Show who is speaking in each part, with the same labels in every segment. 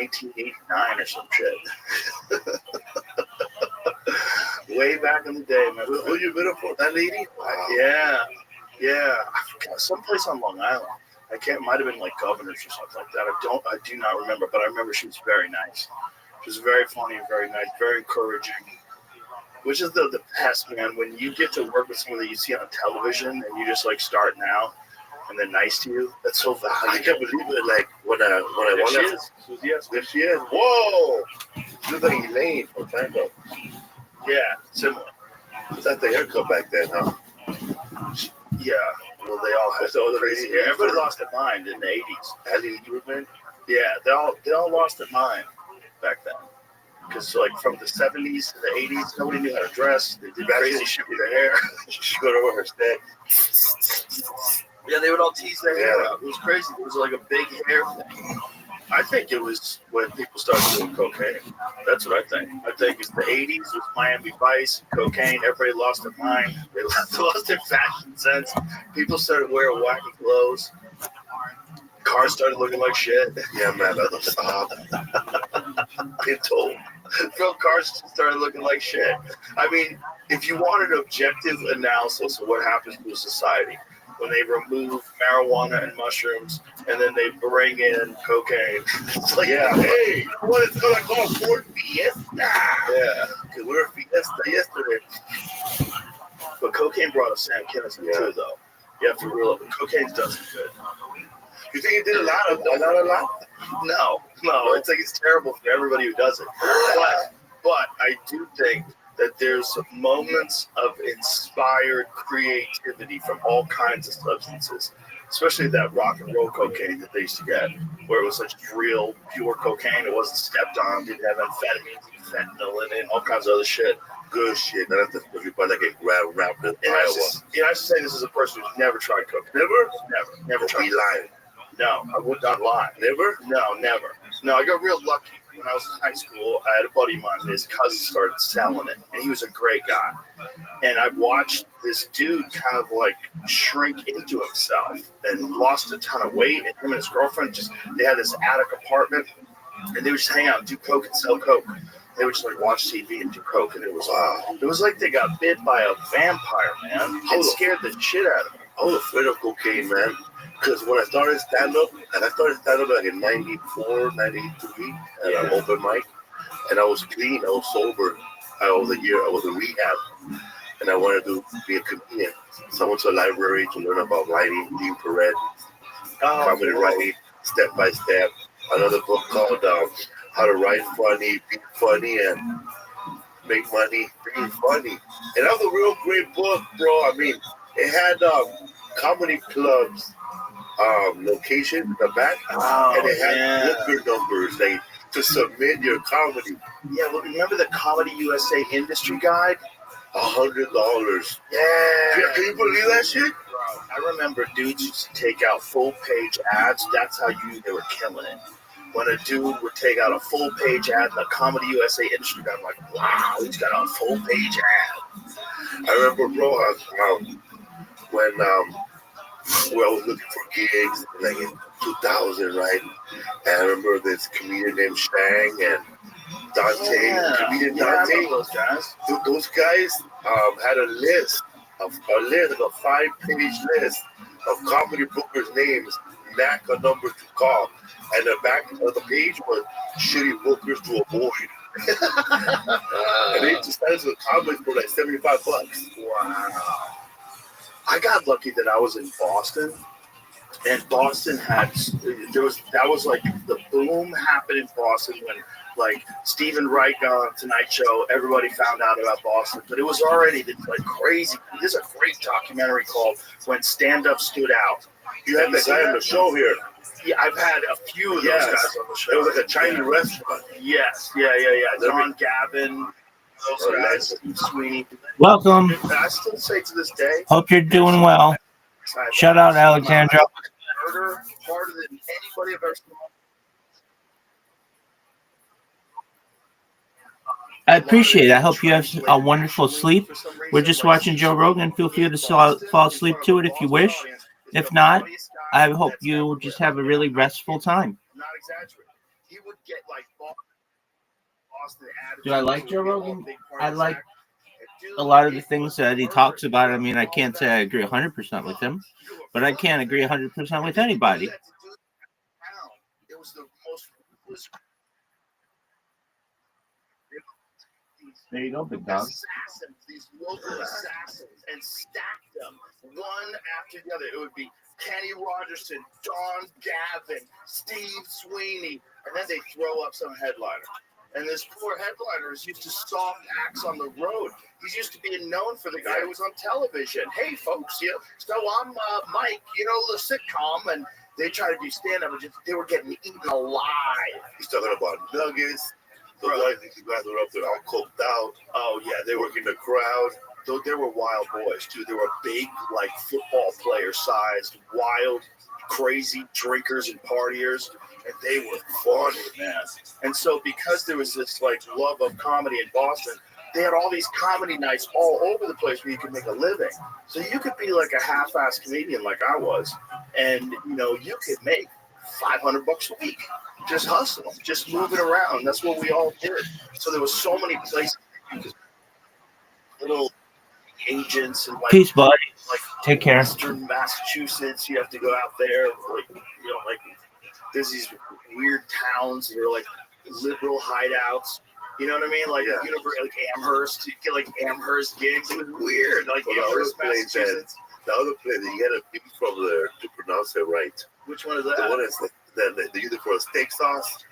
Speaker 1: 1989 or some shit. Way back in the day, man.
Speaker 2: Who you been for? That lady?
Speaker 1: Wow. Yeah. I forgot, someplace on Long Island. I can't. Might have been like Governors or something like that. I do not remember, but I remember she was very nice. She was very funny and very nice, very encouraging. Which is the best, man. When you get to work with someone that you see on television and you just like starting out and they're nice to you, that's so valuable.
Speaker 2: I can't believe it. Like when I
Speaker 1: There she is.
Speaker 2: There she is. Whoa! She looks like Elaine from Seinfeld.
Speaker 1: Yeah, similar.
Speaker 2: That's the haircut back then, huh?
Speaker 1: Yeah. Well, they all had so crazy hair. Everybody lost their mind in the 80s.
Speaker 2: As in European?
Speaker 1: Yeah, they all lost their mind back then. Because like from the 70s to the 80s, nobody knew how to dress. They did crazy shit with their hair.
Speaker 2: She got over her stand.
Speaker 1: Yeah, they would all tease their hair out. It was crazy. It was like a big hair thing. I think it was when people started doing cocaine. That's what I think. I think it's the 80s with Miami Vice, cocaine. Everybody lost their mind. They lost their fashion sense. People started wearing wacky clothes. Cars started looking like shit.
Speaker 2: Yeah, man.
Speaker 1: Pinto. Real cars started looking like shit. I mean, if you wanted objective analysis of what happens to a society when they remove marijuana and mushrooms and then they bring in cocaine, it's like, hey, what is going to call Ford Fiesta? Yeah, because we were Fiesta yesterday. But cocaine brought us Sam Kinison too, though. You have to realize cocaine does it good.
Speaker 2: You think it did a lot?
Speaker 1: No. It's like it's terrible for everybody who does it. But I do think that there's moments of inspired creativity from all kinds of substances, especially that rock and roll cocaine that they used to get, where it was such real, pure cocaine. It wasn't stepped on, didn't have amphetamines, fentanyl in it, all kinds of other shit.
Speaker 2: Good shit. That's the everybody that get wrapped in
Speaker 1: Iowa. I have to say this is a person who's never tried cocaine. Never tried.
Speaker 2: Be lying.
Speaker 1: No, I would not lie.
Speaker 2: Never?
Speaker 1: No, never. No, I got real lucky. When I was in high school, I had a buddy of mine, and his cousin started selling it, and he was a great guy. And I watched this dude kind of like shrink into himself and lost a ton of weight. And him and his girlfriend they had this attic apartment, and they would just hang out and do coke and sell coke. They would just like watch TV and do coke, and it was like they got bit by a vampire, man. It scared the shit out of me.
Speaker 2: I was afraid of cocaine, man. Because when I started stand-up, like in 94, 93, at an open mic, and I was clean, I was sober. I was in rehab, and I wanted to be a comedian. So I went to a library to learn about writing, Dean Perret, comedy writing, step by step. Another book called How to Write Funny, Be Funny, and Make Money, Being Funny. And that was a real great book, bro. I mean, it had comedy clubs. Location in the back, and they had booker numbers to submit your comedy.
Speaker 1: Yeah, well, remember the Comedy USA Industry Guide?
Speaker 2: $100.
Speaker 1: Yeah.
Speaker 2: Can you believe that shit?
Speaker 1: Bro, I remember dudes used to take out full-page ads. That's how you knew they were killing it. When a dude would take out a full-page ad in the Comedy USA Industry Guide, I'm like, wow, he's got a full-page ad.
Speaker 2: I remember, bro, when where I was looking for gigs, like in 2000, right? And I remember this comedian named Shang and Dante, comedian Dante.
Speaker 1: Those guys.
Speaker 2: Those guys had a list, like a 5-page list of comedy bookers' names, knack a number to call, and the back of the page was shitty bookers to avoid. And they just started to comedy for like $75.
Speaker 1: Wow. I got lucky that I was in Boston, and Boston that was like the boom happened in Boston when like Stephen Wright got on Tonight Show. Everybody found out about Boston, but it was already like crazy. There's a great documentary called When Stand Up Stood Out.
Speaker 2: You had that guy on the show here.
Speaker 1: Yeah, I've had a few of those guys on the show.
Speaker 2: It was like a Chinese restaurant.
Speaker 1: Yes, yeah. John Gavin. Those guys, Sweeney.
Speaker 3: Welcome.
Speaker 1: I still say to this day.
Speaker 3: Hope you're doing well. Shout out, Alexandra.
Speaker 1: Harder than anybody I've ever seen.
Speaker 3: I appreciate it. I hope you have a wonderful sleep. We're just watching Joe Rogan. Feel free to fall asleep to it if you wish. If not, I hope you just have a really restful time.
Speaker 1: Not exaggerating. he would get like Boston attitude.
Speaker 3: Do I like Joe Rogan? I like
Speaker 1: Dude,
Speaker 3: a lot of the things that he talks about. I mean, I can't say I agree 100% with him, but I can't agree 100% with anybody.
Speaker 1: It was the most.
Speaker 3: There you go, big dog.
Speaker 1: Assassins, these local assassins, and stacked them one after the other. It would be Kenny Rogerson, Don Gavin, Steve Sweeney, and then they throw up some headliner. And this poor headliner is used to soft acts on the road. He's used to being known for the guy who was on television. Hey, folks, so I'm Mike, the sitcom, and they try to do stand-up, and they were getting eaten alive.
Speaker 2: He's talking about nuggets. Those guys were up there all coked out.
Speaker 1: Oh, yeah,
Speaker 2: They were in the crowd.
Speaker 1: though they were wild boys too. They were big, like football player sized, wild, crazy drinkers and partiers, and they were funny, man. And so because there was this like love of comedy in Boston, they had all these comedy nights all over the place where you could make a living. So you could be like a half-assed comedian like I was, and you could make $500 a week. Just hustling, just moving around. That's what we all did. So there was so many places, little agents and like
Speaker 3: Peace, buddy.
Speaker 1: Like
Speaker 3: take care.
Speaker 1: Western Massachusetts, you have to go out there. Like there's these weird towns that are like liberal hideouts. You know what I mean? Like like Amherst, you get like Amherst gigs. It was weird. Like Amherst, Massachusetts.
Speaker 2: The other place that you had to be from there to pronounce it right.
Speaker 1: Which one is that?
Speaker 2: The one is that they use it for a steak sauce.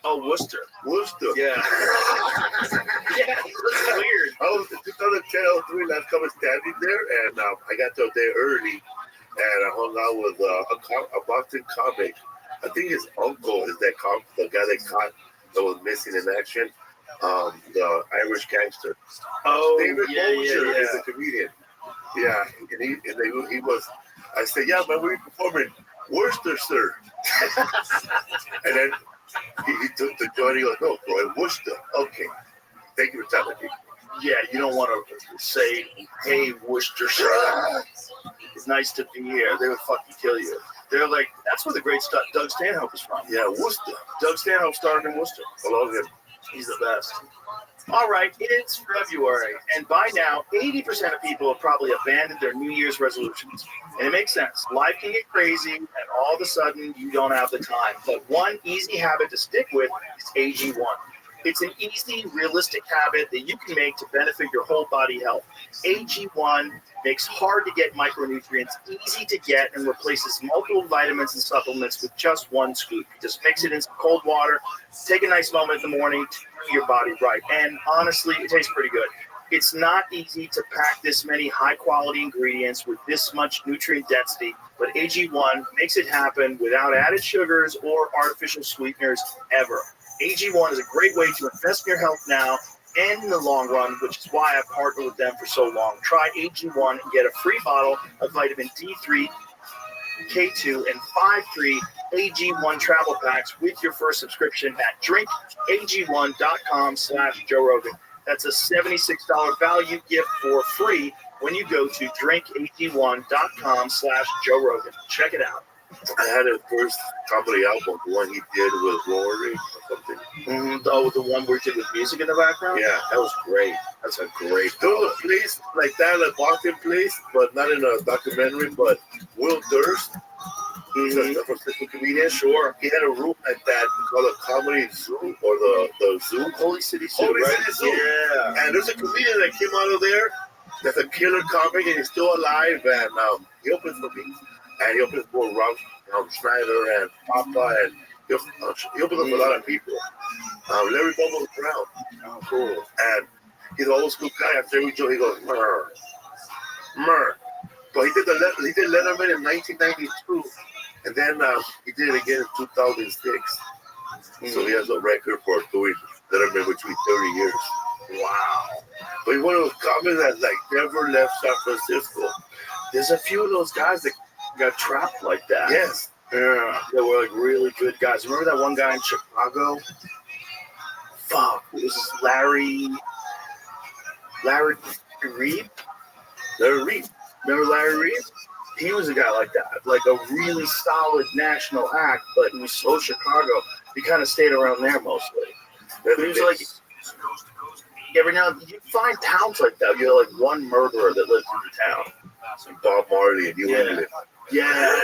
Speaker 1: Oh, Worcester. Yeah. Yeah, it's weird.
Speaker 2: I was in 2003 last couple standing there, and I got there early, and I hung out with a Boston comic. I think his uncle is that comic, the guy they caught that was missing in action, the Irish gangster.
Speaker 1: Oh,
Speaker 2: David Bolger
Speaker 1: yeah.
Speaker 2: is a comedian. Yeah, and he was. I said, yeah, man, we're performing Worcester, sir. And then he took the joint. He goes, no, bro, Worcester. Okay, thank you for telling me.
Speaker 1: Yeah, you don't want to say, hey, Worcester, sir. It's nice to be here. They would fucking kill you. They're like, that's where the great Doug Stanhope is from.
Speaker 2: Yeah, Worcester.
Speaker 1: Doug Stanhope started in Worcester.
Speaker 2: I love him.
Speaker 1: He's the best. All right, it's February, and by now, 80% of people have probably abandoned their New Year's resolutions. And it makes sense. Life can get crazy, and all of a sudden, you don't have the time. But one easy habit to stick with is AG1. It's an easy, realistic habit that you can make to benefit your whole body health. AG1 makes hard-to-get micronutrients easy to get and replaces multiple vitamins and supplements with just one scoop. Just mix it in some cold water, take a nice moment in the morning to do your body right. And honestly, it tastes pretty good. It's not easy to pack this many high-quality ingredients with this much nutrient density, but AG1 makes it happen without added sugars or artificial sweeteners ever. AG1 is a great way to invest in your health now and in the long run, which is why I've partnered with them for so long. Try AG1 and get a free bottle of vitamin D3, K2, and 5-3 AG1 travel packs with your first subscription at drinkag1.com/Joe Rogan. That's a $76 value gift for free when you go to drinkag1.com/Joe Rogan. Check it out.
Speaker 2: I had his first comedy album, the one he did with Rory or something.
Speaker 1: Mm-hmm. Oh, the one where he did with music in the background?
Speaker 2: Yeah.
Speaker 1: That was great. That's a great
Speaker 2: There was a place like that, a Boston place, but not in a documentary, but Will Durst, he's a Francisco comedian.
Speaker 1: Sure.
Speaker 2: He had a room like that called a comedy zoo, or the zoo.
Speaker 1: Holy City Zoo,
Speaker 2: Holy
Speaker 1: right?
Speaker 2: City Zoo.
Speaker 1: Yeah.
Speaker 2: And there's a comedian that came out of there that's a killer comic, and he's still alive, and he opens for me. And he opens for Rob Schneider and Papa, and he opens up for a lot of people. Larry Bubbles Brown.
Speaker 1: Oh, cool.
Speaker 2: And he's an old school guy. After every joke, he goes, "Murr, murr." But he did Letterman in 1992, and then he did it again in 2006. So he has a record for doing Letterman between 30 years.
Speaker 1: Wow.
Speaker 2: But he's one of those comics that like never left San Francisco.
Speaker 1: There's a few of those guys that got trapped like that.
Speaker 2: Yes.
Speaker 1: Yeah. They were like really good guys. Remember that one guy in Chicago? Fuck. It was Larry Reed?
Speaker 2: Larry Reed.
Speaker 1: Remember Larry Reed? He was a guy like that. Like a really solid national act, but he was so Chicago. He kind of stayed around there mostly. But he was like, every now and then you find towns like that. You have like one murderer that lives in the town.
Speaker 2: Bob Marley and you England.
Speaker 1: Yeah.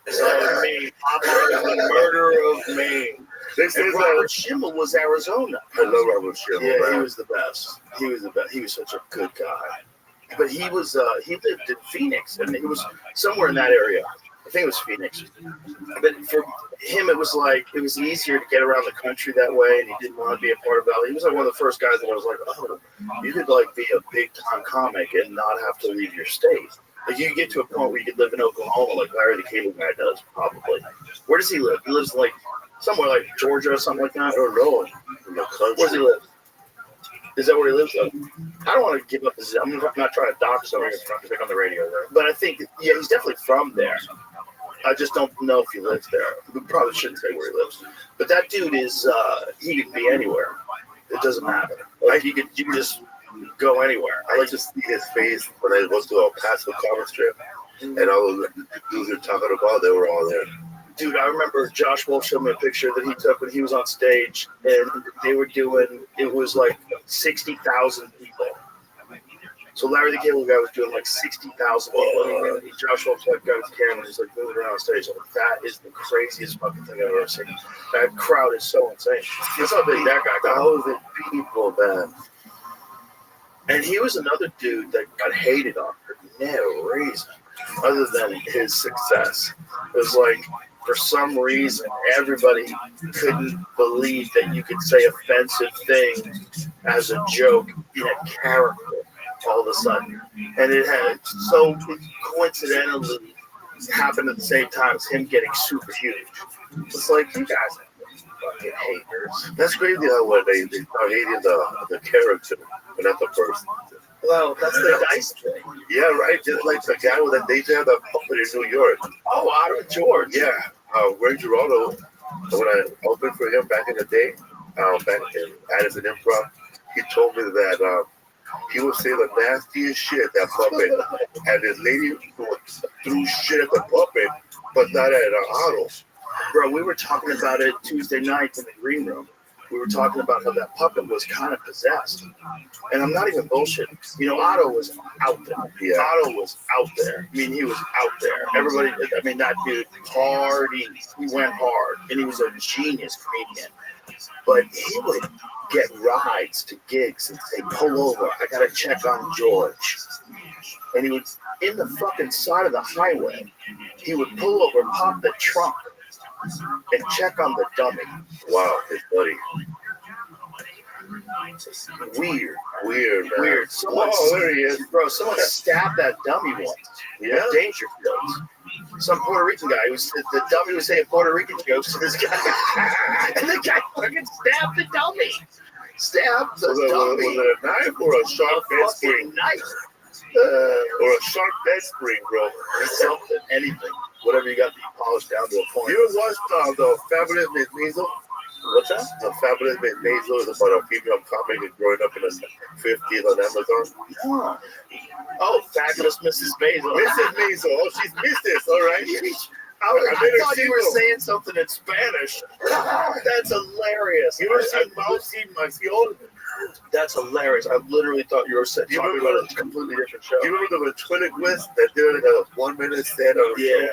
Speaker 1: So Maine. Bob Marley, the murderer of Maine. And Robert Schimmel was Arizona.
Speaker 2: I love Robert Schimmel.
Speaker 1: Yeah, he was the best. He was the best. He was such a good guy. But he was he lived in Phoenix, and it was somewhere in that area. I think it was Phoenix. But for him, it was easier to get around the country that way, and he didn't want to be a part of Valley. He was like one of the first guys that I was like, oh, you could like be a big time comic and not have to leave your state. Like you get to a point where you could live in Oklahoma, like Larry the Cable Guy does, probably. Where does he live? He lives like somewhere like Georgia or something like that. I don't know. In the country. Where does he live? Is that where he lives? Though? I don't want to give up his. I'm not trying to dox somebody that's trying to pick on the radio there. But I think, yeah, he's definitely from there. I just don't know if he lives there. We probably shouldn't say where he lives. But that dude is, he could be anywhere. It doesn't matter. Like you can just go anywhere.
Speaker 2: I like to see his face when I go to a Paso comic strip, and all the dudes you're talking about, they were all there.
Speaker 1: Dude, I remember Josh Wolf showed me a picture that he took when he was on stage, and they were doing, it was like 60,000 people. So Larry the Cable Guy was doing like 60,000 people. And Josh Wolf got his camera and he's like moving around on stage. I'm like, that is the craziest fucking thing I've ever seen. That crowd is so insane. That's how big that guy got.
Speaker 2: Thousands of people, man.
Speaker 1: And he was another dude that got hated on for no reason other than his success. It was like, for some reason, everybody couldn't believe that you could say offensive things as a joke in a character all of a sudden. And it had so coincidentally happened at the same time as him getting super huge. It's like, you guys are fucking haters.
Speaker 2: That's crazy how they start hating the character, but not the person.
Speaker 1: Well, that's the nice thing.
Speaker 2: Yeah, right. Just like the guy with that they had a puppet in New York.
Speaker 1: Oh, Otto George.
Speaker 2: Yeah. Ray Geraldo, when I opened for him back in the day, back in Addison Improv, he told me that he would say the nastiest shit at that puppet. And this lady threw shit at the puppet, but not at Otto.
Speaker 1: Bro, we were talking about it Tuesday night in the green room. We were talking about how that puppet was kind of possessed. And I'm not even bullshitting. You know, Otto was out there. Yeah. Otto was out there. I mean, he was out there. Everybody, I mean, that dude partied. He went hard. And he was a genius comedian. But he would get rides to gigs and say, pull over. I got to check on George. And he would, in the fucking side of the highway, he would pull over, pop the trunk, and check on the dummy.
Speaker 2: Wow, his buddy.
Speaker 1: Weird. Someone,
Speaker 2: there he is.
Speaker 1: Bro, someone stabbed that dummy once.
Speaker 2: Yeah.
Speaker 1: Dangerfield. Some Puerto Rican guy. The dummy was saying Puerto Rican jokes to this guy. And the guy fucking stabbed the dummy. Stabbed the dummy.
Speaker 2: Was it a knife or a sharp bed spring?
Speaker 1: Knife.
Speaker 2: Or a sharp bed spring, bro.
Speaker 1: Something, anything. Whatever you got to be polished down to a point.
Speaker 2: You ever watched the Fabulous Miss Maisel?
Speaker 1: What's that?
Speaker 2: The Fabulous Miss Maisel is about a female comic growing up in the 50s on Amazon.
Speaker 1: Huh. Oh, Fabulous Mrs. Maisel.
Speaker 2: Mrs. Maisel. Oh, she's Mrs. All right.
Speaker 1: I thought you were saying something in Spanish. That's hilarious.
Speaker 2: You ever seen Mousy Maciol?
Speaker 1: That's hilarious. I literally thought you were talking about a completely different show.
Speaker 2: You remember the ventriloquist that did like a 1 minute set on
Speaker 1: yeah.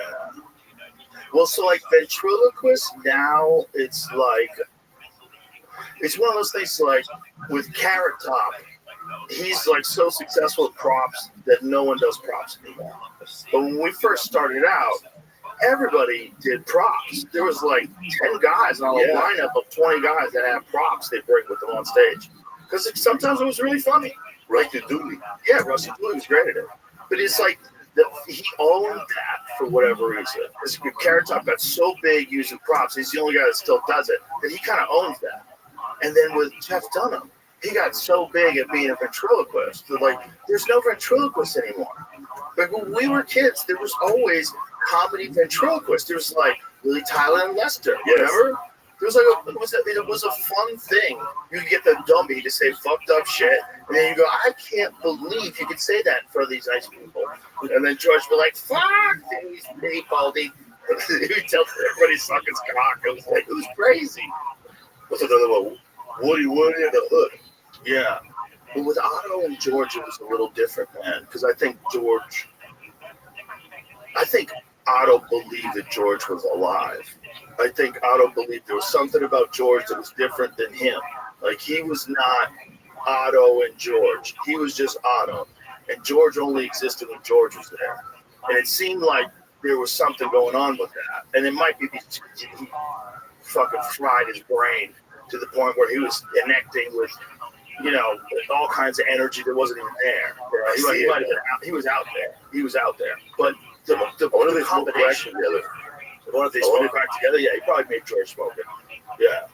Speaker 1: Well, so like ventriloquist now, it's like, it's one of those things like with Carrot Top, he's like so successful at props that no one does props anymore. But when we first started out, everybody did props. There was like 10 guys on a lineup of 20 guys that had props they bring with them on stage. Because sometimes it was really funny.
Speaker 2: Rusty Dooley.
Speaker 1: Yeah, Rusty Dooley was great at it. But it's like, he owned that for whatever reason. His Carrot Top got so big using props, he's the only guy that still does it, that he kind of owns that. And then with Jeff Dunham, he got so big at being a ventriloquist that, like, there's no ventriloquist anymore. But when we were kids, there was always comedy ventriloquists. There was like Willie Tyler and Lester, whatever. There was like it was a fun thing. You could get the dummy to say fucked up shit, and then you go, I can't believe you could say that in front of these nice people. And then George would be like, fuck these people, He tells everybody suck his cock. It was crazy.
Speaker 2: What's another one? Woody and the Hood.
Speaker 1: Yeah. But with Otto and George, it was a little different, man. Because I think Otto believed that George was alive. I think Otto believed there was something about George that was different than him. Like, he was not Otto and George. He was just Otto. And George only existed when George was there. And it seemed like there was something going on with that. And it might be because he fucking fried his brain to the point where he was connecting with, all kinds of energy that wasn't even there. He was out there. He was out there. But the combination together. What if they smoked crack together? Yeah, he probably made George smoke it. Yeah.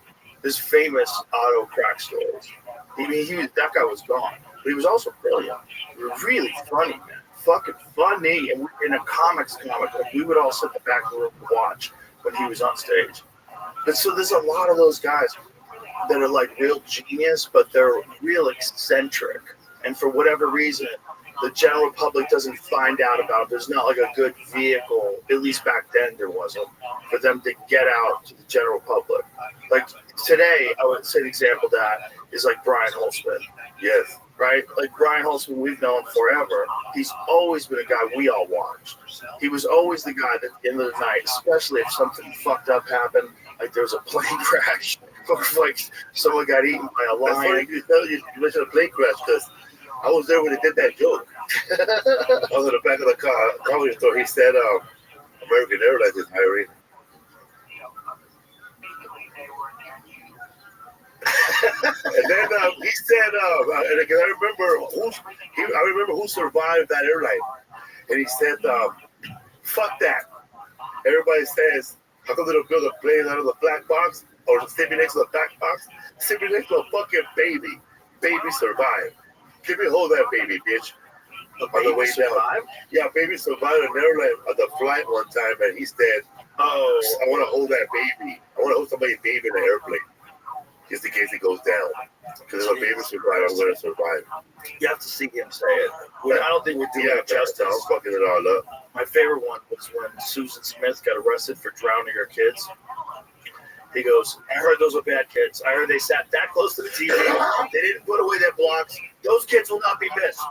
Speaker 1: His famous Otto crack stories. That guy was gone. But he was also brilliant. Really funny, man. Fucking funny. And in a comic, like, we would all sit in the back of the room and watch when he was on stage. But so there's a lot of those guys that are like real genius, but they're real eccentric. And for whatever reason, the general public doesn't find out about it. There's not like a good vehicle, at least back then there wasn't, for them to get out to the general public. Like today, I would say an example of that is like Brian Holtzman.
Speaker 2: Yes.
Speaker 1: Right? Like Brian Holtzman, we've known forever. He's always been a guy we all watched. He was always the guy that at the end of the night, especially if something fucked up happened, like there was a plane crash, or like someone got eaten by a lion.
Speaker 2: That's funny you mentioned a plane crash, because I was there when they did that joke. I was in the back of the comedy store. He said, American Airlines is hiring. And then he said, and again, I remember who survived that airline. And he said, fuck that. Everybody says, how come they don't build a plane out of the black box or sleeping next to the black box? Sleeping next to a fucking baby. Baby survived. Give me hold that baby, bitch. On the way down. Yeah, baby survived an airline on the flight one time, and he said, I want to hold that baby. I want to hold somebody's baby in the airplane. Just in case it goes down. Because if a baby survives, I'm going to survive.
Speaker 1: You have to see him say it. I don't think we're doing it justice.
Speaker 2: I'm fucking it all up.
Speaker 1: My favorite one was when Susan Smith got arrested for drowning her kids. He goes, I heard those were bad kids. I heard they sat that close to the TV. They didn't put away their blocks. Those kids will not be missed.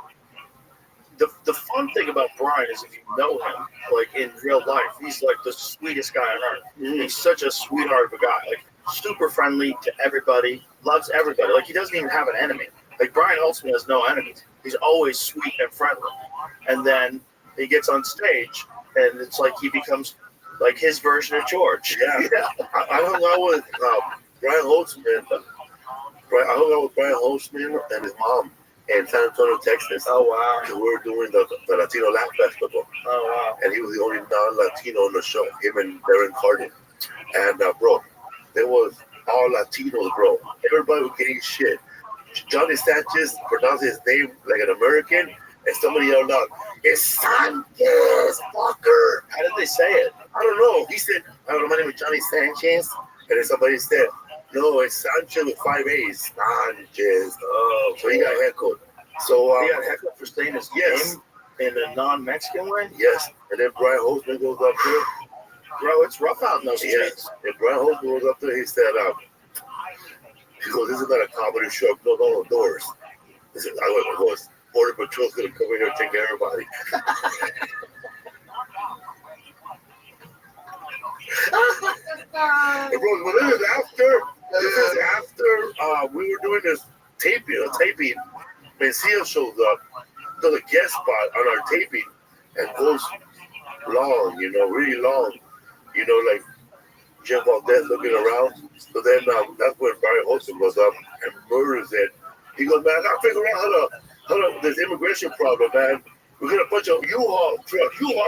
Speaker 1: The fun thing about Brian is if you know him, like in real life, he's like the sweetest guy on earth. He's such a sweetheart of a guy. Like super friendly to everybody, loves everybody. Like he doesn't even have an enemy. Like Brian Holtzman has no enemies. He's always sweet and friendly. And then he gets on stage and it's like he becomes like his version of George.
Speaker 2: Yeah. I hung out with Brian Holtzman. I hung out with Brian Holtzman and his mom in San Antonio, Texas.
Speaker 1: Oh, wow.
Speaker 2: And we were doing the Latino Laugh Festival.
Speaker 1: Oh, wow.
Speaker 2: And he was the only non-Latino on the show, him and Darren Carden. And, bro, there was all Latinos, bro. Everybody was getting shit. Johnny Sanchez pronounced his name like an American, and somebody yelled out, "It's Sanchez, fucker."
Speaker 1: How did they say it?
Speaker 2: I don't know. He said, I don't know, my name is Johnny Sanchez. And then somebody said, no, it's Sanchez with 5 A's. Sanchez. Oh, so he got heckled. So,
Speaker 1: he got heckled for saying his name in a non-Mexican way?
Speaker 2: Yes. And then Brian Holtzman goes up there.
Speaker 1: Bro, it's rough out in those streets.
Speaker 2: And Brian Holtzman goes up there, he said, he goes, this is not a comedy show. Close all the doors. He said, I was Border Patrol's going to come in here and take everybody. And bro, when this is after we were doing this taping, Mencia shows up, does a guest spot on our taping, and goes long, really long, like Jeff Valdez looking around. So then that's when Barry Holtzman goes up and murders it. He goes, man, I gotta figure out how to this immigration problem, man. We got a bunch of U-Haul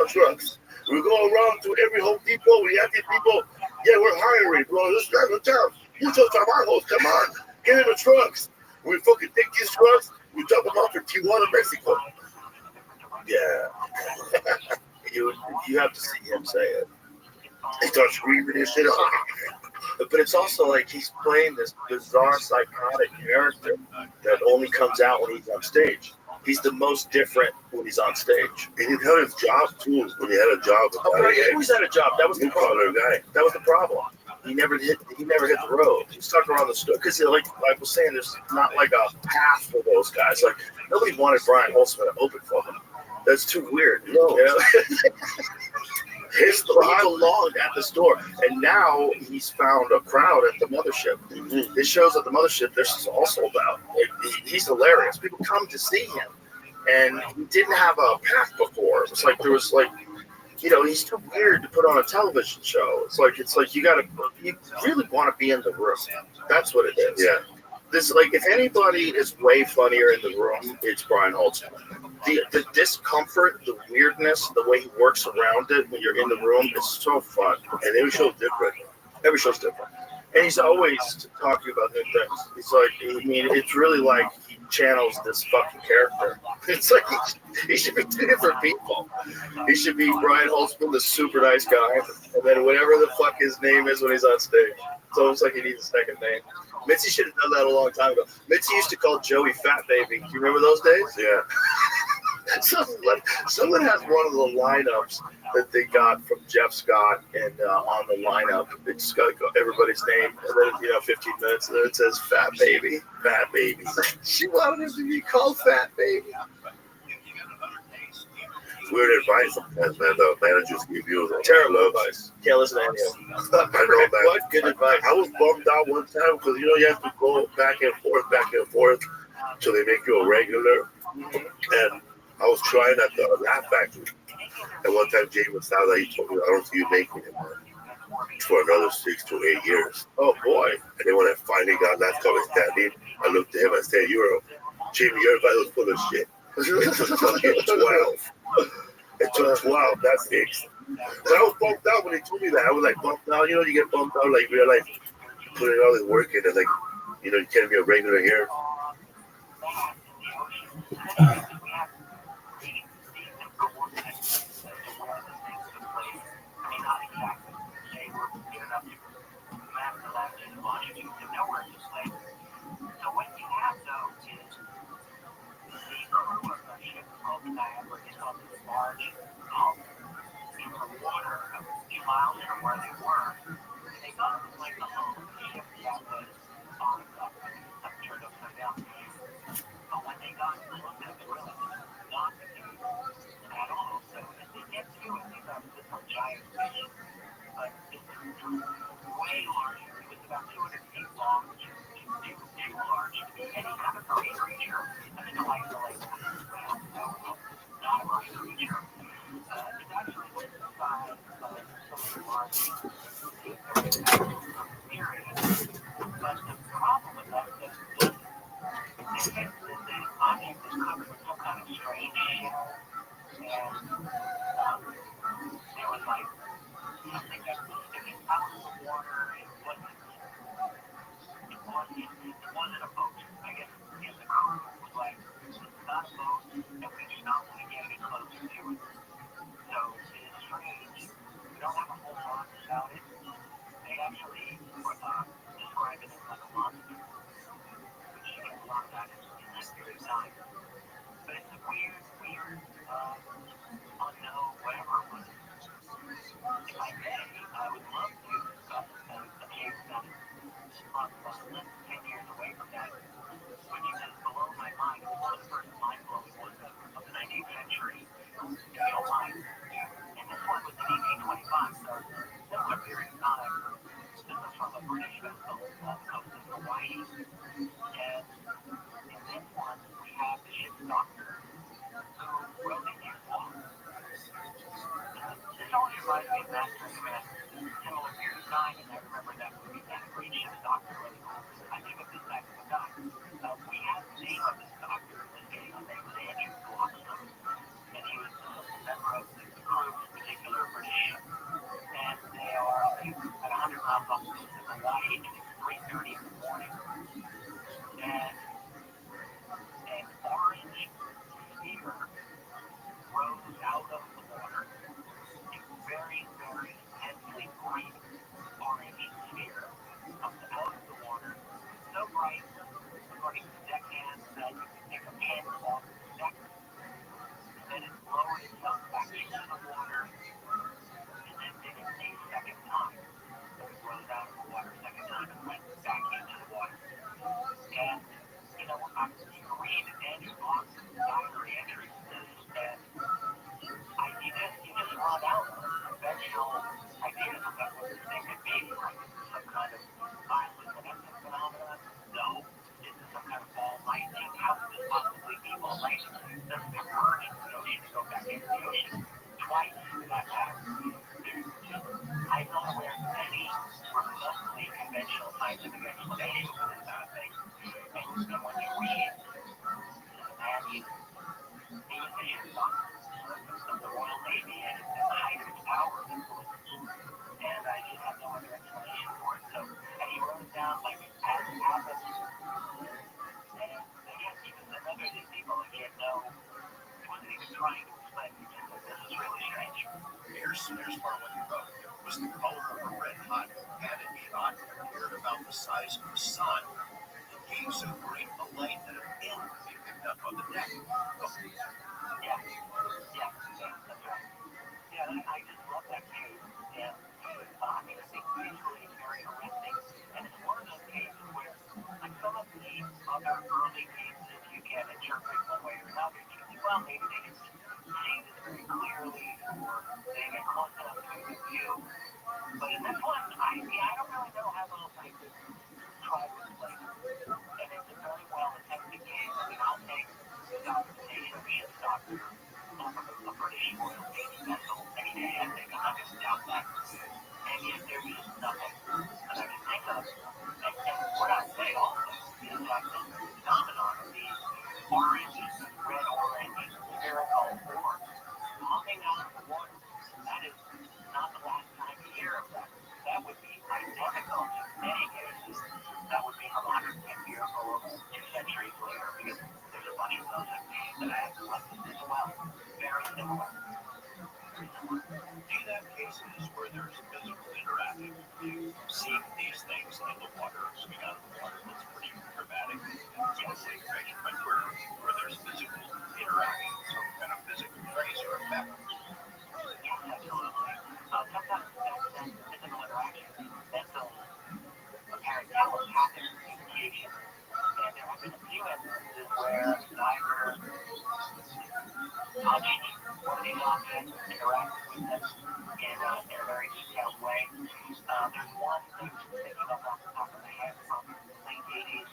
Speaker 2: trucks. We go around to every Home Depot. We ask these people, yeah, we're hiring, bro. Let's drive the town. Muchos trabajos, come on. Get in the trucks. We fucking take these trucks. We drop them off in Tijuana, Mexico.
Speaker 1: Yeah. you have to see him say it.
Speaker 2: He starts screaming and shit.
Speaker 1: But it's also like he's playing this bizarre psychotic character that only comes out when he's on stage. He's the most different when he's on stage.
Speaker 2: And he held his job too when he had a job.
Speaker 1: He always had a job. That was the problem.
Speaker 2: Guy.
Speaker 1: That was the problem. He never hit the road. He stuck around the store because, like I was saying, there's not like a path for those guys. Like nobody wanted Brian Holtzman to open for them. That's too weird.
Speaker 2: No.
Speaker 1: You know? He belonged at the store, and now he's found a crowd at the mothership.
Speaker 2: Mm-hmm.
Speaker 1: His shows at the mothership, they're all sold out. He's hilarious. People come to see him, and he didn't have a path before. It was like there was like, you know, he's too weird to put on a television show. It's like you really want to be in the room. That's what it is.
Speaker 2: Yeah.
Speaker 1: This, like, if anybody is way funnier in the room, it's Brian Holtzman. The discomfort, the weirdness, the way he works around it when you're in the room is so fun.
Speaker 2: And every show's different.
Speaker 1: Every show's different. And he's always talking about new things. It's like, I mean, it's really like he channels this fucking character. It's like he should be two different people. He should be Brian Holtzman, the super nice guy, and then whatever the fuck his name is when he's on stage. It's almost like he needs a second name. Mitzi should have done that a long time ago. Mitzi used to call Joey Fat Baby. Do you remember those days?
Speaker 2: Yeah.
Speaker 1: Someone has one of the lineups that they got from Jeff Scott, and on the lineup, it's got everybody's name, and then 15 minutes, and then it says Fat Baby.
Speaker 2: Fat Baby.
Speaker 1: She wanted him to be called Fat Baby.
Speaker 2: Weird advice sometimes, man. The managers give you
Speaker 1: Terrible advice. Can't listen to any of them.
Speaker 2: I know that.
Speaker 1: What good advice?
Speaker 2: I was bummed out one time because you have to go back and forth till they make you a regular. And I was trying at the Laugh Factory. And one time Jay was out there, he told me, I don't see you making it for another 6 to 8 years.
Speaker 1: Oh boy.
Speaker 2: And then when I finally got Last Comic Standing, I looked at him and said, Jimmy, your advice was full of shit. It took fucking 12. It took 12, that's 6. But I was bummed out when they told me that. I was like bummed out. You get bummed out, like realize putting all this work in and like, you can't be a regular here.
Speaker 4: explanation for this kind of thing. And when you read the Navy, even the Royal Navy at the height of its power, and I just have no other explanation for it. So, and he wrote it down like as it happened. And again, even another of these people, again, no, he wasn't even trying to explain. He just said, this is really strange. Here's part of what he wrote. It was the color of a red hot cannon shot and appeared about the size of the sun. It gave so great a light that a pin could be picked up on the deck. Oh. Yeah, that's right. Yeah, I just love that too. And I mean, I think visually it's very arresting. And it's one of those cases where, like some of the other early cases, you can interpret one way or another. You think, well, maybe they didn't see this very clearly, or they didn't get close enough to the view. But in this one, I don't really know how those scientists try to explain it. And it's a very well attested case. I mean, I'll take the documentation of ship stock of a British Royal Navy vessel any day. I think I'm not going to doubt that. And yet there's just nothing that I can think of. And what I say also is that this phenomenon of these orange, red-orange spherical orbs popping out of the water, that is not the last time you hear of that. That would be identical to many cases. That would be from 150 years old, 2 centuries later, because there's a bunch of those that I have collected as well. Very similar. Very similar. Do you have cases where there's physical interaction? You see these things in the water, coming out of the water, that's pretty dramatic and totally information, but where there's physical interaction, some kind of physical trace or effect? Yes, absolutely. Sometimes that physical interaction is mental, apparent telepathic communication. And there have been a few instances where a diver touched one of these objects, interacted with them in a very detailed way. There's one that I'm thinking of off the top of my head from the late 80s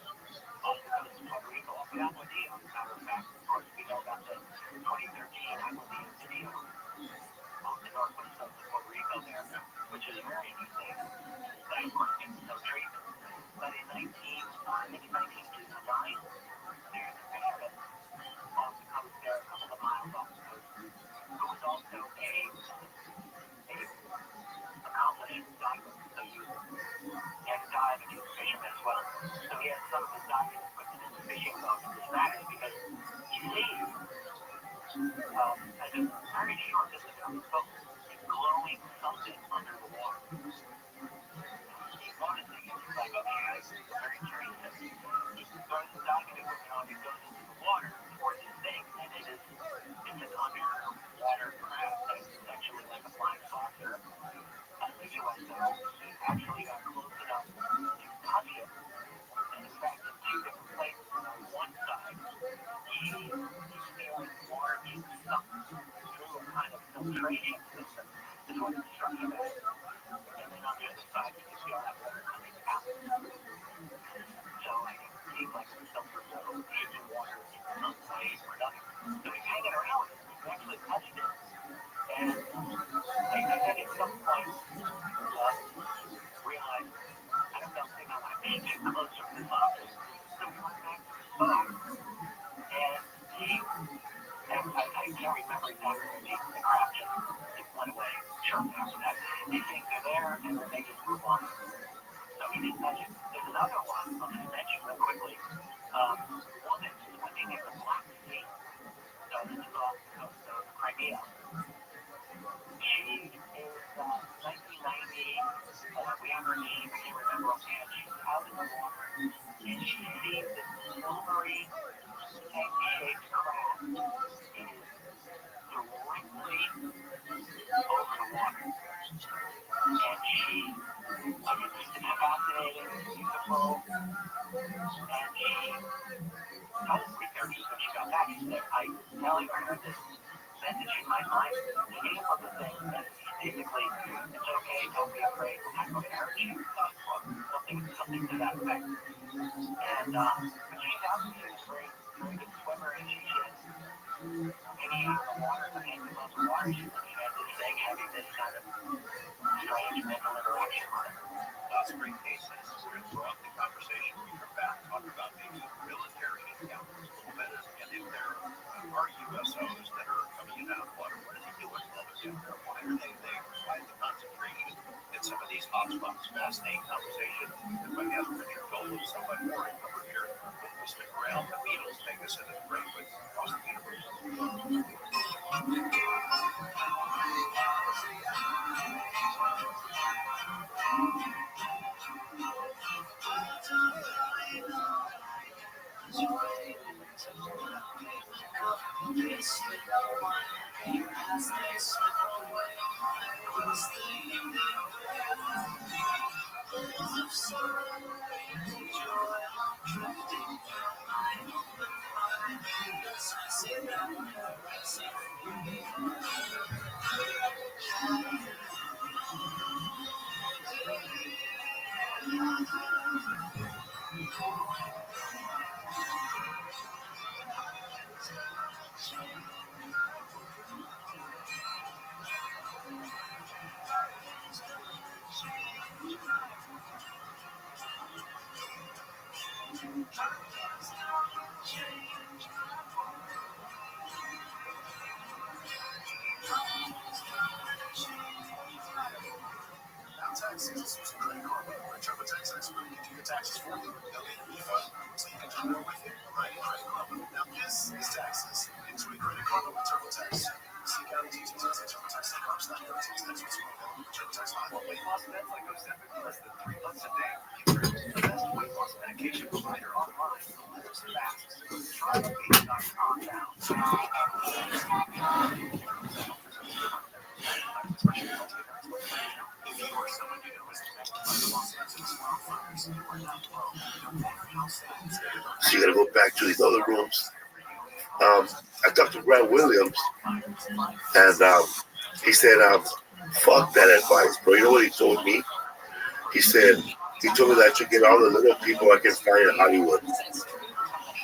Speaker 4: off the coast of Puerto Rico, off the Aguadilla, as a matter of fact. Of course, we know about the 2013 Aguadilla video off the northwest coast of Puerto Rico there, which is very interesting. That, of course, gets no treatment. But in 1989, there's a fisherman off the coast there, a couple of miles off the coast, who was also a accomplished diver. So he had to dive and he was a fisherman as well. So he had some of his diving equipment in the fishing boat. It's matters because he sees at a very short distance from the boat a glowing something under the water. He's noticing it. He's like, okay, I'm very curious. He throws his diving equipment on, he goes into the water towards this thing, and it's an underwater craft that's essentially like a flying saucer. The USO, he actually got close enough to touch it, and in fact, in 2 different places. On one side, he's feeling water being sucked through a kind of filtration system, is what it struck him as. And then on the other side, you can feel that water coming out. So it seemed like it was some sort of taking water in some way or another. So he's hanging around with it. He actually touched it. And like I said, at some point, realized, I don't think I want to be too close to this object. So he went back to his boat, and I can't remember exactly the craft just went away shortly after that. These things are there, and then they just move on. So he didn't touch it. There's another one, I'll just mention real quickly. Woman swimming in the Black Sea. So this is off the coast of Crimea. She is 1990. We have her name, I can't remember offhand. She's out in the water, and she sees this silvery, egg-shaped craft. It is directly over the water. And she, it's fascinating, it's beautiful, and she told me when she got back, she said, I telling her this message in my mind came from the thing that basically, it's okay, don't be afraid, we're not going to hurt you, something to that effect. And, but she's out there, she's a very good swimmer, and she's just hanging out in the water, hanging above the water, she's looking at this thing, having this kind of strange mental interaction on it. Lots of great cases. We're going to throw out the conversation. fascinating conversation. My guest was told us so much more over here. Stick around. The Beatles take us into the break with Across the Universe.
Speaker 2: So you gotta go back to these other rooms. I talked to Brad Williams, and he said, fuck that advice, bro. You know what he told me? He said, he told me that I should get all the little people I can find in Hollywood.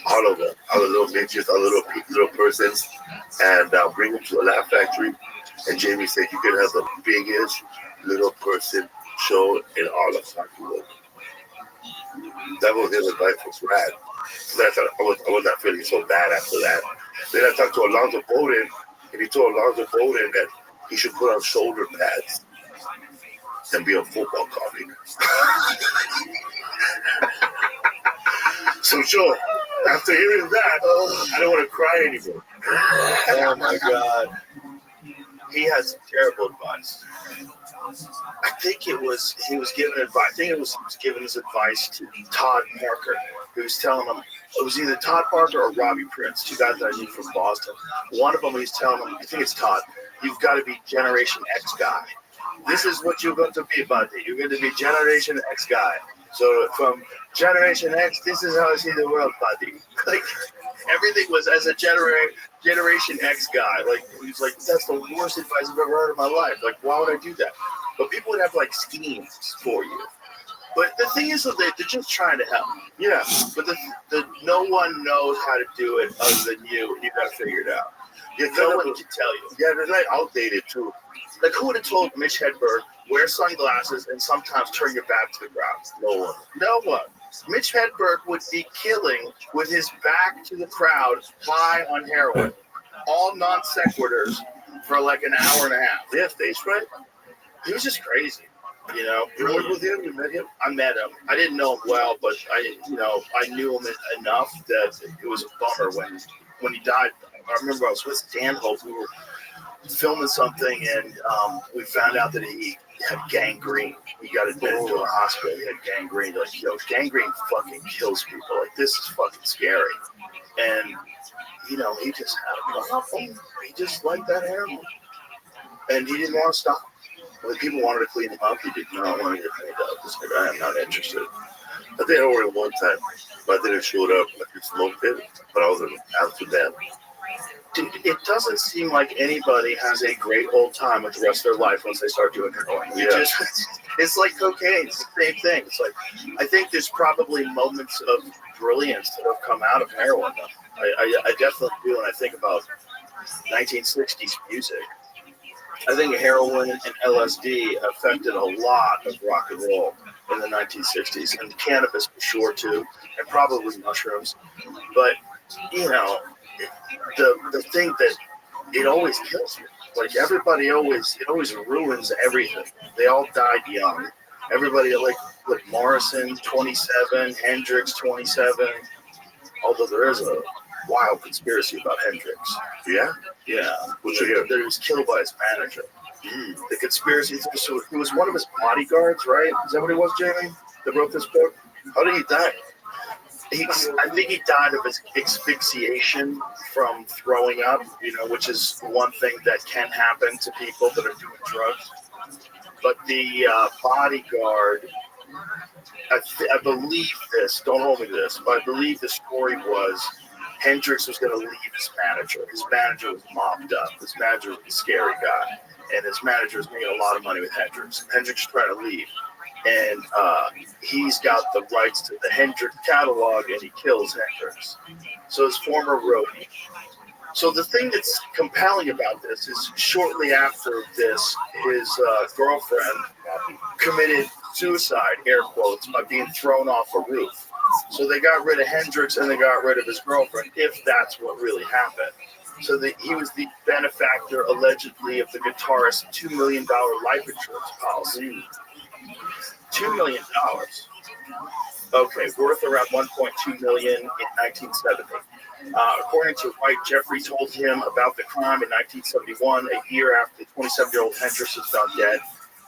Speaker 2: All of them. All the little bitches, all the little persons, and bring them to the Laugh Factory. And Jamie said, you can have the biggest little person show in all of Hollywood. That was his advice for Brad. So that's, I was not feeling so bad after that. Then I talked to Alonzo Bowden, and he told Alonzo Bowden that he should put on shoulder pads and be a football comic. So, Joe, after hearing that, I don't want to cry anymore.
Speaker 1: Oh my God. He had some terrible advice. I think he was giving advice. I think he was giving his advice to Todd Parker. He was telling him, it was either Todd Parker or Robbie Prince, two guys that I knew from Boston. One of them, he's telling him, I think it's Todd, you've got to be Generation X guy. This is what you're going to be, buddy. You're going to be Generation X guy. So from Generation X, this is how I see the world, buddy. Like, everything was as a Generation X guy. Like, he's like, that's the worst advice I've ever heard in my life. Like, why would I do that? But people would have, like, schemes for you. But the thing is, they're just trying to help. Yeah. But the no one knows how to do it other than you, and you got to figure it out. Yeah, no one can tell you.
Speaker 2: Yeah, they're like outdated, too.
Speaker 1: Like, who would have told Mitch Hedberg, wear sunglasses and sometimes turn your back to the crowd?
Speaker 2: No one.
Speaker 1: No one. Mitch Hedberg would be killing with his back to the crowd, high on heroin. All non sequiturs for like an hour and a half.
Speaker 2: Yeah, stage fright.
Speaker 1: He was just crazy. You know,
Speaker 2: You worked with him? You met him?
Speaker 1: I met him. I didn't know him well, but I knew him enough that it was a bummer when he died. I remember I was with Stanhope. We were filming something, and we found out that he had gangrene. He got admitted to a hospital. He had gangrene. Like, gangrene fucking kills people. Like, this is fucking scary. And he just had a problem. He just liked that heroin, and he didn't want to stop. When people wanted to clean him up, he did not want to get cleaned up. He's like, I am not interested.
Speaker 2: I think I ordered one time, but I didn't show up. I could smoke it, but I was in Amsterdam.
Speaker 1: Dude, it doesn't seem like anybody has a great old time with the rest of their life once they start doing heroin.
Speaker 2: Yeah.
Speaker 1: It's like cocaine. It's the same thing. It's like, I think there's probably moments of brilliance that have come out of heroin. I definitely do when I think about 1960s music. I think heroin and LSD affected a lot of rock and roll in the 1960s, and cannabis for sure too, and probably mushrooms. But the thing that it always kills you. Like, everybody it always ruins everything. They all died young. Everybody like Morrison 27, Hendrix 27. Although there is a wild conspiracy about Hendrix.
Speaker 2: Yeah?
Speaker 1: Yeah,
Speaker 2: What's your hear?
Speaker 1: that he was killed by his manager. The conspiracy is also he was one of his bodyguards, right? Is that what he was, Jamie? That wrote this book?
Speaker 2: How did he die?
Speaker 1: I think he died of his asphyxiation from throwing up, which is one thing that can happen to people that are doing drugs. But the bodyguard, I believe this, don't hold me to this, but I believe the story was Hendrix was going to leave his manager. His manager was mobbed up. His manager was a scary guy. And his manager was making a lot of money with Hendrix. Hendrix is trying to leave. And he's got the rights to the Hendrix catalog, and he kills Hendrix. So his former roadie. So the thing that's compelling about this is shortly after this, his girlfriend committed suicide, air quotes, by being thrown off a roof. So they got rid of Hendrix and they got rid of his girlfriend, if that's what really happened. So he was the benefactor, allegedly, of the guitarist's $2 million life insurance policy. $2 million. Okay, worth around $1.2 million in 1970. According to White, Jeffrey told him about the crime in 1971, a year after the 27-year-old Hendrix was found dead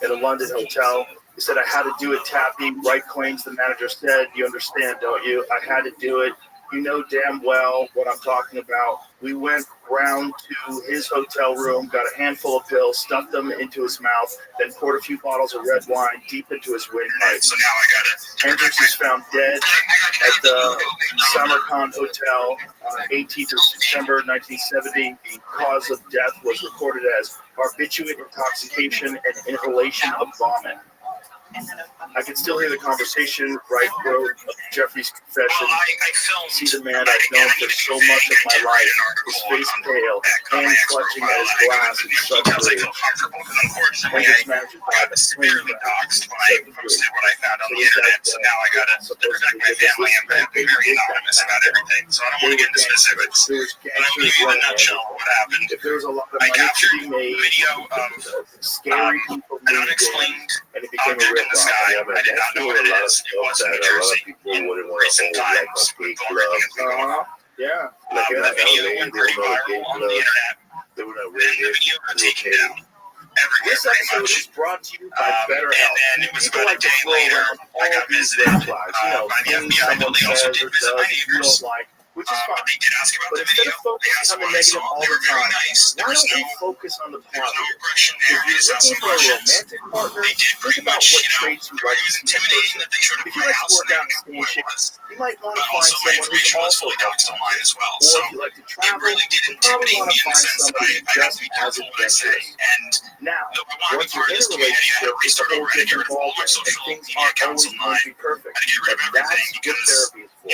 Speaker 1: in a London hotel. He said, "I had to do it, Tappy." Wright claims the manager said, "You understand, don't you? I had to do it. You know damn well what I'm talking about." We went round to his hotel room, got a handful of pills, stuffed them into his mouth, then poured a few bottles of red wine deep into his windpipe.
Speaker 4: So now I got it.
Speaker 1: Hendrix was found dead at the Samarkand Hotel on 18th of September 1970. The cause of death was reported as barbiturate intoxication and inhalation of vomit. I can still hear the conversation. Wright wrote of Jeffrey's confession. "See the man I've known for so much of my life, his face pale, hands clutching at his glass in such rage." Hendrix manager died of
Speaker 4: severely doxxed when I posted what I found on the internet, so now I gotta protect my family and be very anonymous about everything. So I don't want to get into specifics, but I'll give you the nutshell of what happened.
Speaker 1: If there's a lot of
Speaker 4: I
Speaker 1: money to
Speaker 4: captured
Speaker 1: be made,
Speaker 4: video of
Speaker 1: scary people
Speaker 4: an
Speaker 1: moving,
Speaker 4: unexplained
Speaker 1: and it became a
Speaker 4: object
Speaker 1: real
Speaker 4: in the
Speaker 1: problem.
Speaker 4: sky.
Speaker 2: Yeah, but
Speaker 4: I did not know what it is. It was in New Jersey in recent times with everything that's been going on.
Speaker 1: Yeah.
Speaker 2: Like in
Speaker 4: The
Speaker 2: that
Speaker 4: video
Speaker 2: LA,
Speaker 4: went
Speaker 2: they were
Speaker 4: pretty
Speaker 2: not
Speaker 4: viral
Speaker 2: gay
Speaker 4: on the
Speaker 2: clubs.
Speaker 4: internet,
Speaker 2: They were not
Speaker 4: and the
Speaker 2: radios.
Speaker 4: video got
Speaker 2: They were
Speaker 4: taken
Speaker 2: gay.
Speaker 4: down everywhere
Speaker 1: This
Speaker 4: pretty
Speaker 1: episode
Speaker 4: much.
Speaker 1: is brought to you by
Speaker 4: And
Speaker 1: BetterHelp.
Speaker 4: then it was
Speaker 1: People
Speaker 4: about a
Speaker 1: like to
Speaker 4: day
Speaker 1: throw
Speaker 4: later,
Speaker 1: around
Speaker 4: I got
Speaker 1: all these
Speaker 4: visited
Speaker 1: red flags,
Speaker 4: by the
Speaker 1: things
Speaker 4: FBI,
Speaker 1: someone
Speaker 4: but they also
Speaker 1: says
Speaker 4: did
Speaker 1: or
Speaker 4: visit my
Speaker 1: does you
Speaker 4: neighbors.
Speaker 1: don't like, which is
Speaker 4: But
Speaker 1: fine.
Speaker 4: they did ask about
Speaker 1: But
Speaker 4: the
Speaker 1: instead
Speaker 4: video.
Speaker 1: of
Speaker 4: They
Speaker 1: focusing
Speaker 4: asked
Speaker 1: on the
Speaker 4: what I
Speaker 1: negative
Speaker 4: saw.
Speaker 1: all
Speaker 4: They
Speaker 1: the
Speaker 4: were very
Speaker 1: time,
Speaker 4: nice. There
Speaker 1: why
Speaker 4: was
Speaker 1: don't we
Speaker 4: no
Speaker 1: focus on the
Speaker 4: There was no
Speaker 1: positive?
Speaker 4: aggression
Speaker 1: If
Speaker 4: there. We
Speaker 1: you're
Speaker 4: just asked
Speaker 1: looking
Speaker 4: some
Speaker 1: for a
Speaker 4: questions.
Speaker 1: romantic partner,
Speaker 4: They did
Speaker 1: think
Speaker 4: pretty
Speaker 1: about
Speaker 4: much,
Speaker 1: what traits you
Speaker 4: it
Speaker 1: like to
Speaker 4: was
Speaker 1: see in a
Speaker 4: intimidating
Speaker 1: person.
Speaker 4: that they showed up
Speaker 1: If
Speaker 4: at
Speaker 1: you
Speaker 4: my
Speaker 1: like to
Speaker 4: house and
Speaker 1: work
Speaker 4: they
Speaker 1: out
Speaker 4: didn't
Speaker 1: and
Speaker 4: know
Speaker 1: stay in
Speaker 4: who I
Speaker 1: shape,
Speaker 4: was.
Speaker 1: you might want
Speaker 4: But
Speaker 1: to find
Speaker 4: also my
Speaker 1: someone who's
Speaker 4: information was
Speaker 1: also
Speaker 4: fully doxed
Speaker 1: healthy.
Speaker 4: online as well.
Speaker 1: Or
Speaker 4: So
Speaker 1: if you like to
Speaker 4: it
Speaker 1: travel,
Speaker 4: really did
Speaker 1: you probably
Speaker 4: intimidate
Speaker 1: want
Speaker 4: me
Speaker 1: to
Speaker 4: in the
Speaker 1: find
Speaker 4: sense that
Speaker 1: somebody
Speaker 4: I have
Speaker 1: just
Speaker 4: to be
Speaker 1: as
Speaker 4: careful what I say.
Speaker 1: adventurous.
Speaker 4: And
Speaker 1: Now,
Speaker 4: though I wanted to be
Speaker 1: once you're
Speaker 4: part of
Speaker 1: in
Speaker 4: this
Speaker 1: a
Speaker 4: community, I had
Speaker 1: relationship,
Speaker 4: to
Speaker 1: it's a
Speaker 4: restart
Speaker 1: whole
Speaker 4: over. I had to get
Speaker 1: different
Speaker 4: rid of all my
Speaker 1: ballgame, and
Speaker 4: social
Speaker 1: things
Speaker 4: media
Speaker 1: aren't
Speaker 4: accounts
Speaker 1: always going
Speaker 4: online.
Speaker 1: to be perfect.
Speaker 4: I had to get rid
Speaker 1: But
Speaker 4: of everything
Speaker 1: that's what
Speaker 4: because,
Speaker 1: therapy is for.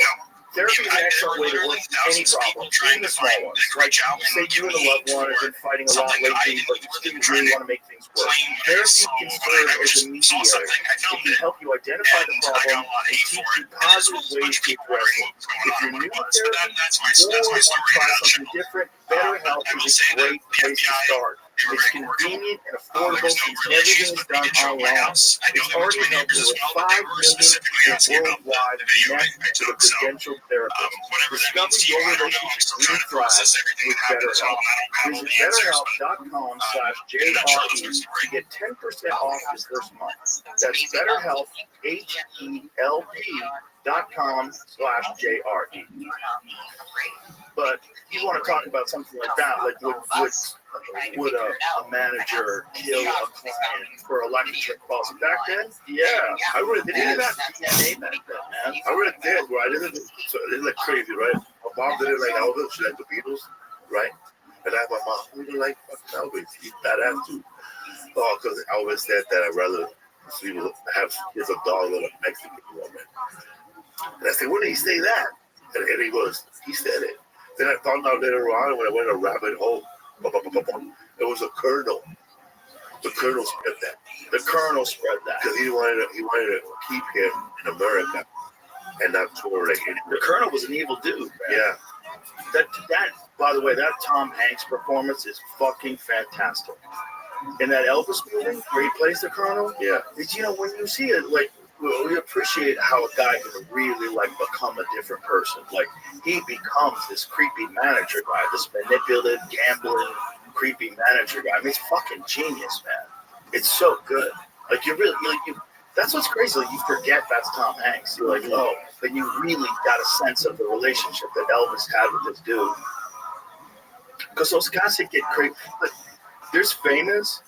Speaker 1: Therapy is an
Speaker 4: there
Speaker 1: excellent
Speaker 4: were
Speaker 1: way to work
Speaker 4: literally
Speaker 1: through any
Speaker 4: thousands of
Speaker 1: problem,
Speaker 4: people trying
Speaker 1: even
Speaker 4: to
Speaker 1: the small
Speaker 4: find
Speaker 1: ones.
Speaker 4: to
Speaker 1: Like,
Speaker 4: reach out
Speaker 1: say
Speaker 4: and
Speaker 1: you
Speaker 4: give
Speaker 1: and a
Speaker 4: me
Speaker 1: loved
Speaker 4: aid
Speaker 1: one have
Speaker 4: for
Speaker 1: been fighting a lot
Speaker 4: something that I
Speaker 1: lately,
Speaker 4: didn't
Speaker 1: but
Speaker 4: even
Speaker 1: you still
Speaker 4: trying
Speaker 1: really
Speaker 4: to
Speaker 1: want to make things work.
Speaker 4: claim I
Speaker 1: Therapy
Speaker 4: solve,
Speaker 1: can
Speaker 4: but
Speaker 1: serve
Speaker 4: I
Speaker 1: as a
Speaker 4: just saw
Speaker 1: mediator.
Speaker 4: something, I
Speaker 1: It
Speaker 4: filmed
Speaker 1: can
Speaker 4: it,
Speaker 1: help you identify the
Speaker 4: and I
Speaker 1: problem
Speaker 4: got a lot
Speaker 1: and
Speaker 4: of hate
Speaker 1: teach
Speaker 4: for
Speaker 1: you
Speaker 4: it. And there's
Speaker 1: positive
Speaker 4: a bunch
Speaker 1: ways
Speaker 4: of
Speaker 1: to
Speaker 4: people
Speaker 1: address
Speaker 4: wondering
Speaker 1: it.
Speaker 4: what was going
Speaker 1: If
Speaker 4: on
Speaker 1: you're
Speaker 4: in my
Speaker 1: new to
Speaker 4: blood. So
Speaker 1: therapy
Speaker 4: that's my
Speaker 1: or want
Speaker 4: story
Speaker 1: to
Speaker 4: in a
Speaker 1: try
Speaker 4: nutshell.
Speaker 1: something different,
Speaker 4: But
Speaker 1: BetterHelp
Speaker 4: I will
Speaker 1: is
Speaker 4: say
Speaker 1: a great
Speaker 4: that the
Speaker 1: place to
Speaker 4: FBI,
Speaker 1: start.
Speaker 4: they were
Speaker 1: It's
Speaker 4: very cordial.
Speaker 1: convenient and
Speaker 4: There
Speaker 1: affordable
Speaker 4: was no
Speaker 1: since
Speaker 4: real issues,
Speaker 1: everything's
Speaker 4: but they
Speaker 1: done
Speaker 4: did show up at my
Speaker 1: online.
Speaker 4: house. I know
Speaker 1: It's
Speaker 4: they went to
Speaker 1: already
Speaker 4: my
Speaker 1: helped
Speaker 4: neighbors
Speaker 1: over
Speaker 4: as well, but
Speaker 1: 5
Speaker 4: they were
Speaker 1: million
Speaker 4: specifically asking about
Speaker 1: worldwide
Speaker 4: the video
Speaker 1: connect
Speaker 4: I
Speaker 1: to the
Speaker 4: took. So
Speaker 1: credentialed therapist.
Speaker 4: whatever that
Speaker 1: Discover
Speaker 4: means to you,
Speaker 1: your
Speaker 4: I don't know. I'm
Speaker 1: relationship
Speaker 4: still
Speaker 1: green
Speaker 4: trying to
Speaker 1: flag
Speaker 4: process everything
Speaker 1: with
Speaker 4: that happened as well,
Speaker 1: BetterHelp.
Speaker 4: and I don't have all
Speaker 1: Visit
Speaker 4: the answers. But
Speaker 1: BetterHelp.com/JRE
Speaker 4: in a nutshell, that's my
Speaker 1: to
Speaker 4: story.
Speaker 1: get 10% off your first month. That's BetterHelp, HELP.com/JRE. But you want to talk about something like that, like would a manager kill a client for electric policy back then? Yeah,
Speaker 2: I would have
Speaker 1: they didn't
Speaker 2: did.
Speaker 1: have DNA back then, man.
Speaker 2: I would have did, bro. I didn't. So it's like crazy, right? My mom didn't like Elvis. She liked the Beatles, right? And I had my mom who didn't like fucking Elvis. He's badass too. Oh, because Elvis said that I'd rather sleep with have kids a dog than a Mexican woman. And I said, when did he say that? And he goes, he said it. Then I found out later on when I went a rabbit hole. It was a colonel. The colonel spread that.
Speaker 1: The colonel spread that.
Speaker 2: Because he wanted to keep him in America and not tour like
Speaker 1: The
Speaker 2: anywhere.
Speaker 1: colonel was an evil dude, man.
Speaker 2: Yeah.
Speaker 1: That, by the way, that Tom Hanks performance is fucking fantastic. in that Elvis movie where he plays the Colonel.
Speaker 2: Yeah.
Speaker 1: Did you know when you see it, like we appreciate how a guy can really like become a different person. Like he becomes this creepy manager guy, this manipulative, gambling, creepy manager guy. I mean, it's fucking genius, man. It's so good. Like you really, that's what's crazy. Like you forget that's Tom Hanks. You're like, oh, but you really got a sense of the relationship that Elvis had with this dude. Because those guys that get crazy. Like, there's famous.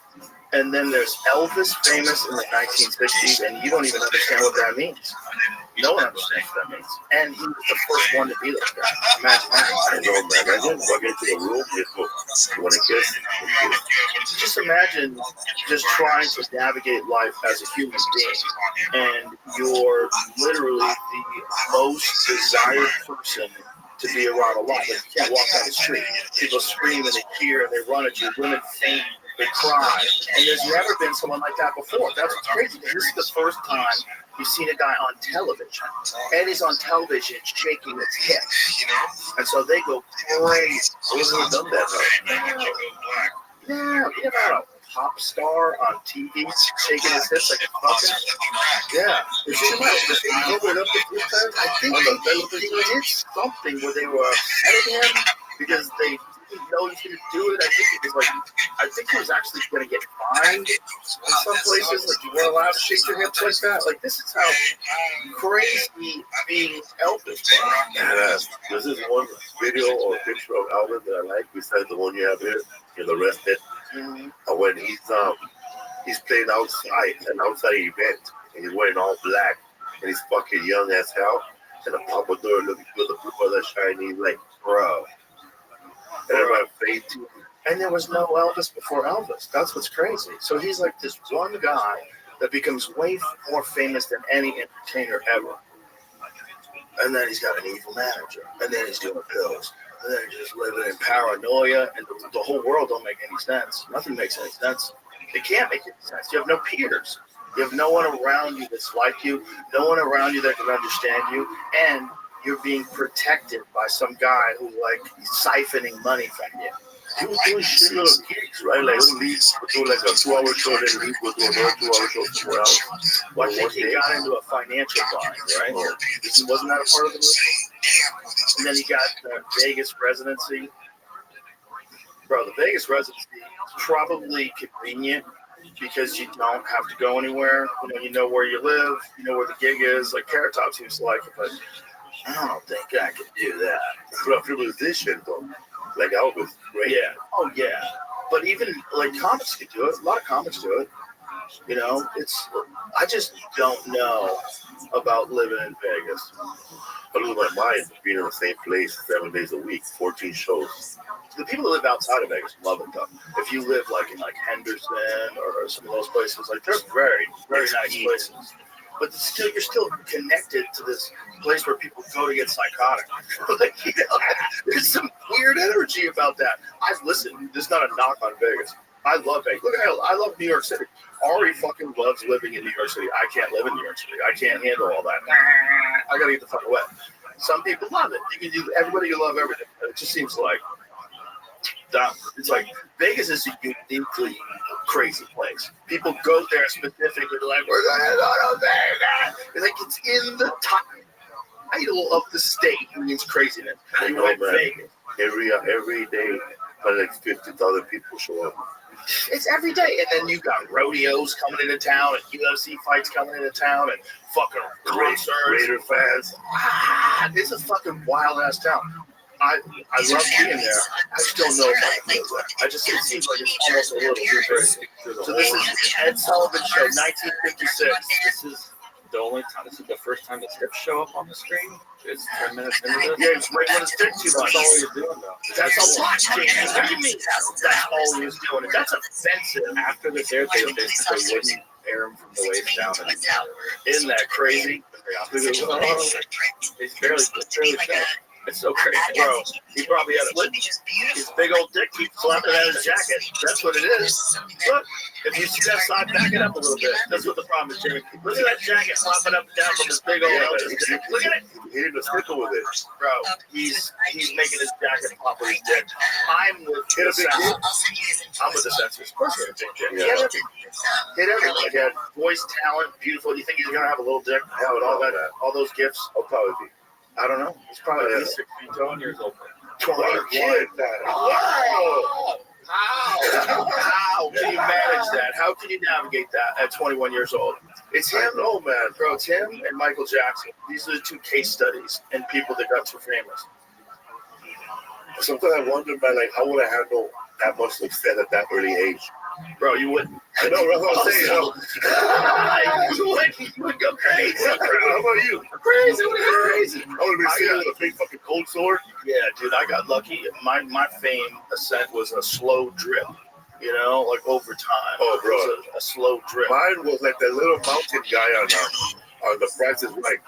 Speaker 1: And then there's Elvis, famous in the 1960s, and you don't even understand what that means. No one understands what that means. And he was the first one to be that guy. Imagine that.
Speaker 2: I know, man. I just walk into the room, you want to kiss.
Speaker 1: Just imagine just trying to navigate life as a human being, and you're literally the most desired person to be around a lot. Like you can't walk down the street. People scream and they cheer and they run at you. Women faint. They cry, and there's never been someone like that before. That's what's crazy. This is the first time you've seen a guy on television, and he's on television shaking his hips, and so they go crazy.
Speaker 2: Who's done that?
Speaker 1: Yeah, you ever had a pop star on TV shaking his hips like a fucking yeah. It's too much. They covered up the few times. I think they did something where they were ahead of him because they didn't know he was going to do it. I think he was actually going to get fined in some places. Like you weren't allowed to shake your hips like that. Like this is how crazy being Elvis.
Speaker 2: This is one video or picture of Elvis that I like besides the one you have here. You're arrested. When he's playing outside, an outside event, and he's wearing all black, and he's fucking young as hell, and the pompadour looking good, the blue color shiny, like, bro. And everybody faded.
Speaker 1: And there was no Elvis before Elvis. That's what's crazy. So he's like this one guy that becomes way more famous than any entertainer ever. And then he's got an evil manager, and then he's doing pills. And then you're just living in paranoia, and the whole world don't make any sense. Nothing makes any sense. It can't make any sense. You have no peers. You have no one around you that's like you, no one around you that can understand you, and you're being protected by some guy who like siphoning money from you.
Speaker 2: He was doing shit little gigs, right? Like he'll leave, do like a 2-hour show, then leave, go do another 2-hour show somewhere else.
Speaker 1: Well, I think he got into a financial bind, right? Wasn't that a part of the movie? And then he got the Vegas residency. Bro, the Vegas residency is probably convenient because you don't have to go anywhere. You know where you live, you know where the gig is. Like Carrot Top seems to like it, but I don't think I could do that.
Speaker 2: But if it was this shit, though, like Elvis, right?
Speaker 1: Yeah. Oh, yeah. But even like comics could do it. A lot of comics do it. You know, I just don't know about living in Vegas.
Speaker 2: I lose my mind being in the same place 7 days a week, 14 shows.
Speaker 1: The people that live outside of Vegas love it though. If you live like in like Henderson or some of those places, like they're very, very nice places. But you're still connected to this place where people go to get psychotic. Like, you know, there's some weird energy about that. Listen, there's not a knock on Vegas. I love Vegas. Look, I love New York City. Ari fucking loves living in New York City. I can't live in New York City. I can't handle all that. I gotta get the fuck away. Some people love it. Everybody can love everything. It just seems like it's like Vegas is a uniquely crazy place. People go there specifically like, we're gonna go to Vegas. It's like it's in the top title of the state. It means craziness.
Speaker 2: I know, man. Vegas. Every day, like 50,000 people show up.
Speaker 1: It's every day, and then you've got rodeos coming into town, and UFC fights coming into town, and fucking concerts.
Speaker 2: Raider fans.
Speaker 1: It's a fucking wild ass town. I love being there. I just don't know if I can live there. It seems like it's almost a little too crazy. So this is Ed Sullivan Show, 1956. This is the only time. This is the first time the tips show up on the screen. It's 10 minutes into this. Yeah, it's right when it's been too much. That's all he was doing, though. That's a lot, James. What do you mean? That's all he was doing. That's offensive. After this aired, they wouldn't air him from the waist down anymore. Isn't that crazy? It's barely shot. It's so crazy, bro. He probably had his big old dick keeps flapping out his jacket. That's what it is. Look, if you see that side, back it up a little bit. That's what the problem is, Jimmy. Look at that jacket flapping up and down from his big old dick. Look at it.
Speaker 2: He didn't stickle with it.
Speaker 1: Bro, he's making his jacket pop with his dick. I'm with I'm with the censors. Of course, he had a big dick.
Speaker 2: Yeah.
Speaker 1: He had everything. He had voice, talent, beautiful. Do you think he's gonna have a little dick?
Speaker 2: Hell
Speaker 1: With all
Speaker 2: no,
Speaker 1: that,
Speaker 2: man.
Speaker 1: all those gifts?
Speaker 2: I'll probably be.
Speaker 1: I don't know. He's probably
Speaker 2: Yeah.
Speaker 1: at least 6 feet tall.
Speaker 5: 21 years old.
Speaker 1: 21.
Speaker 2: Kid, man.
Speaker 1: Wow. How can you manage that? How can you navigate that at 21 years old? It's him,
Speaker 2: Oh, man.
Speaker 1: bro. It's him and Michael Jackson. These are the two case studies and people that got too famous.
Speaker 2: Sometimes I wonder, man, like, how would I handle that much success at that early age?
Speaker 1: Bro, you wouldn't.
Speaker 2: I know, that's what I'm saying.
Speaker 1: You would go crazy.
Speaker 2: How about you?
Speaker 1: Crazy, would go crazy.
Speaker 2: I would be sitting with a big fucking cold sword.
Speaker 1: Yeah, dude, I got lucky. My fame ascent was a slow drip, you know, like over time.
Speaker 2: Oh, bro.
Speaker 1: It was a slow drip.
Speaker 2: Mine was like that little mountain guy on the Price is Right.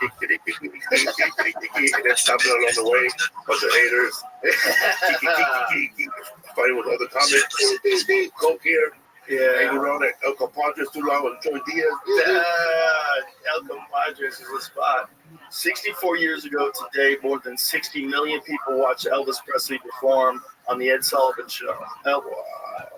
Speaker 2: And then stopping along the way. Bunch of haters. Fighting with other comics. Coke here. Hanging
Speaker 1: Yeah.
Speaker 2: around at El Compadres too long with Joey Diaz.
Speaker 1: El Compadres is a spot. 64 years ago today, more than 60 million people watched Elvis Presley perform on the Ed Sullivan Show.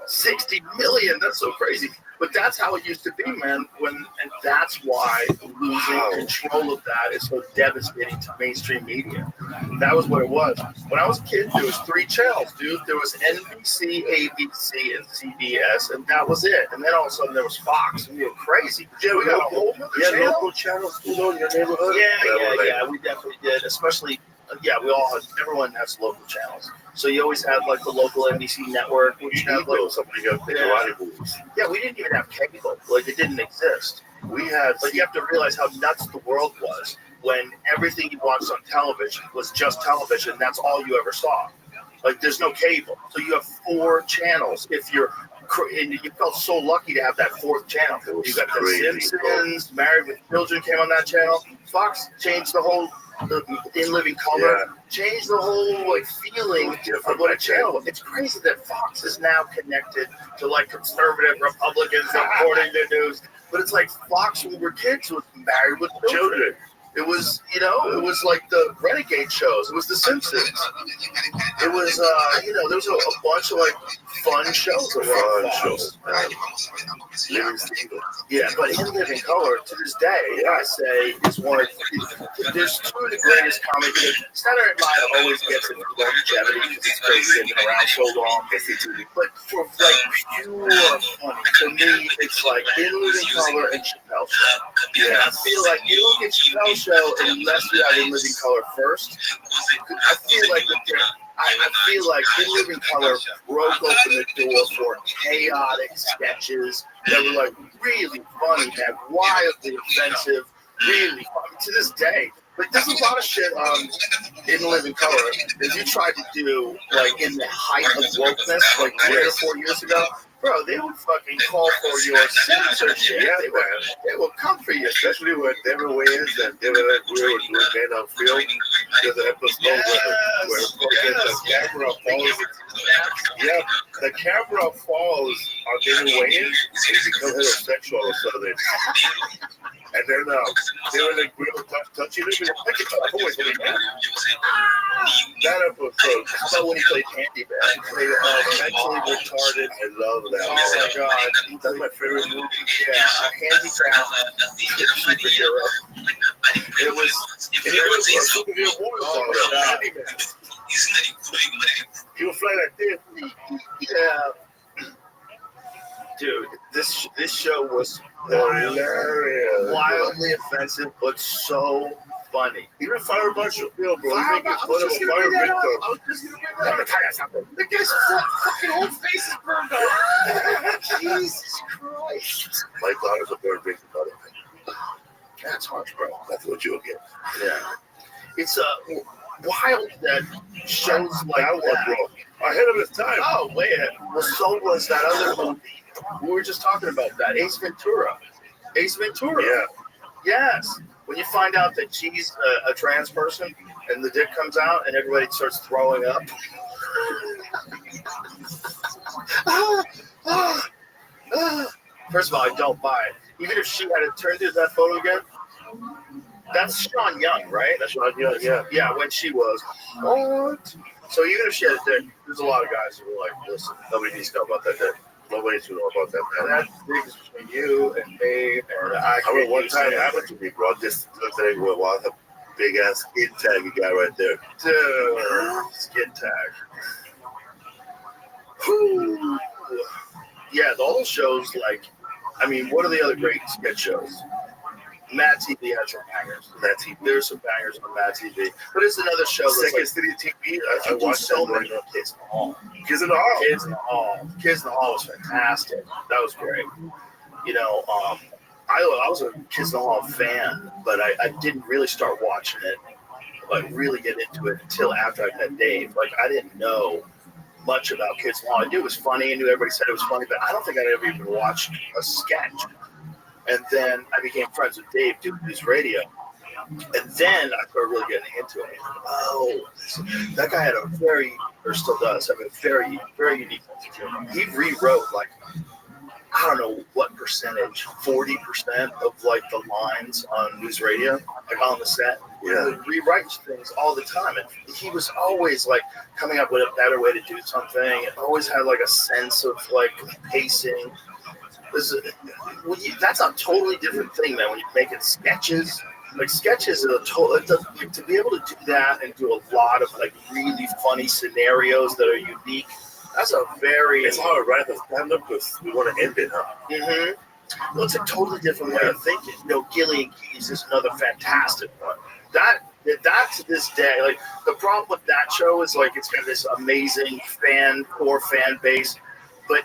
Speaker 1: 60 million, that's so crazy. But that's how it used to be, man. And that's why losing control of that is so devastating to mainstream media. That was what it was. When I was a kid, there was 3 channels, dude. There was NBC, ABC, and CBS, and that was it. And then all of a sudden there was Fox, and we were crazy.
Speaker 2: Yeah,
Speaker 1: We got a whole other channel.
Speaker 2: local channels, you know, in your neighborhood.
Speaker 1: Yeah, we definitely did. Especially, everyone has local channels. So you always had like the local NBC network, which
Speaker 2: You
Speaker 1: had
Speaker 2: need
Speaker 1: like,
Speaker 2: somebody got karate movies.
Speaker 1: yeah, we didn't even have cable. Like it didn't exist.
Speaker 2: We had,
Speaker 1: Like you have to realize how nuts the world was when everything you watched on television was just television. That's all you ever saw. Like there's no cable, so you have 4 channels. And you felt so lucky to have that 4th channel.
Speaker 2: It
Speaker 1: You got The
Speaker 2: was
Speaker 1: Simpsons, Married with Children came on that channel. Fox changed the whole In Living Color, changed the whole like feeling of what a channel was. It's crazy that Fox is now connected to like conservative Republicans reporting the news. But it's like Fox when we were kids was Married with Children. It was, it was like the Renegade shows. It was The Simpsons. It was, there was a bunch of like fun shows.
Speaker 2: Living Single.
Speaker 1: Yeah, but In Living Color to this day, I say is one of there's 2 of the greatest comedy. Saturday Night Live always gets it for longevity because it's crazy and been around so long. But for like pure funny, to me, it's like In Living Color and Chappelle Show. Yeah, I feel like you don't get Chappelle Show unless you have In Living Color first. I feel like In Living Color broke open the door for chaotic sketches that were like really funny, man, wildly offensive, really funny to this day. Like there's a lot of shit In Living Color that you tried to do like in the height of wokeness, like 3 or 4 years ago. Bro, they would fucking call for your censorship.
Speaker 2: Yeah,
Speaker 1: They will come for you.
Speaker 2: Especially when David Wayans and David Weir were doing Men on Film. There's an episode where the camera falls. Yeah, the camera falls on David Wayans and he becomes heterosexual all of a sudden. And then they were like real touching him. That episode.
Speaker 1: How about when he played Handyman? Mentally retarded.
Speaker 2: I love that.
Speaker 1: Oh my god.
Speaker 2: That's my favorite movie.
Speaker 1: Yeah, a handicapped superhero. It was
Speaker 2: And he was a superhero movie. He would fly like this.
Speaker 1: Yeah. Dude, this show was
Speaker 2: Hilarious.
Speaker 1: wildly offensive, but so funny.
Speaker 2: Even Fire Marshal Bill, bro.
Speaker 1: I
Speaker 2: He's making fun
Speaker 1: was
Speaker 2: of
Speaker 1: just
Speaker 2: a
Speaker 1: gonna
Speaker 2: fire
Speaker 1: bring that up.
Speaker 2: victim.
Speaker 1: I was just gonna bring that up. Let me tell you something. The guy's fucking whole face is burned off. Jesus Christ.
Speaker 2: My daughter's a bird victim, by the way.
Speaker 1: That's harsh, bro.
Speaker 2: That's what you'll get.
Speaker 1: Yeah. It's wild that shows like
Speaker 2: That one,
Speaker 1: that.
Speaker 2: bro. Ahead of his time.
Speaker 1: Oh, wait. Well, so was that other movie. We were just talking about that. Ace Ventura. Ace Ventura.
Speaker 2: Yeah.
Speaker 1: Yes. When you find out that she's a trans person and the dick comes out and everybody starts throwing up. First of all, I don't buy it. Even if she had it turned to that photo again, that's Sean Young, right?
Speaker 2: That's what I yeah.
Speaker 1: Yeah, when she was hot. So even if she had a dick, there's a lot of guys who were like, listen, nobody needs to know about that dick.
Speaker 2: Nobody should know about that,
Speaker 1: And
Speaker 2: man.
Speaker 1: that's the difference between you and me. And I
Speaker 2: I remember one
Speaker 1: can't
Speaker 2: time it
Speaker 1: use
Speaker 2: happened to me, bro. This looked like wow, that's a big ass skin tag you got right there.
Speaker 1: Dude, skin tag. Whew. Yeah, all those shows, like, I mean, what are the other great sketch shows? Mad TV had some bangers.
Speaker 2: That TV.
Speaker 1: There's some bangers on Mad TV. But it's another show that's
Speaker 2: Second
Speaker 1: like,
Speaker 2: City TV. I
Speaker 1: you do
Speaker 2: watched
Speaker 1: so
Speaker 2: that
Speaker 1: many
Speaker 2: one.
Speaker 1: Kids in the Hall.
Speaker 2: Kids in the Hall.
Speaker 1: Kids in the Hall. Kids in the Hall was fantastic. That was great. You know, I was a Kids in the Hall fan, but I didn't really start watching it, like really get into it until after I met Dave. Like, I didn't know much about Kids in the Hall. I knew it was funny. I knew everybody said it was funny, but I don't think I'd ever even watched a sketch. And then I became friends with Dave doing his radio. And then I started really getting into it. Oh, that guy had a still does, have a very, very unique sense of humor. He rewrote, like, I don't know what percentage, 40% of, like, the lines on news radio, like on the set.
Speaker 2: Yeah.
Speaker 1: He rewrites things all the time. And he was always, like, coming up with a better way to do something. And always had, like, a sense of, like, pacing. That's a totally different thing, man, when you're making sketches. Like, sketches are to be able to do that and do a lot of, like, really funny scenarios that are unique. That's a very.
Speaker 2: It's hard to write the stand-up because we want to end it, huh?
Speaker 1: Mm-hmm. Well, it's a totally different way of thinking. You know, Gillian Keys is another fantastic one. That to this day, like, the problem with that show is, like, it's got this amazing core fan base, but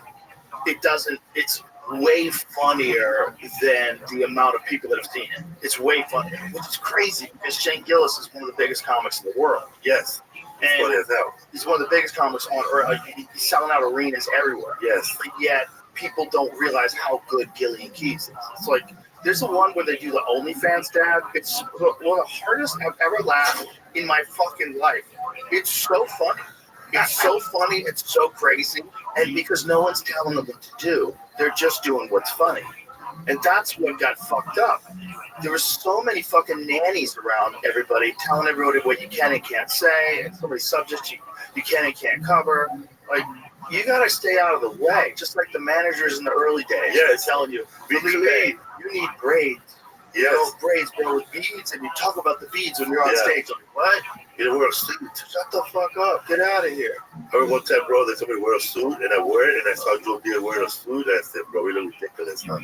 Speaker 1: it doesn't. It's way funnier than the amount of people that have seen it. It's way funnier, which is crazy because Shane Gillis is one of the biggest comics in the world.
Speaker 2: Yes.
Speaker 1: And
Speaker 2: Funny as hell.
Speaker 1: he's one of the biggest comics on earth. Like, he's selling out arenas everywhere.
Speaker 2: Yes.
Speaker 1: But yet people don't realize how good Gillian Keys is. It's like, there's the one where they do the OnlyFans dad. It's one of the hardest I've ever laughed in my fucking life. It's so funny. It's so funny. It's so crazy. And because no one's telling them what to do, they're just doing what's funny. And that's what got fucked up. There were so many fucking nannies around everybody, telling everybody what you can and can't say, and so many subjects you can and can't cover. Like, you gotta stay out of the way, just like the managers in the early days.
Speaker 2: Yeah,
Speaker 1: telling you,
Speaker 2: Billy,
Speaker 1: you need braids.
Speaker 2: yes.
Speaker 1: You know, braids, bro, with beads, and you talk about the beads when you're on stage. I'm like, what?
Speaker 2: You don't wear a suit.
Speaker 1: Shut the fuck up. Get out of here.
Speaker 2: I remember one time, bro, they told me to wear a suit, and I wear it, and I saw Joe Diaz wearing a suit, and I said, bro, we look ridiculous, huh?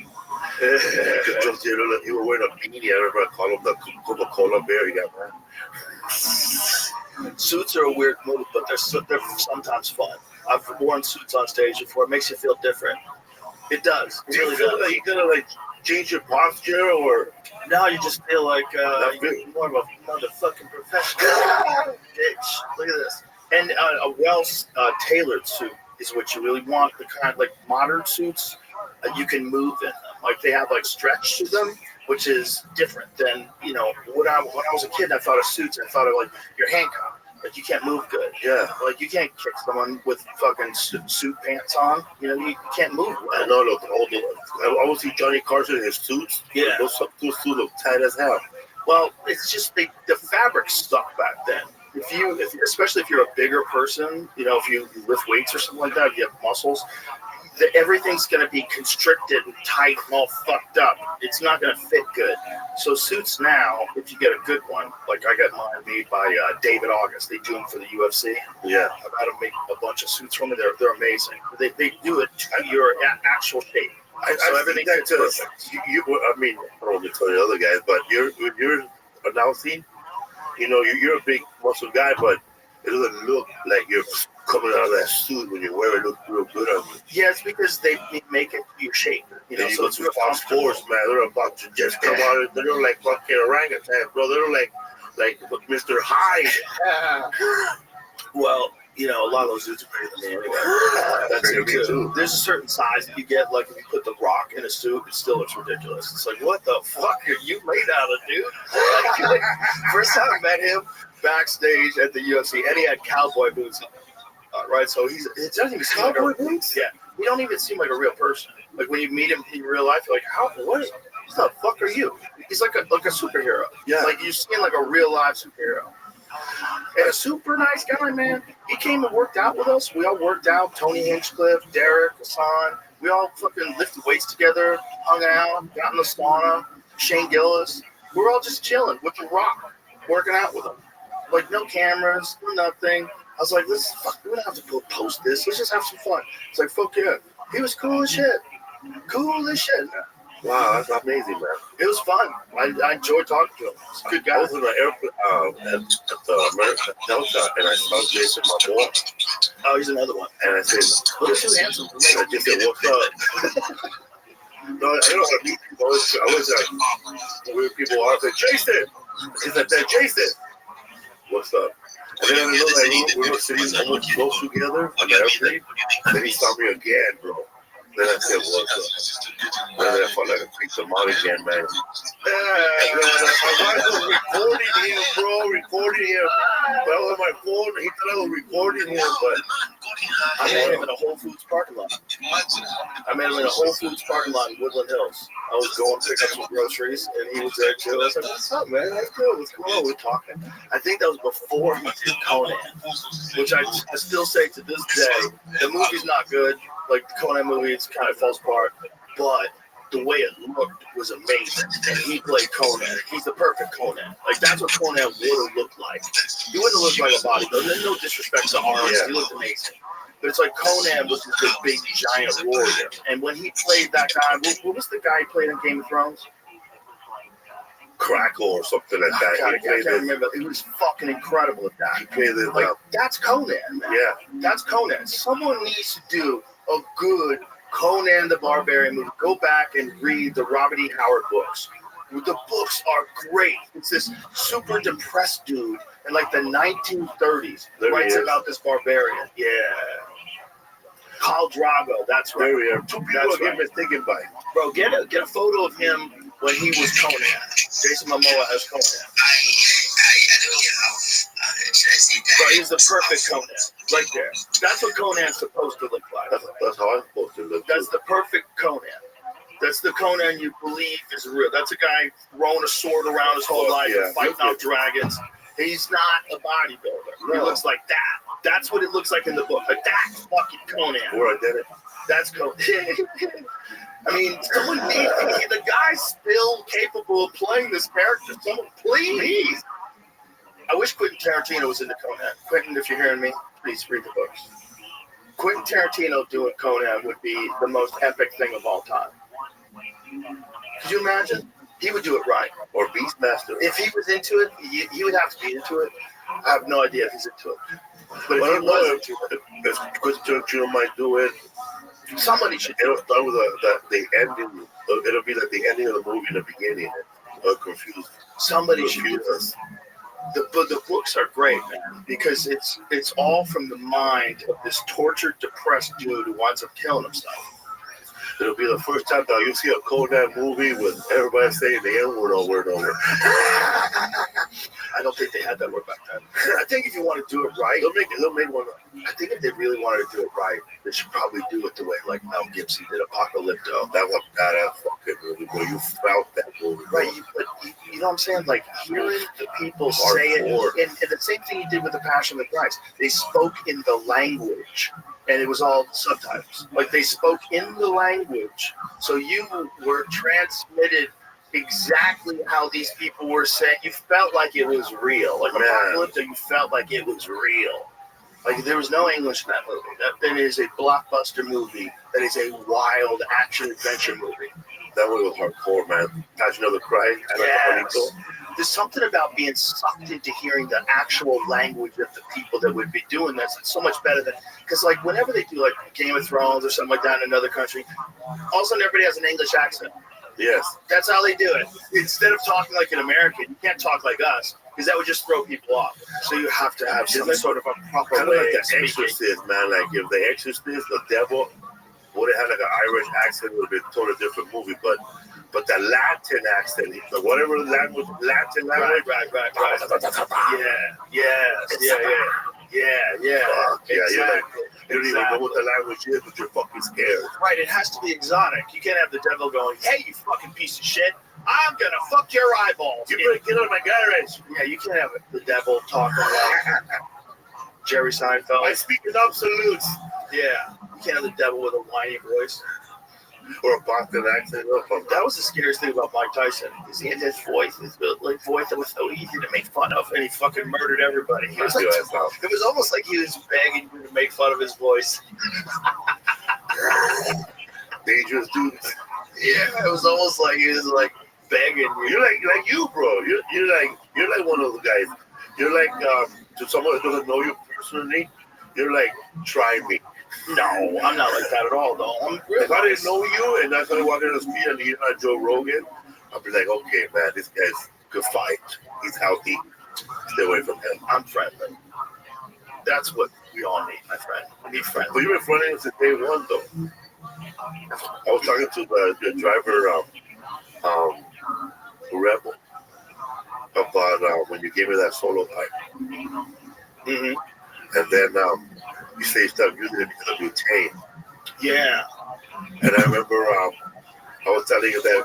Speaker 2: Because Joe Diaz, he was wearing a beanie. I remember I called him the Coca-Cola bear he got, man.
Speaker 1: Suits are a weird move, but they're sometimes fun. I've worn suits on stage before. It makes you feel different. It does. It
Speaker 2: Do you
Speaker 1: really
Speaker 2: feel
Speaker 1: does.
Speaker 2: like you're gonna, like, change your posture, or?
Speaker 1: Now you just feel like you're more of a motherfucking professional. Bitch, look at this. And a well-tailored suit is what you really want. The kind of, like, modern suits, you can move in them. Like, they have, like, stretch to them, which is different than, you know, when I was a kid, I thought of suits, I thought of, like, your handcuff. Like, you can't move good.
Speaker 2: Yeah.
Speaker 1: Like, you can't kick someone with fucking suit pants on. You know, you can't move well.
Speaker 2: I know, look, I always see Johnny Carson in his suits.
Speaker 1: Yeah.
Speaker 2: Those suits look tight as hell.
Speaker 1: Well, it's just the fabric stuck back then. Especially if you're a bigger person, you know, if you lift weights or something like that, if you have muscles, everything's going to be constricted and tight and all fucked up. It's not going to fit good. So suits now, if you get a good one, like I got mine made by David August. They do them for the UFC.
Speaker 2: Yeah.
Speaker 1: I've had them make a bunch of suits for me. They're amazing. They do it to your actual shape. So everything fits perfect.
Speaker 2: I mean, I don't want to tell the other guys, but when you're announcing, you know, you're a big muscle guy, but it doesn't look like you're coming out of that suit when you wear it. Look real good on you.
Speaker 1: Yeah, it's because they make it to your shape. You know,
Speaker 2: And you
Speaker 1: so
Speaker 2: go
Speaker 1: it's
Speaker 2: to
Speaker 1: real
Speaker 2: Fox Sports, man. They're about to just come out. They look like fucking orangutans, bro. They look like Mr. Hyde.
Speaker 1: Well, you know, a lot of those dudes are bigger than me anyway. That's it too. There's a certain size that you get, like if you put The Rock in a suit, it still looks ridiculous. It's like, what the fuck are you made out of, dude? Like, first time I met him backstage at the UFC, and he had cowboy boots, right? So it doesn't even seem
Speaker 2: Cowboy
Speaker 1: like
Speaker 2: boots?
Speaker 1: Yeah, he don't even seem like a real person. Like when you meet him in real life, you're like, what the fuck are you? He's like a superhero.
Speaker 2: Yeah.
Speaker 1: Like you seem like a real live superhero. And a super nice guy, man. He came and worked out with us. We all worked out. Tony Hinchcliffe, Derek, Hassan. We all fucking lifted weights together, hung out, got in the sauna. Shane Gillis. We were all just chilling with The Rock, working out with him. Like, no cameras, no nothing. I was like, we don't have to post this. Let's just have some fun. It's like, fuck yeah. He was cool as shit. Cool as shit, man.
Speaker 2: Wow, that's amazing, man.
Speaker 1: It was fun. I enjoyed talking to him. He's a good guy.
Speaker 2: I was in the airport at the American Delta, and I saw Jason Momoa.
Speaker 1: Oh, he's another one.
Speaker 2: And I said,
Speaker 1: Look too handsome for me.
Speaker 2: I just said, what's up? No, I don't want to meet people. I was like, where people are. I said, Jason. He's like, Jason. What's up? And then we were sitting almost close together on the airplane. And then he saw me again, bro. Then I said, what's up? And then I felt like I picked him out again, man. I was recording him, bro, recording him. But I was on my phone. He thought I was recording him, but
Speaker 1: I met him in a Whole Foods parking lot. I met him in a Whole Foods parking lot in Woodland Hills. I was going to pick up some groceries, and he was there too. I was like, what's up, man? That's good. What's going on? We're talking. I think that was before he did Conan, which I still say to this day, the movie's not good. Like, the Conan movie, it kind of falls apart. But the way it looked was amazing. And he played Conan. He's the perfect Conan. Like, that's what Conan would have looked like. He wouldn't have looked like a bodybuilder. There's no disrespect to Arnold. Yeah. He looked amazing. But it's like Conan was this big, giant warrior. And when he played that guy, what was the guy he played in Game of Thrones?
Speaker 2: Crackle or something like that.
Speaker 1: I can't remember. It was fucking incredible at that.
Speaker 2: He played it,
Speaker 1: like, that's Conan, man.
Speaker 2: Yeah.
Speaker 1: That's Conan. Someone needs to do a good Conan the Barbarian movie. Go back and read the Robert E. Howard books. The books are great. It's this super depressed dude in like the 1930s writes about this barbarian. Yeah. Khal Drago, that's right.
Speaker 2: There we are. Two people are getting mistaken by.
Speaker 1: Bro, get a photo of him when he was Conan. Jason Momoa as Conan. Bro, he's the perfect Conan. Right there. That's what Conan's supposed to look like.
Speaker 2: That's how I'm supposed to look.
Speaker 1: That's the perfect Conan. That's the Conan you believe is real. That's a guy throwing a sword around his whole life and fighting out dragons. He's not a bodybuilder. He looks like that. That's what it looks like in the book. Like, that's fucking Conan.
Speaker 2: Where I did it.
Speaker 1: That's Conan. I mean, someone needs the guy's still capable of playing this character. Someone, please. I wish Quentin Tarantino was into Conan. Quentin, if you're hearing me, please read the books. Quentin Tarantino doing Conan would be the most epic thing of all time. Could you imagine? He would do it right.
Speaker 2: Or Beastmaster.
Speaker 1: If he was into it, he would have to be into it. I have no idea if he's into it. But if
Speaker 2: he
Speaker 1: was into it,
Speaker 2: if Quentin Tarantino might do it,
Speaker 1: somebody should.
Speaker 2: It'll start with the ending. It'll be like the ending of the movie in the beginning. Confused.
Speaker 1: Somebody should do this. The books are great, man, because it's all from the mind of this tortured, depressed dude who winds up killing himself.
Speaker 2: It'll be the first time that you see a Conan movie with everybody saying the N-word over and over.
Speaker 1: I don't think they had that word back then. I think if you want to do it right, they'll make one. I think if they really wanted to do it right, they should probably do it the way like Mel Gibson did Apocalypto.
Speaker 2: That was a badass fucking movie where you felt that movie.
Speaker 1: Right, but you know what I'm saying? Like, hearing the people say it, and the same thing he did with The Passion of the Christ. They spoke in the language. And it was all subtitles. Like, they spoke in the language. So you were transmitted exactly how these people were saying. You felt like it was real. Like Apocalypto, you felt like it was real. Like, there was no English in that movie. That is a blockbuster movie. That is a wild action-adventure movie.
Speaker 2: That one was hardcore, man. Passion of the Christ.
Speaker 1: Yes. There's something about being sucked into hearing the actual language of the people that would be doing this. It's so much better than, because like whenever they do like Game of Thrones or something like that in another country, all of a sudden everybody has an English accent.
Speaker 2: Yes.
Speaker 1: That's how they do it. Instead of talking like an American, you can't talk like us, because that would just throw people off. So you have to have some sort of a proper
Speaker 2: kind
Speaker 1: way
Speaker 2: of like
Speaker 1: of
Speaker 2: the Exorcist, man. Like if the Exorcist, the devil would have had like an Irish accent, it would have been a totally different movie, but the Latin accent, whatever language, Latin language.
Speaker 1: Right. Yeah.
Speaker 2: Exactly. You don't even know what the language is, but you're fucking scared.
Speaker 1: Right, it has to be exotic. You can't have the devil going, hey, you fucking piece of shit, I'm gonna fuck your eyeballs.
Speaker 2: You better get out of my garage.
Speaker 1: Yeah, you can't have the devil talking like Jerry Seinfeld.
Speaker 2: I speak in absolutes.
Speaker 1: Yeah, you can't have the devil with a whiny voice.
Speaker 2: or a Boston accent.
Speaker 1: That was the scariest thing about Mike Tyson. Is he had his voice, his like voice that was so easy to make fun of, and he fucking murdered everybody. He was like, it was almost like he was begging you to make fun of his voice.
Speaker 2: Dangerous dude.
Speaker 1: Yeah, it was almost like he was like begging you.
Speaker 2: You're like you, bro. You're like one of the guys. You're like to someone that doesn't know you personally. You're like, try me.
Speaker 1: No, I'm not like that at all, though.
Speaker 2: If I didn't know you and I started walking on the street and you're not Joe Rogan, I'd be like, okay, man, this guy's good fight. He's healthy. Stay away from him.
Speaker 1: I'm friendly. That's what we all need, my friend. We need friends.
Speaker 2: But you've been friendly since day one, though. I was talking to the driver, Rebel, about when you gave me that solo pipe.
Speaker 1: Mm-hmm.
Speaker 2: And then you say you stopped using it because of butane.
Speaker 1: Yeah.
Speaker 2: And I remember I was telling you that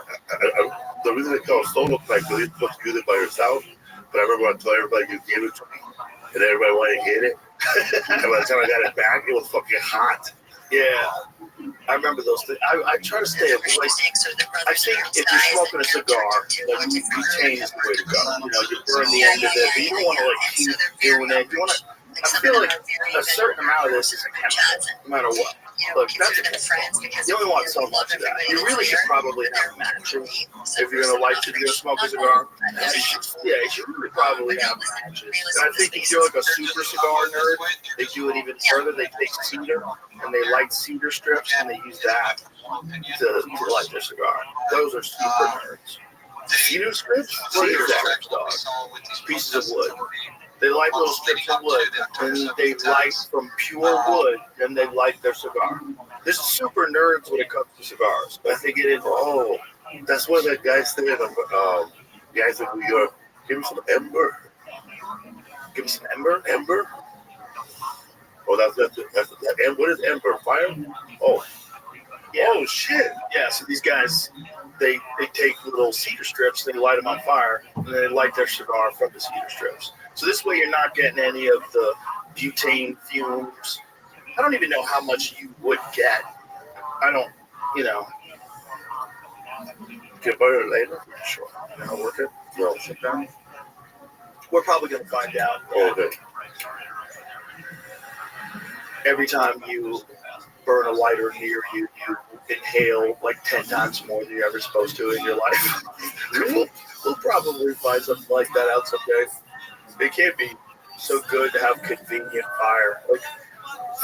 Speaker 2: the reason it's called solo pipe because you're supposed to use it by yourself. But I remember I told everybody you gave it to me, and everybody wanted to get it. And by the time I got it back, it was fucking hot.
Speaker 1: Yeah. I remember those things. I try to stay away. I think if you're smoking a cigar, like butane is the way to go. You know, you burn the end of it, but you don't want to like keep doing it. You want to. I feel like a certain amount of this is a chemical, no matter what. Look, that's a chemical. You only want so much of that. You really should probably have matches if you're gonna smoke a cigar. You should really probably have matches. And I think if you're like a super cigar nerd, they do it even further. They take cedar and they light cedar strips and they use that to light their cigar. Those are super nerds. Cedar strips? Cedar strips, dog. Pieces of wood. They light little strips of wood, and they light from pure wood, and they light their cigar. This is super nerds when it comes to cigars, but they get into,
Speaker 2: that's what that guy said, guys in New York, give me some ember.
Speaker 1: Give me some ember?
Speaker 2: Ember? Oh, that's what is ember? Fire? Oh.
Speaker 1: Yeah.
Speaker 2: Oh, shit.
Speaker 1: Yeah, so these guys, they take little cedar strips, they light them on fire, and then they light their cigar from the cedar strips. So this way you're not getting any of the butane fumes. I don't even know how much you would get. I don't,
Speaker 2: Get butter later?
Speaker 1: Sure. I'll work it.
Speaker 2: No.
Speaker 1: We're probably going to find out.
Speaker 2: Okay.
Speaker 1: Every time you burn a lighter near you, you inhale like 10 times more than you're ever supposed to in your life. We'll probably find something like that out someday. It can't be so good to have convenient fire. Like,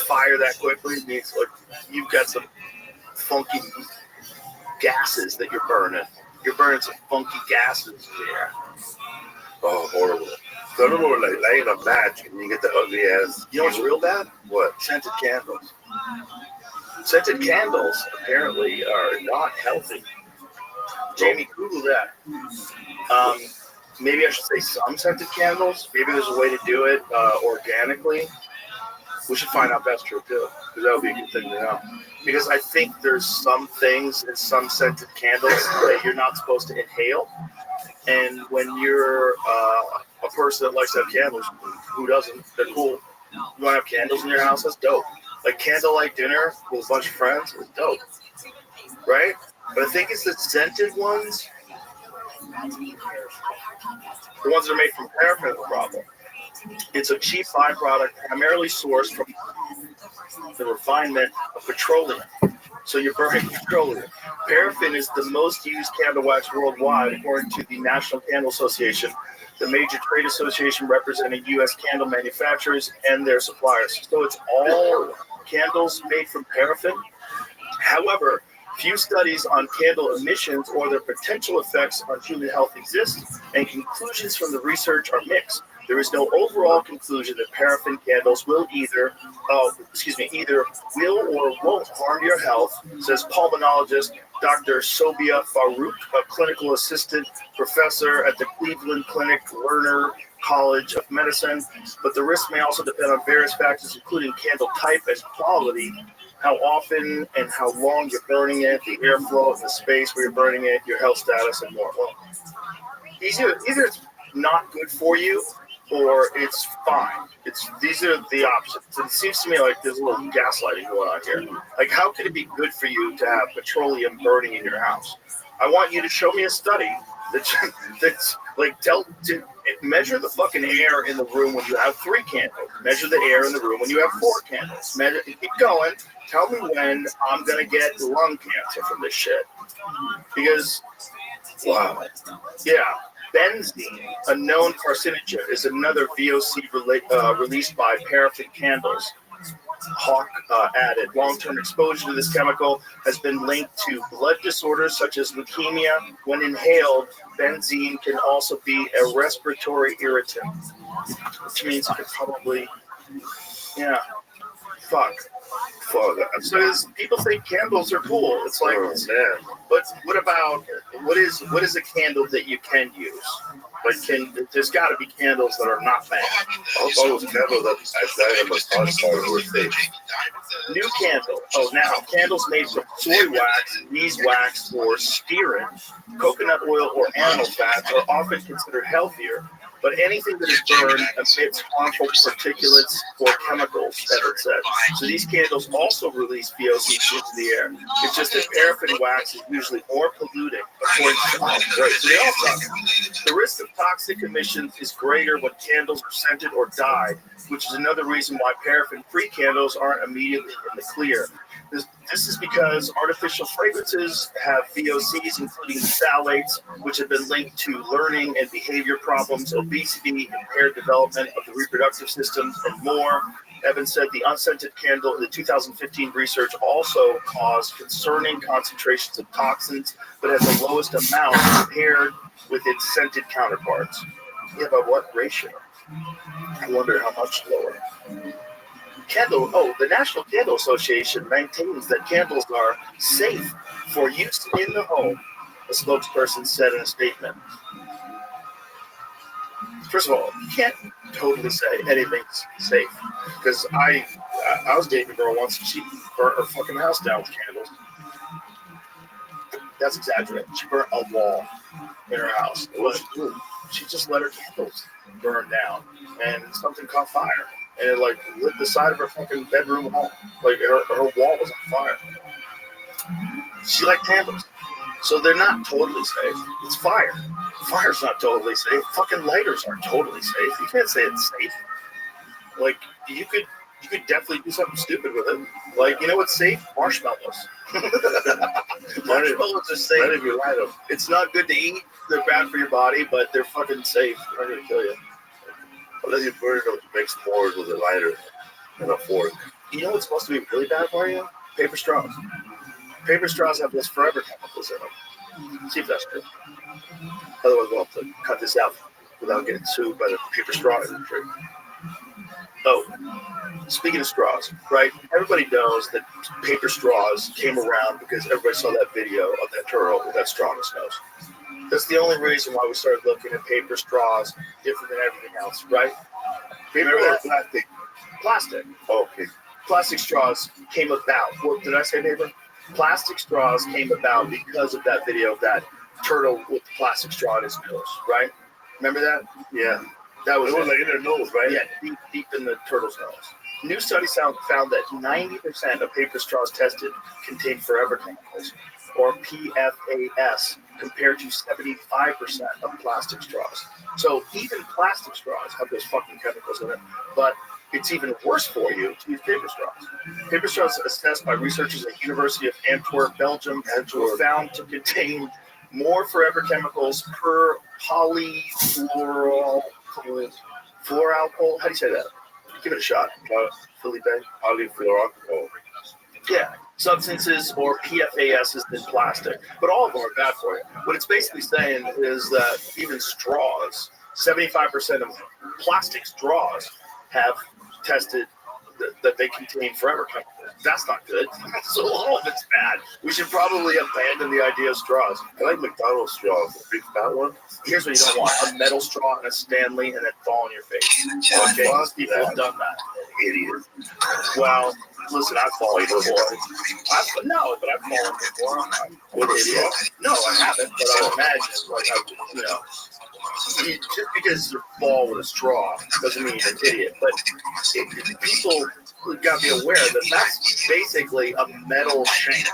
Speaker 1: fire that quickly means like you've got some funky gases that you're burning. You're burning some funky gases in the air.
Speaker 2: Oh, horrible. So I remember like lighting a match and you get the ugly ass.
Speaker 1: You know what's real bad?
Speaker 2: What?
Speaker 1: Scented candles. Scented candles apparently are not healthy. Jamie, Google that. Maybe I should say some scented candles. Maybe there's a way to do it organically. We should find out if that's true too, because that would be a good thing to know. Because I think there's some things in some scented candles that you're not supposed to inhale. And when you're a person that likes to have candles, who doesn't? They're cool. You want to have candles in your house? That's dope. Like candlelight dinner with a bunch of friends is dope, right? But I think it's the scented ones. The ones that are made from paraffin are the problem. It's a cheap byproduct primarily sourced from the refinement of petroleum. So you're burning petroleum. Paraffin is the most used candle wax worldwide, according to the National Candle Association, the major trade association representing U.S. candle manufacturers and their suppliers. So it's all candles made from paraffin. However, few studies on candle emissions or their potential effects on human health exist, and conclusions from the research are mixed. There is no overall conclusion that paraffin candles will either will or won't harm your health, says pulmonologist Dr. Sobia Farouk, a clinical assistant professor at the Cleveland Clinic Lerner College of Medicine. But the risk may also depend on various factors, including candle type and quality, how often and how long you're burning it, the airflow of the space where you're burning it, your health status, and more. Well, either it's not good for you, or it's fine. These are the options. It seems to me like there's a little gaslighting going on here. Like, how could it be good for you to have petroleum burning in your house? I want you to show me a study that's like measure the fucking air in the room when you have 3 candles. Measure the air in the room when you have 4 candles. Keep going. Tell me when I'm gonna get lung cancer from this shit. Because, wow, yeah. Benzene, a known carcinogen, is another VOC released by paraffin candles. Hawk added, long-term exposure to this chemical has been linked to blood disorders such as leukemia. When inhaled, benzene can also be a respiratory irritant, which means it could probably, yeah, fuck. So people think candles are cool. It's like, but what is a candle that you can use? Like, there's got to be candles that are not bad.
Speaker 2: Also, candles that I am a massage were safe.
Speaker 1: New candle. Oh, now candles made from soy wax, beeswax, or stearin, coconut oil, or animal fats are often considered healthier. But anything that is burned emits harmful particulates or chemicals, Everett said. So these candles also release VOC into the air. It's just that paraffin wax is usually more polluting, according to right. So they all suck. The risk of toxic emissions is greater when candles are scented or dyed, which is another reason why paraffin-free candles aren't immediately in the clear. This is because artificial fragrances have VOCs, including phthalates, which have been linked to learning and behavior problems, obesity, impaired development of the reproductive system, and more. Evans said the unscented candle in the 2015 research also caused concerning concentrations of toxins, but at the lowest amount compared with its scented counterparts. Yeah, but what ratio? I wonder how much lower. The National Candle Association maintains that candles are safe for use in the home, a spokesperson said in a statement. First of all, you can't totally say anything's safe, because I was dating a girl once and she burnt her fucking house down with candles. That's exaggerated. She burnt a wall in her house. She just let her candles burn down, and something caught fire. And it like lit the side of her fucking bedroom home. Like her wall was on fire. She liked candles. So they're not totally safe. It's fire. Fire's not totally safe. Fucking lighters aren't totally safe. You can't say it's safe. Like, you could definitely do something stupid with it. Like, you know what's safe? Marshmallows. Marshmallows are safe.
Speaker 2: Not if you light them.
Speaker 1: It's not good to eat. They're bad for your body, but they're fucking safe. They're not gonna kill you.
Speaker 2: Unless you burn them to make s'mores with a lighter and a fork.
Speaker 1: You know what's supposed to be really bad for you? Paper straws. Paper straws have those forever chemicals in them. See if that's true. Otherwise, we'll have to cut this out without getting sued by the paper straw industry. Oh, speaking of straws, right? Everybody knows that paper straws came around because everybody saw that video of that turtle with that straw in his nose. That's the only reason why we started looking at paper straws different than everything else, right?
Speaker 2: Paper or plastic?
Speaker 1: Plastic.
Speaker 2: Oh, okay.
Speaker 1: Plastic straws came about. What did I say, neighbor? Plastic straws came about because of that video of that turtle with the plastic straw in his nose, right? Remember that?
Speaker 2: Yeah.
Speaker 1: That was
Speaker 2: it was like in their nose, right?
Speaker 1: Yeah, deep in the turtle's nose. New studies found that 90% of paper straws tested contained forever chemicals, or PFAS, compared to 75% of plastic straws. So even plastic straws have those fucking chemicals in it, but it's even worse for you to use paper straws. Paper straws assessed by researchers at the University of Antwerp, Belgium, were found to contain more forever chemicals per polyfluoroalkyl. How do you say that? Give it a shot, Felipe.
Speaker 2: Polyfluoroalkyl.
Speaker 1: Yeah, substances or PFAS than plastic, but all of them are bad for you. What it's basically saying is that even straws, 75% of plastic straws have tested that they contain forever chemicals. That's not good. So all of it's bad. We should probably abandon the idea of straws.
Speaker 2: I like McDonald's straws, the big fat one.
Speaker 1: Here's what you don't want: a metal straw and a Stanley, and then fall on your face. Okay, most people have done that.
Speaker 2: Idiot.
Speaker 1: Well, listen, I've fallen before. I've fallen before. What idiot? No, I haven't, but I imagine, like, just because your ball with a straw doesn't mean you're an idiot. But people got to be aware that that's basically a metal shank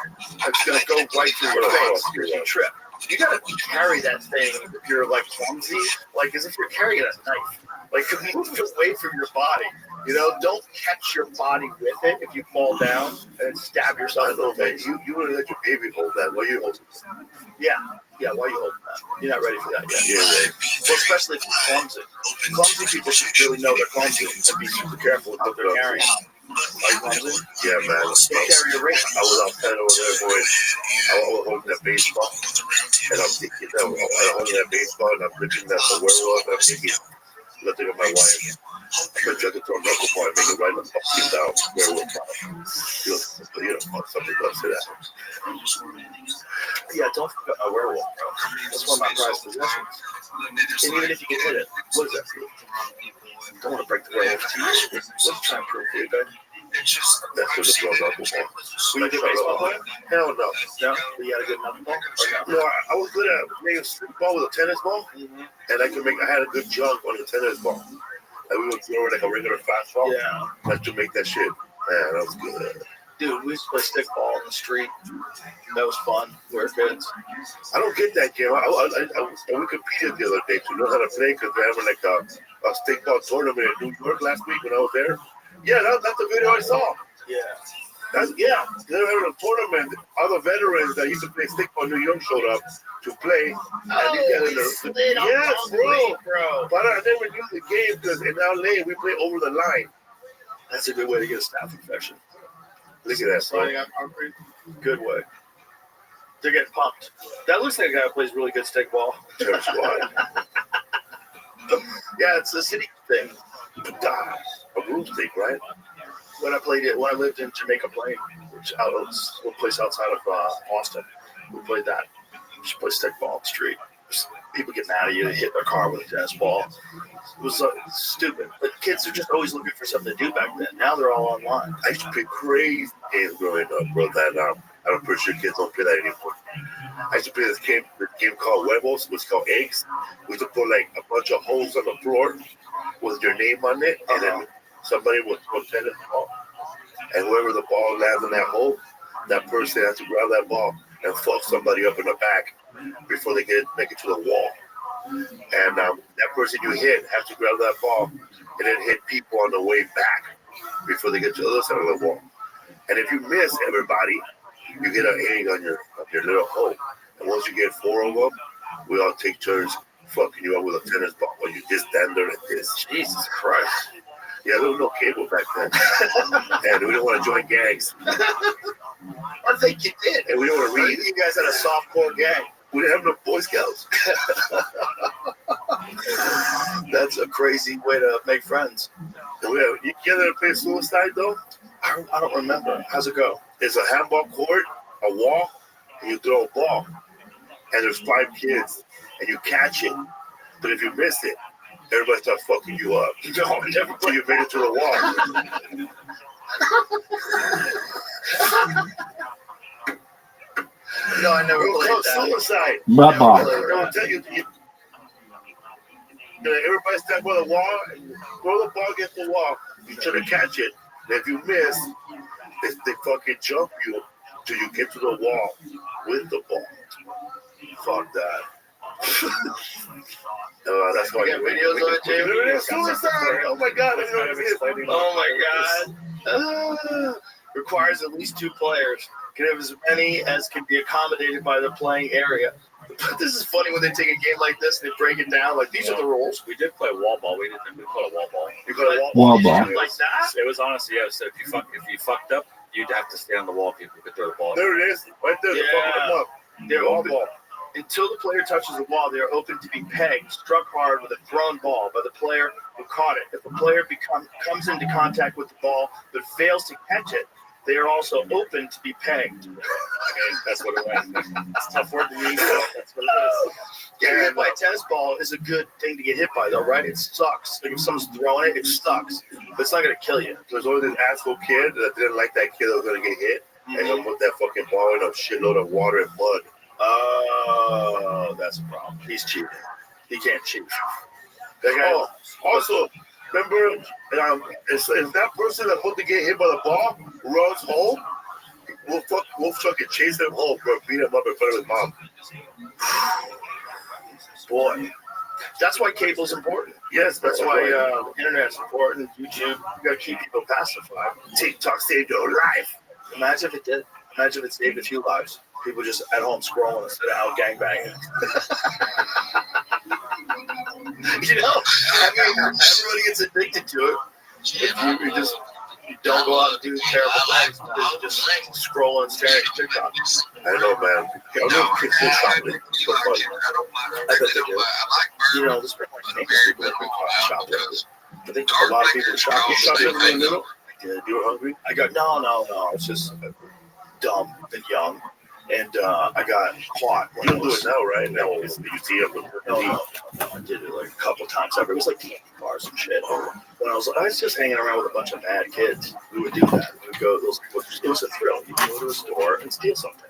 Speaker 1: that's going to go right through your face if you trip. You got to carry that thing if you're like clumsy, like as if you're carrying a knife. Like move it away from your body. You know, don't catch your body with it if you fall down and stab yourself in the face.
Speaker 2: You would have let your baby hold that. Why you hold it?
Speaker 1: Yeah, why are you holding that? You're not ready for that yet.
Speaker 2: Yeah, right.
Speaker 1: Well, especially if you're clumsy. Clumsy people should really know they're clumsy and be super careful with what they're carrying. Are you clumsy?
Speaker 2: Yeah, man.
Speaker 1: They carry a ring.
Speaker 2: I was outside over there, boys. I was holding that baseball, and I'm thinking, I'm holding that baseball, and I'm thinking that the werewolf, I'm thinking, looking at my wife. I bet you I could throw a knuckleball and make it right in the fucking down. Werewolf. Something close to that.
Speaker 1: Yeah, don't forget my werewolf, bro. That's one of my prized possessions. And even if you can hit it, what is that for? Don't want to break the werewolf to you. Let's try and prove it, okay?
Speaker 2: That's just a knuckleball.
Speaker 1: Were you a good baseball player?
Speaker 2: Hell no.
Speaker 1: No? But you had a good knuckleball? Or
Speaker 2: No, I was good at playing a street ball with a tennis ball, and I had a good jump on the tennis ball. And we would throw it like a regular fastball.
Speaker 1: Yeah.
Speaker 2: Like to make that shit. Man, that was good.
Speaker 1: Dude, we used to play stick ball in the street. That was fun. We were kids.
Speaker 2: I don't get that game. We competed the other day to know how to play because they're having like a stick ball tournament in New York last week when I was there. Yeah, that's the video I saw.
Speaker 1: Yeah.
Speaker 2: They were having a tournament. All the veterans that used to play stick ball in New York showed up to play. Yes, bro. But I never knew the game because in LA we play over the line.
Speaker 1: That's a good way to get a staph infection.
Speaker 2: Look at that, bro.
Speaker 1: Sliding on concrete. Good way. They're getting pumped. That looks like a guy who plays really good stick ball. Yeah, it's a city thing.
Speaker 2: A broomstick, right?
Speaker 1: When I lived in Jamaica Plain, which was a place outside of Austin, we played that. We just play stick ball on the street. People get mad at you. They hit their car with a tennis ball. It was stupid. But kids are just always looking for something to do back then. Now they're all online.
Speaker 2: I used to play crazy games growing up, bro. I'm pretty sure kids don't play that anymore. I used to play this game called Huevos, which is called eggs. We used to put like a bunch of holes on the floor with your name on it, and then somebody would throw a tennis ball. And whoever the ball lands in that hole, that person has to grab that ball and fuck somebody up in the back before they make it to the wall. And that person you hit has to grab that ball and then hit people on the way back before they get to the other side of the wall. And if you miss everybody, you get an egg on your little hole. And once you get 4 of them, we all take turns fucking you up with a tennis ball while you just stand there like this.
Speaker 1: Jesus Christ.
Speaker 2: Yeah, there was no cable back then. And we didn't want to join gangs.
Speaker 1: I think you did.
Speaker 2: And we didn't want to read.
Speaker 1: You guys had a softcore gang.
Speaker 2: We didn't have no Boy Scouts.
Speaker 1: That's a crazy way to make friends.
Speaker 2: You ever play suicide, though?
Speaker 1: I don't remember. How's it go?
Speaker 2: It's a handball court, a wall, and you throw a ball. And there's 5 kids, and you catch it. But if you miss it, everybody starts fucking you up.
Speaker 1: No, never.
Speaker 2: So you made it to the wall.
Speaker 1: No, I never
Speaker 2: It's
Speaker 1: played
Speaker 2: called
Speaker 1: that.
Speaker 2: suicide.
Speaker 3: Rabbi.
Speaker 2: I'll tell you, everybody stand by the wall and throw the ball against the wall. You try to catch it. And if you miss, they fucking jump you till you get to the wall with the ball. Fuck that. That's why
Speaker 1: You got videos of it, Jamie?
Speaker 2: It's suicide. Oh my god.
Speaker 1: Oh my god. Requires at least 2 players. Can have as many as can be accommodated by the playing area. But this is funny when they take a game like this and they break it down. Like, these are the rules.
Speaker 5: We did play wall ball. We played a wall ball.
Speaker 1: You got a
Speaker 3: Wall ball.
Speaker 1: like that?
Speaker 5: It was honestly, yeah. So if you fucked up, you'd have to stay on the wall. People could throw the ball.
Speaker 2: There it is. Right there. They're fucking them up.
Speaker 1: They're
Speaker 2: Wall
Speaker 1: open.
Speaker 2: ball.
Speaker 1: Until the player touches the wall, they are open to be pegged, struck hard with a thrown ball by the player who caught it. If the player comes into contact with the ball but fails to catch it, they are also open to be pegged.
Speaker 5: I mean, that's what it was. It's a tough word to use, but that's what it is.
Speaker 1: Getting hit by a tennis ball is a good thing to get hit by, though, right? It sucks. Like if someone's throwing it, it sucks. But it's not going to kill you.
Speaker 2: There's always this asshole kid that didn't like that kid that was going to get hit. And he'll put that fucking ball in a shitload of water and mud.
Speaker 1: Oh, that's a problem. He's cheating. He can't cheat.
Speaker 2: That guy. Also, remember, if that person that's supposed to get hit by the ball runs home, we'll fucking chase him home, bro. Beat him up in front of his mom.
Speaker 1: Boy, that's why cable's important.
Speaker 2: Yes,
Speaker 1: That's why the internet's important. YouTube, you gotta keep people pacified.
Speaker 2: TikTok saved your life.
Speaker 1: Imagine if it did. Imagine if it saved a few lives. People just at home scrolling instead of out gangbanging. You know, I mean, everybody gets addicted to it. If you don't go out and do terrible things, you just scroll and stare at TikTok.
Speaker 2: I know, man. I know kids do shopping. It's so funny.
Speaker 1: I bet they do. You know, there's pretty much people that go shopping. I think a lot of people shop. You shop in the middle.
Speaker 2: Yeah, you were hungry?
Speaker 1: I go, no. It's just dumb and young. And I got caught.
Speaker 2: You don't do it now, right? Now you see him.
Speaker 1: No. I did it like a couple times ever. It was like candy bars and shit. When I was just hanging around with a bunch of bad kids. We would do that. We would go. It was a thrill. You go to a store and steal something.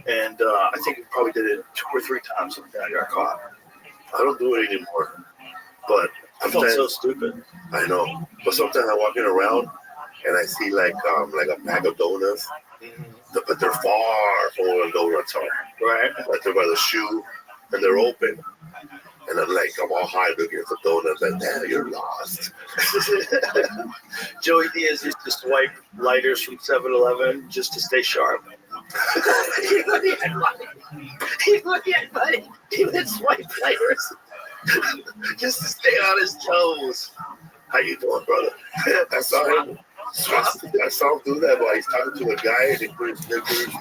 Speaker 1: And I think we probably did it 2 or 3 times. And I got caught.
Speaker 2: I don't do it anymore. But
Speaker 1: I felt so stupid.
Speaker 2: I know. But sometimes I'm walking around and I see like a bag of donuts. But they're far from where the donuts are.
Speaker 1: Right.
Speaker 2: Like they're by the shoe and they're open. And I'm all high looking at the donuts. Like, damn, you're lost.
Speaker 1: Joey Diaz used to swipe lighters from 7-Eleven just to stay sharp. He would swipe lighters just to stay on his toes.
Speaker 2: How you doing, brother? I saw him do that while he's talking to a guy and he put his fingers.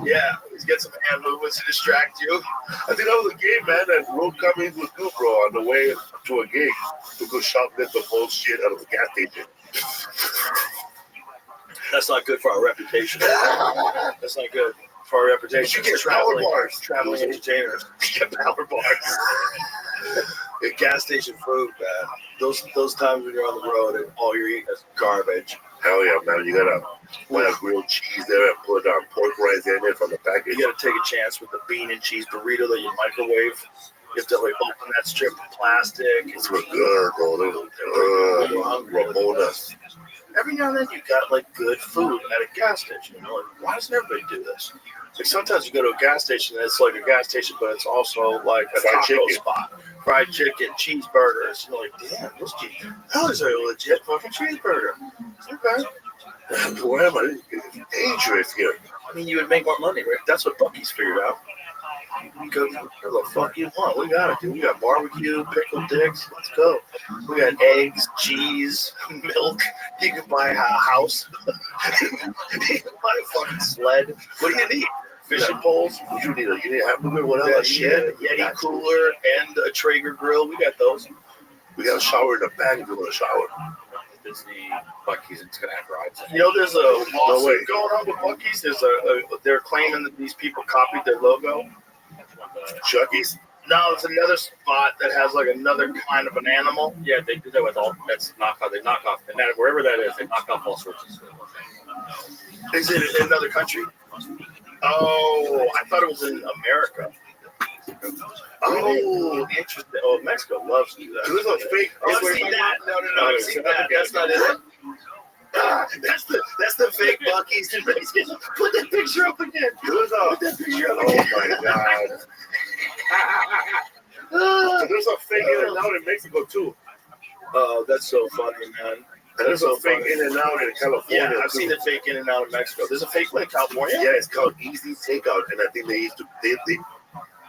Speaker 1: Yeah, he's got some hand movements to distract you.
Speaker 2: I think that was a game, man, that Road Cummings would do, bro, on the way to a gig to go shoplift the bullshit out of the gas station.
Speaker 1: That's not good for our reputation. That's not good for our reputation.
Speaker 2: You get power bars.
Speaker 1: Traveling entertainers. Get power bars. Get gas station food, man. Those times when you're on the road and all you're eating is garbage.
Speaker 2: Hell yeah, man. You gotta put a grilled cheese there and put pork rinds in it from the package.
Speaker 1: You gotta take a chance with the bean and cheese burrito that you microwave. You have to like open that strip of plastic.
Speaker 2: It's good, bro. Ramonas.
Speaker 1: Every now and then you got like good food at a gas station. You know, like, why doesn't everybody do this? Like sometimes you go to a gas station and it's like a gas station, but it's also like a
Speaker 2: Fried
Speaker 1: taco
Speaker 2: chicken.
Speaker 1: spot. Fried chicken, cheeseburgers. You're like, damn, this how is there a legit fucking cheeseburger? Okay.
Speaker 2: Where am I? It's dangerous here.
Speaker 1: I mean, you would make more money, right? That's what Buc-ee's figured out. You go, whatever the fuck you want. We got it, dude. We got barbecue, pickled dicks. Let's go. We got eggs, cheese, milk. You can buy a house. You can buy a fucking sled. What do you need? Fishing poles.
Speaker 2: You need a hamburger, what
Speaker 1: We got
Speaker 2: else?
Speaker 1: a shed, a Yeti cooler, and a Traeger grill. We got those.
Speaker 2: We got a shower in the back if you want to shower.
Speaker 5: Disney Buc-ee's and it's gonna have rides.
Speaker 1: You know, there's a lawsuit
Speaker 2: way.
Speaker 1: going on with Buc-ee's. They're claiming that these people copied their logo.
Speaker 2: Chucky's?
Speaker 1: No, it's another spot that has like another kind of an animal.
Speaker 5: Yeah, they do that with all. That's knockoff. They knock off, and that, wherever that is, they knock off all sorts of stuff.
Speaker 1: Is it in another country? Oh, I thought it was in America. Oh, interesting. Oh, Mexico loves to do that.
Speaker 2: There's a fake.
Speaker 1: I've seen that. No. I've seen that. That's not it. That's the fake Buc-ee's. Put that picture up again. Put that picture up
Speaker 2: Oh
Speaker 1: again.
Speaker 2: my god. There's a fake In and Out in Mexico too.
Speaker 1: Oh, that's so funny, man.
Speaker 2: And there's a fake In and Out in California.
Speaker 1: Yeah, I've
Speaker 2: too.
Speaker 1: seen the fake In and Out in Mexico. There's a fake one in California.
Speaker 2: Yeah, it's called Easy Takeout, and I think they used to they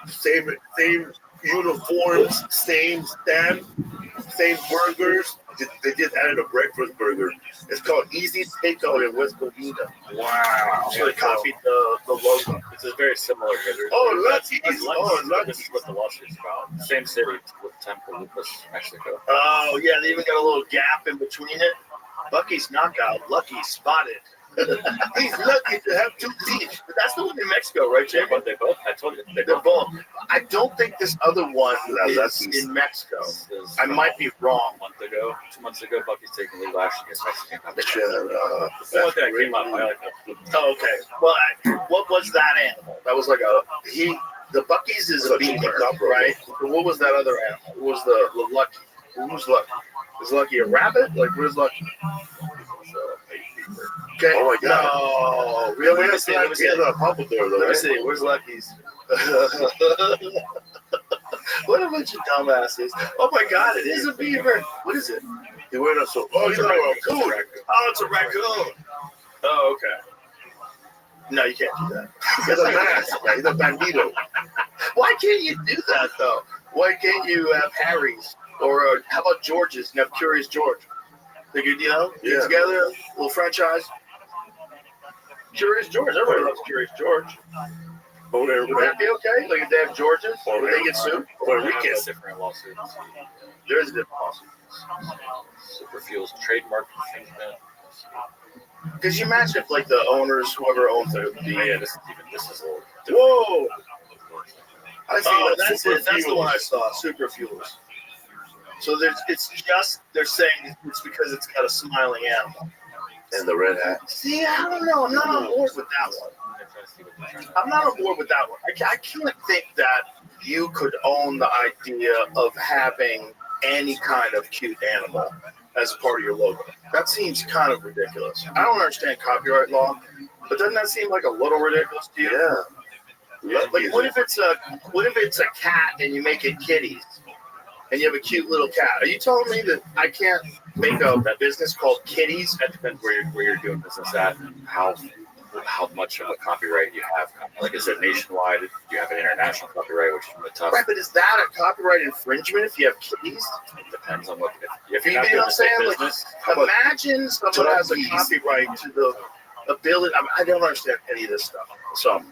Speaker 2: same uniforms, same stand, same burgers. They just added a breakfast burger. It's called Easy Takeout in West Covina.
Speaker 1: Wow. So they copied the logo.
Speaker 5: It's a very similar.
Speaker 2: Oh, Lucky's.
Speaker 5: This is what the lawsuit's about. Same city with Temple, Lucas, Mexico.
Speaker 1: Oh, yeah, they even got a little gap in between it. Buc-ee's knockout. Lucky spotted.
Speaker 2: He's lucky to have 2 teeth.
Speaker 1: But that's the one in Mexico, right, Jim?
Speaker 5: But they both. I told you
Speaker 1: They're both. I don't think this other one is
Speaker 2: Lucky's.
Speaker 1: in Mexico. I might be wrong.
Speaker 5: 2 months ago, Buc-ee's taking legal action against Mexican companies.
Speaker 2: Shut
Speaker 5: The only thing that came up, I like that.
Speaker 1: Oh, okay. Well, what was that animal? That was like a The Bucky's is
Speaker 2: So
Speaker 1: a beaver,
Speaker 2: chupacabra.
Speaker 1: right? But what was that other animal? What was the Lucky? Who's Lucky? Is Lucky a rabbit? Like, where's Lucky? Okay.
Speaker 2: Oh my God.
Speaker 1: No.
Speaker 2: Yeah,
Speaker 1: Really?
Speaker 2: we
Speaker 1: Let me
Speaker 2: have
Speaker 1: see. Let me see.
Speaker 2: a Pompadour though.
Speaker 1: Let me
Speaker 2: Right?
Speaker 1: see. Where's Lucky's? What a bunch of dumbasses. Oh my God, it is a beaver. What is it?
Speaker 2: He wearing a so. Oh,
Speaker 1: It's
Speaker 2: he's
Speaker 1: a
Speaker 2: a
Speaker 1: raccoon.
Speaker 2: raccoon.
Speaker 1: Oh, it's a raccoon. Oh, okay. No, you can't do that.
Speaker 2: He's a mask. Right? He's a bandito.
Speaker 1: Why can't you do that though? Why can't you have Harry's or how about George's and have Curious George? They could, get
Speaker 2: Yeah.
Speaker 1: together, a little franchise. Curious George. Everybody loves Curious George.
Speaker 2: Or
Speaker 1: Would that be okay? Like if they have George's, would they get sued?
Speaker 2: Puerto
Speaker 5: Rican
Speaker 2: Rican.
Speaker 5: different lawsuits.
Speaker 1: There is a different lawsuit.
Speaker 5: Super fuels trademark infringement.
Speaker 1: Because you imagine if like the owners, whoever owns it,
Speaker 5: Yeah, this is old.
Speaker 1: whoa.
Speaker 2: I see
Speaker 1: Oh,
Speaker 2: that
Speaker 1: that's
Speaker 2: super
Speaker 1: it. That's the one I
Speaker 2: fuels.
Speaker 1: saw. Super fuels. So they're saying it's because it's got a smiling animal.
Speaker 2: And the red hat.
Speaker 1: See, I don't know. I'm not on board with that one. I'm not on board with that one. I can't think that you could own the idea of having any kind of cute animal as part of your logo. That seems kind of ridiculous. I don't understand copyright law, but doesn't that seem like a little ridiculous to you?
Speaker 2: Yeah.
Speaker 1: Like, what if it's a cat and you make it kitties, and you have a cute little cat? Are you telling me that I can't make a business called Kitties?
Speaker 5: That depends where you're doing business at, how much of a copyright you have. Like, is it nationwide? Do you have an international copyright, which is really tough?
Speaker 1: Right, but is that a copyright infringement if you have kitties?
Speaker 5: It depends on what. If
Speaker 1: You
Speaker 5: you're not
Speaker 1: know
Speaker 5: doing
Speaker 1: what I'm
Speaker 5: the same
Speaker 1: saying? Like,
Speaker 5: business,
Speaker 1: imagine someone has a copyright to the ability. I don't understand any of this stuff, so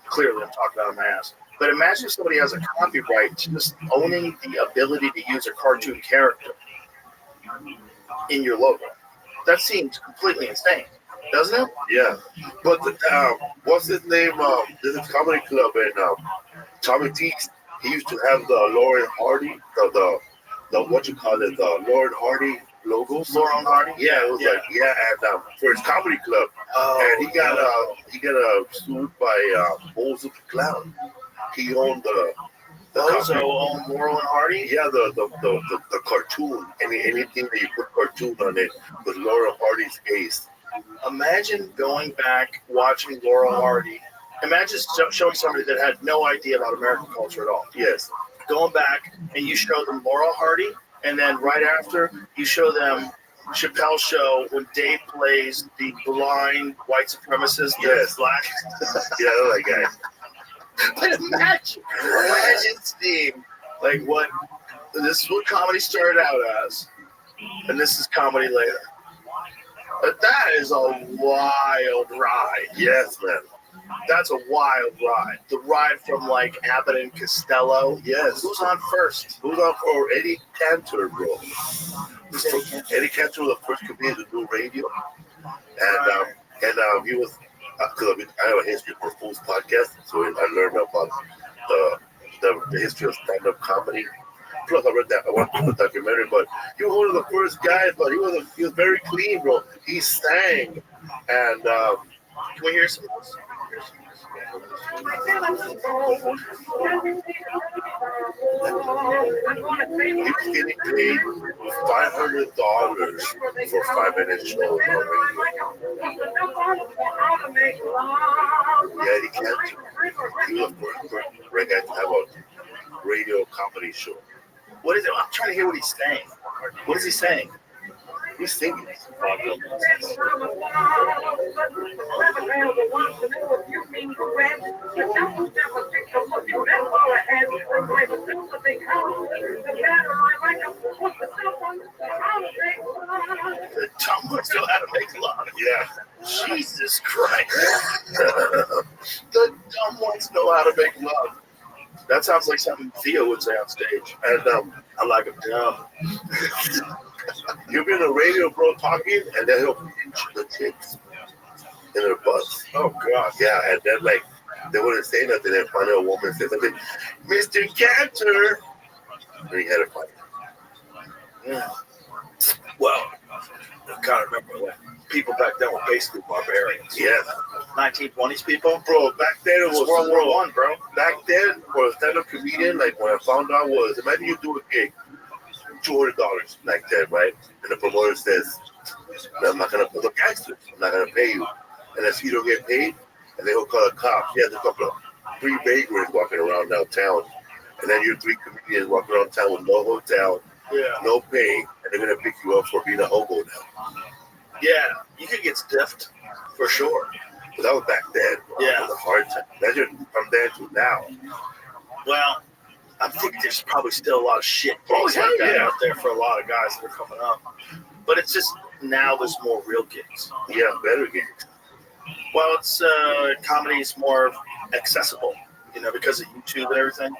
Speaker 1: clearly I'm talking out of my ass. But imagine if somebody has a copyright to just owning the ability to use a cartoon character in your logo. That seems completely insane, doesn't it?
Speaker 2: Yeah. But what's his name? There's a comedy club in Tommy T's. He used to have the Lauren Hardy, the what you call it, the Lauren Hardy logos.
Speaker 1: Lauren Hardy?
Speaker 2: Yeah, it was and for his comedy club, and he got sued by Bulls of the Clown. He owned the
Speaker 1: So own Laurel and Hardy?
Speaker 2: yeah, the cartoon, anything that you put cartoon on it with Laurel Hardy's face.
Speaker 1: Imagine going back, watching Laurel Hardy. Imagine showing somebody that had no idea about American culture at all.
Speaker 2: Yes.
Speaker 1: Going back and you show them Laurel Hardy, and then right after you show them Chappelle's show when Dave plays the blind white supremacist.
Speaker 2: Yes.
Speaker 1: Black.
Speaker 2: Yeah, that guy.
Speaker 1: But imagine Steve, like what this is what comedy started out as, and this is comedy later. But that is a wild ride.
Speaker 2: Yes, man.
Speaker 1: That's a wild ride. The ride from like Abbott and Costello.
Speaker 2: Yes.
Speaker 1: Who's on first?
Speaker 2: Who's on for Eddie Cantor, bro? Eddie Cantor was the first comedian to do radio, and he was because I have a history for Fools podcast, so I learned about the history of stand-up comedy. Plus, I watched the documentary, but he was one of the first guys. But he was very clean, bro. He sang, and
Speaker 1: can we hear some?
Speaker 2: he was getting paid $500 for 5 minute shows on radio. Yeah, he can't. He was the first great guy to have a radio comedy show.
Speaker 1: What is it? I'm trying to hear what he's saying. What is he saying?
Speaker 2: He's singing.
Speaker 1: The dumb ones know how to make love.
Speaker 2: Yeah.
Speaker 1: Jesus Christ. The dumb ones know how to make love. That sounds like something Theo would say on stage.
Speaker 2: And
Speaker 1: I like him dumb.
Speaker 2: you'll be on the radio, bro, talking, and then he'll pinch the chicks in their butts.
Speaker 1: Oh, God.
Speaker 2: Yeah, and then, like, they wouldn't say nothing, and finally a woman said something, Mr. Cantor! And he had a fight.
Speaker 1: Yeah. Well, I can't remember that. people back then were basically barbarians.
Speaker 2: Yeah.
Speaker 1: 1920s people.
Speaker 2: Bro, back then it
Speaker 1: It was
Speaker 2: was
Speaker 1: World War One, bro.
Speaker 2: Back then, for a stand-up comedian, like when I found out was, imagine you do a gig, $200 like that, right? And the promoter says, no, I'm not gonna put the gangsters. I'm not gonna pay you unless you don't get paid. And they will call a cop. He has a couple of 3 vagrants walking around downtown, and then you're 3 comedians walking around town with no hotel, no pay, and they're gonna pick you up for being a hobo now.
Speaker 1: Yeah, you could get stiffed for sure.
Speaker 2: But that was back then.
Speaker 1: Yeah.
Speaker 2: It was a hard time. Imagine from then to now.
Speaker 1: Well, I think there's probably still a lot of shit
Speaker 2: Oh,
Speaker 1: gigs like that
Speaker 2: yeah.
Speaker 1: out there for a lot of guys that are coming up. But it's just now there's more real gigs.
Speaker 2: Yeah, better gigs.
Speaker 1: Well, it's comedy is more accessible, because of YouTube and everything.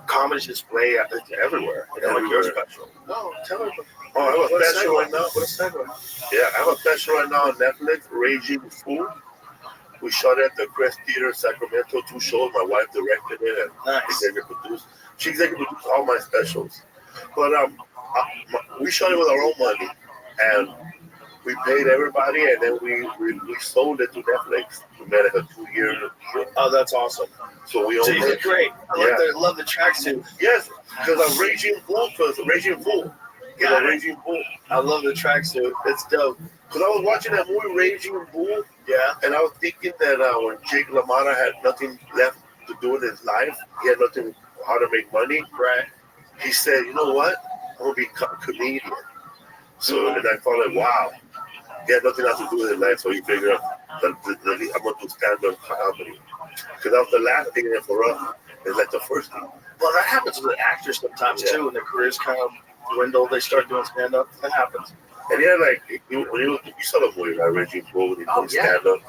Speaker 1: Comedy's just way out everywhere. Like your special. No, tell everybody.
Speaker 2: Oh, I have a special right now.
Speaker 1: What a segue.
Speaker 2: Yeah, I have a special right now on Netflix, Raging Fool. We shot it at the Crest Theater, Sacramento, 2 shows. My wife directed it and
Speaker 1: Nice.
Speaker 2: executive produced. She executive produced all my specials. But we shot it with our own money, and we paid everybody, and then we sold it to Netflix. We made like a 2-year deal.
Speaker 1: Oh, that's awesome.
Speaker 2: So we
Speaker 1: So
Speaker 2: own
Speaker 1: you did
Speaker 2: it.
Speaker 1: great. I love the tracksuit.
Speaker 2: Yes, because I'm Raging Fool.
Speaker 1: Got it.
Speaker 2: Raging Fool.
Speaker 1: I love the tracksuit. It's dope.
Speaker 2: Because I was watching that movie Raging Bull,
Speaker 1: Yeah.
Speaker 2: and I was thinking that when Jake LaMotta had nothing left to do in his life, he had nothing how to make money.
Speaker 1: Right.
Speaker 2: He said, "You know what? I'm gonna be a comedian." So then I thought, like, wow, he had nothing else to do in his life, so he figured out that I'm gonna do stand-up comedy. Because that was the last thing there for us. It's like the first thing.
Speaker 1: Well, that happens with actors sometimes too. When their careers kind of dwindle, they start doing stand-up. That happens.
Speaker 2: And yeah, like you saw the movie, right? Reggie Bull when he did stand up,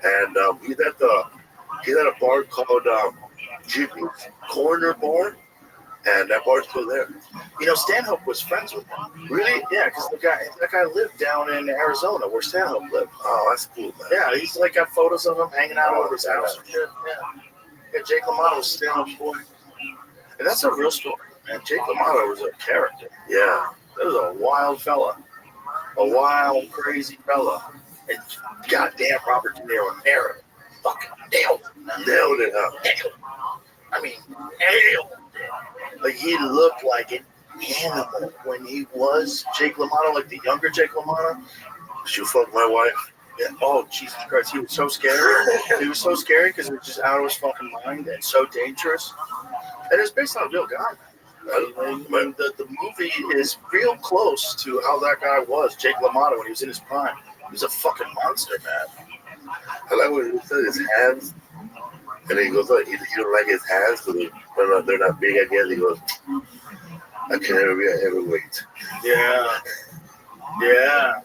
Speaker 2: and he's at a bar called Jimmy's Corner Bar, and that bar's still there.
Speaker 1: Stanhope was friends with him.
Speaker 2: Really?
Speaker 1: Yeah, because that guy lived down in Arizona where Stanhope lived.
Speaker 2: Oh, that's cool, man.
Speaker 1: Yeah, he's like got photos of him hanging out over his house and shit. Yeah, Jake LaMotta was Stanhope's boy, and that's a real story, man. Jake LaMotta was a character.
Speaker 2: Yeah.
Speaker 1: That was a wild fella. A wild, crazy fella. And goddamn Robert De Niro nailed it. Fucking nailed
Speaker 2: Nailed it, huh?
Speaker 1: it. I mean, nailed it. Like, he looked like an animal when he was Jake LaMotta, like the younger Jake LaMotta.
Speaker 2: Did you fuck my wife?
Speaker 1: Yeah. Oh, Jesus Christ. He was so scary. He was so scary because he was just out of his fucking mind and so dangerous. And it's based on a real guy. I mean, the movie is real close to how that guy was, Jake LaMotta, when he was in his prime. He was a fucking monster, man.
Speaker 2: I like when he said his hands, and then he goes, "Oh, you don't like his hands because they're not big, I guess." He goes, "I can never be a heavyweight."
Speaker 1: Yeah. Yeah.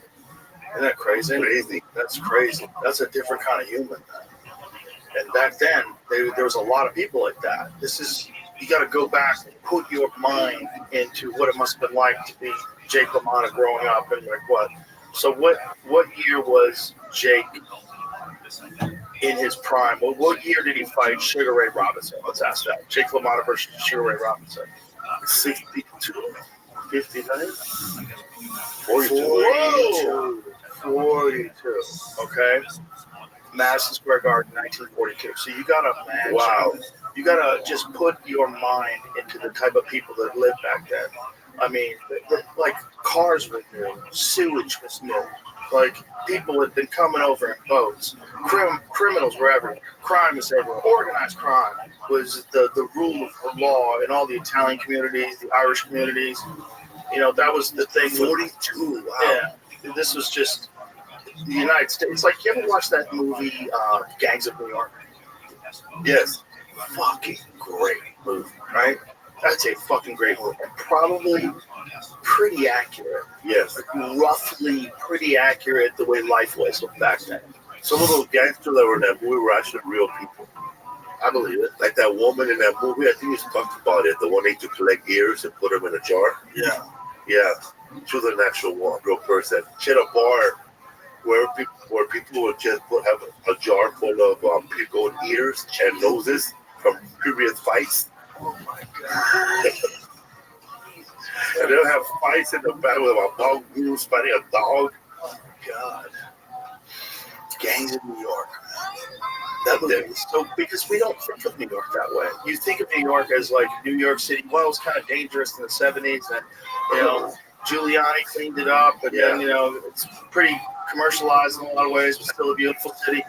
Speaker 1: Isn't that crazy?
Speaker 2: Crazy.
Speaker 1: That's crazy. That's a different kind of human. And back then, there was a lot of people like that. You got to go back and put your mind into what it must have been like to be Jake LaMotta growing up and like what. So what year was Jake in his prime? What year did he fight Sugar Ray Robinson? Let's ask that. Jake LaMotta versus Sugar Ray Robinson.
Speaker 2: 62, 59,
Speaker 1: 42. 42. Okay. Madison Square Garden, 1942. So you got to imagine.
Speaker 2: Wow.
Speaker 1: You got to just put your mind into the type of people that lived back then. I mean, like cars were new, sewage was new. Like people had been coming over in boats. Criminals were everywhere. Crime was everywhere. Organized crime was the rule of law in all the Italian communities, the Irish communities. That was the thing.
Speaker 2: 42. Wow.
Speaker 1: Yeah. This was just the United States. Like, you ever watch that movie, Gangs of New York?
Speaker 2: Yes.
Speaker 1: Fucking great movie, right? That's a fucking great movie. And probably pretty accurate.
Speaker 2: Yes.
Speaker 1: Like, roughly pretty accurate the way life was back then.
Speaker 2: Some of those gangsters that were in that movie were actually real people.
Speaker 1: I believe it.
Speaker 2: Like that woman in that movie, I think you talked about it. The one they used to collect ears and put them in a jar.
Speaker 1: Yeah.
Speaker 2: Yeah. She was an actual real person. She had a bar where people would just have a jar full of pickled ears and noses from previous fights.
Speaker 1: Oh my God.
Speaker 2: And they'll have fights in the back with a mongoose fighting a dog.
Speaker 1: God. Gangs in New York. That movie was so, because we don't think of New York that way. You think of New York as like New York City. Well, it was kind of dangerous in the 70s, and Giuliani cleaned it up, but then it's pretty commercialized in a lot of ways, but still a beautiful city.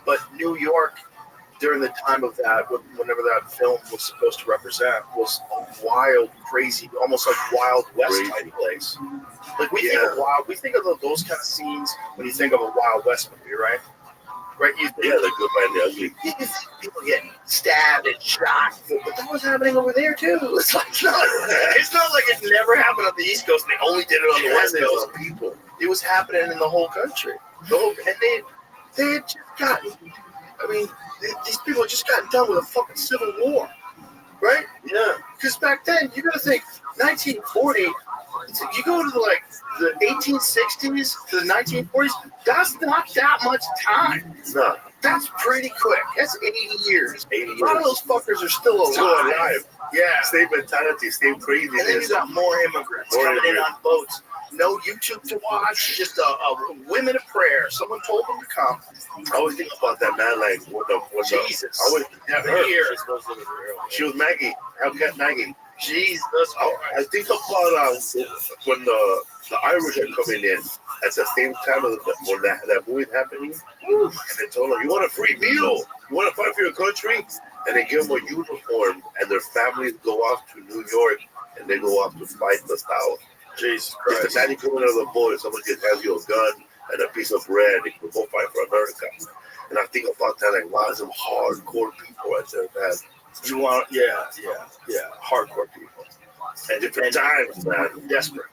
Speaker 1: But New York, during the time of that, whenever that film was supposed to represent, was a wild, crazy, almost like Wild West type place. Like we think of those kind of scenes when you think of a Wild West movie, right? Right?
Speaker 2: The good, bad, and the ugly.
Speaker 1: You think people getting stabbed and shot, but that was happening over there too. It's like it's not like it never happened on the East Coast and they only did it on the West Coast.
Speaker 2: People,
Speaker 1: it was happening in the whole country. And they had just gotten. I mean, these people had just gotten done with a fucking civil war, right?
Speaker 2: Yeah.
Speaker 1: Because back then, you got to think 1940. You go to the 1860s to the 1940s. That's not that much time.
Speaker 2: No.
Speaker 1: That's pretty quick. That's 80 years.
Speaker 2: 80 years.
Speaker 1: A lot of those fuckers are still alive. Yeah.
Speaker 2: Same mentality, same craziness.
Speaker 1: And then you got more immigrants coming in on boats. No YouTube to watch, just a women of prayer. Someone told them to come.
Speaker 2: I always think about that, man. Like,
Speaker 1: Jesus.
Speaker 2: I always have
Speaker 1: her.
Speaker 2: She was Maggie. Hellcat Maggie.
Speaker 1: Jesus.
Speaker 2: I think about when the Irish are coming in at the same time when that movie is happening. And they told them, you want a free meal? You want to fight for your country? And they give them a uniform, and their families go off to New York, and they go off to fight the South.
Speaker 1: Jesus Christ.
Speaker 2: It's imagine coming out of the boat, someone just has you a gun and a piece of bread, and you can go fight for America. And I think about that, like, wow, some hardcore people right there, man.
Speaker 1: You want, hardcore people.
Speaker 2: And different times, man.
Speaker 1: Desperate.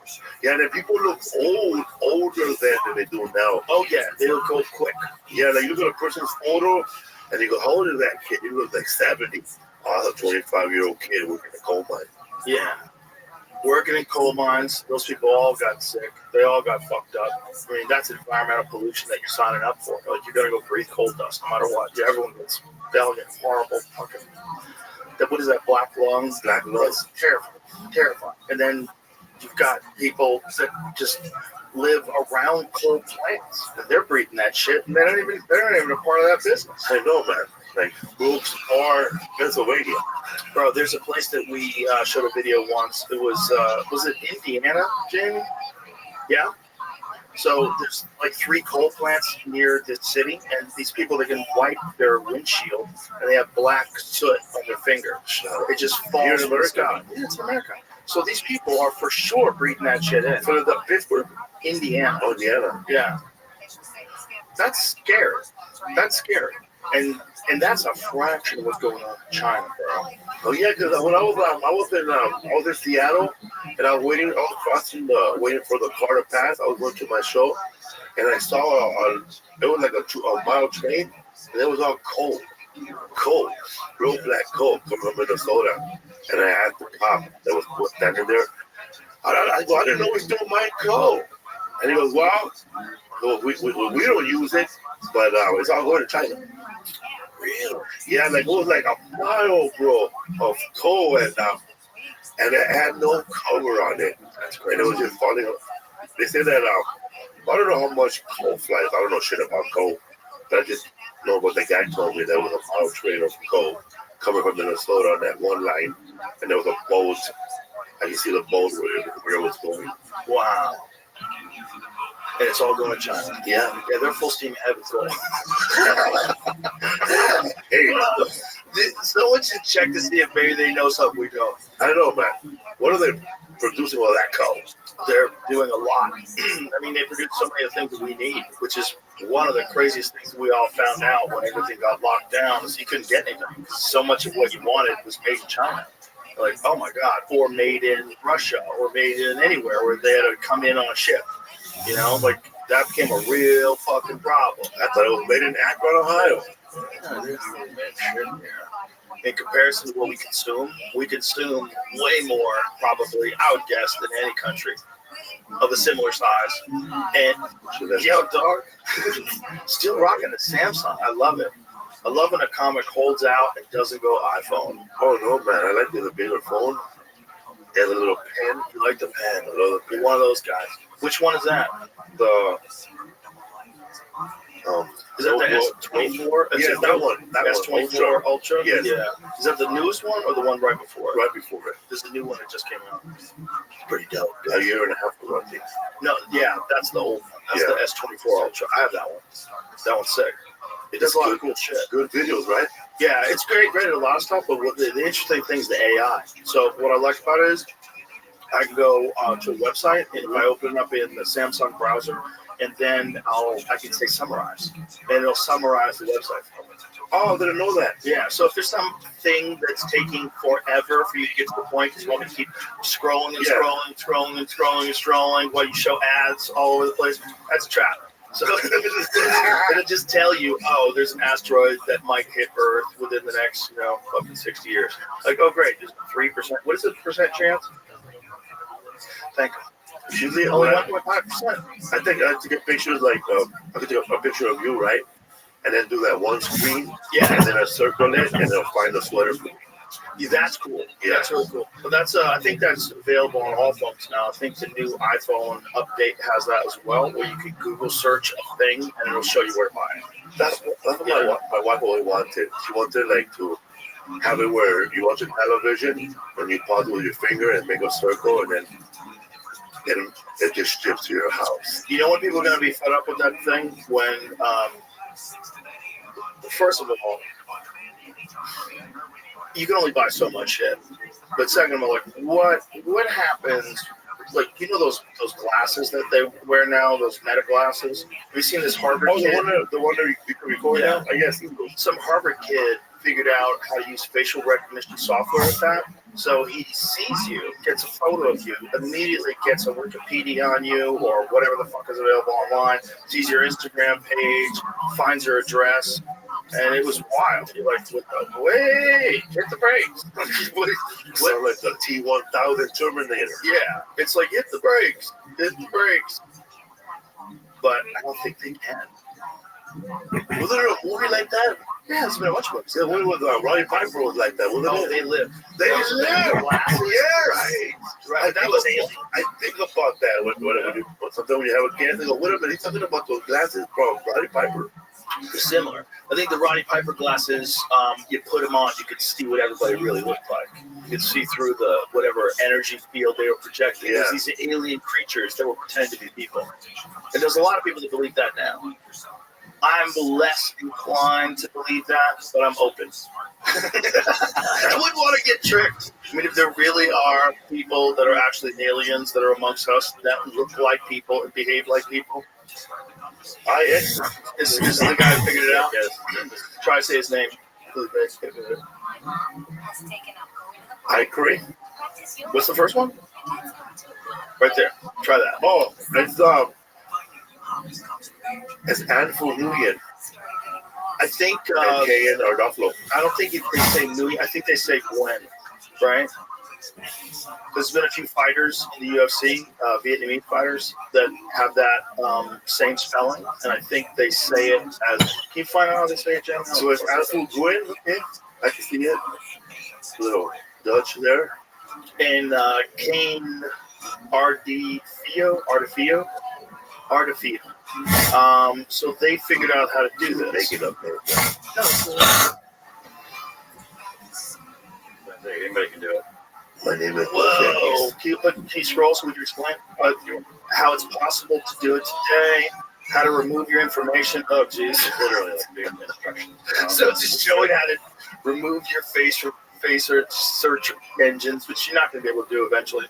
Speaker 2: Yeah, and people look older than they do now.
Speaker 1: Oh, yeah, they look old quick.
Speaker 2: Yeah, like, you look at a person's photo, and you go, how old is that kid? He looks like 70. Oh, that's a 25-year-old kid working in a coal mine.
Speaker 1: Yeah. Working in coal mines, those people all got sick. They all got fucked up. I mean, that's environmental pollution that you're signing up for. Like, you're going to go breathe coal dust no matter what. Everyone gets horrible fucking. What is that? Black lungs?
Speaker 2: Black lungs.
Speaker 1: It's terrifying. And then you've got people that just live around coal plants. And they're breathing that shit. And they're not even a part of that business.
Speaker 2: I know, man. Like Brooks or Pennsylvania.
Speaker 1: Bro, there's a place that we showed a video once. It was it Indiana, Jamie? Yeah. So there's like 3 coal plants near this city, and these people, they can wipe their windshield, and they have black soot on their fingers. It just falls in the sky. Yeah, it's America. So these people are for sure breathing that shit in.
Speaker 2: For the Pittsburgh,
Speaker 1: Indiana.
Speaker 2: Oh, Indiana.
Speaker 1: Yeah. That's scary. And that's a fraction of what's going on in China, bro.
Speaker 2: Oh yeah, because when I was in Seattle, and I was crossing waiting for the car to pass. I was going to my show, and I saw it was like a mile train, and it was all coal, real black coal coming from Minnesota. And I asked the cop that was standing there, I didn't know we still might coal. And he goes, well, we don't use it, but it's all going to China. Really? Yeah, like it was like a mile, bro, of coal, and it had no cover on it. That's great. And it was just falling. They said that I don't know how much coal flies. I don't know shit about coal, but I just know what the guy told me. There was a mile train of coal coming from Minnesota on that one line, and there was a boat. I can see the boat where it was going.
Speaker 1: Wow. And it's all going to China.
Speaker 2: Yeah,
Speaker 1: they're full steam ahead with gold.
Speaker 2: Hey,
Speaker 1: someone should check to see if maybe they know something we don't.
Speaker 2: I don't know, man. What are they producing all that coal?
Speaker 1: They're doing a lot. I mean, they produce so many of the things that we need, which is one of the craziest things that we all found out when everything got locked down, is you couldn't get anything. So much of what you wanted was made in China. Like, oh my God, or made in Russia, or made in anywhere where they had to come in on a ship. You know, like, that became a real fucking problem.
Speaker 2: I thought it was made in Akron, Ohio.
Speaker 1: In comparison to what we consume way more, probably, I would guess, than any country of a similar size. And, yo, dog, still rocking the Samsung. I love it. I love when a comic holds out and doesn't go iPhone.
Speaker 2: Oh, no, man. I like the bigger phone. It has a little pen.
Speaker 1: You like the pen. You're one of those guys. Which one is that? Is that the S24?
Speaker 2: Yeah, that one. That
Speaker 1: S24 Ultra?
Speaker 2: Yes.
Speaker 1: Yeah. Is that the newest one or the one right before it?
Speaker 2: Right before it.
Speaker 1: There's a new one that just came out. It's pretty dope.
Speaker 2: A year and a half ago, I think.
Speaker 1: No, yeah, that's the old one. That's
Speaker 2: Yeah.
Speaker 1: the S24 Ultra. I have that one. That one's sick. It does a lot of cool shit.
Speaker 2: Good videos, right?
Speaker 1: Yeah, it's great at a lot of stuff, but what the interesting thing is the AI. So what I like about it is I can go to a website, and if I open it up in the Samsung browser, and then I can say summarize, and it'll summarize the website for me.
Speaker 2: Oh, I didn't know that.
Speaker 1: Yeah, so if there's something that's taking forever for you to get to the point, because you want me to keep scrolling and scrolling and scrolling and scrolling and scrolling while you show ads all over the place, that's a trap. So it'll just tell you, oh, there's an asteroid that might hit Earth within the next, fucking 60 years. Like, oh, great, there's a 3%. What is the percent chance? Thank you.
Speaker 2: Usually,
Speaker 1: Only
Speaker 2: I
Speaker 1: 1.5%.
Speaker 2: think I take pictures like I could take a picture of you, right? And then do that one screen.
Speaker 1: Yeah.
Speaker 2: And then I circle it, and they'll find the sweater for me.
Speaker 1: Yeah, that's cool.
Speaker 2: Yeah.
Speaker 1: That's really cool. But that's I think that's available on all phones now. I think the new iPhone update has that as well, where you can Google search a thing and it'll show you where to buy it.
Speaker 2: That's what my wife always wanted. She wanted like to have it where you watch a television and you pause it with your finger and make a circle, and then it just ships to your house.
Speaker 1: You know when people are going to be fed up with that thing? When, first of all, you can only buy so much shit. But second of all, like, what happens? Like, those glasses that they wear now, those meta glasses? Have you seen this Harvard kid?
Speaker 2: The one that you can record now? I guess.
Speaker 1: Some Harvard kid figured out how to use facial recognition software with that. So he sees you, gets a photo of you, immediately gets a Wikipedia on you or whatever the fuck is available online, sees your Instagram page, finds your address, and it was wild. You're like, wait, hit the brakes.
Speaker 2: Sound like the T-1000 Terminator.
Speaker 1: Yeah, it's like, hit the brakes. But I don't think they can.
Speaker 2: Was there a movie like that?
Speaker 1: Yeah, there's been a bunch of books.
Speaker 2: Yeah, one with Roddy Piper was like that, wasn't it?
Speaker 1: They live.
Speaker 2: They live.
Speaker 1: Yeah, right. That was alien.
Speaker 2: I think about that when sometimes when you have a guest, they go, wait a minute, he's talking about those glasses from Roddy Piper.
Speaker 1: They're similar. I think the Roddy Piper glasses, you put them on, you could see what everybody really looked like. You could see through the whatever energy field they were projecting.
Speaker 2: Yeah.
Speaker 1: There's these alien creatures that were pretending to be people. And there's a lot of people that believe that now. I'm less inclined to believe that, but I'm open. I wouldn't want to get tricked. I mean, if there really are people that are actually aliens that are amongst us that look like people and behave like people, this is the guy who figured it out. Yes. Try to say his name.
Speaker 2: I agree.
Speaker 1: What's the first one? Right there. Try that.
Speaker 2: Oh, it's Anfu Nguyen.
Speaker 1: I think
Speaker 2: and Kayan or Duffalo.
Speaker 1: I don't think they say Nguyen. I think they say Gwen, right? There's been a few fighters in the UFC, Vietnamese fighters, that have that same spelling, and I think they say it as. Can you find out how they say it, Jen?
Speaker 2: So it's Anfu Nguyen. Okay, I can see it. Little Dutch there.
Speaker 1: And Kane Artifio. So they figured out how to do this.
Speaker 2: Make it up there.
Speaker 5: Anybody can do it.
Speaker 2: My name is.
Speaker 1: Whoa! Can you scroll so we can explain how it's possible to do it today? How to remove your information? Oh, jeez.
Speaker 5: Literally, like doing instructions.
Speaker 1: So it's just showing how to remove your face from search engines, which you're not going to be able to do eventually.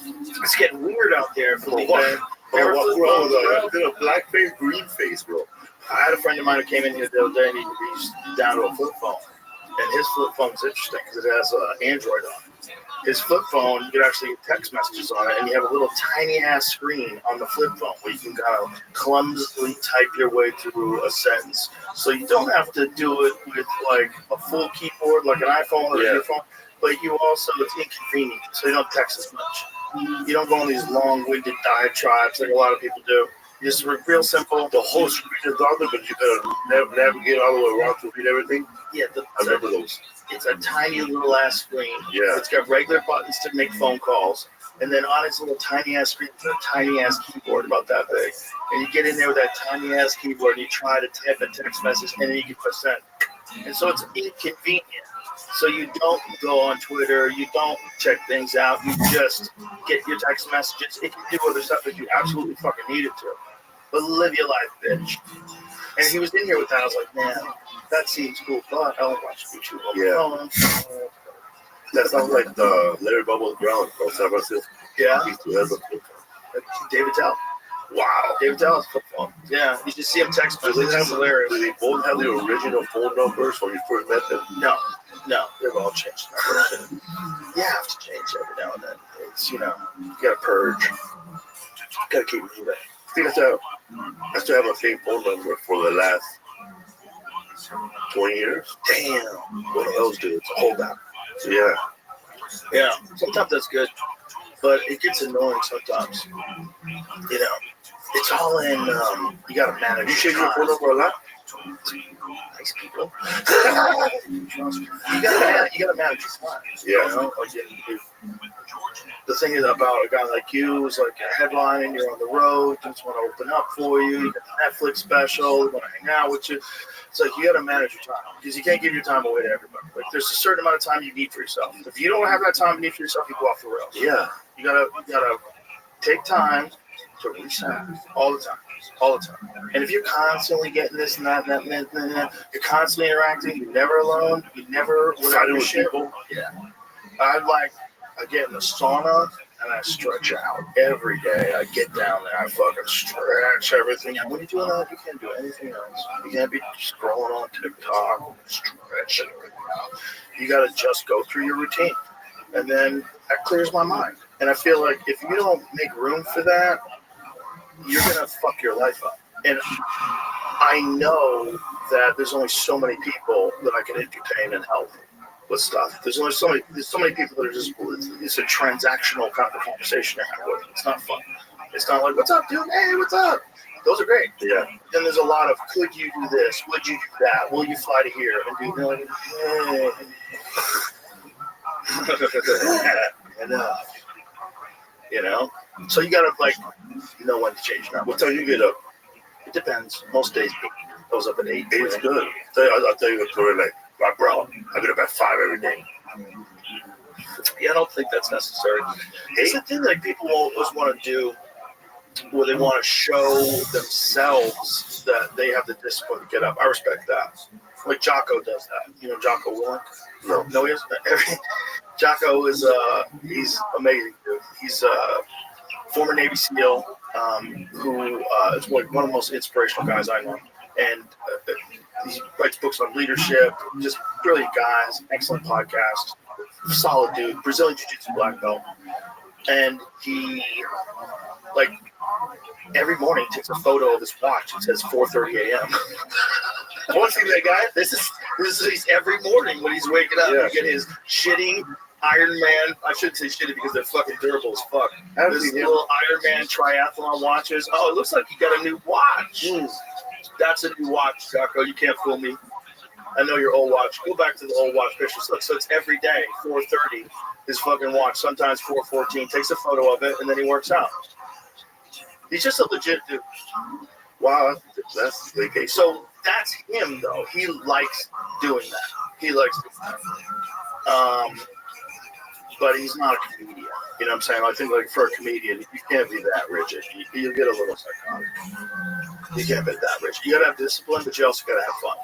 Speaker 1: It's getting weird out there for me, man.
Speaker 2: A black face, green face, bro.
Speaker 1: I had a friend of mine who came in here the other day and he's down to a flip phone. And his flip phone's interesting because it has Android on it. His flip phone, you can actually get text messages on it, and you have a little tiny ass screen on the flip phone where you can kind of clumsily type your way through a sentence. So you don't have to do it with like a full keyboard like an iPhone or your phone, but you also, it's inconvenient, so you don't text as much. You don't go on these long-winded diatribes like a lot of people do. Just real simple.
Speaker 2: The whole screen is on there, but you gotta navigate all the way around to read everything.
Speaker 1: Yeah,
Speaker 2: I remember those.
Speaker 1: It's a tiny little ass screen.
Speaker 2: Yeah.
Speaker 1: It's got regular buttons to make phone calls, And then on his little tiny ass screen, there's a tiny ass keyboard about that big. And you get in there with that tiny ass keyboard and you try to type a text message and then you can press send. And so it's inconvenient. So you don't go on Twitter, you don't check things out, you just get your text messages. It can do other stuff that you absolutely fucking need it to. But live your life, bitch. And he was in here with that. I was like, man, that seems cool, but I don't watch YouTube on my phone.
Speaker 2: That sounds like the Larry Bubbles Brown from San Francisco.
Speaker 1: Yeah.
Speaker 2: He used to have a
Speaker 1: David Tell. Wow. David Tell is football. Yeah. You just see him text messages. It's hilarious.
Speaker 2: Do they both have the original phone numbers when you first met them?
Speaker 1: No. They've all changed. You have to change every now and then. It's, you gotta purge. Gotta keep moving.
Speaker 2: I still have a same phone number for the last 20 years.
Speaker 1: Damn. One of those dudes. Hold on.
Speaker 2: Yeah.
Speaker 1: Yeah. Sometimes that's good. But it gets annoying sometimes. It's all in, you gotta manage.
Speaker 2: You change your phone number a lot?
Speaker 1: Nice people. you gotta manage your time.
Speaker 2: Yeah.
Speaker 1: The thing is about a guy like you is like a headline, you're on the road, things want to open up for you, got a Netflix special, they want to hang out with you. It's like you got to manage your time because you can't give your time away to everybody. Like there's a certain amount of time you need for yourself. If you don't have that time you need for yourself, you go off the rails.
Speaker 2: Yeah.
Speaker 1: You gotta take time to reset all the time. And if you're constantly getting this and that, you're constantly interacting, you're never alone, you never
Speaker 2: Fighting with people.
Speaker 1: Yeah. I get in the sauna and I stretch out every day. I get down there, I fucking stretch everything. And when you're doing that, you can't do anything else. You can't be scrolling on TikTok, stretching everything out. You gotta just go through your routine. And then that clears my mind. And I feel like if you don't make room for that, you're gonna fuck your life up. And I know that there's only so many people that I can entertain and help with stuff. There's so many people that are just, it's a transactional kind of conversation to have with. It's not fun. It's not like, what's up, dude? Hey, what's up? Those are great.
Speaker 2: Yeah.
Speaker 1: Then there's a lot of, could you do this? Would you do that? Will you fly to here? And do like, hey. Enough. So you gotta know when to change it up.
Speaker 2: What time you get up?
Speaker 1: It depends. Most days it goes up at 8.
Speaker 2: It's good. I'll tell you a story bro, I get up at 5 every day.
Speaker 1: Yeah, I don't think that's necessary. It's the thing that people always want to do where they want to show themselves that they have the discipline to get up. I respect that. Like Jocko does that. Jocko Willink? No, he is. Jocko is he's amazing, dude. He's a former Navy SEAL who is one of the most inspirational guys I know. And he writes books on leadership, just brilliant guys, excellent podcast, solid dude, Brazilian Jiu-Jitsu black belt. And he, every morning takes a photo of his watch. It says 4:30 a.m. I want to see that guy. This is every morning when he's waking up.
Speaker 2: Yeah.
Speaker 1: You get his shitty Iron Man. I shouldn't say shitty because they're fucking durable as fuck. This little Iron Man triathlon watches. Oh, it looks like you got a new watch. That's a new watch, Jocko. You can't fool me. I know your old watch. Go back to the old watch pictures. Look, so it's every day, 4:30, his fucking watch. Sometimes 4:14. Takes a photo of it, and then he works out. He's just a legit dude.
Speaker 2: Wow, that's vacation.
Speaker 1: So that's him, though. He likes doing that. He likes doing that. But he's not a comedian. You know what I'm saying? I think for a comedian, you can't be that rigid. You get a little psychotic. You can't be that rigid. You gotta have discipline, but you also gotta have fun.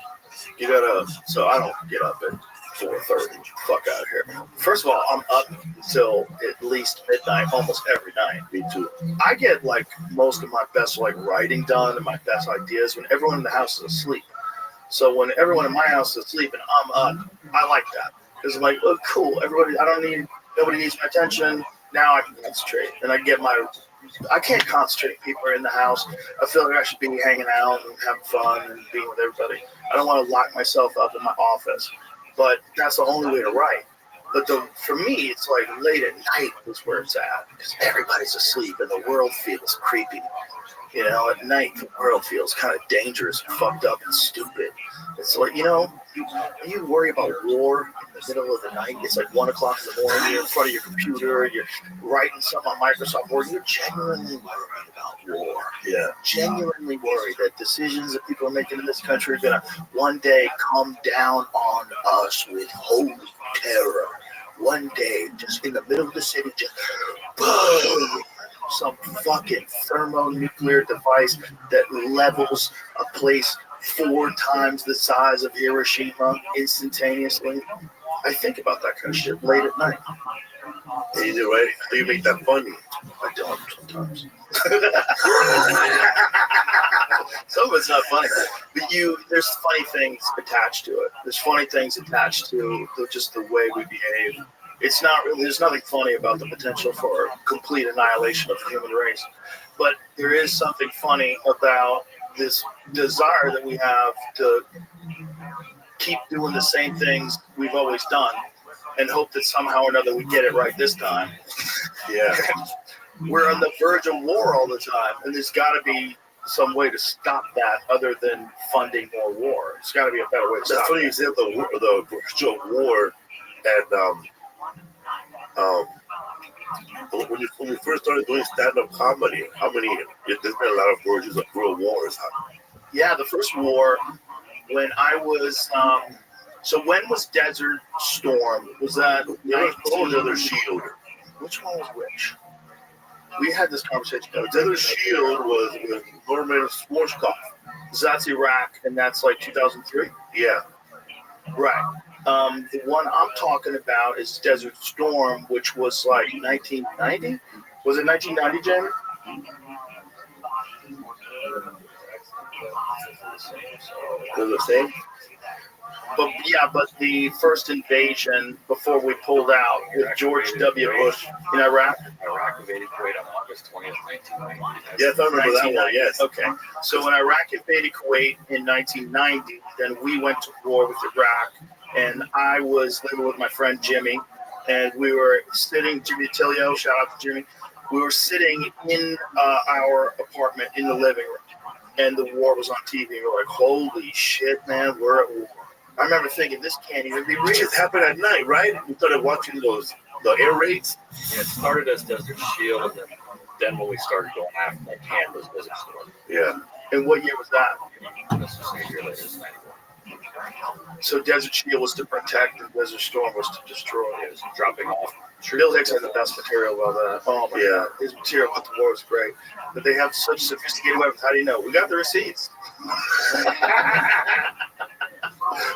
Speaker 1: So I don't get up at 4:30. Fuck out of here. First of all, I'm up until at least midnight, almost every night.
Speaker 2: Me too.
Speaker 1: I get most of my best writing done and my best ideas when everyone in the house is asleep. So when everyone in my house is asleep and I'm up, I like that. Because I'm oh, cool. Nobody needs my attention. Now I can concentrate. And I can't concentrate. People are in the house. I feel like I should be hanging out and having fun and being with everybody. I don't want to lock myself up in my office. But that's the only way to write. But for me, it's late at night is where it's at. Because everybody's asleep and the world feels creepy. At night, the world feels kind of dangerous and fucked up and stupid. It's like, you worry about war in the middle of the night. It's like 1 o'clock in the morning. You're in front of your computer. You're writing something on Microsoft Word. You're genuinely worried about war.
Speaker 2: Yeah.
Speaker 1: Genuinely worried that decisions that people are making in this country are going to one day come down on us with holy terror. One day, just in the middle of the city, just boom, some fucking thermonuclear device that levels a place 4 times the size of Hiroshima instantaneously. I think about that kind of shit late at night.
Speaker 2: Is it right? How do you make that funny?
Speaker 1: I don't sometimes. Some of it's not funny, but there's funny things attached to it. There's funny things attached to just the way we behave. It's not really. There's nothing funny about the potential for complete annihilation of the human race, but there is something funny about this desire that we have to keep doing the same things we've always done and hope that somehow or another we get it right this time.
Speaker 2: Yeah.
Speaker 1: We're on the verge of war all the time, and there's got to be some way to stop that other than funding more war. There's got to be a better way to stop
Speaker 2: That's funny you said the virtual war, and when you first started doing stand-up comedy, there's been a lot of versions of real wars, huh?
Speaker 1: Yeah, the first war, when I was, so when was Desert Storm? Was that
Speaker 2: Desert Shield.
Speaker 1: Which one was which? We had this conversation.
Speaker 2: Desert Shield was with Norman Schwarzkopf.
Speaker 1: That's Iraq, and that's like 2003?
Speaker 2: Yeah.
Speaker 1: Right. The one I'm talking about is Desert Storm, which was like 1990. Was it 1990, Jamie?
Speaker 2: They're the same?
Speaker 1: But the first invasion before we pulled out with George W. Bush in Iraq.
Speaker 5: Iraq invaded Kuwait on August 20th, 1990.
Speaker 2: Yes, I remember that one, yes.
Speaker 1: Okay. So when Iraq invaded Kuwait in 1990, then we went to war with Iraq, and I was living with my friend Jimmy, and we were sitting, Jimmy Tillio, shout out to Jimmy, we were sitting in our apartment in the living room, and the war was on TV. We were like, holy shit, man, we're at war. I remember thinking, this can't even be real.
Speaker 2: It just happened at night, right? We started watching the air raids.
Speaker 5: Yeah, it started as Desert Shield, and then when we started going after like Canada's Desert Storm.
Speaker 2: Yeah.
Speaker 1: And what year was that?
Speaker 5: This was a year later, it's 91.
Speaker 1: So Desert Shield was to protect, and Desert Storm was to destroy.
Speaker 5: It was dropping off.
Speaker 1: Bill Hicks had the best material about that. Oh my
Speaker 2: Yeah.
Speaker 1: God. His material about the war was great. But they have such sophisticated weapons. How do you know? We got the receipts.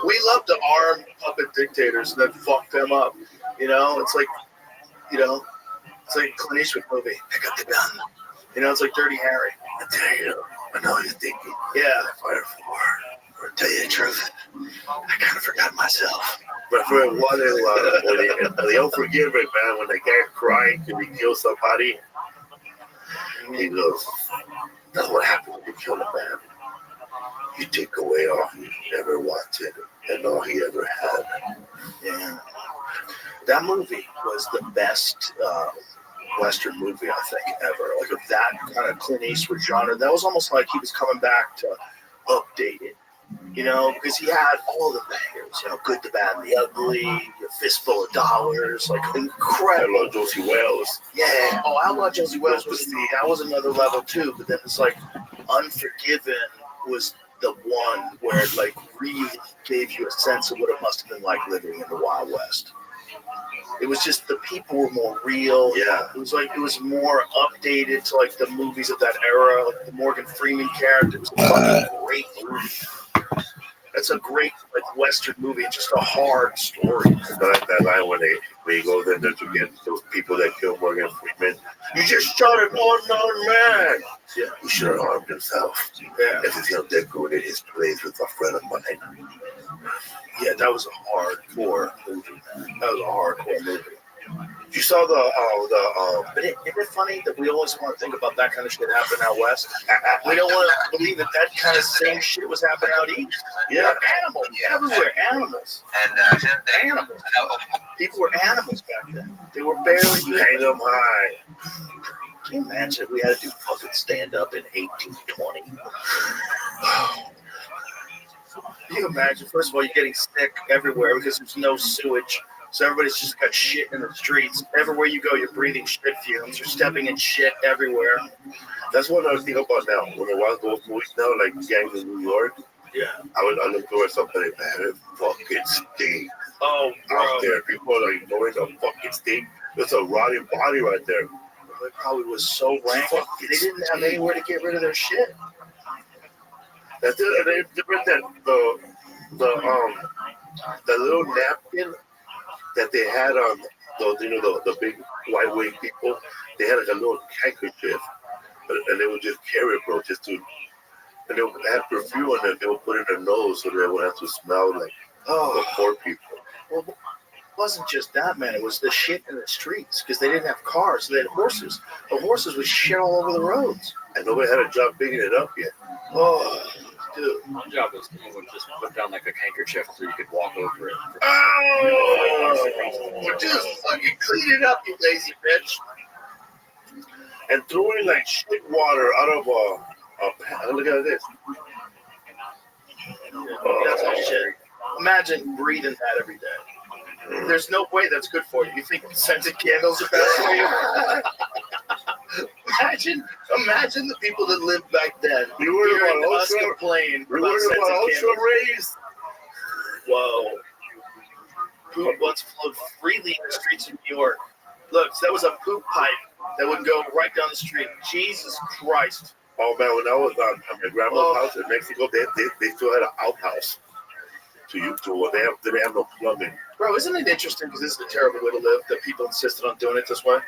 Speaker 1: We love to arm puppet dictators and then fuck them up. It's like, it's like a Clint Eastwood movie. Pick up the gun. It's like Dirty Harry.
Speaker 2: I tell you, I know you're thinking.
Speaker 1: Yeah.
Speaker 2: Fire for.
Speaker 1: Or tell you the truth, I kind of forgot myself.
Speaker 2: But for one, the Unforgiven, man, when the guy crying because he killed somebody, he goes, that's what happens when you kill a man. You take away all he ever wanted and all he ever had.
Speaker 1: Yeah. That movie was the best Western movie, I think, ever. Like, of that kind of Clint Eastwood genre. That was almost like he was coming back to update it. Because he had all the bangers, Good, the Bad, and the Ugly, Your Fistful of Dollars, like incredible.
Speaker 2: Outlaw Josie Wells.
Speaker 1: Yeah. Oh, Outlaw Josie Wells that was another level too. But then it's like Unforgiven was the one where it like really gave you a sense of what it must have been like living in the Wild West. It was just the people were more real.
Speaker 2: Yeah.
Speaker 1: It was more updated to like the movies of that era, like the Morgan Freeman character. It was a fucking great movie. It's a great like Western movie. It's just a hard story.
Speaker 2: I like that line when they go there to get those people that killed Morgan Freeman. You just shot an unknown man.
Speaker 1: Yeah.
Speaker 2: He should have harmed himself.
Speaker 1: Yeah.
Speaker 2: If he decorated his place with a friend of mine.
Speaker 1: Yeah, that was a hardcore movie. That was a hardcore movie.
Speaker 2: You saw
Speaker 1: But isn't it funny that we always want to think about that kind of shit happening out west? We don't want to believe that kind of same shit was happening out east.
Speaker 2: Yeah.
Speaker 1: Animals everywhere. Animals. Animals. People were animals back then. They were barely
Speaker 2: hang them high.
Speaker 1: Can you imagine if we had to do fucking stand up in 1820? Can you imagine? First of all, you're getting sick everywhere because there's no sewage. So everybody's just got shit in the streets. Everywhere you go, you're breathing shit fumes. You're stepping in shit everywhere.
Speaker 2: That's what I was thinking about now. When I watch those movies now, like gangs in New York,
Speaker 1: Yeah.
Speaker 2: I look towards something like that. It fucking stink
Speaker 1: Oh, bro.
Speaker 2: out there. People are ignoring the fucking stink. There's a rotting body right there.
Speaker 1: It probably was so rank. They didn't have anywhere to get rid of their shit.
Speaker 2: That's it. And they put that the little napkin that they had on the big white wing people. They had like a little handkerchief, and they would just carry it, bro, just to. And they would have perfume on it. They would put it in their nose so they would have to smell like the poor people.
Speaker 1: Well, it wasn't just that, man. It was the shit in the streets because they didn't have cars. They had horses. The horses would shit all over the roads.
Speaker 2: And nobody had a job picking it up yet.
Speaker 1: Oh, dude.
Speaker 5: My job was someone would just put down like a handkerchief so you could walk over it.
Speaker 1: Oh, just fucking clean it up, you lazy bitch.
Speaker 2: And throwing like shit water out of look at this.
Speaker 1: That's all shit. Imagine breathing that every day. There's no way that's good for you. You think scented candles are best for you? Imagine the people that lived back then.
Speaker 2: You worried
Speaker 1: hearing
Speaker 2: about
Speaker 1: us
Speaker 2: ultra?
Speaker 1: complain
Speaker 2: We're
Speaker 1: about
Speaker 2: worried
Speaker 1: scented
Speaker 2: about
Speaker 1: candles.
Speaker 2: ultra rays.
Speaker 1: Whoa. Poop once flowed freely in the streets of New York. Look, that was a poop pipe that would go right down the street. Jesus Christ.
Speaker 2: Oh man, when I was at my grandma's house in Mexico, they still had an outhouse. They have no plumbing.
Speaker 1: Bro, isn't it interesting because this is a terrible way to live that people insisted on doing it this way?
Speaker 5: I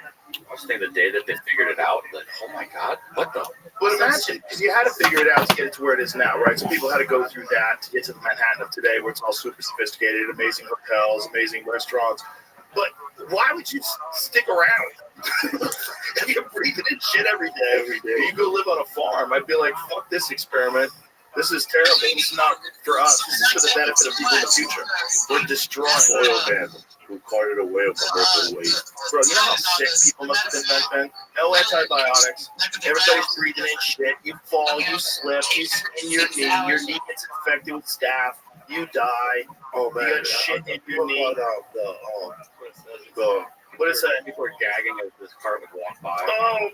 Speaker 5: was thinking the day that they figured it out, like, oh my God, what the?
Speaker 1: But imagine, because you had to figure it out to get it to where it is now, right? So people had to go through that to get to the Manhattan of today where it's all super sophisticated, amazing hotels, amazing restaurants. But why would you stick around? If you're breathing in shit every day, you go live on a farm, I'd be like, fuck this experiment. This is terrible. This is not for us. This is for the benefit of people in the future. We're destroying
Speaker 2: Oil man who carted away a purple waste.
Speaker 1: Bro, you know how sick people must have been back then? No antibiotics. Everybody's breathing in shit. You fall, you slip, you skin your knee gets infected with staph, you die.
Speaker 2: Oh man,
Speaker 1: You got shit in your knee. What is that?
Speaker 5: People were gagging as this car would walk by.
Speaker 1: Oh,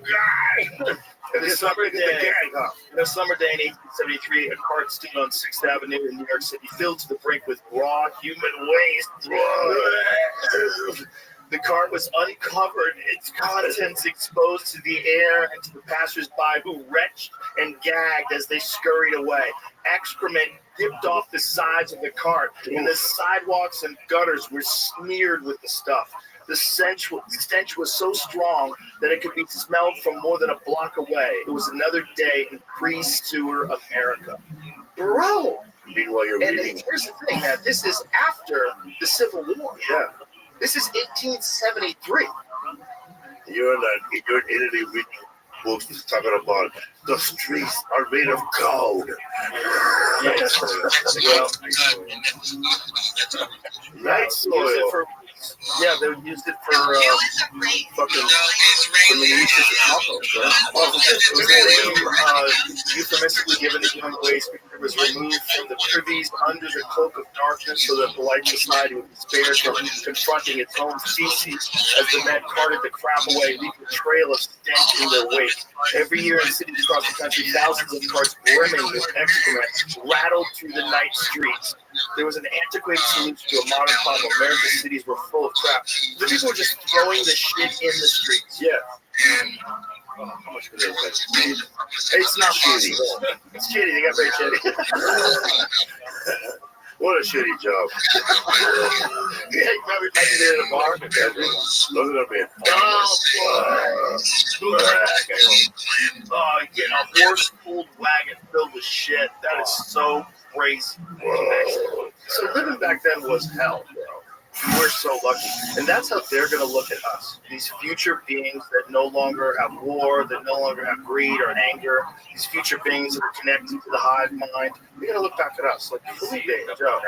Speaker 1: God! In a summer day in 1873, a cart stood on 6th Avenue in New York City, filled to the brink with raw human waste. The cart was uncovered, its contents exposed to the air and to the passersby who retched and gagged as they scurried away. Excrement dipped off the sides of the cart, and the sidewalks and gutters were smeared with the stuff. The stench was so strong that it could be smelled from more than a block away. It was another day in pre-sewer America. Bro!
Speaker 2: Meanwhile, you're
Speaker 1: And
Speaker 2: reading.
Speaker 1: here's the thing, man. This is after the Civil War.
Speaker 2: Yeah,
Speaker 1: This is 1873.
Speaker 2: you're in Italy reading books talking about the streets are made of gold.
Speaker 1: Yes. Well,
Speaker 2: Nice
Speaker 1: use it
Speaker 2: soil.
Speaker 1: for, yeah, they would use it for fucking diminution of compost, right? It was a name euphemistically given to human waste because it was removed from the privies under the cloak of darkness so that polite society would be spared from confronting its own feces as the men carted the crap away, leaving a trail of stench in their wake. Every year in cities across the country, thousands of carts brimming with excrement rattled through the night streets. There was an antiquated solution to a modern problem. America's cities were full of crap. The people were just throwing the shit in the streets. Yeah.
Speaker 5: How much could they pay?
Speaker 1: It's not possible. It's shitty. They got very shitty.
Speaker 2: What a shitty job.
Speaker 1: Yeah, you probably did it at a bar.
Speaker 2: Look at me.
Speaker 1: Oh, yeah, a horse-pulled wagon filled with shit. That is so crazy. So living back then was hell, bro. We're so lucky. And that's how they're going to look at us. These future beings that no longer have war, that no longer have greed or anger, these future beings that are connected to the hive mind, they're going to look back at us like, Felipe, Joe,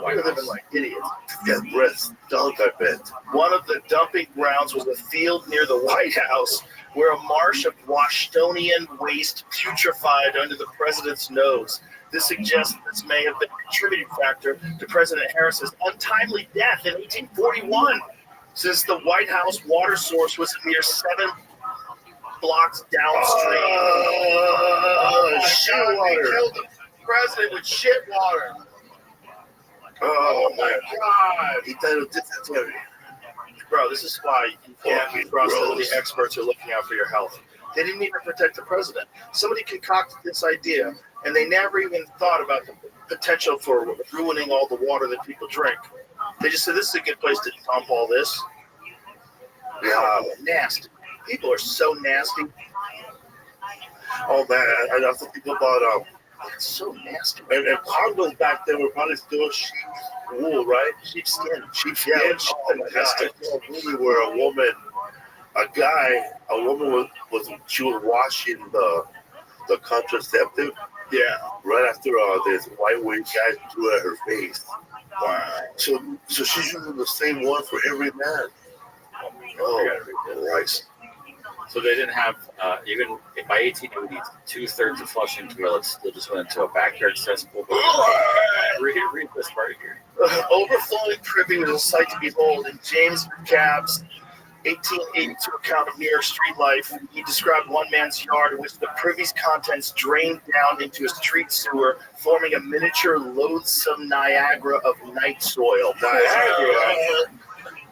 Speaker 1: we're living like idiots.
Speaker 2: Get breath stunk, I bet.
Speaker 1: One of the dumping grounds was a field near the White House where a marsh of Washingtonian waste putrefied under the president's nose. This suggests this may have been a contributing factor to President Harris's untimely death in 1841, since the White House water source was a mere 7 blocks downstream.
Speaker 2: Shit
Speaker 1: They
Speaker 2: water.
Speaker 1: killed the president with shit water.
Speaker 2: Oh my
Speaker 1: God.
Speaker 2: He died of dysentery.
Speaker 1: Bro, this is why you can't
Speaker 2: Fucking
Speaker 1: trust that
Speaker 2: gross.
Speaker 1: the experts are looking out for your health. They didn't even protect the president. Somebody concocted this idea, and they never even thought about the potential for ruining all the water that people drink. They just said, this is a good place to dump all this.
Speaker 2: Yeah.
Speaker 1: Nasty. People are so nasty.
Speaker 2: Oh man, I also think about
Speaker 1: It's so nasty.
Speaker 2: and condoms back then were probably still sheep's wool, right?
Speaker 1: Sheepskin.
Speaker 2: Sheepskin.
Speaker 1: Yeah,
Speaker 2: Oh my God, I saw a movie where a woman she was washing the contraceptive
Speaker 1: Yeah.
Speaker 2: right after this white wig guy threw it at her face.
Speaker 1: Wow.
Speaker 2: So she's using the same one for every man. Oh, Christ.
Speaker 5: So they didn't have, even by 1880s, 2/3 of flushing toilets still just went into a backyard cesspool. Read this part here.
Speaker 1: Overflowing privy was a sight to behold in James McCabe's 1882 account of New York street life. He described one man's yard in which the privy's contents drained down into a street sewer, forming a miniature loathsome Niagara of night soil.
Speaker 2: Niagara.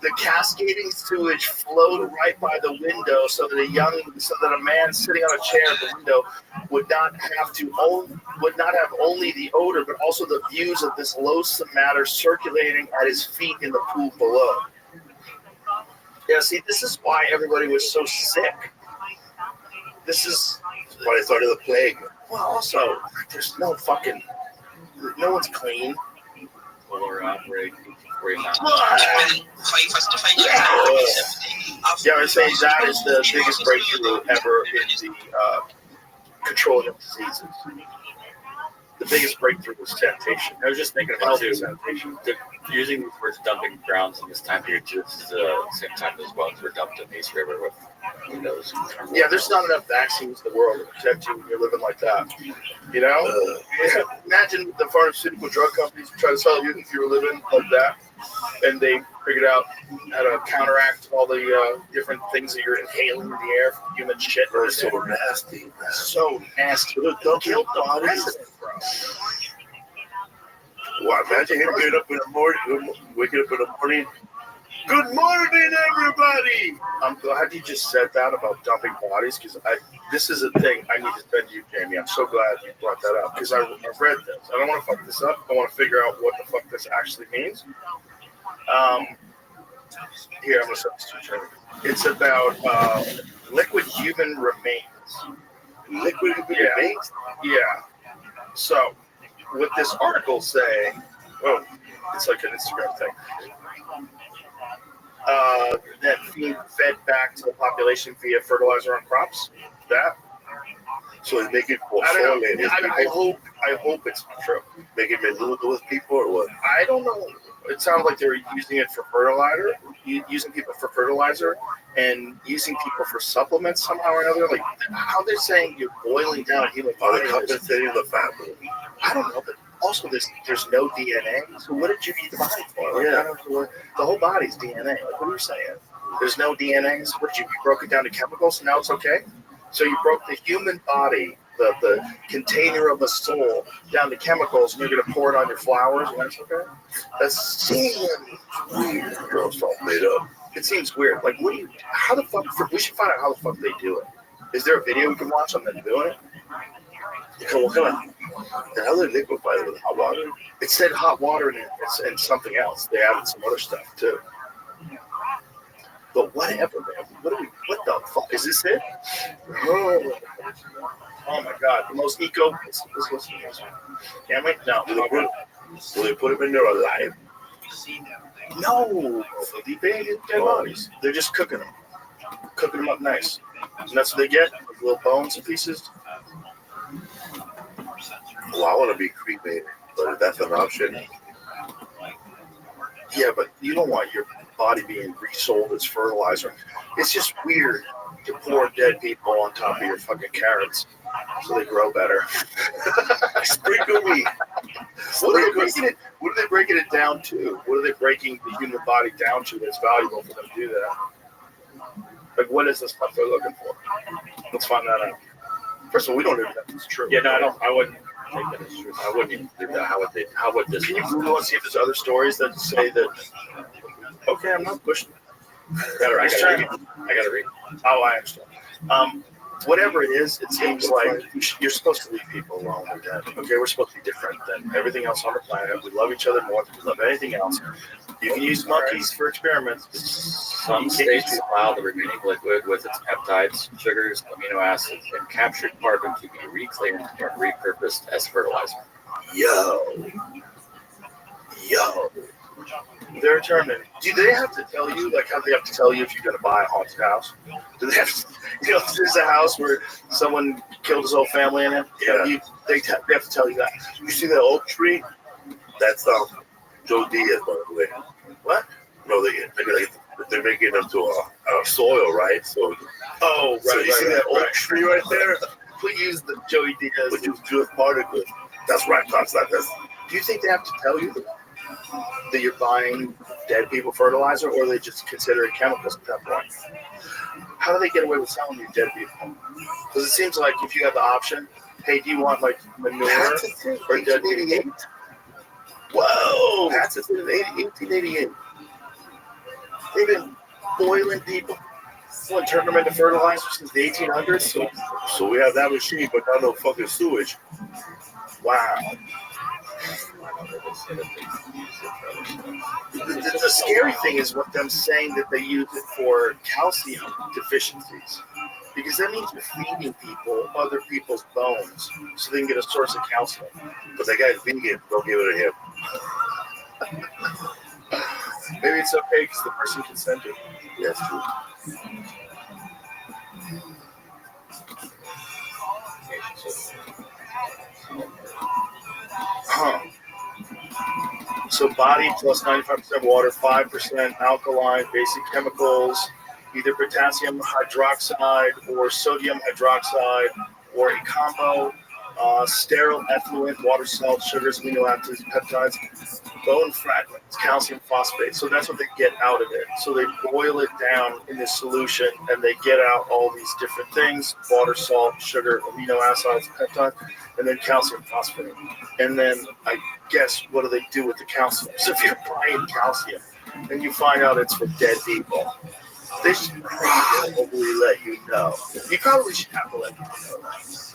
Speaker 1: The cascading sewage flowed right by the window, so that a man sitting on a chair at the window would not have only the odor, but also the views of this loathsome matter circulating at his feet in the pool below. Yeah, see, this is why everybody was so sick. This is
Speaker 2: When I started the plague.
Speaker 1: well, also there's no one's clean.
Speaker 5: Polar outbreak, 49.
Speaker 1: Yeah, I was saying that is the biggest breakthrough ever in the controlling of diseases. The biggest breakthrough was sanitation.
Speaker 5: I was just thinking about
Speaker 1: Healthy
Speaker 5: too,
Speaker 1: sanitation.
Speaker 5: using these words dumping grounds in this time period, this is the same time as well as we're dumped in the East River with windows.
Speaker 1: Yeah, there's not enough vaccines in the world to protect you when you're living like that. You know? Imagine the pharmaceutical drug companies try to sell you if you were living like that, and they figured out how to counteract all the different things that you're inhaling in the air from human shit.
Speaker 2: They're so nasty, man.
Speaker 1: So nasty. Killed the president, bro.
Speaker 2: Wow, imagine him waking up in the morning. Good morning, everybody.
Speaker 1: I'm glad you just said that about dumping bodies, because this is a thing I need to send you, Jamie. I'm so glad you brought that up, because I've read this. I don't want to fuck this up. I want to figure out what the fuck this actually means. Here, I'm going to send this to you. It's about liquid human remains.
Speaker 2: Liquid remains?
Speaker 1: Yeah. So, what this article say, it's like an Instagram thing. That being fed back to the population via fertilizer on crops. That
Speaker 2: So they make it
Speaker 1: I don't know.
Speaker 2: pozole.
Speaker 1: I hope it's true.
Speaker 2: Make it menudo with people or what?
Speaker 1: I don't know. It sounds like they were using it for fertilizer, using people for fertilizer, and using people for supplements somehow or another. Like how they're saying you're boiling down human
Speaker 2: Are
Speaker 1: body.
Speaker 2: they compensating the family?
Speaker 1: I don't know, but also there's no DNA. So what did you need the body for? Like,
Speaker 2: Yeah.
Speaker 1: I don't know, the whole body's DNA. Like what are you saying? There's no DNA. So what did you broke it down to chemicals? And now it's okay. So you broke the human body, the container of a soul, down to chemicals, and you're going to pour it on your flowers, and that's okay? That seems weird.
Speaker 2: Girls all made up.
Speaker 1: It seems weird. Like, how the fuck, we should find out how the fuck they do it. Is there a video we can watch on them doing it?
Speaker 2: What kind of, and how they liquefy it with hot water?
Speaker 1: It said hot water and something else. They added some other stuff, too. But whatever, man. What the fuck? Is this it? Oh my God. The most eco. Can we? No.
Speaker 2: Will they put them in there alive?
Speaker 1: No. The dead bodies. They're just cooking them. Cooking them up nice. And that's what they get. Like little bones and pieces.
Speaker 2: Well, I want to be cremated, but if that's an option.
Speaker 1: Yeah, but you don't want your body being resold as fertilizer. It's just weird to pour dead people on top of your fucking carrots so they grow better.
Speaker 2: Sprinkle me.
Speaker 1: What are they breaking it down to? What are they breaking the human body down to that's valuable for them to do that? Like, what is the stuff they're looking for? Let's find that out. First of all, we don't know if that's true.
Speaker 5: Yeah, no, I wouldn't think that it's true. I wouldn't even do that. How would this?
Speaker 1: Can you Google and see if there's other stories that say that? Okay, I'm not pushing.
Speaker 5: I gotta read.
Speaker 1: Oh, I understand. Whatever it is, it seems like you're supposed to leave people alone with that. Okay, we're supposed to be different than everything else on the planet. We love each other more than we love anything else. You can use monkeys for experiments.
Speaker 5: Some states allow the remaining liquid with its peptides, sugars, amino acids, and captured carbon to be reclaimed and repurposed as fertilizer.
Speaker 1: Yo. They're determined. Do they have to tell you, like, how do they have to tell you if you're going to buy a haunted house? Do they have to, if there's a house where someone killed his whole family in it?
Speaker 2: Yeah.
Speaker 1: They have to tell you that.
Speaker 2: You see that oak tree? That's Joe Diaz, by the way.
Speaker 1: What?
Speaker 2: No, they're making them to a soil, right? So,
Speaker 1: Oh, right.
Speaker 2: so you see that oak tree right there?
Speaker 1: We use the Joey Diaz.
Speaker 2: Which is good particles. That's right, that's like this.
Speaker 1: Do you think they have to tell you that you're buying dead people fertilizer, or they just consider it chemicals at that point? How do they get away with selling you dead people? Because it seems like if you have the option, hey, do you want like manure or dead people? Whoa!
Speaker 2: That's it in 1888.
Speaker 1: They've been boiling people. What, turn them into fertilizer since the 1800s?
Speaker 2: So we have that machine, but not no fucking sewage.
Speaker 1: Wow. The scary thing is what them saying that they use it for calcium deficiencies. Because that means you're feeding people other people's bones so they can get a source of calcium.
Speaker 2: But that guy's vegan, don't give it to him.
Speaker 1: Maybe it's okay because the person consented.
Speaker 2: Yes, true.
Speaker 1: Huh. So body plus 95% water, 5% alkaline, basic chemicals, either potassium hydroxide or sodium hydroxide, or a combo, sterile effluent, water, salt, sugars, amino acids, peptides, bone fragments, calcium phosphate. So that's what they get out of it. So they boil it down in this solution and they get out all these different things: water, salt, sugar, amino acids, peptides, and then calcium phosphate. And then I guess what do they do with the calcium? So if you're buying calcium and you find out it's for dead people, they should probably let you know. You probably should have to let people know that.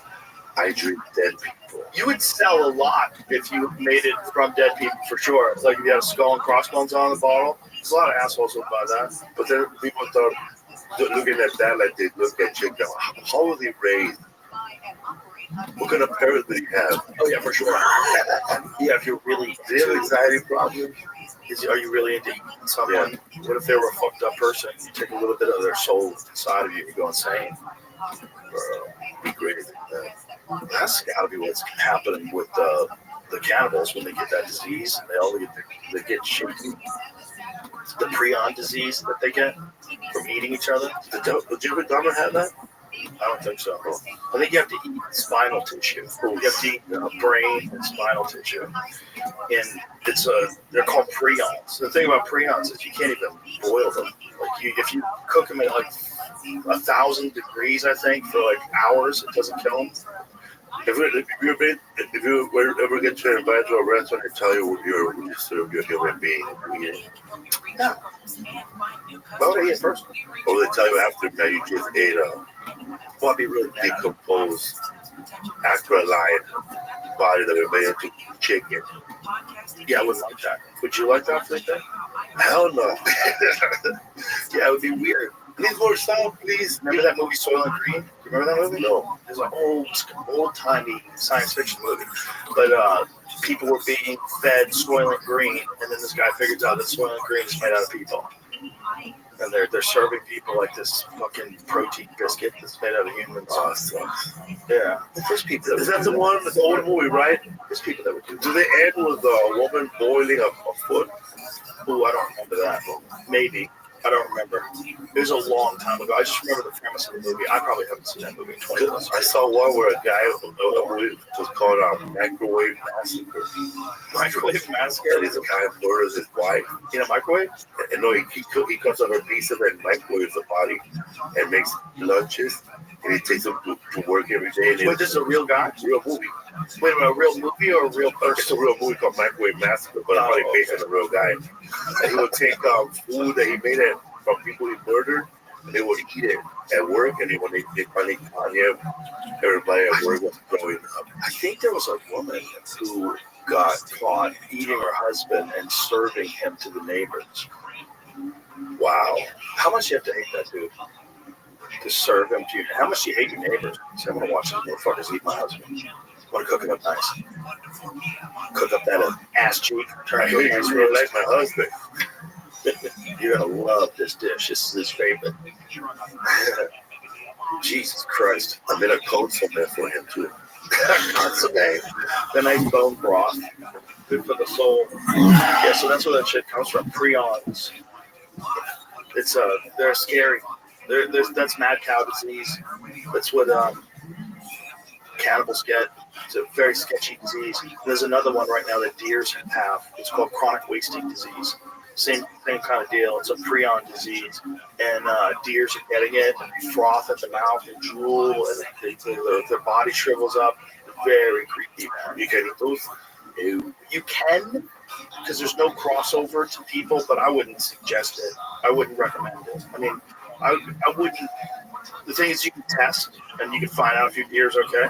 Speaker 2: I drink dead people.
Speaker 1: You would sell a lot if you made it from dead people, for sure. Like if you had a skull and crossbones on the bottle. There's a lot of assholes who buy that.
Speaker 2: But then people start looking at that like they look at chicken. How were they raised? What kind of parents did he have?
Speaker 1: Oh yeah, for sure. Yeah, if you're really
Speaker 2: Do they have anxiety problems?
Speaker 1: are you really into eating someone? Yeah. What if they were a fucked up person? You take a little bit of their soul inside of you and you go insane.
Speaker 2: Be great at that.
Speaker 1: That's got to be what's happening with the cannibals when they get that disease. And they get shaky. The prion disease that they get from eating each other.
Speaker 2: Did Jeffrey Dahmer have that?
Speaker 1: I don't think so. I think you have to eat spinal tissue. You have to eat brain and spinal tissue. And they're called prions. The thing about prions is you can't even boil them. Like if you cook them at like 1,000 degrees, I think, for like hours, it doesn't kill them.
Speaker 2: If you ever get to invite to a restaurant and tell you you serve your human being,
Speaker 1: Yeah. Well, they eat first.
Speaker 2: Or they tell you after that you just ate a
Speaker 1: Well, I'd be really mad.
Speaker 2: decomposed after a lion body that we made into chicken.
Speaker 1: Yeah, I wouldn't like that. Would you like that, Felipe?
Speaker 2: Hell no.
Speaker 1: Yeah, it would be weird.
Speaker 2: Please more salt, please.
Speaker 1: Remember that movie Soylent Green? You remember that movie?
Speaker 2: No.
Speaker 1: It was an old-timey science fiction movie. But people were being fed Soylent Green, and then this guy figures out that Soylent Green is made out of people. And they're serving people like this fucking protein biscuit that's made out of humans.
Speaker 2: Awesome.
Speaker 1: Yeah. There's people
Speaker 2: Is that the one, the old movie, right?
Speaker 1: There's people that would do
Speaker 2: Do they end with a woman boiling a foot?
Speaker 1: Oh, I don't remember that. Maybe. I don't remember. It was a long time ago. I just remember the premise of the movie. I probably haven't seen that movie in 20 years.
Speaker 2: I saw one where a guy was called Microwave Massacre.
Speaker 1: Microwave Massacre?
Speaker 2: And he's a guy who murders his wife.
Speaker 1: In a microwave?
Speaker 2: And no, he cuts up her pieces and microwaves the body and makes lunches. And he takes them to work every day.
Speaker 1: Wait, this is a real guy?
Speaker 2: Real movie.
Speaker 1: Wait a minute, a real movie or a real person?
Speaker 2: It's a real movie called Microwave Massacre, but it's probably based on a real guy. And he would take food that he made from people he murdered, and they would eat it at work, and when they finally caught him, everybody at work was throwing up.
Speaker 1: I think there was a woman who got caught eating her husband and serving him to the neighbors. Wow. How much do you have to hate that dude to serve him to you? How much do you hate your neighbors? So I'm going to watch these motherfuckers eat my husband. I want to cook it up nice. Cook up that ass cheek. Turn it into a
Speaker 2: really like my husband.
Speaker 1: You're going to love this dish. This is his favorite. Jesus Christ.
Speaker 2: I made a coat somewhere for him, too.
Speaker 1: Consomme. The nice bone broth. Good for the soul. Yeah, so that's where that shit comes from. Prions. It's they're scary. That's mad cow disease. That's what cannibals get. It's a very sketchy disease. There's another one right now that deers have. It's called chronic wasting disease. Same kind of deal. It's a prion disease, and deers are getting it. And they froth at the mouth and drool, and their body shrivels up. Very creepy, man. You can eat those. You can, because there's no crossover to people, but I wouldn't suggest it. I wouldn't recommend it. I mean, I wouldn't. The thing is, you can test, and you can find out if your deer's okay.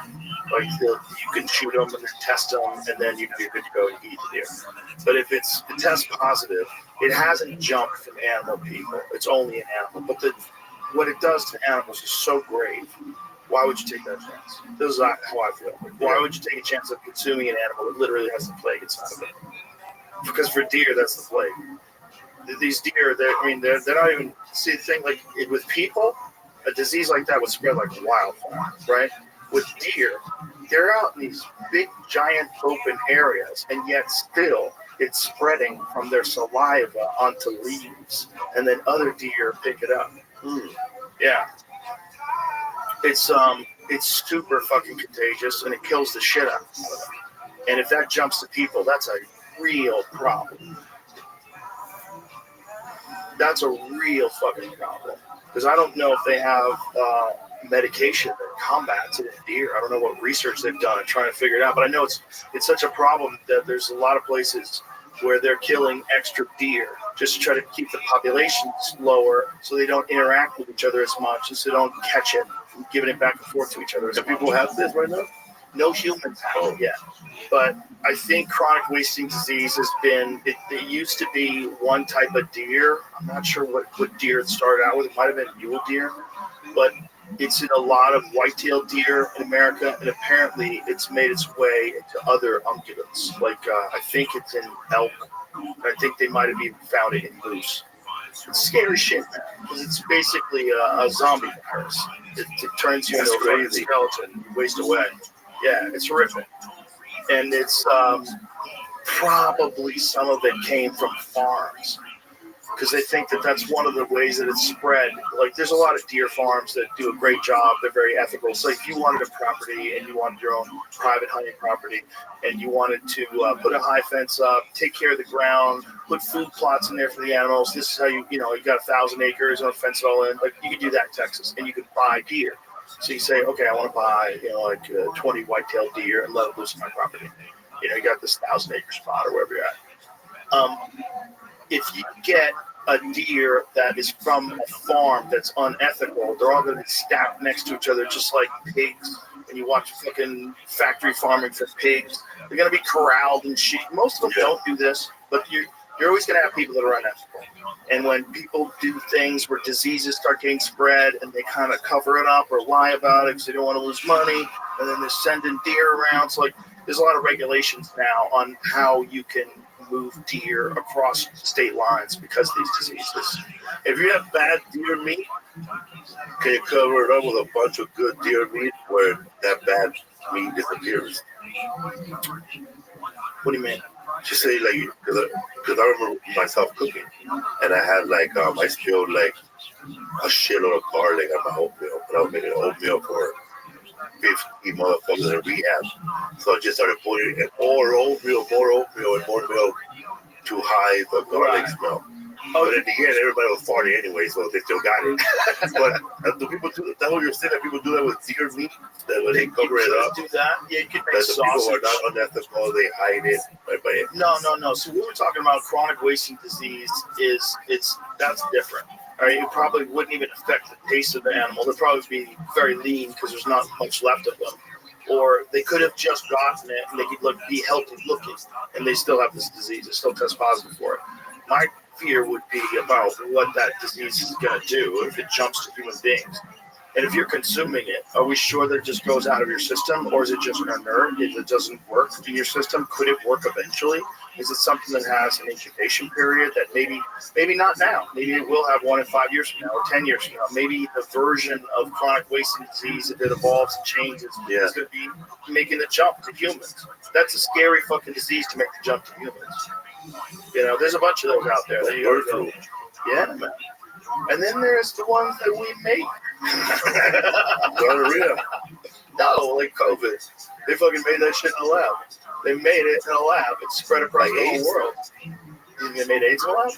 Speaker 1: Like, you can shoot them and then test them, and then you'd be good to go and eat the deer. But if it tests positive, it hasn't jumped from animal people. It's only an animal. But what it does to animals is so grave. Why would you take that chance? This is how I feel. Why would you take a chance of consuming an animal that literally has the plague inside of it? Because for deer, that's the plague. These deer, they're not even, see the thing, like with people, a disease like that would spread like wildfire, right? With deer, they're out in these big, giant open areas, and yet still it's spreading from their saliva onto leaves, and then other deer pick it up. Yeah. It's super fucking contagious, and it kills the shit out of them. And if that jumps to people, that's a real problem. That's a real fucking problem. Because I don't know if they have medication that combats it in deer. I don't know what research they've done and trying to figure it out. But I know it's such a problem that there's a lot of places where they're killing extra deer just to try to keep the populations lower so they don't interact with each other as much and so they don't catch it and giving it back and forth to each other.
Speaker 2: Do people have this right now?
Speaker 1: No humans have it yet. But I think chronic wasting disease has been, it used to be one type of deer. I'm not sure what deer it started out with. It might have been mule deer. But it's in a lot of white-tailed deer in America, and apparently it's made its way into other ungulates. Like, I think it's in elk. I think they might have even found it in moose. It's scary shit, man, because it's basically a zombie virus. It turns you into a fucking skeleton. You waste away. Yeah, it's horrific. And it's probably some of it came from farms because they think that that's one of the ways that it's spread. Like, there's a lot of deer farms that do a great job. They're very ethical. So if you wanted a property and you wanted your own private hunting property and you wanted to put a high fence up, take care of the ground, put food plots in there for the animals, this is how you got 1,000 acres and fence it all in. Like, you could do that in Texas, and you could buy deer. So you say, okay, I want to buy, 20 white-tailed deer and let it loose on my property. You got this 1,000-acre spot or wherever you're at. If you get a deer that is from a farm that's unethical, they're all going to be stacked next to each other just like pigs. And you watch fucking factory farming for pigs. They're going to be corralled and shit. Most of them don't do this, but you're always going to have people that are unethical. And when people do things where diseases start getting spread and they kind of cover it up or lie about it because they don't want to lose money, and then they're sending deer around. So, like, there's a lot of regulations now on how you can move deer across state lines because of these diseases.
Speaker 2: If you have bad deer meat, can you cover it up with a bunch of good deer meat where that bad meat disappears?
Speaker 1: What do you mean?
Speaker 2: Just say like, because I remember myself cooking, and I had like I spilled like a shitload of garlic on my oatmeal, but I was making oatmeal for 50 motherfuckers in rehab. So I just started putting in more oatmeal, and more milk to hide the garlic smell. But in the end, everybody was farting anyway, so they still got it. But do people do that? What you're saying, that people do that with deer meat? That when they cover it up?
Speaker 1: Do that? Yeah, you could make
Speaker 2: That the people
Speaker 1: sausage.
Speaker 2: are not unethical, they hide it. Right.
Speaker 1: No. So what we're talking about, chronic wasting disease, that's different. All right, it probably wouldn't even affect the taste of the animal. They'd probably be very lean because there's not much left of them. Or they could have just gotten it and they could be healthy looking, and they still have this disease. They still test positive for it. My fear would be about what that disease is going to do if it jumps to human beings. And if you're consuming it, are we sure that it just goes out of your system, or is it just inert? If it doesn't work in your system, could it work eventually? Is it something that has an incubation period that maybe not now? Maybe it will have one in 5 years from now or 10 years from now. Maybe the version of chronic wasting disease, if it evolves and changes, is going to be making the jump to humans. That's a scary fucking disease to make the jump to humans. You know, there's a bunch of those out there. That you go, yeah, man. And then there's the ones that we make.
Speaker 2: Gonorrhea.
Speaker 1: No, like COVID. They fucking made that shit in a lab. They made it in a lab. It spread across the whole world. You think they made AIDS in a lab?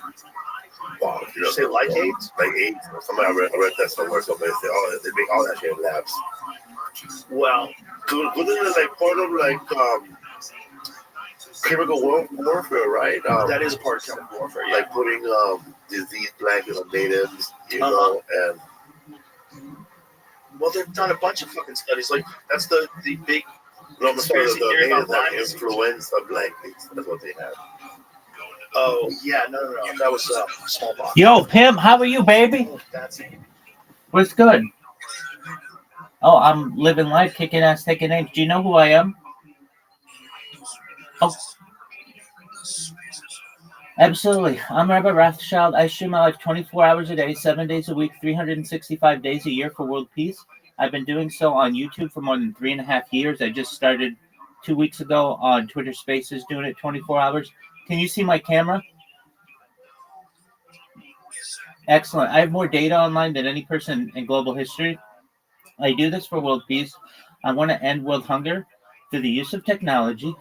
Speaker 2: Wow.
Speaker 1: Did you say like AIDS?
Speaker 2: Like AIDS. Somebody I read that somewhere. Somebody said, oh, they make all that shit in labs.
Speaker 1: Well,
Speaker 2: wasn't it like part of like chemical warfare, right?
Speaker 1: That is a part of chemical warfare, yeah.
Speaker 2: Like putting disease blankets on natives, you know, and
Speaker 1: well, they've done a bunch of fucking studies. Like that's the big
Speaker 2: conspiracy
Speaker 1: theory about Lyme
Speaker 2: influenza blankets. That's what they have.
Speaker 1: Oh yeah, no. That was smallpox.
Speaker 3: Yo, Pim, how are you, baby?
Speaker 1: That's it.
Speaker 3: What's good? Oh, I'm living life, kicking ass, taking names. Do you know who I am? Oh. Absolutely. I'm Rabbi Rothschild. I stream my life 24 hours a day, 7 days a week, 365 days a year for world peace. I've been doing so on YouTube for more than 3.5 years. I just started 2 weeks ago on Twitter Spaces, doing it 24 hours. Can you see my camera? Excellent. I have more data online than any person in global history. I do this for world peace. I want to end world hunger through the use of technology,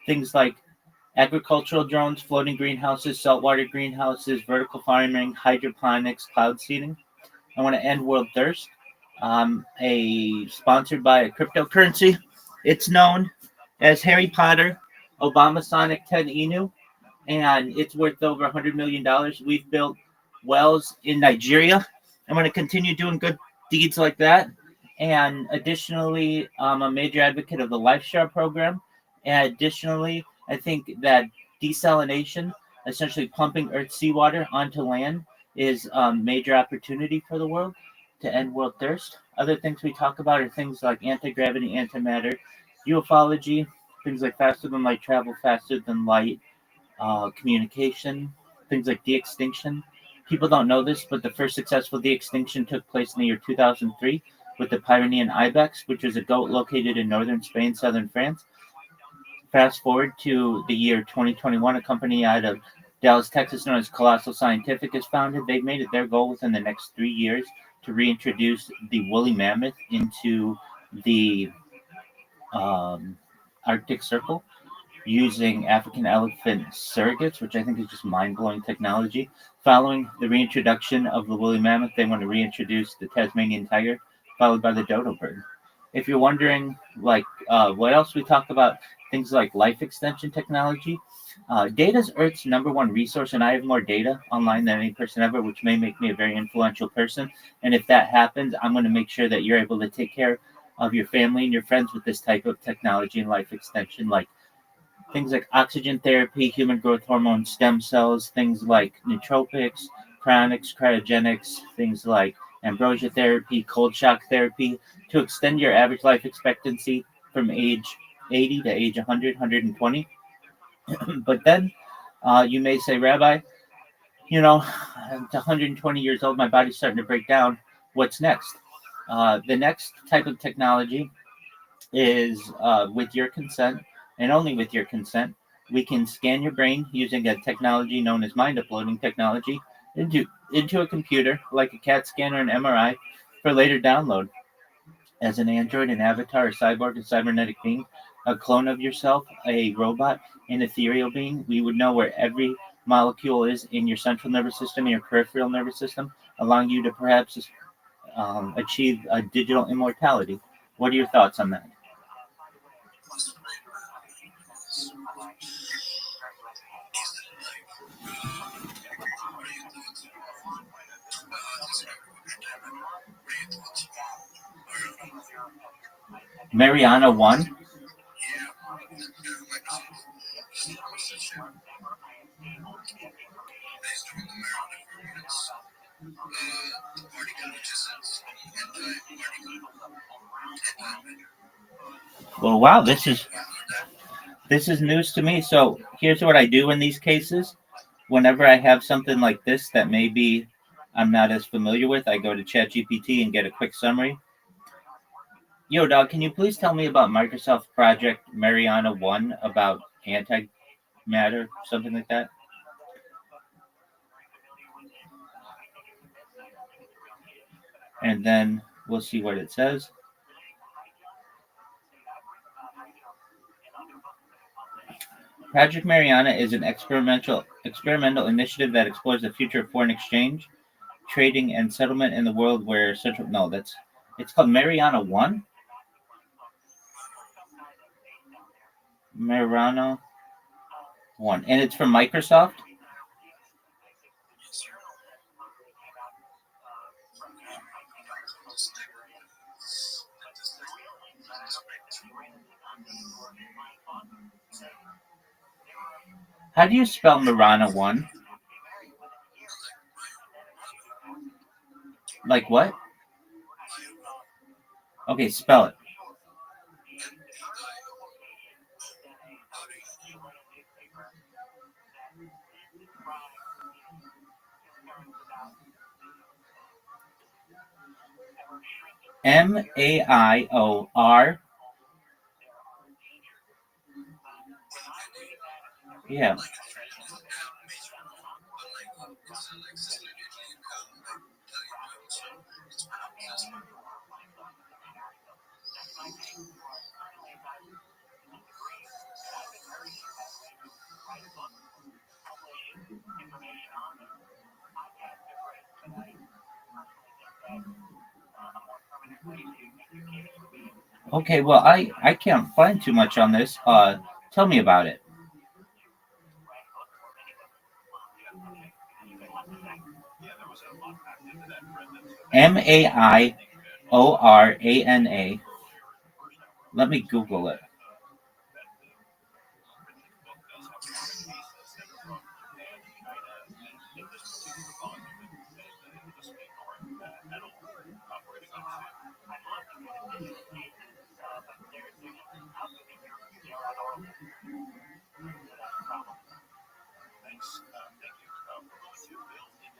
Speaker 3: things like agricultural drones, floating greenhouses, saltwater greenhouses, vertical farming, hydroponics, cloud seeding. I want to end world thirst. Sponsored by a cryptocurrency. It's known as Harry Potter, Obama Sonic 10 Inu, and it's worth over $100 million. We've built wells in Nigeria. I'm going to continue doing good deeds like that. And additionally, I'm a major advocate of the LifeShare program. And additionally, I think that desalination, essentially pumping Earth's seawater onto land, is a major opportunity for the world to end world thirst. Other things we talk about are things like anti-gravity, antimatter, ufology, things like faster than light travel, faster than light, communication, things like de-extinction. People don't know this, but the first successful de-extinction took place in the year 2003 with the Pyrenean ibex, which was a goat located in northern Spain, southern France. Fast forward to the year 2021, a company out of Dallas, Texas, known as Colossal Scientific, is founded. They've made it their goal within the next 3 years to reintroduce the woolly mammoth into the Arctic Circle using African elephant surrogates, which I think is just mind-blowing technology. Following the reintroduction of the woolly mammoth, they want to reintroduce the Tasmanian tiger, followed by the dodo bird. If you're wondering, what else we talk about, things like life extension technology. Data is Earth's #1 resource, and I have more data online than any person ever, which may make me a very influential person. And if that happens, I'm going to make sure that you're able to take care of your family and your friends with this type of technology and life extension, like things like oxygen therapy, human growth hormone, stem cells, things like nootropics, cryonics, cryogenics, things like ambrosia therapy, cold shock therapy, to extend your average life expectancy from age 80 to age 100, 120. But then you may say, Rabbi, I'm 120 years old, my body's starting to break down. What's next? The next type of technology is with your consent, and only with your consent, We can scan your brain using a technology known as mind uploading technology into a computer, like a CAT scan or an MRI, for later download. As an android, an avatar, a cyborg, a cybernetic being, a clone of yourself, a robot, an ethereal being, we would know where every molecule is in your central nervous system and your peripheral nervous system, allowing you to perhaps achieve a digital immortality. What are your thoughts on that? Mariana 1? Well, wow, this is news to me. So here's what I do in these cases. Whenever I have something like this that maybe I'm not as familiar with, I go to ChatGPT and get a quick summary. Yo, dog, can you please tell me about Microsoft Project Mariana 1 about antimatter, something like that? And then we'll see what it says. Project Mariana is an experimental initiative that explores the future of foreign exchange, trading, and settlement in the world where central. No, it's called Mariana 1. Mariana 1, and it's from Microsoft. How do you spell Mariana 1? Like what? Okay, spell it. Maior. Yeah. Okay, well, I can't find too much on this. Tell me about it. Maiorana. Let me Google it.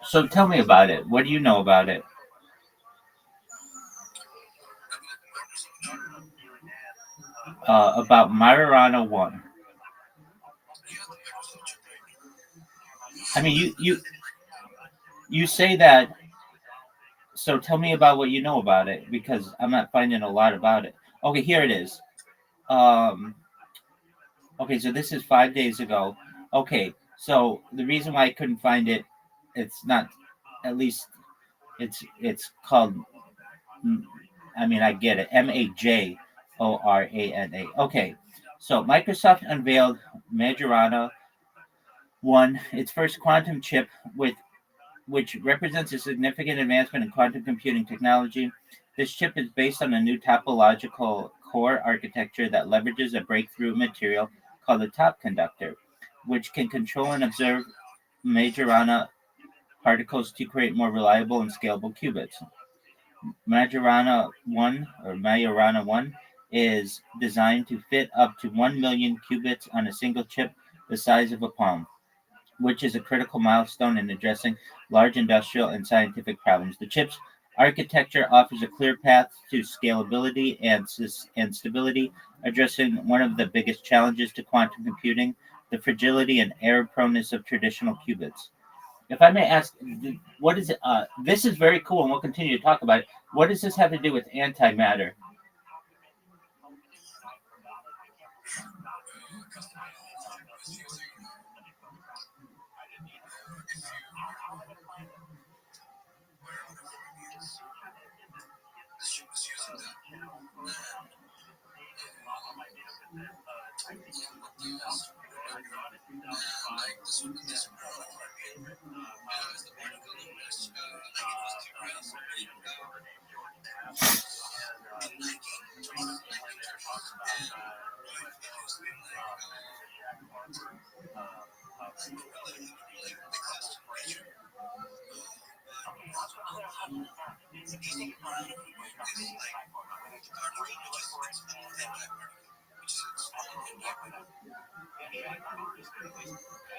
Speaker 3: So tell me about it. What do you know about it? About Mariana 1. I mean, you say that. So tell me about what you know about it, because I'm not finding a lot about it. Okay, here it is. Um, okay, so this is 5 days ago. Okay, so the reason why I couldn't find it, it's not, at least it's called. I mean, I get it. Majorana. Okay, so Microsoft unveiled Majorana 1, its first quantum chip, which represents a significant advancement in quantum computing technology. This chip is based on a new topological core architecture that leverages a breakthrough material called the top conductor, which can control and observe Majorana particles to create more reliable and scalable qubits. Majorana 1 is designed to fit up to 1 million qubits on a single chip the size of a palm, which is a critical milestone in addressing large industrial and scientific problems. The chip's architecture offers a clear path to scalability and stability, addressing one of the biggest challenges to quantum computing the fragility and error proneness of traditional qubits. If I may ask, what is it? This is very cool, and we'll continue to talk about it. What does this have to do with antimatter?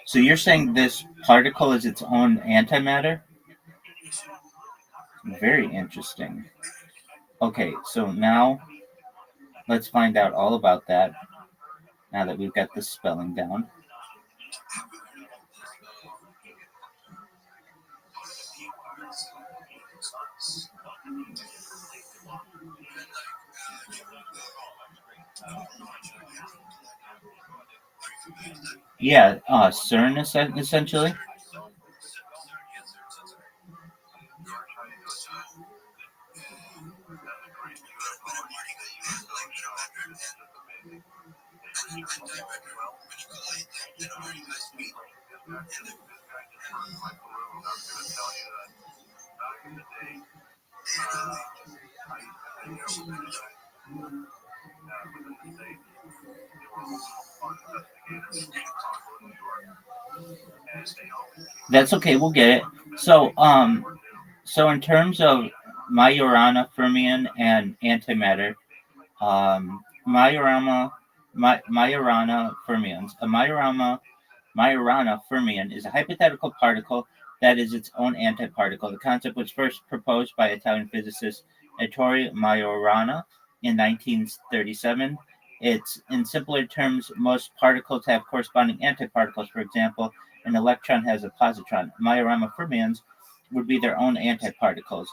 Speaker 3: So you're saying this particle is its own antimatter? Very interesting. Okay, so now let's find out all about that. Now that we've got the spelling down. Yeah, CERN essentially. That's okay. We'll get it. So in terms of Majorana fermion and antimatter, Majorana fermions. Majorana fermion is a hypothetical particle that is its own antiparticle. The concept was first proposed by Italian physicist Ettore Majorana in 1937. It's in simpler terms, most particles have corresponding antiparticles. For example, an electron has a positron. Majorana fermions would be their own antiparticles.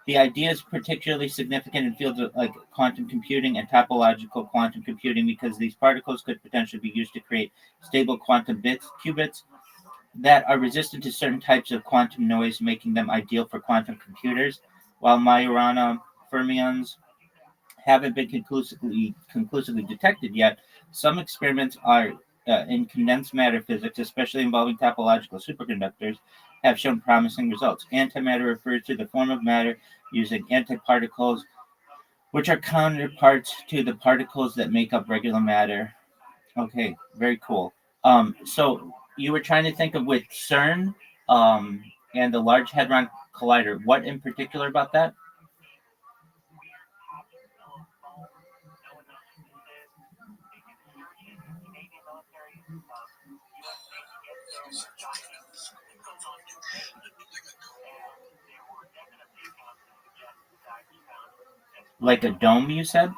Speaker 3: The idea is particularly significant in fields like quantum computing and topological quantum computing because these particles could potentially be used to create stable quantum qubits that are resistant to certain types of quantum noise, making them ideal for quantum computers. While Majorana fermions haven't been conclusively detected yet, some experiments are in condensed matter physics, especially involving topological superconductors, have shown promising results. Antimatter refers to the form of matter using antiparticles, which are counterparts to the particles that make up regular matter. Okay, very cool. So you were trying to think of with CERN and the Large Hadron Collider. What in particular about that? Like a dome, you said?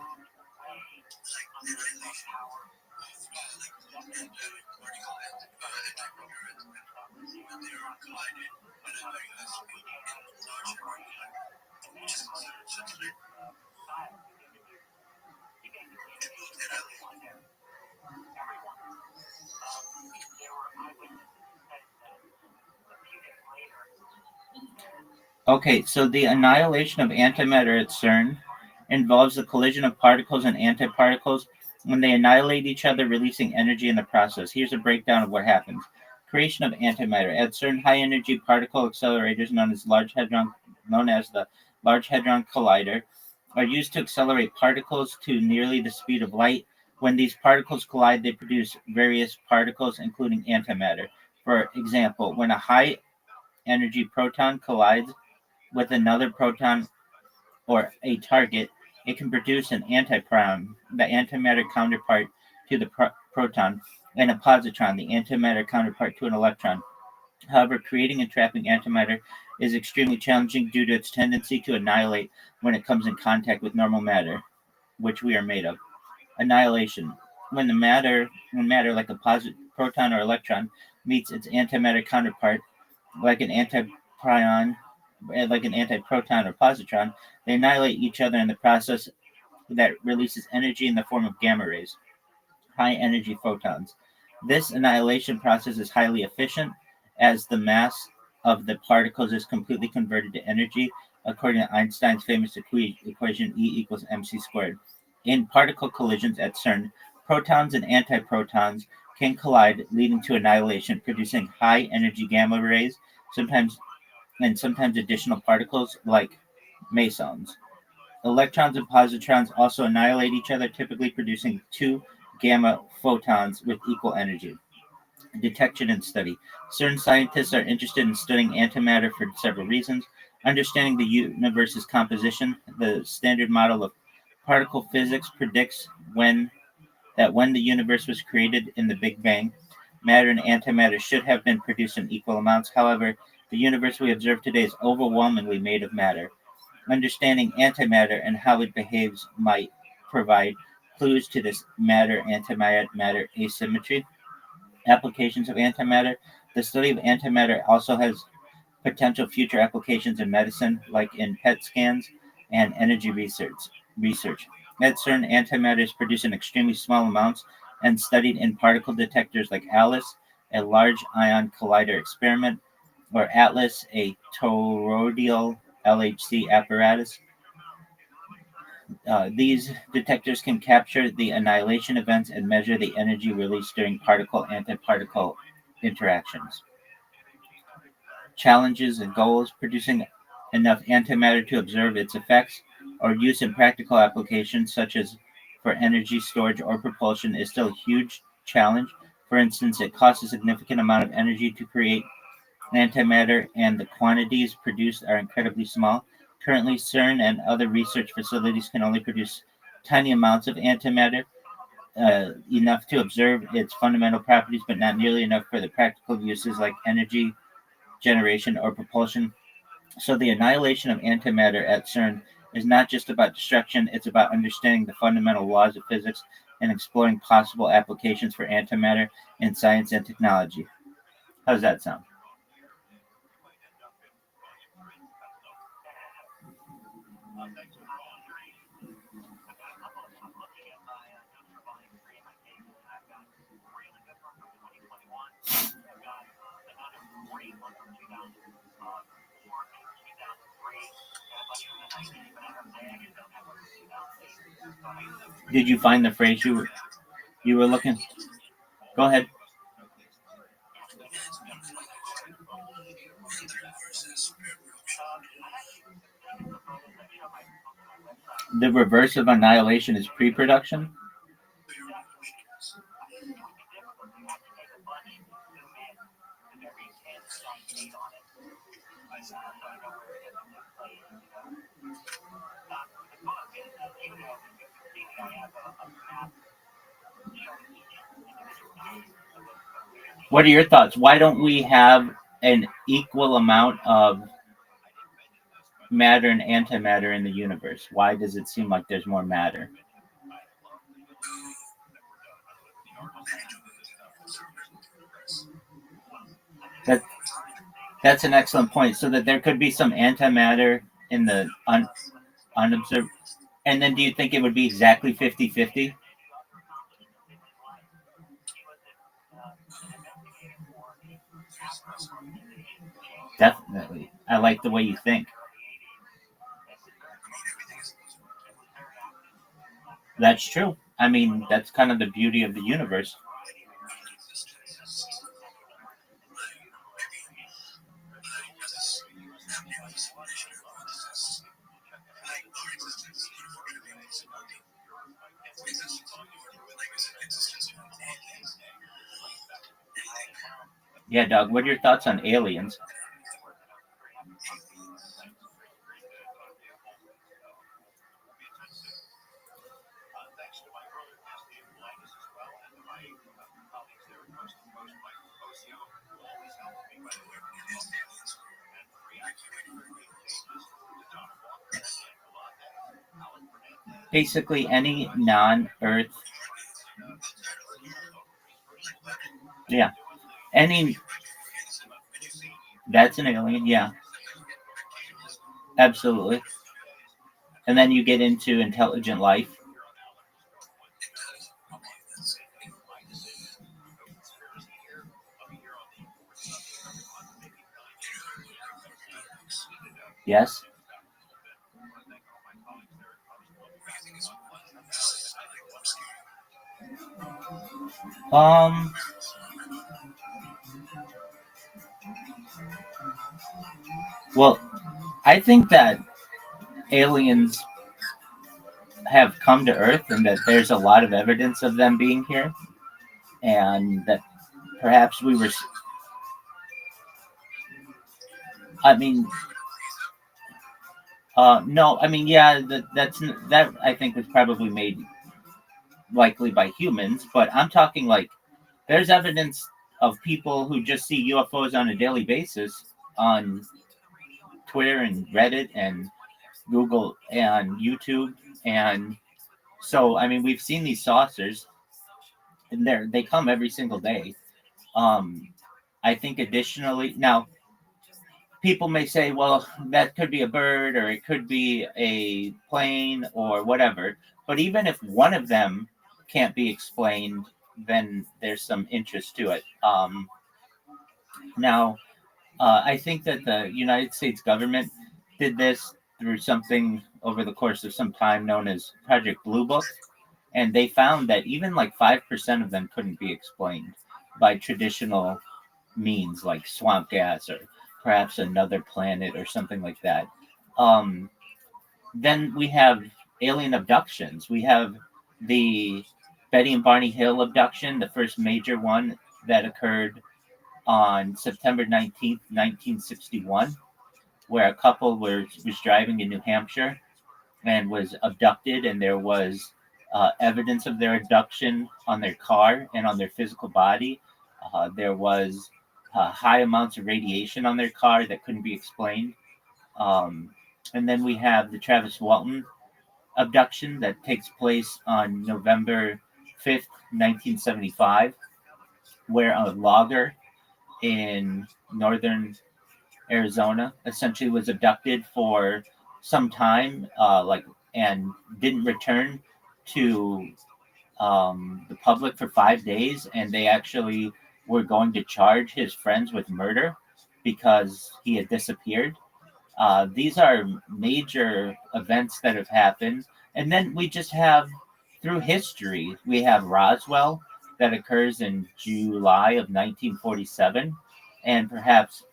Speaker 3: Okay, so the annihilation of antimatter at CERN involves the collision of particles and antiparticles when they annihilate each other, releasing energy in the process. Here's a breakdown of what happens. Creation of antimatter. At CERN, high-energy particle accelerators known as the Large Hadron Collider are used to accelerate particles to nearly the speed of light. When these particles collide, they produce various particles, including antimatter. For example, when a high-energy proton collides with another proton or a target, it can produce an antiprime, the antimatter counterpart to the proton, and a positron, the antimatter counterpart to an electron. However, creating and trapping antimatter is extremely challenging due to its tendency to annihilate when it comes in contact with normal matter, which we are made of. Annihilation. When matter like a proton or electron meets its antimatter counterpart, like an antiproton or positron, they annihilate each other in the process that releases energy in the form of gamma rays, high energy photons. This annihilation process is highly efficient as the mass of the particles is completely converted to energy, according to Einstein's famous equation E equals mc squared. In particle collisions at CERN, protons and antiprotons can collide, leading to annihilation, producing high energy gamma rays, sometimes additional particles like mesons. Electrons and positrons also annihilate each other, typically producing two gamma photons with equal energy. Detection and study. Certain scientists are interested in studying antimatter for several reasons. Understanding the universe's composition, the standard model of particle physics predicts when the universe was created in the Big Bang, matter and antimatter should have been produced in equal amounts. However, the universe we observe today is overwhelmingly made of matter. Understanding antimatter and how it behaves might provide clues to this matter-antimatter asymmetry. Applications of antimatter. The study of antimatter also has potential future applications in medicine, like in PET scans and energy research. At CERN, antimatter is produced in extremely small amounts and studied in particle detectors like ALICE, a large ion collider experiment, or ATLAS, a toroidal LHC apparatus. These detectors can capture the annihilation events and measure the energy released during particle-antiparticle interactions. Challenges and goals. Producing enough antimatter to observe its effects or use in practical applications such as for energy storage or propulsion is still a huge challenge. For instance, it costs a significant amount of energy to create antimatter, and the quantities produced are incredibly small. Currently, CERN and other research facilities can only produce tiny amounts of antimatter, enough to observe its fundamental properties, but not nearly enough for the practical uses like energy generation or propulsion. So the annihilation of antimatter at CERN is not just about destruction, it's about understanding the fundamental laws of physics and exploring possible applications for antimatter in science and technology. How does that sound? Did you find the phrase you were looking? Go ahead. The reverse of annihilation is pre-production. What are your thoughts? Why don't we have an equal amount of matter and antimatter in the universe? Why does it seem like there's more matter? That that's an excellent point. So that there could be some antimatter in the unobserved. And then do you think it would be exactly 50-50? Definitely. I like the way you think. That's true. I mean, that's kind of the beauty of the universe. Yeah, Doug, what are your thoughts on aliens? Basically, any non Earth. Yeah. Any that's an alien. Yeah, absolutely. And then you get into intelligent life. Yes. Um. Well, I think that aliens have come to Earth, and that there's a lot of evidence of them being here, and that perhaps we were. I mean, no. I mean, yeah. That I think was probably made likely by humans, but I'm talking like there's evidence of people who just see UFOs on a daily basis on Twitter and Reddit and Google and YouTube. And so, I mean, we've seen these saucers, and they come every single day. Um, I think additionally, now people may say, well, that could be a bird or it could be a plane or whatever. But even if one of them can't be explained, then there's some interest to it. Now, I think that the United States government did this through something over the course of some time known as Project Blue Book, and they found that even like 5% of them couldn't be explained by traditional means like swamp gas or perhaps another planet or something like that. Um, then we have alien abductions. We have the Betty and Barney Hill abduction, the first major one that occurred on September 19th, 1961, where a couple was driving in New Hampshire and was abducted, and there was evidence of their abduction on their car and on their physical body. There was high amounts of radiation on their car that couldn't be explained. Um, and then we have the Travis Walton abduction that takes place on November 5th, 1975, where a logger in northern Arizona essentially was abducted for some time, and didn't return to the public for 5 days, and they actually were going to charge his friends with murder because he had disappeared. These are major events that have happened. And then we just have, through history, we have Roswell that occurs in July of 1947. And perhaps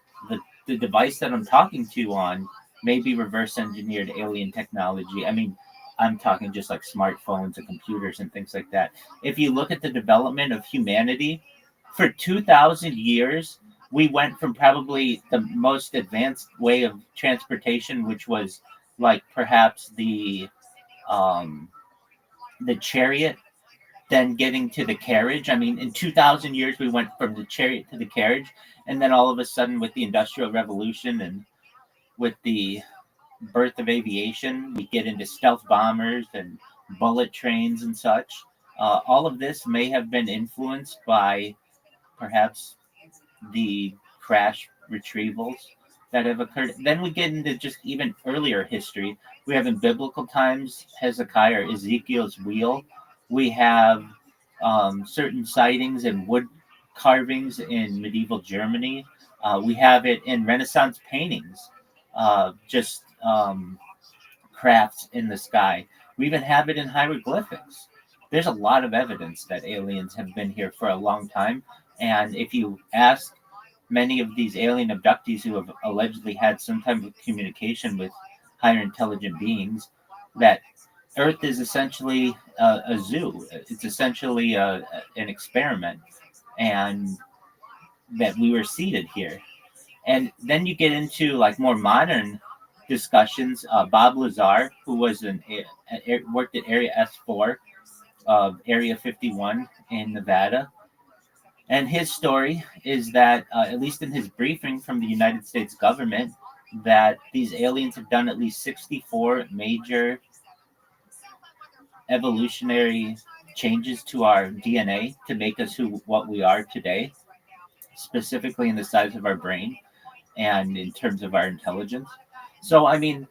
Speaker 3: the device that I'm talking to on may be reverse engineered alien technology. I mean, I'm talking just like smartphones and computers and things like that. If you look at the development of humanity, for 2,000 years, we went from probably the most advanced way of transportation, which was like perhaps um, the chariot, then getting to the carriage. I mean, in 2,000 years, we went from the chariot to the carriage, and then all of a sudden, with the Industrial Revolution and with the birth of aviation, we get into stealth bombers and bullet trains and such. All of this may have been influenced by perhaps the crash retrievals that have occurred. Then we get into just even earlier history. We have in biblical times Hezekiah or Ezekiel's wheel. We have certain sightings and wood carvings in medieval Germany. We have it in Renaissance paintings, just crafts in the sky. We even have it in hieroglyphics. There's a lot of evidence that aliens have been here for a long time. And if you ask many of these alien abductees who have allegedly had some type of communication with higher intelligent beings, that Earth is essentially a zoo. It's essentially an experiment, and that we were seated here. And then you get into like more modern discussions. Bob Lazar, who was worked at Area S4 of Area 51 in Nevada, and his story is that, at least in his briefing from the United States government, that these aliens have done at least 64 major evolutionary changes to our DNA to make us what we are today. specifically in the size of our brain and in terms of our intelligence. So, I mean,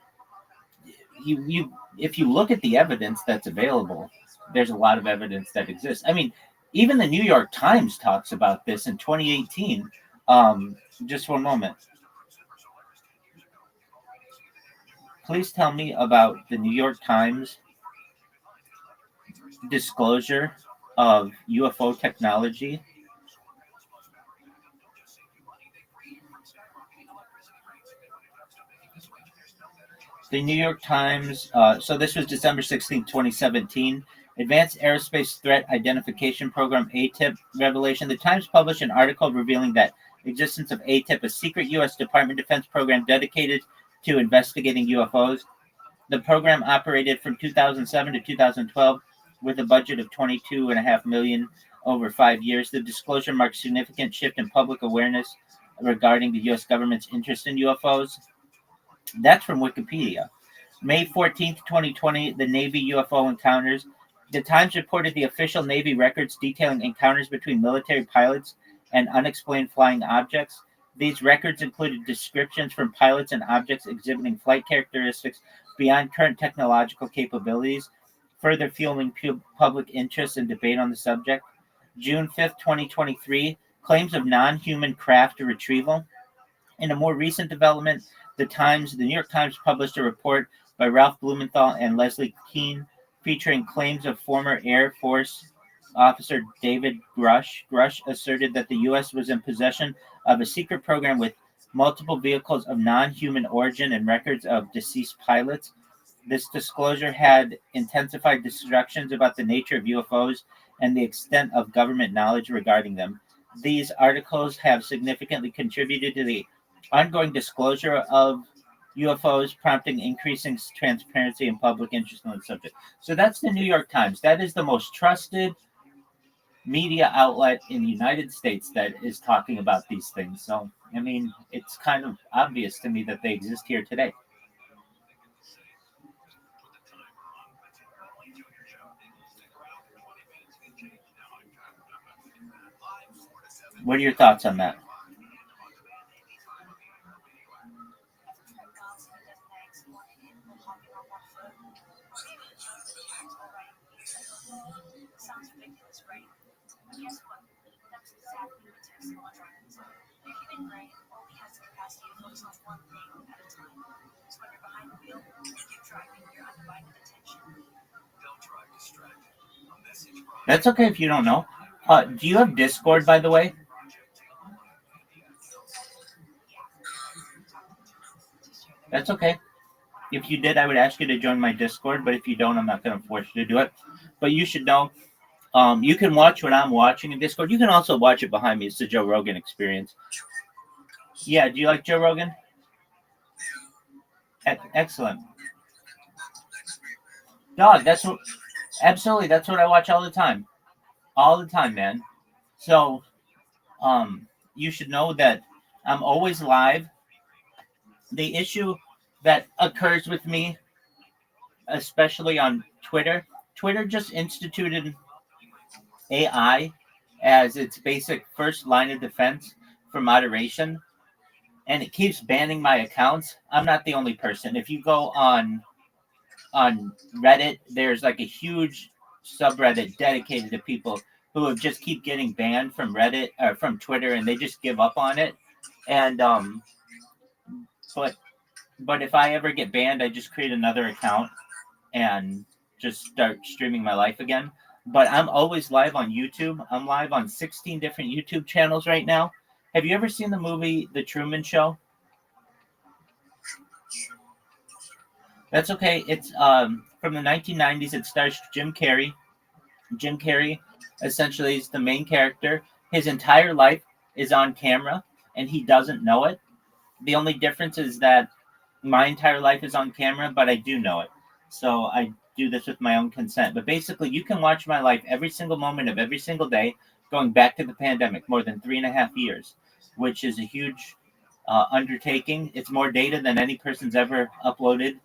Speaker 3: you if you look at the evidence that's available, there's a lot of evidence that exists. I mean, even the New York Times talks about this in 2018. Just one moment. Please tell me about the New York Times disclosure of UFO technology. The New York Times, so this was December 16, 2017. Advanced Aerospace Threat Identification Program, ATIP revelation. The Times published an article revealing that existence of ATIP, a secret U.S. Department of Defense program dedicated to investigating UFOs. The program operated from 2007 to 2012 with a budget of $22.5 million over 5 years. The disclosure marks a significant shift in public awareness regarding the U.S. government's interest in UFOs. That's from Wikipedia. May 14th, 2020, the Navy UFO encounters. The Times reported the official Navy records detailing encounters between military pilots and unexplained flying objects. These records included descriptions from pilots and objects exhibiting flight characteristics beyond current technological capabilities, further fueling public interest and debate on the subject. June 5th, 2023, claims of non-human craft retrieval. In a more recent development, the New York Times published a report by Ralph Blumenthal and Leslie Kean featuring claims of former Air Force officer David Grush. Grush asserted that the U.S. was in possession of a secret program with multiple vehicles of non-human origin and records of deceased pilots. This disclosure had intensified discussions about the nature of UFOs and the extent of government knowledge regarding them. These articles have significantly contributed to the ongoing disclosure of UFOs, prompting increasing transparency and public interest in the subject. So that's the New York Times. That is the most trusted media outlet in the United States that is talking about these things. So, I mean, it's kind of obvious to me that they exist here today. What are your thoughts on that?
Speaker 4: Sounds ridiculous, right? But guess what? That's exactly what Tesla drives. The human brain only has the capacity to focus on one thing at a time. So when you're behind the wheel, you keep driving your undivided attention. Don't drive distracted. A message.
Speaker 3: That's okay if you don't know. Do you have Discord, by the way? That's okay. If you did, I would ask you to join my Discord, but if you don't, I'm not going to force you to do it. But you should know, you can watch what I'm watching in Discord. You can also watch it behind me. It's the Joe Rogan experience. Yeah, do you like Joe Rogan? Excellent. Dog, absolutely, that's what I watch all the time. All the time, man. So, you should know that I'm always live. The issue that occurs with me, especially on Twitter just instituted AI as its basic first line of defense for moderation, and it keeps banning my accounts. I'm not the only person. If you go on Reddit, there's like a huge subreddit dedicated to people who have just keep getting banned from Reddit or from Twitter, and they just give up on it. And but if I ever get banned, I just create another account and just start streaming my life again. But I'm always live on YouTube. I'm live on 16 different YouTube channels right now. Have you ever seen the movie The Truman Show? That's okay. It's from the 1990s. It stars Jim Carrey. Jim Carrey essentially is the main character. His entire life is on camera, and he doesn't know it. The only difference is that my entire life is on camera, but I do know it. So I do this with my own consent. But basically, you can watch my life every single moment of every single day, going back to the pandemic, more than 3.5 years, which is a huge undertaking. It's more data than any person's ever uploaded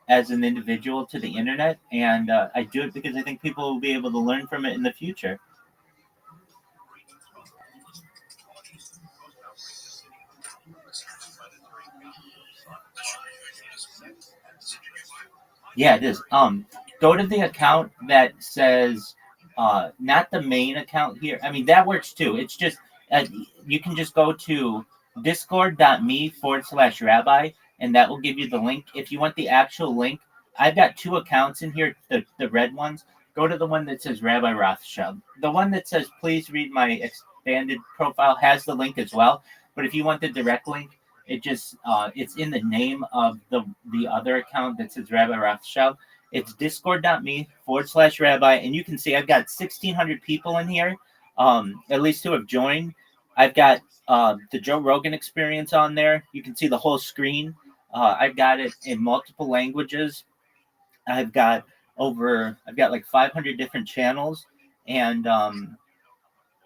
Speaker 3: as an individual to the internet. And I do it because I think people will be able to learn from it in the future. Yeah, it is. Go to the account that says, not the main account here. I mean, that works too. It's just, uh, you can just go to discord.me/rabbi, and that will give you the link. If you want the actual link, I've got two accounts in here, the red ones. Go to the one that says Rabbi Rothschild. The one that says, please read my expanded profile has the link as well. But if you want the direct link, it's in the name of the other account that says Rabbi Rothschild. It's discord.me/rabbi, and you can see I've got 1,600 people in here, at least who have joined. I've got the Joe Rogan Experience on there. You can see the whole screen. I've got it in multiple languages. I've got like 500 different channels, and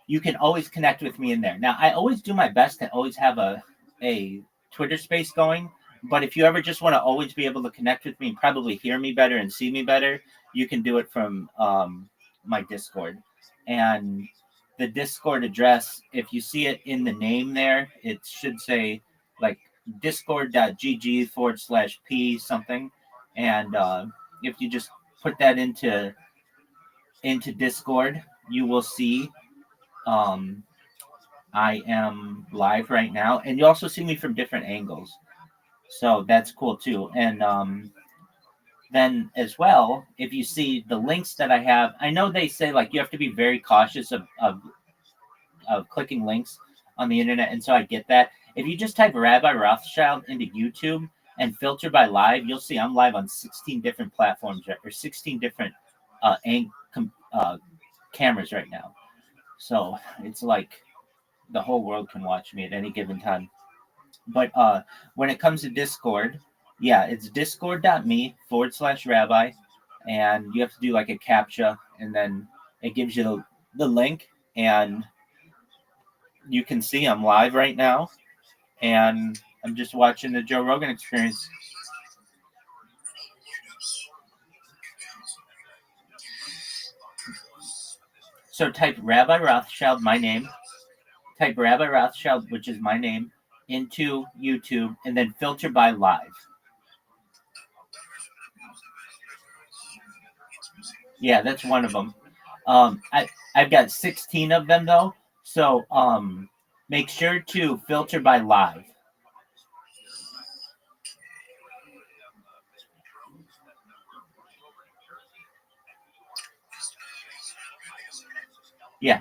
Speaker 3: you can always connect with me in there. Now, I always do my best to always have a Twitter space going, but if you ever just want to always be able to connect with me and probably hear me better and see me better, you can do it from my Discord. And the Discord address, if you see it in the name there, it should say like discord.gg/p something. And if you just put that into Discord, you will see I am live right now, and you also see me from different angles, so that's cool too. And then as well, if you see the links that I have, I know they say like you have to be very cautious of clicking links on the internet, and so I get that. If you just type Rabbi Rothschild into YouTube and filter by live, you'll see I'm live on 16 different platforms or 16 different cameras right now. So it's like the whole world can watch me at any given time. But when it comes to Discord, yeah, it's discord.me/rabbi, and you have to do like a CAPTCHA, and then it gives you the link, and you can see I'm live right now, and I'm just watching the Joe Rogan Experience. So type Rabbi Rothschild, my name. Type Rabbi Rothschild, which is my name, into YouTube, and then filter by live. Yeah, that's one of them. I've got 16 of them though, so make sure to filter by live. Yeah.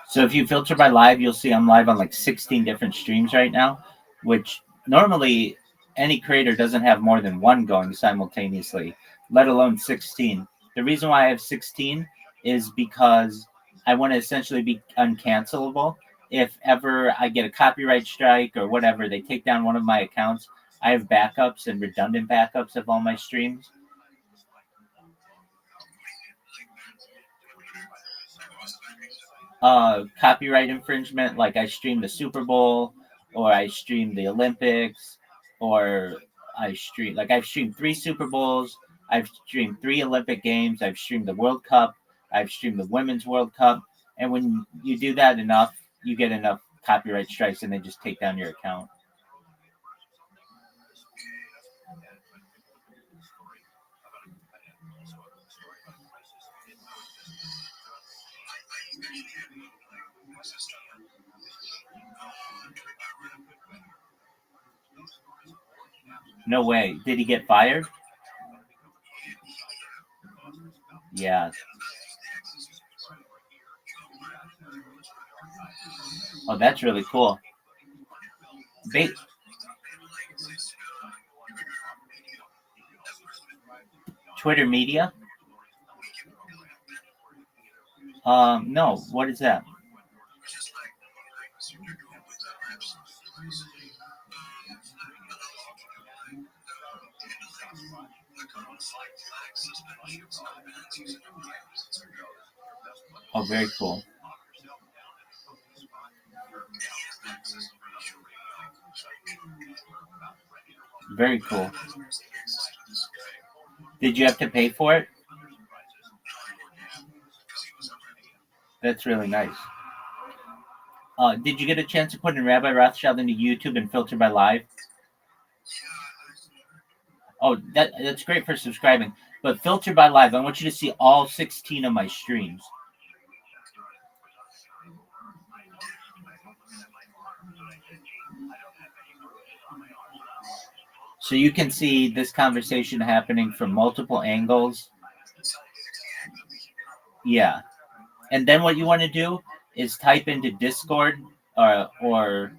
Speaker 3: So if you filter by live, you'll see I'm live on like 16 different streams right now, which normally any creator doesn't have more than one going simultaneously, let alone 16. The reason why I have 16 is because I want to essentially be uncancelable. If ever I get a copyright strike or whatever, they take down one of my accounts, I have backups and redundant backups of all my streams. Copyright infringement, like I stream the Super Bowl, or I stream the Olympics, or I've streamed 3 Super Bowls, I've streamed 3 Olympic Games, I've streamed the World Cup, I've streamed the Women's World Cup, and when you do that enough, you get enough copyright strikes and they just take down your account. No way. Did he get fired? Yeah. Oh, that's really cool. Twitter media? No. What is that? Oh, very cool. Very cool. Did you have to pay for it? That's really nice. Did you get a chance to put in Rabbi Rothschild into YouTube and filter by live? Oh, that's great for subscribing. But filter by live, I want you to see all 16 of my streams. So you can see this conversation happening from multiple angles. Yeah. And then what you want to do is type into Discord or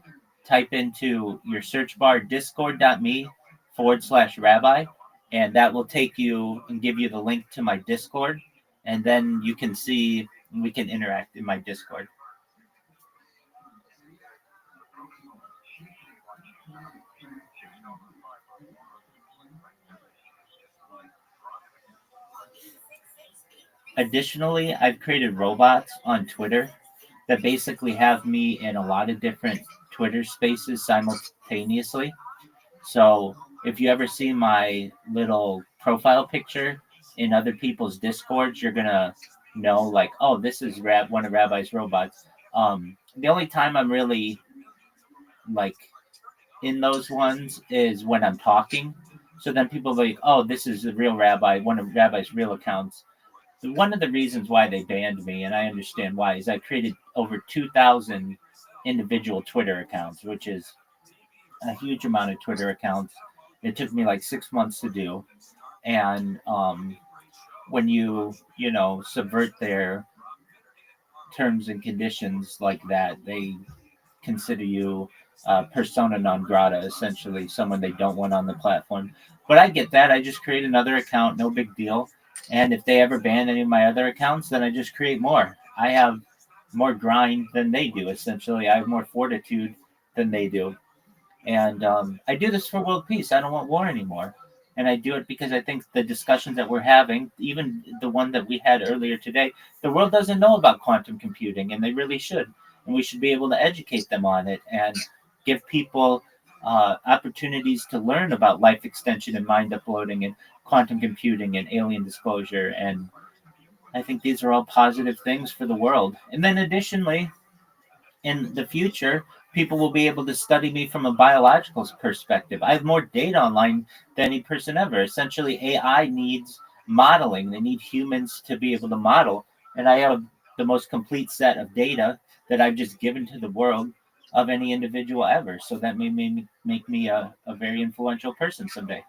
Speaker 3: type into your search bar discord.me/rabbi, and that will take you and give you the link to my Discord. And then you can see, we can interact in my Discord. Additionally, I've created robots on Twitter that basically have me in a lot of different Twitter spaces simultaneously. So if you ever see my little profile picture in other people's Discords, you're gonna know like, oh, this is one of Rabbi's robots. The only time I'm really like in those ones is when I'm talking. So then people are like, oh, this is the real Rabbi, one of Rabbi's real accounts. One of the reasons why they banned me, and I understand why, is I created over 2,000 individual Twitter accounts, which is a huge amount of Twitter accounts. It took me like 6 months to do. And when you subvert their terms and conditions like that, they consider you persona non grata, essentially someone they don't want on the platform. But I get that. I just create another account, no big deal. And if they ever ban any of my other accounts, then I just create more. I have more grind than they do, essentially. I have more fortitude than they do. And I do this for world peace. I don't want war anymore. And I do it because I think the discussions that we're having, even the one that we had earlier today, the world doesn't know about quantum computing, and they really should. And we should be able to educate them on it and give people opportunities to learn about life extension and mind uploading and quantum computing and alien disclosure. And I think these are all positive things for the world. And then additionally, in the future, people will be able to study me from a biological perspective. I have more data online than any person ever. Essentially, AI needs modeling. They need humans to be able to model. And I have the most complete set of data that I've just given to the world of any individual ever. So that may make me a very influential person someday.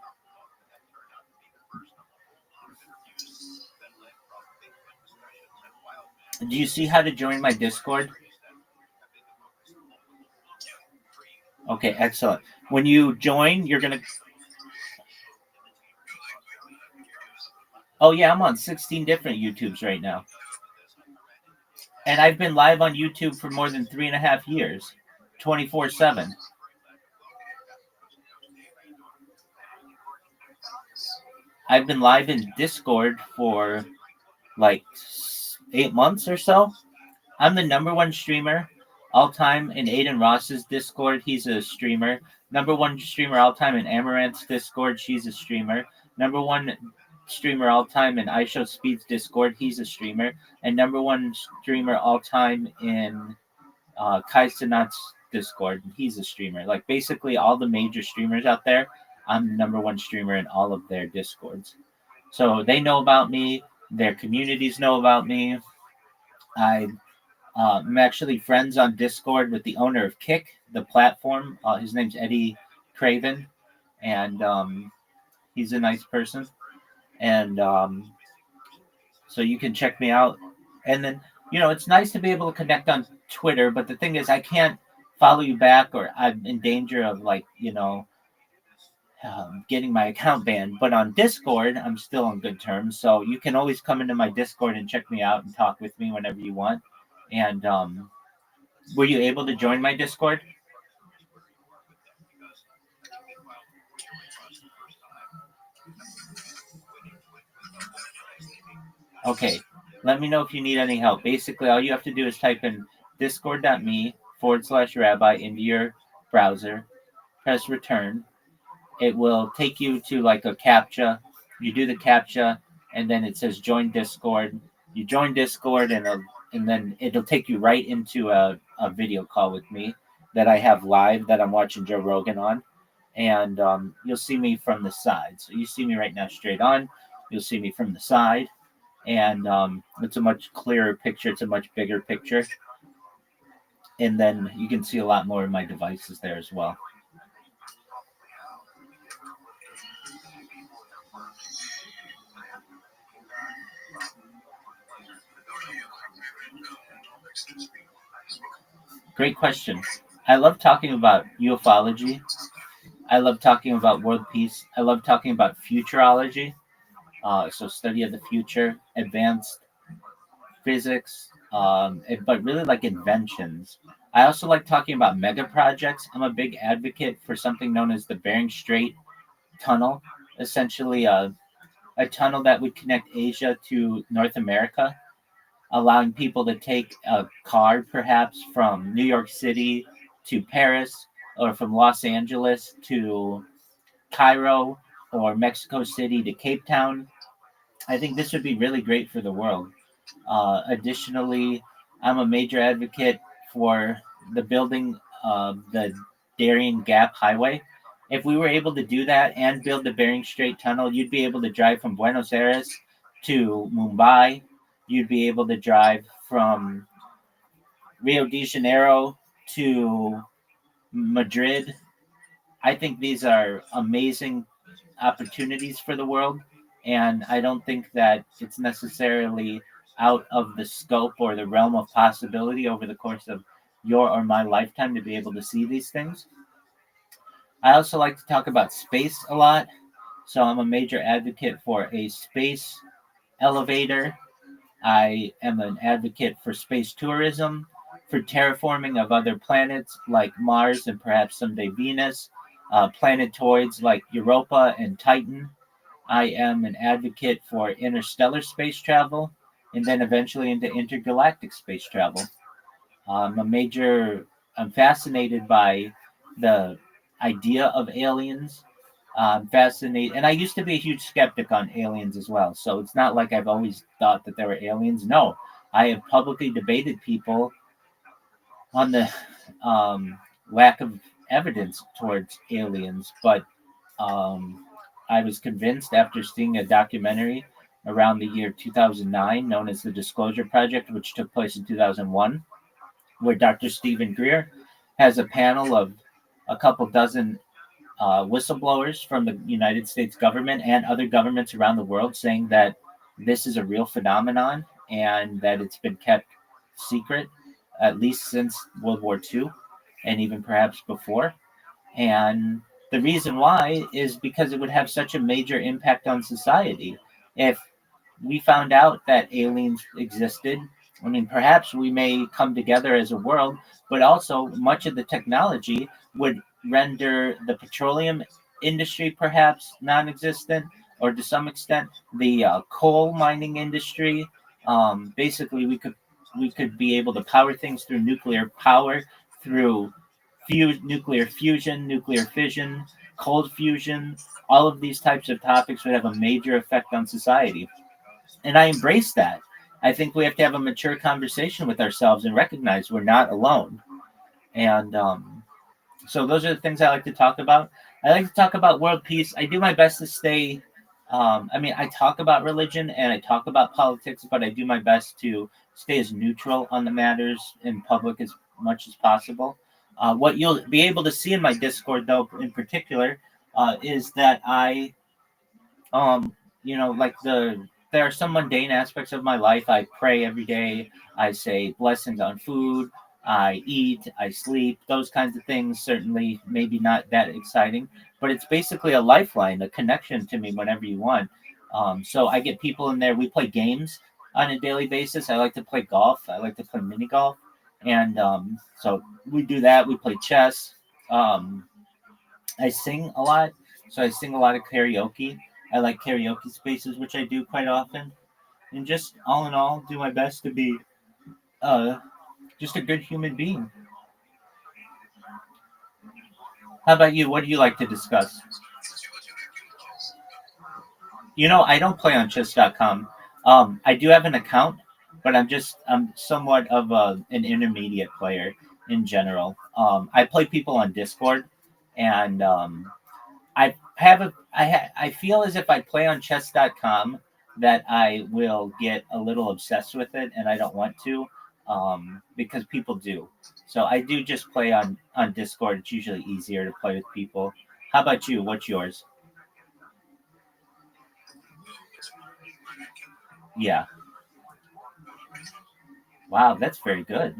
Speaker 3: Do you see how to join my Discord? Okay, excellent. When you join, you're going to... Oh, yeah, I'm on 16 different YouTubes right now. And I've been live on YouTube for more than 3.5 years, 24/7. I've been live in Discord for like 8 months or so. I'm the #1 streamer all time in Aiden Ross's Discord. He's a streamer. #1 streamer all time in Amaranth's Discord. She's a streamer. #1 streamer all time in iShow Speed's Discord. He's a streamer. And #1 streamer all time in Kai Sinat's Discord. He's a streamer. Like basically all the major streamers out there, I'm the #1 streamer in all of their Discords. So they know about me. Their communities know about me. I'm actually friends on Discord with the owner of Kick, the platform. His name's Eddie Craven, and he's a nice person. And so you can check me out. And then, it's nice to be able to connect on Twitter, but the thing is, I can't follow you back, or I'm in danger of getting my account banned. But on Discord, I'm still on good terms. So you can always come into my Discord and check me out and talk with me whenever you want. And were you able to join my Discord? Okay, let me know if you need any help. Basically, all you have to do is type in discord.me/rabbi into your browser, press return. It will take you to like a CAPTCHA. You do the CAPTCHA, and then it says join Discord. You join Discord, and then it'll take you right into a video call with me that I have live that I'm watching Joe Rogan on. And you'll see me from the side. So you see me right now straight on. You'll see me from the side. And it's a much clearer picture. It's a much bigger picture. And then you can see a lot more of my devices there as well. Great question. I love talking about ufology. I love talking about world peace. I love talking about futurology. So study of the future, advanced physics, but really like inventions. I also like talking about mega projects. I'm a big advocate for something known as the Bering Strait Tunnel, essentially a tunnel that would connect Asia to North America, allowing people to take a car perhaps from New York City to Paris, or from Los Angeles to Cairo, or Mexico City to Cape Town. I think this would be really great for the world. Additionally, I'm a major advocate for the building of the Darien Gap Highway. If we were able to do that and build the Bering Strait Tunnel, you'd be able to drive from Buenos Aires to Mumbai. You'd be able to drive from Rio de Janeiro to Madrid. I think these are amazing opportunities for the world, and I don't think that it's necessarily out of the scope or the realm of possibility over the course of your or my lifetime to be able to see these things. I also like to talk about space a lot, so I'm a major advocate for a space elevator. I am an advocate for space tourism, for terraforming of other planets like Mars and perhaps someday Venus, planetoids like Europa and Titan. I am an advocate for interstellar space travel and then eventually into intergalactic space travel. I'm fascinated by the idea of aliens. I'm fascinated, and I used to be a huge skeptic on aliens as well. So it's not like I've always thought that there were aliens. No, I have publicly debated people on the lack of evidence towards aliens, but I was convinced after seeing a documentary around the year 2009 known as the Disclosure Project, which took place in 2001, where Dr. Stephen Greer has a panel of a couple dozen whistleblowers from the United States government and other governments around the world saying that this is a real phenomenon and that it's been kept secret at least since World War II and even perhaps before. And the reason why is because it would have such a major impact on society. If we found out that aliens existed, I mean, perhaps we may come together as a world, but also much of the technology would render the petroleum industry perhaps non-existent, or to some extent the coal mining industry. Basically, we could be able to power things through nuclear power, through nuclear fusion, nuclear fission, cold fusion. All of these types of topics would have a major effect on society. And I embrace that. I think we have to have a mature conversation with ourselves and recognize we're not alone. And so those are the things I like to talk about. I like to talk about world peace. I do my best to stay. I mean, I talk about religion and I talk about politics, but I do my best to stay as neutral on the matters in public as much as possible. What you'll be able to see in my Discord, though, in particular, is that like there are some mundane aspects of my life. I pray every day. I say blessings on food. I eat. I sleep. Those kinds of things. Certainly, maybe not that exciting, but it's basically a lifeline, a connection to me whenever you want. So I get people in there. We play games on a daily basis. I like to play golf. I like to play mini golf, and so we do that. We play chess. I sing a lot, so I sing a lot of karaoke. I like karaoke spaces, which I do quite often, and just all in all, do my best to be uh, just a good human being. How about you? What do you like to discuss? I don't play on chess.com. I do have an account, but I'm somewhat of an intermediate player in general. I play people on Discord, and I feel as if I play on chess.com that I will get a little obsessed with it, and I don't want to, because people do. So I do just play on Discord. It's usually easier to play with people. How about you? What's yours? Yeah. Wow, that's very good.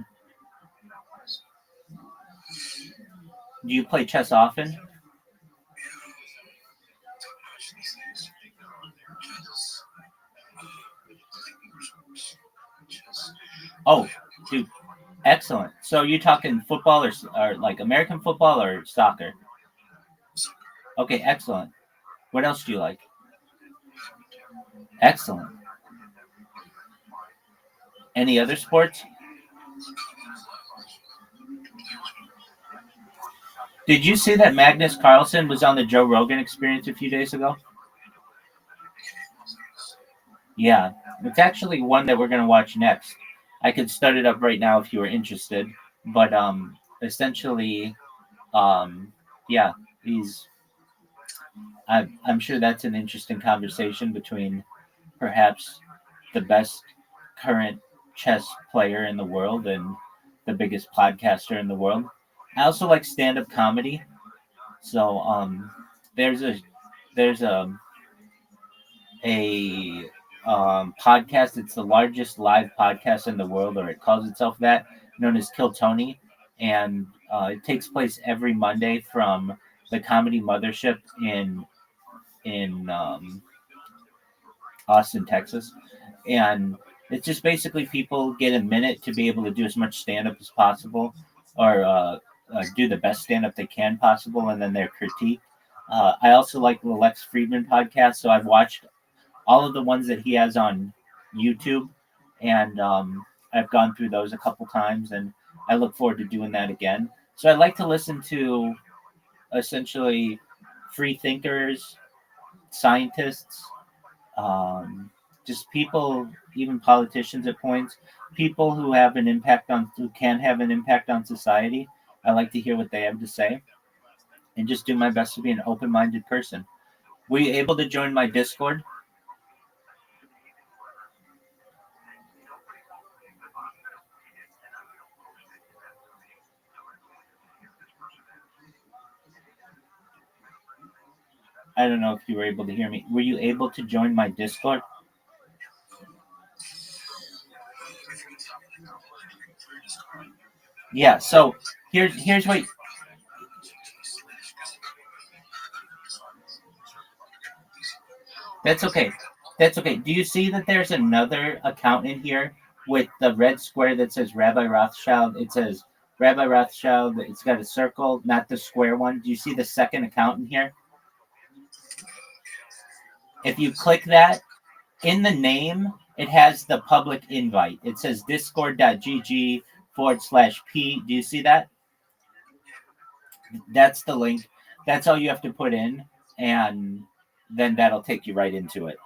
Speaker 3: Do you play chess often? Oh, dude, excellent. So you talking football or like American football or soccer? Okay, excellent. What else do you like? Excellent. Any other sports? Did you see that Magnus Carlsen was on the Joe Rogan Experience a few days ago? Yeah, it's actually one that we're gonna watch next. I could start it up right now if you were interested, but essentially, um, yeah, he's. I'm sure that's an interesting conversation between perhaps the best current chess player in the world and the biggest podcaster in the world. I also like stand-up comedy. So there's a podcast. It's the largest live podcast in the world, or it calls itself that, known as Kill Tony, and it takes place every Monday from the Comedy Mothership in Austin, Texas, and it's just basically people get a minute to be able to do as much stand up as possible, or do the best stand up they can possible, and then their critique. I also like the Lex Friedman podcast, so I've watched all of the ones that he has on YouTube, and I've gone through those a couple times, and I look forward to doing that again. So I like to listen to essentially free thinkers, scientists, um, just people, even politicians at points, people who can have an impact on society. I like to hear what they have to say, and just do my best to be an open-minded person. Were you able to join my Discord? I don't know if you were able to hear me. Were you able to join my Discord? Yeah. So here's what. That's okay. That's okay. Do you see that there's another account in here with the red square that says Rabbi Rothschild? It says Rabbi Rothschild. It's got a circle, not the square one. Do you see the second account in here? If you click that, in the name, it has the public invite. It says discord.gg/P. Do you see that? That's the link. That's all you have to put in, and then that'll take you right into it.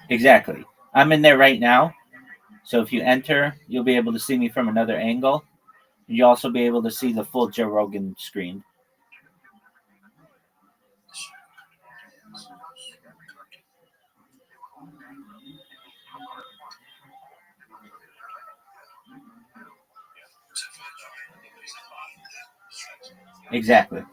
Speaker 3: Exactly. I'm in there right now. So if you enter, you'll be able to see me from another angle. You'll also be able to see the full Joe Rogan screen. Exactly.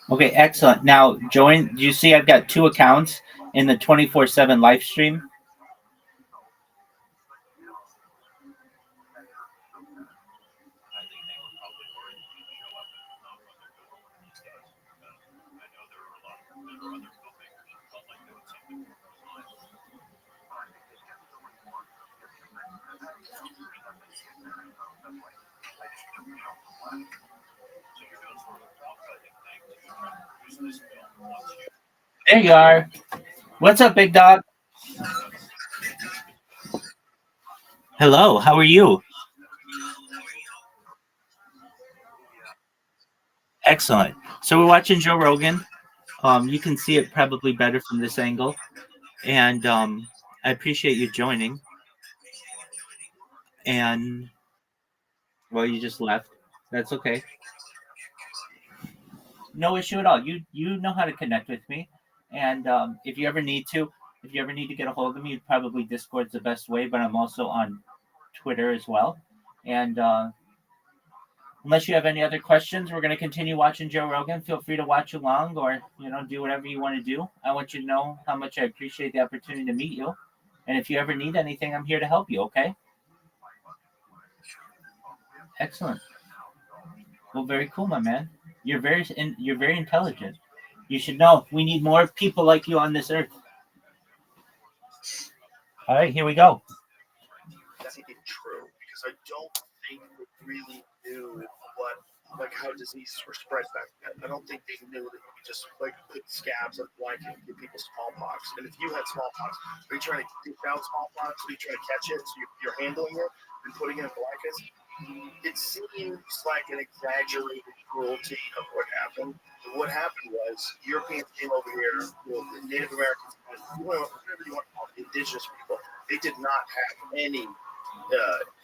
Speaker 3: Okay, excellent. Now join. Do you see I've got 2 accounts in the 24/7 live stream? There you are. What's up, big dog? Hello, how are you? Excellent. So we're watching Joe Rogan. You can see it probably better from this angle, and I appreciate you joining. And well, you just left. That's okay. No issue at all. You know how to connect with me, and if you ever need to get a hold of me, probably Discord's the best way. But I'm also on Twitter as well. And unless you have any other questions, we're going to continue watching Joe Rogan. Feel free to watch along, or do whatever you want to do. I want you to know how much I appreciate the opportunity to meet you. And if you ever need anything, I'm here to help you. Okay. Excellent. Well, very cool, my man. You're very intelligent. You should know we need more people like you on this earth. All right, here we go.
Speaker 1: That's not true because I don't think they really knew how diseases were spread back then. I don't think they knew that you could just put scabs on blanket and give people smallpox. And if you had smallpox, are you trying to dish out smallpox? Are you trying to catch it? So you're handling it and putting it in blankets? It seems like an exaggerated cruelty of what happened. What happened was Europeans came over here, Native Americans, whatever you want to call it, indigenous people. They did not have any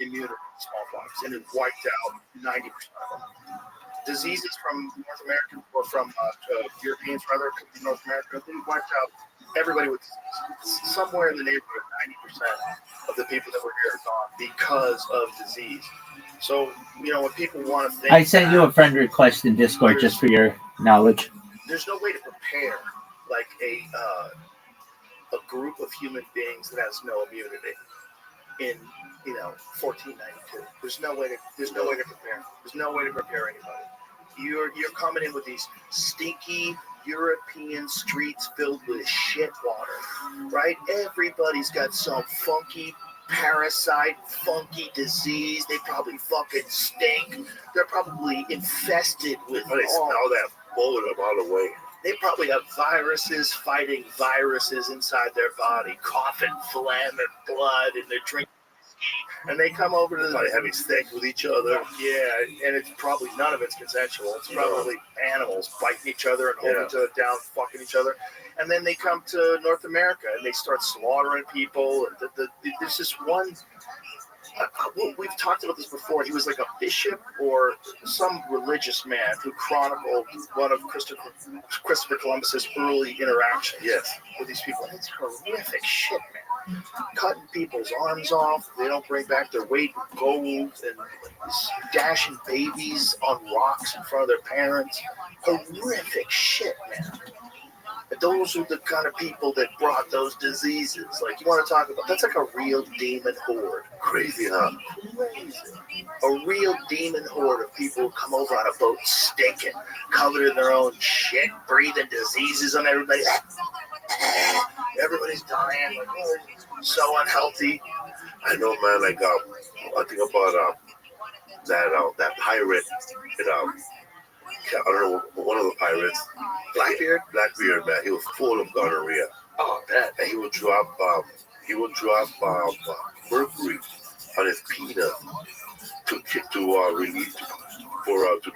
Speaker 1: immunity to smallpox, and it wiped out 90% of them. Diseases from North America or from Europeans, rather, from North America, they wiped out everybody with disease. Somewhere in the neighborhood, 90% of the people that were here are gone because of disease. So, when people want to think,
Speaker 3: I sent you a friend request in Discord just for your knowledge.
Speaker 1: There's no way to prepare like a group of human beings that has no immunity in 1492. There's no way to prepare. There's no way to prepare anybody. You're coming in with these stinky European streets filled with shit water, right? Everybody's got some funky parasite, funky disease. They probably fucking stink. They're probably infested with
Speaker 2: they smell that bullet a mile away.
Speaker 1: They probably have viruses fighting viruses inside their body, coughing phlegm and blood, and they're drinking. And they come over to
Speaker 2: having sex with each other.
Speaker 1: Yeah, and it's probably none of it's consensual. It's probably animals biting each other and holding each other down, fucking each other. And then they come to North America and they start slaughtering people. And there's this one. We've talked about this before. He was like a bishop or some religious man who chronicled one of Christopher Columbus's early interactions with these people. And it's horrific shit, man. Cutting people's arms off. They don't bring back their weight in gold, and dashing babies on rocks in front of their parents. Horrific shit, man. Those are the kind of people that brought those diseases. Like, you want to talk about, that's like a real demon horde.
Speaker 2: Crazy, huh?
Speaker 1: Crazy. A real demon horde of people who come over on a boat stinking, covered in their own shit, breathing diseases on everybody. Everybody's dying. Like, oh, so unhealthy.
Speaker 2: I know, man. Like, I think about that pirate. I don't know, one of the pirates, Blackbeard, man, he was full of gonorrhea.
Speaker 1: Oh, I bet.
Speaker 2: And he would drop mercury on his penis to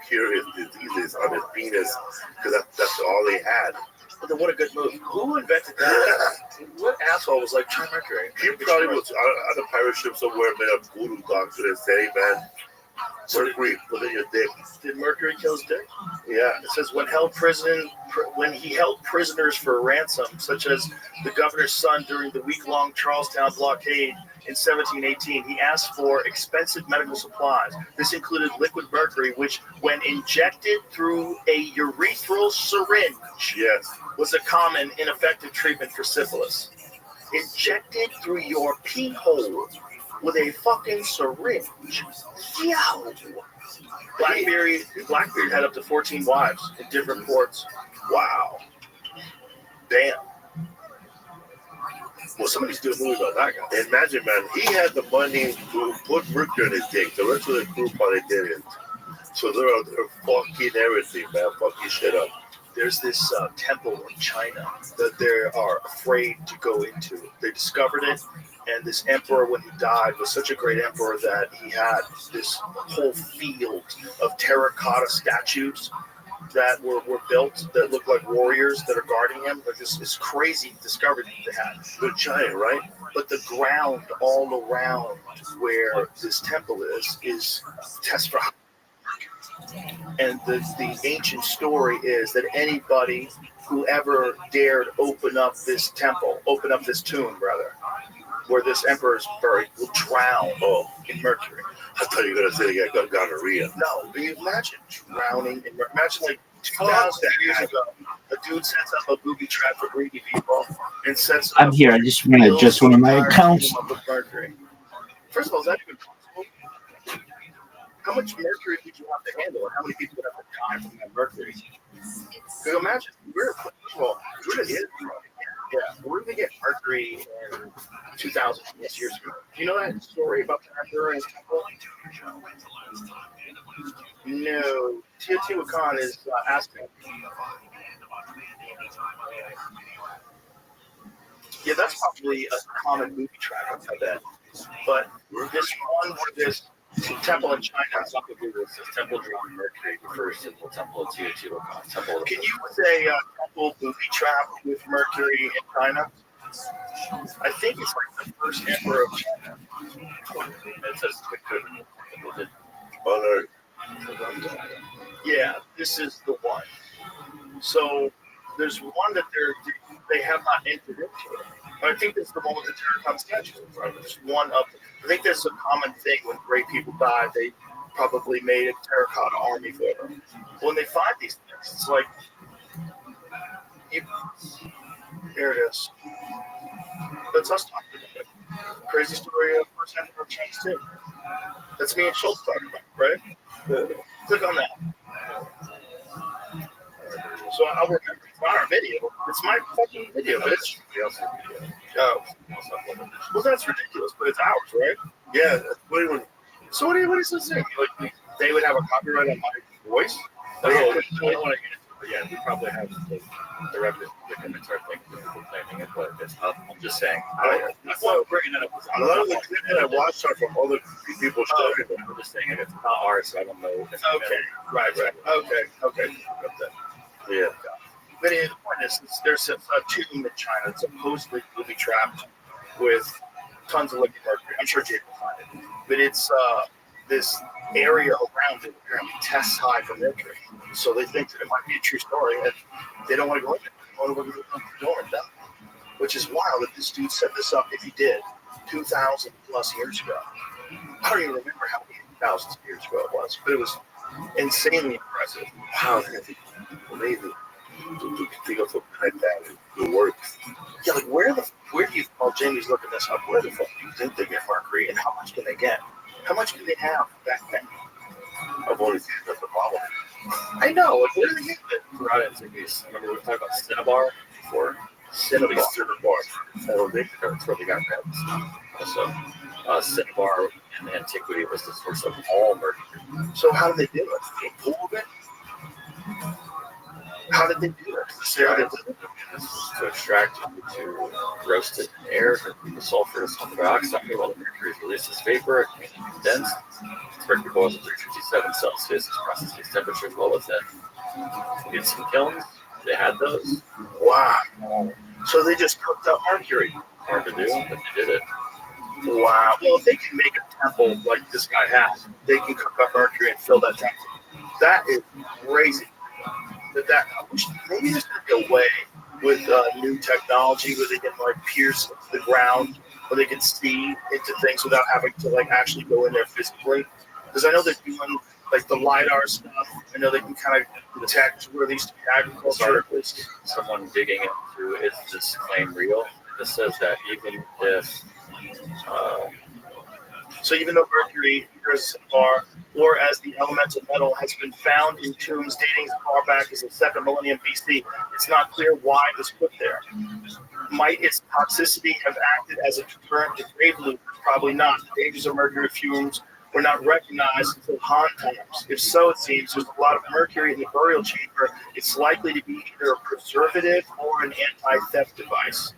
Speaker 2: cure his diseases on his penis, because that's all they had.
Speaker 1: But then what a good move. Who invented that? What asshole was like, try mercury?
Speaker 2: He probably was on a pirate ship somewhere, made a voodoo doctor and said, hey, man, mercury, put in your dick.
Speaker 1: Did mercury kill his dick?
Speaker 2: Yeah.
Speaker 1: It says when he held prisoners for ransom, such as the governor's son during the week-long Charlestown blockade, in 1718, he asked for expensive medical supplies. This included liquid mercury, which, when injected through a urethral syringe,
Speaker 2: Yes.
Speaker 1: was a common ineffective treatment for syphilis. Injected through your pee hole with a fucking syringe. Yo! Blackbeard had up to 14 wives in different ports. Wow. Damn. Well, somebody's doing a movie about that guy.
Speaker 2: Imagine, man, he had the money to put mercury in his dick. The rest of the group probably didn't. So they're fucking everything, man. Fucking shit up.
Speaker 1: There's this temple in China that they are afraid to go into. They discovered it, and this emperor, when he died, was such a great emperor that he had this whole field of terracotta statues that were built that look like warriors that are guarding him. Like this crazy discovery that they had.
Speaker 2: They're giant, right?
Speaker 1: But the ground all around where this temple is test for. And the ancient story is that anybody who ever dared open up this tomb, rather, where this emperor is buried, will drown in mercury.
Speaker 2: I thought you were going to say they got gonorrhea.
Speaker 1: No, but you imagine drowning in mercury. Imagine like 2,000 years ago, a dude sets up a booby trap for greedy people and sets
Speaker 3: I'm here. I just want to adjust one of my accounts.
Speaker 1: Mercury. First of all, is that even possible? How much mercury would you have to handle, and how many people would have to die from that mercury? So imagine, where did it get from? Yeah, where did they get mercury in 2,000 years ago? Do you know that story about the emperor and temple? No, Teotihuacan is Aztec. Yeah, that's probably a common movie track, I bet. But this one where this temple in China.
Speaker 5: This temple drawn mercury refers to the temple of Teotihuacan.
Speaker 1: Can you say temple booby trap with mercury in China? I think it's like the first emperor of China.
Speaker 5: It says it couldn't.
Speaker 1: Yeah, this is the one. So there's one that they have not entered into it. I think this is the one with the terracotta statue. Right? There's one of them. I think that's a common thing when great people die. They probably made a terracotta army for them. When they find these things, it's like, there it is. That's us talking about it. Crazy story of first emperor of Chinese too. That's me and Schultz talking about, right? Click on that. So I'll remember. It's not our video. It's my fucking video, but it's somebody else's video. Oh. Well, that's ridiculous, but it's ours, right?
Speaker 2: Yeah.
Speaker 1: So what is this thing? Like, they would have a copyright on my voice?
Speaker 5: I don't want to get into it, but yeah, we probably have the revenue commentary thing for people claiming it, but it's not. I'm just saying. That's why we're bringing it up.
Speaker 2: A lot of the clips that I watched are from other people's stories.
Speaker 5: I'm just saying it's not ours, so I don't know.
Speaker 1: Okay. Right. Okay.
Speaker 2: Yeah.
Speaker 1: But the point is, there's a tomb in China that's supposedly booby trapped with tons of liquid mercury. I'm sure Jake will find it. But it's this area around it apparently tests high for mercury. So they think that it might be a true story, and they don't want to go in there. They want to go to the door and die. Which is wild that this dude set this up, if he did, 2,000 plus years ago. I don't even remember how many thousands of years ago it was, but it was insanely impressive.
Speaker 2: Wow, that's amazing. To think of something like that, it works.
Speaker 1: Yeah, like where do you? While Jamie's looking this up, where the fuck do you think they get mercury, and how much can they get? How much can they have back then?
Speaker 2: I've always seen that's the problem.
Speaker 1: I know. Like, where do they get it?
Speaker 5: Throughout antiquities, remember we talked about cinnabar before?
Speaker 2: Cinnabar.
Speaker 5: So that's where they got reds. Also, cinnabar in antiquity was the source of all mercury.
Speaker 1: So how did they do it? They pulled it. How did they do it?
Speaker 5: To extract it, to roast it in air, the sulfur is sulfur dioxide, while the mercury is released as vapor, it can be condensed. Mercury boils at 357 Celsius, it's processed at temperatures well within. We had some kilns, they had those.
Speaker 1: Wow. So they just cooked up mercury.
Speaker 5: Hard to do, but they did it.
Speaker 1: Wow. Well, if they can make a temple like this guy has, they can cook up mercury and fill that temple. That is crazy. Maybe there's going to be a way with new technology where they can like pierce the ground where they can see into things without having to like actually go in there physically. Because I know they're doing like the LiDAR stuff. I know they can kind of detect where these agriculture.
Speaker 5: Someone digging into is this claim real? This says that even if
Speaker 1: So even though mercury appears as far, or as the elemental metal has been found in tombs dating as far back as the 2nd millennium BC, it's not clear why it was put there. Might its toxicity have acted as a deterrent to grave loot? Probably not. The dangers of mercury fumes were not recognized until Han times. If so, it seems there's a lot of mercury in the burial chamber. It's likely to be either a preservative or an anti-theft device.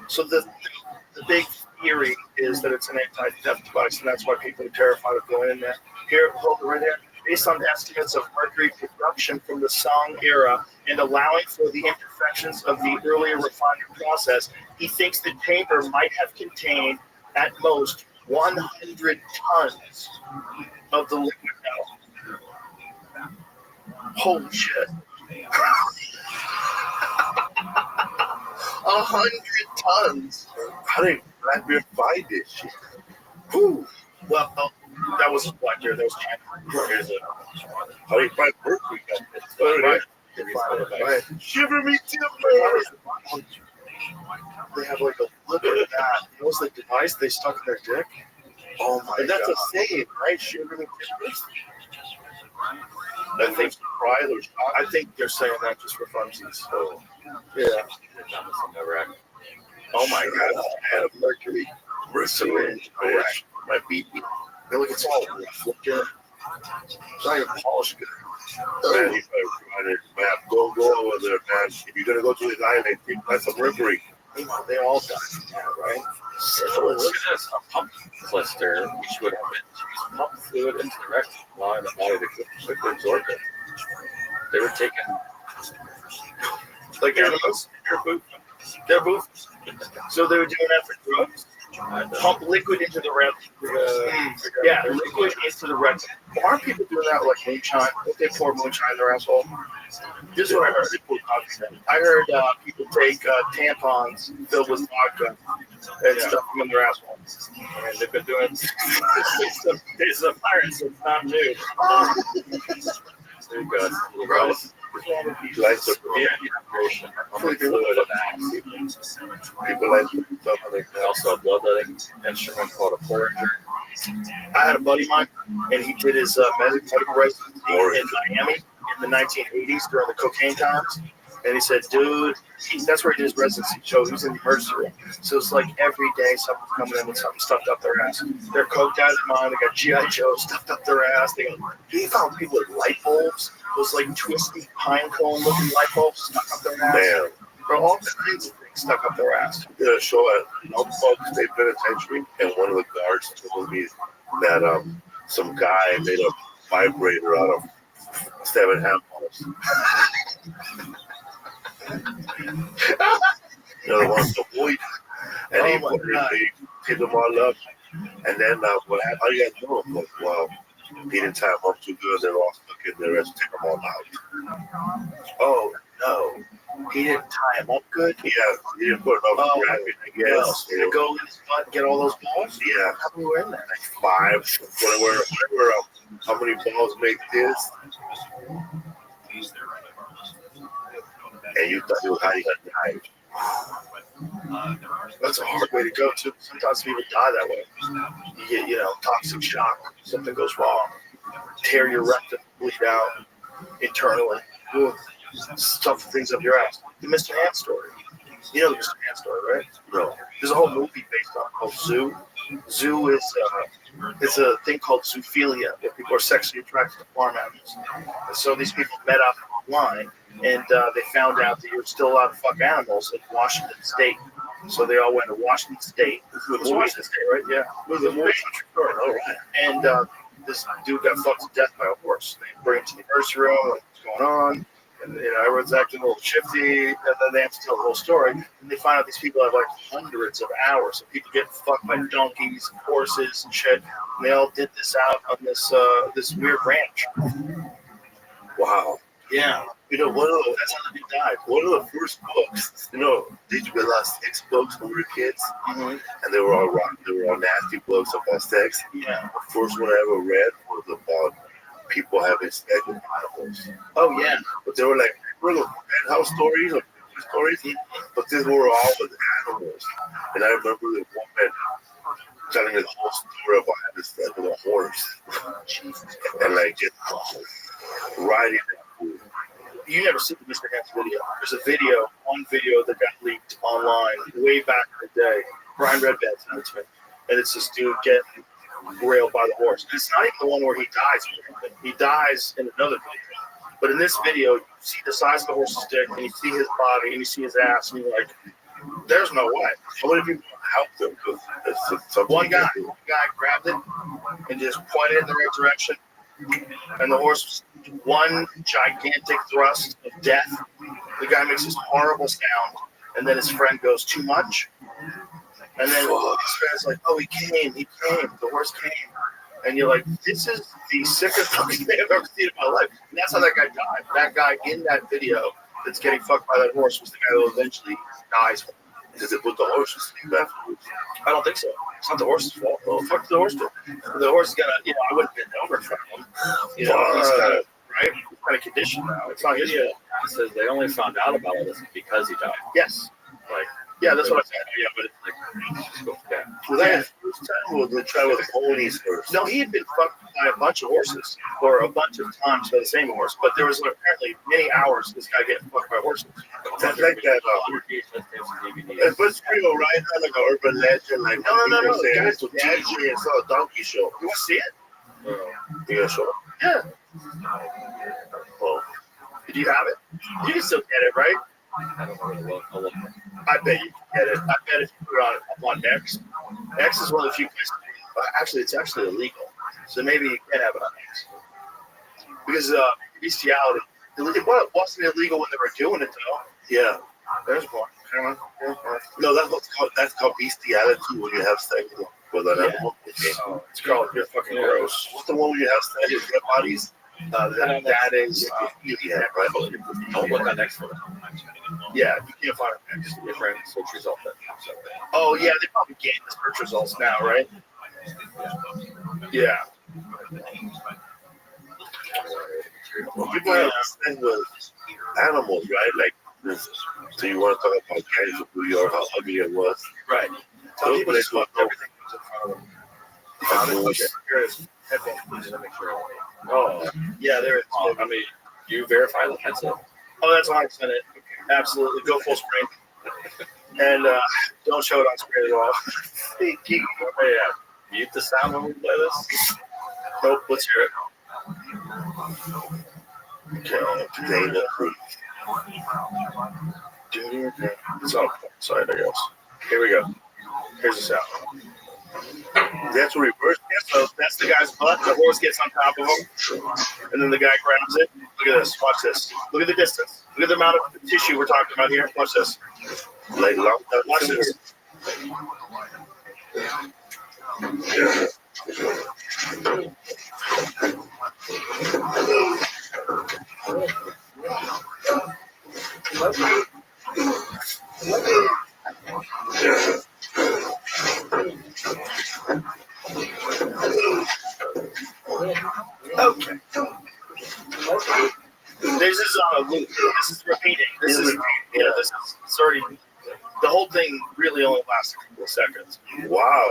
Speaker 1: So the big theory is that it's an anti-theft device, and that's why people are terrified of going in there. Here, hold it right there. Based on estimates of mercury production from the Song era and allowing for the imperfections of the earlier refinement process, he thinks the chamber might have contained at most 100 tons of the liquid metal. Holy shit. 100 tons.
Speaker 2: How did Blackbeard find this shit?
Speaker 1: Whew. Well, that was what year? That was
Speaker 5: here's a
Speaker 2: How did he find mercury?
Speaker 1: right.
Speaker 2: Right. Shiver me timbers.
Speaker 1: They have like a look at that. It was the device they stuck in their dick. Oh my
Speaker 2: And that's
Speaker 1: god.
Speaker 2: a saying, right? Shiver me timbers.
Speaker 1: I think I think they're saying that just for funsies. So yeah.
Speaker 2: Oh my god. I had a mercury syringe. My BB.
Speaker 1: Look, it's all flicker. It's not even polished good.
Speaker 2: Man, go over there, man. If you're gonna go to his island, that's some mercury.
Speaker 1: They all died from that, right?
Speaker 5: So look at this, a pump blister, which would have been pump fluid into the rectum, allowing the body to quickly absorb it. They were taking
Speaker 1: Like animals. They're boofs. So they were doing that for drugs. Pump liquid into the rectum. Yeah, liquid into the rectum. Well, aren't people doing that like moonshine? Don't they pour moonshine in their asshole? This is what I heard. I heard people take tampons filled with vodka and stuff them in their asshole.
Speaker 5: I mean, they've been doing
Speaker 1: It's a pirates of time, dude.
Speaker 5: there you go.
Speaker 1: Bro.
Speaker 2: He likes to
Speaker 5: Dehydration, pump fluid and
Speaker 2: people like stuff like that.
Speaker 5: also a bloodletting instrument called a porringer.
Speaker 1: I had a buddy of mine, and he did his medical residency in Miami in the 1980s during the cocaine times. And he said, dude, that's where he did his residency show. He was in the emergency room. So it's like every day someone's coming in with something stuffed up their ass. They're coked out of their mind. They got G.I. Joe stuffed up their ass. He found people with light bulbs, those like twisty pine cone looking light bulbs stuck up their ass.
Speaker 2: Man,
Speaker 1: Bro, all kinds of things stuck up their ass.
Speaker 2: did a show at Norfolk State Penitentiary, and one of the guards told me that some guy made a vibrator out of 7 handballs. The other one's the void, and they picked them all up. And then what happened? How do you guys know? I'm like, well, he didn't tie them up too good. They're all stuck in there. Let's take them all out.
Speaker 1: Oh, no. He didn't tie him up good?
Speaker 2: Yeah, he didn't put enough bracket, I guess.
Speaker 1: Did it go in his butt and get all those balls?
Speaker 2: Yeah,
Speaker 1: How many were in there?
Speaker 2: like 5. Whatever, how many balls make this? And you thought he was hiding a knife.
Speaker 1: That's a hard way to go, too. Sometimes people die that way. You get, toxic shock. Something goes wrong. Tear your rectum, bleed out internally. Ooh. Stuff things up your ass. The Mr. Hand story. You know the Mr. Hand story, right?
Speaker 2: No.
Speaker 1: There's a whole movie based on it called Zoo. Zoo is it's a thing called zoophilia, where people are sexually attracted to farm animals. And so these people met up online, and they found out that you're still allowed to fuck animals in Washington State. So they all went to Washington State. It was Washington State, right? Yeah. It was a movie. All right. And this dude got fucked to death by a horse. They bring him to the emergency room. Like, what's going on? And everyone's acting a little shifty, and then they have to tell the whole story. And they find out these people have like hundreds of hours of people getting fucked by donkeys and horses and shit. And they all did this out on this weird ranch.
Speaker 2: Wow.
Speaker 1: Yeah.
Speaker 2: You know,
Speaker 1: That's how the dude died.
Speaker 2: one of the first books, you know, did you read 6 books when we were kids?
Speaker 1: Mhm.
Speaker 2: And they were all rotten, they were all nasty books about sex.
Speaker 1: Yeah.
Speaker 2: The first one I ever read was about people having sex with animals.
Speaker 1: Oh yeah.
Speaker 2: But they were like little penthouse stories or stories, but these were all with animals. And I remember the woman telling the whole story about having sex with a horse. And like just riding it.
Speaker 1: You never see the Mr. Hanks video. There's a video, one video that got leaked online way back in the day. Brian Redband sent it to me. And it's this dude getting railed by the horse. And it's not even the one where he dies. He dies in another video. But in this video, you see the size of the horse's dick, and you see his body, and you see his ass, and you're like, there's no way.
Speaker 2: How many people helped them? Because
Speaker 1: One guy grabbed it and just pointed it in the right direction. And the horse was one gigantic thrust of death. The guy makes this horrible sound, and then his friend goes, too much? And then his friend's like, oh, he came, the horse came. And you're like, this is the sickest fucking thing I've ever seen in my life. And that's how that guy died. That guy in that video that's getting fucked by that horse was the guy who eventually dies.
Speaker 2: Does it put the horse to sleep afterwards?
Speaker 1: I don't think so. It's not the horse's fault. Well, fuck the horse do. The horse is gonna, I wouldn't bend over for him. He's kind of, right? He's kind of conditioned now. It's not his fault.
Speaker 5: He says they only found out about all this because he died.
Speaker 1: Yes.
Speaker 5: Like,
Speaker 1: yeah, that's what I said.
Speaker 5: Yeah, but it's like, yeah.
Speaker 2: Was that his first time or did they try with ponies first?
Speaker 1: No, he had been fucked by a bunch of horses, or a bunch of times by the same horse, but there was apparently many hours this guy getting fucked by horses.
Speaker 2: That's like that. But it's real, right? Not like an urban legend. Like
Speaker 1: No.
Speaker 2: people say,
Speaker 1: Guys,
Speaker 2: it's a teacher and saw a donkey show.
Speaker 1: You want to see it?
Speaker 2: You gonna show it?
Speaker 1: Yeah.
Speaker 2: Well,
Speaker 1: Do you have it? You can still get it, right?
Speaker 5: I don't know where to look. I'll look.
Speaker 1: I bet you can get it. I bet if you put it on X. X is one of the few places. Actually, it's actually illegal. So maybe you can have it on X. Because bestiality, it wasn't illegal when they were doing it, though.
Speaker 2: yeah.
Speaker 1: There's one.
Speaker 2: No, that's called bestiality when you have sex with an animal.
Speaker 1: Oh, it's called, you're fucking gross.
Speaker 2: What's the one when you have sex with dead bodies?
Speaker 1: That is,
Speaker 2: Yeah, right.
Speaker 5: I'll look on next one.
Speaker 1: yeah, you can't find it. X.
Speaker 5: Different search result.
Speaker 1: Oh, yeah, they probably gained the search results now, right? Yeah.
Speaker 2: Well, people have sex with animals, right? Like this. So you want to talk about Gangs of New York, how ugly it was?
Speaker 1: Right. Some people just fuck everything that was in front of them. Found it. Okay. Here it is. Headphones, please. Let me make sure. Oh, yeah, there it is.
Speaker 5: I mean, you verify that that's it.
Speaker 1: Oh, that's 100% it. Absolutely. Go full screen. And don't show it on screen at all.
Speaker 5: Oh, yeah. Mute the sound when we play this.
Speaker 1: Nope, let's hear it.
Speaker 2: Okay, today the proof.
Speaker 1: It's on side, I guess. Here we go. Here's the sound.
Speaker 2: That's a reverse.
Speaker 1: So that's the guy's butt. The horse gets on top of him. And then the guy grabs it. Look at this. Watch this. Look at the distance. Look at the amount of tissue we're talking about here. Watch this.
Speaker 2: Like long time.
Speaker 1: Watch this. Okay. This is on a loop. This is repeating. This is it's already. The whole thing really only lasts a couple of seconds.
Speaker 2: Wow.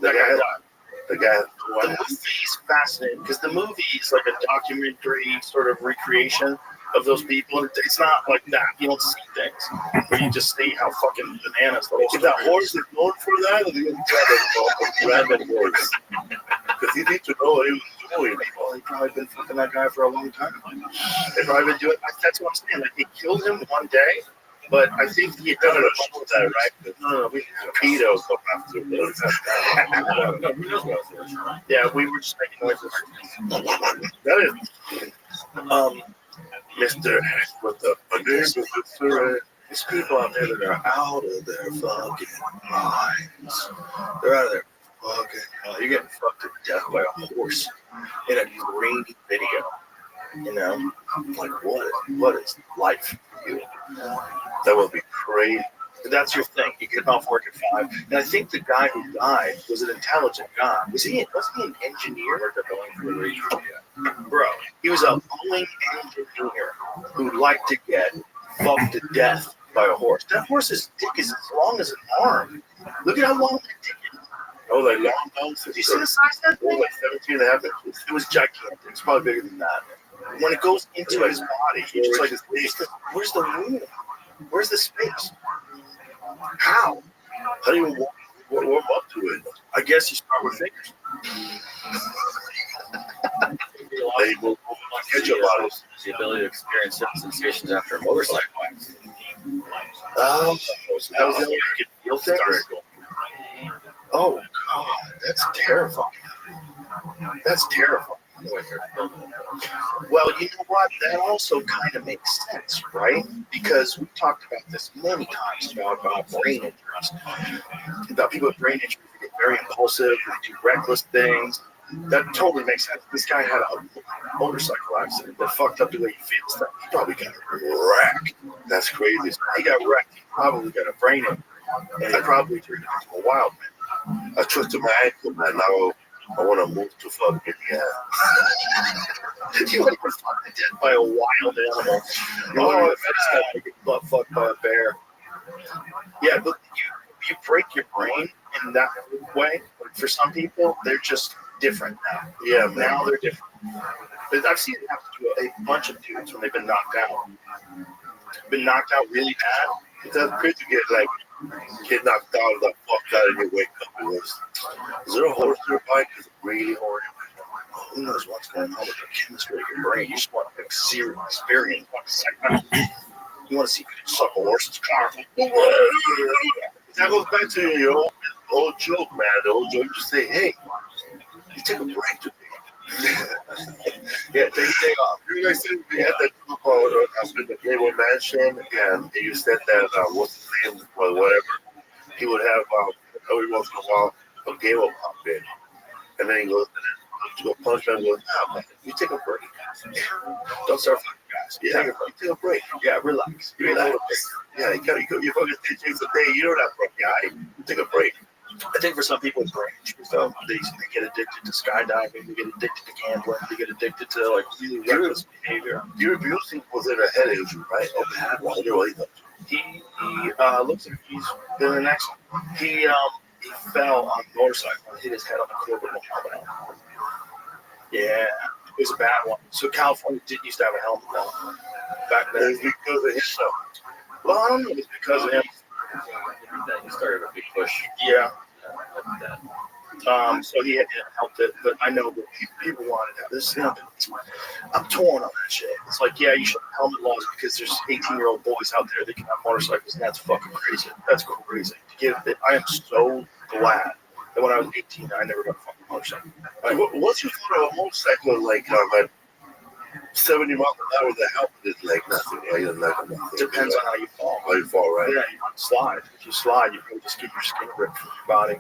Speaker 1: That guy died.
Speaker 2: The guy.
Speaker 1: The movie is fascinating because the movie is like a documentary sort of recreation of those people. It's not like that. You don't see things, but you just see how fucking bananas the whole
Speaker 2: Is
Speaker 1: story
Speaker 2: that horse is known for that, or do you grab that horse? Because you need to know what he was doing.
Speaker 1: Well, he probably been fucking that guy for a long time. They probably been doing. That's what I'm saying. Like they killed him one day, but I think he had done it a couple of times, right? No, we pedos come after him. Yeah, we were just making noises.
Speaker 2: That is, Mr. What the Mr.
Speaker 1: There's people out there that are out of their fucking minds. They're out of their fucking. You're getting fucked to death by a horse in a grainy video. You know, like what is life for you?
Speaker 2: That would be crazy.
Speaker 1: That's your thing. You get off work at 5. And I think the guy who died was an intelligent guy. Wasn't he an engineer? Bro, he was a Boeing engineer who liked to get fucked to death by a horse. That horse's dick is as long as an arm. Look at how long that dick is.
Speaker 2: Oh, like long bones.
Speaker 1: Did you see the size of that
Speaker 2: Oh,
Speaker 1: thing?
Speaker 2: like 17 and a half inches.
Speaker 1: It was gigantic. It's probably bigger than that. When it goes into his body, you're just like, where's the room? Where's the space? How?
Speaker 2: How do you warm up to it?
Speaker 1: I guess you start with fingers.
Speaker 2: They will catch up on it.
Speaker 5: The ability to experience certain sensations after a motorcycle accident.
Speaker 1: That was the only way you could feel things. Oh God, that's terrifying. That's terrifying. Well, you know what? That also kind of makes sense, right? Because we talked about this many times about brain injuries, about people with brain injuries who get very impulsive, who do reckless things. That totally makes sense. This guy had a motorcycle accident that fucked up the way he feels. Stuff. He probably got wrecked.
Speaker 2: That's crazy.
Speaker 1: He got wrecked. He probably got a brain injury, and he probably turned into a wild man.
Speaker 2: I twisted my ankle, man. Now I want to move to fucking
Speaker 1: You want to get fucked to death by a wild animal. Oh, I get butt fucked by a bear. Yeah, but you break your brain in that way. For some people, they're just different now.
Speaker 2: Yeah,
Speaker 1: Now they're different. But I've seen it happen to a bunch of dudes when they've been knocked out. Been knocked out really bad.
Speaker 2: That's crazy to get knocked out of the fuck out and you wake up and is there a horse nearby? Because it's really hard.
Speaker 1: Who knows what's going on with the chemistry of your brain? You just want to zero experience. You want to see people suck a horse's cock.
Speaker 2: That goes back to your old joke, man. The old joke, you say, hey, you take a break today.
Speaker 1: Yeah, take a day off.
Speaker 2: You guys said we had that group called the Playboy Mansion, and you said that, what's his name, or whatever, he would have, every once in a while, a game will pop in. And then he goes to a punchline and goes, nah, man, you take a break.
Speaker 1: Don't start fucking guys.
Speaker 2: Yeah, you take a break.
Speaker 1: Yeah, relax.
Speaker 2: Relax. Yeah, you fucking take things a day. You don't have a guy. You take a break.
Speaker 1: I think for some people with brain injuries, though, they get addicted to skydiving, they get addicted to gambling, they get addicted to like really reckless behavior.
Speaker 2: Your abusing was in a head injury, right? Oh, bad one.
Speaker 1: He looks like he's been an accident. He fell on a motorcycle and hit his head on the corporate helmet. Yeah, it was a bad one. So California did used to have a helmet though. Back then.
Speaker 2: It's because of his stuff.
Speaker 1: Well, I don't know if it's because of him.
Speaker 5: He started a big push.
Speaker 1: Yeah.
Speaker 5: That.
Speaker 1: So he had helped it, but I know that people wanted to have this. You know, I'm torn on that shit. It's like, yeah, you should have helmet laws because there's 18-year-old boys out there that can have motorcycles, and that's fucking crazy. That's crazy. I am so glad that when I was 18, I never got a fucking motorcycle.
Speaker 2: Once you throw a motorcycle like at 70 miles an hour, the helmet is like nothing. Yeah, nothing.
Speaker 1: Depends on how you fall.
Speaker 2: How you fall, right?
Speaker 1: Yeah, you might slide. If you slide, you probably just keep your skin ripped from your body.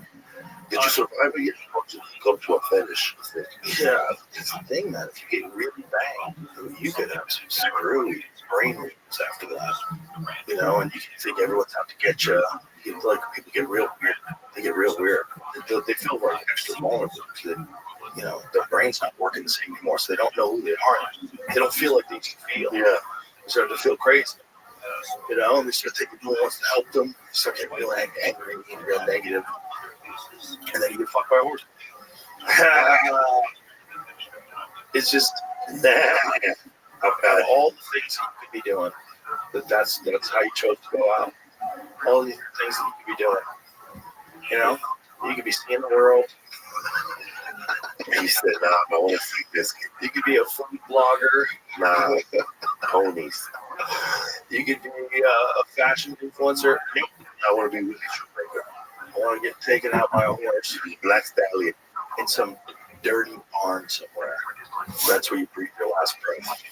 Speaker 2: Did you survive it? You come to a finish.
Speaker 1: Yeah, that's the thing, man. If you get really banged, you could have some screwy brain wounds after that. You know, and you can think everyone's out to get you. Like people get real weird. They get real weird. They feel like extra vulnerable because you know their brain's not working the same anymore, so they don't know who they are. They don't feel like they should feel.
Speaker 2: Yeah,
Speaker 1: They start to feel crazy. You know, and they start thinking no one wants to help them. They start getting real angry and getting real negative. And then you get fucked by a horse. It's just all the things you could be doing. That's how you chose to go out. All these things that you could be doing. You know, you could be seeing the world.
Speaker 2: he said, nah, I want to see this.
Speaker 1: You could be a food blogger.
Speaker 2: Nah, ponies.
Speaker 1: You could be a fashion influencer. Nope.
Speaker 2: I want to be really shoemaker.
Speaker 1: I want to get taken out by a horse.
Speaker 2: Black stallion.
Speaker 1: In some dirty barn somewhere. That's where you breathe your last breath.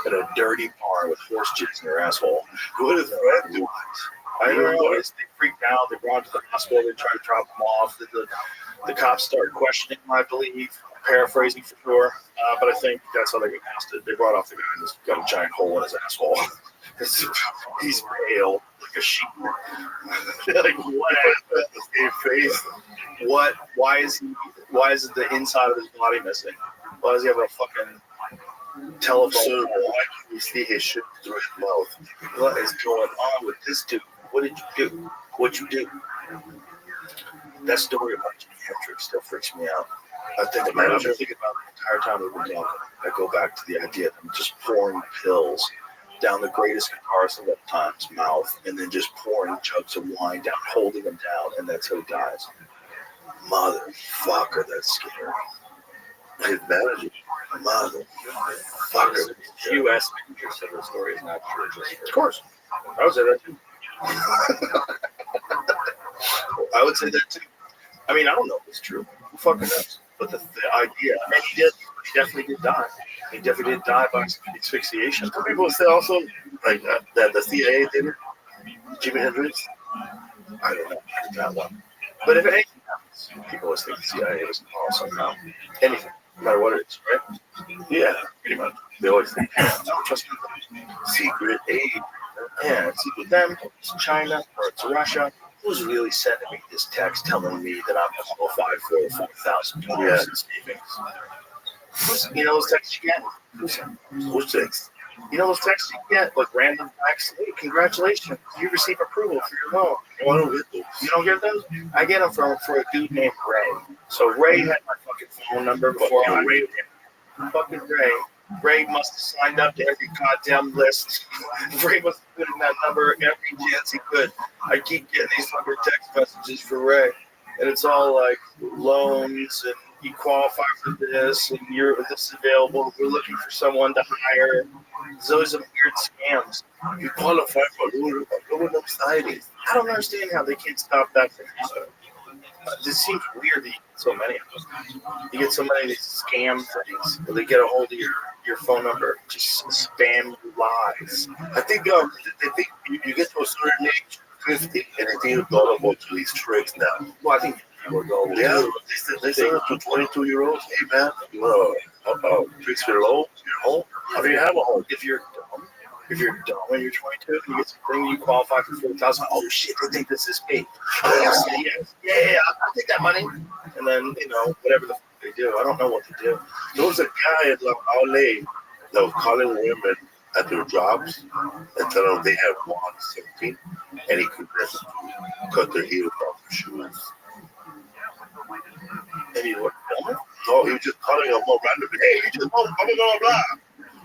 Speaker 1: In a dirty barn with horse jizz in your asshole.
Speaker 2: What is that do?
Speaker 1: I don't know. They freaked out. They brought him to the hospital. They tried to drop him off. The cops started questioning him, I believe, paraphrasing for sure, but I think that's how they got past it. They brought off the guy and he's got a giant hole in his asshole. He's pale, like a sheep. Like, what happened?
Speaker 2: The same face.
Speaker 1: What? Why is the inside of his body missing? Why does he have a fucking telephone?
Speaker 2: So why can we see his shit through his mouth?
Speaker 1: What is going on with this dude? What did you do? What'd you do? That story about Jimi Hendrix still freaks me out. I've been thinking about it the entire time we've been talking. I go back to the idea of him just pouring pills down the greatest guitarist of all time's mouth, and then just pouring jugs of wine down, holding him down, and that's how he dies. Motherfucker, that's scary.
Speaker 2: His manager.
Speaker 1: Motherfucker.
Speaker 5: U.S. manager said the story is not true.
Speaker 1: Of course. I would say that too. I would say that too. I mean, I don't know if it's true. Who fucking knows? But the idea, and he definitely did die. He definitely did die by asphyxiation.
Speaker 2: Some people say also like that the CIA did it. Jimi Hendrix.
Speaker 1: I don't know that one. But if anything happens, people always think the CIA was involved somehow. Anything, no matter what it is, right?
Speaker 2: Yeah,
Speaker 1: Pretty much.
Speaker 2: they always think
Speaker 1: Don't trust me.
Speaker 2: secret aid.
Speaker 1: Yeah, it's either them, it's China, or it's Russia. Who's really sending me this text telling me that I'm qualified for $4,000 in savings? You know those texts you get?
Speaker 2: Who's next?
Speaker 1: You know those texts you get? Like random texts? Hey, congratulations, you received approval for your loan.
Speaker 2: Oh, I don't get those.
Speaker 1: You don't get those? I get them for a dude named Ray. So Ray had my fucking phone number before I Ray. Fucking Ray. Ray must have signed up to every goddamn list. Ray must have put in that number every chance he could. I keep getting these fucking text messages for Ray. And it's all like loans and you qualify for this and this is available. We're looking for someone to hire. There's always some weird scams.
Speaker 2: You qualify for aluminum siding.
Speaker 1: I don't understand how they can't stop that from happening. This seems weird that you get so many of them. You get so many of these scam things where they get a hold of your phone number, just spam you lies.
Speaker 2: I think they think you get to a certain age, 50, and they think you're vulnerable to these tricks now.
Speaker 1: Well, I think people go,
Speaker 2: Yeah, they say to 22-year-olds, hey man, you want to fix your home? How do you have a home?
Speaker 1: if you're dumb and you're 22 and you get something you qualify for $4,000, oh shit, they think this is me. Oh, yeah, I'll take that money. And then, whatever the fuck they do, I don't know what to do.
Speaker 2: There was a guy in LA that was calling women at their jobs and telling them they had won something and he could just cut their heels off their shoes.
Speaker 1: Maybe what?
Speaker 2: No, he was just calling them more randomly. Hey, you just blah, blah, blah, blah.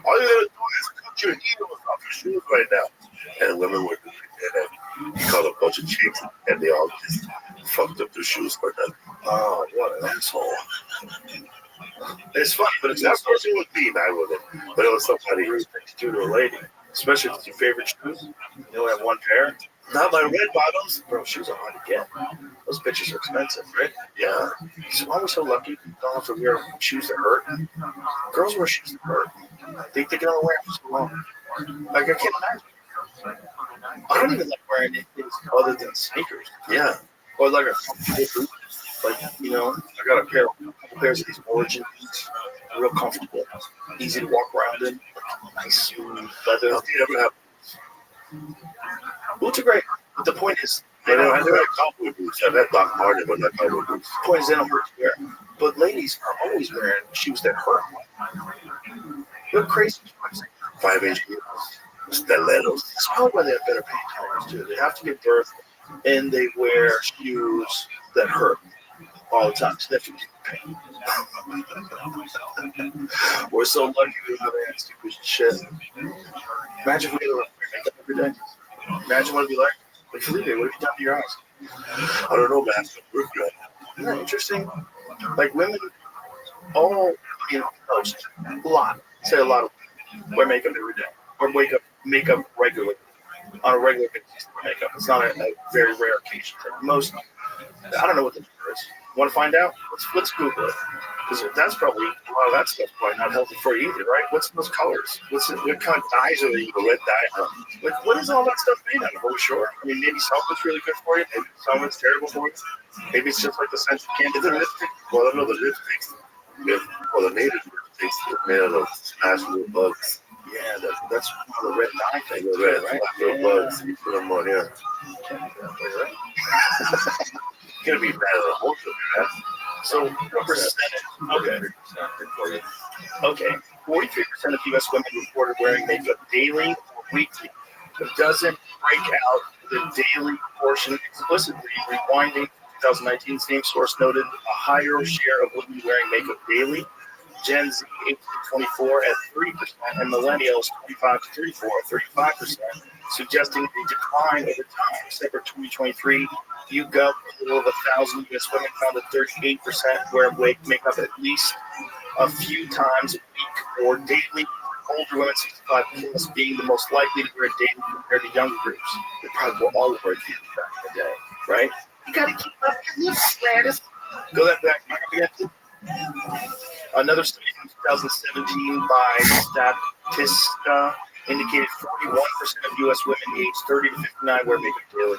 Speaker 2: All you gotta do is cut your heels off your shoes right now. And women were doing it. And he called a bunch of chicks and they all just fucked up their shoes for them.
Speaker 1: Oh, what an asshole.
Speaker 2: It's funny, but it's that person was me, I wasn't. But it was somebody
Speaker 1: Weird thing to do to a lady, especially if it's your favorite shoes. You only have one pair.
Speaker 2: not my red bottoms.
Speaker 1: Bro, shoes are hard to get. Those bitches are expensive, right?
Speaker 2: Yeah.
Speaker 1: So why are we so lucky? Don't have to wear shoes that hurt. Girls wear shoes that hurt. They can only wear them for so long. Like, I can't imagine. I don't even like wearing anything other than sneakers.
Speaker 2: Yeah.
Speaker 1: Or like a comfortable boot. Like, I got a couple pairs of these Origin boots. Real comfortable. Easy to walk around in. Nice smooth leather.
Speaker 2: Nothing ever happened.
Speaker 1: Boots are great. But the point is,
Speaker 2: I never had cowboy boots. I've had Doc Martin, but not cowboy boots.
Speaker 1: the point is they don't hurt to wear. But ladies are always wearing shoes that hurt. They're crazy choice.
Speaker 2: 5-inch heels. Stilettos.
Speaker 1: That's probably why they have better pain tolerance too. They have to give birth and they wear shoes that hurt all the time. So they have to get pain. We're so lucky we don't have any stupid shit. Imagine if we had to wear makeup every day. Imagine what it'd be like. Like Felipe, what have you done to your eyes?
Speaker 2: I don't know, man. We're good.
Speaker 1: Isn't that interesting? Like women, most, a lot of women wear makeup every day. Or makeup regularly. On a regular basis, makeup. It's not a very rare occasion. Most, I don't know what the number is. Want to find out? Let's Google it. Because that's probably, a lot of that stuff's probably not healthy for you either, right? What's in those colors? What kind of dyes are they? The red dye? Like, what is all that stuff made out of? Are we sure? I mean, maybe some of it's really good for you. Maybe some of it's terrible for you. Maybe it's just like the scent of candy.
Speaker 2: Is it lipstick? Well, I know the lipsticks. Well, the native lipsticks is made out of smashed little bugs.
Speaker 1: Yeah, that's one of the red dye things,
Speaker 2: The red,
Speaker 1: right?
Speaker 2: little bugs. You put them on here. It's gonna be bad as a whole of
Speaker 1: So, percentage. Okay. Okay. 43% of U.S. women reported wearing makeup daily or weekly. It doesn't break out the daily portion explicitly. Rewinding 2019, same source noted a higher share of women wearing makeup daily. Gen Z 18 to 24 at 3%, and millennials 25 to 34 at 35%, suggesting a decline over time. December 2023, YouGov, a little over 1,000 U.S. women found that 38% wear makeup at least a few times a week or daily. Older women 65 plus being the most likely to wear it daily compared to younger groups. They probably were all wear it back in the day, right? You gotta keep up your lips, Gladys. Go that back again. Another study from 2017 by Statista indicated 41% of U.S. women aged 30 to 59 wear makeup daily.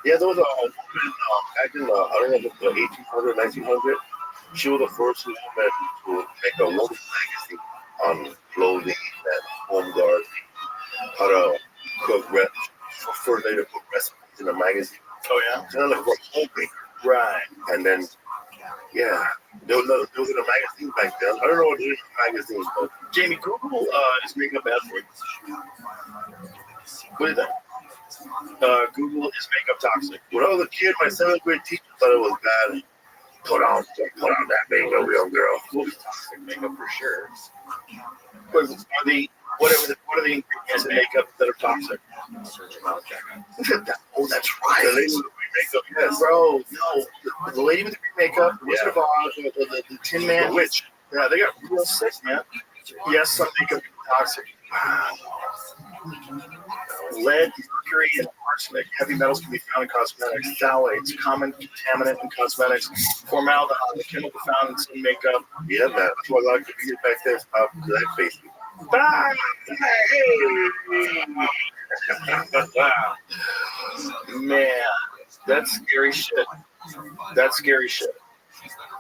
Speaker 2: Yeah, there was a woman back in, I don't know, the 1800, 1900. She was the first woman to make a woman's magazine on clothing and home gardening, how to cook, first lady to cook recipes in a magazine.
Speaker 1: Oh, yeah?
Speaker 2: Kind of like a homemaker.
Speaker 1: Right.
Speaker 2: And then, yeah, there was in a magazine back then. I don't know what it is in magazines, but
Speaker 1: Jamie, Google is making a bad for you. What is that? Google is makeup toxic.
Speaker 2: when I was a kid, my 7th grade teacher thought it was bad. Put on that makeup, young girl.
Speaker 5: Well, it's toxic makeup for sure.
Speaker 1: What are the ingredients in makeup that are toxic?
Speaker 5: Search them out, check them.
Speaker 1: Oh, that's
Speaker 2: The
Speaker 1: right.
Speaker 2: lady with the makeup, yes.
Speaker 1: Bro, no. The lady with the green makeup, Wizard of Oz, the Tin Man.
Speaker 2: The witch.
Speaker 1: Yeah, they got real sick, man. Yes, some makeup is toxic. Lead, mercury, and arsenic. Heavy metals can be found in cosmetics. Phthalates, common contaminant in cosmetics. Formaldehyde, the chemical found in some makeup.
Speaker 2: Yeah, man. That's why a lot of people back then stopped blackface.
Speaker 1: Man, that's scary shit. That's scary shit.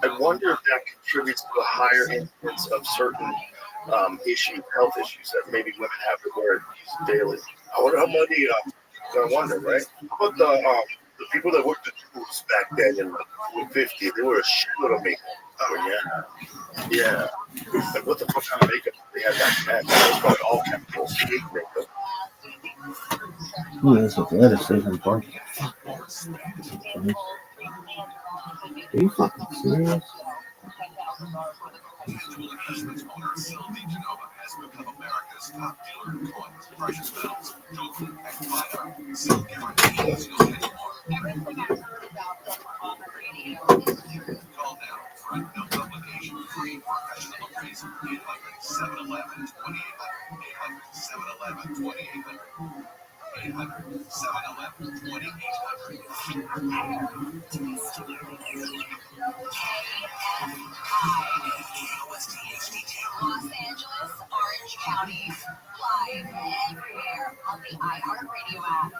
Speaker 1: I wonder if that contributes to a higher incidence of certain issues, health issues that maybe women have to wear daily.
Speaker 2: I wonder how many,
Speaker 1: I wonder, right?
Speaker 2: how about the people that worked the tools back then in the 50s, they were a shitload of makeup.
Speaker 1: Oh, yeah. Yeah. Like, what the fuck kind of makeup they had back then? That was probably all chemicals. Fake makeup.
Speaker 6: Ooh, that's what that is. Saving part. Are you fucking serious?
Speaker 7: Los Angeles, Orange County, live everywhere on the iHeartRadio app.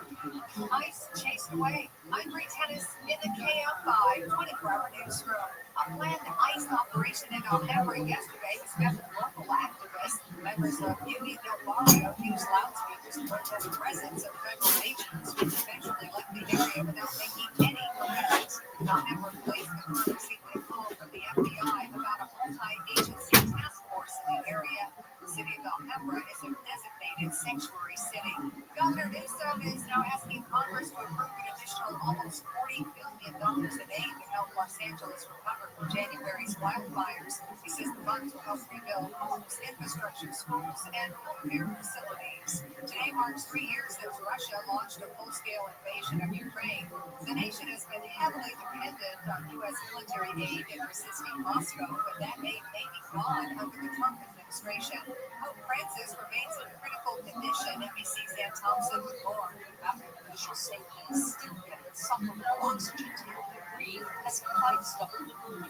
Speaker 7: Ice chased away. Angry tennis in the KF5 24-hour newsroom. A planned ICE operation in Alhambra yesterday was met with local activists. Members of Union del Barrio used loudspeakers to protest the presence of federal agents, which eventually left the area without making any arrests. Alhambra police confirmed receiving a call from the FBI about a multi-agency task force in the area. The city of Alhambra is a designated sanctuary city. Governor Newsom is now asking Congress to approve an additional almost $40 billion in aid to help Los Angeles recover from January's wildfires. He says the funds will help rebuild homes, infrastructure, schools, and healthcare facilities. Today marks 3 years since Russia launched a full-scale invasion of Ukraine. The nation has been heavily dependent on U.S. military aid in resisting Moscow, but that aid may be gone under the Trump administration. Pope Francis remains in critical condition. NBC's Dan Thompson with more. After initial safety, still getting supplemental oxygen therapy. Q3 has quite doubled. And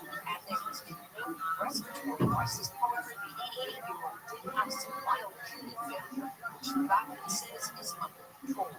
Speaker 7: there has been no respiratory crisis. However, the 88-year-old did have some mild kidney failure, which the doctor says is under control.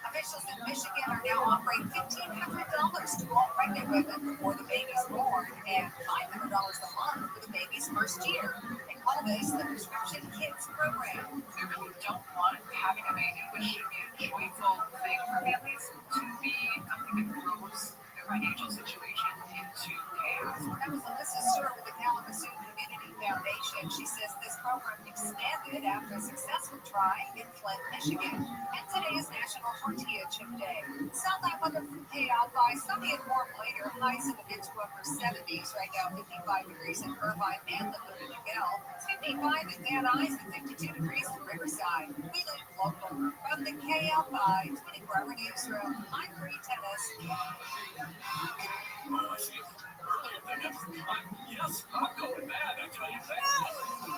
Speaker 7: Officials in Michigan are now offering $1,500 to all pregnant women before the baby's born and $500 a month for the baby's first year. They call this the Prescription Kids Program. We really don't want having a baby, which should be a joyful thing for families, to be something that throws their financial situation into chaos. That was Alyssa Stewart with the Kalamazoo Community Foundation. She says this program expanded after a successful try in Flint, Michigan. And today is National Tortilla Chip Day. Sunlight weather from KLY, sunny and warm later. Highs in the mid to upper 70s. Right now, 55 degrees in Irvine and the Little Miguel. 55 in Van Nuys and 52 degrees in Riverside. We live local. From the KLY 24-hour newsroom, I'm Bree Tennis.
Speaker 8: Yes, I'm going mad, I tell you that.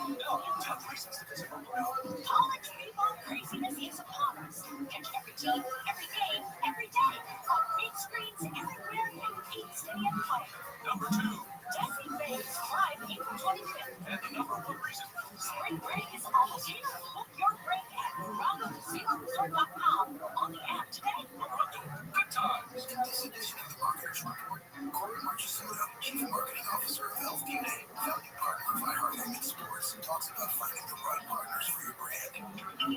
Speaker 8: No, top reasons to visit Home Depot.
Speaker 7: College football craziness is upon us. Catch every team, every game, every day. On big screens everywhere and keep staying play.
Speaker 8: Number 2.
Speaker 7: Jesse Bates live April 25th.
Speaker 8: And the number 1 reason.
Speaker 7: Spring break is almost here. Book your break at RondoCasinoResort.com on the app today.
Speaker 8: Good times. In this edition of the Marketers Report, Corey Marchesino, Chief Marketing Officer of Health DNA, founding partner of iHeartMedia Sports, talks about finding the right partners for your brand.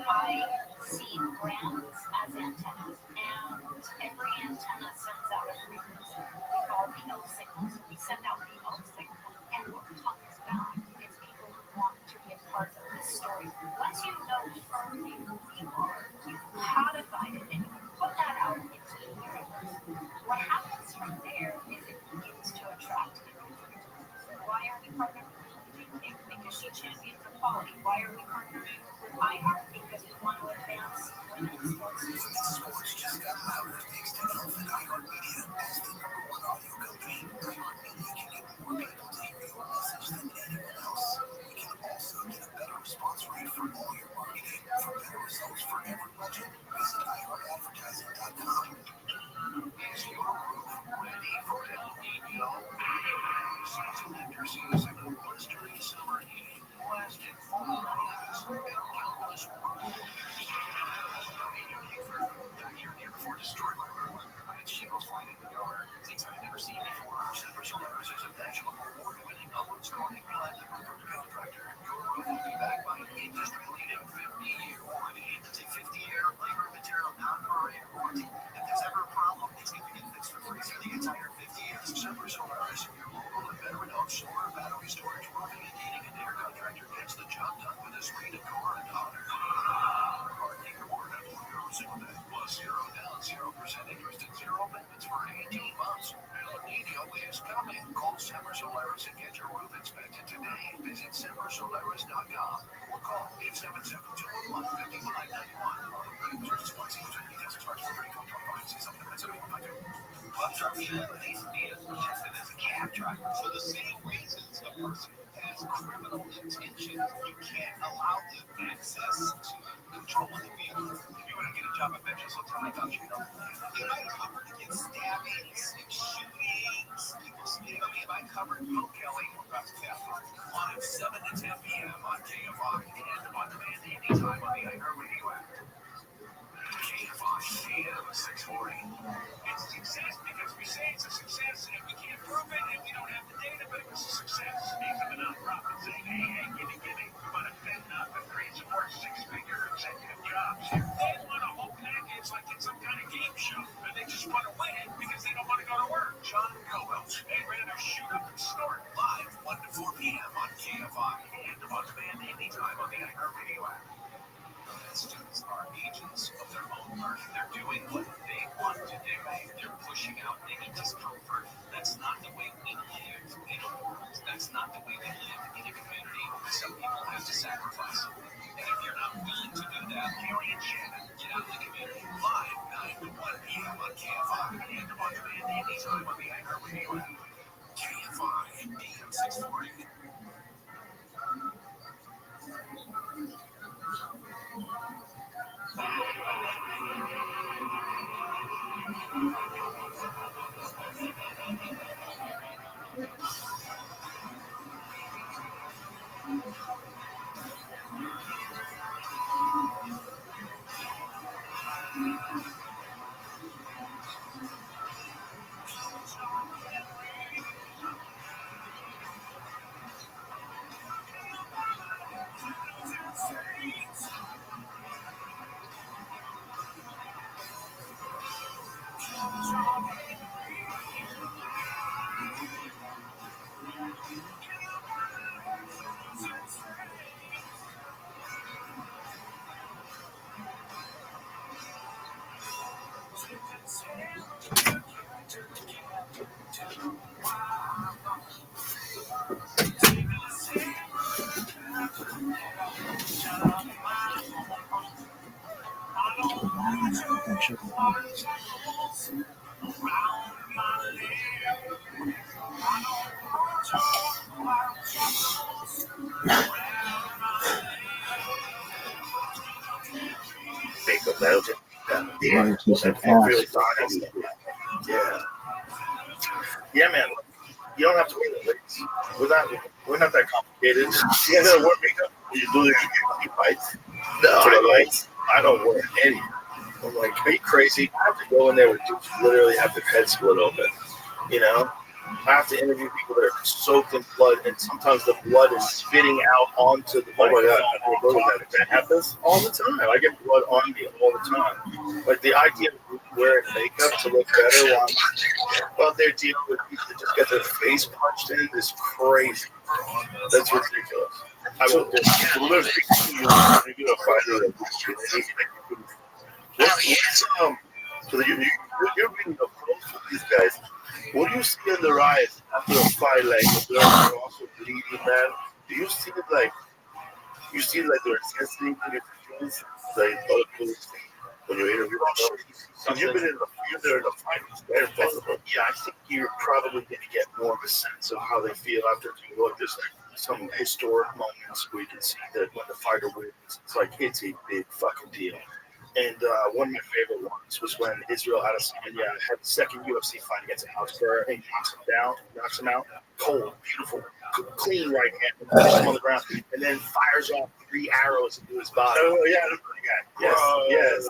Speaker 7: I see brands as antennas, and every antenna sends out a frequency. We call PO signals. We send out PO signals, and what we're talking about is people who want to be a part of this story. Once you know firmly who you are, you codify it and you put that out into the universe. What happens from there is it begins to attract individuals. Why are we partnering with Pink? Because she champions for quality. Why are we partnering with iHeart? Because we want to advance women's sports.
Speaker 8: Women's sports just got louder thanks to Health and iHeartMedia. As the #1 audio company, iHeartMedia can get more people to hear your message than anyone else. We can also get a better response rate for all your marketing. For better results for every budget, visit iHeartAdvertising.com. Is your roof ready for El Nino? Season after season of blistering summer heating, plastic foam roofs, and countless you're here before destroyed by everyone. It's shingles flying in the yard. Things I've never seen before. Central Solar is a national award-winning award-scoring platinum roof contractor. Your roof will be backed by an industry-leading 50-year warranty. It's a 50-year labor material non-warranty warranty. If there's ever a problem, it's going to get fixed for free for the entire 50 years. Central Solar is your local and veteran-owned solar battery storage roofing and heating and air contractor gets the job done with a speed of core and honor. Parking award at Blue Zone plus 0 down, 0% interest and 0 payments for 18 months. El Nino is coming. Call Semper Solaris and get your roof inspected today. Visit SemperSolaris.com or call 877-211-5591. Bus drivers these need tested as a cab driver for the same reasons a person has criminal intentions. You can't allow them access to control of the vehicle. If you want to get a job at Metros, I'll tell you about you. Am I covered against stabbings and shootings? People speak of me. Am I covered? Bill Kelly, we're about to tap on 7 to 10 p.m. on KFI and on demand anytime on the iHeartRadio app. KFI AM 640. It's success because we say it's a success and we can't prove it and we don't have the data, but it was a success. Even the nonprofit saying, hey, gimme. We want to bend up and create some more 6-figure executive jobs. They want a whole package like it's some kind of game show, and they just want to win it because they don't want to go to work. John Gowell, they'd rather shoot up and snort.
Speaker 2: Make a mountain.
Speaker 6: One, two, six,
Speaker 2: I really
Speaker 6: fast.
Speaker 2: thought it.
Speaker 1: Yeah. Yeah, man. You don't have to wear the lights. We're not that complicated.
Speaker 2: Yeah, no, wear makeup. You do this, you get lights.
Speaker 1: No,
Speaker 2: For the lights.
Speaker 1: I don't wear any. I'm like, are you crazy? I have to go in there with dudes who literally have their head split open. You know? I have to interview people that are soaked in blood, and sometimes the blood is spitting out onto the
Speaker 2: Oh my God,
Speaker 1: microphone. That happens all the time. I get blood on me all the time. Like the idea of wearing makeup to look better while I'm out there dealing with people that just get their face punched in is crazy. That's ridiculous. I will do.
Speaker 2: Well, there's people who you know, fighter that so that you're being approached with these guys. What do you see in their eyes after a fight? Like they're also bleeding, man. Do you see it like they're sensitive to your feelings, like other people see when you interview them? Because you've been you're there in a fight. They're possible.
Speaker 1: Yeah, I think you're probably going to get more of a sense of how they feel after doing like this. Some historic moments where you can see that when the fighter wins, it's like it's a big fucking deal. And one of my favorite ones was when Israel Adesanya had the second UFC fight against Alex Burr and knocks him out, cold, beautiful, clean right hand, puts him on the ground, and then fires off 3 arrows into his body.
Speaker 2: Oh yeah, yes.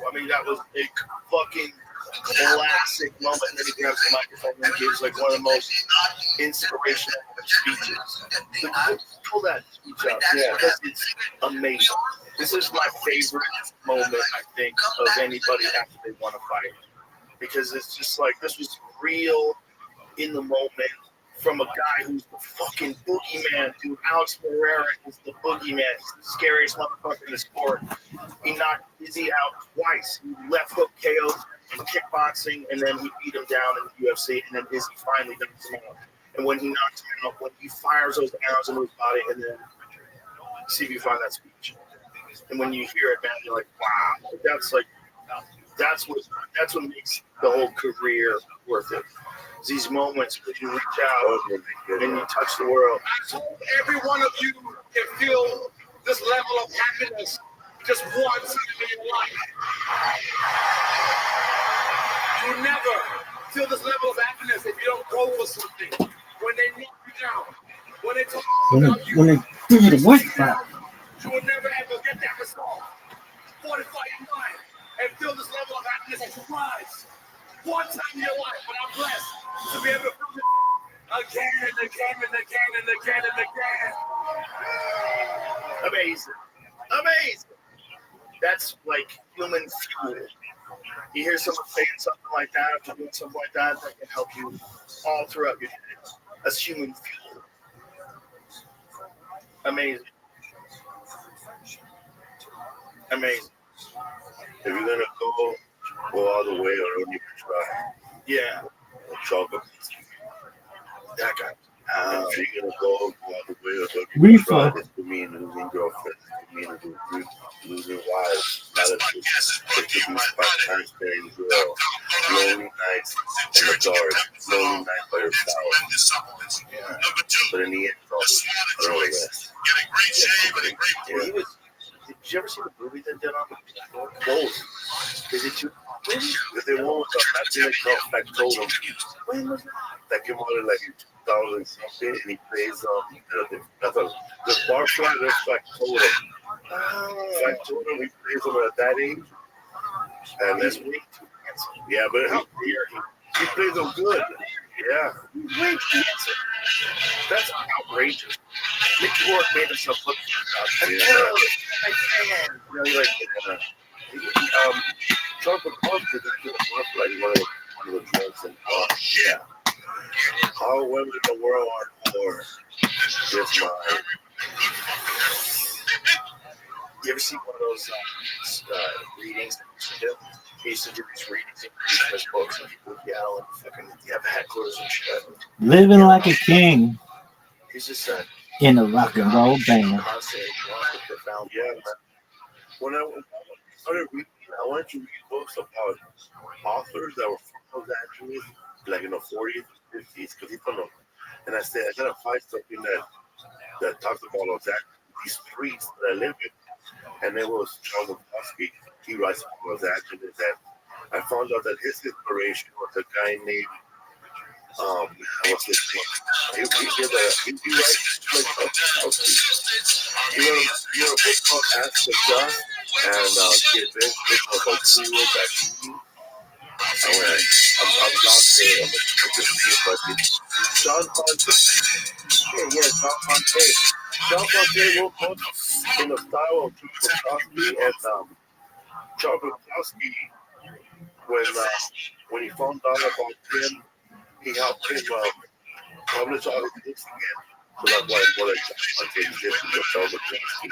Speaker 1: I mean, that was a fucking classic moment. And then he grabs the microphone and gives like one of the most inspirational speeches. So pull that speech up because it's amazing. This is my favorite moment, I think, of anybody after they won a fight. Because it's just like, this was real in the moment from a guy who's the fucking boogeyman, dude. Alex Pereira is the boogeyman. He's the scariest motherfucker in the sport. He knocked Izzy out twice. He left hook KO'd in kickboxing, and then he beat him down in the UFC, and then Izzy finally knocks him out. And when he knocks him out, when he fires those arrows into his body, and then see if you find that speech. And when you hear it, man, you're like, wow, that's what makes the whole career worth it. It's these moments where you reach out and you touch the world.
Speaker 8: So every one of you can feel this level of happiness just once in your life. You never feel this level of happiness if you don't go for something. When they knock you down, when they talk about you,
Speaker 6: When they do the work back.
Speaker 8: you will never ever get that resolve. Fortify your mind and feel this level of happiness as you rise. One time in your life, but I'm blessed to be able to feel it again and again and again and again and again.
Speaker 1: Amazing. That's like human fuel. You hear someone saying something like that, after doing something like that can help you all throughout your day. That's human fuel. Amazing.
Speaker 2: If you're gonna go all the way or don't even try.
Speaker 1: Yeah.
Speaker 2: Chocolate.
Speaker 1: That guy.
Speaker 2: If you're gonna go all the way or don't even
Speaker 6: Refund.
Speaker 2: try, this could mean losing girlfriends, it could mean losing wives, relatives, it could be part-time staying girl, lonely nights in the dark, lonely nights by yourself.
Speaker 1: Yeah.
Speaker 2: But in the end, it's all the rest.
Speaker 1: Yeah. Did you ever see the movie that did on the Close? Is it too?
Speaker 2: Because they won't told him.
Speaker 1: When was that?
Speaker 2: That came out in like 2000 something, and he plays the barfly. That's Factotum. Factotum, he plays him at that age, and
Speaker 1: He's
Speaker 2: then
Speaker 1: way too handsome.
Speaker 2: yeah, but he plays him good. Yeah,
Speaker 1: Way too handsome. That's outrageous. Nick York made himself look good.
Speaker 2: Yeah.
Speaker 1: You know, you're like,
Speaker 2: Chocolate Puff is like one of the drugs and yeah. All women in the world are poor. Just mine.
Speaker 1: you ever see one of those readings that he used to do? He used to do these readings in reading his books and people yell and fucking have hecklers and shit.
Speaker 3: Living like a king
Speaker 1: He's just a
Speaker 3: in a rock and roll band.
Speaker 1: constantly drunk, profound.
Speaker 2: Yeah, man. When I started reading, I wanted to read books about authors that were from Los Angeles, like in the 40s, 50s, because he don't know. And I said, I gotta find something that talks about Los Angeles, these streets that I live in. And it was Charles Bukowski. He writes about Los Angeles, and I found out that his inspiration was a guy named what's his name? He writes like Bukowski. He wrote a book called Ask the Dust, and the adventures of a cool that I'm lost there on the but it's John Fontaine. Yeah, John Fontaine. John Fontaine wrote books in the style of Bukowski, and Charles Bukowski, when he found out about him, he helped him publish all his books again. So that's why I Fontaine did to Charles Bukowski.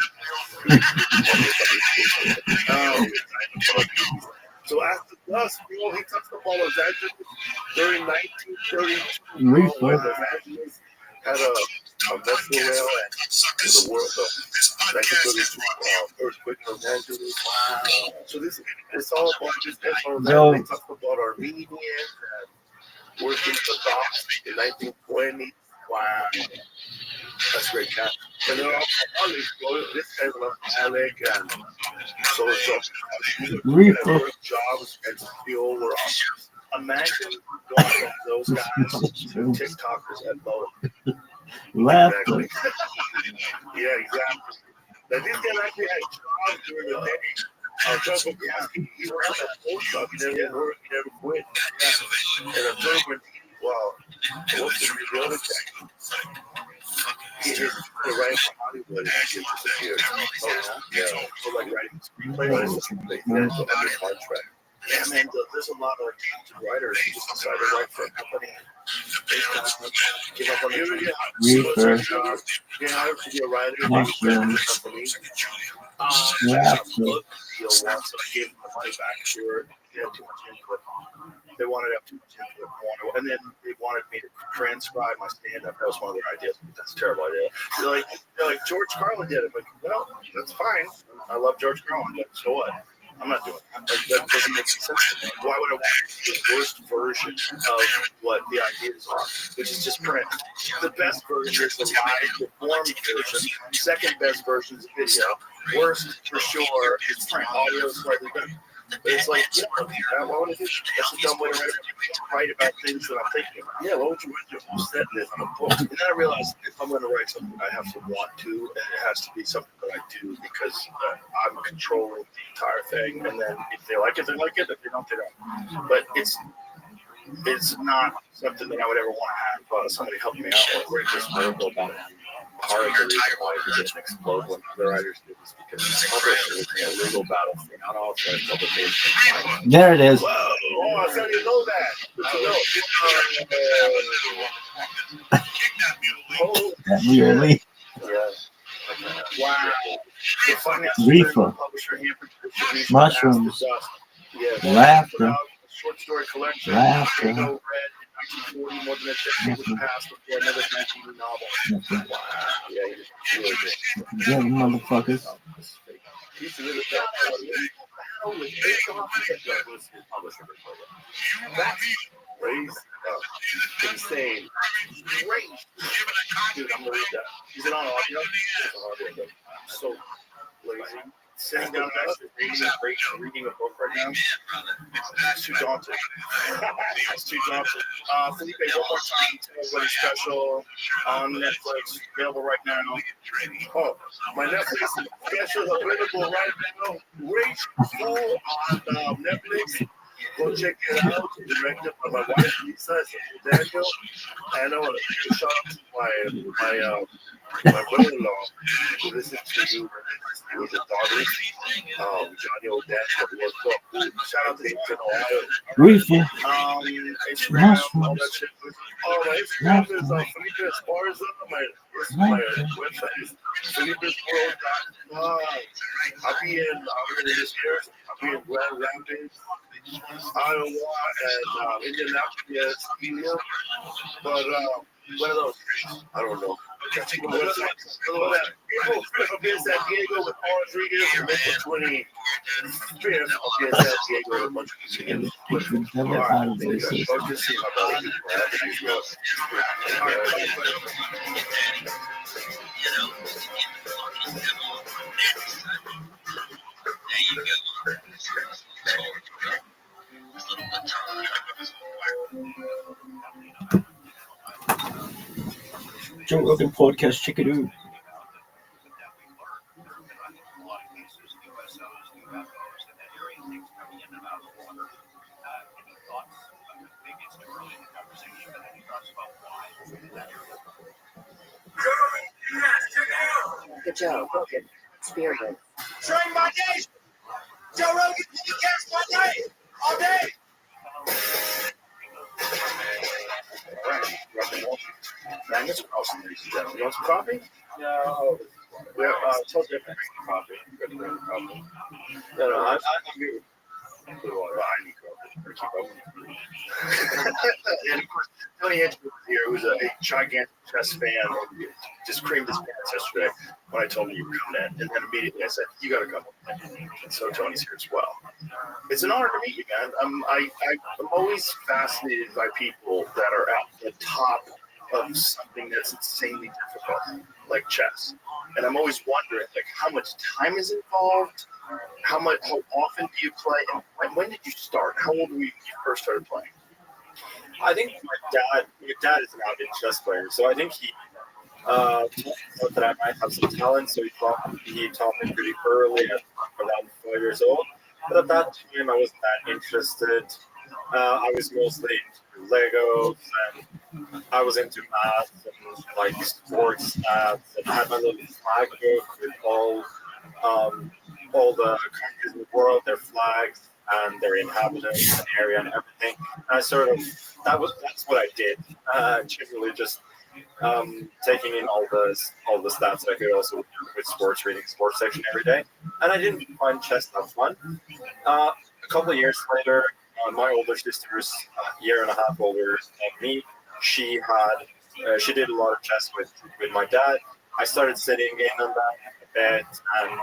Speaker 2: So after dusk, he talks about Los Angeles during 1932. When Los Angeles had a metro rail and the world of 1932 earthquake in Los Angeles. So it's all about this. They talk about Armenians and working the docks in 1920. Wow. That's great, cat. And they're all college. This guy's an Alec and so jobs and skill were awesome. Imagine going from those guys to TikTokers at both. Exactly. Yeah, exactly. Now, this guy actually had jobs during the day. Chuck Bukowski, he worked at a post shop. He never worked, he never quit. Yeah. And I'm telling you, wow, what's the other guy? He's writing for Hollywood and he just disappeared. Oh, yeah. So, like, writing screenplays, under contract. Yeah, man, there's a lot of talented writers who just decide to write for a company. They give up on their dream. Yeah, I have to be a writer. Deal once, and I gave them the money back. They had too much input. They wanted to have too much input, and then they wanted me to transcribe my stand-up. That was one of their ideas. That's a terrible idea. They're like George Carlin did it. I'm like, well, that's fine. I love George Carlin, but so what? I'm not doing it. Like, that doesn't make sense to me. Why would I want the worst version of what the ideas are, which is just print? The best version is the live performed version. Second best version is video. Worst, for sure, is print. Audio is slightly better. But it's like, why would I do that? That's a dumb way to write about things that I'm thinking about. Yeah, what would you write to set this on a book? And then I realized if I'm going to write something, I have to want to, and it has to be something that I do because I'm controlling the entire thing. And then if they like it, they like it. If they don't, they don't. But it's not something that I would ever want to have somebody help me out with. We're just horrible about it. Part of the reason why it didn't explode when other writers did is because publishers was a legal battle for not all publications.
Speaker 3: There it is.
Speaker 2: Whoa, I said you know that.
Speaker 3: Really?
Speaker 2: Yeah. Wow.
Speaker 3: Reefer. Mushrooms. Laughter.
Speaker 1: Short story collection.
Speaker 3: Laughter.
Speaker 1: No Red in 1940, more than a decade was passed before another 19 novel. Wow. Yeah, he really did.
Speaker 3: Yeah, motherfuckers.
Speaker 1: He's really That's crazy. Insane. Great. Dude, I'm gonna read that. Is it on audio? So lazy. Sitting down next to reading a book right now. It's too daunting. It's too daunting. Felipe, one more time, tell everybody special on Netflix, available right now. Oh, my Netflix special is available right now. Rage Full on Netflix. Go check it out. Directed by my wife, Lisa Daniel. And I want to give a shout out to my brother-in-law who listens to you with his daughter, Johnny O'Daniel. Shout out to him in Ohio.
Speaker 3: Reefer.
Speaker 1: Instagram, all that shit. Oh, my Instagram is Felipe Esparza. My website is FelipeSworld.com. I'll be in this year. I'll be in Grand Rapids.
Speaker 2: Iowa and Indianapolis, but one of those. I don't know. Up in San Diego with Paul Rodriguez, and then the 25th up in San Diego with a bunch of Mexicans.
Speaker 6: Never out of this.
Speaker 2: I'll just see how bad it is.
Speaker 6: Joe Rogan podcast, check it out.
Speaker 7: The Joe Rogan Experience.
Speaker 8: Train my day. Joe Rogan podcast my day. All day.
Speaker 1: Man, this is awesome, ladies and gentlemen. You want some coffee?
Speaker 5: No,
Speaker 1: We have tell different coffee. Good coffee.
Speaker 5: no, I'm good.
Speaker 1: Well, I need coffee to keep up. And of course, Tony Edgewood here, who's a gigantic chess fan, just creamed his pants yesterday when I told him you were coming in. And then immediately I said, you got to come. And so Tony's here as well. It's an honor to meet you, man. I'm always fascinated by people that are at the top of something that's insanely difficult, like chess. And I'm always wondering, like, how much time is involved? How often do you play? And when did you start? How old were you when you first started playing?
Speaker 5: I think my dad is an avid chess player, so I think he thought that I might have some talent, so he taught me pretty early at around 5 years old. But at that time, I wasn't that interested. I was mostly into Legos, and I was into math and like sports stats, and I had my little flag book with all the countries in the world, their flags and their inhabitants and area and everything. And I sort of that's what I did. Generally just taking in all the stats that I could, also with sports, reading sports section every day. And I didn't find chess that fun. A couple of years later, my older sister is a year and a half older than me. She did a lot of chess with my dad. I started sitting in on that a bit, and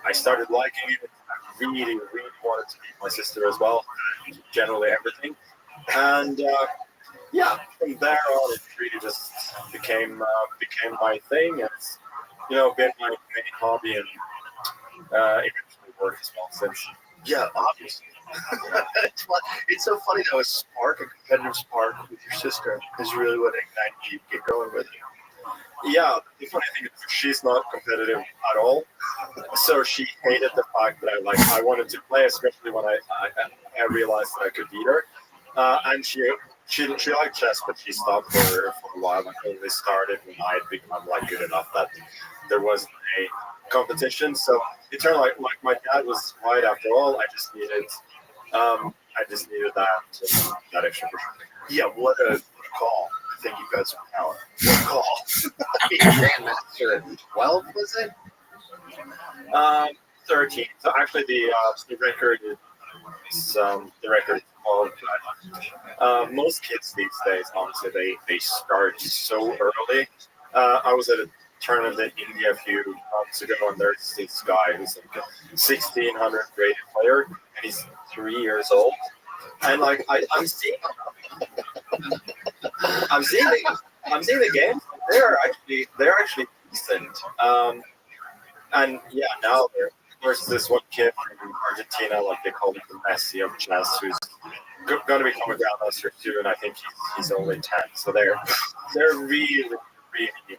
Speaker 5: I started liking it. I really, really wanted to meet my sister as well. Generally everything, and from there on, it really just became my thing. It's been my main hobby, and eventually work as well since.
Speaker 1: Yeah, obviously. It's so funny though. A competitive spark with your sister is really what ignited you to get going with you.
Speaker 5: Yeah, the funny thing is she's not competitive at all. So she hated the fact that I wanted to play, especially when I realized that I could beat her. And she liked chess, but she stopped for a while until they started when I had become good enough that there wasn't a competition. So it turned out like my dad was right after all. I just needed that extra push.
Speaker 1: Yeah, what a call. I think you got some talent. What a call.
Speaker 2: Grandmaster 12, was it?
Speaker 5: 13. So actually, the record is 12. Most kids these days, honestly, they start so early. I was at a tournament in India a few months ago, and there's this guy who's like a 1600 rated player, and he's 3 years old. And I'm seeing the games. They're actually decent. And yeah, now there's this one kid from Argentina, like they call him the Messi of chess, who's going to become a grandmaster too, and I think he's only 10. So they're really, really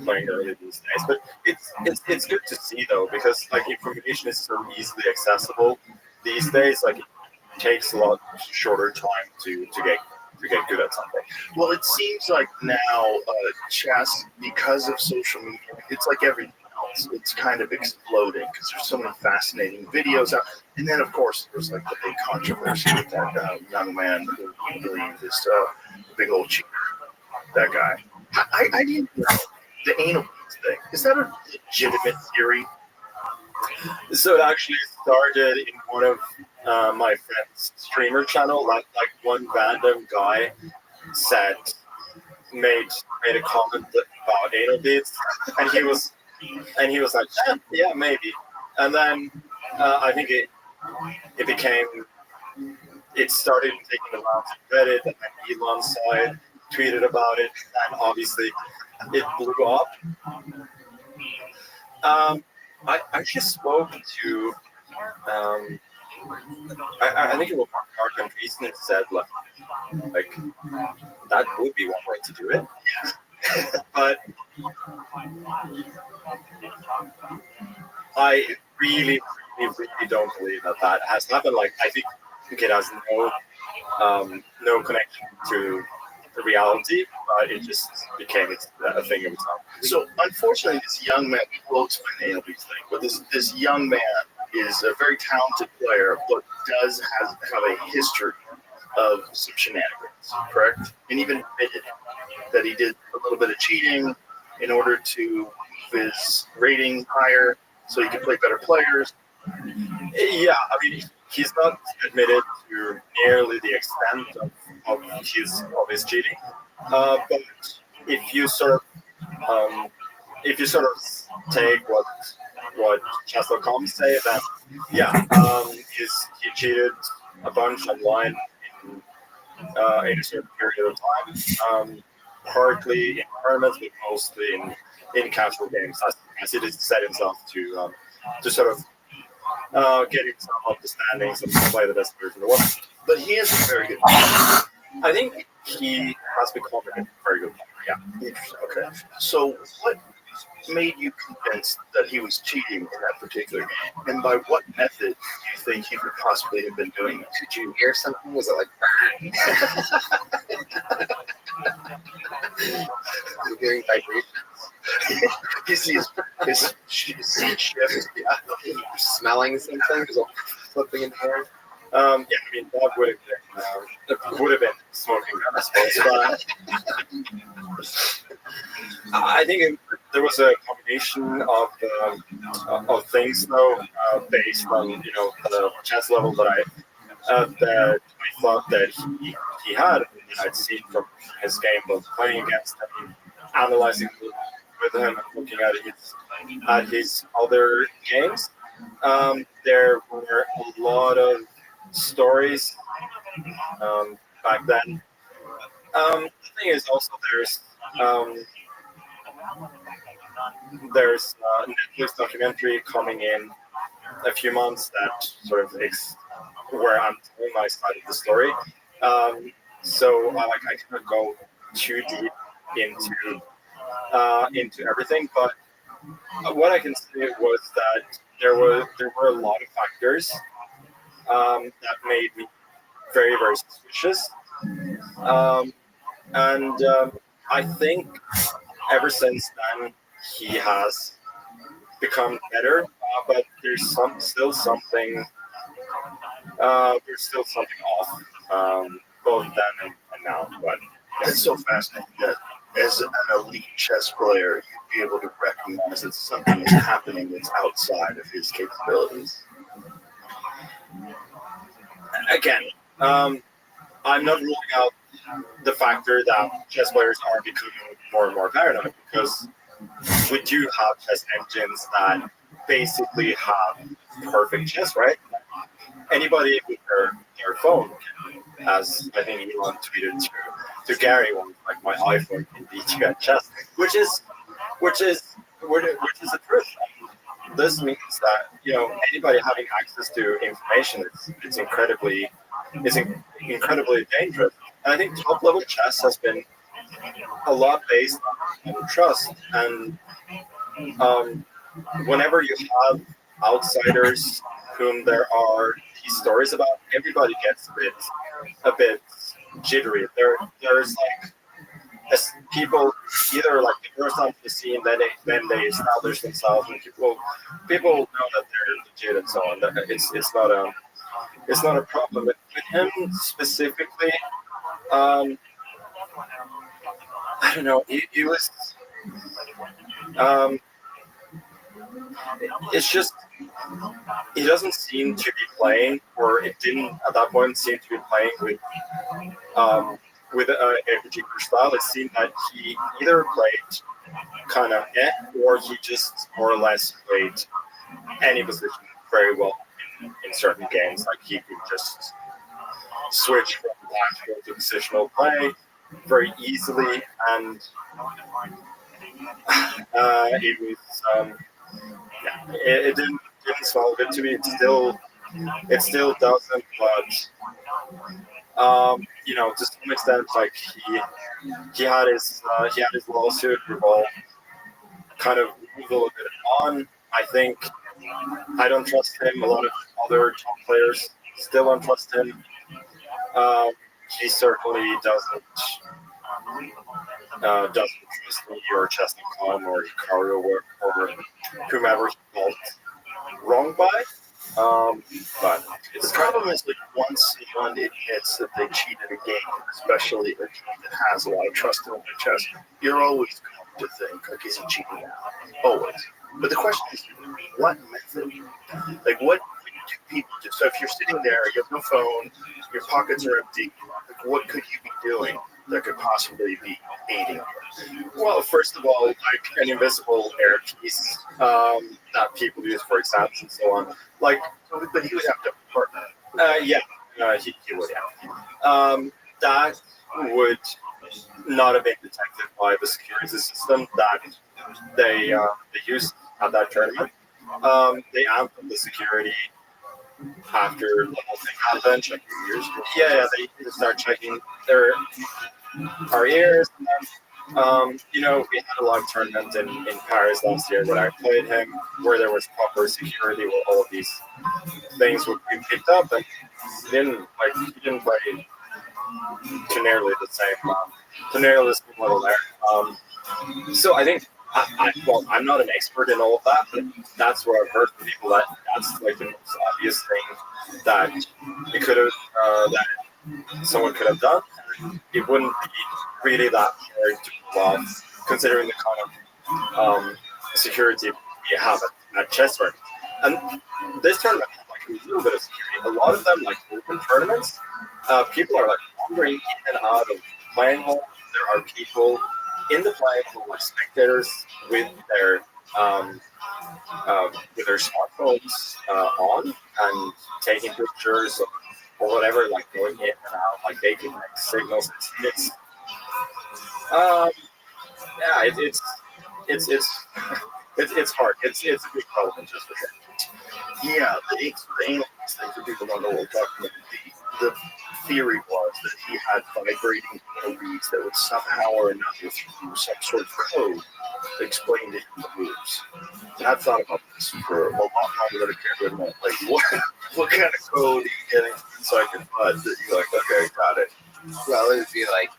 Speaker 5: playing early these days. But it's good to see though, because information is so easily accessible these days. It takes a lot shorter time to get good at something.
Speaker 1: Well, it seems like now chess, because of social media, it's like everything else. It's kind of exploding because there's so many fascinating videos out. And then, of course, there's the big controversy with that young man who I believe is big old cheater. That guy. I didn't know the anal thing. Is that a legitimate theory?
Speaker 5: So it actually started in one of my friend's streamer channel. Like one random guy said made a comment about anal beads, and he was like, yeah, maybe. And then I think it started taking the rounds of Reddit, and then Elon saw it, tweeted about it, and obviously it blew up. I actually spoke to, I think it was Mark Andreessen and said like that would be one way to do it, but I really don't believe that has happened. Like I think it has no connection to the reality, but it just became a thing of its own.
Speaker 1: So unfortunately, this young man, we'll explain the ALB thing, but this young man is a very talented player, but does have a history of some shenanigans, correct? And even admitted that he did a little bit of cheating in order to move his rating higher so he could play better players.
Speaker 5: Yeah, I mean, he's not admitted to nearly the extent of his cheating, but if you sort of take what chess.com say, that he cheated a bunch online in a certain period of time, partly in tournaments, but mostly in casual games, as he set himself to sort of get himself up the standings and play the best players in the world.
Speaker 1: But he is a very good
Speaker 5: I think he has become a very good player. Yeah.
Speaker 1: Interesting. Okay. So what made you convinced that he was cheating in that particular game? And by what method do you think he could possibly have been doing this?
Speaker 9: Did you hear something? Was it like you're hearing vibrations?
Speaker 1: You see his seat shift. Yeah.
Speaker 9: Smelling something? Just flipping in the air?
Speaker 5: I mean, that would have been smoking gun, I suppose. But I think there was a combination of things, though, based on the chess level that I thought that he had, and I'd seen from his game, both playing against him, analyzing with him, and looking at his other games. There were a lot of stories back then. The thing is also there's a Netflix documentary coming in a few months that sort of where I'm telling my side of the story. So I can't go too deep into everything, but what I can say was that there were a lot of factors that made me very, very suspicious. And I think ever since then he has become better, but there's still something off, both then and now. But
Speaker 1: It's so fascinating that as an elite chess player, you'd be able to recognize that something is happening that's outside of his capabilities.
Speaker 5: again, I'm not ruling out the factor that chess players are becoming more and more paranoid, because we do have chess engines that basically have perfect chess, right? Anybody with their phone, as I think Elon tweeted to Gary, like my iPhone can beat you at chess, which is the truth. This means that anybody having access to information is incredibly dangerous. And I think top level chess has been a lot based on trust. And whenever you have outsiders whom there are these stories about, everybody gets a bit jittery. There's like people either like the first time the scene, then they establish themselves, and people know that they're legit and so on. It's not a problem. With him specifically, I don't know. It was. It's just he doesn't seem to be playing, or it didn't at that point seem to be playing with a particular style. It seemed that he either played kind of or he just more or less played any position very well in certain games. Like he could just switch from backfield to positional play very easily, and it was it didn't smell good to me. It still doesn't, but to some extent, like he had his lawsuit revolve kind of moved a little bit on. I think I don't trust him. A lot of other top players still don't trust him. He certainly doesn't trust me or Chesney-Comm or Hikaru or whomever he felt wrong by. But
Speaker 1: The problem is, like, once someone admits that they cheated a game, especially a team that has a lot of trust in their chest, you're always going to think, like, is he cheating now? Always. But the question is, what method? Like, what do people do? So if you're sitting there, you have no phone, your pockets are empty, like, what could you be doing that could possibly be aiding you?
Speaker 5: well, first of all, like an invisible air piece that people use for exams and so on. Like,
Speaker 1: But he would have to partner.
Speaker 5: he would have. That would not have been detected by the security system that they used at that tournament. They amped up the security after the whole thing happened.
Speaker 1: Check your ears.
Speaker 5: Yeah, they start checking our ears. And then, we had a live tournament in Paris last year that I played him, where there was proper security, where all of these things would be picked up, and he didn't play to nearly the same level there. So I think I'm not an expert in all of that, but that's what I've heard from people, that that's like the most obvious thing that it could have that someone could have done. It wouldn't be really that hard to pull off, considering the kind of security you have at chess tournaments. And this tournament had like a little bit of security. A lot of them, like open tournaments, people are like wandering in and out of playing hall. There are people in the playing hall, like spectators, with their smartphones on and taking pictures or whatever, like going in and out, like they can make signals. It's hard. It's a big problem, just for sure.
Speaker 1: Yeah, the analyst thing, for people who don't know what we're talking about, the theory was that he had vibrating reads that would somehow or another, through some sort of code, explain to him the moves. And I've thought about this for a lot longer than I care to admit. Like, what kind of code are you getting inside your butt that you're like, okay, got it?
Speaker 9: Well, it would be like,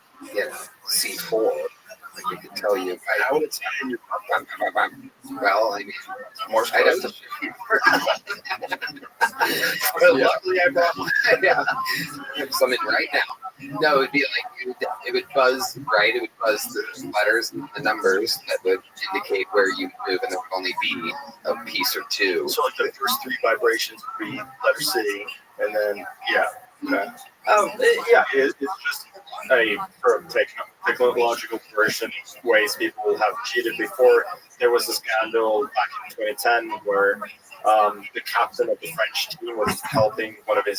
Speaker 9: C4. Like, it could tell you.
Speaker 1: How would it sound in your butt?
Speaker 9: Well, I mean,
Speaker 1: More
Speaker 9: I don't
Speaker 1: specific. Well, luckily I brought one.
Speaker 9: yeah, something right now. No, it would be like it would buzz, right? It would buzz the letters and the numbers that would indicate where you move, and there would only be a piece or two.
Speaker 1: So like the first three vibrations would be letter C, and then okay.
Speaker 5: It's just a sort of technological version of ways people have cheated before. There was a scandal back in 2010 where the captain of the French team was helping one of the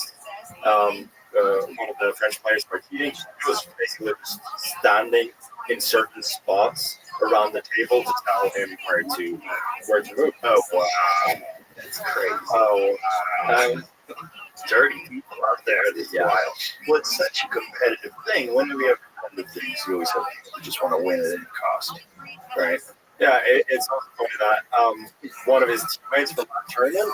Speaker 5: French players by cheating. He was basically just standing in certain spots around the table to tell him where to move. Oh wow,
Speaker 1: That's crazy.
Speaker 5: oh
Speaker 1: Dirty people out there. This is wild. Well, it's such a competitive thing. When do we have competitive things? You always have people who just want to win at any cost, right?
Speaker 5: Yeah, it's also funny that one of his teammates from that tournament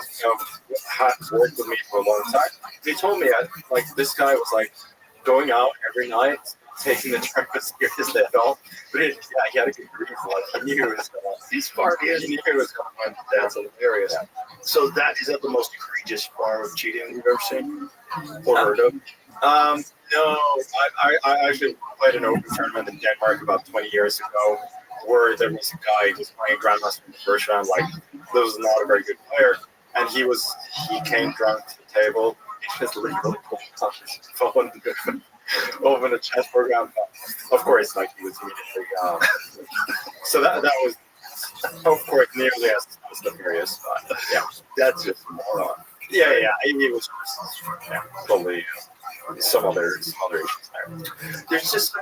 Speaker 5: had worked with me for a long time. He told me like this guy was like going out every night, taking the tournament seriously at all. But he had a good grief. Like he knew it was going.
Speaker 1: These parties,
Speaker 5: He knew it was going to dance in the area.
Speaker 1: so is that the most egregious form of cheating you've ever seen or heard of?
Speaker 5: No, I actually played an open tournament in Denmark about 20 years ago, where there was a guy who was playing Grandmaster in the first round. Like, this was not a very good player, and he came drunk to the table. He just literally pulled out his phone and opened a chess program. Of course, like he was immediately. So that was, of course, nearly as nefarious. But yeah,
Speaker 2: That's just moron.
Speaker 5: yeah. He was probably some other issues there.
Speaker 1: There's just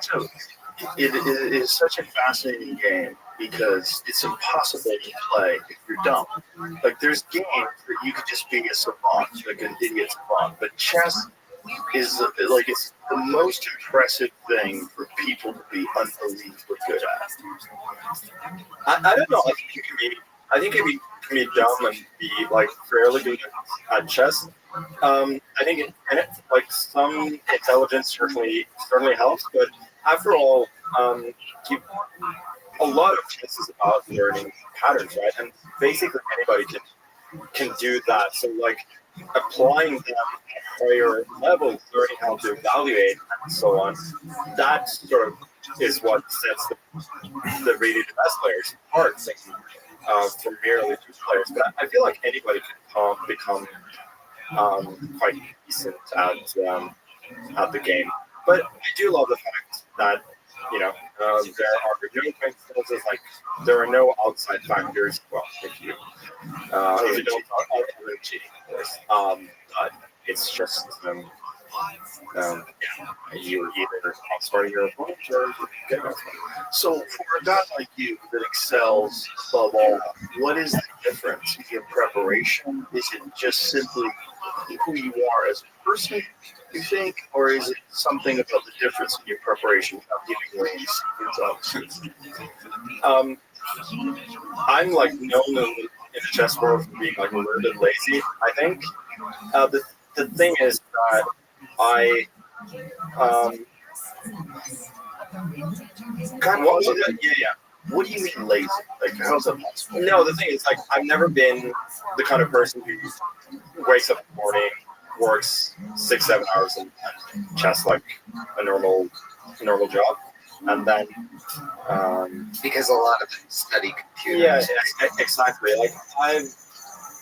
Speaker 1: it is such a fascinating game because it's impossible to play if you're dumb. Like there's games that you could just be a savant, like an idiot savant, but chess is like it's the most impressive thing for people to be unbelievably good at.
Speaker 5: I don't know. I think you can be dumb and be like fairly good at chess. I think like some intelligence certainly helps, but after all, a lot of chess is about learning patterns, right? And basically anybody can do that. So like applying them at higher levels, learning how to evaluate and so on, that sort of is what sets the really the best players apart from merely two players. But I feel like anybody can become quite decent at the game. But I do love the fact that there are no coincidences, like there are no outside factors. Well, if you don't cheating, of course. But it's just you either outsmarting your opponent or get outsmarted.
Speaker 1: So for a guy like you that excels above all, what is the difference in your preparation? Is it just simply who you are as a person, you think, or is it something about the difference in your preparation without giving away any secrets?
Speaker 5: I'm like known in the chess world for being like a little bit lazy. I think the thing is that I
Speaker 1: What do you mean lazy? Like how's that possible?
Speaker 5: No, the thing is, like, I've never been the kind of person who wakes up in the morning, works 6-7 hours in chess like a normal job, and then
Speaker 9: Because a lot of them study computers.
Speaker 5: yeah, exactly. Like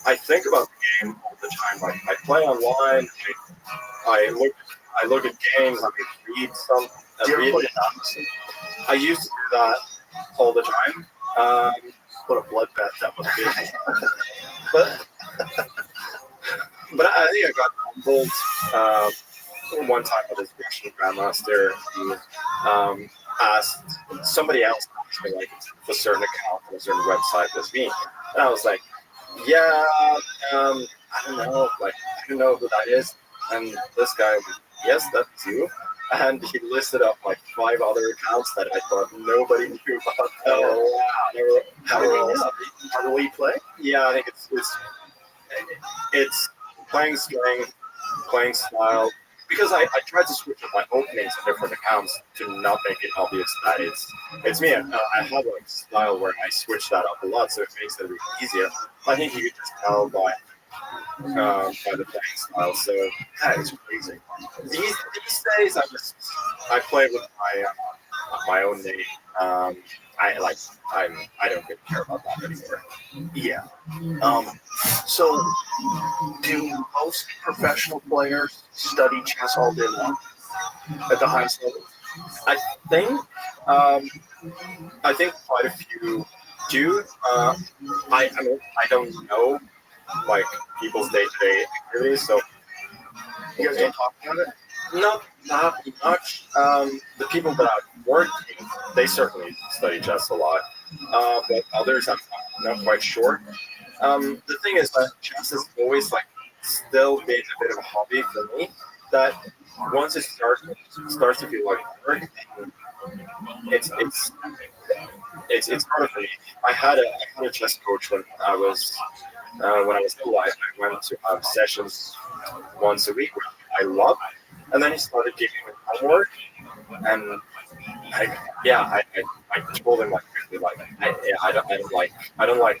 Speaker 5: I think about the game all the time. Like I play online. I look at games. I read some.
Speaker 1: Do you ever play
Speaker 5: I used to do that all the time.
Speaker 1: What a bloodbath that must be.
Speaker 5: But I think I got humbled one time with this Russian grandmaster who asked somebody else asked me like if a certain account on a certain website was me, and I was like, yeah, I don't know, like I don't know who that is, and this guy was, yes, that's you. And he listed up like 5 other accounts that I thought nobody knew about.
Speaker 1: Oh, wow. How do we play?
Speaker 5: Yeah, I think it's playing strength, playing style. Because I tried to switch up my openings on different accounts to not make it obvious that it's me. I have like style where I switch that up a lot, so it makes it really easier. I think you could just tell by the playing style. So
Speaker 1: That is crazy.
Speaker 5: these days I play with my own name. I don't really care about that anymore.
Speaker 1: Yeah. So do most professional players study chess all day long at the highest level?
Speaker 5: I think quite a few do. I don't know like people's day-to-day activities, so
Speaker 1: You guys don't talk about it?
Speaker 5: not much. The people that I've worked with, they certainly study chess a lot, but others I'm not quite sure. The thing is that chess has always like still been a bit of a hobby for me. That once it starts to feel like work, it's part of me. I had a chess coach when I was still alive. I went to have sessions once a week, which I loved. And then he started giving me homework, and I told him like quickly, like I don't like homework.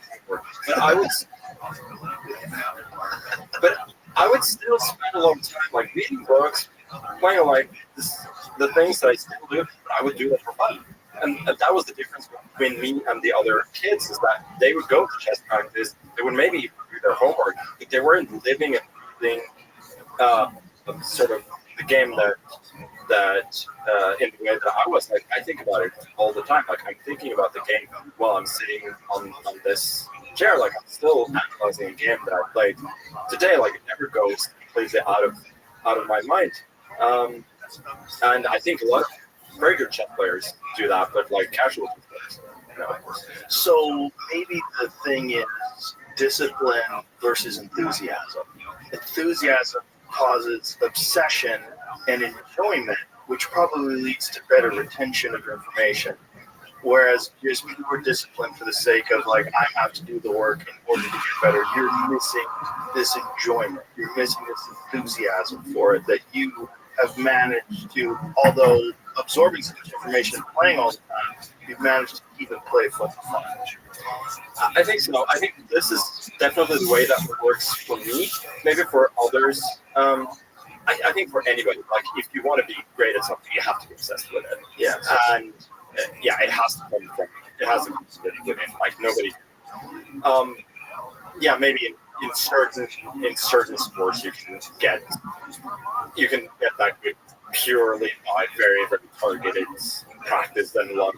Speaker 5: But I would still spend a lot of time like reading books, playing like the things that I still do. But I would do that for fun, and that was the difference between me and the other kids is that they would go to chess practice. They would maybe do their homework, if they weren't living and breathing sort of the game that in the way that I was, like, I think about it all the time. Like, I'm thinking about the game while I'm sitting on this chair. Like, I'm still analyzing a game that I played today. Like, it never goes completely out of my mind. And I think a lot of very good chess players do that, but like casual chess players.
Speaker 1: So maybe the thing is discipline versus enthusiasm. Enthusiasm causes obsession and enjoyment, which probably leads to better retention of information. Whereas just pure discipline for the sake of, like, I have to do the work in order to get better, you're missing this enjoyment. You're missing this enthusiasm for it that you have managed to, although absorbing so much information and playing all the time, you've managed to keep it playful and fun.
Speaker 5: I think so. I think this is definitely the way that works for me. Maybe for others, I think for anybody, like, if you want to be great at something, you have to be obsessed with it.
Speaker 1: Yeah.
Speaker 5: And it has to come from, it has to come within. Like, nobody. Maybe in certain sports you can get that good purely by very, very targeted practice and a lot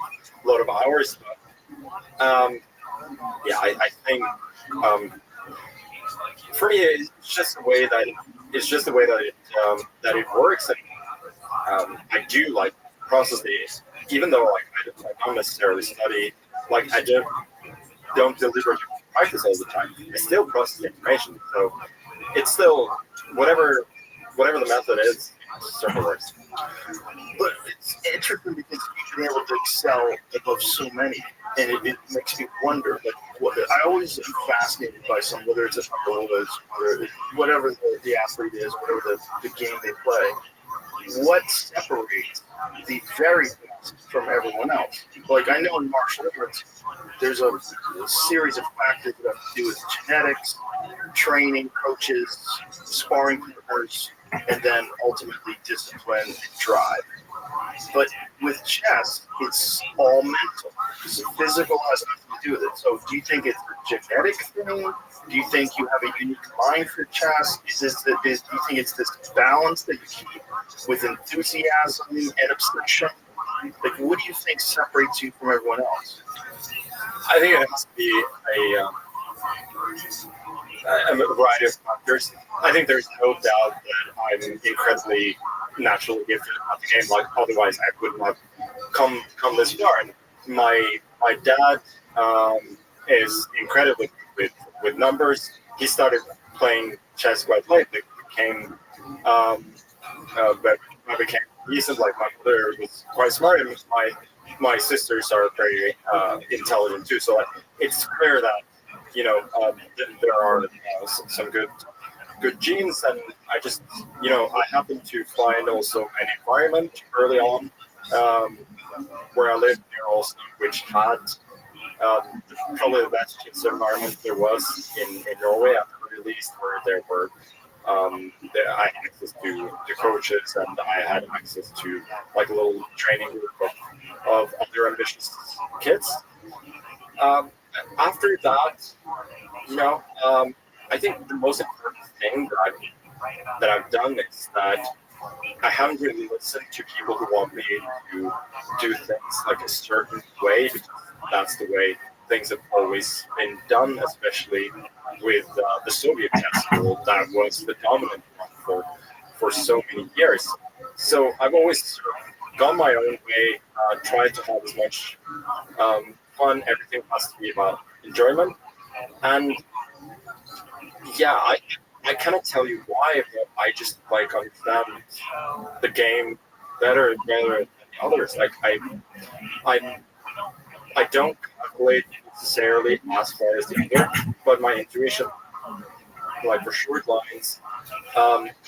Speaker 5: of hours. I think for me it's just the way that it works. And I do like process these, even though like I don't necessarily study, like I don't deliberately practice all the time. I still process the information, so it's still whatever the method is, it certainly works.
Speaker 1: But it's interesting because you've been able to excel above so many, and it makes me wonder. Like, I always am fascinated by whether it's a whatever the athlete is, whatever the game they play. What separates the very best from everyone else? Like, I know in martial arts, there's a series of factors that have to do with genetics, training, coaches, sparring partners, and then ultimately discipline and drive. But with chess, it's all mental. The physical has nothing to do with it. So do you think it's a genetic thing? Do you think you have a unique mind for chess? Do you think it's this balance that you keep with enthusiasm and obsession? Like, what do you think separates you from everyone else?
Speaker 5: I think it has to be a variety of factors. I think there's no doubt that I'm incredibly naturally gifted at the game. Like, otherwise I couldn't have come this far. And my dad is incredibly good with numbers. He started playing chess quite late. It became but I became decent. Like, my mother was quite smart, and my sisters are very intelligent too. So it's clear that there are some good genes, and I just I happened to find also an environment early on where I lived near also, which had probably the best chess environment there was in Norway at the very least, where there were I had access to coaches, and I had access to like a little training group of other ambitious kids. After that, I think the most important thing that I've done is that I haven't really listened to people who want me to do things like a certain way, because that's the way things have always been done, especially with the Soviet chess school that was the dominant one for so many years. So I've always sort of gone my own way, tried to have as much fun. Everything has to be about enjoyment. And I cannot tell you why, but I just like understand the game better and better than the others. Like, I don't calculate necessarily as far as the other, but my intuition, like for short lines,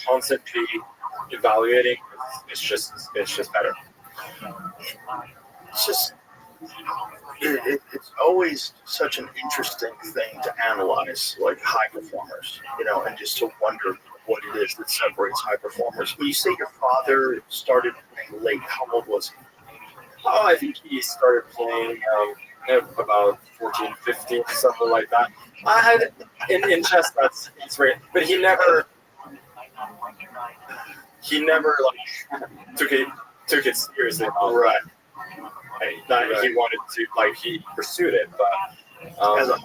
Speaker 5: constantly evaluating, it's just better.
Speaker 1: It's always such an interesting thing to analyze, like high performers, and just to wonder what it is that separates high performers. When you say your father started playing late, how old was he?
Speaker 5: Oh, I think he started playing about 14, 15, something like that. In chess, that's right. But he never like took it seriously.
Speaker 1: Right.
Speaker 5: That he wanted to, like, he pursued it, but
Speaker 1: As a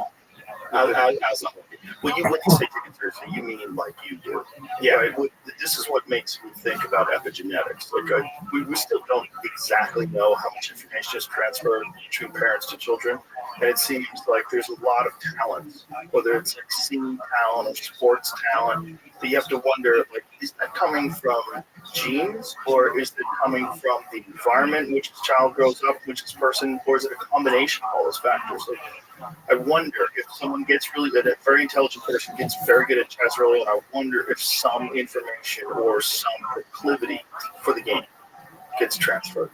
Speaker 5: as a hobby.
Speaker 1: when you say take it seriously, you mean like you do. Yeah. Right? This is what makes me think about epigenetics. Like we still don't exactly know how much information is transferred between parents to children, and it seems like there's a lot of talent, whether it's like singing talent or sports talent, that you have to wonder, like, is that coming from genes, or is it coming from the environment in which the child grows up, which is person, or is it a combination of all those factors? Like, I wonder if someone gets really good, a very intelligent person gets very good at chess early, and I wonder if some information or some proclivity for the game gets transferred.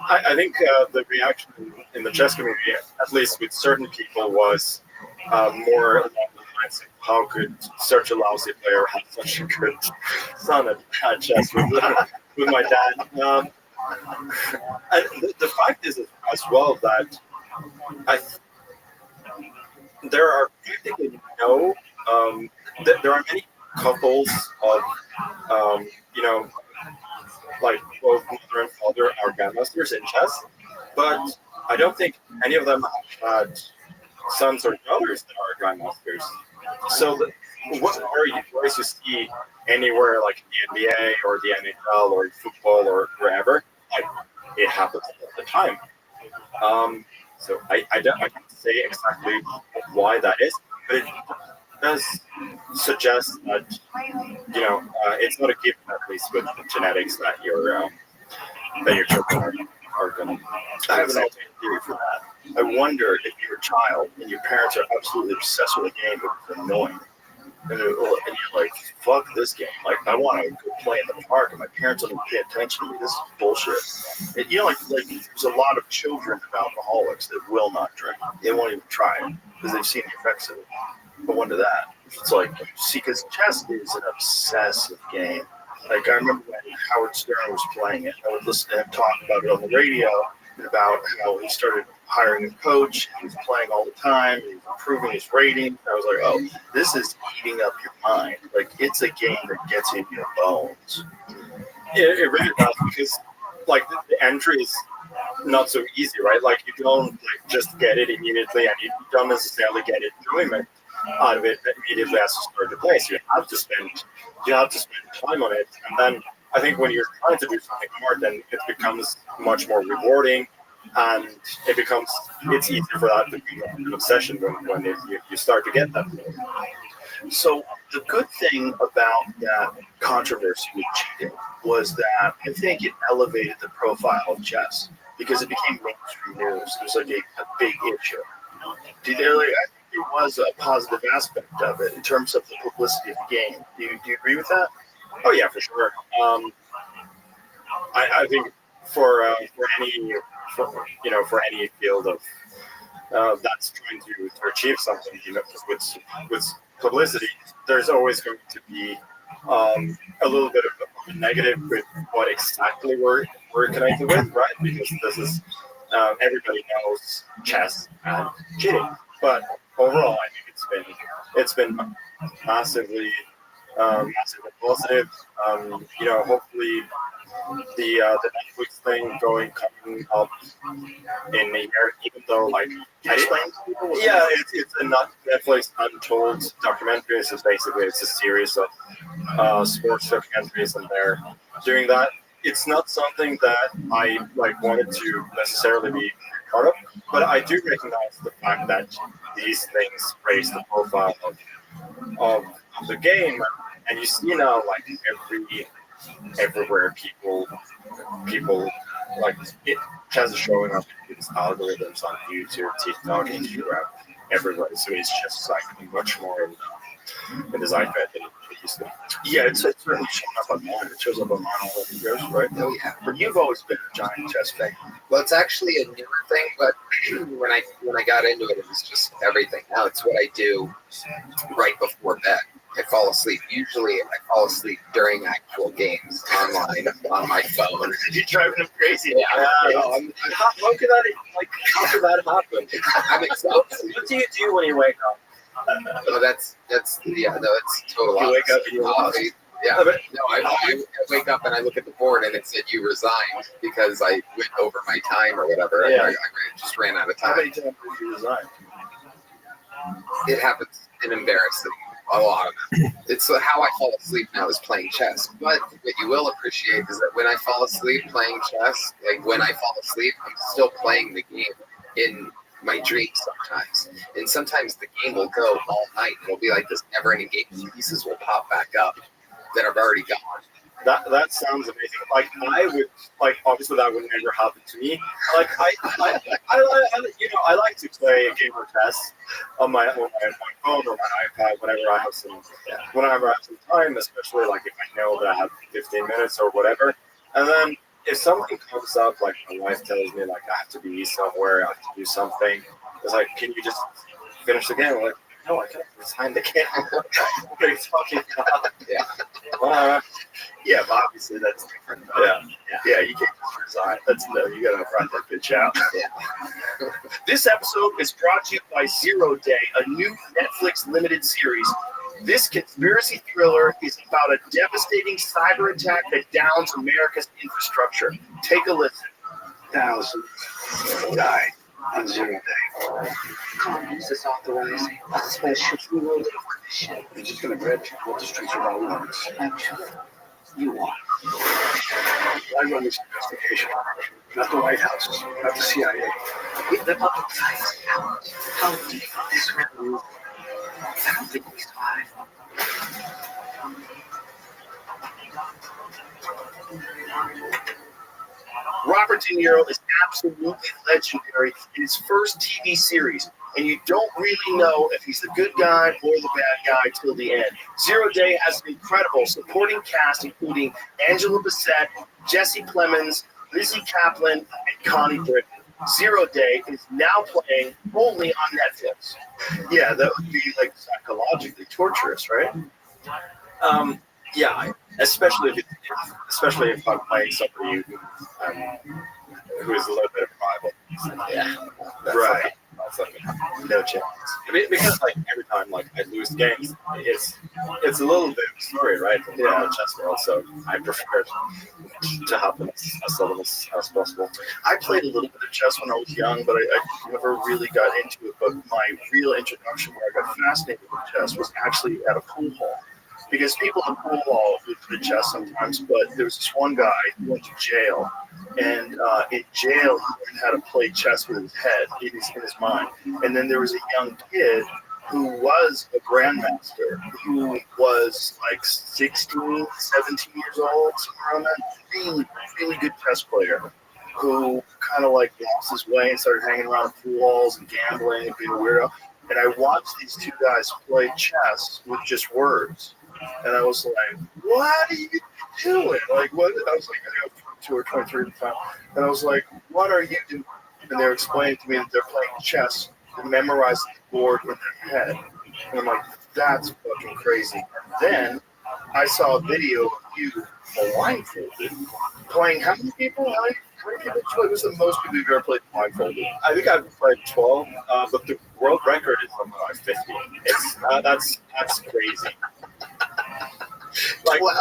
Speaker 5: I think the reaction in the chess community, at least with certain people, was more along the lines of how could such a lousy player have such a good son at chess with my dad. And the fact is as well that there are practically no, there are many couples of, like both mother and father are grandmasters in chess, but I don't think any of them have had sons or daughters that are grandmasters. So what are you going to see anywhere, like the NBA or the NHL or football or wherever? Like, it happens all the time. So I can't say exactly why that is, but it does suggest that it's not a given, at least with genetics, that your children are going to.
Speaker 1: I have an alternate theory for that. I wonder if you're a child and your parents are absolutely obsessed with a game, but it's annoying. And you're like, fuck this game. Like, I want to go play in the park, and my parents don't even pay attention to me. This is bullshit. And, like there's a lot of children of alcoholics that will not drink. They won't even try it because they've seen the effects of it. I wonder that. It's like, see, because chess is an obsessive game. Like, I remember when Howard Stern was playing it, I would listen to him talk about it on the radio, and about how he started hiring a coach, he was playing all the time, he was improving his rating. I was like, oh, this is eating up your mind. Like, it's a game that gets in your bones.
Speaker 5: It really does, because like the entry is not so easy, right? Like, you don't like just get it immediately, and you don't necessarily get enjoyment out of it immediately as you start to play. So you have to spend time on it, and then I think when you're trying to do something more, then it becomes much more rewarding, and it's easier for that to be an obsession when you start to get that.
Speaker 1: So the good thing about that controversy with cheating was that I think it elevated the profile of chess because it became mainstream news. It was like a big issue. I think there was a positive aspect of it in terms of the publicity of the game. Do you agree with that?
Speaker 5: Oh yeah, for sure. I think for any field of that's trying to achieve something, with publicity, there's always going to be a little bit of a negative with what exactly we're connected with, right? Because this is everybody knows chess and cheating, but overall, I think it's been massively positive. Hopefully the Netflix thing coming up in the year, even though it's a Netflix Untold documentary. So basically, it's a series of sports documentaries, and they're doing that. It's not something that I wanted to necessarily be part of, but I do recognize the fact that these things raise the profile of the game, and you see now everywhere people like it has showing up in its algorithms on YouTube, TikTok, Instagram, everywhere. So it's just like much more in the iPad than it used to be.
Speaker 1: Yeah, it's certainly showing up on mine. It shows up on mine all over the years, right?
Speaker 9: Oh yeah.
Speaker 1: But you've always been a giant chess fan.
Speaker 9: Well, it's actually a newer thing, but when I got into it, it was just everything. Now it's what I do right before bed. I fall asleep. Usually, I fall asleep during actual games online on my phone.
Speaker 1: You're driving them crazy.
Speaker 9: Yeah.
Speaker 5: How could that happen?
Speaker 9: I'm exhausted.
Speaker 5: What do you do when you wake up?
Speaker 9: No, that's total.
Speaker 1: You wake up and you're lost.
Speaker 9: Yeah, but no, I wake up and I look at the board and it said you resigned because I went over my time or whatever.
Speaker 1: Yeah.
Speaker 9: I just ran out of
Speaker 1: How
Speaker 9: time.
Speaker 1: many times did you resign?
Speaker 9: It happens in embarrassing a lot. It's how I fall asleep now is playing chess. But what you will appreciate is that when I fall asleep playing chess, like when I fall asleep, I'm still playing the game in my dreams sometimes. And sometimes the game will go all night. It'll be like this never-ending game. Pieces will pop back up that have already gone.
Speaker 5: That sounds amazing. Like I would, like obviously that would never happen to me. Like I like to play a game of chess on my phone or my iPad whenever I have some time, especially like if I know that I have 15 minutes or whatever. And then if something comes up, like my wife tells me like I have to be somewhere, I have to do something, it's like, can you just finish the game? I'm like, no, I can't resign the game. What are you talking about?
Speaker 9: Yeah.
Speaker 1: Yeah, but obviously that's different. Yeah, you can't just resign. That's no, you gotta run that bitch out.
Speaker 9: Yeah.
Speaker 1: This episode is brought to you by Zero Day, a new Netflix limited series. This conspiracy thriller is about a devastating cyber attack that downs America's infrastructure. Take a listen.
Speaker 8: Thousands died on Zero Day. Congress is authorizing a special rule for this shit. You're just gonna grab what the streets are all over. Actually, you are. I run this investigation, not the White House, not the CIA. If the public finds out how deep this revenue, I don't think we survive.
Speaker 1: Robert De Niro is absolutely legendary in his first TV series, and you don't really know if he's the good guy or the bad guy till the end. Zero Day has an incredible supporting cast, including Angela Bassett, Jesse Plemons, Lizzie Kaplan, and Connie Britton. Zero Day is now playing only on Netflix. Yeah, that would be like psychologically torturous, right?
Speaker 5: Yeah, especially if I'm playing somebody who is a little bit of a rival.
Speaker 1: Yeah,
Speaker 5: That's
Speaker 1: right.
Speaker 5: That's like
Speaker 1: No chance.
Speaker 5: because like every time like I lose games, it's a little bit of a story, right? In the chess world, so I prefer it to happen as seldom as possible.
Speaker 1: I played a little bit of chess when I was young, but I never really got into it. But my real introduction where I got fascinated with chess was actually at a pool hall. Because people in the pool hall would play chess sometimes, but there was this one guy who went to jail. And in jail, he learned how to play chess with his head, in his mind. And then there was a young kid who was a grandmaster, who was like 16, 17 years old, somewhere around that. Really, really good chess player who kind of like lost his way and started hanging around pool halls and gambling and being a weirdo. And I watched these two guys play chess with just words. And I was like, what are you doing? Like, what? I was like, I was 22 or 23 at the time. And I was like, what are you doing? And they were explaining to me that they're playing chess and memorizing the board in their head. And I'm like, that's fucking crazy. Then I saw a video of you blindfolded playing how many people? How many people? What was the most people you've ever played blindfolded?
Speaker 5: I think I've played 12, but the world record is something like 50. It's that's crazy.
Speaker 1: Like, 12.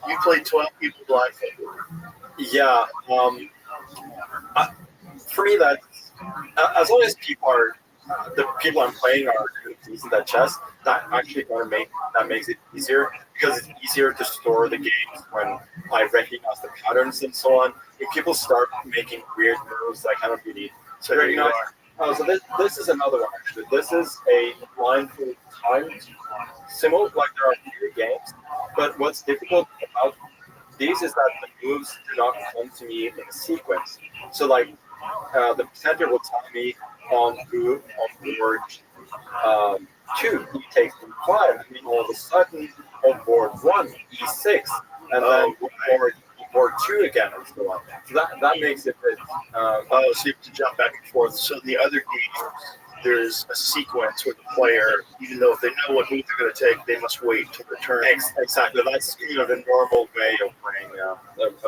Speaker 1: You played 12 people blindfolded.
Speaker 5: Yeah. For me, that as long as the people I'm playing are decent at chess, that actually makes it easier because it's easier to store the games when I recognize the patterns and so on. If people start making weird moves, I kind of really recognize. Oh, so this is another one actually. This is a blindfold timed symbol. Like there are 3 games, but what's difficult about these is that the moves do not come to me in a sequence. So like the presenter will tell me on board 2 he takes e5, and then all of a sudden on board 1 e6, and then board 2 again and so on. So that makes it.
Speaker 1: So you have to jump back and forth. So the other games, there's a sequence where the player, even though if they know what move they're going to take, they must wait till the turn.
Speaker 5: Exactly. That's the normal way of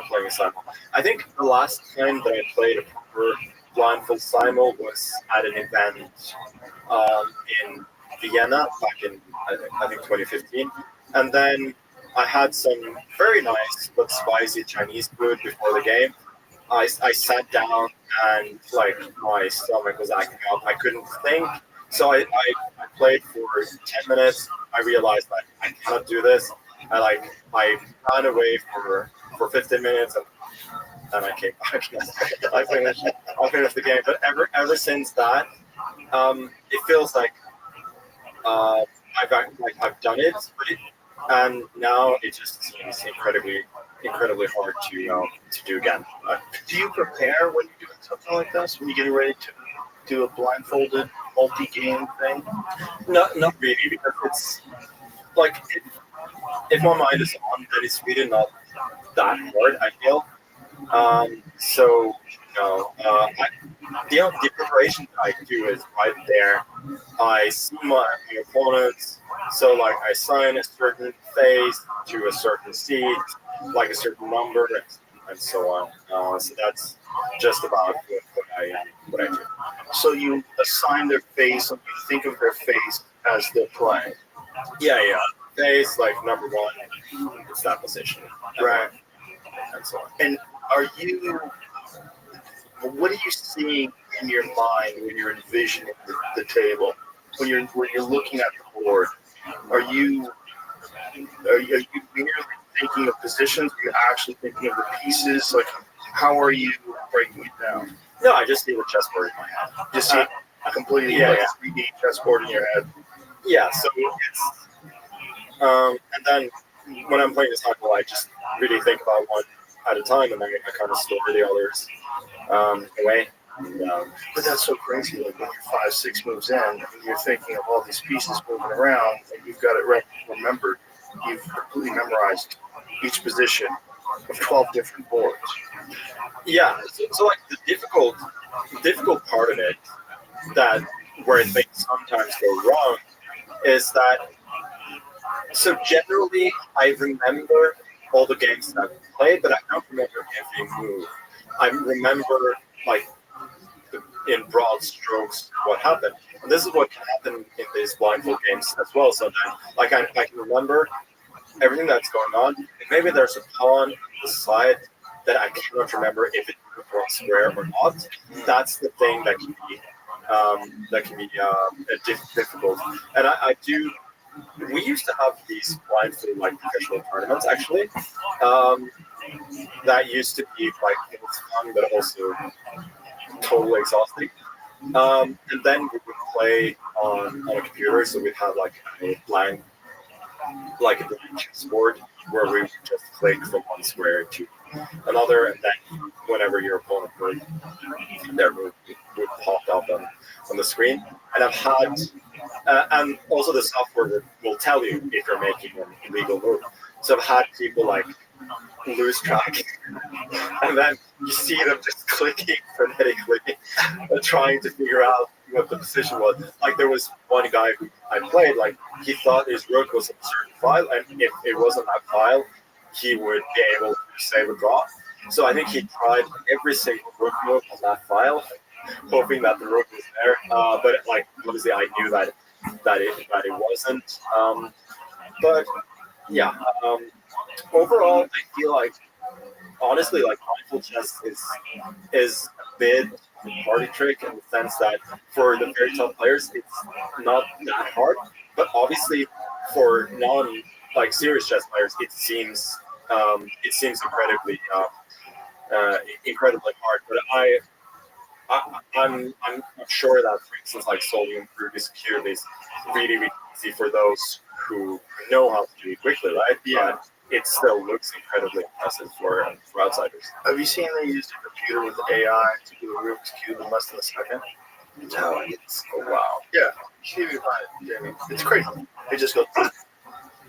Speaker 5: playing Simul. I think the last time that I played a proper blindfold Simul was at an event in Vienna back in I think 2015, and then I had some very nice but spicy Chinese food before the game. I sat down and like my stomach was acting up. I couldn't think, so I played for 10 minutes. I realized that I cannot do this. I ran away for 15 minutes and then I came back. I finished the game. But ever since that, it feels like I've done it, and now it just seems incredibly hard to do again.
Speaker 1: Do you prepare when you're doing something like this? When you're getting ready to do a blindfolded multi-game thing?
Speaker 5: Not really, because it's like if my mind is on, then it's really not that hard. I feel. So the preparation that I do is right there. I see my opponents, so like I sign a certain phase to a certain seed, like a certain number, and so on. So that's just about what I do.
Speaker 1: So you assign their face, and you think of their face as they're playing.
Speaker 5: Yeah. Phase like number one, it's that position,
Speaker 1: Right.
Speaker 5: and so on.
Speaker 1: And what are you seeing in your mind when you're envisioning the table? When you're looking at the board, are you merely thinking of positions? Are you actually thinking of the pieces? Like, how are you breaking it down?
Speaker 5: No, I just see the chessboard in my head.
Speaker 1: Just see completely like a 3D chessboard in your head.
Speaker 5: Yeah, so it's and then when I'm playing this cycle, I just really think about one at a time, and then I kind of store the others away.
Speaker 1: But that's so crazy. Like when you're 5-6 moves in, and you're thinking of all these pieces moving around, and you've got it remembered. You've completely memorized each position of 12 different boards.
Speaker 5: Yeah, so like the difficult part of it, that where it may sometimes go wrong, is that so generally I remember all the games that I've played, but I don't remember every move. I remember like in broad strokes what happened. And this is what can happen in these blindfold games as well. Sometimes, like I can remember everything that's going on. And maybe there's a pawn on the side that I cannot remember if it moved across square or not. That's the thing that can be difficult. And I do. We used to have these blindfold like professional tournaments actually. That used to be like it was fun, but also totally exhausting. And then we would play on a computer, so we'd have like a blank chessboard where we would just click from one square to another, and then whenever your opponent would, their move would pop up on the screen. And I've had, and also the software will tell you if you're making an illegal move. So I've had people like lose track, and then you see them just clicking frenetically, trying to figure out what the position was. Like there was one guy who I played, like he thought his rook was in a certain file, and if it wasn't that file, he would be able to save a draw. So I think he tried every single rook move on that file, hoping that the rook was there. But like obviously I knew that it wasn't. But yeah. Overall, I feel like honestly, like mindful chess is a bit party trick in the sense that for the very top players, it's not that hard. But obviously, for non serious chess players, it seems incredibly hard. But I'm sure that, for instance, like solving through this cube is really, really easy for those who know how to do it quickly, right?
Speaker 1: Yeah.
Speaker 5: But it still looks incredibly impressive for outsiders.
Speaker 1: Have you seen they used a computer with AI to do a Rubik's Cube in less than a second?
Speaker 5: No, it's wow.
Speaker 1: Yeah, Jamie, it's crazy. It just goes,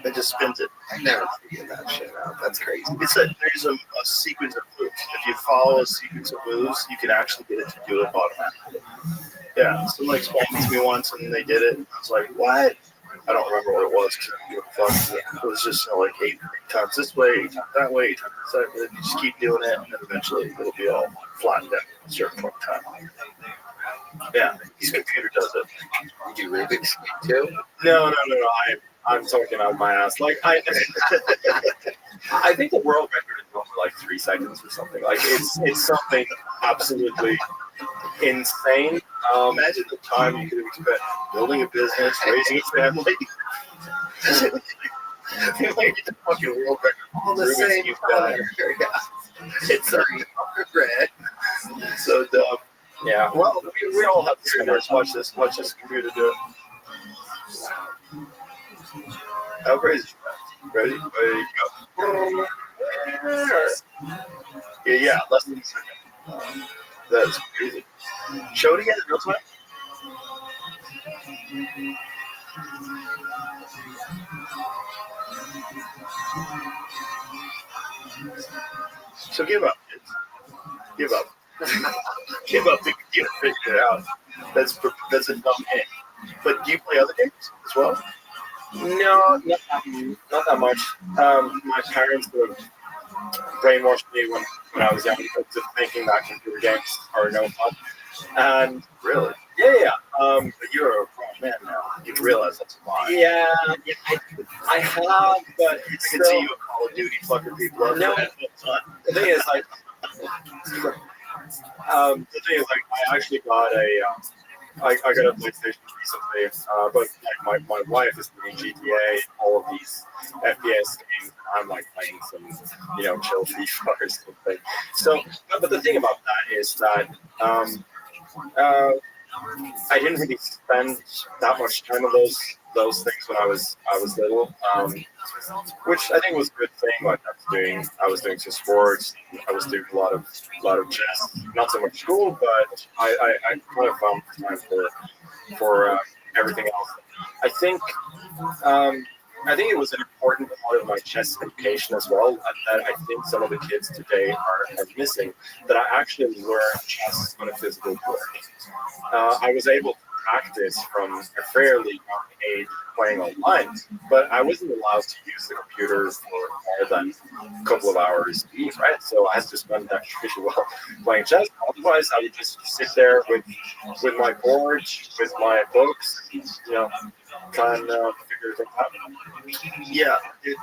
Speaker 1: it just spins it.
Speaker 9: I never figured that shit out. That's crazy.
Speaker 1: There's a sequence of moves. If you follow a sequence of moves, you can actually get it to do it automatically. Yeah, someone explained it to me once, and they did it. I was like, what? I don't remember what it was. 'Cause I didn't give a fuck. It was just like 8 times this way, 8 times that way, 8 times that way. You just keep doing it, and then eventually it'll be all flattened out at a certain point in time. Yeah, his computer does it.
Speaker 9: You do Rubik's Cube too?
Speaker 5: No. I'm talking out my ass. Like I think the world record is only like 3 seconds or something. Like it's something absolutely insane.
Speaker 1: Imagine the time you could have spent building a business, raising a family. Like the fucking world record.
Speaker 9: All the
Speaker 1: Rubik's
Speaker 9: same
Speaker 1: Cube
Speaker 9: color.
Speaker 1: guy.
Speaker 9: Yeah.
Speaker 1: It's
Speaker 9: Red.
Speaker 1: so dumb.
Speaker 5: Yeah. Well, we all have
Speaker 1: Streamers, watch this computer do it. How crazy is that? Ready? Go. Yeah, less than a second. That's crazy. Show it again in real time. So give up, kids. Give up. Give up. You figure it out. That's a dumb game. But do you play other games as well?
Speaker 5: No, not that much. My parents sort of brainwashed me when I was young into thinking that computer games are no fun. And
Speaker 1: Really?
Speaker 5: yeah.
Speaker 1: But you're a grown man now. You realize that's a lie.
Speaker 5: Yeah, I have, but
Speaker 1: I
Speaker 5: it's
Speaker 1: can see
Speaker 5: still,
Speaker 1: you a Call of Duty fucking people up
Speaker 5: No.
Speaker 1: there.
Speaker 5: the thing is like, I actually got I got a PlayStation recently, but like my wife is playing GTA, all of these FPS games. I'm like playing some, chill FIFA or something. So, but the thing about that is that I didn't really spend that much time on those things when I was little, which I think was a good thing. Like I was doing some sports. I was doing a lot of chess. Not so much school, but I kind of found time for everything else. I think it was an important part of my chess education as well. That I think some of the kids today are missing. That I actually learned chess on a physical board. I was able to practice from a fairly young age playing online, but I wasn't allowed to use the computer for more than a couple of hours a week, right? So I had to spend that pretty well playing chess. Otherwise, I would just sit there with my board, with my books, try and figure things out.
Speaker 1: Yeah,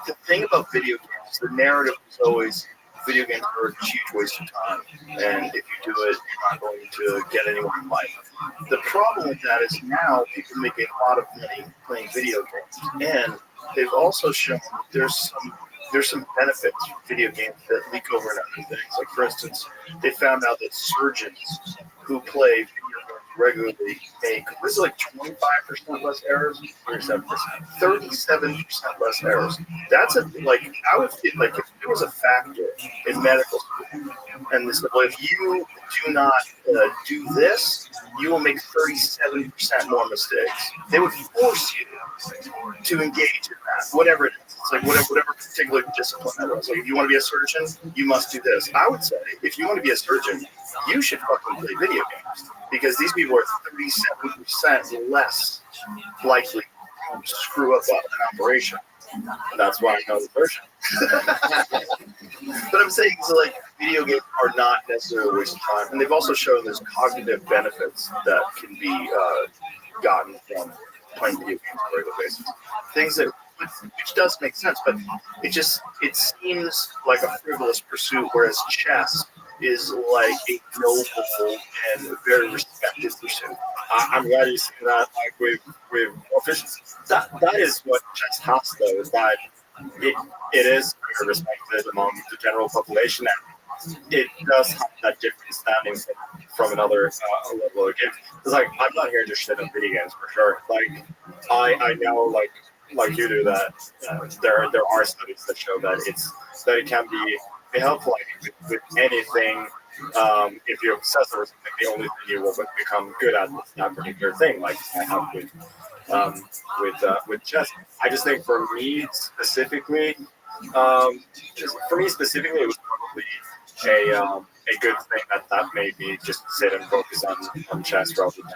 Speaker 1: the thing about video games, the narrative is always video games are a huge waste of time, and if you do it, you're not going to get anywhere in life. The problem with that is now people make a lot of money playing video games, and they've also shown there's some benefits to video games that leak over into other things. Like for instance, they found out that surgeons who play video games regularly make was it like 25% less errors, 37% less errors. That's I would feel like if there was a factor in medical school, and this well, if you do not do this, you will make 37% more mistakes. They would force you to engage in that, whatever it is. It's like whatever particular discipline that was. Like if you want to be a surgeon, you must do this. I would say if you want to be a surgeon, you should fucking play video games because these people are 37% less likely to screw up an operation. That's why I know the version. But I'm saying video games are not necessarily a waste of time, and they've also shown there's cognitive benefits that can be gotten from playing video games on a regular basis. Things that, which does make sense, but it seems like a frivolous pursuit, whereas chess is like a noble and very respected pursuit.
Speaker 5: I'm glad you see that. Like with officials, that is what chess has though, is that it is very respected among the general population, and it does have that different standing from another level of games. It's like I'm not here to shit on video games for sure. Like I know like you do that there are studies that show that it can be helpful with anything. If you're obsessed with something, the only thing you will become good at is that particular thing. Like I have with chess. I just think for me specifically, it was probably a good thing that made me just sit and focus on chess rather than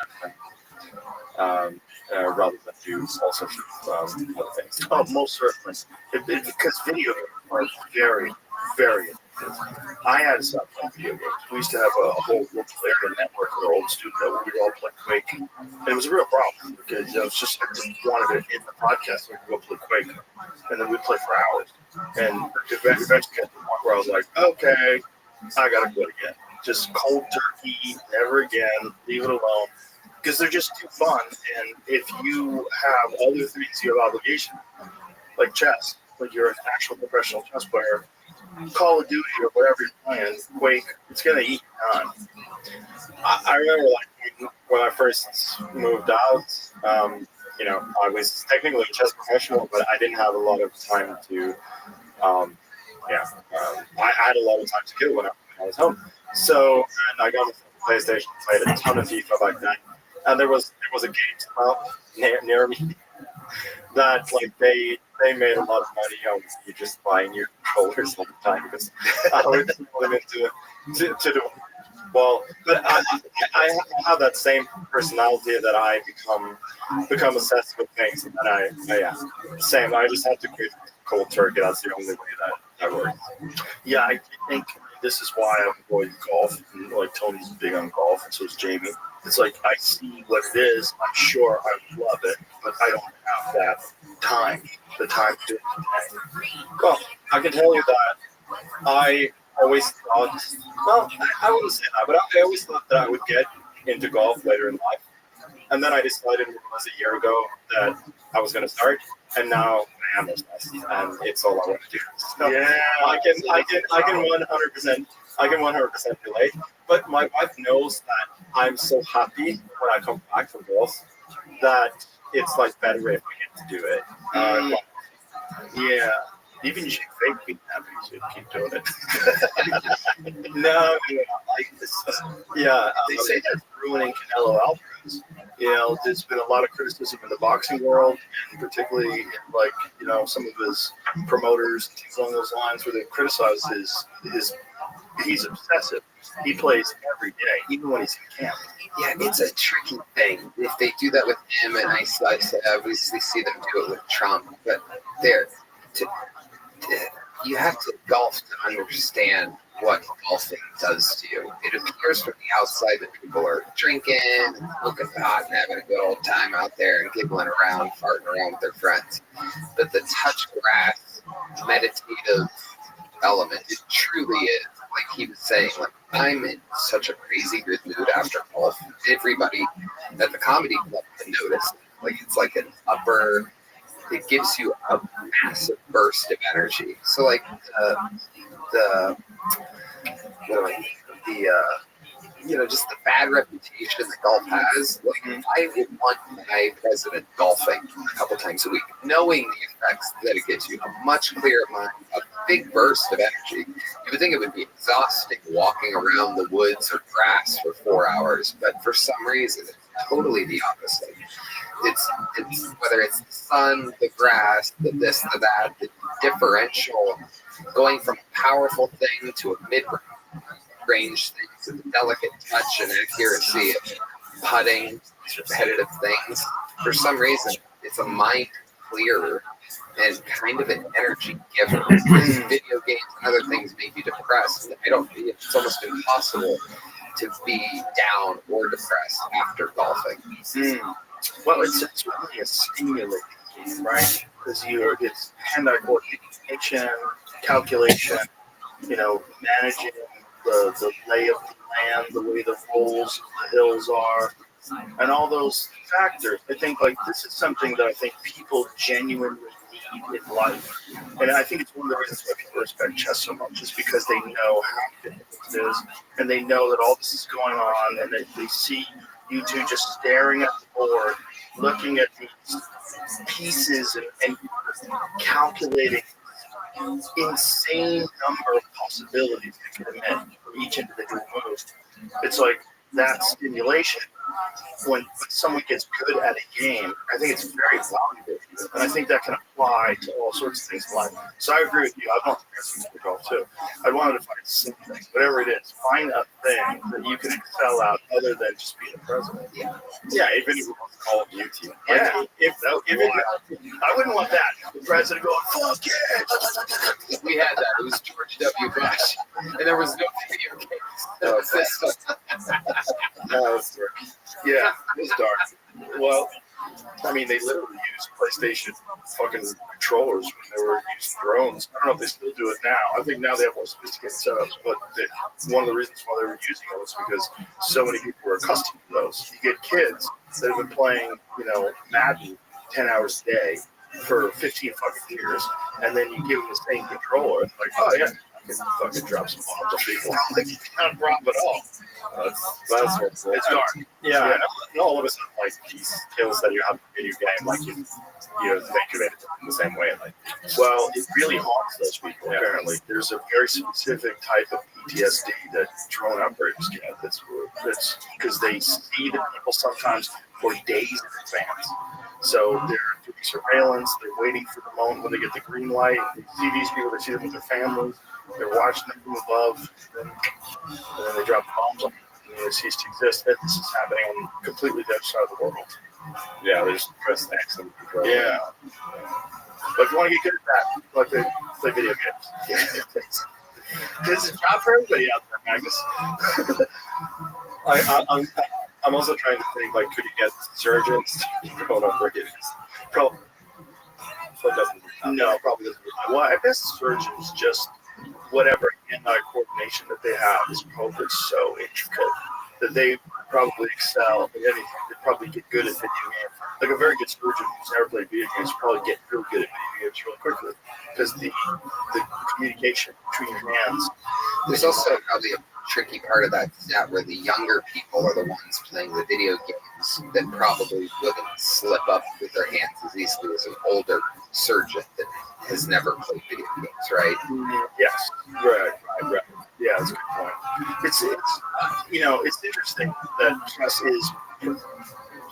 Speaker 5: do all sorts of other things.
Speaker 1: Oh, most certainly. Because video games are very, very addictive. I had to stop playing video games. We used to have a whole multiplayer network in our old studio where we all play Quake. And it was a real problem because I just wanted to hit the podcast so we could go play Quake. And then we'd play for hours. And eventually got to the point where I was like, okay, I got to quit again. Just cold turkey, never again, leave it alone. Because they're just too fun. And if you have other things you have obligation, like chess, like you're an actual professional chess player, Call of Duty or whatever you're playing, Quake, it's going to eat you on.
Speaker 5: I remember like when I first moved out, I was technically a chess professional, but I didn't have a lot of time to, I had a lot of time to kill when I was home. So and I got a PlayStation, played a ton of FIFA back then, and there was a game near me that like they made a lot of money on you just buying your controllers all the time because I would put them into the wall. But I have that same personality that I become obsessed with things, and then I just have to quit cold turkey. That's the only way that works.
Speaker 1: Yeah, I think this is why I avoid golf. And, like Tony's big on golf, and so is Jamie. It's like I see what it is. I'm sure I love it, but I don't have that time. The time to do it.
Speaker 5: Well, I can tell you that I always thought. Well, I wouldn't say that, but I always thought that I would get into golf later in life, and then I decided it was a year ago that I was going to start, and now I am obsessed, and it's all I want to do. So
Speaker 1: Yeah,
Speaker 5: I can 100% relate. But my wife knows that I'm so happy when I come back from golf that it's like better if I get to do it.
Speaker 1: Yeah, even you should fake being happy, so keep doing it.
Speaker 5: No,
Speaker 1: Like this.
Speaker 5: yeah,
Speaker 1: They say that's ruining Canelo Alvarez. You know, there's been a lot of criticism in the boxing world, and particularly in some of his promoters and things along those lines, where they criticize his. He's obsessive. He plays every day, even when he's in camp.
Speaker 9: Yeah, it's a tricky thing. If they do that with him, and I obviously see them do it with Trump, but you have to golf to understand what golfing does to you. It appears from the outside that people are drinking, and smoking pot, and having a good old time out there and giggling around, farting around with their friends. But the touch grass, meditative element, it truly is. Like he was saying, like I'm in such a crazy good mood after golf. Everybody at the comedy club can notice. Like it's like an upper. It gives you a massive burst of energy. So like just the bad reputation that golf has. Like I would want my president golfing a couple times a week, knowing the effects that it gives you, a much clearer mind, a big burst of energy. You would think it would be exhausting walking around the woods or grass for 4 hours, but for some reason it's totally the opposite. It's whether it's the sun, the grass, the this, the that, the differential, going from a powerful thing to a mid-range thing to the delicate touch and accuracy of putting, repetitive things. For some reason, it's a mind clearer and kind of an energy giver. Video games and other things make you depressed. It's almost impossible to be down or depressed after golfing.
Speaker 1: Well, it's really a stimulating game, right? Because it's hand-eye coordination, calculation, managing the lay of the land, the way the rolls, the hills are, and all those factors. I think this is something that I think people genuinely need in life, and I think it's one of the reasons why people respect chess so much, is because they know how difficult it is, and they know that all this is going on, and they see you two just staring at the board, looking at these pieces and calculating insane number of possibilities that can emit for each individual move. It's like that stimulation when someone gets good at a game, I think it's very valuable. And I think that can apply to all sorts of things in life. So I agree with you. I want to golf too. I wanted to find something, whatever it is, find a thing that you can excel at other than just being a president.
Speaker 5: Yeah, even if it was Call of Duty.
Speaker 1: Yeah.
Speaker 5: I
Speaker 1: wouldn't want that. The president going, fuck it.
Speaker 9: We had that. It was George W. Bush, and there was no video games. No system.
Speaker 1: Yeah, it was dark. Well, I mean, they literally used PlayStation fucking controllers when they were using drones. I don't know if they still do it now. I think now they have more sophisticated setups, but one of the reasons why they were using it was because so many people were accustomed to those. You get kids that have been playing, Madden 10 hours a day for 15 fucking years, and then you give them the same controller. It's like, oh yeah, I can fucking drop some bombs on people. Like, not a problem at all.
Speaker 5: That's what's
Speaker 1: It's dark.
Speaker 5: Yeah, and all of a sudden, like these skills that you have in a video game, like you think of it in the same way. Like,
Speaker 1: well, it really haunts those people. Apparently, there's a very specific type of PTSD that drone operators get. That's because they see the people sometimes for days in advance. So they're doing surveillance. They're waiting for the moment when they get the green light. They see these people. They see them with their families. They're watching them from above, and then they drop bombs on them. And they cease to exist. And this is happening on completely the other side of the world.
Speaker 5: yeah, they just press X and control.
Speaker 1: Yeah. But if you want to get good at that, play video games. This is a job for everybody out there, Magnus.
Speaker 5: I'm also trying to think, like, could you get surgeons to go on forgiveness?
Speaker 1: Probably.
Speaker 5: So it doesn't happen.
Speaker 1: No, probably doesn't. Well, I guess surgeons just whatever hand-eye coordination that they have is probably so intricate that they probably excel at anything. They probably get good at video games. Like a very good surgeon who's never played video games probably get real good at video games really quickly because the communication between your hands.
Speaker 9: There's also probably a tricky part of that stat where the younger people are the ones playing the video games that probably wouldn't slip up with their hands as easily as an older surgeon that has never played video games, right?
Speaker 1: Yes, right. Yeah, that's a good point. It's it's interesting that chess is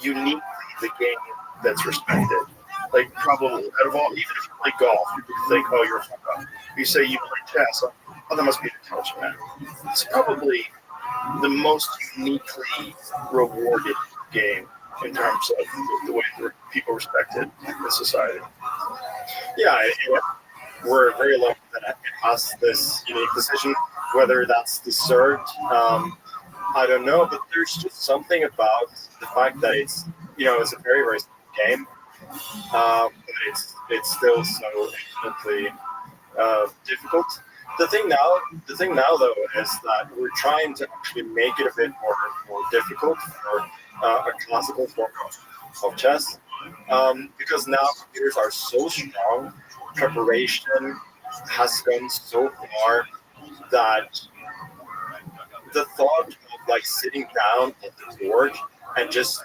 Speaker 1: uniquely the game that's respected. Like probably out of all, even if you play golf, people think, oh, you're a fuck up. You say you play chess, oh, that must be an intelligent man. It's probably the most uniquely rewarded game in terms of the way that people respect it in society.
Speaker 5: Yeah, we're very lucky that it has this unique position. Whether that's deserved, I don't know, but there's just something about the fact that it's it's a very, very simple game. But it's still so infinitely difficult. The thing now though is that we're trying to actually make it a bit more difficult for a classical form of chess, because now computers are so strong, preparation has gone so far that the thought of like sitting down at the board and just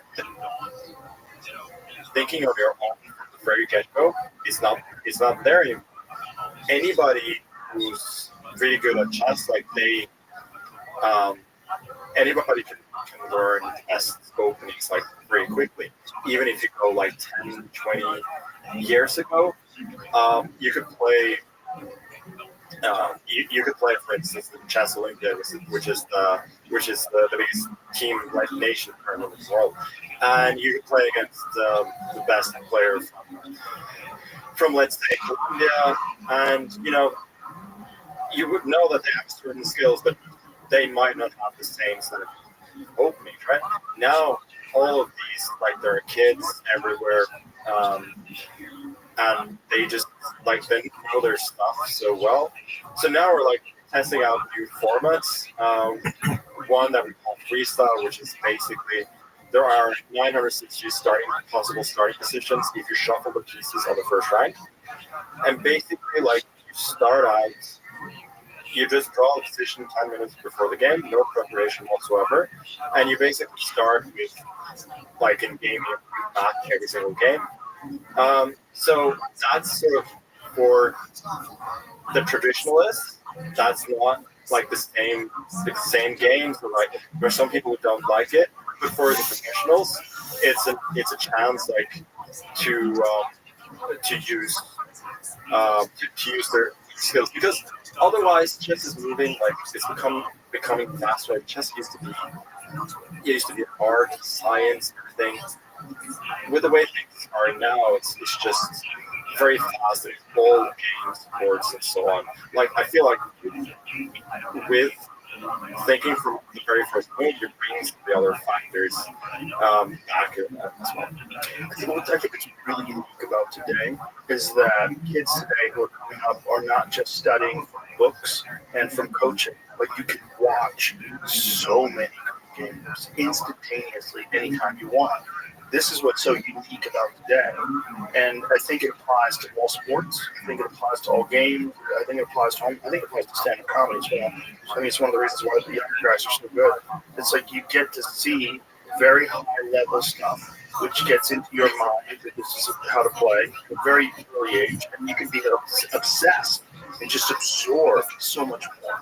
Speaker 5: thinking of your own from the very get-go is not there anymore. Anybody who's really good at chess, like anybody can learn chess openings like very quickly. Even if you go like 10, 20 years ago, you could play. You could play, for instance, the Chess Olympia, which is the biggest team nation tournament in the world, and you could play against the best player from let's say Colombia, and you would know that they have certain skills, but they might not have the same sort of opening, right? Now all of these, like, there are kids everywhere, and they just they know their stuff so well. So now we're testing out new formats. One that we call freestyle, which is basically there are 960 possible starting positions if you shuffle the pieces on the first rank, and basically you start out. You just draw a position 10 minutes before the game, no preparation whatsoever, and you basically start with in game you back every single game. So that's sort of for the traditionalists. That's not the same game. So there's some people who don't like it, but for the professionals, it's a chance like to use to use their skills, because otherwise chess is moving like it's becoming faster. Like chess used to be art, science, everything. With the way things are now, it's just very fast. There's all games, sports, and so on. Like I feel like with thinking from the very first point, you're bringing some of the other factors back as well.
Speaker 1: What I think is really unique about today is that kids today who are coming up are not just studying from books and from coaching, but you can watch so many games instantaneously anytime you want. This is what's so unique about today. And I think it applies to all sports. I think it applies to all games. I think it applies to stand-up comedy as well. So I think it's one of the reasons why the younger guys are so good. It's like you get to see very high-level stuff, which gets into your mind that this is how to play at a very early age, and you can be obsessed and just absorb so much more.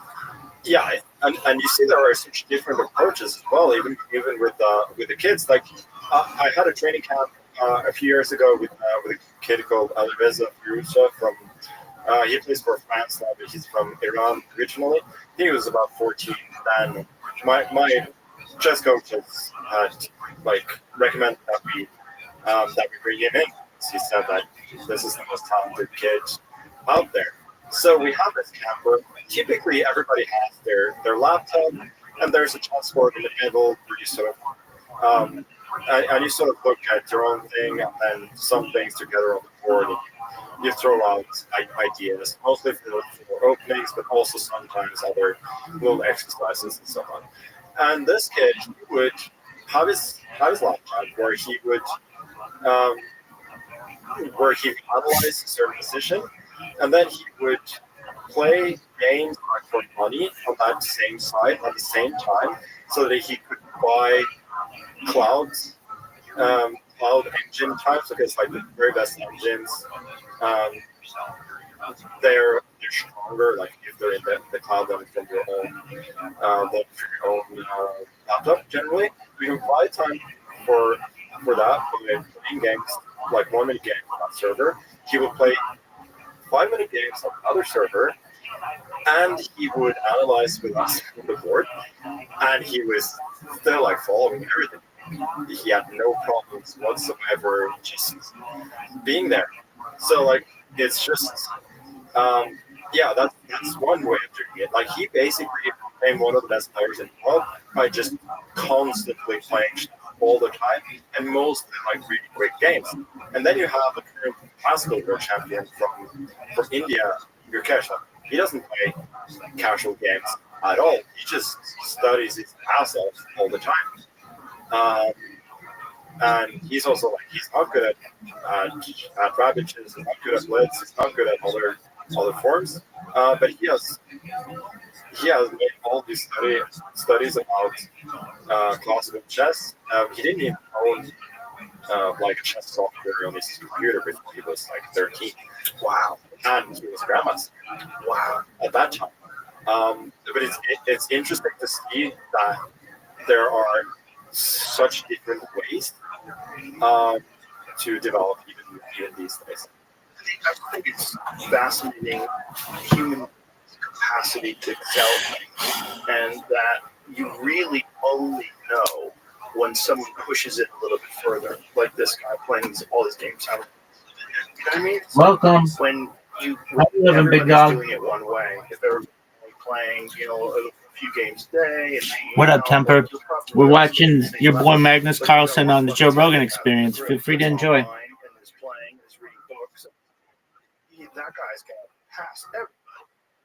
Speaker 5: Yeah, and you see there are such different approaches as well, even with the kids. Like I had a training camp a few years ago with a kid called Alireza Firouzja from. He plays for France now, but he's from Iran originally. He was about 14 then. My chess coach had recommended that we bring him in. He said that this is the most talented kid out there. So we have this camp where typically everybody has their laptop, and there's a chessboard in the middle where you sort of and you sort of look at your own thing and then some things together on the board, and you throw out ideas, mostly for openings, but also sometimes other little exercises and so on. And this kid would have his laptop where he would analyze a certain position, and then he would play games for money on that same site at the same time, so that he could buy cloud engine types, because like the very best engines, they're stronger. Like if they're in the cloud, than from your own laptop. Generally, you can buy time for that by playing games, like 1 minute game on that server. He would play 5-minute games on the other server, and he would analyze with us on the board, and he was still like following everything. He had no problems whatsoever just being there. So like it's just that's one way of doing it. Like he basically became one of the best players in the world by just constantly playing all the time, and mostly like really great games. And then you have a current classical world champion from India, Yurkesh. He doesn't play casual games at all. He just studies his ass off all the time. And he's also like, he's not good at rabbits, he's not good at blitz, he's not good at other forms, but he has made all these studies about classical chess. He didn't even own like chess software on his computer before he was like 13.
Speaker 1: Wow.
Speaker 5: And he was grandmaster.
Speaker 1: Wow.
Speaker 5: At that time. But it's interesting to see that there are such different ways to develop even these days.
Speaker 1: I think it's fascinating human capacity to excel, and that you really only know when someone pushes it a little bit further, like this guy playing all his games out. You know what I mean?
Speaker 3: Welcome.
Speaker 1: When
Speaker 3: Big Dog.
Speaker 1: doing it one way, if everybody's playing, a few games a day.
Speaker 3: What up, Temper? We're watching your boy Magnus Carlsen on the Joe Rogan Experience. Feel free to enjoy.
Speaker 1: That guy's got past everybody,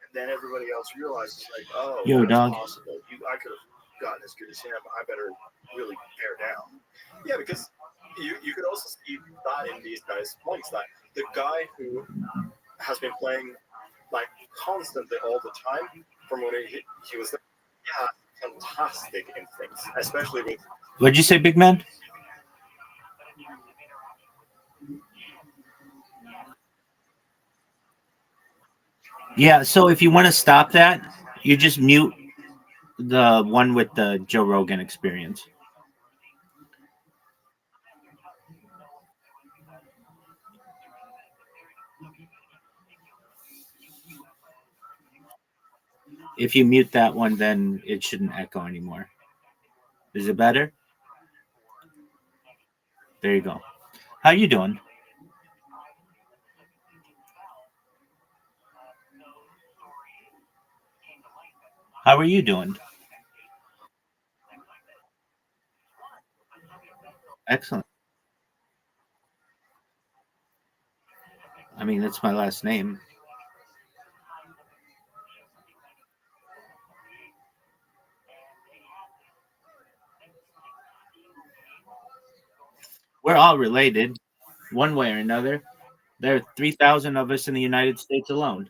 Speaker 1: and then everybody else realizes, like, oh,
Speaker 3: Yo,
Speaker 1: that's
Speaker 3: dog.
Speaker 1: possible. I could have gotten as good as him. I better really bear down.
Speaker 5: Yeah, because you could also see that in these guys' points, that the guy who has been playing like constantly all the time from when he was there, yeah, fantastic instincts, especially with.
Speaker 3: What'd you say, big man? Yeah, so if you want to stop that, you just mute the one with the Joe Rogan Experience. If you mute that one, then it shouldn't echo anymore. Is it better? There you go. How you doing? How are you doing? Excellent. I mean, that's my last name. We're all related, one way or another. There are 3,000 of us in the United States alone.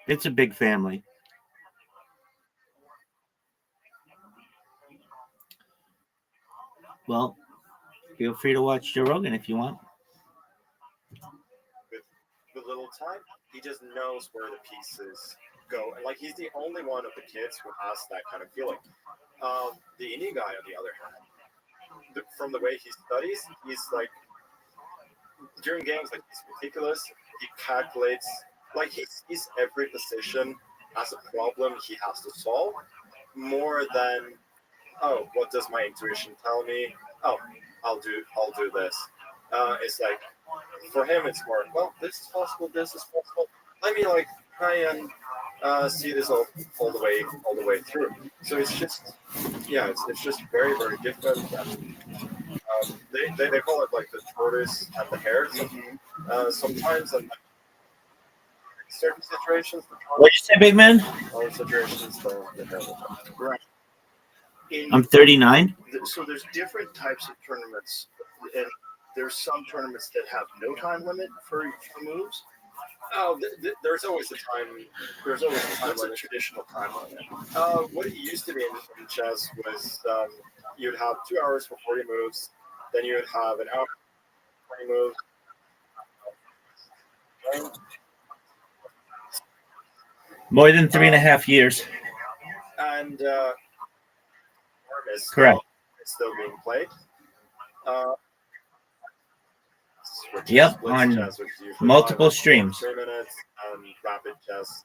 Speaker 3: It's a big family. Well, feel free to watch Joe Rogan if you want.
Speaker 10: With little time, he just knows where the pieces go. And like he's the only one of the kids who has that kind of feeling. The Indian guy, on the other hand, from the way he studies, he's like during games, like he's meticulous. He calculates, like he sees every position as a problem he has to solve, more than what does my intuition tell me? Oh, I'll do this. It's like for him, it's more this is possible, this is possible. Let me like try and see this all the way through. So it's just it's just very very different. And, they call it like the tortoise and the hare. Sometimes in certain situations, the
Speaker 3: What you say, big man?
Speaker 10: other situations, the hare will come.
Speaker 1: Right.
Speaker 3: I'm 39.
Speaker 1: So there's different types of tournaments, and there's some tournaments that have no time limit for moves.
Speaker 10: Oh, there's always a time. There's always a time
Speaker 1: What's a
Speaker 10: limit.
Speaker 1: traditional time limit?
Speaker 10: What it used to be in chess was you'd have 2 hours for 40 moves, then you would have an hour for 20 moves.
Speaker 3: More than 3.5 years.
Speaker 10: And is
Speaker 3: Correct.
Speaker 10: still being played.
Speaker 3: Yep,
Speaker 10: Split
Speaker 3: on
Speaker 10: chess, which is usually
Speaker 3: multiple
Speaker 10: 5
Speaker 3: streams.
Speaker 10: 3 minutes, and rapid chess,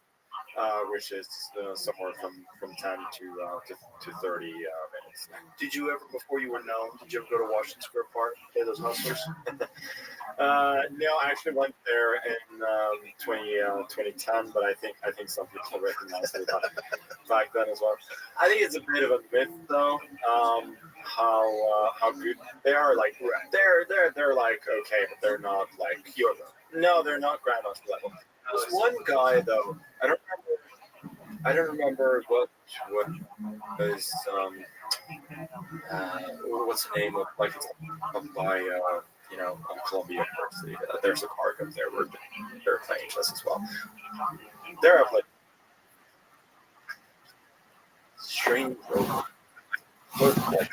Speaker 10: which is somewhere from 10 to 30 minutes.
Speaker 1: Did you ever, before you were known, did you ever go to Washington Square Park play those hustlers?
Speaker 10: No, I actually went there in 2010, but I think some people recognize it back then as well. I think it's a bit of a myth, though. How good they are. Like they're like okay, but they're not like Yoga. No, they're not grandmaster level. There's one guy though. I don't remember what was what's the name of like it's up by on Columbia University. There's a park up there where they're playing chess as well. They're up like string put like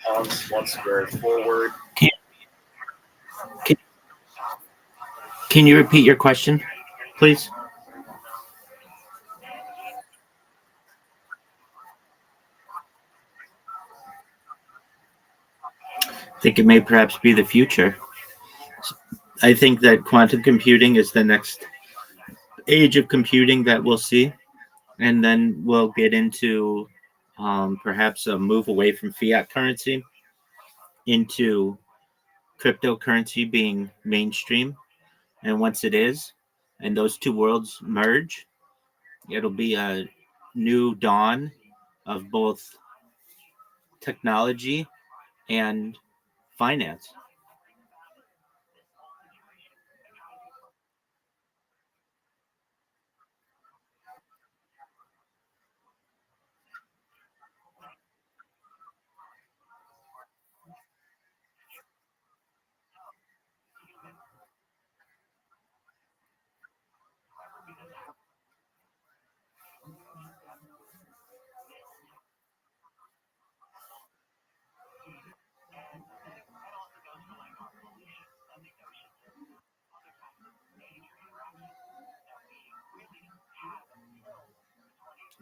Speaker 10: pawns one square forward.
Speaker 3: Can you repeat your question, please? I think it may perhaps be the future. I think that quantum computing is the next age of computing that we'll see. And then we'll get into perhaps a move away from fiat currency into cryptocurrency being mainstream. And once it is, and those two worlds merge, it'll be a new dawn of both technology and finance.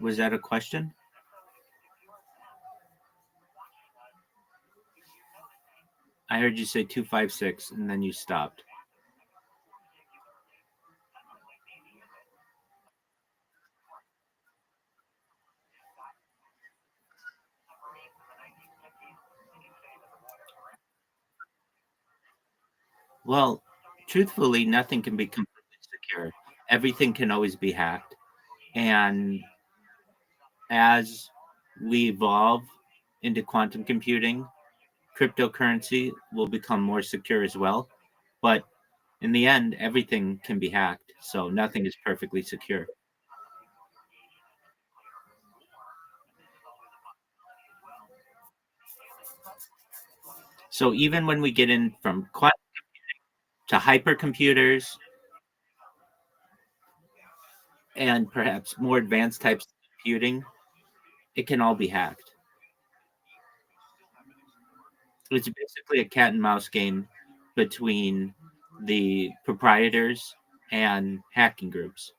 Speaker 3: Was that a question? I heard you say 256 and then you stopped. Well, truthfully, nothing can be completely secure. Everything can always be hacked. And as we evolve into quantum computing, cryptocurrency will become more secure as well. But in the end, everything can be hacked. So nothing is perfectly secure. So even when we get in from quantum to hypercomputers and perhaps more advanced types of computing, it can all be hacked. It's basically a cat and mouse game between the proprietors and hacking groups.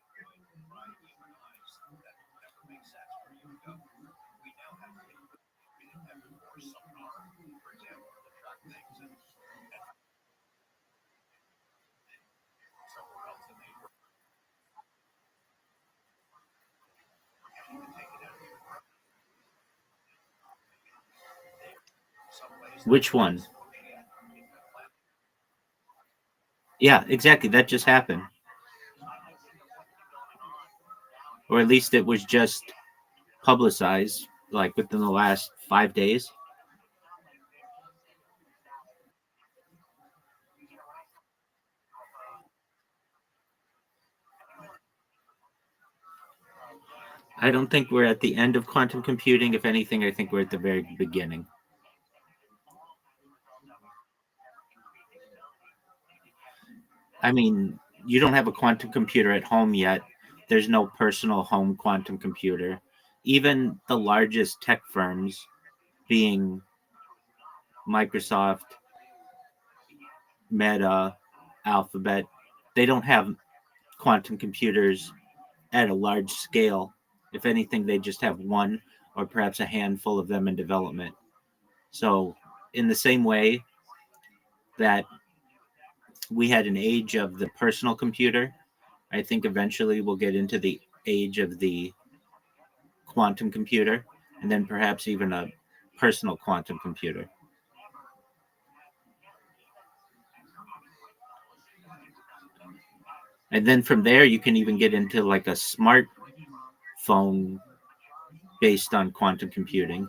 Speaker 3: Which one? Yeah, exactly. That just happened. Or at least it was just publicized like within the last 5 days. I don't think we're at the end of quantum computing. If anything, I think we're at the very beginning. I mean, you don't have a quantum computer at home yet. There's no personal home quantum computer. Even the largest tech firms, being Microsoft, Meta, Alphabet, they don't have quantum computers at a large scale. If anything, they just have one or perhaps a handful of them in development. So, in the same way that we had an age of the personal computer, I think eventually we'll get into the age of the quantum computer and then perhaps even a personal quantum computer. And then from there, you can even get into like a smartphone based on quantum computing,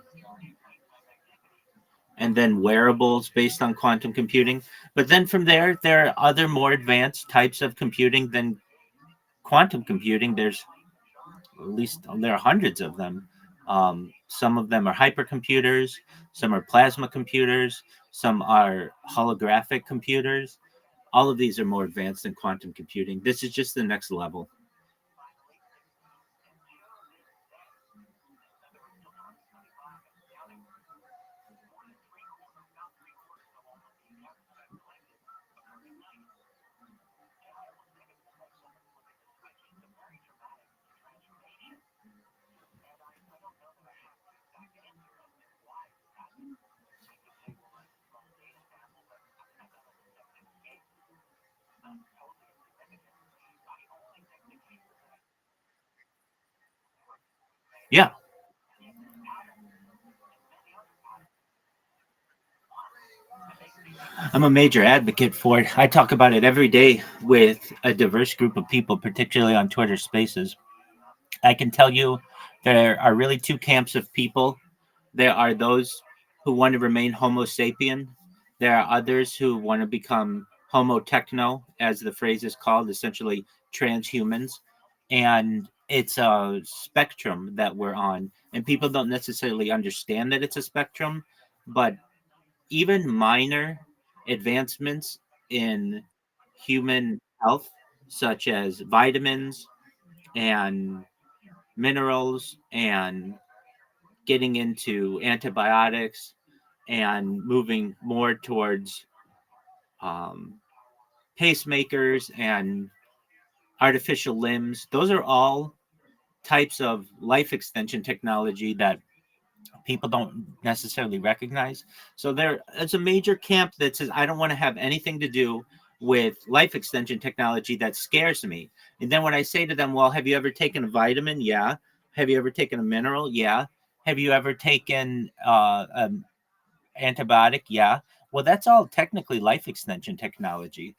Speaker 3: and then wearables based on quantum computing. But then from there are other more advanced types of computing than quantum computing. There's at least there are hundreds of them. Some of them are hypercomputers, some are plasma computers, some are holographic computers. All of these are more advanced than quantum computing. This is just the next level. Yeah, I'm a major advocate for it. I talk about it every day with a diverse group of people, particularly on Twitter Spaces. I can tell you there are really two camps of people. There are those who want to remain Homo sapien. There are others who want to become Homo techno, as the phrase is called, essentially transhumans. And it's a spectrum that we're on. And people don't necessarily understand that it's a spectrum, but even minor advancements in human health, such as vitamins and minerals and getting into antibiotics and moving more towards um, pacemakers and artificial limbs. Those are all types of life extension technology that people don't necessarily recognize. So there's a major camp that says, I don't want to have anything to do with life extension technology. That scares me. And then when I say to them, well, have you ever taken a vitamin? Yeah. Have you ever taken a mineral? Yeah. Have you ever taken an antibiotic? Yeah. Well, that's all technically life extension technology.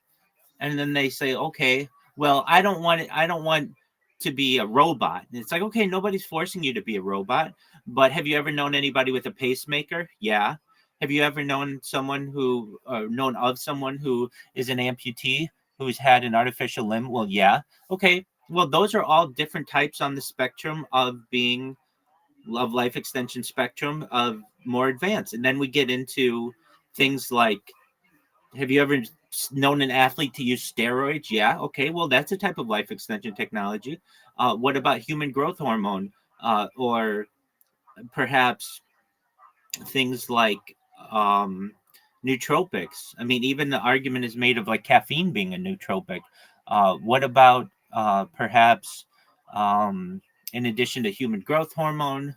Speaker 3: And then they say, okay, well, I don't want it. I don't want to be a robot. And it's like, okay, nobody's forcing you to be a robot. But have you ever known anybody with a pacemaker? Yeah. Have you ever known someone who, known of someone who is an amputee who's had an artificial limb? Well, yeah. Okay. Well, those are all different types on the spectrum of being of life extension spectrum of more advanced. And then we get into things like, have you ever known an athlete to use steroids? Yeah. Okay. Well, that's a type of life extension technology. What about human growth hormone? Or perhaps things like nootropics. I mean, even the argument is made of like caffeine being a nootropic. What about perhaps, um, in addition to human growth hormone,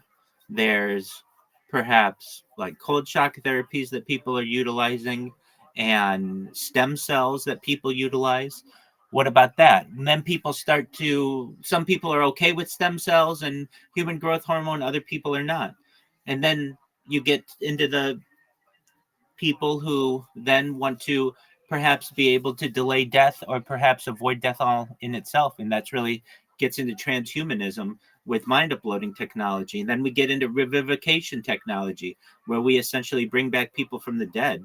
Speaker 3: there's perhaps like cold shock therapies that people are utilizing and stem cells that people utilize. What about that? And then people start to, some people are okay with stem cells and human growth hormone, other people are not. And then you get into the people who then want to perhaps be able to delay death or perhaps avoid death all in itself. And that's really gets into transhumanism with mind uploading technology. And then we get into revivification technology, where we essentially bring back people from the dead.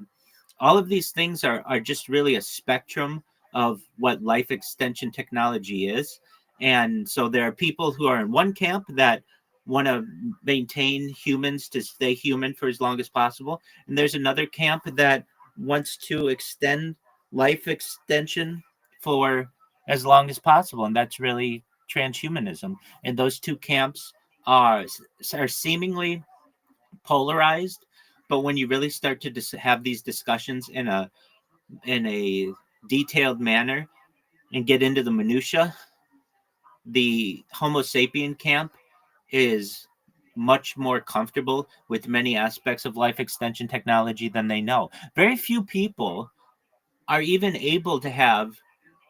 Speaker 3: All of these things are just really a spectrum of what life extension technology is. And so there are people who are in one camp that want to maintain humans to stay human for as long as possible. And there's another camp that wants to extend life extension for as long as possible. And that's really transhumanism. And those two camps are seemingly polarized, but when you really start to have these discussions in a detailed manner and get into the minutia, the Homo sapien camp is much more comfortable with many aspects of life extension technology than they know. Very few people are even able to have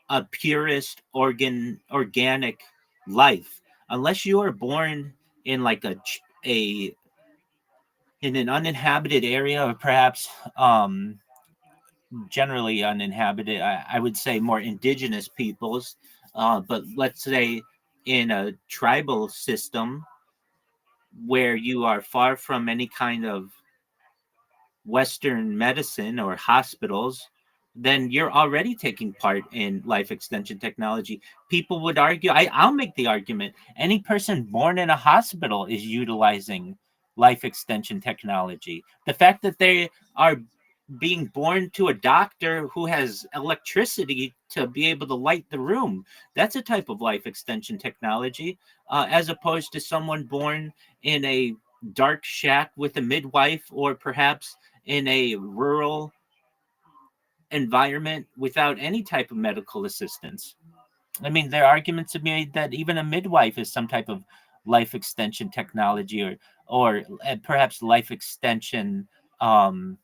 Speaker 3: a purist organic life unless you are born in like a in an uninhabited area, or perhaps generally uninhabited. I would say more indigenous peoples, but let's say in a tribal system where you are far from any kind of Western medicine or hospitals, then you're already taking part in life extension technology. People would argue, I'll make the argument, any person born in a hospital is utilizing life extension technology. The fact that they are being born to a doctor who has electricity to be able to light the room, that's a type of life extension technology, as opposed to someone born in a dark shack with a midwife, or perhaps in a rural environment without any type of medical assistance. I mean, there are arguments to be made that even a midwife is some type of life extension technology, or perhaps life extension um,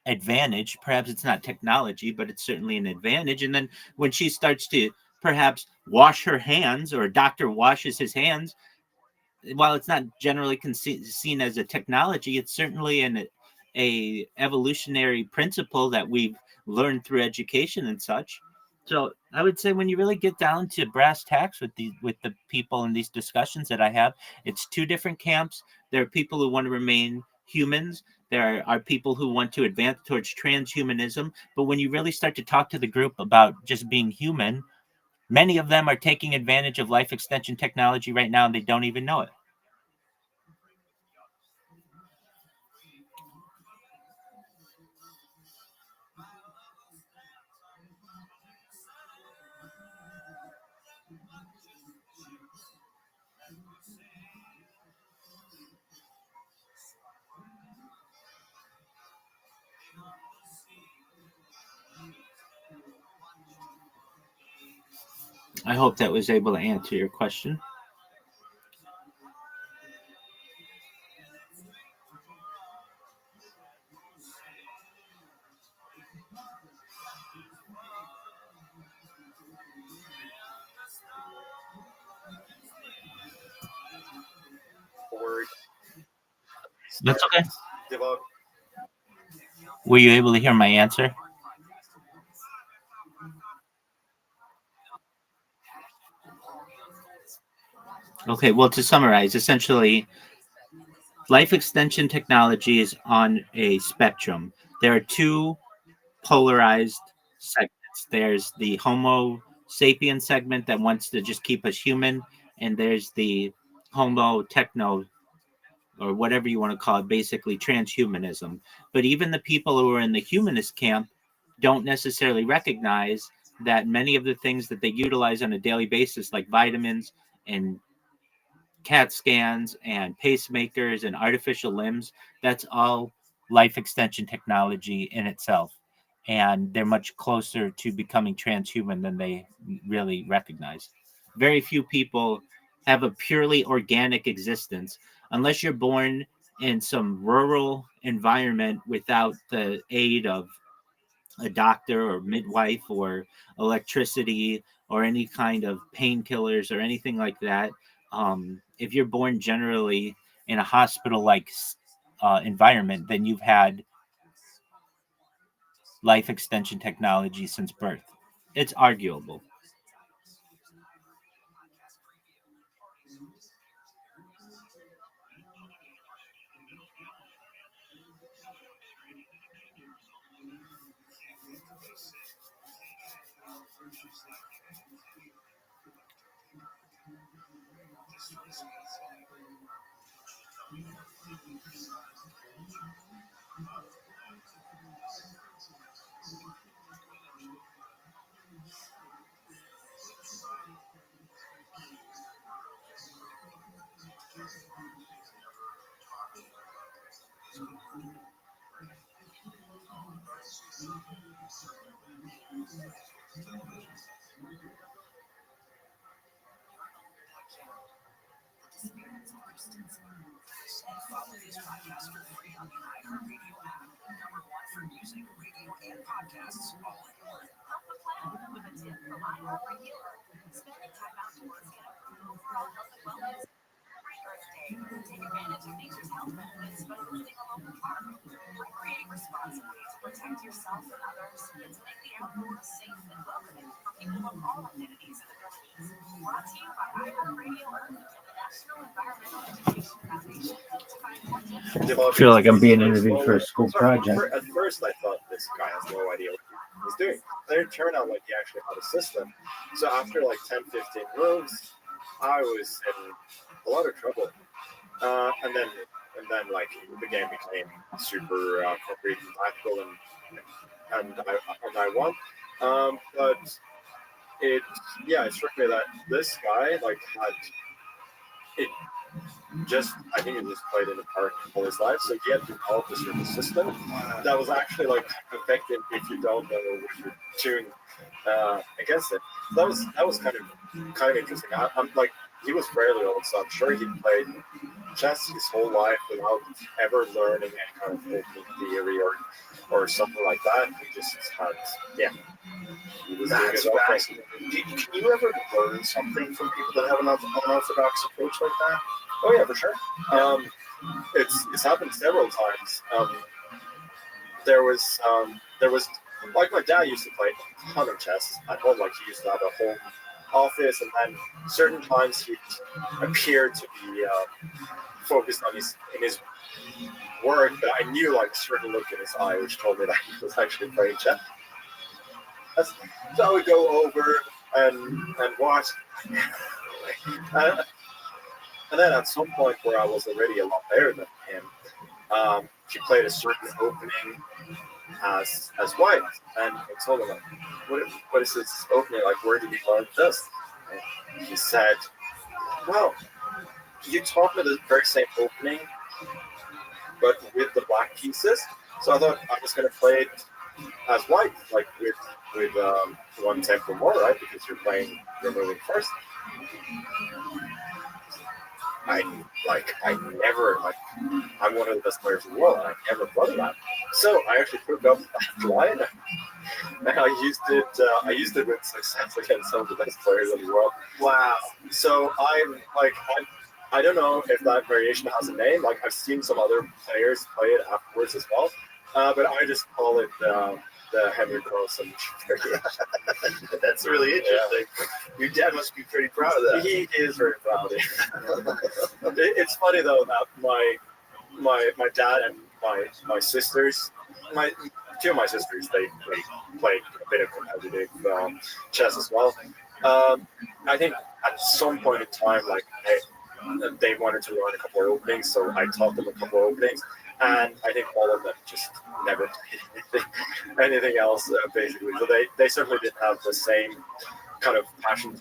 Speaker 3: advantage. Perhaps it's not technology, but it's certainly an advantage. And then when she starts to perhaps wash her hands, or a doctor washes his hands, while it's not generally seen as a technology, it's certainly a evolutionary principle that we've learned through education and such. So I would say when you really get down to brass tacks with the people in these discussions that I have, it's two different camps. There are people who want to remain humans. There are people who want to advance towards transhumanism. But when you really start to talk to the group about just being human, many of them are taking advantage of life extension technology right now, and they don't even know it. I hope that was able to answer your question.
Speaker 10: Or
Speaker 3: That's okay.
Speaker 10: develop
Speaker 3: Were you able to hear my answer? Okay, well, to summarize, essentially, life extension technology is on a spectrum. There are two polarized segments. There's the Homo sapien segment that wants to just keep us human, and there's the Homo techno, or whatever you want to call it, basically transhumanism. But even the people who are in the humanist camp don't necessarily recognize that many of the things that they utilize on a daily basis, like vitamins and CAT scans and pacemakers and artificial limbs, that's all life extension technology in itself. And they're much closer to becoming transhuman than they really recognize. Very few people have a purely organic existence unless you're born in some rural environment without the aid of a doctor or midwife or electricity or any kind of painkillers or anything like that. If you're born generally in a hospital like environment, then you've had life extension technology since birth. It's arguable.
Speaker 7: Follow this podcast for free on the iHeartRadio app. #1 for music, radio, and podcasts all in one. Help the planet with a tip from iHeartRadio. Spending time outdoors can improve overall health and wellness. Every Earth Day, take advantage of nature's health benefits by visiting a local park. Recreating responsibly to protect yourself and others and to make the outdoors safe and welcoming for people of all identities and abilities. Brought to you by iHeartRadio Earth and the National Environmental Education Foundation. To find more tips,
Speaker 6: I feel like I'm being interviewed for a school project.
Speaker 10: At first, I thought this guy has no idea what he's doing. Then it turned out like he actually had a system. So after like 10, 15 moves, I was in a lot of trouble. And then like the game became super concrete and tactical, and I won. But it struck me that this guy like had it just, I think he just played in the park all his life, so he had developed a certain system that was actually like effective if you don't know what you're doing against it. That was kind of interesting. I'm like, he was fairly old, so I'm sure he played chess his whole life without ever learning any kind of opening theory or something like that. He just had, he was doing
Speaker 1: That's
Speaker 10: his own thing.
Speaker 1: fascinating. Can you ever learn something from people that have an unorthodox approach like that?
Speaker 10: Oh yeah, for sure. It's happened several times. There was like my dad used to play a ton of chess at home. Like he used to have a home office, and then certain times he'd appear to be focused on his work. But I knew like a certain look in his eye, which told me that he was actually playing chess. So I would go over and watch. And then at some point where I was already a lot better than him, he played a certain opening as white, and I told him, like, what is this opening like? Where did you learn this? And he said, well, you taught me the very same opening, but with the black pieces. So I thought I was going to play it as white, like with one tempo more, right? Because you're moving first. I'm one of the best players in the world, and I never thought of that. So I actually took up that line, and I used it with success against some of the best players in the world.
Speaker 1: Wow.
Speaker 10: So I don't know if that variation has a name. Like I've seen some other players play it afterwards as well, But I just call it the Henry Carlson.
Speaker 1: That's really interesting. Your dad must be pretty proud of that.
Speaker 10: He is very proud. It's funny though that my dad and my sisters, two of my sisters, they play a bit of competitive chess as well. I think at some point in time, like they wanted to learn a couple of openings, so I taught them a couple of openings, and I think all of them just never did anything else basically. So they certainly didn't have the same kind of passion to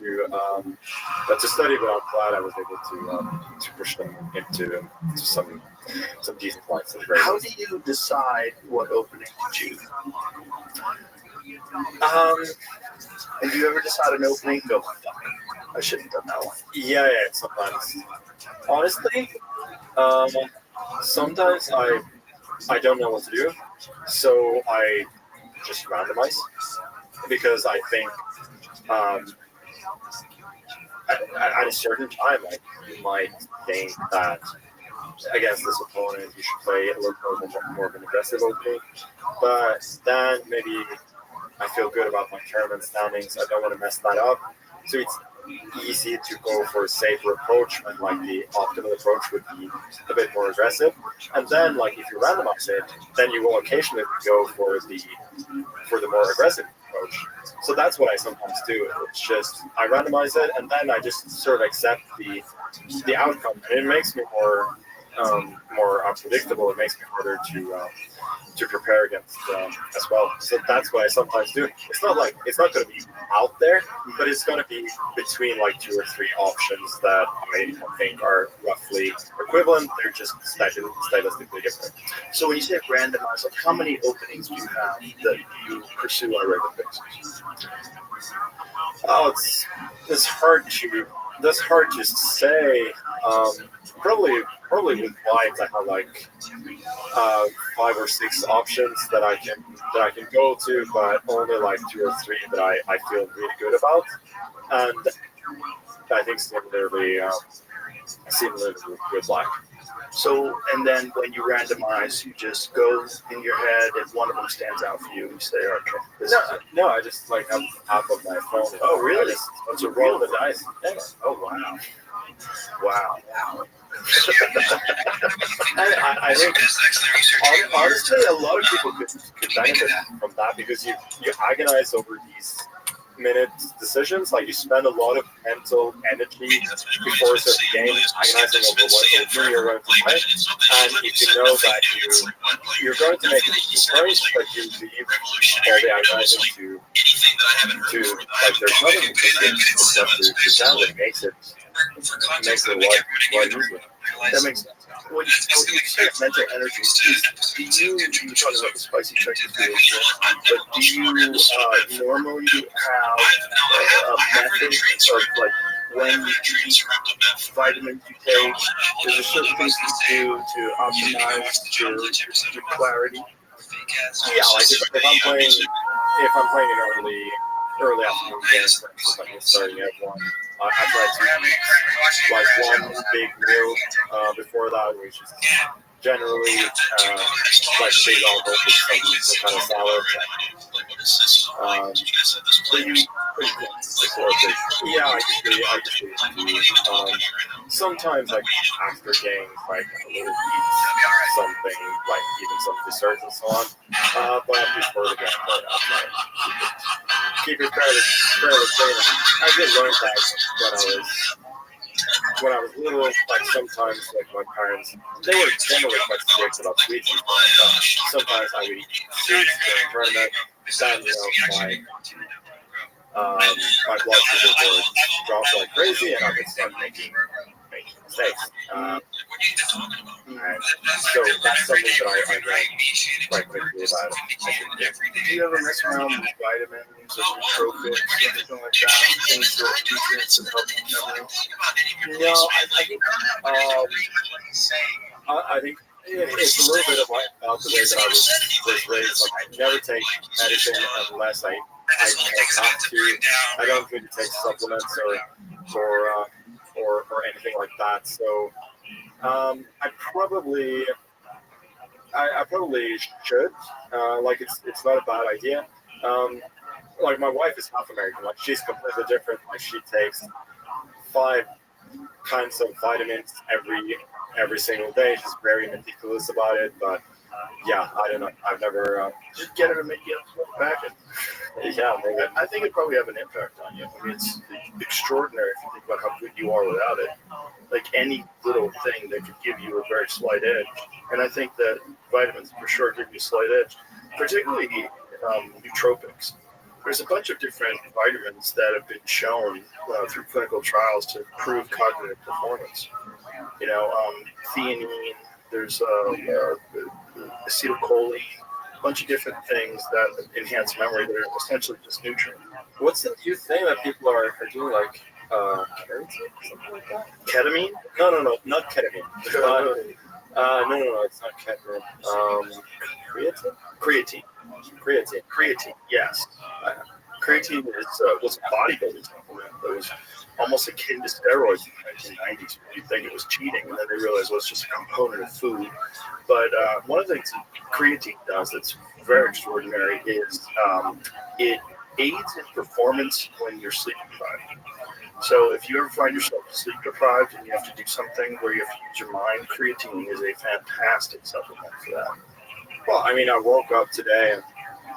Speaker 10: study, but I'm glad I was able to push them into some decent points.
Speaker 1: How do you decide what opening to choose? Have you ever decided an opening? Go, fuck, I shouldn't have done that one.
Speaker 10: Yeah, sometimes. Honestly, sometimes I don't know what to do, so I just randomize because I think at a certain time, like you might think that against this opponent you should play a little more of an aggressive opening, but then maybe I feel good about my tournament standings. I don't want to mess that up, so it's easy to go for a safer approach, and like the optimal approach would be a bit more aggressive. And then, like if you randomize it, then you will occasionally go for the more aggressive approach. So that's what I sometimes do. It's just I randomize it, and then I just sort of accept the outcome, and it makes me more unpredictable. It makes me harder to prepare against as well. So that's what I sometimes do. It's not going to be out there, but it's going to be between like 2 or 3 options that I think are roughly equivalent. They're just stylistically different.
Speaker 1: So when you say randomize, like how many openings do you have that you pursue on a regular basis?
Speaker 10: Oh, it's hard to say. Probably with vibes, I have like 5 or 6 options that I can go to, but only like 2 or 3 that I feel really good about, and I think similarly with black.
Speaker 1: So, and then when you randomize, you just go in your head, and one of them stands out for you. You say, okay.
Speaker 10: No, I just like have half of my phone.
Speaker 1: Oh, really?
Speaker 10: It's a roll the dice. Yeah.
Speaker 1: Oh, wow. Wow.
Speaker 10: I think honestly, a lot of people could benefit from that because you agonize over these minute decisions. Like you spend a lot of mental energy before a certain game agonizing over what opening you're going to play, and if you know that you're going to make a decent choice, but you leave all the agonizing to like there's nothing it's left to sound. It makes it a lot easier.
Speaker 1: That makes sense. When you say mental energy, do you talk about the spicy chicken food, but do you normally have a method of like when you eat, vitamins you take? Is there certain things you do to optimize your clarity?
Speaker 10: Yeah, like if I'm playing an early afternoon game, for instance, like starting at 1. I try to eat like one big meal before that, which is generally like big olive with some kind of salad. Yeah, I usually sometimes like after games, like a little eat something, like eating some desserts and so on. But before the game, I try to keep it fairly clean. I did learn that when I was little. Like sometimes, like my parents, they were generally quite strict about sweets. Sometimes I would eat sweets during tournament. Then my blood sugar would drop like crazy, and I would start making mistakes. And so that's something that I learned quite quickly about it.
Speaker 1: Do you ever mess around with vitamins or nootropics or anything like that? Things that nutrients and help you?
Speaker 10: No, I think it's a little bit about the way that I was raised. Like I never take medicine unless I have to. I don't really take supplements or anything like that. So I I probably should. Like it's not a bad idea. Like my wife is half American. Like she's completely different. Like she takes 5 kinds of vitamins every single day. She's very meticulous about it. But yeah, I don't know. I've never.
Speaker 1: Just get her to make you back.
Speaker 10: Yeah, maybe.
Speaker 1: I think it probably have an impact on you. I mean, it's extraordinary if you think about how good you are without it. Like any little thing that could give you a very slight edge. And I think that vitamins for sure give you a slight edge, particularly nootropics. There's a bunch of different vitamins that have been shown through clinical trials to improve cognitive performance. You know, theanine, there's acetylcholine, a bunch of different things that enhance memory that are essentially just nutrients.
Speaker 10: What's the new thing that people are doing, like keratin, something like that?
Speaker 1: Ketamine?
Speaker 10: No, not ketamine. No, it's not ketamine. Creatine.
Speaker 1: Creatine, yes. Creatine was a bodybuilding supplement that was almost akin to steroids in the 1990s. You'd think it was cheating, and then they realized well, it's just a component of food. But one of the things that creatine does that's very extraordinary is it aids in performance when you're sleep deprived. So if you ever find yourself sleep deprived and you have to do something where you have to use your mind, creatine is a fantastic supplement for that.
Speaker 10: Well, I mean, I woke up today and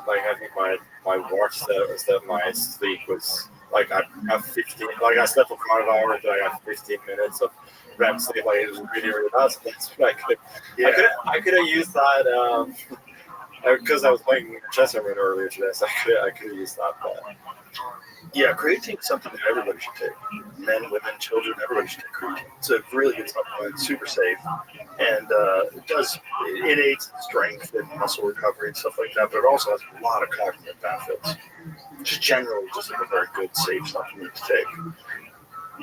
Speaker 10: like I think my watch said that my sleep was like I have 15. Like I slept for 5 hours, but I got 15 minutes of REM sleep. Like it was really bad. So that's what I could have used that because I was playing chess earlier today. So I could have used that. But
Speaker 1: yeah, creatine is something that everybody should take. Men, women, children, everybody should take creatine. It's a really good supplement, super safe, and it aids strength and muscle recovery and stuff like that. But it also has a lot of cognitive benefits. Just generally, just like a very good, safe supplement to take.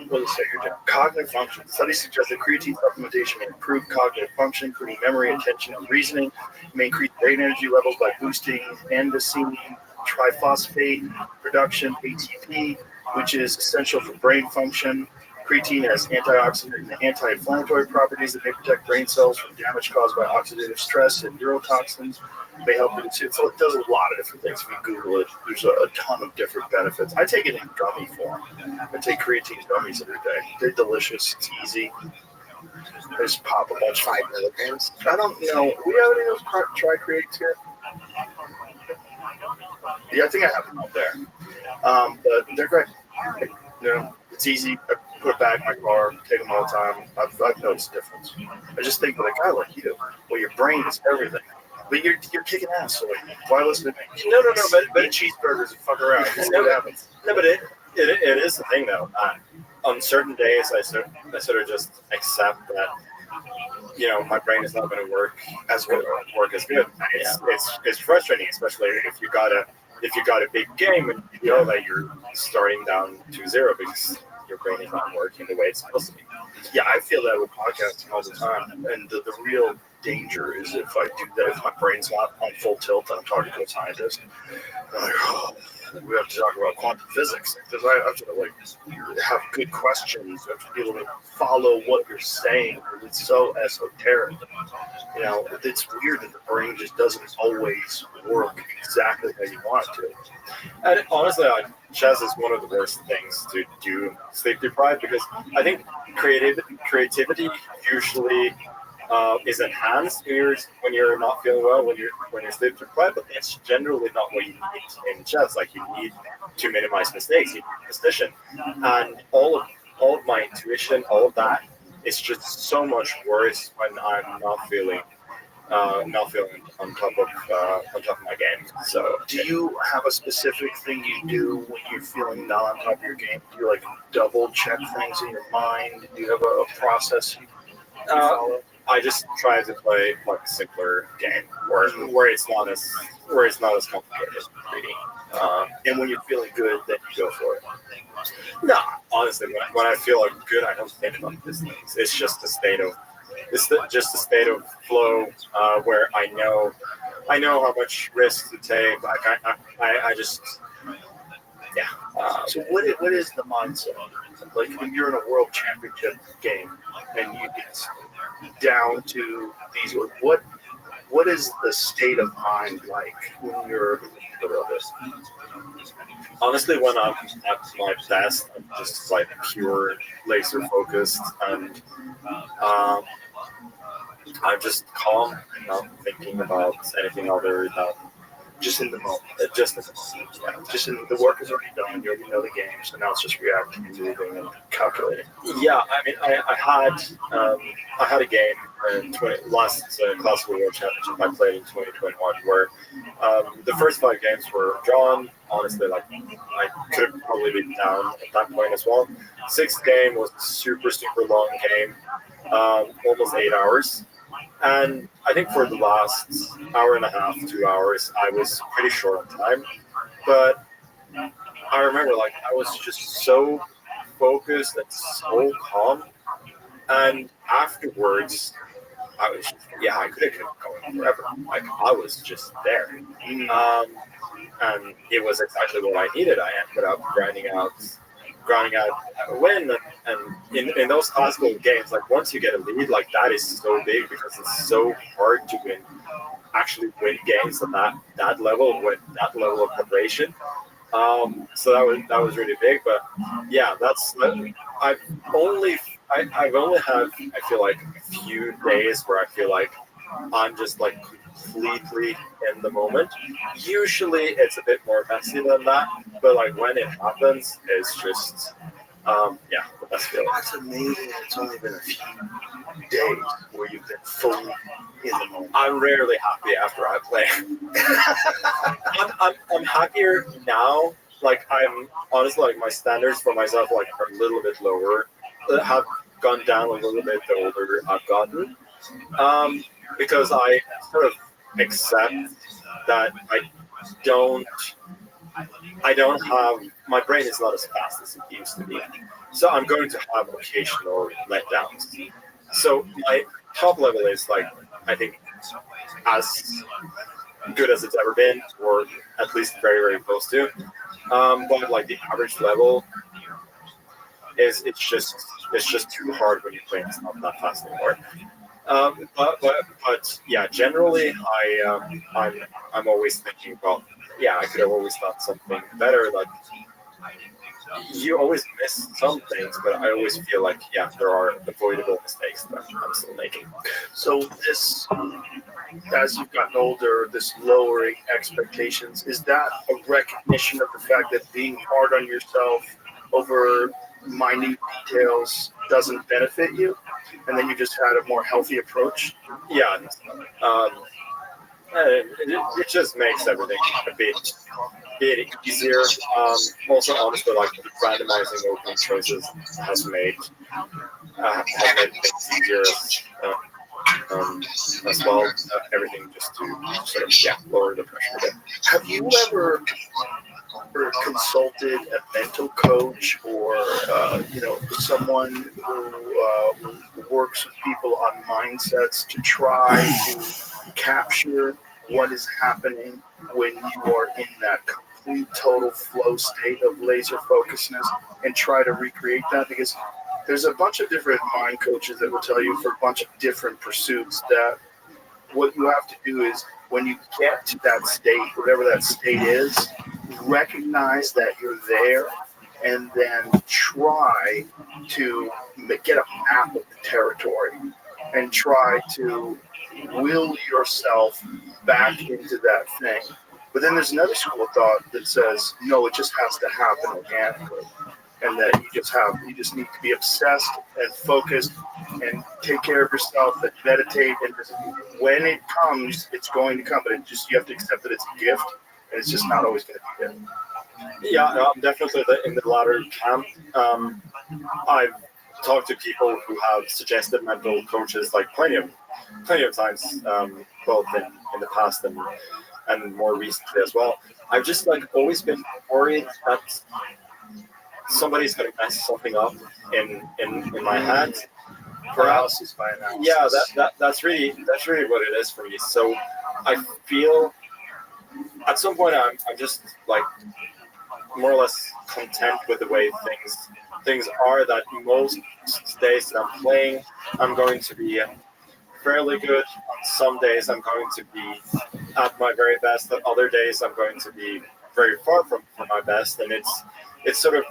Speaker 1: What does it say here, John? Cognitive function. Studies suggest that creatine supplementation may improve cognitive function, including memory, attention, and reasoning. It may increase brain energy levels by boosting androstenedione triphosphate production, ATP, which is essential for brain function. Creatine has antioxidant and anti-inflammatory properties that may protect brain cells from damage caused by oxidative stress and neurotoxins. It may help it does a lot of different things. If you Google it, there's a ton of different benefits. I take it in gummy form. I take creatine gummies every day. They're delicious. It's easy. I just pop a bunch.
Speaker 9: 5 milligrams.
Speaker 1: I don't know. We have any of those tri-creates here? Yeah, I think I have them out there. But they're great. You know, it's easy. I put it back in my car, take them all the time. I've noticed a difference. I just think with a guy like you, well, your brain is everything. But you're kicking ass, so why listen to me?
Speaker 10: No, but
Speaker 1: eat cheeseburgers and fuck around. See what happens.
Speaker 10: No, but it is the thing though. On certain days, I sort of just accept that. You know, my brain is not going to work as good. It's frustrating, especially if you got a big game and you know that you're starting down 2-0 because your brain is not working the way it's supposed to be.
Speaker 1: Yeah, I feel that with podcasting all the time, and the real danger is if I do that, if my brain's not on full tilt and I'm talking to a scientist, I'm like, oh, we have to talk about quantum physics because I have to like have good questions. I have to be able to follow what you're saying. It's so esoteric. You know, it's weird that the brain just doesn't always work exactly how you want it to.
Speaker 10: And honestly, chess is one of the worst things to do sleep deprived because I think creativity usually is enhanced when you're not feeling well, when you're sleep deprived, but that's generally not what you need in chess. Like you need to minimize mistakes, you need precision, and all of my intuition, all of that is just so much worse when I'm not feeling on top of my game. So,
Speaker 1: do you have a specific thing you do when you're feeling not on top of your game? Do you like double check things in your mind? Do you have a process you follow?
Speaker 10: I just try to play like a simpler game where it's not as complicated. Really.
Speaker 1: And when you're feeling good, then you go for it.
Speaker 10: No, honestly, when I feel good, I don't think about these things. It's just a state of flow where I know how much risk to take. Like I just
Speaker 1: So what is the mindset? Like when you're in a world championship game and you get down to these, what what is the state of mind like when you're in the middle of this?
Speaker 10: Honestly, when I'm at my best, I'm just like pure laser focused, and um, I'm just calm, not thinking about anything other than
Speaker 1: Just in the moment.
Speaker 10: just in the moment.
Speaker 1: Yeah, just in, the work is already done. You already know the game, so now it's just reacting and moving and calculating.
Speaker 10: Yeah, I mean, I had a game in last Classical World Championship I played in 2021 where the first 5 games were drawn. Honestly, like I could have probably been down at that point as well. Sixth game was a super long game, almost 8 hours. And I think for the last hour and a half, 2 hours, I was pretty short on time. But I remember, like, I was just so focused and so calm. And afterwards, I was, yeah, I could have kept going forever. Like, I was just there. And it was exactly what I needed. I ended up grinding out a win. And in those classical games, like once you get a lead, like that is so big because it's so hard to actually win games at that level with that level of preparation. So that was really big. But yeah, I've only I've only had, I feel like, a few days where I feel like I'm just like completely in the moment. Usually it's a bit more messy than that, but like when it happens, it's just yeah, the best feeling.
Speaker 1: That's amazing. It's only been a few days where you've been fully in the moment.
Speaker 10: I'm rarely happy after I play. I'm happier now. Like I'm honestly, like my standards for myself like are a little bit lower. Have gone down a little bit the older I've gotten. Because I sort of accept that don't I don't have, my brain is not as fast as it used to be. So I'm going to have occasional letdowns. So my top level is like, I think, as good as it's ever been, or at least very close to. But like the average level is it's just too hard when you're playing. It's not that fast anymore. But yeah, generally I'm always thinking, well, yeah, I could have always done something better. Like you always miss some things, but I always feel like yeah, there are avoidable mistakes that I'm still making.
Speaker 1: So this, as you've gotten older, this lowering expectations, is that a recognition of the fact that being hard on yourself over minute details doesn't benefit you, and then you just had a more healthy approach?
Speaker 10: Yeah, it just makes everything a bit easier. Also, honestly, like randomizing opening choices has made things easier as well. Everything just to sort of lower the pressure a bit.
Speaker 1: Have you ever consulted a mental coach or someone who works with people on mindsets to try to capture what is happening when you are in that complete total flow state of laser focusedness and try to recreate that? Because there's a bunch of different mind coaches that will tell you for a bunch of different pursuits that what you have to do is when you get to that state, whatever that state is, recognize that you're there and then try to get a map of the territory and try to will yourself back into that thing. But then there's another school of thought that says, no, it just has to happen organically. And that you just need to be obsessed and focused and take care of yourself and meditate. And when it comes, it's going to come. But you have to accept that it's a gift and it's just not always going to be there.
Speaker 10: Yeah, no, I'm definitely in the latter camp. I've talked to people who have suggested mental coaches like plenty of times, both in the past and more recently as well. I've just like always been worried that somebody's going to mess something up in my hands.
Speaker 1: Paralysis by analysis.
Speaker 10: Yeah, that's really what it is for me. So I feel at some point I'm just like more or less content with the way things are. That most days that I'm playing, I'm going to be fairly good. On some days, I'm going to be at my very best. On other days, I'm going to be very far from my best, and it's sort of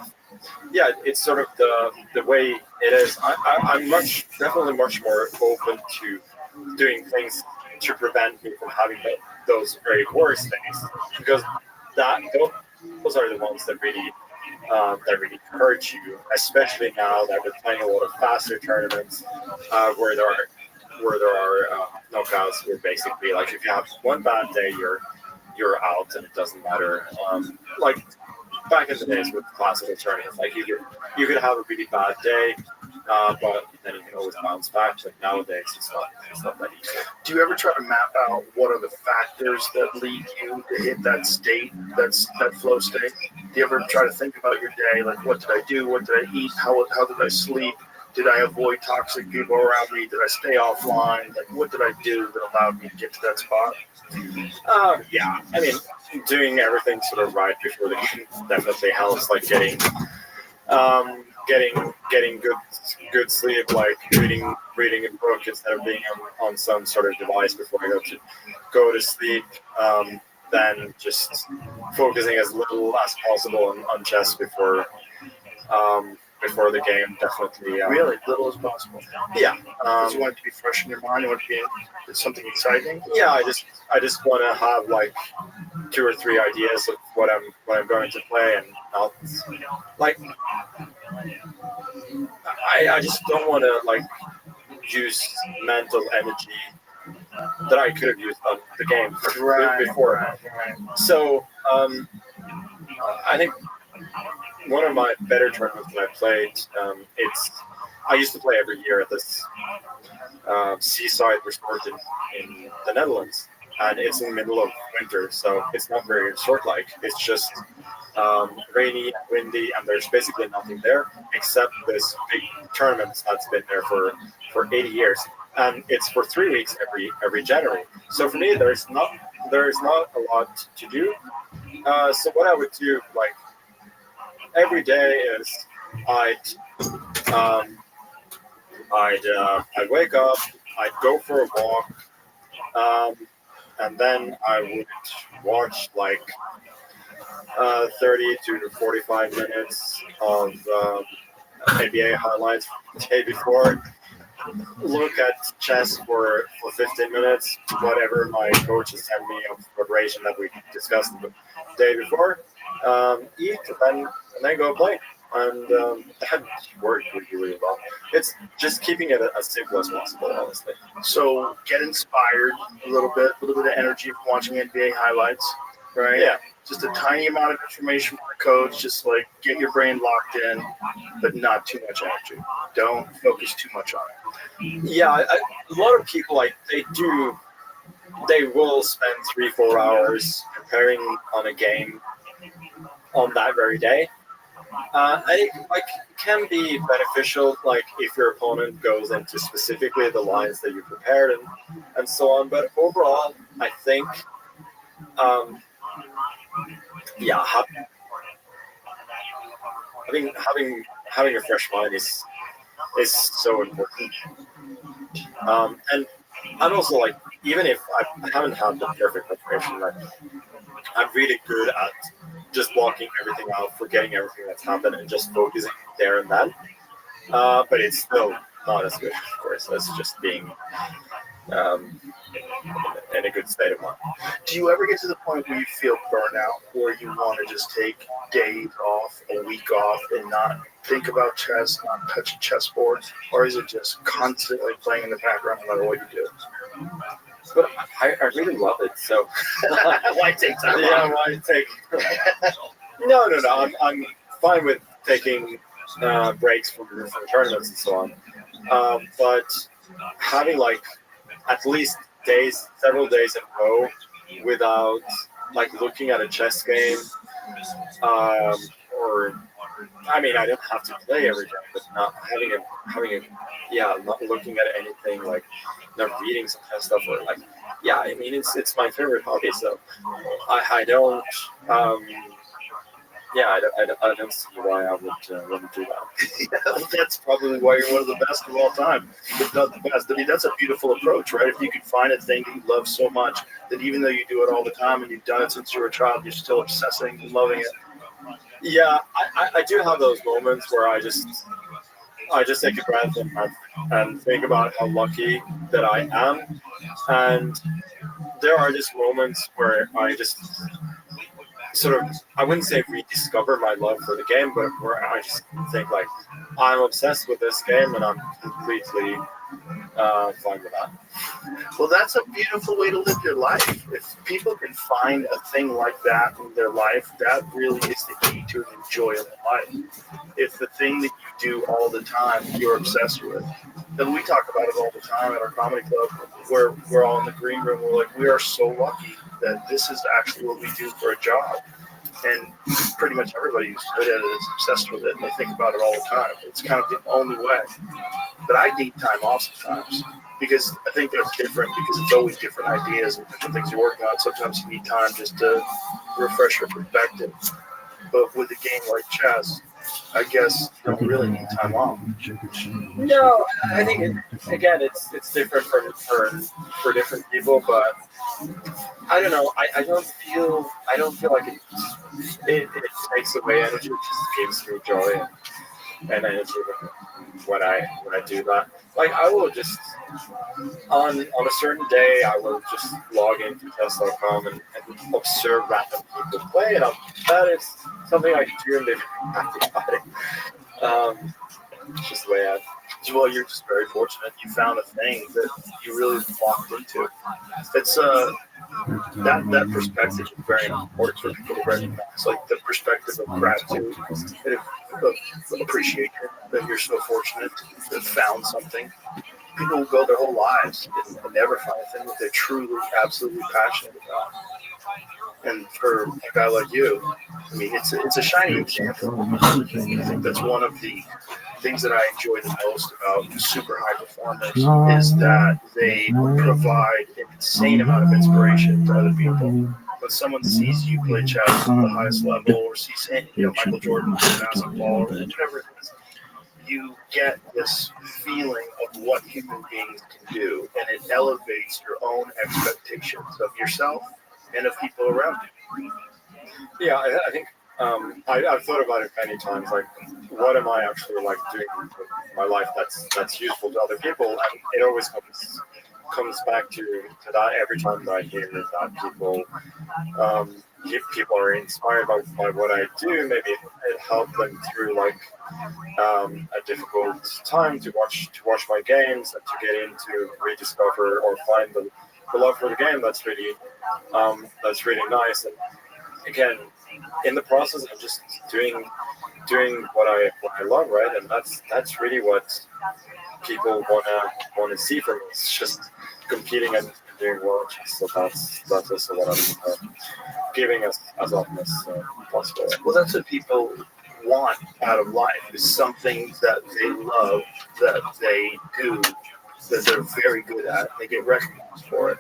Speaker 10: it's sort of the way it is. I'm definitely much more open to doing things to prevent me from having those very worst days, because those are the ones that really hurt you, especially now that we're playing a lot of faster tournaments where there are knockouts. Where basically, like, if you have one bad day, you're out, and it doesn't matter. Like back in the days with classical tournaments, like you could have a really bad day, but then you can always bounce back. But nowadays, it's not that easy.
Speaker 1: Do you ever try to map out what are the factors that lead you to hit that state, that flow state? Do you ever try to think about your day, like what did I do, what did I eat, how did I sleep? Did I avoid toxic people around me? Did I stay offline? Like, what did I do that allowed me to get to that spot?
Speaker 10: Yeah, I mean, doing everything sort of right before the game definitely helps. Like getting good sleep, like reading a book instead of being on some sort of device before I go to sleep. Then just focusing as little as possible on chess before the game, definitely.
Speaker 1: Really little as possible.
Speaker 10: Yeah.
Speaker 1: Because you want it to be fresh in your mind. You want it to be something exciting.
Speaker 10: Yeah, I just want to have like 2 or 3 ideas of what I'm going to play, and I'll like I just don't want to like use mental energy that I could have used on the game before.
Speaker 1: Right.
Speaker 10: So I think one of my better tournaments that I played, I used to play every year at this seaside resort in the Netherlands, and it's in the middle of winter, so it's not very resort-like. It's just rainy and windy, and there's basically nothing there except this big tournament that's been there for 80 years, and it's for 3 weeks every January. So for me, there's not a lot to do. So what I would do, like, every day is I'd wake up, I'd go for a walk, and then I would watch like 30 to 45 minutes of NBA highlights the day before. Look at chess for 15 minutes, whatever my coaches send me of preparation that we discussed the day before. Eat, and then go play. And that worked really, really well. It's just keeping it as simple as possible, honestly.
Speaker 1: So get inspired a little bit of energy from watching NBA highlights, right?
Speaker 10: Yeah.
Speaker 1: Just a tiny amount of information from the coach, just like get your brain locked in, but not too much energy. Don't focus too much on it.
Speaker 10: Yeah, a lot of people, like, they will spend 3-4 hours preparing on a game on that very day. And it can be beneficial, like if your opponent goes into specifically the lines that you prepared and so on. But overall, I think, having a fresh mind is so important. And also, like, even if I haven't had the perfect preparation, like, I'm really good at just blocking everything out, forgetting everything that's happened, and just focusing there and then. But it's still not as good, of course, as just being in a good state of mind.
Speaker 1: Do you ever get to the point where you feel burnout, where you want to just take days off, a week off, and not think about chess, not touch a chessboard? Or is it just constantly playing in the background no matter what you do?
Speaker 10: But I really love it, so
Speaker 1: Why take time
Speaker 10: yeah,
Speaker 1: off?
Speaker 10: why take? No. I'm fine with taking breaks from tournaments and so on. But having like at least several days in a row without like looking at a chess game, or I mean, I don't have to play every day, but not not looking at anything, like not reading some kind of stuff, or like, yeah, I mean, it's my favorite hobby, so I don't
Speaker 5: yeah, I don't see why I would want to do that.
Speaker 1: Yeah, that's probably why you're one of the best of all time, if not the best. I mean, that's a beautiful approach, right? If you could find a thing that you love so much that even though you do it all the time and you've done it since you were a child, you're still obsessing and loving it.
Speaker 10: Yeah, I do have those moments where I just take a breath and think about how lucky that I am. And there are just moments where I just sort of, I wouldn't say rediscover my love for the game, but where I just think like, I'm obsessed with this game and I'm completely fine with that.
Speaker 1: Well, that's a beautiful way to live your life. If people can find a thing like that in their life, that really is the key to an enjoyable life. If the thing that you do all the time you're obsessed with, and we talk about it all the time at our comedy club, where we're all in the green room, we're like, we are so lucky that this is actually what we do for a job. And pretty much everybody who's good at it is obsessed with it, and they think about it all the time. It's kind of the only way. But I need time off sometimes because I think they're different because it's always different ideas and different things you're working on. Sometimes you need time just to refresh your perspective. But with a game like chess, I guess you don't really need time off.
Speaker 10: No, I think again it's different for different people, but I don't know. I don't feel like it takes away energy. It just gives me joy and energy when I do that. Like I will just on a certain day I will just log into chess.com and observe random people play, and that is something I do and live happy about it. It's just the way I.
Speaker 1: Well, you're just very fortunate. You found a thing that you really locked into. It's that perspective is very important for people to recognize, like the perspective of gratitude and of appreciation that you're so fortunate to have found something. People will go their whole lives and never find a thing that they're truly, absolutely passionate about. And for a guy like you, I mean, it's a shining example. I think that's one of the things that I enjoy the most about super high performers is that they provide an insane amount of inspiration for other people. When someone sees you play chess at the highest level, or sees Michael Jordan play basketball, or whatever it is, you get this feeling of what human beings can do, and it elevates your own expectations of yourself and of people around you.
Speaker 10: Yeah, I think I've thought about it many times. Like, what am I actually like doing with my life that's useful to other people? And it always comes back to that every time that I hear that people are inspired by what I do. Maybe it helped them through like a difficult time to watch my games and to get into rediscover or find the love for the game. That's really nice. And again, in the process of just doing what I love, right? And that's really what people wanna see from me. It's just competing and doing well. So that's also what I'm giving as often as possible.
Speaker 1: Well, that's what people want out of life, is something that they love, that they do, that they're very good at, and they get recognized for it.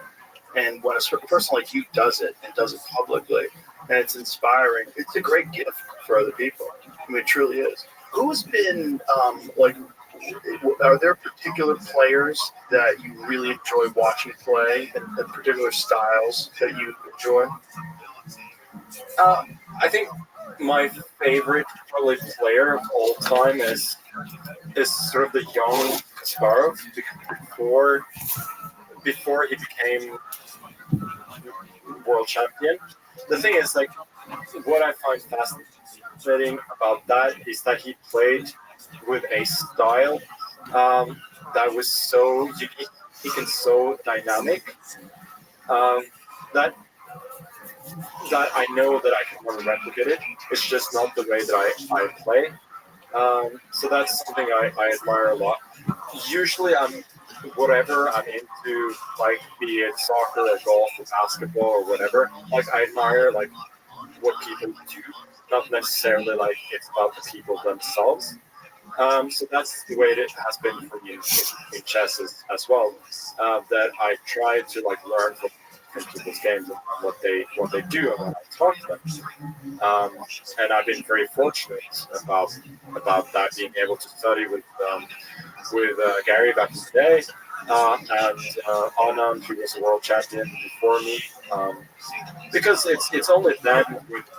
Speaker 1: And when a person like you does it and does it publicly, and it's inspiring, it's a great gift for other people. I mean, it truly is. Who's been are there particular players that you really enjoy watching play, and particular styles that you enjoy?
Speaker 10: I think my favorite probably player of all time is sort of the young Kasparov before he became world champion. The thing is, like, what I find fascinating about that is that he played with a style that was so unique and so dynamic that I know that I can never replicate it. It's just not the way that I play. So that's something I admire a lot. Usually whatever I'm into, like be it soccer or golf or basketball or whatever, like I admire like what people do, not necessarily like it's about the people themselves. So that's the way it has been for me in chess as well. That I try to like learn in people's games and what they do and what I talk to them. And I've been very fortunate about that, being able to study with Gary back in the day, and Anand, who was a world champion before me. Because it's only then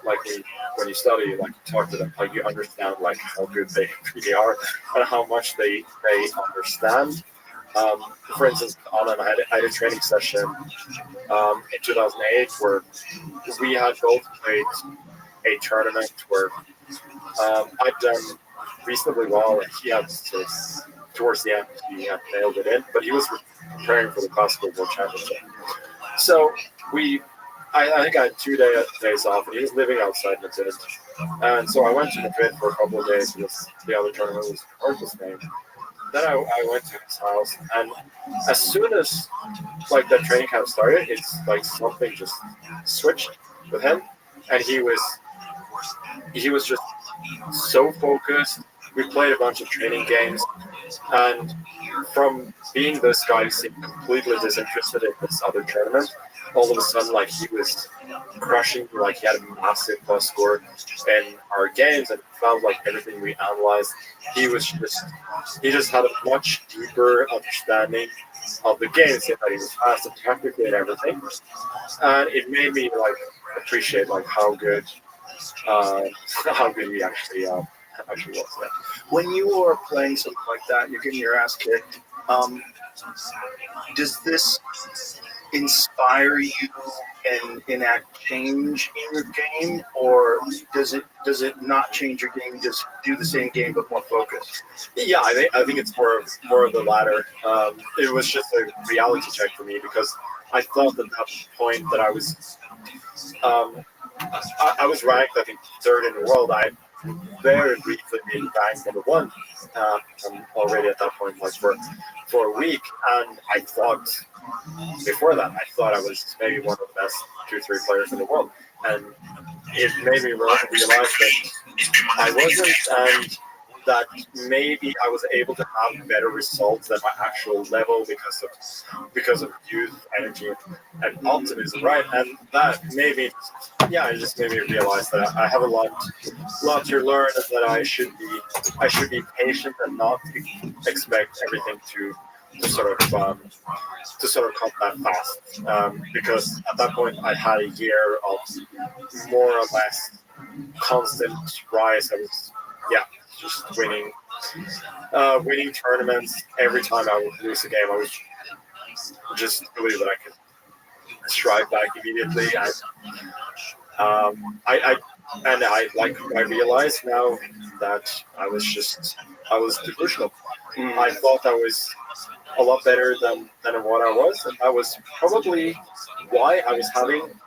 Speaker 10: when you study, like you talk to them, like you understand like how good they really are and how much they understand. For instance, Anand, I had a training session in 2008 where we had both played a tournament where I'd done reasonably well, and he had towards the end he had nailed it in, but he was preparing for the classical world championship. So I think I had 2 days off, and he was living outside Madrid. And so I went to Madrid for a couple of days because the other tournament was Arthur's name. Then I went to his house, and as soon as like that training camp started, it's like something just switched with him, and he was just so focused. We played a bunch of training games, and from being this guy who seemed completely disinterested in this other tournament, all of a sudden, like he was crushing, like he had a massive plus score in our games, and it felt like everything we analyzed, he just had a much deeper understanding of the game, so that he was fast and tactically and everything, and it made me like appreciate like how good he actually was. Yeah.
Speaker 1: When you are playing something like that, you're getting your ass kicked. Does this inspire you and enact change in your game, or does it not change your game? Just do the same game but more focused?
Speaker 10: Yeah, I think it's more of the latter. It was just a reality check for me because I thought at that point that I was I was ranked, I think, third in the world. I very briefly been ranked number one already at that point, like for a week, and I thought before that I was maybe one of the best 2-3 players in the world, and it made me realize that I wasn't, and that maybe I was able to have better results than my actual level because of youth, energy, and optimism, right? And that made me, it just made me realize that I have a lot to learn, and that I should be patient and not expect everything to sort of come that fast. Because at that point I had a year of more or less constant rise. I was just winning tournaments. Every time I would lose a game, I would just believe that I could strike back immediately. I realized now that I was delusional. I thought I was a lot better than what I was, and that was probably why I was having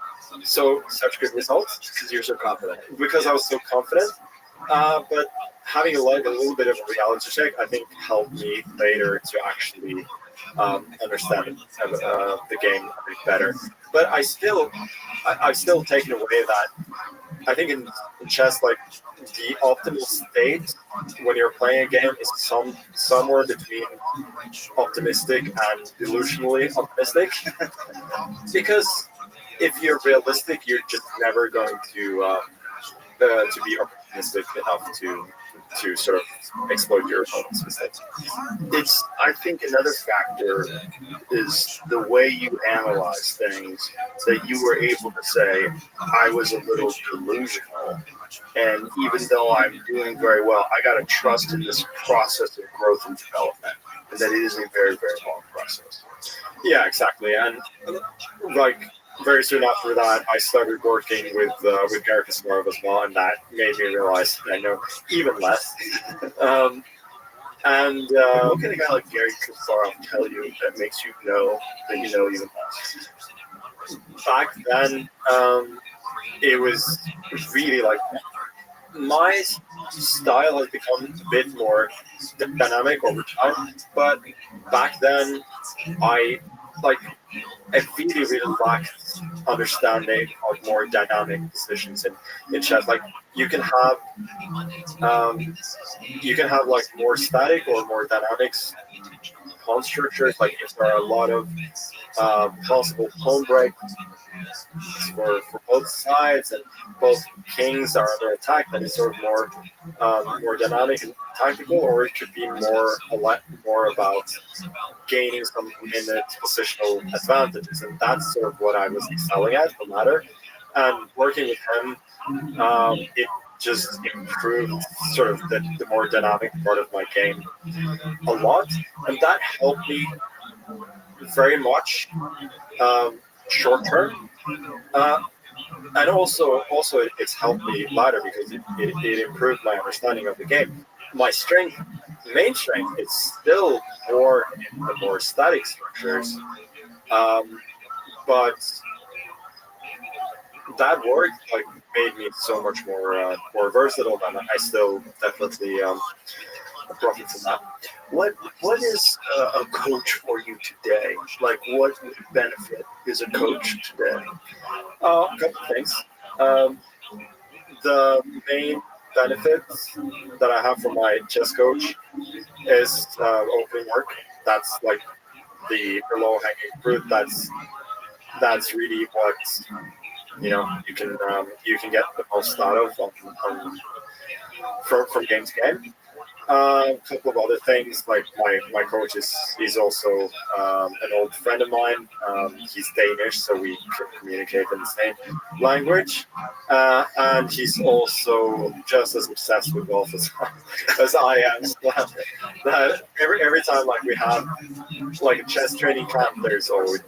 Speaker 10: such good results.
Speaker 1: Because you're so confident.
Speaker 10: Because I was so confident. But having a little bit of a reality check, I think, helped me later to actually understand the game a bit better. But I've still taken away that I think in chess, like the optimal state when you're playing a game is somewhere between optimistic and delusionally optimistic. Because if you're realistic, you're just never going to be optimistic enough to sort of exploit your opponent's mistakes.
Speaker 1: I think another factor is the way you analyze things, that you were able to say, I was a little delusional, and even though I'm doing very well, I got to trust in this process of growth and development, and that it is a very, very long process.
Speaker 10: Yeah, exactly. And like very soon after that, I started working with Gary Kasparov as well, and that made me realize I know even less.
Speaker 1: What can a guy like Gary Kasparov tell you that makes you know that you know even less?
Speaker 10: Back then, it was really like my style has become a bit more dynamic over time, but back then I really lacked understanding of more dynamic decisions in chess. Like you can have like more static or more dynamics pawn structures. Like if there are a lot of possible home break for both sides, and both kings are under attack. That is sort of more dynamic and tactical, or it could be a lot more about gaining some minute positional advantages, and that's sort of what I was excelling at, the latter. And working with him, it just improved sort of the more dynamic part of my game a lot, and that helped me very much short term. And also it's helped me later because it improved my understanding of the game. My main strength is still more in the more static structures, but that work like made me so much more versatile, and I still definitely profit from that.
Speaker 1: What is a coach for you today? Like, what benefit is a coach today?
Speaker 10: A couple things. The main benefit that I have from my chess coach is opening work. That's like the low hanging fruit. That's really what you can get the most out of from game to game. A couple of other things, like my coach is also an old friend of mine. He's Danish, so we can communicate in the same language. And he's also just as obsessed with golf as I am. So that every time like we have like a chess training camp, there's always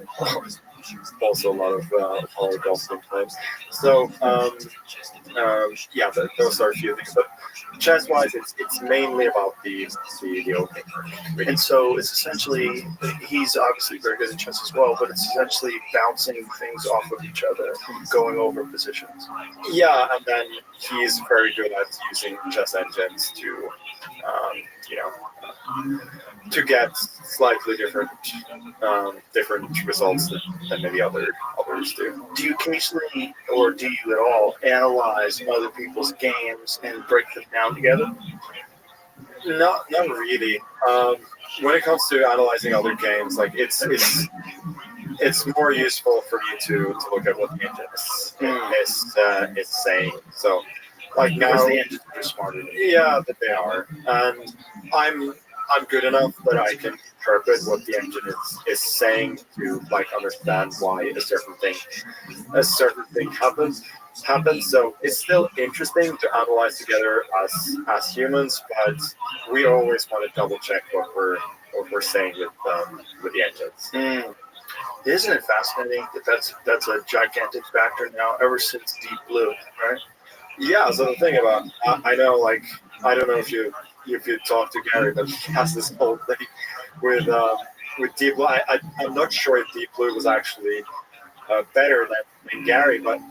Speaker 10: also a lot of golf games. So those are a few things. But chess-wise, it's mainly about the opening.
Speaker 1: And so it's essentially, he's obviously very good at chess as well, but it's essentially bouncing things off of each other, going over positions.
Speaker 10: Yeah, and then he's very good at using chess engines to, to get slightly different results than maybe others do.
Speaker 1: Do you occasionally, or do you at all, analyze other people's games and break them down together?
Speaker 10: Not really. When it comes to analyzing other games, like it's more useful for you to look at what the engine is saying. So, like now,
Speaker 1: the engines are smarter.
Speaker 10: Yeah, that they are, and I'm good enough that I can interpret what the engine is saying to like understand why a certain thing happens. So it's still interesting to analyze together as humans, but we always want to double check what we're saying with the engines.
Speaker 1: Isn't it fascinating that that's a gigantic factor now ever since Deep Blue, right?
Speaker 10: Yeah. So the thing about I know, like, I don't know if you talk to Gary, but he has this whole thing with Deep Blue. I'm not sure if Deep Blue was actually better than Gary, but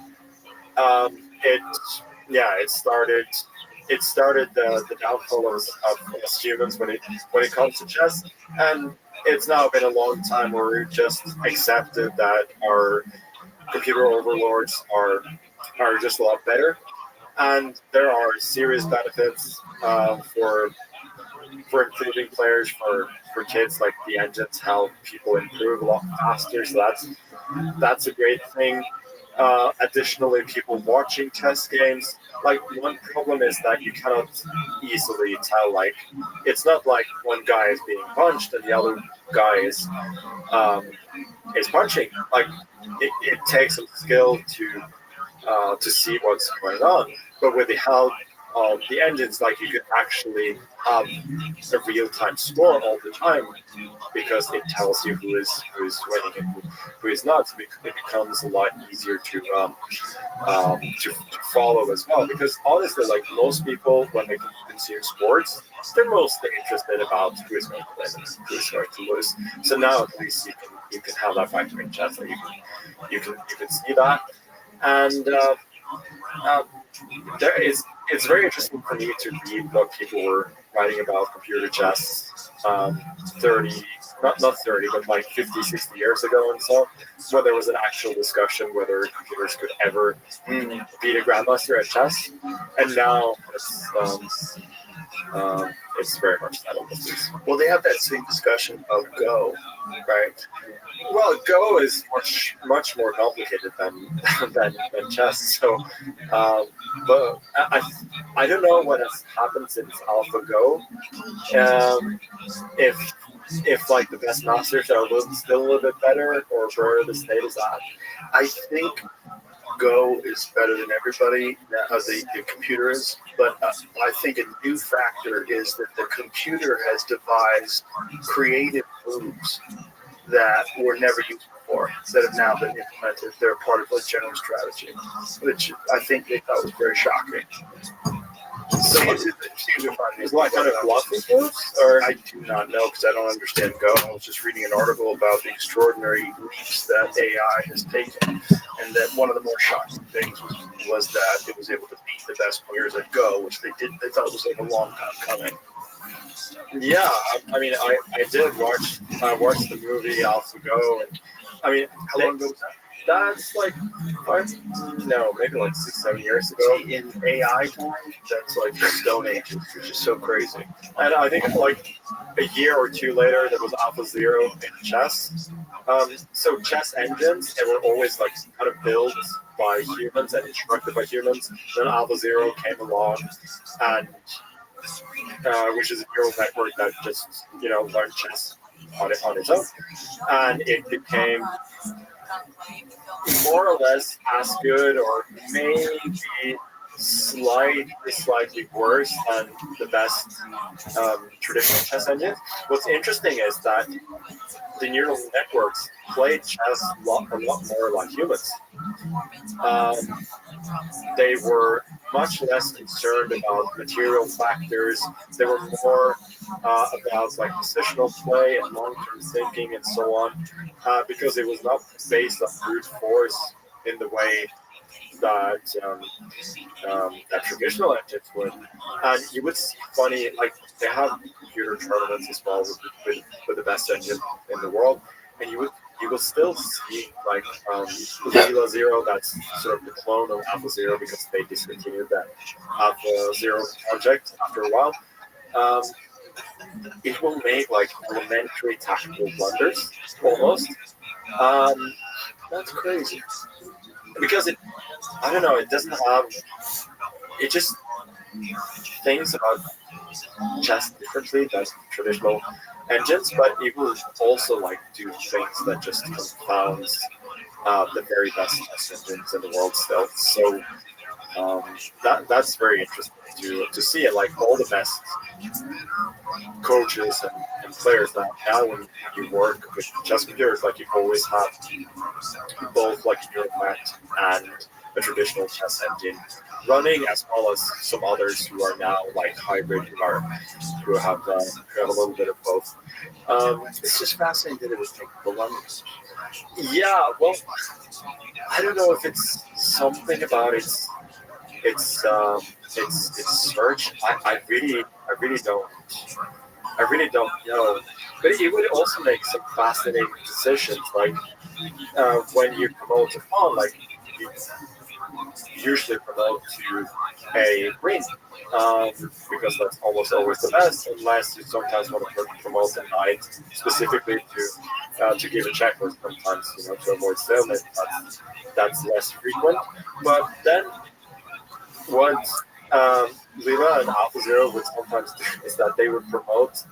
Speaker 10: it started the downfall of us humans when it comes to chess, and it's now been a long time where we've just accepted that our computer overlords are just a lot better, and there are serious benefits for improving players, for kids. Like the engines help people improve a lot faster, so that's a great thing. Additionally, people watching chess games, like one problem is that you cannot easily tell. Like, it's not like one guy is being punched and the other guy is punching. Like, it takes some skill to see what's going on. But with the help of the engines, like, you could actually have a real-time score all the time because it tells you who is winning and who is not. So it becomes a lot easier to follow as well. Because honestly, like, most people, when they consume sports, they're mostly interested about who is going to win and who is going to lose. So now at least you can have that factor in chess, that you can see that. And it's very interesting for me to read what people were writing about computer chess 30, not 30, but like 50, 60 years ago and so, where there was an actual discussion whether computers could ever beat a grandmaster at chess. And now
Speaker 5: it's very much settled. This is-
Speaker 1: Well, they have that same discussion of Go, right?
Speaker 5: Well, Go is much more complicated than than chess. So, but I don't know what has happened since AlphaGo. If like the best masters are still a little bit better, or where the state is at.
Speaker 1: I think Go is better than everybody, the computer is, but I think a new factor is that the computer has devised creative moves that were never used before, that have now been implemented. They're part of a general strategy, which I think they thought was very shocking. So
Speaker 5: Is what kind of bluffing moves? Or
Speaker 1: I do not know because I don't understand Go. I was just reading an article about the extraordinary leaps that AI has taken, and that one of the more shocking things was that it was able to beat the best players at Go, which they thought it was like a long time coming.
Speaker 5: yeah, I mean, I did watch the movie AlphaGo, and I mean,
Speaker 1: How long ago was that?
Speaker 5: that's like maybe like 6-7 years ago.
Speaker 1: See, in AI time, that's like the Stone Age, which is so crazy.
Speaker 5: And I think like a year or two later, there was AlphaZero in chess. So chess engines, they were always like kind of built by humans and instructed by humans. Then AlphaZero came along, and which is a neural network that just learned chess on its own, and it became more or less as good, or maybe slightly worse than the best traditional chess engines. What's interesting is that the neural networks played chess a lot more like humans. They were much less concerned about material factors. They were more about like positional play and long-term thinking and so on, because it was not based on brute force in the way that that traditional engines would. And you would see funny, like they have computer tournaments as well with the best engine in the world, and you will still see like Lila Zero, that's sort of the clone of AlphaZero because they discontinued that AlphaZero project after a while. It will make like elementary tactical blunders almost. That's crazy because I don't know, it doesn't have, it just thinks about chess differently than traditional engines, but it will also like do things that just confounds the very best chess engines in the world still. So that's very interesting to see it. Like all the best coaches and players now when you work with chess computers, like you always have both like a neural net and a traditional chess engine running, as well as some others who are now like hybrid, who have a little bit of both.
Speaker 1: It's just fascinating that it was the Londons.
Speaker 5: Yeah, well, I don't know if it's something about its search. I really don't know. But it would also make some fascinating decisions, like when you promote a pawn, like you usually promote to a queen, because that's almost always the best, unless you sometimes want to promote a knight specifically to give a check, or sometimes to avoid stalemate. That's less frequent. But then what Lila and AlphaZero would sometimes do is that they would promote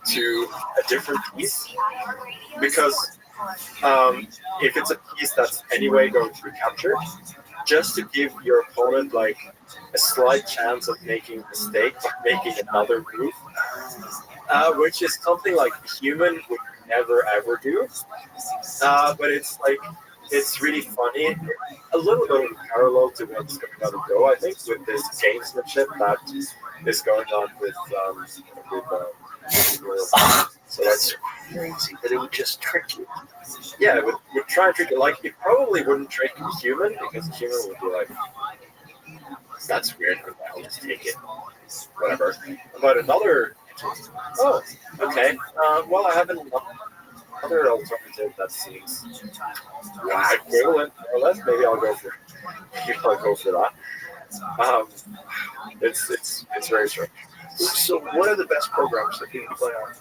Speaker 5: to a different piece, because if it's a piece that's anyway going to be captured, just to give your opponent like a slight chance of making a mistake by making another move, which is something like a human would never ever do. But it's really funny, a little bit of parallel to what's going on in Go, I think, with this gamesmanship that is going on with
Speaker 1: So that's crazy that it would just trick you.
Speaker 5: yeah, it would try and trick it. Like, it probably wouldn't trick a human, because a human would be like, that's weird, I'll just take it, whatever. But another, oh, okay, well, I have another alternative that seems equivalent, more or less. Maybe I'll go for that. It's very strange.
Speaker 1: So, what are the best programs that people play on?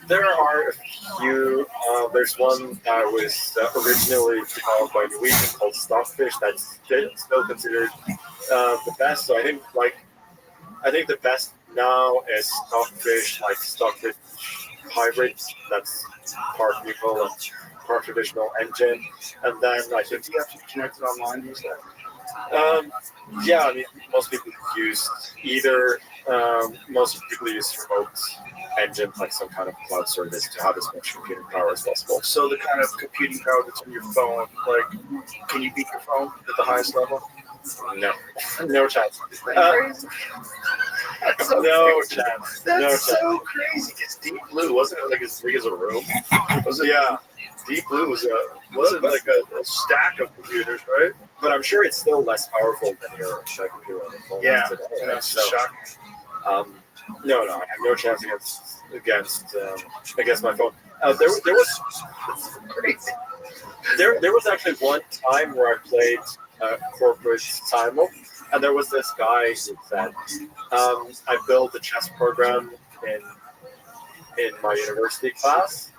Speaker 10: There are a few. There's one that was originally developed by Norwegian called Stockfish. That's still considered the best. So I think the best now is Stockfish, like Stockfish hybrids. That's part neutral and part traditional engine. And then I think
Speaker 1: Do you have to connect it online to use that?
Speaker 10: yeah, I mean, most people use either. Most people use remote engine, like some kind of cloud service, to have as much computing power as possible.
Speaker 1: So, the kind of computing power that's on your phone, like, can you beat your phone at the highest level?
Speaker 10: No, no chance.
Speaker 1: That's so
Speaker 10: No
Speaker 1: crazy.
Speaker 10: chance.
Speaker 1: That's
Speaker 10: No
Speaker 1: so
Speaker 10: chance.
Speaker 1: crazy. It's Deep Blue, wasn't it? Like as big as a room. Was it?
Speaker 10: Yeah,
Speaker 1: Deep Blue wasn't like a stack of computers, right?
Speaker 10: but I'm sure it's still less powerful than your computer on the phone
Speaker 1: Yeah,
Speaker 10: today.
Speaker 1: and that's
Speaker 10: So,
Speaker 1: shocking.
Speaker 10: no, I have no chance against my phone. There was
Speaker 1: Crazy.
Speaker 10: there was actually one time where I played corporate title, and there was this guy who said, I built a chess program in my university class.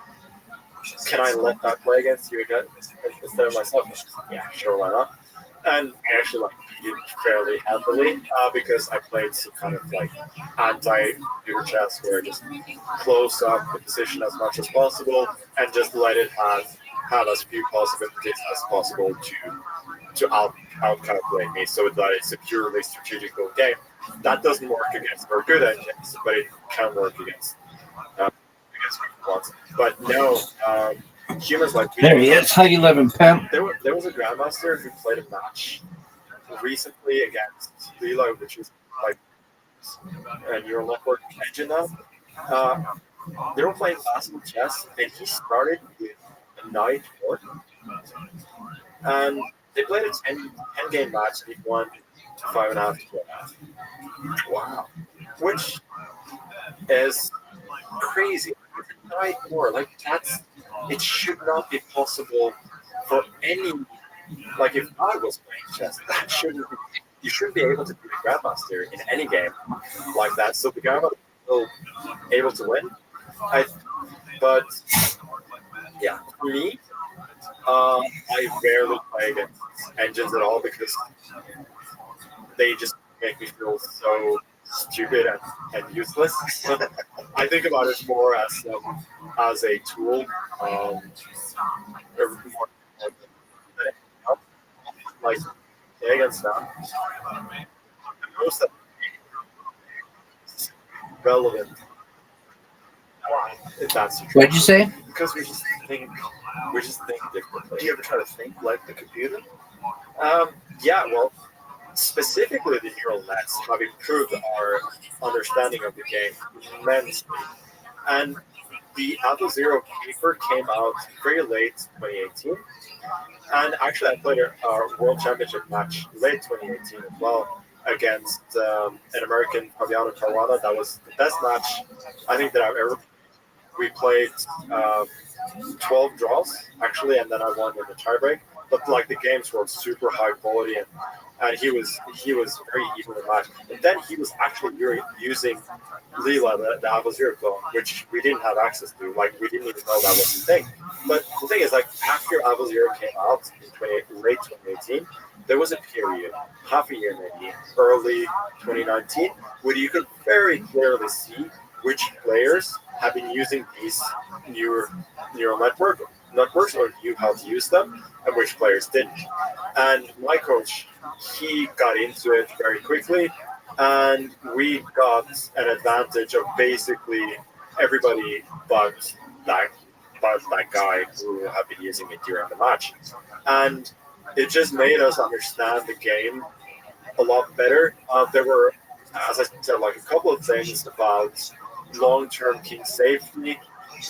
Speaker 10: Can I let that play against you again instead of myself? Yeah, sure, why not? And I actually beat fairly heavily because I played some kind of like anti-computer chess where I just close up the position as much as possible and just let it have as few possibilities as possible to out kind of play me. So that it's a purely strategical game. That doesn't work against very good engines, but it can work against ones. But no, humans like
Speaker 6: There he is. How you living, pimp?
Speaker 10: There was a grandmaster who played a match recently against Lilo, which is like a neural network engine now. They were playing classical chess, and he started with a knight fork, and they played a 10 game match, and he won 5.5 to 4.5.
Speaker 1: Wow.
Speaker 10: Which is crazy. Knight fork, like it should not be possible for any. Like if I was playing chess, that shouldn't be. You shouldn't be able to beat a grandmaster in any game like that. So the grandmaster is still able to win. But yeah, for me, I rarely play against engines at all because they just make me feel so stupid and useless. I think about it more as a tool, or more like play against them. The most that relevant. If that's true.
Speaker 6: What'd you say?
Speaker 10: Because we just think differently.
Speaker 1: Do you ever try to think like the computer?
Speaker 10: Yeah, well, specifically the neural nets have improved our understanding of the game immensely. And the Alpha Zero paper came out very late 2018. And actually, I played a World Championship match late 2018 as well against an American, Fabiano Caruana. That was the best match I think that I've ever played. We played 12 draws, actually, and then I won in the tiebreak. But like the games were super high quality, and he was very even in the match. And then he was actually using Leela, the Alpha Zero clone, which we didn't have access to. Like we didn't even know that was the thing. But the thing is, like after Alpha Zero came out in late 2018, there was a period, half a year maybe, early 2019, where you could very clearly see which players have been using these neural networks or knew how to use them, and which players didn't. And my coach, he got into it very quickly, and we got an advantage of basically everybody but that guy who had been using it during the match. And it just made us understand the game a lot better. There were, as I said, like a couple of things about long-term king safety.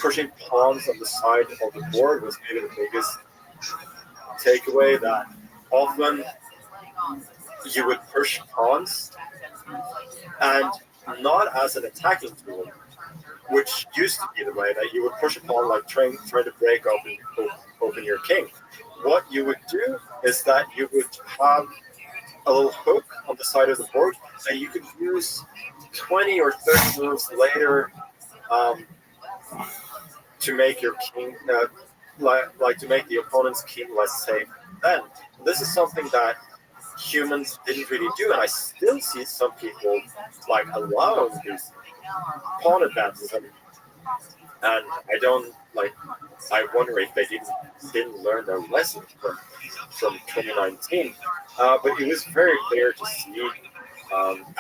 Speaker 10: Pushing pawns on the side of the board was maybe the biggest takeaway, that often you would push pawns and not as an attacking tool, which used to be the way that you would push a pawn like trying to break open your king. What you would do is that you would have a little hook on the side of the board that you could use 20 or 30 moves later to make your king, like to make the opponent's king less safe. Then this is something that humans didn't really do, and I still see some people like allowing these pawn advances, and I don't like. I wonder if they didn't learn their lesson from 2019. But it was very clear to see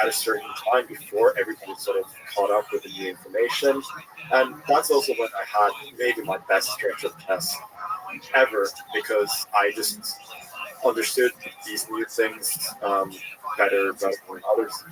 Speaker 10: at a certain time before everybody sort of caught up with the new information, and that's also when I had maybe my best stretch of chess ever, because I just understood these new things better than others.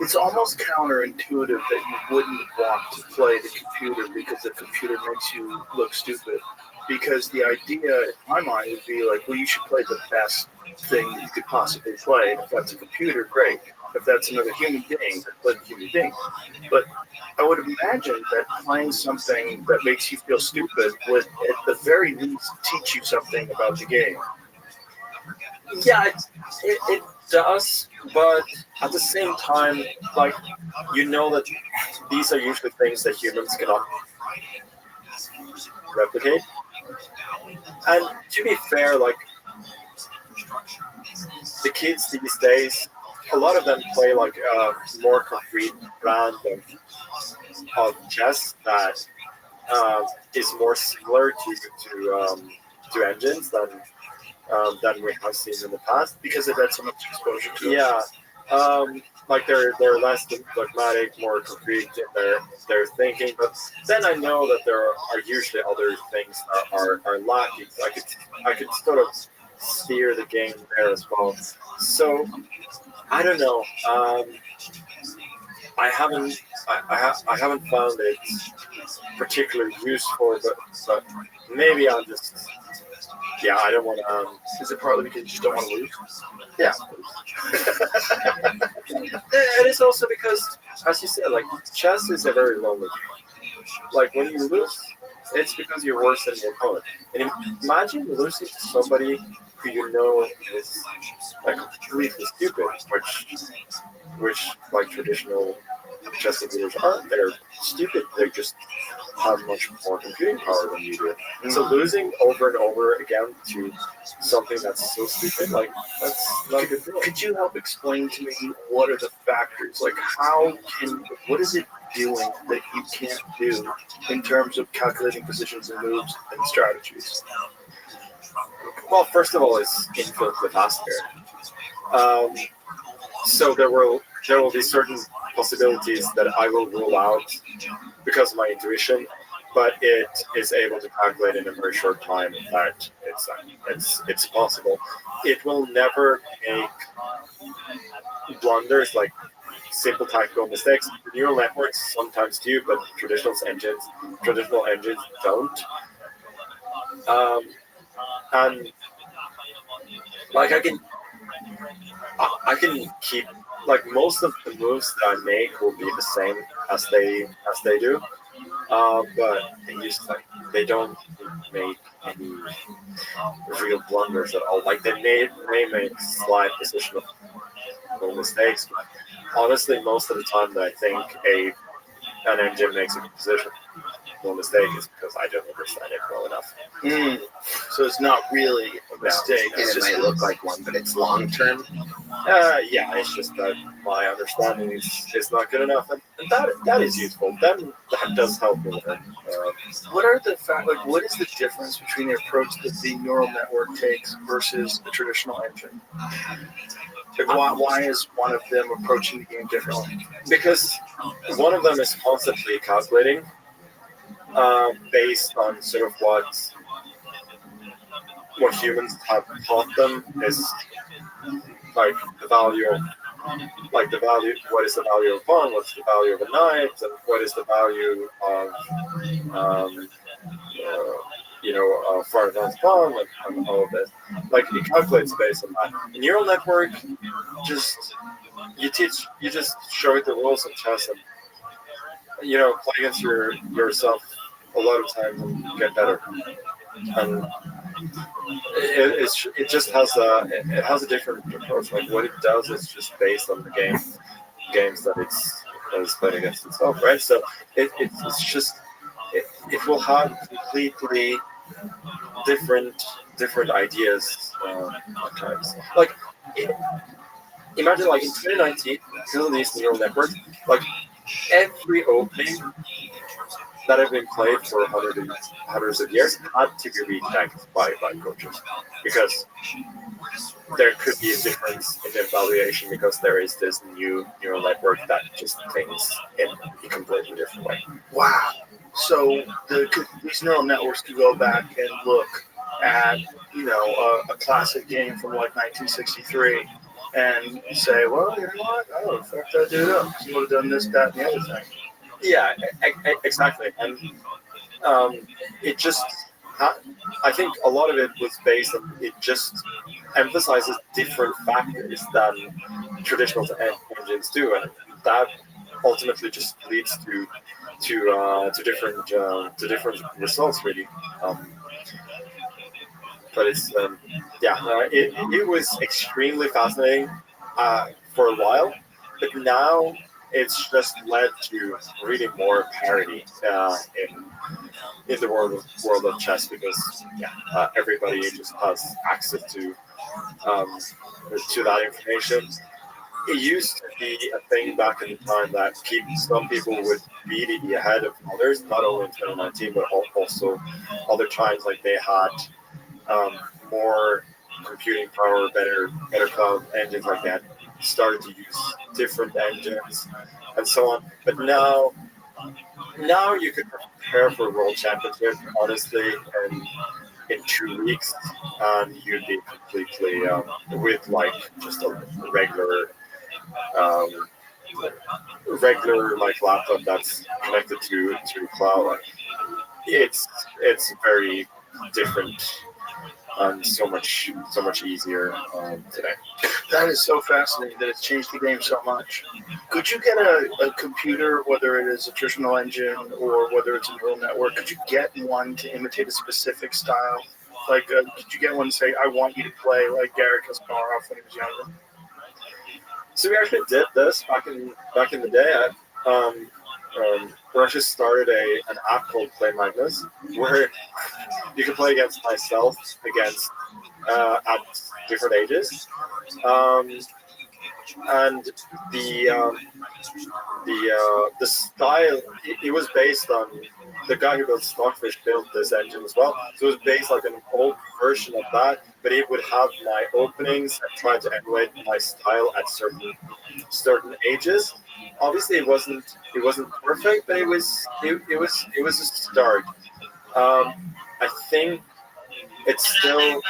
Speaker 1: It's almost counterintuitive that you wouldn't want to play the computer because the computer makes you look stupid. Because the idea in my mind would be like, well, you should play the best thing that you could possibly play. And if that's a computer, great. If that's another human being, then play the human being. But I would imagine that playing something that makes you feel stupid would, at the very least, teach you something about the game.
Speaker 10: Yeah, it does, but at the same time, like, you know that these are usually things that humans cannot replicate. And to be fair, like, the kids these days, a lot of them play like a more concrete brand of chess that is more similar to engines than we have seen in the past.
Speaker 1: Because they've had so much exposure to it.
Speaker 10: Yeah, like they're less dogmatic, more concrete in their thinking. But then I know that there are usually other things that are lacking. I could sort of steer the game there as well. So I don't know. I haven't found it particularly useful, but maybe I'm just. Yeah, I don't want to.
Speaker 1: Is it partly because you just don't want to lose?
Speaker 10: Yeah. And it's also because, as you said, like, chess is a very lonely game. Like, when you lose, it's because you're worse than your opponent. And imagine losing to somebody who you know is like completely stupid, which like traditional chess computers aren't. They're stupid. They just have much more computing power than you do. And so losing over and over again to something that's so stupid, like, that's not a good feeling.
Speaker 1: Could you help explain to me what are the factors? Like, what is it doing that you can't do in terms of calculating positions and moves and strategies?
Speaker 10: Well, first of all, it's infinitely faster. So there will be certain possibilities that I will rule out because of my intuition, but it is able to calculate in a very short time that it's possible. It will never make blunders like simple tactical mistakes. Neural networks sometimes do, but traditional engines don't. And like I can keep, like, most of the moves that I make will be the same as they do, but they don't make any real blunders at all. Like, they may make slight positional mistakes, but honestly, most of the time that I think an engine makes a positional mistake is because I don't understand it well enough.
Speaker 1: So it's not really a mistake.
Speaker 9: And it might look like one, but it's long term.
Speaker 10: Yeah, it's just that my understanding is not good enough, and that is useful. That does help me learn.
Speaker 1: What is the difference between the approach that the neural network takes versus the traditional engine? Like, why is one of them approaching the game differently?
Speaker 10: Because one of them is constantly calculating based on sort of what humans have taught them is like the value of what is the value of a pawn, what's the value of a knight, and what is the value of far advanced pawn, and all of this. Like, it calculates based on that. A neural network, you just show it the rules of chess and play against yourself a lot of times and get better. And it just has a different approach. Like what it does is just based on the games that it's played against itself, right? So it's just it will have completely different ideas at times. Like imagine like in 2019, because of these neural networks, like every opening that have been played for hundreds of years had to be rechecked by coaches because there could be a difference in evaluation because there is this new neural network that just thinks in a completely different way.
Speaker 1: Wow. So these neural networks could go back and look at, a classic game from like 1963 and say, well, you know what? Oh, fuck that dude up. He would have done this, that, and the other thing.
Speaker 10: Yeah, exactly. And it just, I think a lot of it was based on it just emphasizes different factors than traditional engines do, and that ultimately just leads to different results, really. But it's it was extremely fascinating for a while, but now it's just led to really more parity in the world of chess because everybody just has access to that information. It used to be a thing back in the time that some people would really be ahead of others, not only in 2019 but also other times, like they had more computing power, better cloud engines, like that started to use different engines and so on. But now you could prepare for a world championship honestly in 2 weeks, and you'd be completely with like just a regular like laptop that's connected to cloud. Like, it's very different and so much easier today.
Speaker 1: That is so fascinating that it's changed the game so much. Could you get a computer, whether it is a traditional engine or whether it's a neural network, could you get one to imitate a specific style? Like, could you get one to say, I want you to play like Garry Kasparov when he was younger?
Speaker 10: So we actually did this back in the day. We actually started an app called Play Magnus, where you can play against myself at different ages, and the style it was based on the guy who built Stockfish built this engine as well. So it was based like an old version of that, but it would have my openings and try to emulate my style at certain ages. Obviously, it wasn't perfect, but it was a start. I think it's still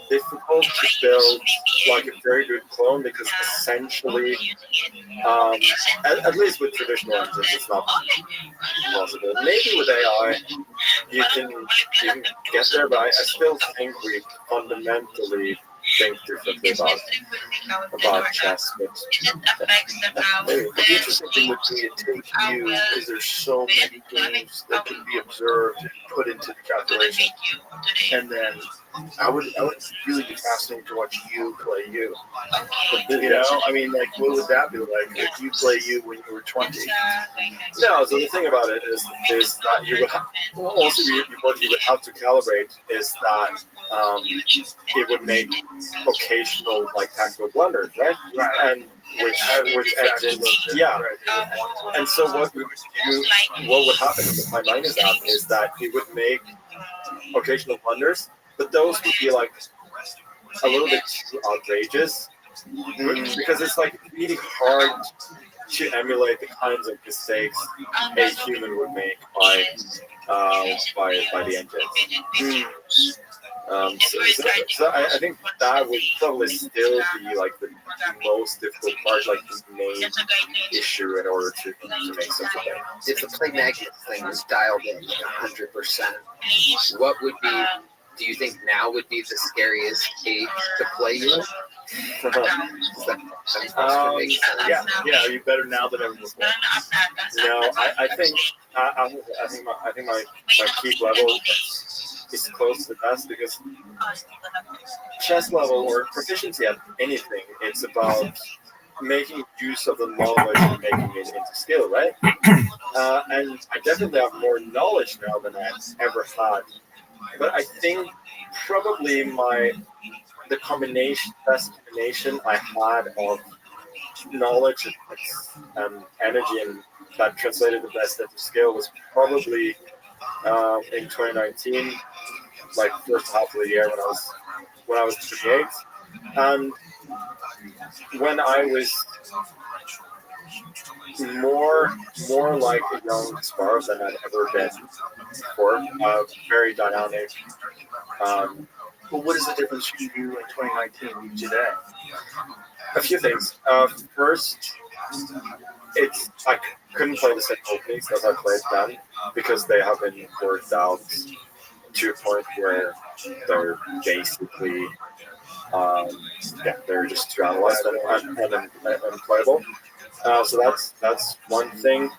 Speaker 10: difficult to build like a very good clone because essentially, at least with traditional engines, it's not possible. Maybe with AI, you can get there, but I still think we fundamentally think differently about chess. But
Speaker 1: The interesting thing would be to take you, because there's so many games that can be observed and put into the calculation. And then I would really be fascinated to watch you play you. I mean, like, what would that be like if you play you when you were 20?
Speaker 10: No, so the thing about it is that you would have, what you would have to calibrate is that it would make occasional like tactical blunders, right? And which engines, yeah. And so what would happen in the Play Magnus app is that it would make occasional blunders, but those would be like a little bit too outrageous because it's like really hard to emulate the kinds of mistakes a human would make by the engine. So I think that would probably still be like the most difficult part, like the main issue in order to make something.
Speaker 9: If the Play Magnus thing was dialed in 100%, what would be? Do you think now would be the scariest age to play you?
Speaker 1: Yeah, you better now than ever before.
Speaker 10: No, I think my peak level is close to the best because chess level or proficiency at anything, it's about making use of the knowledge and making it into skill, right? And I definitely have more knowledge now than I've ever had. But I think probably the best combination I had of knowledge and energy and that translated the best into skill was probably in 2019, like first half of the year when I was 28, and when I was more like a young Sparrow than I'd ever been before. Very dynamic.
Speaker 1: Well, what is the difference between you in 2019 and today?
Speaker 10: A few things. First, I couldn't play the same openings as I played then because they have been worked out to a point where they're basically they're just too analyzed and unplayable. So that's one thing.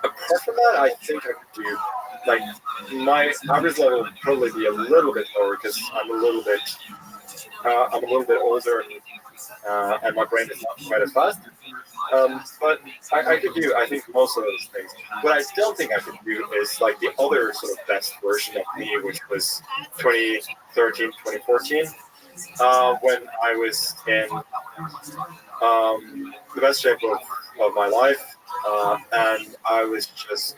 Speaker 10: Apart from that, I think I could do like my average level would probably be a little bit lower because I'm a little bit older, and my brain is not quite as fast. But I could do, I think, most of those things. What I don't think I could do is like the other sort of best version of me, which was 2013, 2014, when I was in the best shape of my life, and I was just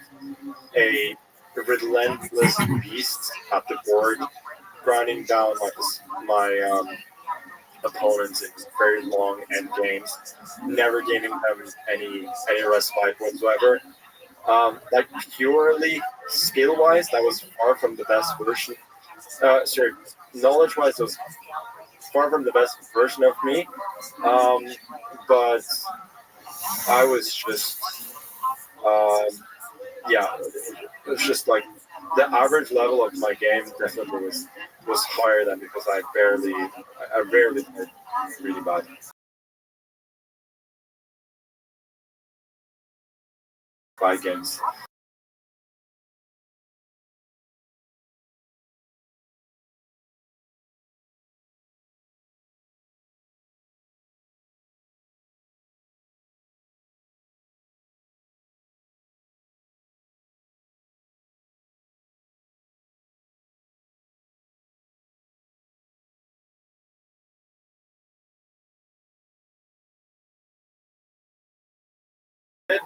Speaker 10: a relentless beast at the board, grinding down my opponents in very long end games, never giving them any respite whatsoever. Like purely skill wise, that was far from the best version. Knowledge wise, it was far from the best version of me. But I was just, it was just like the average level of my game definitely was higher than because I rarely played really bad. Bad games.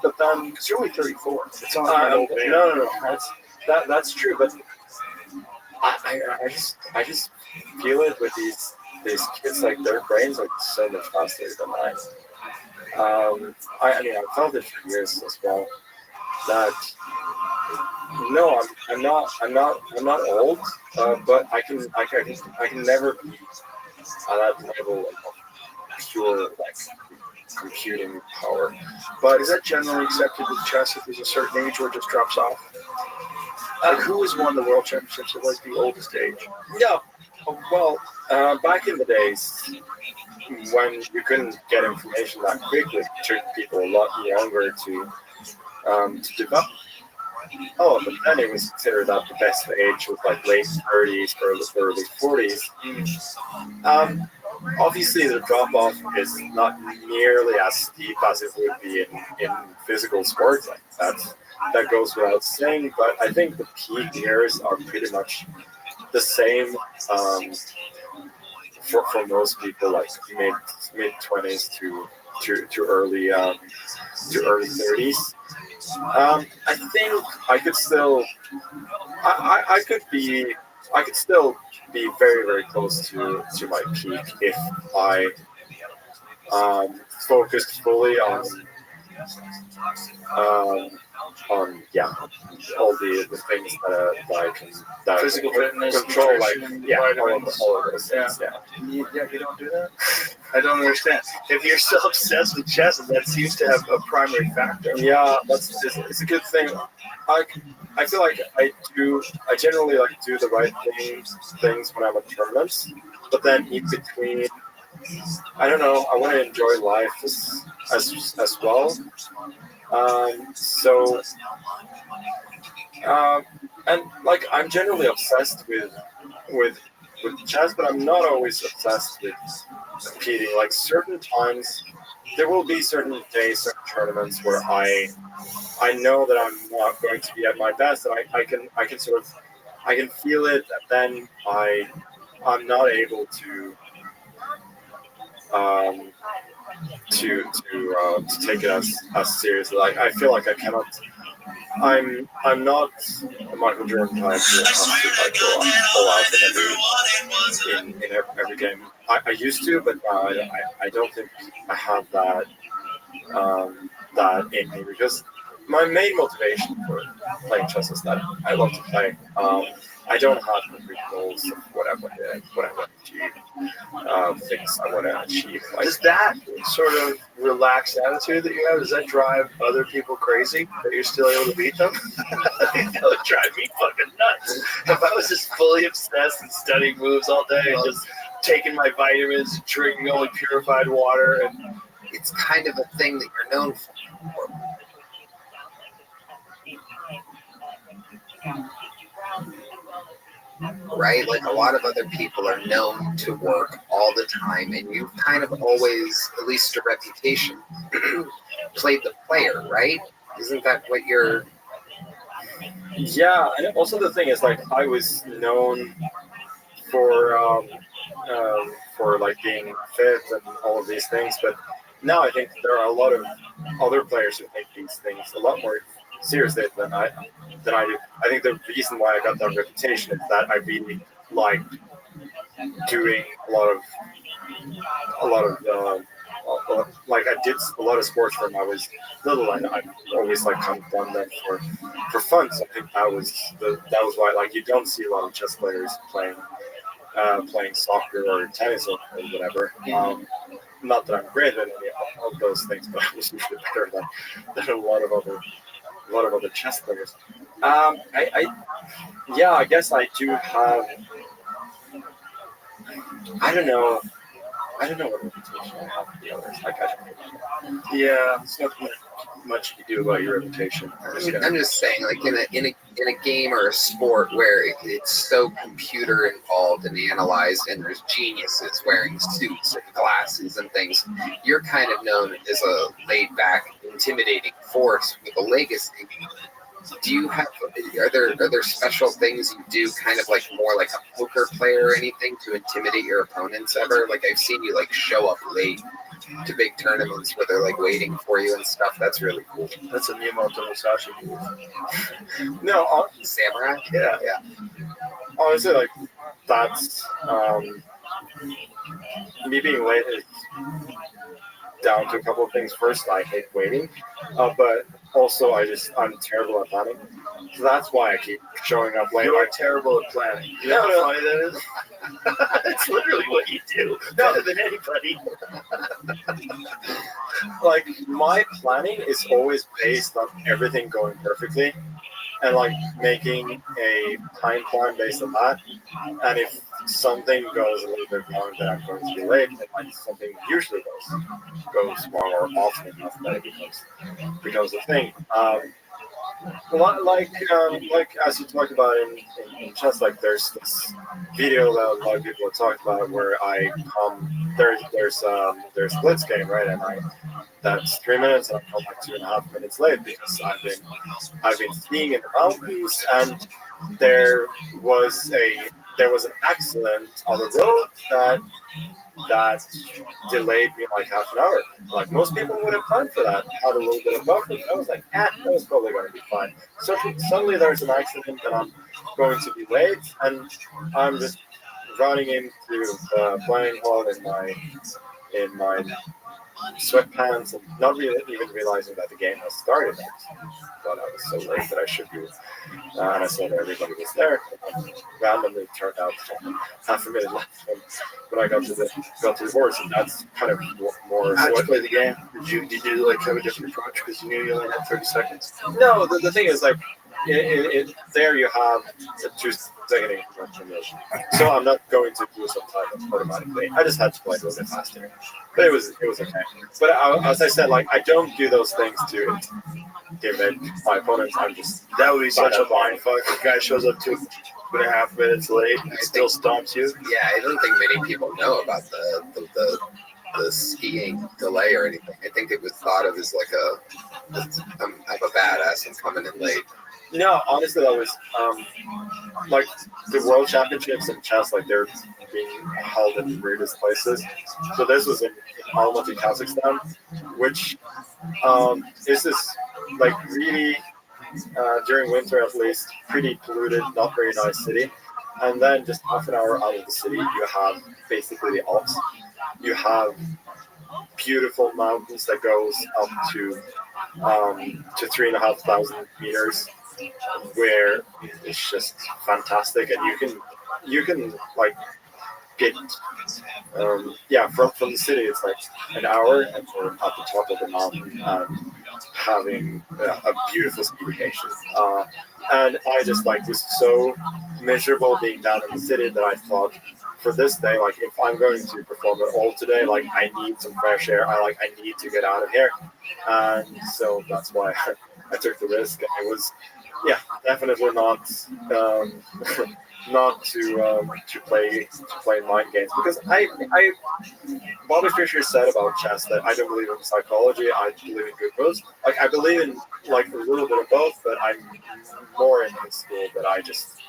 Speaker 10: But then,
Speaker 1: Because you're only 34. It's on
Speaker 10: no. That's true. But I just feel it with these kids. Like their brains are so much faster than mine. I mean, I've felt it for years as well. That no, I'm not old, but I can never be at that level of pure like computing power.
Speaker 1: But is that generally accepted with chess if there's a certain age where it just drops off? Like who has won the world championships at like the oldest age?
Speaker 10: Yeah, well, back in the days when you couldn't get information that quickly, it took people a lot younger to develop. Oh, but then it was considered that the best age was like late 30s or early 40s. Obviously, the drop off is not nearly as steep as it would be in physical sports. Like that goes without saying. But I think the peak years are pretty much the same for most people, like mid 20s to early 30s. I think I could still, I could still be very, very close to my peak if I focused fully on all the things that I can
Speaker 1: Physical fitness,
Speaker 10: control, like
Speaker 1: nutrition,
Speaker 10: all of those things.
Speaker 1: You don't do that? I don't understand. If you're so obsessed with chess, that seems to have a primary factor.
Speaker 10: Yeah, it's a good thing. I feel like I generally like do the right things when I'm at tournaments, but then in between, I don't know, I want to enjoy life as well. So and like I'm generally obsessed with chess, but I'm not always obsessed with competing. Like certain times, there will be certain days, certain tournaments where I know that I'm not going to be at my best, and I can sort of I can feel it. And then I'm not able to um, to take it as seriously. Like I feel like I cannot. I'm not a Michael Jordan type who has to like go all out in every game. I used to, but now I don't think I have that in me because my main motivation for playing chess is that I love to play. I don't have concrete goals of what I want to achieve, things I want to achieve. Like,
Speaker 1: Does that sort of relaxed attitude that you have, does that drive other people crazy that you're still able to beat them? That would drive me fucking nuts. If I was just fully obsessed and studying moves all day and just taking my vitamins, drinking only purified water, and
Speaker 9: It's kind of a thing that you're known for. Right? Like a lot of other people are known to work all the time, and you've kind of always, at least a reputation, played the player, right? Isn't that what you're...
Speaker 10: yeah, and also the thing is, like, I was known for like being fit and all of these things, but now I think there are a lot of other players who take these things a lot more seriously than I do. I think the reason why I got that reputation is that I really like doing a lot of like I did a lot of sports when I was little, and I've always like kind of done them for fun. So I think that was why, like, you don't see a lot of chess players playing soccer or tennis or whatever. Not that I'm great at any of those things, but I was usually better than a lot of other chess players. I guess I do have. I don't know what reputation I have for the others. Like,
Speaker 1: yeah, it's not much you can do about your reputation.
Speaker 9: I'm just saying, like in a game or a sport where it's so computer involved and analyzed, and there's geniuses wearing suits and glasses and things, you're kind of known as a laid back, intimidating force with a legacy. Do you have? Are there special things you do, kind of like more like a poker player or anything, to intimidate your opponents ever? Like I've seen you like show up late to big tournaments where they're like waiting for you and stuff. That's really cool.
Speaker 1: That's a Miyamoto Musashi move.
Speaker 10: no,
Speaker 9: Samurai.
Speaker 10: yeah. Honestly, like that's me being late is down to a couple of things. First, I hate waiting, but also I'm terrible at planning. So that's why I keep showing up late.
Speaker 1: You are terrible at planning. You know how funny that is? That's literally what you do, better than anybody.
Speaker 10: Like, my planning is always based on everything going perfectly, and like making a time plan based on that. And if something goes a little bit wrong, then I'm going to be late. And like something usually goes wrong, or often enough that it becomes a thing. Like as you talked about in chess, like there's this video that a lot of people have talked about where I come there's blitz game, right, and that's 3 minutes, and I come like 2.5 minutes late because I've been skiing in the mountains, and there was an accident on the road that delayed me like half an hour. Like most people would have planned for that, had a little bit of buffer. I was like, that was probably going to be fine. So suddenly there's an accident and I'm going to be late, and I'm just running into the playing hall in my sweatpants and not really even realizing that the game has started. I thought I was so late that I should be. And I saw that everybody was there. And randomly turned out half a minute left when I got to the horse, and that's kind of more.
Speaker 1: How'd you play the game? Did you like have a different approach because you knew you only had 30 seconds?
Speaker 10: No, the thing is, like, there you have taking information. So I'm not going to do some type of automatically. I just had to play a little bit faster, but it was okay. But as I said, like I don't do those things to intimidate my opponents. I'm just
Speaker 1: That would be such a mind fuck. The guy shows up 2.5 minutes late and still stomps you.
Speaker 9: Yeah, I don't think many people know about the skiing delay or anything. I think it was thought of as like I'm a badass and coming in late.
Speaker 10: No, honestly, that was like the world championships in chess. Like they're being held in the weirdest places. So this was in Almaty, Kazakhstan, which is this like really during winter at least pretty polluted, not very nice city. And then just half an hour out of the city, you have basically the Alps. You have beautiful mountains that goes up to 3,500 meters, where it's just fantastic, and you can like get from the city it's like an hour, and we're at the top of the mountain having a beautiful ski vacation. And I just like was so miserable being down in the city that I thought, for this day, like if I'm going to perform at all today, like I need some fresh air. I need to get out of here, and so that's why I took the risk. It was, definitely not not to play mind games, because I Bobby Fischer said about chess that I don't believe in psychology. I believe in good moves. Like I believe in like a little bit of both, but I'm more in his school that I just.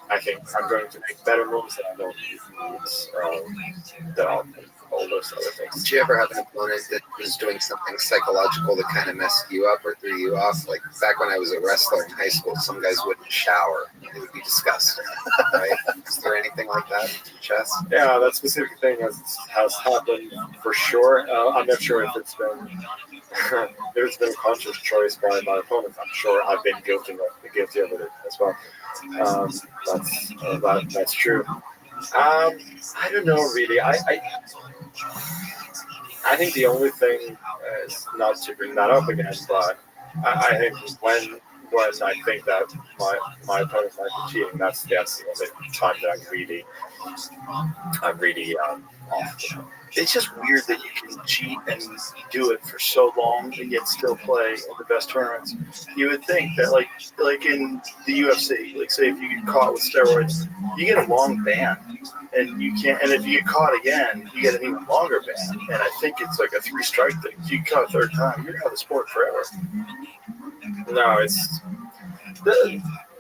Speaker 10: I think I'm going to make better moves than I don't use moves that all those other things.
Speaker 9: Did you ever have an opponent that was doing something psychological that kind of messed you up or threw you off? Like back when I was a wrestler in high school, some guys wouldn't shower. It would be disgusting, right? Is there anything like that in chess?
Speaker 10: Yeah, that specific thing has happened for sure. I'm not sure if it's been there's been a conscious choice by my opponent. I'm sure I've been guilty of it as well. That's true. I don't know really. I think the only thing is not to bring that up again, but I think when I think that my opponent might be cheating, that's the only time that I'm really off.
Speaker 1: It's just weird that you can cheat and do it for so long and yet still play in the best tournaments. You would think that like in the UFC, like say if you get caught with steroids, you get a long ban, and you can't. And if you get caught again, you get an even longer ban. And I think it's like a 3-strike thing. If you get caught a third time, you're out of the sport forever.
Speaker 10: No, it's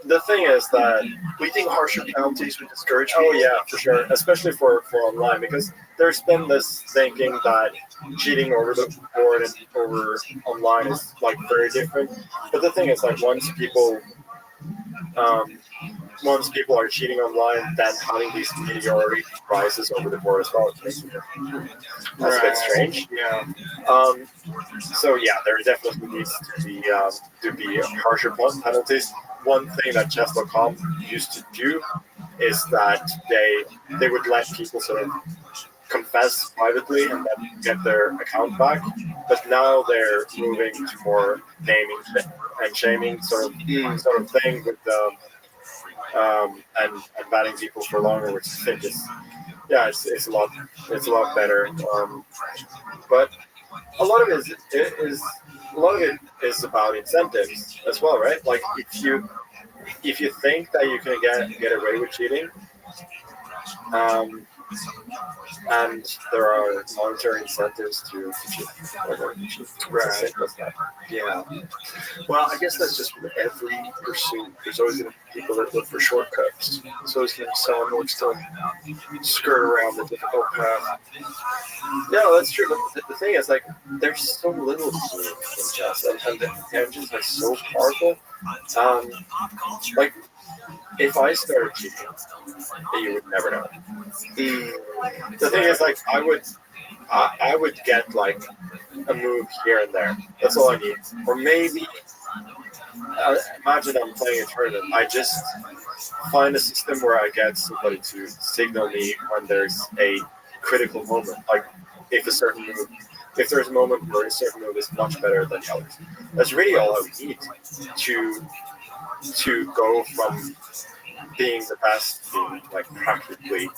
Speaker 10: the thing is that
Speaker 1: we think harsher penalties would discourage people.
Speaker 10: Oh yeah, for sure, especially for online, because there's been this thinking that cheating over the board and over online is like very different. But the thing is, like once people are cheating online, then having these superiority prices over the board as well, that's a bit strange.
Speaker 1: Yeah.
Speaker 10: So yeah, there definitely needs to be harsher penalties. One thing that chess.com used to do is that they would let people sort of confess privately and then get their account back. But now they're moving to more naming and shaming sort of thing with and banning people for longer, which I think is it's a lot better. But a lot of it is about incentives as well, right? Like if you think that you can get away with cheating, and there are monetary incentives to cheat.
Speaker 1: Right. Yeah. Well, I guess that's just with every pursuit. There's always going to be people that look for shortcuts. There's always going to be someone who wants to skirt around the difficult path.
Speaker 10: No, that's true. But the thing is, like, there's so little to do in chess, and the engines are so powerful. Like, if I started cheating, you would never know. The thing is, like, I would get like a move here and there. That's all I need. Or maybe, imagine I'm playing a tournament. I just find a system where I get somebody to signal me when there's a critical moment. Like if there's a moment where a certain move is much better than the others. That's really all I would need to go from being the best, being like practically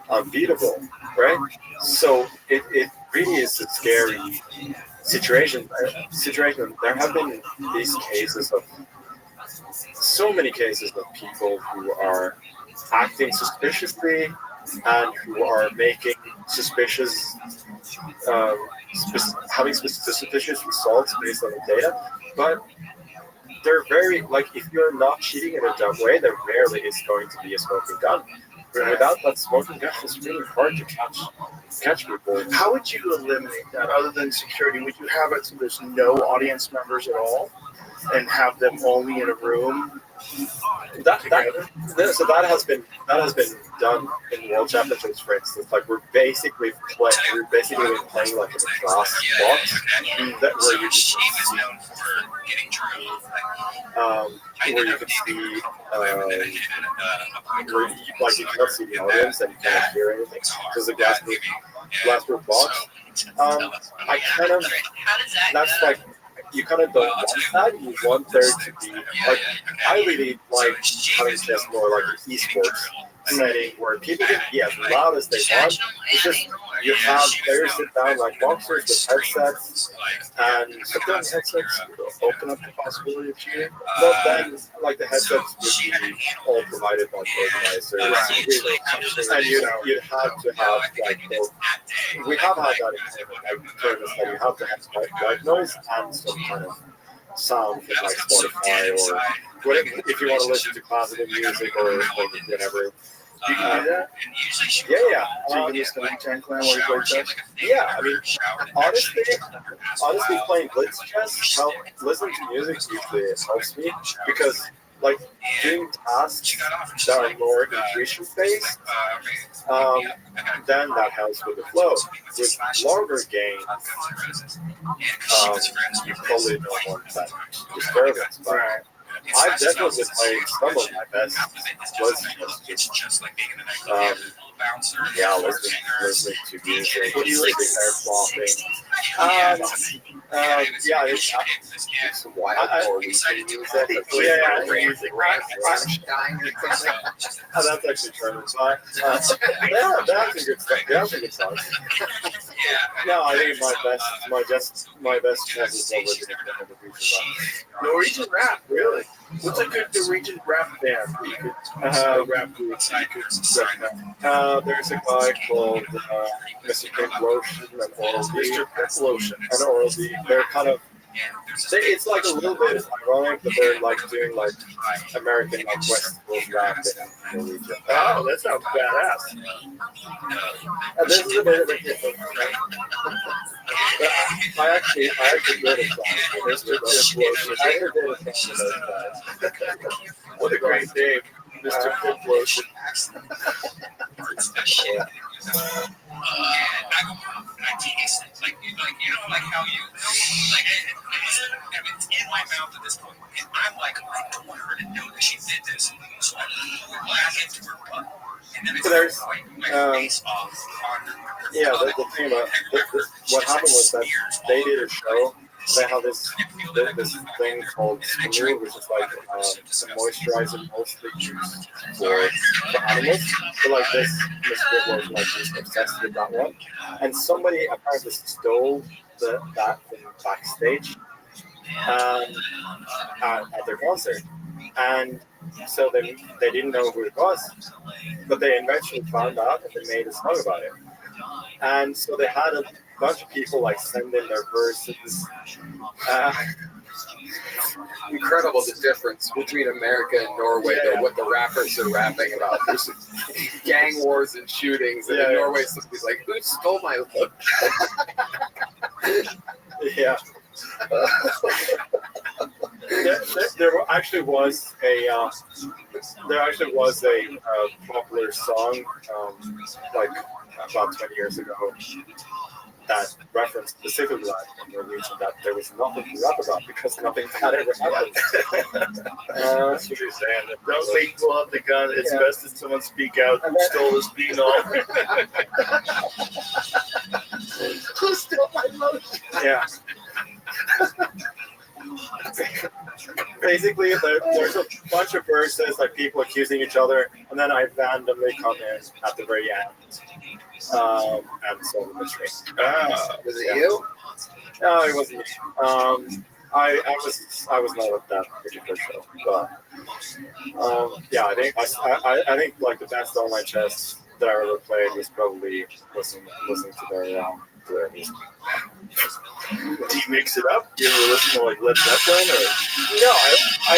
Speaker 10: unbeatable, right? So it really is a scary situation. There have been these cases of so many cases of people who are acting suspiciously and who are making suspicious, having suspicious results based on the data, but they're very like if you're not cheating in a dumb way, there rarely is going to be a smoking gun. But without that smoking gun, it's really hard to catch people.
Speaker 1: How would you eliminate that other than security? Would you have it so there's no audience members at all and have them only in a room?
Speaker 10: So that has been done in World Championships, for instance. Like we're basically been playing like in a glass box that where you can see, where you can see, like you cannot see the audience and you can't hear anything because the glassproof box. I kind of that's like. You kind of don't want that. You want there to be like I really like having just more like an esports setting where people can be as loud as they want. It's just you have players sit down like boxers with headsets, and sometimes headsets open up the possibility of cheating. But then like the headsets would be all provided by organizers, and you'd have to have like both. We have had that in tournaments that you have to have white noise and some kind of sound from like Spotify or whatever, if you want to listen to classical music or whatever.
Speaker 1: You can do that?
Speaker 10: Yeah.
Speaker 1: So you can listen to Wu-Tang Clan while you play chess?
Speaker 10: Yeah, I mean, honestly, playing blitz chess, listening to music usually helps me because, like, doing tasks that are more intuition based, then that helps with the flow. With longer games, you probably don't want that disturbance, but I've definitely played some of my best blitz chess. Yeah, listening to music.
Speaker 1: What do you listen
Speaker 10: hair flopping? Yeah, it's wild Norwegian music. That's actually true. Yeah, that's a good stuff. Yeah, that's a good song. No, I think my best chess is over the
Speaker 1: Norwegian rap, really? What's a good Norwegian rap band that you could rap group that you could recommend?
Speaker 10: There's a guy called Mr. Pink Lotion and Oral D.
Speaker 1: Mr. Pink Lotion.
Speaker 10: And Oral D. They're kind of it's like a little bit ironic, but they're like doing like American like West Coast rap in Norwegian.
Speaker 1: Oh, that sounds badass.
Speaker 10: And this is a bit of a different, right? I actually did a song for Mr. Pink Lotion. I heard a song for those guys.
Speaker 1: What a great name, Mr. Pink Lotion.
Speaker 8: Like how you like it's in my mouth at this point, and I'm like, I don't want her to know that she did this, so I pour back into her butt, and then it's my face off on her.
Speaker 10: Yeah, the thing about what happened was that they did a show. They have this thing called Smooth, which is like a moisturizer mostly used for animals. So like this Miss was like just obsessed with that one, and somebody apparently stole that thing backstage at their concert, and so they didn't know who it was, but they eventually found out and they made a song about it, and so they had a bunch of people like send in their verses.
Speaker 9: Incredible the difference between America and Norway, though, what the rappers are rapping about. There's gang wars and shootings, and in Norway somebody's like, who stole my look?
Speaker 10: Yeah. There actually was a popular song like about 20 years ago that referenced specifically that in Norwegian, that there was nothing to rap about because nothing bad ever happened.
Speaker 1: That's what you're saying. Don't wait to pull out the gun. It's best that someone speak out who stole this phenol. Who stole my lotion?
Speaker 10: Yeah. basically, there's a bunch of verses like people accusing each other, and then I randomly come in at the very end and solve the mystery.
Speaker 9: Was it you?
Speaker 10: No, it wasn't me. I was not at that particular show, but yeah, I think like the best online chess that I ever played was probably listening to their music.
Speaker 1: Do you mix it up? Do you ever listen to like Led Zeppelin or?
Speaker 10: No, I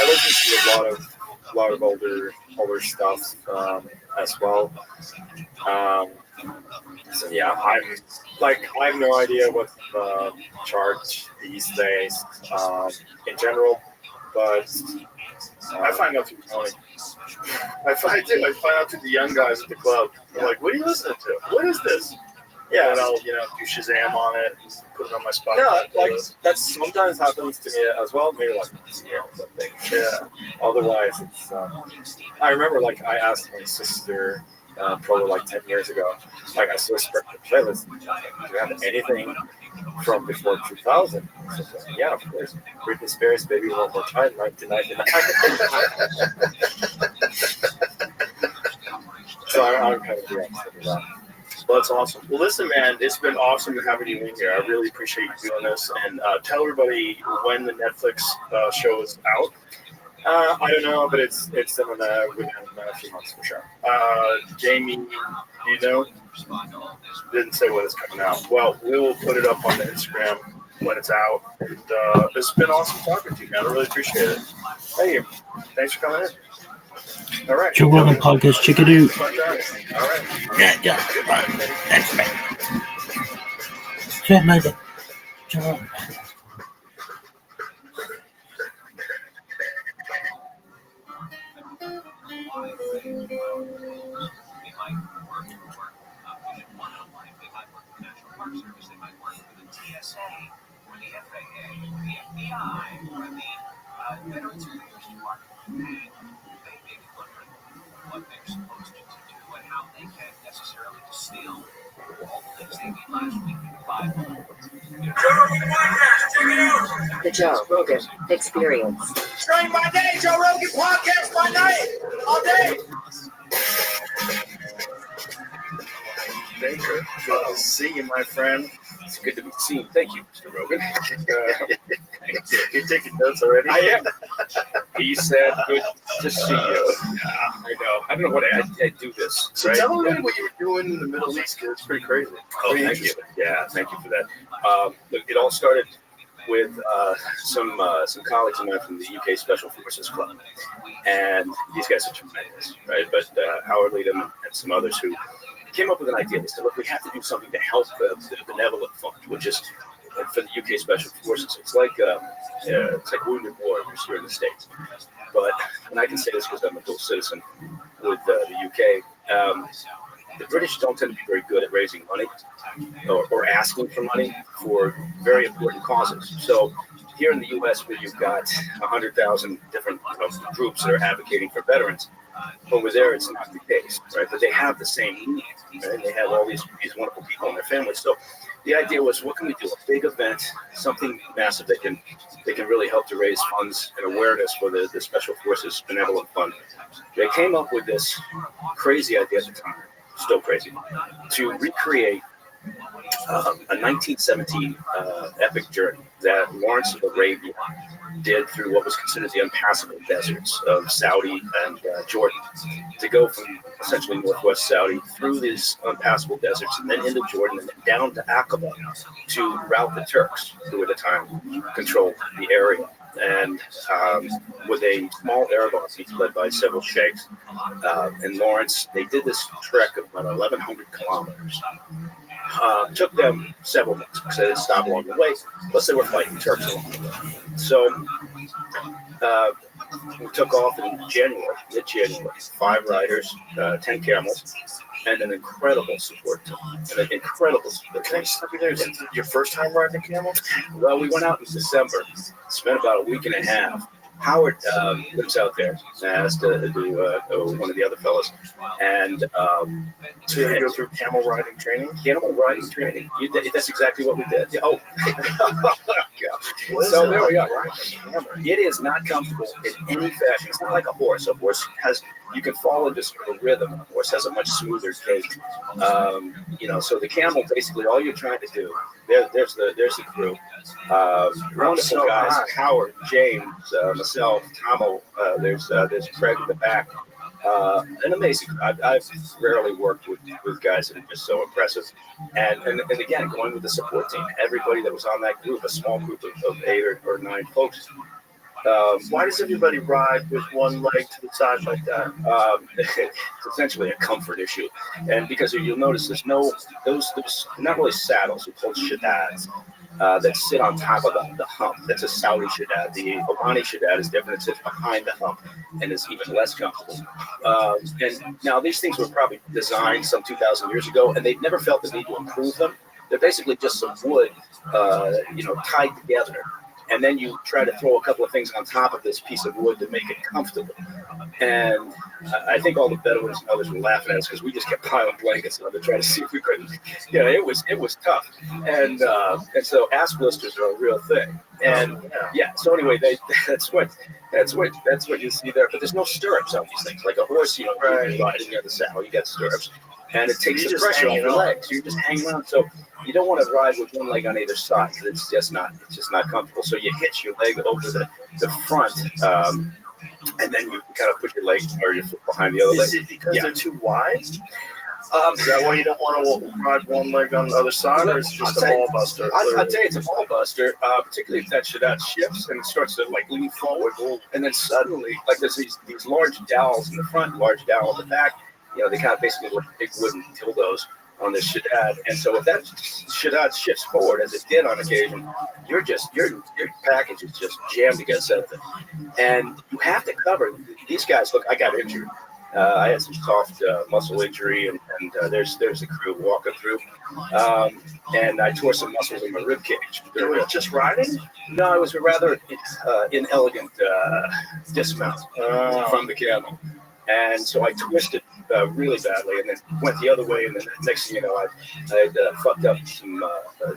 Speaker 10: listen to a lot of older stuff as well. So yeah, I have no idea what the chart these days in general, but
Speaker 1: I find out through Tony. I find out through the young guys at the club. They're like, "What are you listening to? What is this?"
Speaker 10: yeah,
Speaker 1: And I'll do Shazam on it, put it on my Spotify.
Speaker 10: no, like that sometimes happens to me as well. Maybe like once a year or something. Yeah. Otherwise, it's. I remember like I asked my sister. Probably like 10 years ago, like I saw a playlist. Do you have anything from before 2000? So, yeah, of course. Britney Spears, Baby One More Time, 1999. So I'm kind of the opposite of that.
Speaker 1: Well, that's awesome. Well, listen, man, it's been awesome having you in here. I really appreciate you doing this. And tell everybody when the Netflix show is out.
Speaker 10: I don't know, but it's within a few months for sure.
Speaker 1: Jamie, do you know? Didn't say when it's coming out. Well, we will put it up on the Instagram when it's out. And, it's been awesome talking to you, man. I really appreciate it.
Speaker 10: Thank you.
Speaker 1: Thanks for coming in. All right.
Speaker 6: Joe Rogan Podcast, check it out.
Speaker 1: All right.
Speaker 6: Yeah. That's right. Check my Joe.
Speaker 8: They might work for the TSA or the FAA or the FBI or the Veterans Affairs Department. And they make it look like what they're supposed to do and how they can't necessarily distill all the things they did last week in the Bible.
Speaker 11: The Joe Rogan Experience.
Speaker 8: Train by day, Joe Rogan Podcast by night, all day.
Speaker 1: Thank you. Good to see you, my friend.
Speaker 5: It's good to be seen. Thank you, Mr. Rogan.
Speaker 1: You're taking notes already?
Speaker 5: I am. He said, "Good to see you." I know. I don't know what I do this.
Speaker 1: So
Speaker 5: right?
Speaker 1: tell me what you were doing in the Middle East, 'cause it's pretty crazy.
Speaker 5: Oh, thank you. Yeah, thank you for that. Look, it all started with some colleagues of mine from the UK Special Forces Club, and these guys are tremendous, right? But Howard Leadham and some others who came up with an idea. They said, "Look, we have to do something to help the benevolent fund, which is for the UK Special Forces. It's like Wounded Warriors here in the States." But, and I can say this because I'm a dual citizen with the UK. The British don't tend to be very good at raising money or asking for money for very important causes. So here in the U.S., where you've got 100,000 different groups that are advocating for veterans, over there it's not the case, right? But they have the same needs, right? They have all these wonderful people in their families. So the idea was, what can we do? A big event, something massive that can really help to raise funds and awareness for the Special Forces Benevolent Fund. They came up with this crazy idea at the time, still crazy, to recreate a 1917 epic journey that Lawrence of Arabia did through what was considered the impassable deserts of Saudi and Jordan, to go from essentially northwest Saudi through these impassable deserts and then into Jordan and then down to Aqaba to rout the Turks, who at the time controlled the area. And with a small Arab army led by several sheikhs and Lawrence, they did this trek of about 1,100 kilometers. Took them several months because they didn't stop along the way, plus they were fighting Turks along the way. So we took off in January, mid-January, 5 riders, 10 camels, and an incredible support team.
Speaker 1: Can I stop you there? Is it your first time riding a camel?
Speaker 5: Well, we went out in December, spent about a week and a half
Speaker 12: Howard lives out there, as do one of the other fellows, and
Speaker 1: So you go through camel riding training?
Speaker 12: Camel riding training. That's exactly what we did. Yeah. Oh,
Speaker 1: What is
Speaker 12: so
Speaker 1: it
Speaker 12: there
Speaker 1: like
Speaker 12: we are.
Speaker 1: riding a camel?
Speaker 12: It is not comfortable in any fashion. It's not like a horse. A horse has, you can fall into sort of a rhythm. A horse has a much smoother gait. So the camel, basically, all you're trying to do. There's the crew. Wonderful guys. Howard, James, myself, Tomo. There's Craig in the back. An amazing. I've rarely worked with guys that are just so impressive. And again, going with the support team, everybody that was on that group, a small group of 8 or 9 folks.
Speaker 1: Why does everybody ride with one leg to the side like that?
Speaker 12: It's essentially a comfort issue, and because you'll notice there's not really saddles, it's called shaddads that sit on top of the hump. That's a Saudi shaddad. The Omani shaddad is different. It sits behind the hump and is even less comfortable. And now these things were probably designed some 2,000 years ago, and they've never felt the need to improve them. They're basically just some wood, tied together. And then you try to throw a couple of things on top of this piece of wood to make it comfortable. And I think all the Bedouins and others were laughing at us because we just kept piling blankets on to try to see if we couldn't. It was tough. And so ass blisters are a real thing. And so anyway, that's what you see there. But there's no stirrups on these things. Like a horse, riding near the saddle, you got stirrups. And it takes the pressure off your legs. You're just hanging on. So you don't want to ride with one leg on either side. It's just not comfortable. So you hitch your leg over the front, and then you kind of put your leg or your foot behind the other leg.
Speaker 1: Is it because they're too wide? Is that why you don't want to ride one leg on the other side, or is it just a ball buster?
Speaker 12: I'd say it's a ball buster, particularly if that shaddad shifts and it starts to lean forward, and then suddenly, there's these large dowels in the front, large dowel in the back. They kind of basically look like big wooden dildos on this shaddad, and so if that shaddad shifts forward, as it did on occasion, your package is just jammed against that thing, and you have to cover. These guys, look, I got injured. I had some soft muscle injury, and there's the crew walking through, and I tore some muscles in my rib cage.
Speaker 1: You were just riding?
Speaker 12: No, it was a rather inelegant dismount from the camel. And so I twisted really badly, and then went the other way. And then next thing you know, I fucked up some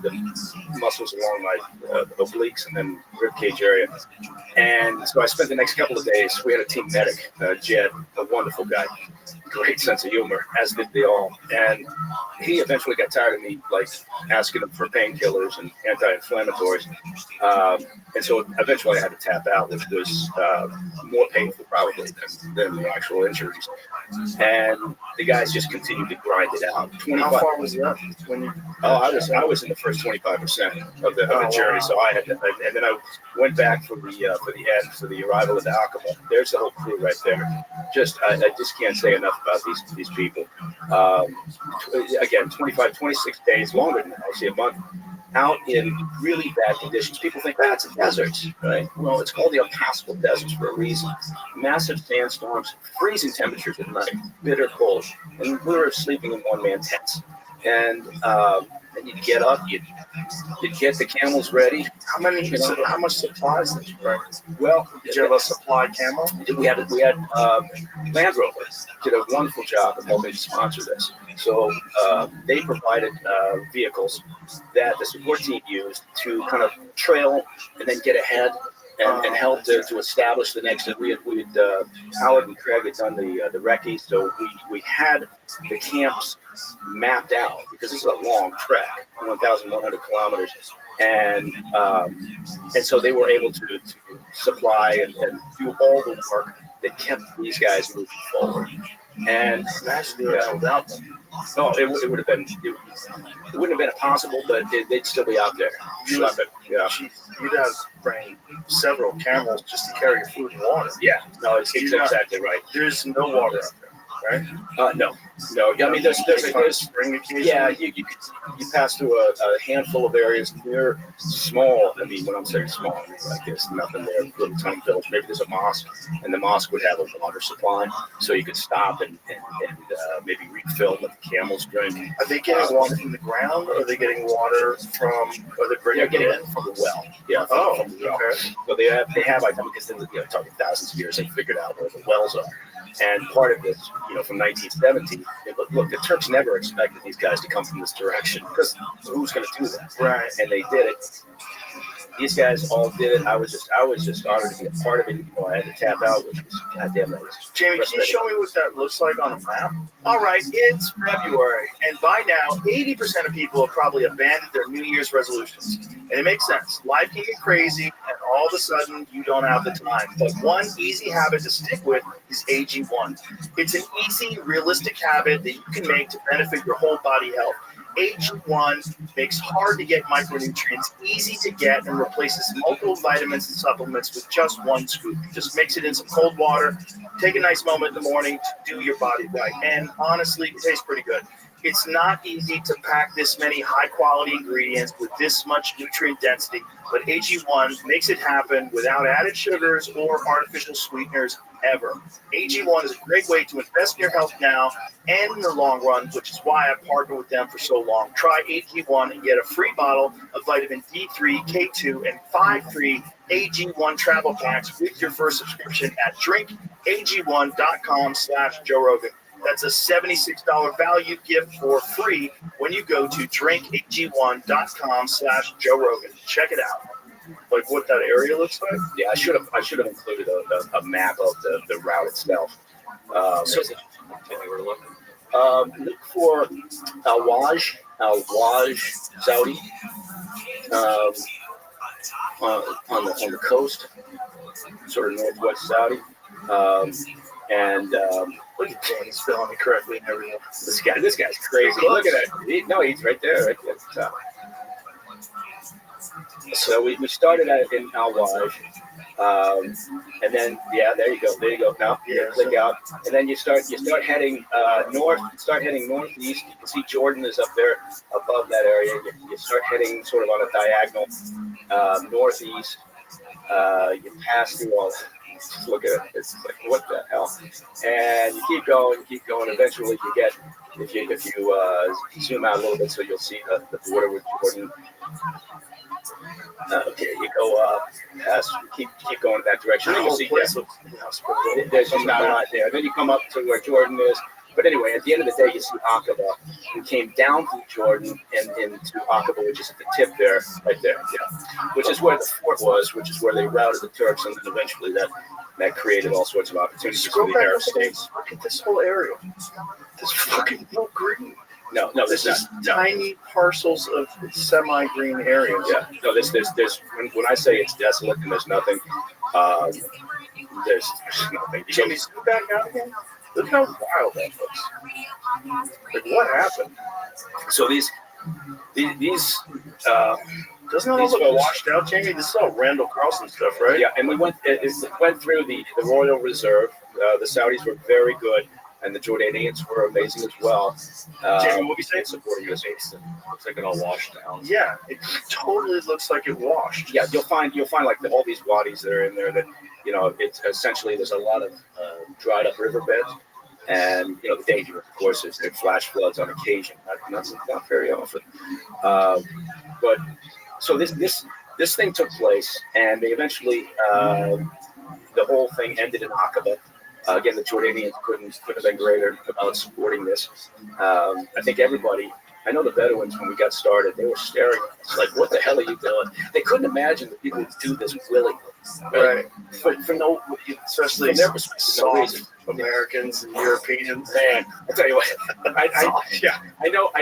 Speaker 12: the muscles along my obliques and then rib cage area. And so I spent the next couple of days. We had a team medic, Jed, a wonderful guy, great sense of humor, as did they all. And he eventually got tired of me asking him for painkillers and anti-inflammatories. And so eventually I had to tap out, which was more painful probably than the actual injuries. And the guys just continued to grind it out.
Speaker 1: How far was it up when you?
Speaker 12: I was in the first 25% of the journey, so I had to, and then I went back for the end, for the arrival of the Aqaba. There's the whole crew right there. I just can't say enough about these people. Again, 26 days, longer than that, actually a month, out in really bad conditions. People think that's a desert, right? Well, it's called the impassable deserts for a reason. Massive sandstorms, freezing temperatures at night, bitter cold, and we were sleeping in one-man tents. And then you'd get up, you'd get the camels ready.
Speaker 1: How much supplies did you bring?
Speaker 12: Well,
Speaker 1: did you have a supply camel?
Speaker 12: We had Land Rover did a wonderful job of helping to sponsor this. So they provided vehicles that the support team used to kind of trail and then get ahead and help to establish the next. Howard and Craig had done the recce, so we had the camps mapped out because this is a long trek, 1,100 kilometers, and so they were able to supply and do all the work that kept these guys moving forward. And without them, it would have been it wouldn't have been impossible, but they'd still be out there schlepping. Yeah,
Speaker 1: you'd have to bring several camels just to carry food and water.
Speaker 12: Yeah, no, it's exactly right.
Speaker 1: There's no water out there, right?
Speaker 12: No, No, I mean, there's
Speaker 1: spring occasionally.
Speaker 12: yeah, you pass through a handful of areas near small. I mean, when I'm saying small, I mean like there's nothing there, little tiny village. Maybe there's a mosque, and the mosque would have a water supply, so you could stop and maybe refill what the camels drink.
Speaker 1: Are they getting water from the ground, or are they getting water from? Or they're getting
Speaker 12: it from the well. Yeah. From the well.
Speaker 1: Okay.
Speaker 12: So they have I think because talking thousands of years, they figured out where the wells are. And part of this, from 1917, look, the Turks never expected these guys to come from this direction because who's going to do that?
Speaker 1: Right.
Speaker 12: And they did it. These guys all did it. I was just honored to be a part of it. I had to tap out, which was goddamn nice.
Speaker 1: Jamie, can you show me what that looks like on a map? All right, it's February, and by now, 80% of people have probably abandoned their New Year's resolutions. And it makes sense. Life can get crazy, and all of a sudden, you don't have the time. But one easy habit to stick with is AG1. It's an easy, realistic habit that you can make to benefit your whole body health. AG1 makes hard-to-get micronutrients easy to get and replaces multiple vitamins and supplements with just one scoop. Just mix it in some cold water, take a nice moment in the morning to do your body right. And honestly, it tastes pretty good. It's not easy to pack this many high-quality ingredients with this much nutrient density, but AG1 makes it happen without added sugars or artificial sweeteners ever. AG1 is a great way to invest in your health now and in the long run, which is why I've partnered with them for so long. Try AG1 and get a free bottle of vitamin D3, K2, and 5 free AG1 travel packs with your first subscription at drinkag1.com/Joe Rogan. That's a $76 value gift for free when you go to drinkag1.com/Joe Rogan. Check it out. Like what that area looks like?
Speaker 12: Yeah, I should have included a map of the route itself.
Speaker 5: So tell me where to look.
Speaker 12: Look for Al Waj, Saudi, on the coast, sort of northwest Saudi, and
Speaker 1: Look at Danny spelling it correctly and everything.
Speaker 12: this guy's crazy. Look at that. He's right there, right there at the top. So we started in Al Waj, and then there you go. Now click out, and then you start heading north. Start heading northeast. You can see Jordan is up there above that area. You start heading sort of on a diagonal northeast. You pass through all. Look at it. It's like, what the hell? And you keep going. Eventually, you get if you zoom out a little bit, so you'll see the border with Jordan. Okay, you go past, keep going that direction. Then you see there's just not a lot there. Then you come up to where Jordan is. But anyway, at the end of the day, you see Aqaba. We came down through Jordan and into Aqaba, which is at the tip there, right there, which is where the fort was, which is where they routed the Turks, and then eventually that created all sorts of opportunities for the Arab states.
Speaker 1: Look at this whole area. This fucking no green.
Speaker 12: No,
Speaker 1: this is tiny parcels of semi-green areas.
Speaker 12: Yeah, no, there's when I say it's desolate and there's nothing, there's nothing.
Speaker 1: Jimmy, zoom back out again. Look how wild that looks. Like, what happened?
Speaker 12: So these
Speaker 1: doesn't it all look washed out, Jamie? This is all Randall Carlson stuff, right?
Speaker 12: Yeah, and we went through the Royal Reserve. The Saudis were very good, and the Jordanians were amazing as well.
Speaker 1: Jamie, what do you say?
Speaker 12: Supporting us.
Speaker 5: Looks like it all washed down.
Speaker 1: Yeah, it totally looks like it washed.
Speaker 12: Yeah, you'll find like all these wadis that are in there that it's essentially there's a lot of dried up riverbeds, and the danger, of course, is there flash floods on occasion, not very often. But so this thing took place, and they eventually the whole thing ended in Aqaba. Again, the Jordanians couldn't have been greater about supporting this. I think everybody. I know the Bedouins, when we got started, they were staring at us like, what the hell are you doing? They couldn't imagine that people would do this willingly.
Speaker 1: Right.
Speaker 12: For no,
Speaker 1: especially
Speaker 12: from their perspective, no reason.
Speaker 1: Americans and Europeans.
Speaker 12: Man, I tell you what, I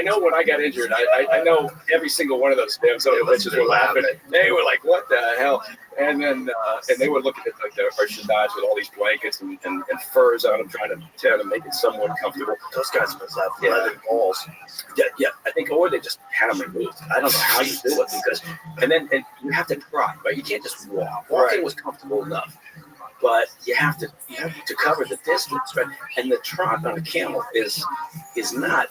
Speaker 12: know when I got injured, I know every single one of those damn son of bitches were laughing. They were like, what the hell? And then and they were looking at like their Shaddai's with all these blankets and furs on them, trying to make it somewhat comfortable.
Speaker 1: Those guys must have leather balls.
Speaker 12: Yeah, I think, or they just had them removed. I don't know how you do it because, and you have to trot, right? You can't just walk. Walking was comfortable enough, but you have to cover the distance, right? And the trot on a camel is is not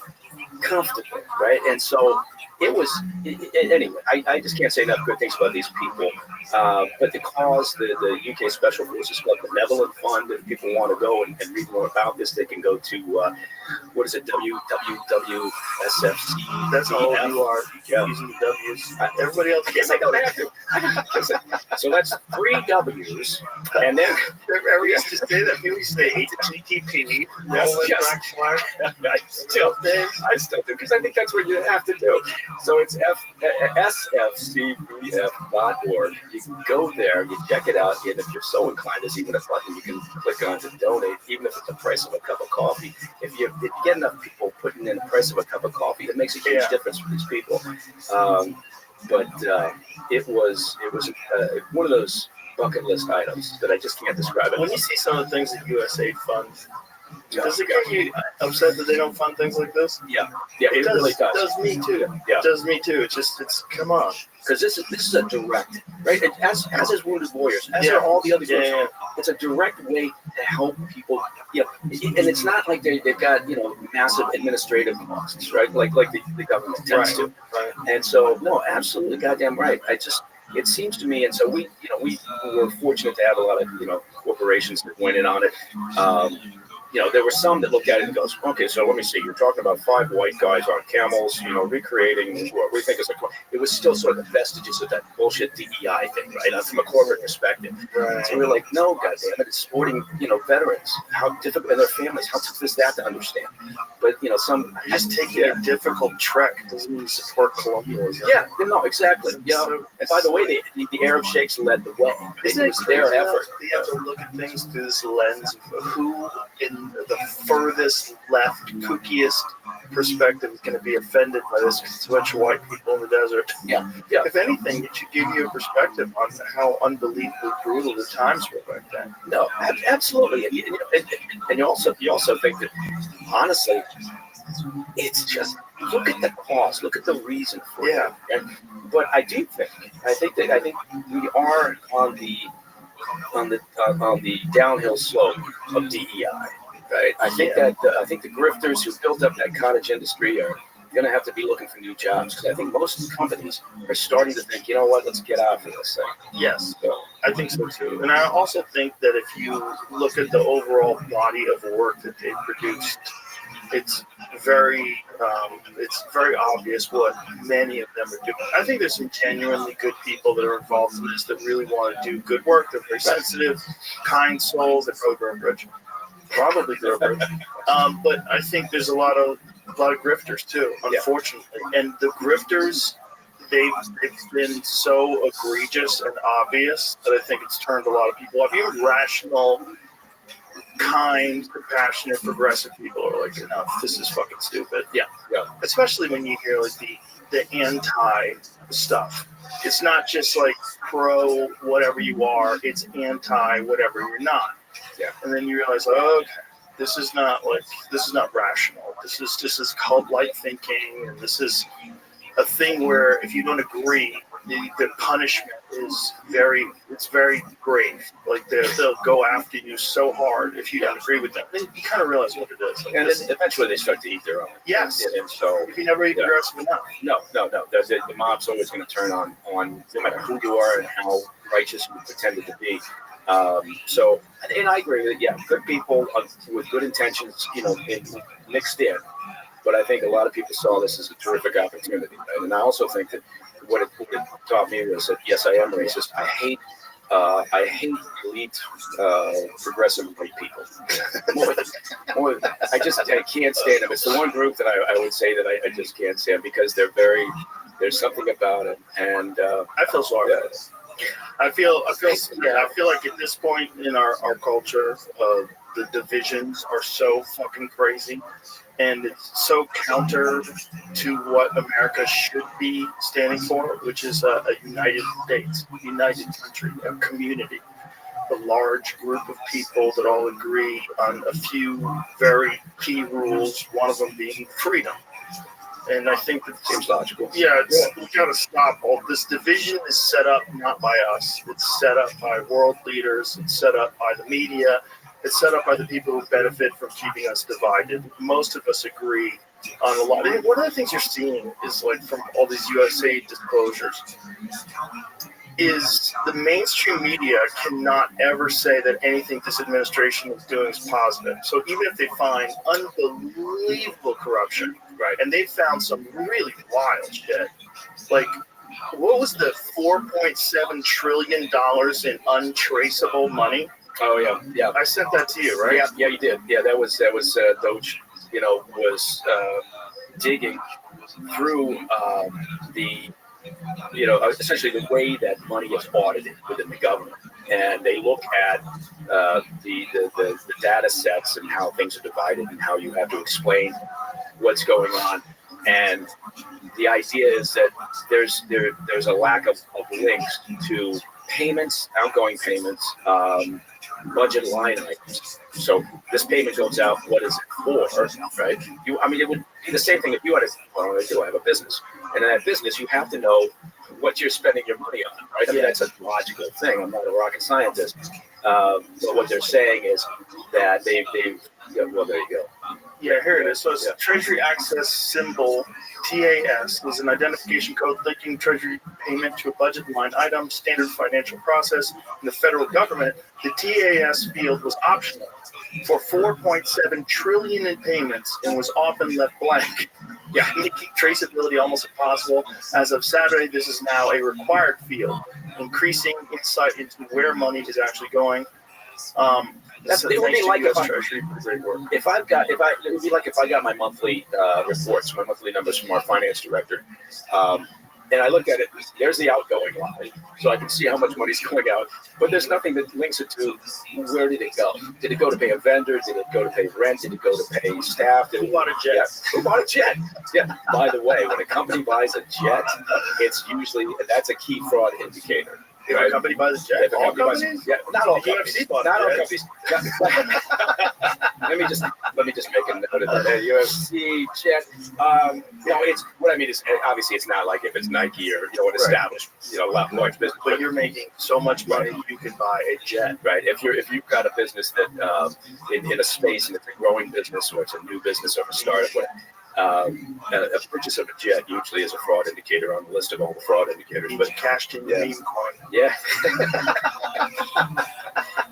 Speaker 12: comfortable, right? And so it was, anyway, I just can't say enough good things about these people. But the cause, the UK Special Forces Club Benevolent Fund, if people want to go and read more about this, they can go to, what is it, www.sfc.
Speaker 1: That's all you are.
Speaker 12: Yeah.
Speaker 1: Using the W's. Everybody else.
Speaker 12: I guess I don't have to. So that's 3 W's. And then
Speaker 1: Everybody used to say that. People used to say HTTP.
Speaker 12: Yes. I still do, because I think that's what you have to do. So it's sfcbf.org. You can go there, you check it out, and if you're so inclined, there's even a button you can click on to donate, even if it's the price of a cup of coffee. If you get enough people putting in the price of a cup of coffee, it makes a huge difference for these people. But it was one of those bucket list items that I just can't describe it.
Speaker 1: When you see some of the things that USAID funds, does it get you upset that they don't fund things like this?
Speaker 12: Yeah, it really does.
Speaker 1: It does me too.
Speaker 12: Yeah.
Speaker 1: It does me too. It's come on.
Speaker 12: Because this is a direct, right? As is Wounded Warriors, as are all the other groups. It's a direct way to help people, and it's not like they've got, massive administrative costs, right? Like the government tends to.
Speaker 1: Right.
Speaker 12: And so, no, absolutely, goddamn right. It seems to me, and so we were fortunate to have a lot of, corporations that went in on it. There were some that looked at it and goes, okay, so let me see. You're talking about 5 white guys on camels, recreating what we think is it was still sort of the vestiges of that bullshit DEI thing, right? From a corporate perspective.
Speaker 1: Right.
Speaker 12: So we were like, no, goddamn it, it's supporting, veterans. How difficult, and their families, how tough is that to understand? But, some
Speaker 1: just taking a difficult trek doesn't mean support colonialism.
Speaker 12: Yeah, no, exactly. And by the way, the Arab sheikhs led the way. It was their effort.
Speaker 1: You have to look at things through this lens of who in the furthest left, kookiest perspective is going to be offended by this because it's a bunch of white people in the desert.
Speaker 12: Yeah.
Speaker 1: If anything, it should give you a perspective on how unbelievably brutal the times were back then.
Speaker 12: No, absolutely. And you also think that, honestly, it's just, look at the cause, look at the reason for it. But I think we are on the downhill slope of DEI. Right. I think the grifters who built up that cottage industry are going to have to be looking for new jobs, because I think most companies are starting to think, you know what, let's get out of this thing.
Speaker 1: Yes, I think so too. And I also think that if you look at the overall body of work that they produced, it's very obvious what many of them are doing. I think there's some genuinely good people that are involved in this that really want to do good work. They're very sensitive, kind souls. They're probably very rich. But I think there's a lot of grifters too, unfortunately. And the grifters, they've been so egregious and obvious that I think it's turned a lot of people off. Even rational, kind, compassionate, progressive people are like, this is fucking stupid. Yeah. Especially when you hear like the anti stuff. It's not just like pro whatever you are, it's anti whatever you're not. Yeah. And then you realize, okay, this is not rational. This is cult-like thinking, and this is a thing where if you don't agree, the punishment is very grave. Like they'll go after you so hard if you don't agree with them. Then you kind of realize what it is. Like,
Speaker 12: and then eventually they start to eat their own.
Speaker 1: Yes.
Speaker 12: And so
Speaker 1: if you never eat aggressive enough.
Speaker 12: No. The mob's always going to turn on no matter who you are and how righteous you pretended to be. And I agree that good people with good intentions, mixed in. But I think a lot of people saw this as a terrific opportunity, right? And I also think that what it taught me was that yes, I am racist. I hate elite, progressive white people. I can't stand them. It's the one group that I would say that I just can't stand, because there's something about it, and
Speaker 1: I feel sorry for them. I feel like at this point in our culture, the divisions are so fucking crazy, and it's so counter to what America should be standing for, which is a United States, united country, a community, a large group of people that all agree on a few very key rules, one of them being freedom. And I think that
Speaker 12: seems logical.
Speaker 1: We got to stop all this. Division is set up not by us. It's set up by world leaders. It's set up by the media. It's set up by the people who benefit from keeping us divided. Most of us agree on a lot. And one of the things you're seeing is like from all these USA disclosures is the mainstream media cannot ever say that anything this administration is doing is positive. So even if they find unbelievable corruption,
Speaker 12: Right.
Speaker 1: and they found some really wild shit, like what was the $4.7 trillion in untraceable money?
Speaker 12: Oh yeah, yeah.
Speaker 1: I sent that to you, right?
Speaker 12: Yeah, you did. Yeah, that was Doge. Was digging through the essentially the way that money is audited within the government, and they look at the data sets and how things are divided and how you have to explain what's going on. And the idea is that there's a lack of links to payments, outgoing payments, budget line items. So this payment goes out. What is it for? Right? It would be the same thing if you had I have a business, and in that business you have to know what you're spending your money on. Right? I mean, that's a logical thing. I'm not a rocket scientist, but what they're saying is that they've well, there you go.
Speaker 1: Yeah, here it is. So it's Treasury Access Symbol, TAS, is an identification code linking Treasury payment to a budget line item, standard financial process. In the federal government, the TAS field was optional for $4.7 trillion in payments and was often left blank. Yeah, making traceability almost impossible. As of Saturday, this is now a required field, increasing insight into where money is actually going.
Speaker 12: It would be like if I got my monthly reports, my monthly numbers from our finance director, and I look at it. There's the outgoing line, so I can see how much money's going out. But there's nothing that links it to where did it go? Did it go to pay a vendor? Did it go to pay rent? Did it go to pay staff?
Speaker 1: Who bought a jet?
Speaker 12: Yeah. Who bought a jet? Yeah. By the way, when a company buys a jet, it's usually that's a key fraud indicator.
Speaker 1: If a company buys a jet, all companies?
Speaker 12: Not all companies. Not all companies. Let me just make a note of that. UFC, jet. It's what I mean is obviously it's not like if it's Nike or an established large business.
Speaker 1: But you're making so much money you can buy a jet,
Speaker 12: right? If you've got a business that in a space and it's a growing business or it's a new business or a startup. A purchase of a jet usually is a fraud indicator on the list of all the fraud indicators.
Speaker 1: But cashed in meme coin.
Speaker 12: Yeah.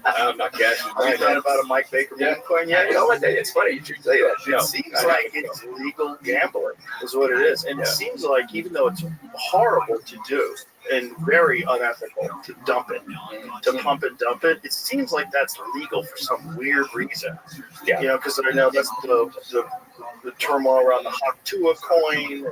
Speaker 12: I'm not cashing.
Speaker 1: Have you thought about a Mike Baker meme coin yet?
Speaker 12: You know what? It's funny you should say that.
Speaker 1: It seems like it's legal gambling is what it is. And it seems like even though it's horrible to do and very unethical to dump it, to pump and dump it, it seems like that's legal for some weird reason.
Speaker 12: Yeah.
Speaker 1: Because I know that's the turmoil around the Haktua coin.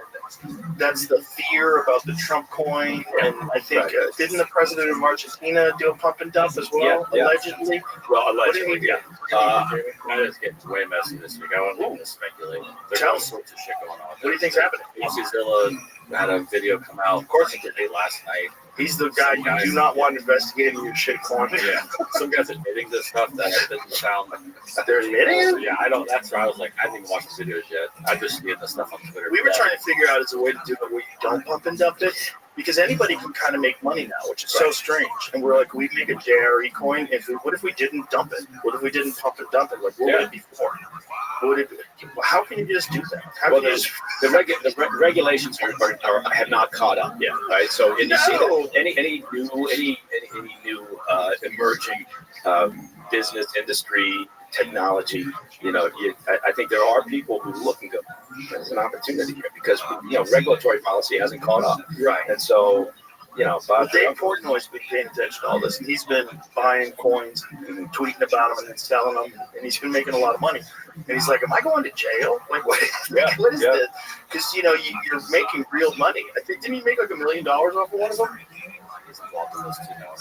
Speaker 1: That's the fear about the Trump coin. And I think, didn't the president of Argentina do a pump and dump as well, allegedly?
Speaker 12: Well, allegedly,
Speaker 5: yeah. I just get way messy this week. I wasn't to speculate. There's all sorts of shit going on.
Speaker 1: What do you think's happening?
Speaker 5: Zilla had a video come out. Of course, he did it last night.
Speaker 1: He's the guy you do not want investigating your shit coin.
Speaker 5: Yeah. Some guys admitting this stuff that doesn't sound.
Speaker 1: They're admitting it?
Speaker 5: Yeah, I don't. That's where I was like, I didn't even watch the videos yet. I just see the stuff on Twitter.
Speaker 1: We were trying to figure out as a way to do it where you don't pump and dump it. Because anybody can kind of make money now, which is so strange. And we're like, we make a JRE coin. What if we didn't dump it? What if we didn't pump and dump it? Like, what would it be for? How can you just do that?
Speaker 12: The regulations have not caught up yet, right? So you see that any new emerging business industry technology, I think there are people who look and go, there's an opportunity here because regulatory policy hasn't caught up,
Speaker 1: right?
Speaker 12: And so
Speaker 1: Dave Portnoy's been paying attention to all this, and he's been buying coins and tweeting about them and then selling them, and he's been making a lot of money. And he's like, "Am I going to jail? Like, what is this? Because you're making real money. I think didn't he make like $1 million off of one of them?
Speaker 5: He's involved in those two now.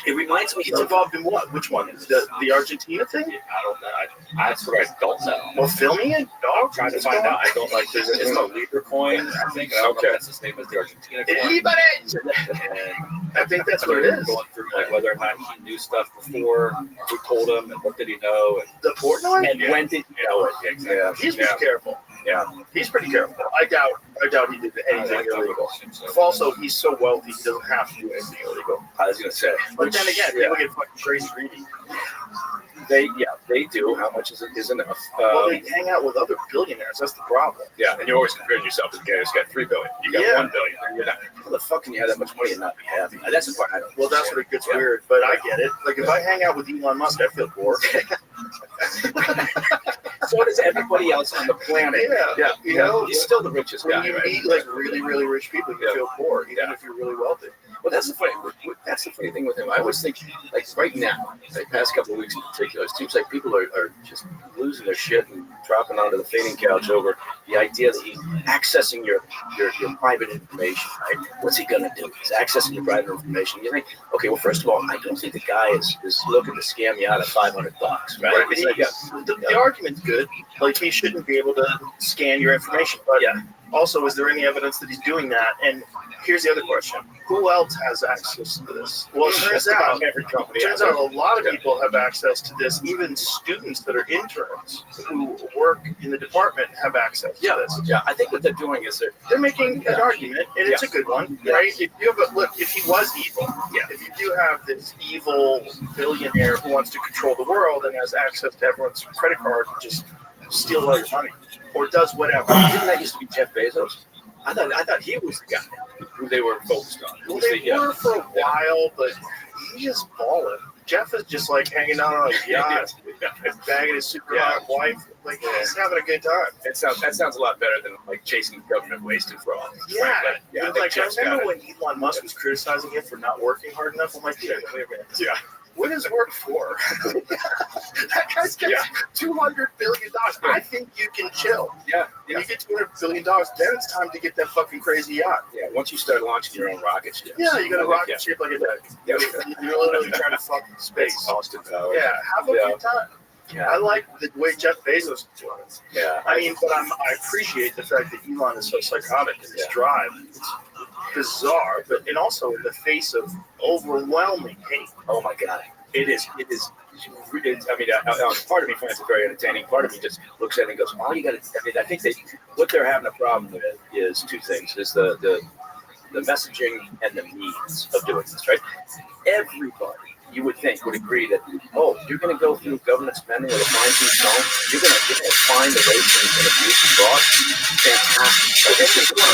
Speaker 1: It reminds me. He's involved in what? Which one? The Argentina thing?
Speaker 5: Yeah, I don't know. That's what I don't know.
Speaker 1: Well, filming it, dog.
Speaker 5: Trying to find out. I don't like. It's a Libra coin. I think. I don't know if that's the same as the Argentina coin.
Speaker 1: And I think that's what it is.
Speaker 5: Going through like whether or not he knew stuff before, who told him, and what did he know, and
Speaker 1: the Portnoy,
Speaker 12: and when did he know it?
Speaker 5: Exactly.
Speaker 1: Yeah, he's pretty careful. Yeah, he's pretty careful. I doubt he did anything illegal. Also, he's so wealthy, he doesn't have to do anything illegal.
Speaker 12: I was gonna say,
Speaker 1: but then again, people get fucking crazy greedy.
Speaker 12: They do. How much is enough?
Speaker 1: Well, they hang out with other billionaires. That's the problem.
Speaker 12: Yeah, and you're always comparing yourself to the guy who's got $3 billion. You got $1 billion. And you're not. How the fuck can you have that much money and not be happy? That's the part I don't.
Speaker 1: Well, that's where it gets weird. But I get it. Like if I hang out with Elon Musk, I feel poor.
Speaker 12: So does everybody else on the planet.
Speaker 1: Yeah.
Speaker 12: You know, he's still the richest
Speaker 1: When
Speaker 12: guy,
Speaker 1: you
Speaker 12: right?
Speaker 1: meet like really, really rich people, you feel poor, even if you're really wealthy.
Speaker 12: Well, that's the funny thing with him. I always think, like right now, the past couple of weeks in particular, it seems like people are just losing their shit and dropping onto the fainting couch over the idea that he's accessing your private information, right? What's he gonna do? He's accessing your private information. You think, okay, well, first of all, I don't think the guy is looking to scam you out of $500, right?
Speaker 1: But the argument's good. Like he shouldn't be able to scan your information, but also, is there any evidence that he's doing that? And here's the other question: who else has access to this? Well, it turns out a lot of people have access to this. Even students that are interns who work in the department have access to this.
Speaker 12: Yeah, I think what they're doing is
Speaker 1: they're making an argument, and it's a good one, right? If you have if he was evil, if you do have this evil billionaire who wants to control the world and has access to everyone's credit card and just steal all your money or does whatever.
Speaker 12: Didn't that used to be Jeff Bezos? I thought he was the guy who they were focused on.
Speaker 1: Well, they were for a while, but he is balling. Jeff is just like hanging out on a yacht, bagging his super hot wife. Like he's having a good time.
Speaker 12: That sounds a lot better than like chasing government waste and fraud.
Speaker 1: Yeah. Like I remember when Elon Musk was criticizing him for not working hard enough. I'm like, what is work for? That guy's got $200 billion. I think you can chill.
Speaker 12: Yeah.
Speaker 1: When you get $200 billion, then it's time to get that fucking crazy yacht.
Speaker 12: Yeah. Once you start launching your own rocket ship.
Speaker 1: Yeah, you got a rocket ship like a You're literally trying to fuck space.
Speaker 12: Austin Power.
Speaker 1: Yeah, have a good time. Yeah. I like the way Jeff Bezos is doing it.
Speaker 12: Yeah.
Speaker 1: I mean, but I appreciate the fact that Elon is so psychotic in his drive. It's bizarre, but and also in the face of overwhelming hate.
Speaker 12: Oh my God. It is. I mean, part of me finds it very entertaining. Part of me just looks at it and goes, "All you got to." I mean, I think what they're having a problem with is two things: is the messaging and the means of doing this. Right? Everybody, you would think, would agree that you're going to go through government spending with a fine-tooth comb. You're going to find the race and abuse and fraud. Fantastic. But this is what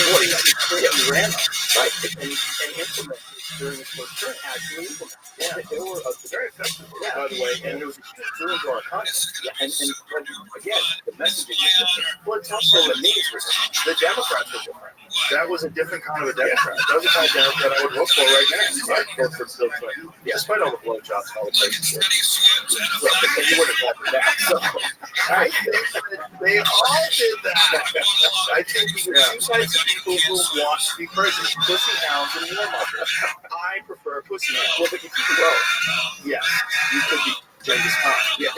Speaker 12: ran right and implement during the first term. Actually implement. Yeah, they were very effective, by the way, and there was a huge ruin to our country. Yeah, and again, the messaging was different. Well, it's also the needs were different. The Democrats were different. That was a different kind of a Democrat. That was the kind of Democrat I would vote for right now. I'd vote for Bill Clinton. Yeah. Despite all the blowjobs and all the places. Well, but you wouldn't vote for that. So, I think they all did that. I think you get two types of people who want to be president: pussy hounds and warmongers. I prefer pussy hounds. Well, but you keep it going. Yeah, you could be Genghis Khan. Yeah.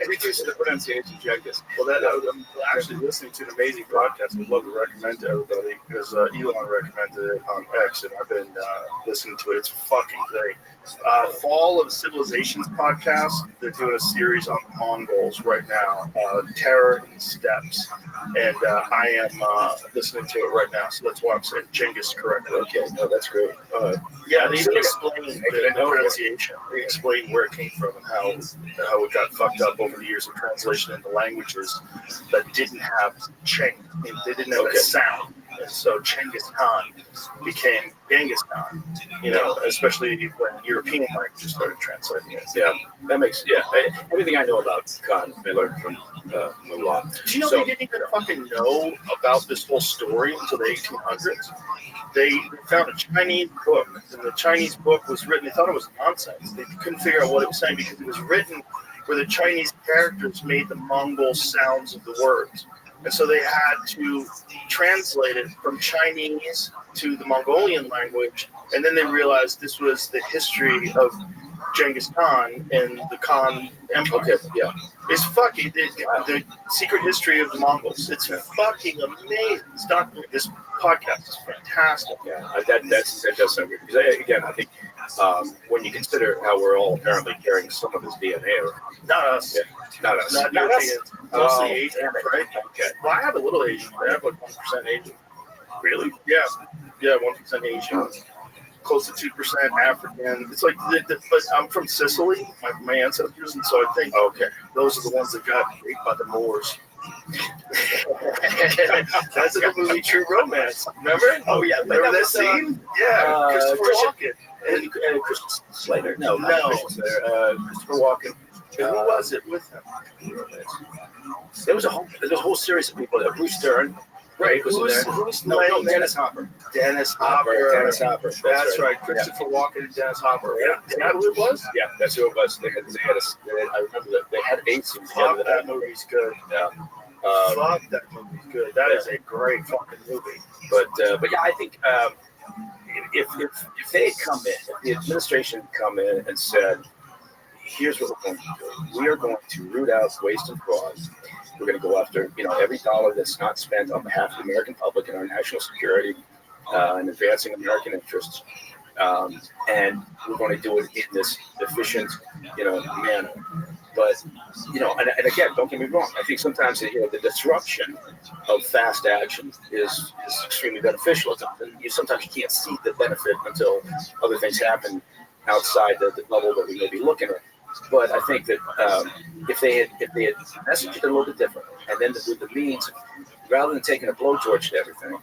Speaker 12: Reduce the pronunciation, Genghis. Well, I'm actually listening to an amazing podcast. I'd love to recommend to everybody because Elon recommended it on X, and I've been listening to it. It's fucking great. Fall of Civilizations podcast. They're doing a series on the Mongols right now, Terror in Steppes, and I am listening to it right now. So that's why I'm saying Genghis correctly. Okay, no, that's great. Yeah, they even explain the pronunciation. They explain where it came from and how it got fucked up over the years of translation into languages that didn't have Cheng. They didn't have a sound. And so Genghis Khan became Genghis Khan, especially when European languages started translating it. Yeah, that makes, everything I know about Khan, I learned from Mulan. Do you know they didn't even fucking know about this whole story until the 1800s? They found a Chinese book, and the Chinese book was written, they thought it was nonsense. They couldn't figure out what it was saying because it was written where the Chinese characters made the Mongol sounds of the words. And so they had to translate it from Chinese to the Mongolian language. And then they realized this was the history of Genghis Khan and the Khan Empire. Okay, yeah. It's fucking the secret history of the Mongols. It's fucking amazing. This podcast is fantastic. Yeah, that does sound good. Because again, I think when you consider how we're all apparently carrying some of this DNA around. Not us. Yeah. Not us. Not us. Mostly Asian, right? Okay. Well, I have a little Asian. I have like 1% Asian. Really? Yeah. Yeah, 1% Asian.
Speaker 1: close to 2% African. It's like, but I'm from Sicily, my ancestors, and so I think those are the ones that got raped by the Moors. That's in the movie True Romance. Remember?
Speaker 12: Oh yeah,
Speaker 1: Remember that scene? Yeah, Christopher Walken
Speaker 12: and Christian Slater. No,
Speaker 1: Christopher Walken. And who was it with him?
Speaker 12: There was a whole series of people. Bruce Dern, right?
Speaker 1: Who's
Speaker 12: Dennis Hopper.
Speaker 1: Dennis Hopper. That's right. Christopher Walken and Dennis Hopper.
Speaker 12: Yeah.
Speaker 1: Is that who it was?
Speaker 12: Yeah, that's who it was. They had I remember that they had 8 scenes together.
Speaker 1: That movie's good.
Speaker 12: Yeah.
Speaker 1: Fuck, that movie's good. That is a great fucking movie.
Speaker 12: But yeah, I think if they had come in, if the administration had come in and said, here's what we're going to do. We are going to root out waste and fraud. We're going to go after, every dollar that's not spent on behalf of the American public and our national security and advancing American interests. And we're going to do it in this efficient, manner. But, and again, don't get me wrong. I think sometimes, the disruption of fast action is extremely beneficial. Sometimes you can't see the benefit until other things happen outside the level that we may be looking at. But I think that if they had messaged it a little bit different, and then with the means, rather than taking a blowtorch to everything,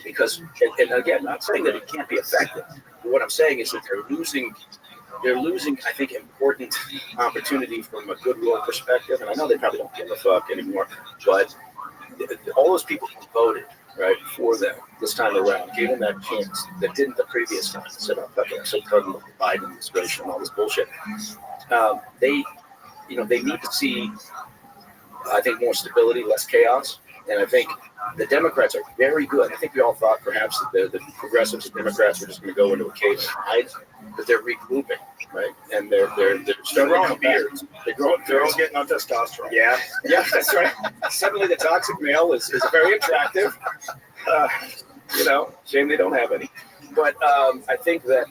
Speaker 12: because, and again, not saying that it can't be effective. But what I'm saying is that they're losing, I think, important opportunity from a goodwill perspective. And I know they probably don't give a fuck anymore, but all those people who voted, right, for them this time around, gave them that chance that didn't the previous time. Said, oh, fuck it, I'm so tired of the Biden administration and all this bullshit. They need to see, I think, more stability, less chaos. And I think the Democrats are very good. I think we all thought perhaps that the progressives and Democrats were just going to go into a cave and hide, but they're regrouping, right? And they're growing beards. They're all getting on testosterone. Yeah, that's right. Suddenly the toxic male is very attractive. Shame they don't have any. But I think that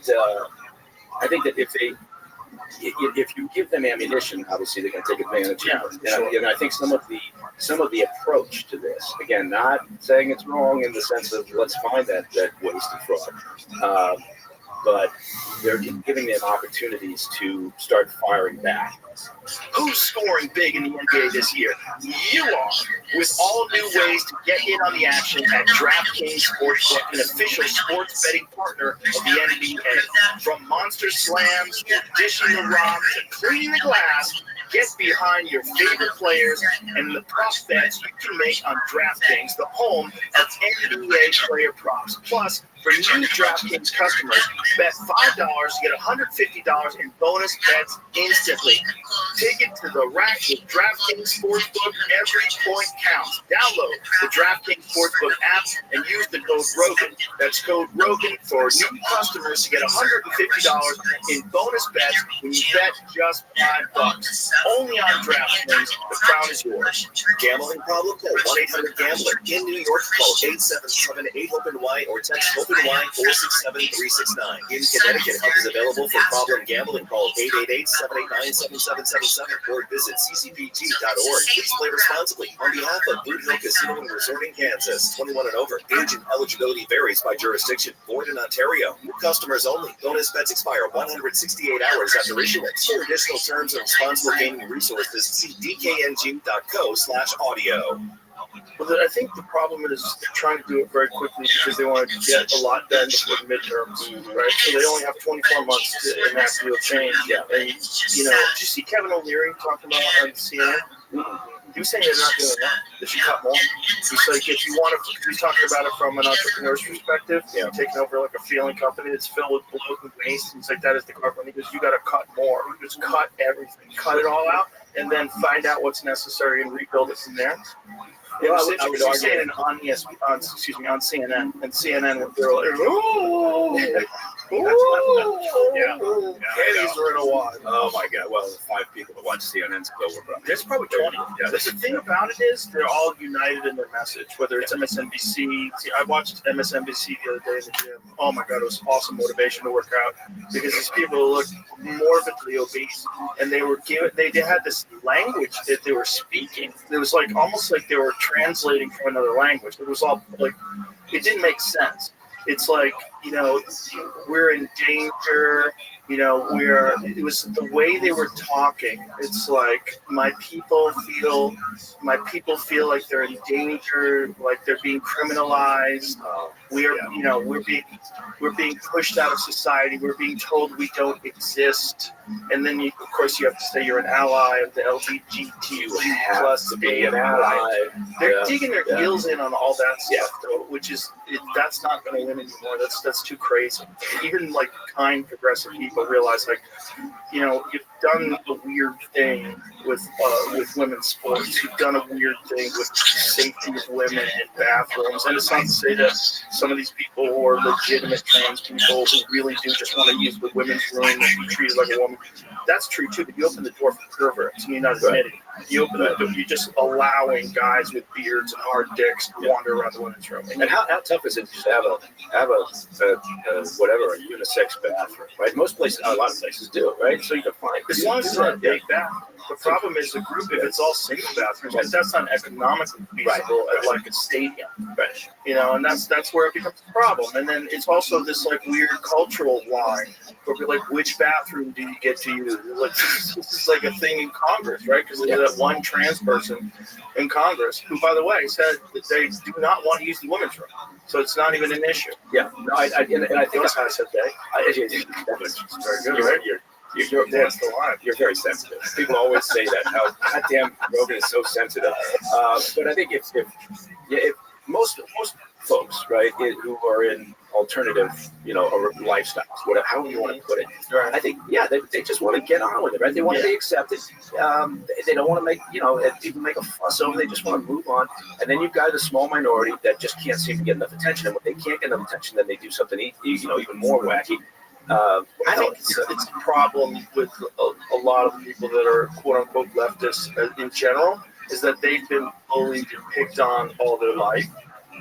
Speaker 12: if you give them ammunition, obviously they're going to take advantage of it. And I think some of the approach to this, again, not saying it's wrong in the sense of let's find that waste and fraud, but they're giving them opportunities to start firing back.
Speaker 1: Who's scoring big in the NBA this year? You are, with all new ways to get in on the action at DraftKings Sportsbook, an official sports betting partner of the NBA. From monster slams to dishing the rock to cleaning the glass, get behind your favorite players and the prop bets you can make on DraftKings, the home of NBA player props. Plus, for new DraftKings customers, bet $5 to get $150 in bonus bets instantly. Take it to the rack with DraftKings Sportsbook. Every point counts. Download the DraftKings Sportsbook app and use the code ROGAN. That's code ROGAN for new customers to get $150 in bonus bets when you bet just $5. Only on DraftKings. The crown is yours.
Speaker 8: Gambling problem? Call 1-800-GAMBLER. In New York, call 877-8-HOPE-NY or text HOPE-NY 467-369. In Connecticut, help is available for problem gambling. Call 888-789-7777 or visit ccpg.org. Please play responsibly. On behalf of Boot Hill Casino and Resort in Kansas, 21 and over. Age and eligibility varies by jurisdiction. Void in Ontario. New customers only. Bonus bets expire 168 hours after issuance. For additional terms and responsible gaming resources, see dkng.co/audio.
Speaker 1: Well, I think the problem is they're trying to do it very quickly because they want to get a lot done before the midterms, right? So they only have 24 months to enact real change. Yeah. And, did you see Kevin O'Leary talking about on CNN? He was saying they're not doing that. They should cut more. He's like, if you want to, he's talking about it from an entrepreneur's perspective, taking over like a failing company that's filled with bloat and waste, things like that is the government. He goes, you got to cut more. You just cut everything, cut it all out, and then find out what's necessary and rebuild it from there. I would argue it on CNN, and CNN they were like, Kenny's were in a wad.
Speaker 12: Oh my God! Well, 5 people that watch CNN's over.
Speaker 1: There's probably 20. Yeah. The thing about it is they're all united in their message. Whether it's MSNBC, I watched MSNBC the other day in the gym. Oh my God, it was awesome motivation to work out because these people looked morbidly obese, and they had this language that they were speaking. It was like almost like they were translating from another language. It was all like it didn't make sense. it's like, we're in danger. It was the way they were talking. It's like my people feel like they're in danger, like they're being criminalized. We're being pushed out of society. We're being told we don't exist. And then, of course, you have to say you're an ally of the LGBTQ plus
Speaker 12: to be an ally.
Speaker 1: They're digging their heels in on all that stuff, though, which is that's not going to win anymore. That's too crazy. Even like kind progressive people realize, like, you've done a weird thing with women's sports. You've done a weird thing with safety of women in bathrooms. And it's not to say that some of these people who are legitimate trans people who really do just want to use the women's room and be treated like a woman. That's true too, but you open the door for perverts, and you're not admitting. You open the door, you're just allowing guys with beards and hard dicks to wander around the women's room.
Speaker 12: And how tough is it to have a unisex bathroom, right? Most places, a lot of places do, right? So you can find,
Speaker 1: as long as it's not a big bathroom. The problem is the group, if it's all single bathrooms, because that's not economically feasible at like a stadium,
Speaker 12: right?
Speaker 1: And that's where it becomes a problem. And then it's also this like weird cultural line where we're like, which bathroom do you get to use? Like, this is like a thing in Congress, right? Because there's that one trans person in Congress who, by the way, said that they do not want to use the women's room, so it's not even an issue.
Speaker 12: Yeah, no, I think
Speaker 1: I said that.
Speaker 12: Very good, right? That's the line. You're very sensitive. People always say that. How goddamn Rogan is so sensitive. But I think if most folks, right, who are in alternative, lifestyles, whatever, however you want to put it, I think, they just want to get on with it, right? They want to be accepted. They don't want to make, people make a fuss over. They just want to move on. And then you've got the small minority that just can't seem to get enough attention. And when they can't get enough attention, then they do something, even more wacky.
Speaker 1: I think it's a problem with a lot of people that are quote unquote leftists in general, is that they've been bullied and picked on all their life,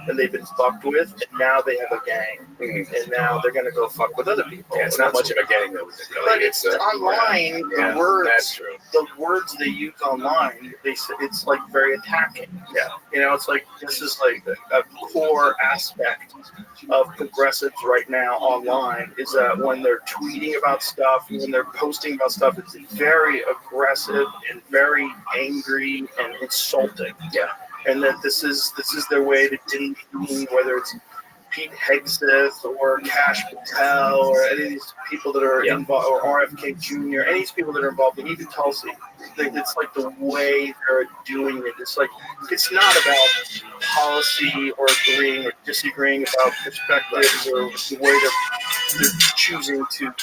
Speaker 1: and they've been fucked with, and now they have a gang, and now they're gonna go fuck with other people.
Speaker 12: Yeah, it's not much of a gang though,
Speaker 1: but it's online. The words they use online, it's like very attacking. Yeah, it's like this is like a core aspect of progressives right now online is that when they're tweeting about stuff, when they're posting about stuff, it's very aggressive and very angry and insulting. Yeah. And that this is their way to demean, whether it's Pete Hegseth or Cash Patel or any of these people that are involved, or RFK Jr., any of these people that are involved, and even Tulsi. It's like the way they're doing it. It's like, it's not about policy or agreeing or disagreeing about perspectives or the way they're choosing to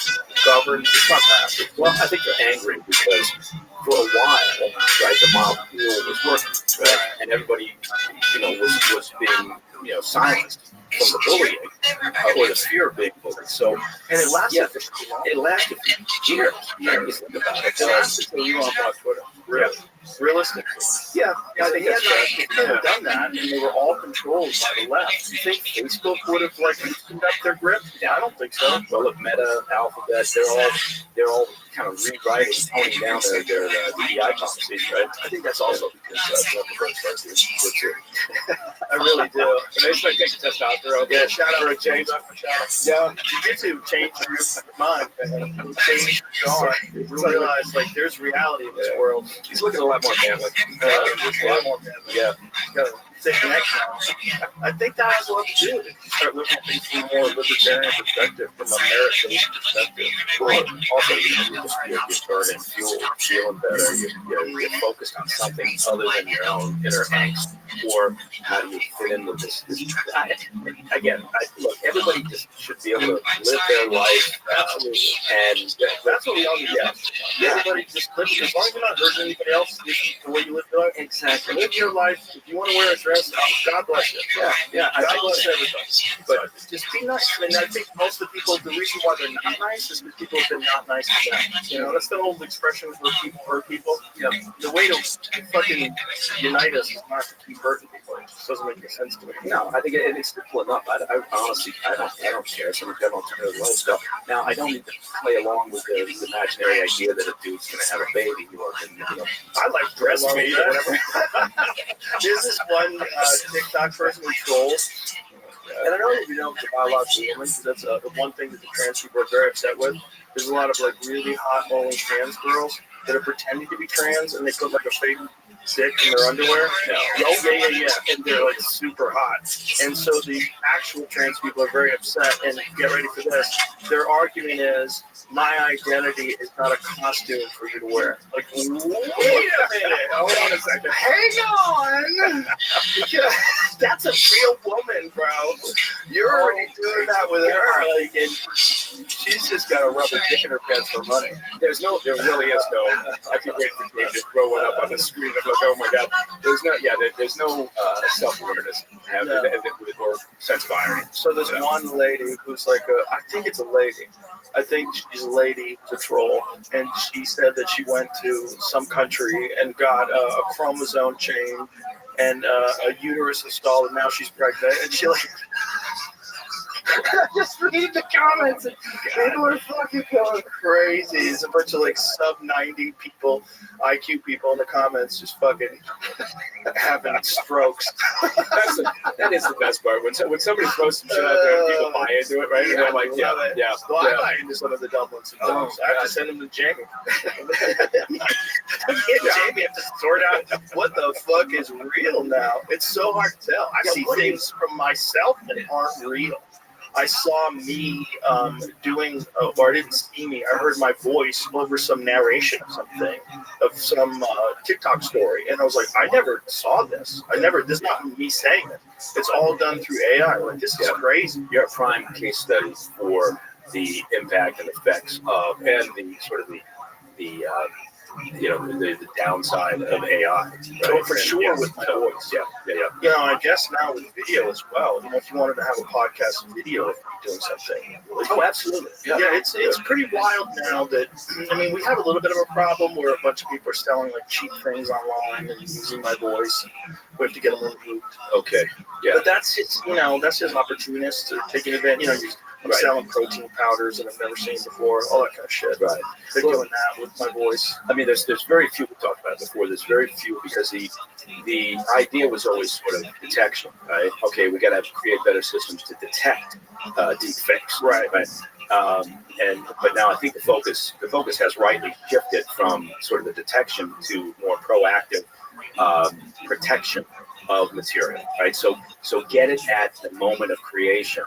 Speaker 1: govern. It's not that.
Speaker 12: Well, I think they're angry because for a while, right, the mob rule was working, right, and everybody, was being, silenced from the bullying or the fear of being bullied. So, and it lasted. It lasted years. You think about it. It lasted until you were on Twitter.
Speaker 1: Really? Realistically.
Speaker 12: Yeah, I think that's right.
Speaker 1: If they had done that, and they were all controlled by the left, you think Facebook would have loosened up their grip? Yeah, I don't think so.
Speaker 12: Well, look, Meta, Alphabet, they're all kind of rewriting, toning down their DEI policies, right? I think that's also because
Speaker 1: I really do.
Speaker 12: They should take the testosterone.
Speaker 1: Yeah, shout out
Speaker 12: for a change.
Speaker 1: Yeah, YouTube changed your mind. Changed your heart. You realize there's reality in this world.
Speaker 12: He's looking a lot more manly.
Speaker 1: There's a lot more manly. Yeah. Got a thick neck now. I think that has a lot to do with it. You start looking at things from a more libertarian perspective, from a merit-based perspective.
Speaker 12: Also, you're burning fuel, feeling better. You're focused on something other than your own inner angst, or how do you fit in with this? Look, everybody just should be able to live their life, and
Speaker 1: that's what we all need. Yeah. Everybody just live, as long as you're not hurting anybody else, the way you live your life.
Speaker 12: Exactly.
Speaker 1: Live your life. If you want to wear a dress, God bless you.
Speaker 12: Yeah.
Speaker 1: God bless everybody. But just be nice. And I think most of the people, the reason why they're not nice is because people have been not nice to them. That's the old expression where people hurt people. The way to fucking unite us is not to keep hurting people. It just doesn't make any sense to me.
Speaker 12: No, I think it's simple enough. I honestly, I don't care. Someone have alternative lifestyle. Now, I don't need to play along with the imaginary idea that a dude's going to have a baby.
Speaker 1: I like breastfeed or whatever. There's this one TikTok person who trolls And I know that it's a biological woman, because that's the one thing that the trans people are very upset with. There's a lot of like really hot OnlyFans girls that are pretending to be trans, and they put like a fake dick in their underwear. Yeah. And they're like super hot. And so the actual trans people are very upset. And get ready for this. Their argument is, my identity is not a costume for you to wear. Like, wait a minute. Hold on a second. Hang on. Because that's a real woman, bro. You're already doing that with her. Like, and she's just got to rub her dick in her pants for money.
Speaker 12: There really is no. I can wait for Dave to throw one up on the screen. I'm like, oh my god. There's no self-awareness or sense of irony.
Speaker 1: So there's one lady who's like I think it's a lady. I think she's a lady, who's a troll, and she said that she went to some country and got a chromosome change and a uterus installed, and now she's pregnant. And she like. Just read the comments, and people are fucking going crazy. There's a bunch of like sub 90 people, IQ people in the comments, just fucking having strokes.
Speaker 12: That is the best part. When somebody throws some shit out there and people buy into it, right? And they're like, yeah.
Speaker 1: Well, I buy into some of the dumb ones. I have to send them to Jamie. Jamie have to sort out what the fuck is real now. It's so hard to tell. I see things from myself that aren't real. I saw me doing, or I didn't see me. I heard my voice over some narration of something, of some TikTok story, and I was like, I never saw this. This is not me saying it. It's all done through AI. Like, this is crazy.
Speaker 12: You're a prime case study for the impact and effects of, and the sort of the downside of AI. Right?
Speaker 1: So for sure with my voice. Yeah. I guess now with video as well. If you wanted to have a podcast and video, if you're doing something.
Speaker 12: Oh, absolutely.
Speaker 1: Yeah, it's pretty wild now that, we have a little bit of a problem where a bunch of people are selling like cheap things online and using my voice. We have to get them removed.
Speaker 12: Okay. Yeah.
Speaker 1: But that's just opportunists that are taking advantage. I'm selling protein powders that I've never seen before, all that kind of shit.
Speaker 12: Right.
Speaker 1: They're doing that with my voice.
Speaker 12: There's very few, we talked about it before, there's very few, because the idea was always sort of detection, right? Okay, we got to create better systems to detect deep fakes.
Speaker 1: Right.
Speaker 12: But now I think the focus has rightly shifted from sort of the detection to more proactive protection of material, right? So get it at the moment of creation.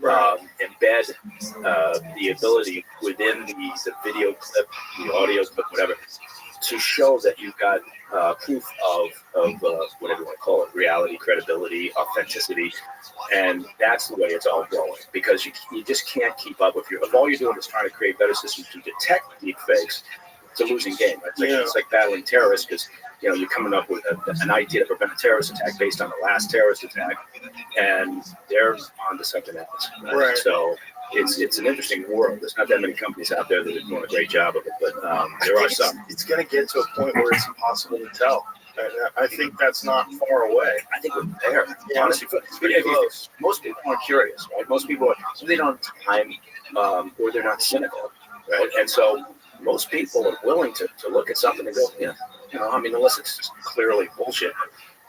Speaker 12: Embed the ability within the video clip, the audio clip, whatever, to show that you've got proof of whatever you want to call it, reality, credibility, authenticity, and that's the way it's all going. Because you just can't keep up if all you're doing is trying to create better systems to detect deep fakes. It's a losing game. It's like battling terrorists, because you're coming up with an idea to prevent a terrorist attack based on the last terrorist attack, and they're onto something else.
Speaker 1: Right.
Speaker 12: So it's an interesting world. There's not that many companies out there that are doing a great job of it, but there are some.
Speaker 1: It's going to get to a point where it's impossible to tell. I think that's not far away.
Speaker 12: I think we're there. Yeah, honestly, most people aren't curious, right? Most people they don't have time, or they're not cynical, right? And so most people are willing to look at something and go, unless it's clearly bullshit.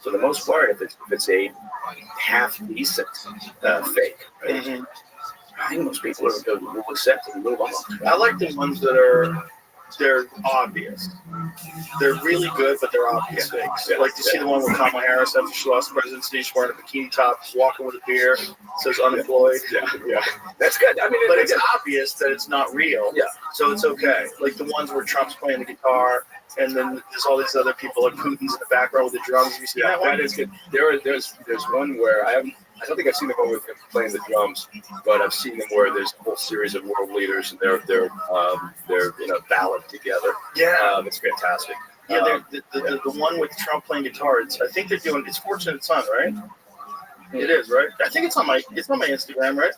Speaker 12: For the most part, if it's a half decent fake, right? Mm-hmm. I think most people will accept it and move on.
Speaker 1: I like the ones that they're obvious. They're really good, but they're obvious fakes. Yeah. Like, you see the one with Kamala Harris after she lost the presidency, she's wearing a bikini top, walking with a beer, says unemployed.
Speaker 12: Yeah. That's good.
Speaker 1: But it's obvious that it's not real. Yeah. So it's okay. Like the ones where Trump's playing the guitar, and then there's all these other people, like Putin's in the background with the drums. You see that one?
Speaker 12: That is good. There's one where I don't think I've seen the one with him playing the drums, but I've seen them where there's a whole series of world leaders and they're ballad together.
Speaker 1: Yeah,
Speaker 12: it's fantastic.
Speaker 1: Yeah, the one with Trump playing guitar. I think they're doing. It's Fortunate Son, right? Mm-hmm. It is, right? I think it's on my Instagram, right?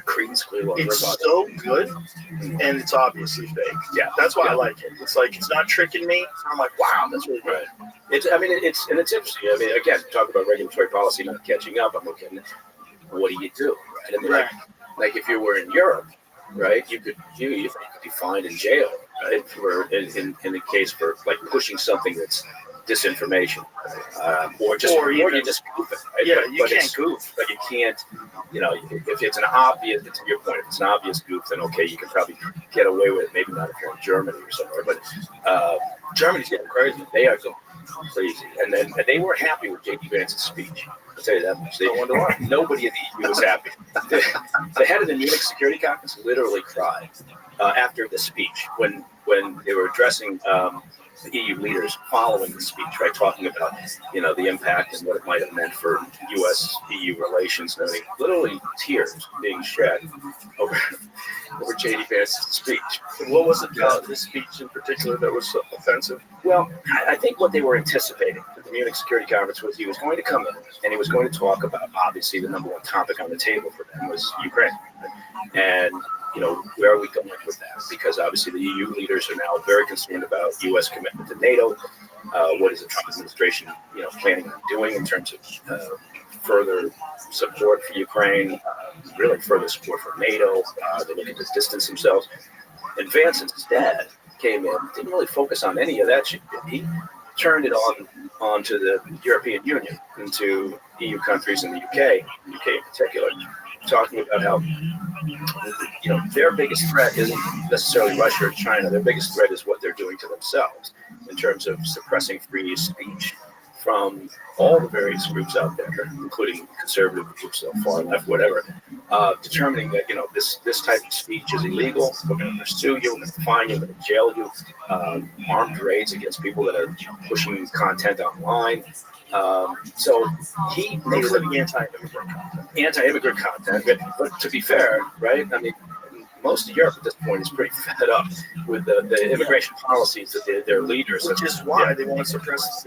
Speaker 12: Creedence Clearwater.
Speaker 1: It's so good, and it's obviously fake. Yeah, that's why I like it. It's like it's not tricking me. I'm like, wow, that's really good.
Speaker 12: It's interesting. Again, talk about regulatory policy not catching up. I'm looking, what do you do, right? Like if you were in Europe, right, you could be fined in jail, right, for in the case for like pushing something that's disinformation, or you're just goofing. Right?
Speaker 1: Yeah,
Speaker 12: but
Speaker 1: you can't
Speaker 12: it's-
Speaker 1: goof.
Speaker 12: But you can't, if it's an obvious, to your point, if it's an obvious goof, then okay, you can probably get away with it. Maybe not if you're in Germany or somewhere, but Germany's getting crazy. They are going crazy, and they weren't happy with J.D. Vance's speech. I'll tell you that much. They wonder why. Nobody in the EU was happy. The head of the Munich Security Conference literally cried after the speech when they were addressing the EU leaders following the speech, right, talking about the impact and what it might have meant for U.S.-EU relations. And everything. Literally tears being shed over J.D. Vance's speech.
Speaker 1: What was it about this speech in particular that was so offensive?
Speaker 12: Well, I think what they were anticipating at the Munich Security Conference was he was going to come in and he was going to talk about, obviously, the number one topic on the table for them was Ukraine. And, where are we going with that? Because obviously the EU leaders are now very concerned about U.S. commitment to NATO. What is the Trump administration, planning on doing in terms of further support for Ukraine, really further support for NATO? They're looking to distance themselves. And Vance instead came in, didn't really focus on any of that shit. He turned it onto the European Union, into EU countries and the UK in particular, talking about how their biggest threat isn't necessarily Russia or China. Their biggest threat is what they're doing to themselves in terms of suppressing free speech from all the various groups out there, including conservative groups, far left, whatever, determining that this type of speech is illegal. We're going to pursue you. We're going to fine you. We're going to jail you. Armed raids against people that are pushing content online. So he made it anti-immigrant content. But to be fair, right? I mean, most of Europe at this point is pretty fed up with the immigration policies that their leaders.
Speaker 1: Which is why they want to suppress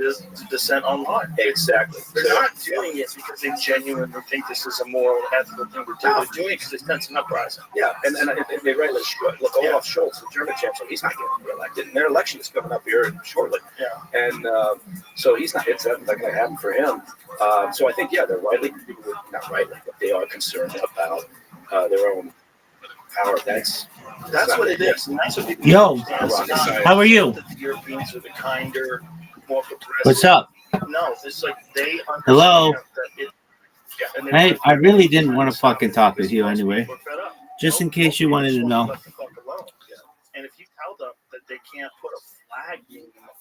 Speaker 1: dissent online.
Speaker 12: Exactly.
Speaker 1: They're not doing it because they genuinely think this is a moral and ethical thing to do. They're doing it because they sense an uprising.
Speaker 12: Yeah, and they rightly should. Look, Olaf Scholz, the German chancellor, he's not getting reelected. And their election is coming up here shortly.
Speaker 1: Yeah.
Speaker 12: And so he's not, it's not going to happen for him. So I think, they're not rightly, but they are concerned about their own power. That's
Speaker 1: what it is. And that's what people
Speaker 6: Yo,
Speaker 1: understand.
Speaker 6: how are you?
Speaker 1: That the Europeans are the kinder, more progressive.
Speaker 6: What's up?
Speaker 1: No, it's like they understand
Speaker 6: Hello?
Speaker 1: that and
Speaker 6: Hey, I really didn't want to fucking talk with you anyway.
Speaker 1: We're fed up.
Speaker 6: Just in case you wanted to know.
Speaker 1: Let the fuck alone. And if you tell them that they can't put a flag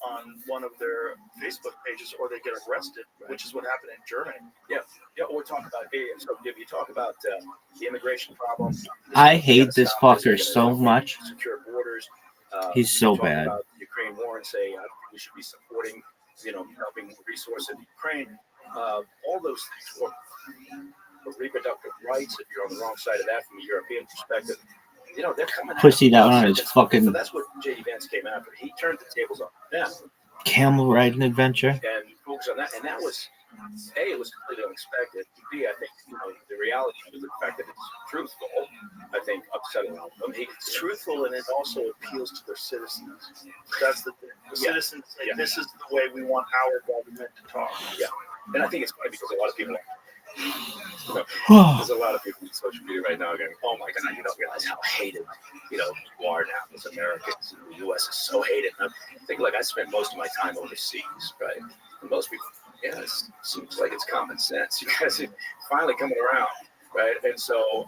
Speaker 1: on one of their Facebook pages or they get arrested, which is what happened in Germany.
Speaker 12: Yeah, or talk about, so if you talk about the immigration problem.
Speaker 6: I hate this fucker so much.
Speaker 12: Secure borders.
Speaker 6: He's so
Speaker 12: talk
Speaker 6: bad.
Speaker 12: About the Ukraine war and say, I don't think we should be supporting, helping resources in Ukraine. All those things. Or reproductive rights, if you're on the wrong side of that from a European perspective. They're coming
Speaker 6: Pussy that one is
Speaker 12: So
Speaker 6: fucking
Speaker 12: that's what J.D. Vance came after. He turned the tables on them
Speaker 6: camel riding adventure.
Speaker 12: and focused on that. And that was, A, it was completely unexpected. B, I think, the reality of the fact that it's truthful, I think, upset them.
Speaker 1: It's truthful and it also appeals to their citizens. That's the thing. The citizens say, this is the way we want our government to talk.
Speaker 12: Yeah. And I think it's funny because a lot of people there's a lot of people in social media right now going, oh my God, you don't realize how hated, you are now as Americans. The U.S. is so hated. And I think, I spent most of my time overseas, right? And most people, it seems like it's common sense. You guys are finally coming around, right? And so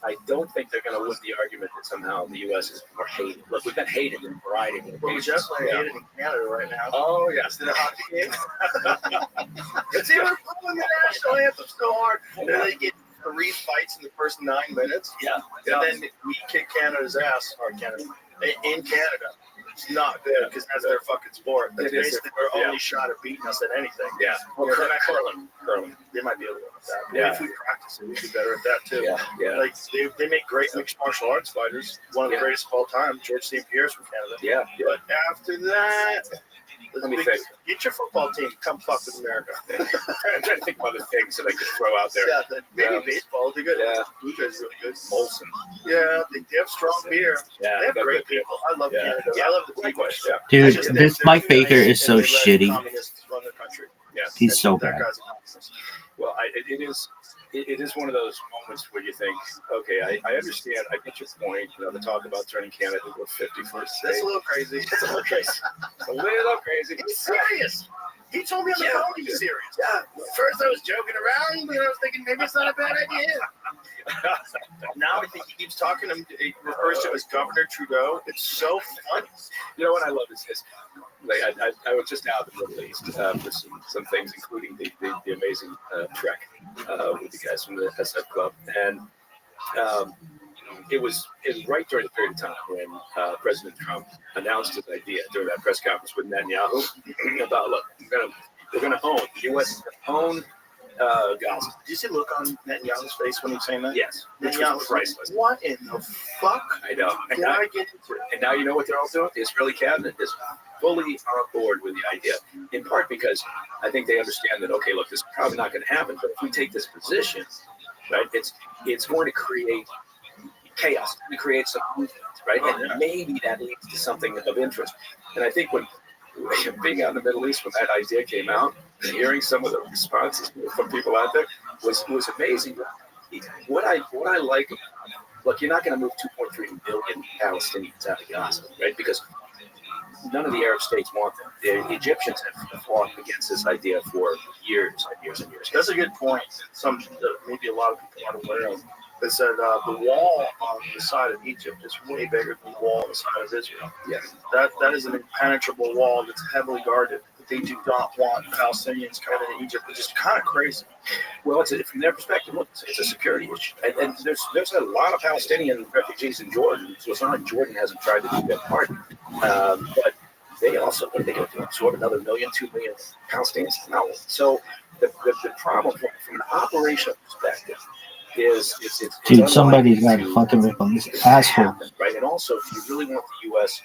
Speaker 12: I don't think they're going to win the argument that somehow the U.S. is more hated. Look, we've been hated in a variety of
Speaker 1: Well, we're just hated in Canada right now.
Speaker 12: Oh, yes.
Speaker 1: Instead of hockey games. It's even pulling the national anthem so hard. And then they get 3 fights in the first 9 minutes.
Speaker 12: Yeah.
Speaker 1: And then we kick Canada's ass, or Canada, in Canada. It's not good because that's their fucking sport. That's basically their only shot at beating us at anything.
Speaker 12: Yeah. Well, curling.
Speaker 1: They might be able to with that.
Speaker 12: Yeah.
Speaker 1: If we practice it, we'd be better at that too.
Speaker 12: Yeah.
Speaker 1: Like they make great mixed martial arts fighters. One of the greatest of all time, George St. Pierre's from Canada.
Speaker 12: Yeah.
Speaker 1: But after that,
Speaker 12: Let me think.
Speaker 1: Get your football team. Come fuck with America.
Speaker 12: I'm trying to think of other things that I could throw out there.
Speaker 1: Yeah, maybe baseball would be good.
Speaker 12: Yeah.
Speaker 1: Blue Jays really good.
Speaker 12: Molson.
Speaker 1: Yeah, they have strong beer.
Speaker 12: Yeah,
Speaker 1: they have great people. I love Canada. I love the people.
Speaker 6: Dude, this Mike Baker is so shitty.
Speaker 1: Communists run the country.
Speaker 12: Yeah.
Speaker 6: He's so
Speaker 1: That
Speaker 6: bad.
Speaker 1: guy's a communist.
Speaker 12: Well, it is one of those moments where you think, okay, I understand, I get your point. The talk about turning Canada to 51st state.
Speaker 1: That's a little crazy. It's a little crazy.
Speaker 12: a little crazy.
Speaker 1: He's serious. He told me on the phone he was serious.
Speaker 2: Yeah.
Speaker 1: First I was joking around, but I was thinking maybe it's not a bad idea. Now I think he keeps talking to him. He refers to him as Governor Trudeau. It's so funny.
Speaker 12: You know what I love is like I was just out in the Middle East for some things, including the amazing trek with the guys from the SF Club, and it was right during the period of time when President Trump announced his idea during that press conference with Netanyahu about, look, we're gonna own the U.S. own Gaza.
Speaker 1: Did you see the look on Netanyahu's face when he was saying that?
Speaker 12: Yes, which
Speaker 1: Netanyahu
Speaker 12: was priceless.
Speaker 1: What in the fuck
Speaker 12: I know. And
Speaker 1: did
Speaker 12: now,
Speaker 1: I get into?
Speaker 12: and now you know what they're all doing? The Israeli cabinet is fully on board with the idea, in part because I think they understand that, okay, look, this is probably not going to happen, but if we take this position, right, it's going to create chaos, to create some movement, right? And maybe that leads to something of interest. And I think when being out in the Middle East when that idea came out, and hearing some of the responses from people out there was amazing. What I like, look, you're not going to move 2.3 million Palestinians out of Gaza, right? Because none of the Arab states want them. The Egyptians have fought against this idea for years and years and years.
Speaker 1: That's a good point. Some maybe a lot of people aren't aware of. They said the wall on the side of Egypt is way bigger than the wall on the side of Israel.
Speaker 12: Yes.
Speaker 1: That is an impenetrable wall that's heavily guarded. They do not want Palestinians coming into Egypt, which is kind of crazy.
Speaker 12: Well, from their perspective, look, it's a security issue. And there's a lot of Palestinian refugees in Jordan, so it's not like Jordan hasn't tried to do their part. But they also, what are they going to do? Absorb another 2 million Palestinians? No. So the problem from an operational perspective is it's
Speaker 6: Dude, somebody's got to fucking rip on this asshole.
Speaker 12: Happen, right? And also, if you really want the U.S.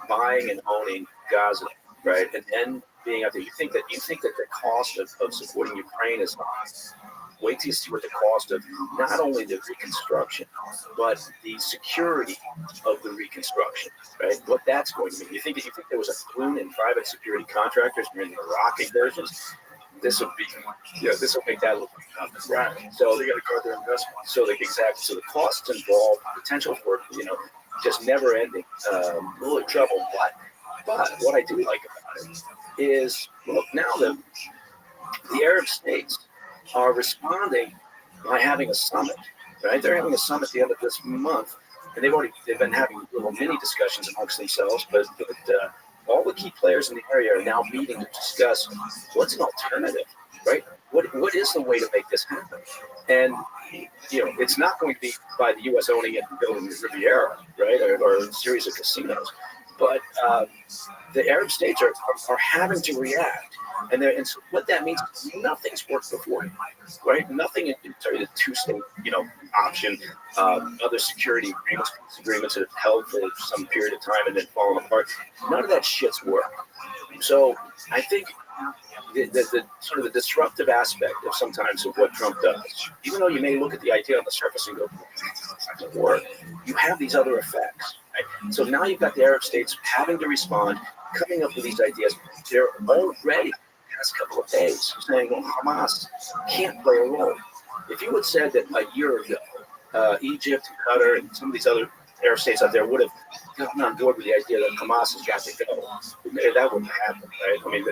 Speaker 12: buying and owning Gaza, right, and then being out there, you think that the cost of supporting Ukraine is high. Wait till you see what the cost of not only the reconstruction, but the security of the reconstruction, right? What that's going to mean. You think there was a boon in private security contractors during the Iraq invasions? This will make that look like nothing.
Speaker 1: Right.
Speaker 12: So
Speaker 1: They got to guard their investment.
Speaker 12: So the costs involved, potential for just never ending, really trouble. But what I do like about it is, look, now the Arab states are responding by having a summit, right? They're having a summit at the end of this month, and they've been having little mini discussions amongst themselves, but all the key players in the area are now meeting to discuss what's an alternative, right? What is the way to make this happen? And it's not going to be by the U.S. owning it and building the Riviera, right, or a series of casinos, but the Arab states are having to react, and so what that means is nothing's worked before, right? Nothing in the two-state option, other security agreements that have held for some period of time and then fallen apart. None of that shit's worked. So I think the sort of the disruptive aspect of sometimes of what Trump does, even though you may look at the idea on the surface and go, it's not going to work, you have these other effects. Right? So now you've got the Arab states having to respond, coming up with these ideas. They're already, the past couple of days, saying, well, Hamas can't play a role. If you had said that a year ago, Egypt, Qatar, and some of these other Arab states out there would have gotten on board with the idea that Hamas has got to go, that wouldn't happen, right? I mean,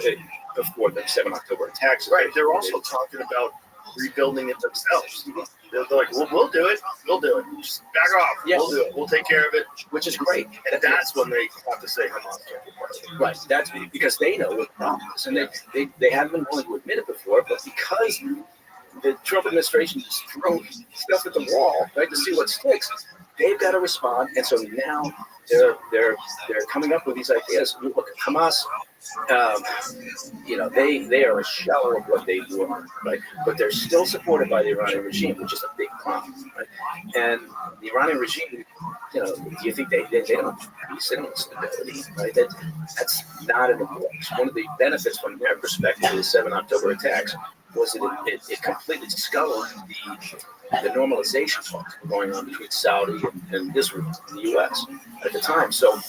Speaker 12: before the 7 October attacks.
Speaker 1: Right. They're also talking about rebuilding it themselves. They're like, well, we'll do it. We'll do it. Just back off.
Speaker 12: Yes.
Speaker 1: We'll do it. We'll take care of it.
Speaker 12: Which is great.
Speaker 1: And that's when they have to say Hamas can't be part of it.
Speaker 12: Right. That's because they know what the problem is. And they haven't been willing to admit it before, but because the Trump administration just threw stuff at the wall, right, to see what sticks, they've got to respond. And so now they're coming up with these ideas. Look, Hamas, they are a shell of what they were, right? But they're still supported by the Iranian regime, which is a big problem, right? And the Iranian regime, do you think they don't have peace, they don't have stability, right? That's not in the books. One of the benefits from their perspective of the 7 October attacks was that it completely scuttled the normalization talks going on between Saudi and Israel and the U.S. at the time. So,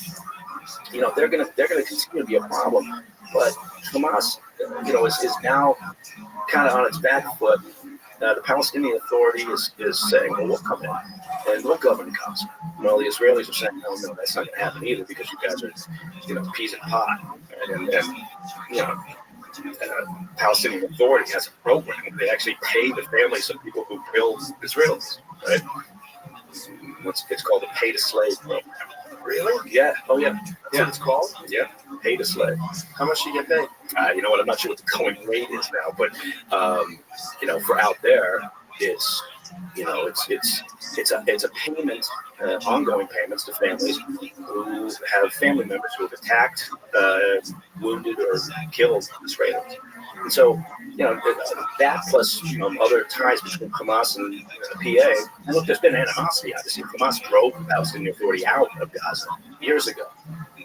Speaker 12: they're going to continue to be a problem. But Hamas, is now kind of on its back foot the Palestinian Authority is saying, well, we'll come in and we'll govern Gaza. Well, the Israelis are saying, no, that's not going to happen either because you guys are, peas in a pot. And Palestinian Authority has a program. They actually pay the families of people who killed Israelis, right? It's called the pay to slave program.
Speaker 1: Really?
Speaker 12: Yeah. Oh, yeah.
Speaker 1: That's what it's called?
Speaker 12: Yeah. Pay to slave.
Speaker 1: How much do you get paid?
Speaker 12: You know what? I'm not sure what the going rate is now, but for out there, it's a payment, ongoing payments to families who have family members who have attacked, wounded, or killed Israelis. And so, that plus other ties between Hamas and PA. And look, there's been animosity. Obviously, Hamas drove the Palestinian Authority out of Gaza years ago,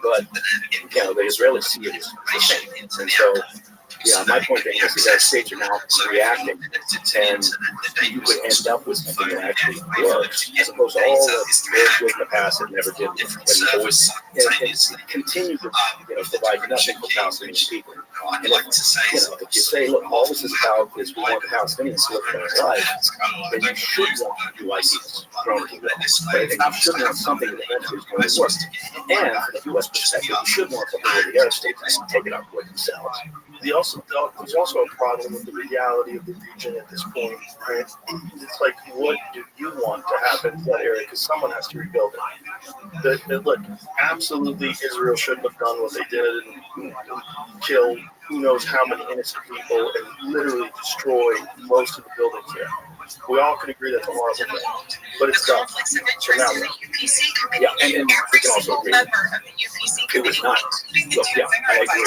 Speaker 12: but the Israelis see it as the same. And so, my point being is the United States are now reacting, and you would end up with something that actually works, as opposed to all the bullshit in the past that never did, and always continue to provide nothing for Palestinian people. And if you say, look, all this is about is we want the Palestinians to live their life, then you should want UICs thrown at the wall, right? And you should want something that eventually is going to work. And from the U.S. perspective, you should want something where the Arab states can take it up for themselves.
Speaker 1: There's also a problem with the reality of the region at this point, right? It's like, what do you want to happen to that area? Because someone has to rebuild it. Look, absolutely, Israel shouldn't have done what they did and killed who knows how many innocent people and literally destroy most of the buildings here. We all can agree that's a horrible thing, but it's done. So now,
Speaker 12: yeah, and we can also agree it was not. Look, yeah, I agree.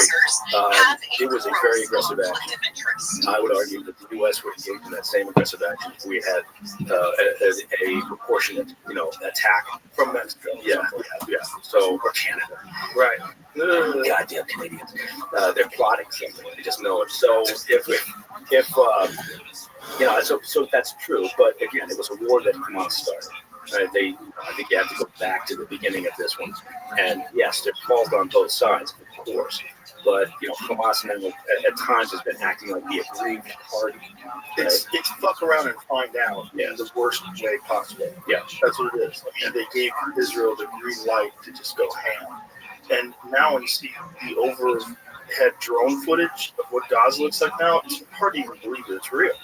Speaker 12: It was a very aggressive action. I would argue that the U.S. would engage in that same aggressive action if we had a proportionate, attack from Mexico. Yeah. So, or Canada. Right. Goddamn Canadians. They're plotting something. They just know it. So so that's true. But again, it was a war that Hamas started. Right? I think you have to go back to the beginning of this one. And yes, there's fault on both sides, of course. But Hamas now at times has been acting like the aggrieved party.
Speaker 1: It's fuck around and find out in the worst way possible.
Speaker 12: Yeah,
Speaker 1: that's what it is. I mean, they gave Israel the green light to just go ham. And now when you see the overhead drone footage of what Gaza looks like now, it's hard to even believe that it's real.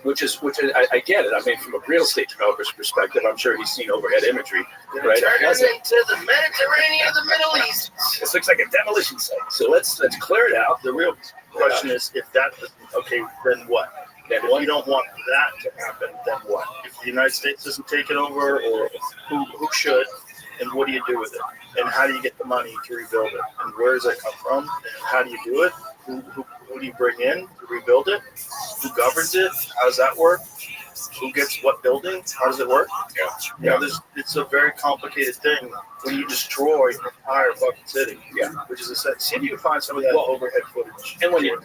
Speaker 12: Which is I get it. I mean, from a real estate developer's perspective, I'm sure he's seen overhead imagery. Right?
Speaker 1: Turn it into the Mediterranean of the Middle East.
Speaker 12: This looks like a demolition site. So let's clear it out.
Speaker 1: The real question is, if that okay, then what? Then if you don't want that to happen, then what? If the United States doesn't take it over, or who should? And what do you do with it? And how do you get the money to rebuild it? And where does it come from? And how do you do it? Who do you bring in to rebuild it? Who governs it? How does that work? Who gets what building? How does it work? It's a very complicated thing when you destroy an entire fucking city. Yeah, which is a set. See if you can find some of that overhead footage.
Speaker 12: And when you're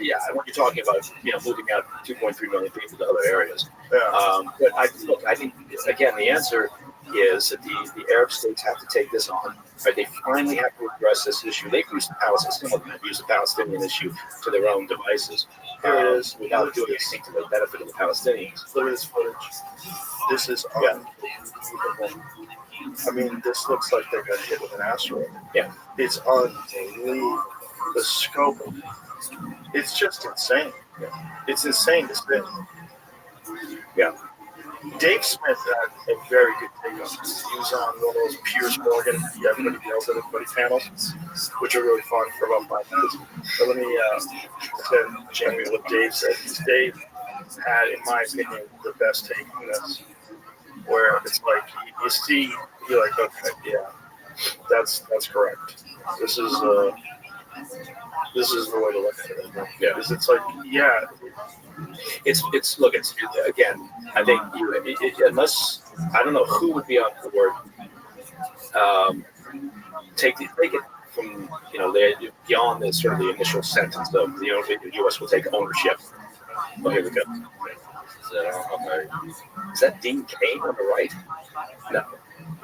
Speaker 12: talking about moving out 2.3 million people to other areas. Yeah. But I think again the answer is that the Arab states have to take this on. Right? They finally have to address this issue. They've used the Palestinian issue to their own devices. Here it is, without doing anything to the benefit of the Palestinians.
Speaker 1: Look at this footage. This is unbelievable. I mean, this looks like they got hit with an asteroid.
Speaker 12: Yeah.
Speaker 1: It's unbelievable. The scope of it. It's just insane. Yeah. It's insane to spin.
Speaker 12: Yeah.
Speaker 1: Dave Smith had a very good take on this. He was on one of those Piers Morgan, everybody yells at everybody panels, which are really fun for about 5 minutes. But let me tell Jamie what Dave said. Dave had, in my opinion, the best take on this, where it's like you see, you're like, okay, yeah, that's correct. This is the way to look at it. Yeah, because it's like, yeah.
Speaker 12: It's again. I think unless I don't know who would be on board. Take it from beyond the sort of the initial sentence of the U.S. will take ownership. Oh, here we go. Is that Dean Cain on the right? No.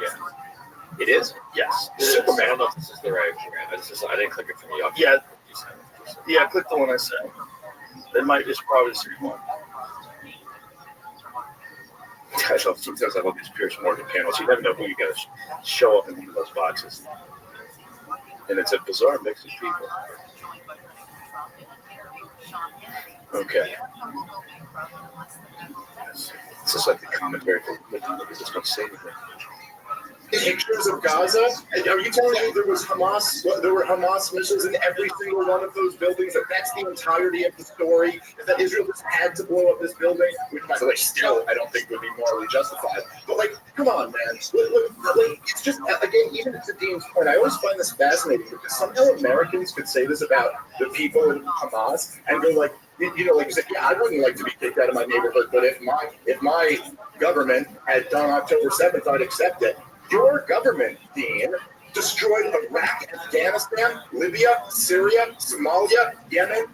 Speaker 12: Yeah. It is. Yes.
Speaker 5: Superman. I don't know if this is the right one. I didn't click it from you.
Speaker 1: Yeah. Click the one I said. It's probably the same one.
Speaker 12: Sometimes I love these Pierce Morgan panels. You never know who you got to show up in one of those boxes. And it's a bizarre mix of people. Okay. It's just like the commentary for nobody's just going to say anything.
Speaker 10: Pictures of Gaza? Are you telling me there was Hamas? There were Hamas missiles in every single one of those buildings? That's the entirety of the story. Is that Israel just had to blow up this building? Which, by the way, still I don't think would be morally justified. But like, come on, man. Like, it's just again, even to Dean's point, I always find this fascinating because somehow Americans could say this about the people in Hamas and go like, you know, like you said, yeah, I wouldn't like to be kicked out of my neighborhood, but if my government had done October 7th, I'd accept it. Your government, Dean, destroyed Iraq, Afghanistan, Libya, Syria, Somalia, Yemen,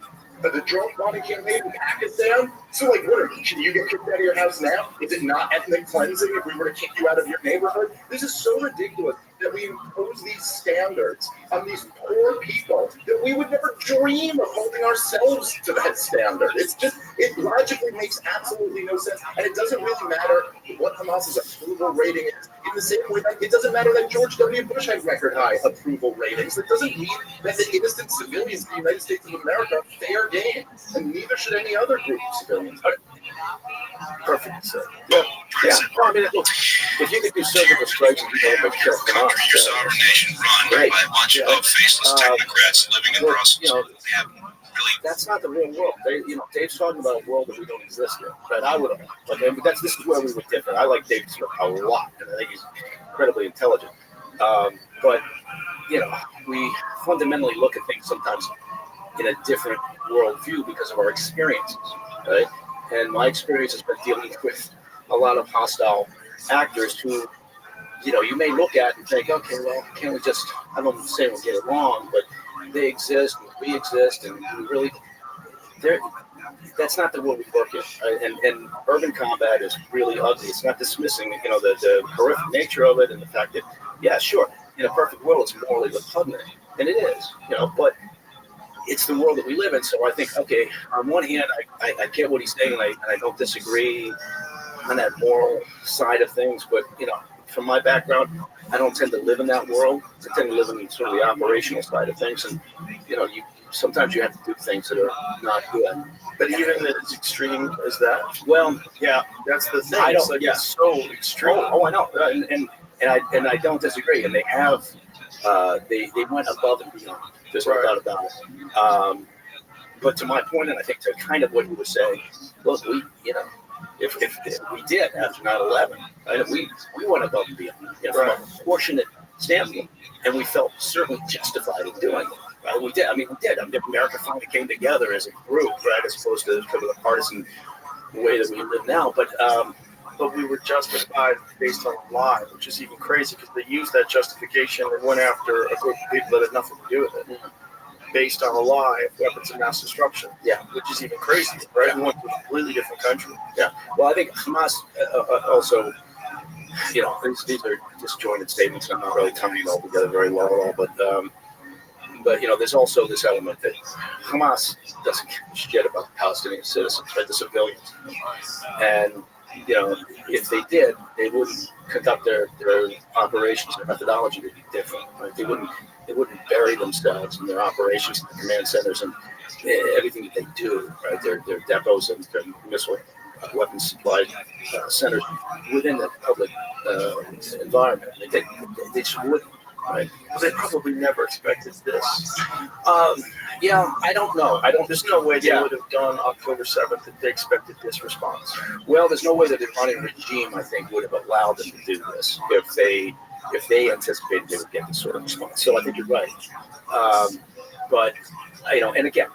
Speaker 10: the drone bombing campaign in Pakistan. So, like, can you get kicked out of your house now? Is it not ethnic cleansing if we were to kick you out of your neighborhood? This is so ridiculous that we impose these standards on these poor people that we would never dream of holding ourselves to that standard. It logically makes absolutely no sense. And it doesn't really matter what Hamas's approval rating is. In the same way, it doesn't matter that George W. Bush had record high approval ratings. It doesn't mean that the innocent civilians in the United States of America are fair game. And neither should any other group of civilians.
Speaker 12: Perfect. So, yeah. Well, I mean, look, if you could do surgical strikes and you know, make sure
Speaker 8: Your sovereign nation run by a bunch of faceless technocrats living in Brussels.
Speaker 12: You know, that's not the real world. Dave's talking about a world that we don't exist in. But I would, this is where we would differ. I like Dave Smith a lot, and I think he's incredibly intelligent. But you know, we fundamentally look at things sometimes in a different worldview because of our experiences, right? And my experience has been dealing with a lot of hostile actors who, you know, you may look at and think, okay, well, can't we just, I don't say we'll get along, but they exist, and we exist, and we really, that's not the world we work in. Right? And urban combat is really ugly. It's not dismissing, you know, the horrific nature of it and the fact that, yeah, sure, in a perfect world, it's morally repugnant, and it is, you know, but it's the world that we live in. So I think, okay, on one hand, I get what he's saying, and I don't disagree on that moral side of things. But, you know, from my background, I don't tend to live in that world. I tend to live in sort of the operational side of things. And, you know, sometimes you have to do things that are not good.
Speaker 1: But even as extreme as that?
Speaker 12: Well,
Speaker 1: yeah, that's the thing.
Speaker 12: It's
Speaker 1: so extreme.
Speaker 12: Oh, I know. And I don't disagree. And they have, they went above and beyond. There's no doubt about it. But to my point, and I think to kind of what you were saying, look, we, you know, if we did after 9/11, right, we went above and beyond, you know, from a proportionate standpoint, and we felt certainly justified in doing it. Right? We did. I mean, America finally came together as a group, right, as opposed to kind of the partisan way that we live now. But
Speaker 1: we were justified based on a lie, which is even crazy because they used that justification and went after a group of people that had nothing to do with it, based on a lie of weapons of mass destruction.
Speaker 12: Yeah,
Speaker 1: which is even crazy, right? We went to a completely different country.
Speaker 12: Yeah. Well, I think Hamas also, you know, these are disjointed statements. I'm not really tying it all together very well at all, but you know, there's also this element that Hamas doesn't give a shit about the Palestinian citizens, right, the civilians, and you know, if they did, they wouldn't conduct their operations. Their methodology would be different. Right? They wouldn't bury themselves in their operations, their command centers, and everything that they do. Right, their depots and their missile weapons supply centers within the public environment. They just wouldn't. Right.
Speaker 1: Well, they probably never expected this.
Speaker 12: Yeah, I don't know.
Speaker 1: There's no way they would have done October 7th if they expected this response.
Speaker 12: Well, there's no way that the Iranian regime, I think, would have allowed them to do this if they anticipated they would get this sort of response. So I think you're right. But you know, and again,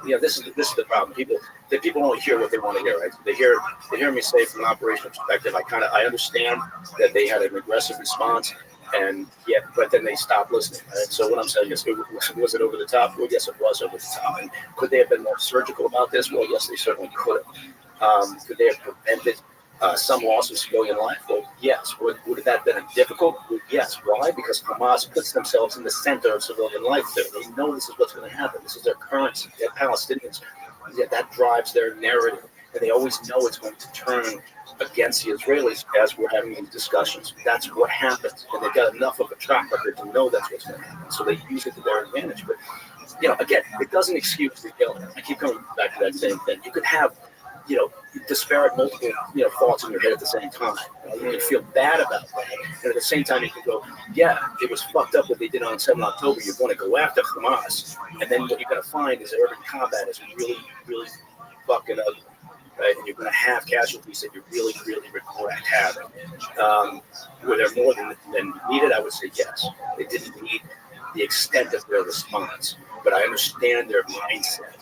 Speaker 12: you know, this is the problem. People only hear what they want to hear. Right? They hear me say from an operational perspective. I understand that they had an aggressive response. But then they stopped listening. Right? So what I'm saying is, was it over the top? Well, yes, it was over the top. And could they have been more surgical about this? Well, yes, they certainly could have. Could they have prevented some loss of civilian life? Well, yes. Would that have been difficult? Well, yes. Why? Because Hamas puts themselves in the center of civilian life there. They know this is what's going to happen. This is their currency. They're Palestinians that drives their narrative, and they always know it's going to turn against the Israelis as we're having these discussions. That's what happens, and they've got enough of a track record to know that's what's going to happen, so they use it to their advantage. But again, it doesn't excuse the guilt. I keep coming back to that same thing. You could have, disparate multiple, thoughts in your head at the same time. You can feel bad about that, and at the same time, you can go, yeah, it was fucked up what they did on 7 October. You're going to go after Hamas, and then what you're going to find is urban combat is really, really fucking ugly. Right? And you're going to have casualties that you really, really regret having. Were there more than needed? I would say yes. They didn't need the extent of their response, but I understand their mindset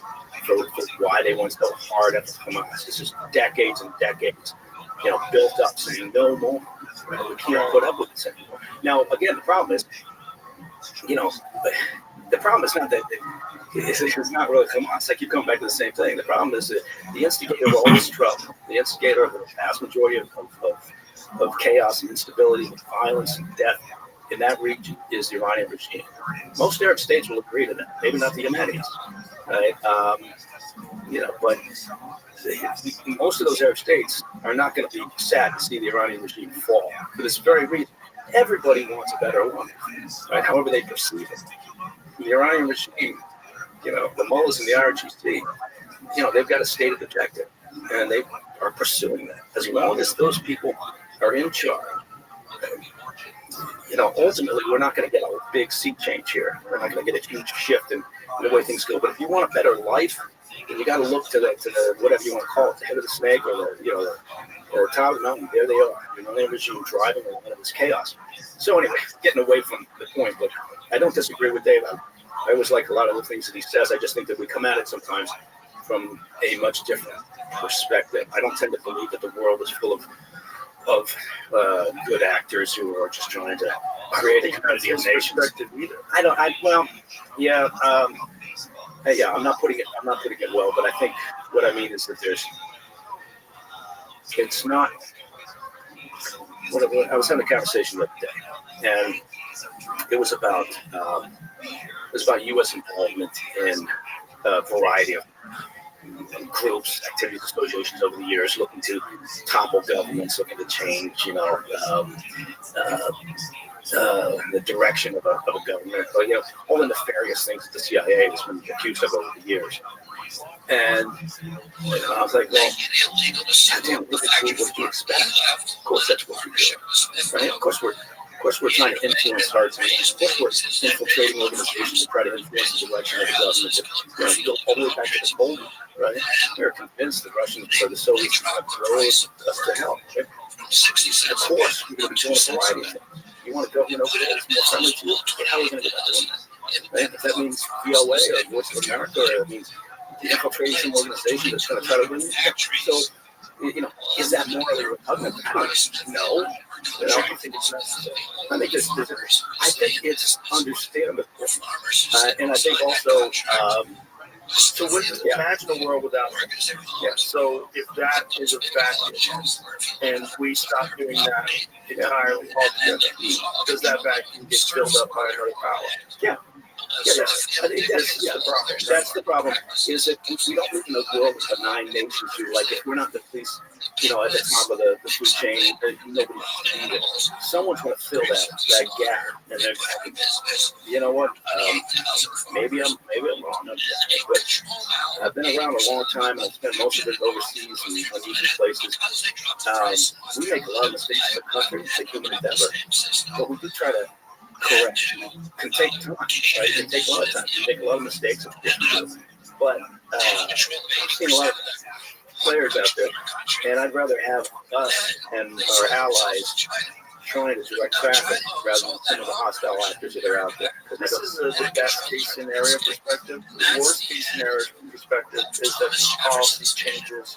Speaker 12: for why they went so hard at Hamas. This is decades and decades, built up, saying no more. Right? We can't put up with this anymore. Now, again, the problem is, the problem is not that it's not really Hamas. I keep coming back to the same thing. The problem is that the instigator of all this trouble, the instigator of the vast majority of chaos and instability and violence and death in that region is the Iranian regime. Most Arab states will agree to that. Maybe not the Yemenis, right? But most of those Arab states are not going to be sad to see the Iranian regime fall for this very reason. Everybody wants a better one, right? However they perceive it. The Iranian regime, the mullahs and the IRGC, they've got a stated objective, and they are pursuing that. As long as those people are in charge, ultimately we're not going to get a big sea change here. We're not going to get a huge shift in the way things go. But if you want a better life, then you got to look to the whatever you want to call it, the head of the snake or the top of the mountain. There they are. The regime driving a lot of this chaos. So anyway, getting away from the point, but I don't disagree with Dave. I always like a lot of the things that he says. I just think that we come at it sometimes from a much different perspective. I don't tend to believe that the world is full of good actors who are just trying to create a community of nations. I'm not putting it well, but I think what I mean is that it's not. I was having a conversation the other day, and it was about U.S. involvement in a variety of groups, activities, associations over the years, looking to topple governments, looking to change, the direction of a government, all the nefarious things that the CIA has been accused of over the years. And I was like, well, goddamn, what do you expect? Of course, that's what we do, right? Of course, we're trying to influence hearts. Of course, we're infiltrating organizations to try to influence the direction of the government. You go all the way back to the Cold War, right? They're convinced the Russians or the Soviets are going to throw us to hell. Right? Of course, you're going to be doing a variety of things. You want a government over there that's more friendly to you? How are we going to get that doing that? Right? If that means VOA or Voice of America, or it means infiltrating some organization that's going to try to win you. So, is that morally repugnant? No. I think it's necessary. I think it's understandable. And I think also,
Speaker 1: so imagine a world without them. Yeah. So if that is a vacuum and we stop doing that entirely altogether, does that vacuum get filled up by another power?
Speaker 12: Yeah. Yes. I think that's the problem. That's the problem. Is that we don't live in a world of 9 nations who, like, if we're not the police, at the top of the food chain, nobody's doing it. Someone's going to fill that gap, and they're going, you know what? Maybe I'm wrong, but I've been around a long time, and I've spent most of it overseas in unusual places. We make a lot of mistakes as a country, it's a human endeavor, but we do try to correct. Can take time, right? It can take a lot of time. You make a lot of mistakes, but I've seen a lot of players out there, and I'd rather have us and our allies trying to direct traffic rather than some of the hostile actors that are out there.
Speaker 1: This is the best case scenario perspective. The worst case scenario perspective is that the policy changes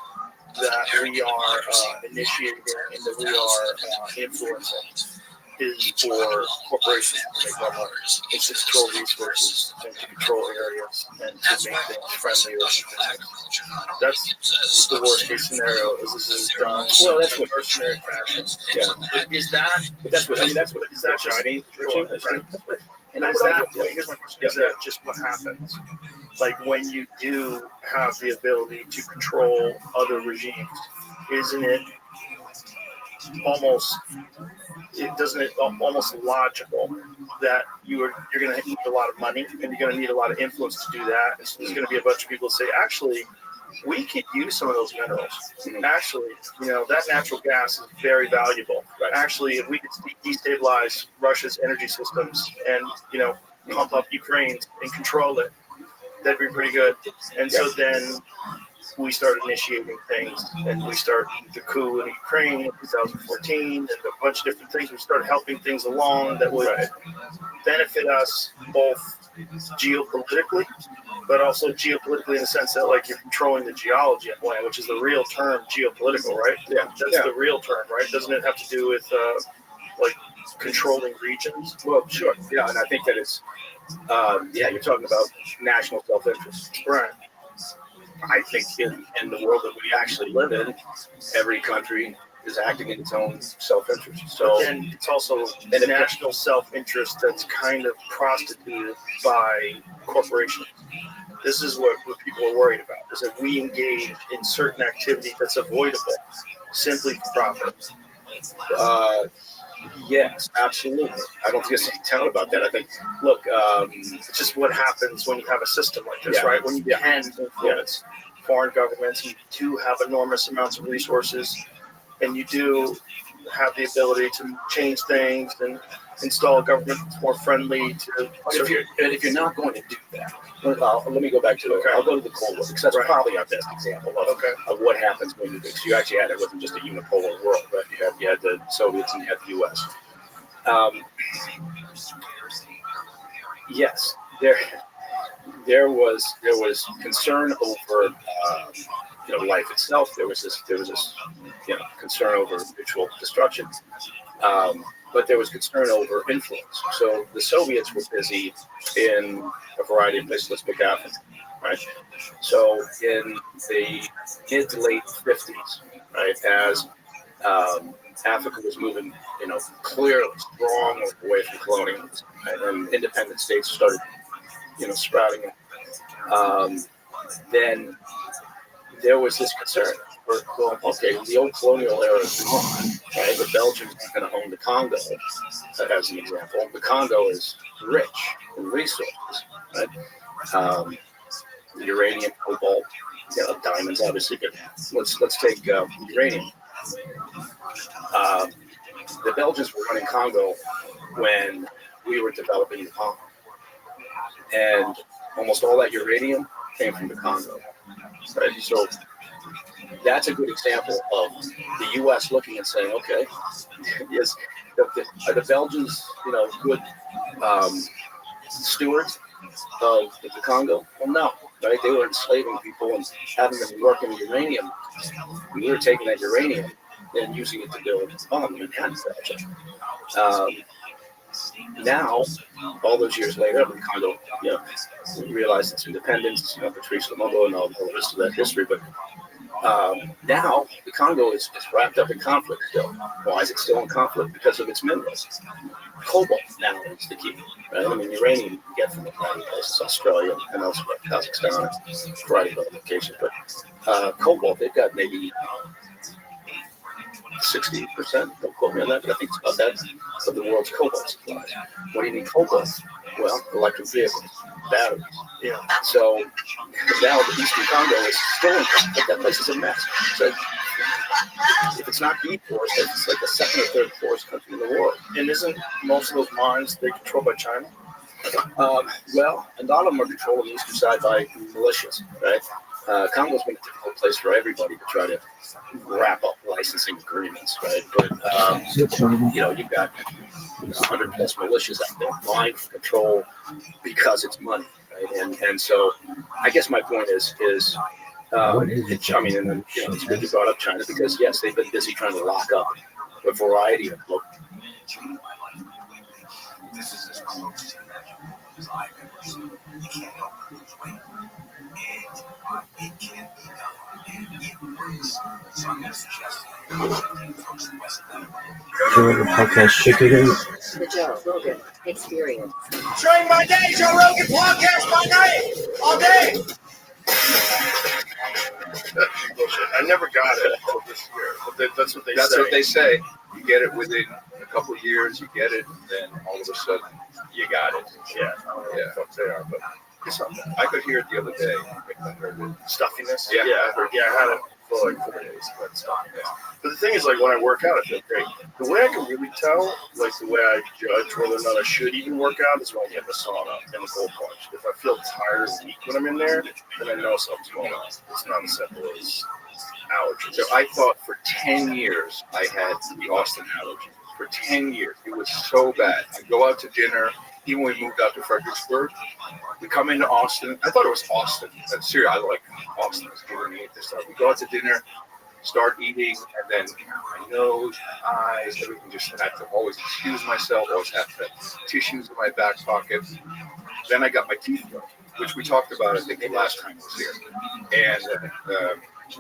Speaker 1: that we are initiating and that we are influencing is for corporations to make more money. It's to control resources and to control areas and to make things friendlier. That's the worst case scenario. Is this is done? Well, that's what mercenary fashion. Yeah. Is that just? And is that? Here's my question: is that just what happens? like when you do have the ability to control other regimes, isn't it almost almost logical that you're going to need a lot of money and you're going to need a lot of influence to do that? And so there's going to be a bunch of people say, actually, we could use some of those minerals. Actually, that natural gas is very valuable. Right. Actually, if we could destabilize Russia's energy systems and, pump up Ukraine and control it, that'd be pretty good. And so then we started initiating things, and we started the coup in Ukraine in 2014 and a bunch of different things. We started helping things along that would benefit us both geopolitically, but also geopolitically in the sense that, like, you're controlling the geology of land, which is the real term, geopolitical, right? Yeah, that's the real term, right? Doesn't it have to do with, like, controlling regions?
Speaker 12: Well, sure. Yeah, and I think that it's, you're talking about national self-interest.
Speaker 1: Right.
Speaker 12: I think in the world that we actually live in, every country is acting in its own self-interest. So,
Speaker 1: but then it's also the national self-interest that's kind of prostituted by corporations. This is what people are worried about, is that we engage in certain activity that's avoidable simply for profit.
Speaker 12: Yes, absolutely. I don't think there's any doubt about that. I think, look,
Speaker 1: it's just what happens when you have a system like this, right? When you can influence foreign governments, you do have enormous amounts of resources, and you do have the ability to change things and install a government that's more friendly to.
Speaker 12: If you're not going to do that, let me go back to it. I'll go to the Cold War because that's probably our best example of what happens when you do. So you actually had, it wasn't just a unipolar world, right? You had the Soviets and you had the U.S. Yes, there was concern over life itself. There was this concern over mutual destruction. But there was concern over influence. So the Soviets were busy in a variety of places. Let's pick Africa, right? So in the mid to late 50s, right, as Africa was moving, clearly strong away from colonialism, right, and independent states started, sprouting. Then there was this concern. Okay, the old colonial era is gone. Right? The Belgians are going to own the Congo, as an example. The Congo is rich in resources, right? Uranium, cobalt, diamonds, obviously. But let's take uranium. The Belgians were running Congo when we were developing the Congo, and almost all that uranium came from the Congo. Right? So that's a good example of the U.S. looking and saying, okay, yes, are the Belgians, good stewards of the Congo? Well, no, right? They were enslaving people and having them work in uranium. We were taking that uranium and using it to build the Manhattan Project. Now, all those years later, the Congo, realized its independence, Patrice Lumumba and all the rest of that history, but now the Congo is wrapped up in conflict still. Why is it still in conflict? Because of its minerals. Cobalt now is the key. Right? I mean, uranium you can get from a variety of places, Australia and elsewhere, Kazakhstan, a variety of other locations. But cobalt, they've got maybe 60%, don't quote me on that, but I think it's about that of the world's cobalt supply. What do you need cobalt? Well, electric vehicles, batteries. Yeah. So now the Eastern Congo is still in conflict. That place is a mess. So if it's not the poorest, it's like the second or third poorest country in the world.
Speaker 1: And isn't most of those mines, they're controlled by China?
Speaker 12: Well, a lot of them are controlled on the eastern side by militias, right? Congo's been a difficult place for everybody to try to wrap up licensing agreements, right? But you've got 100 plus militias out there vying for control because it's money, right? And so, I guess my point is, it's good you brought up China because yes, they've been busy trying to lock up a variety of local.
Speaker 8: This is as close to natural as I've ever seen. You can't help but lose weight. It can't be done. And it works. So I'm going to suggest folks in West
Speaker 11: The Joe Rogan Experience.
Speaker 8: During my day, Joe Rogan podcast by night.
Speaker 1: All day. I never got it until this year. But that's what they
Speaker 13: That's
Speaker 1: say.
Speaker 13: what they say. You get it within a couple of years, you get it, and then all of a sudden, you got it.
Speaker 1: Yeah, I don't know what the fuck they are, but
Speaker 13: It's something. I could hear it the other day. I heard it.
Speaker 1: Stuffiness?
Speaker 13: Yeah.
Speaker 1: I had it for like 4 days, but stuffiness. But the thing is, like, when I work out, I feel great. The way I can really tell, like, the way I judge whether or not I should even work out is when I get the sauna and the cold plunge. If I feel tired and weak when I'm in there, then I know something's going on. It's not as simple as allergies.
Speaker 13: So I thought for 10 years I had the Austin allergy. For 10 years. It was so bad. I'd go out to dinner. Even when we moved out to Fredericksburg, we come into Austin. I thought it was Austin. Seriously, I like Austin. It's giving me this stuff. We go out to dinner, start eating, and then my nose, eyes, everything just had to always excuse myself, always have to have tissues in my back pocket. Then I got my teeth done, which we talked about, I think, the last time I was here. And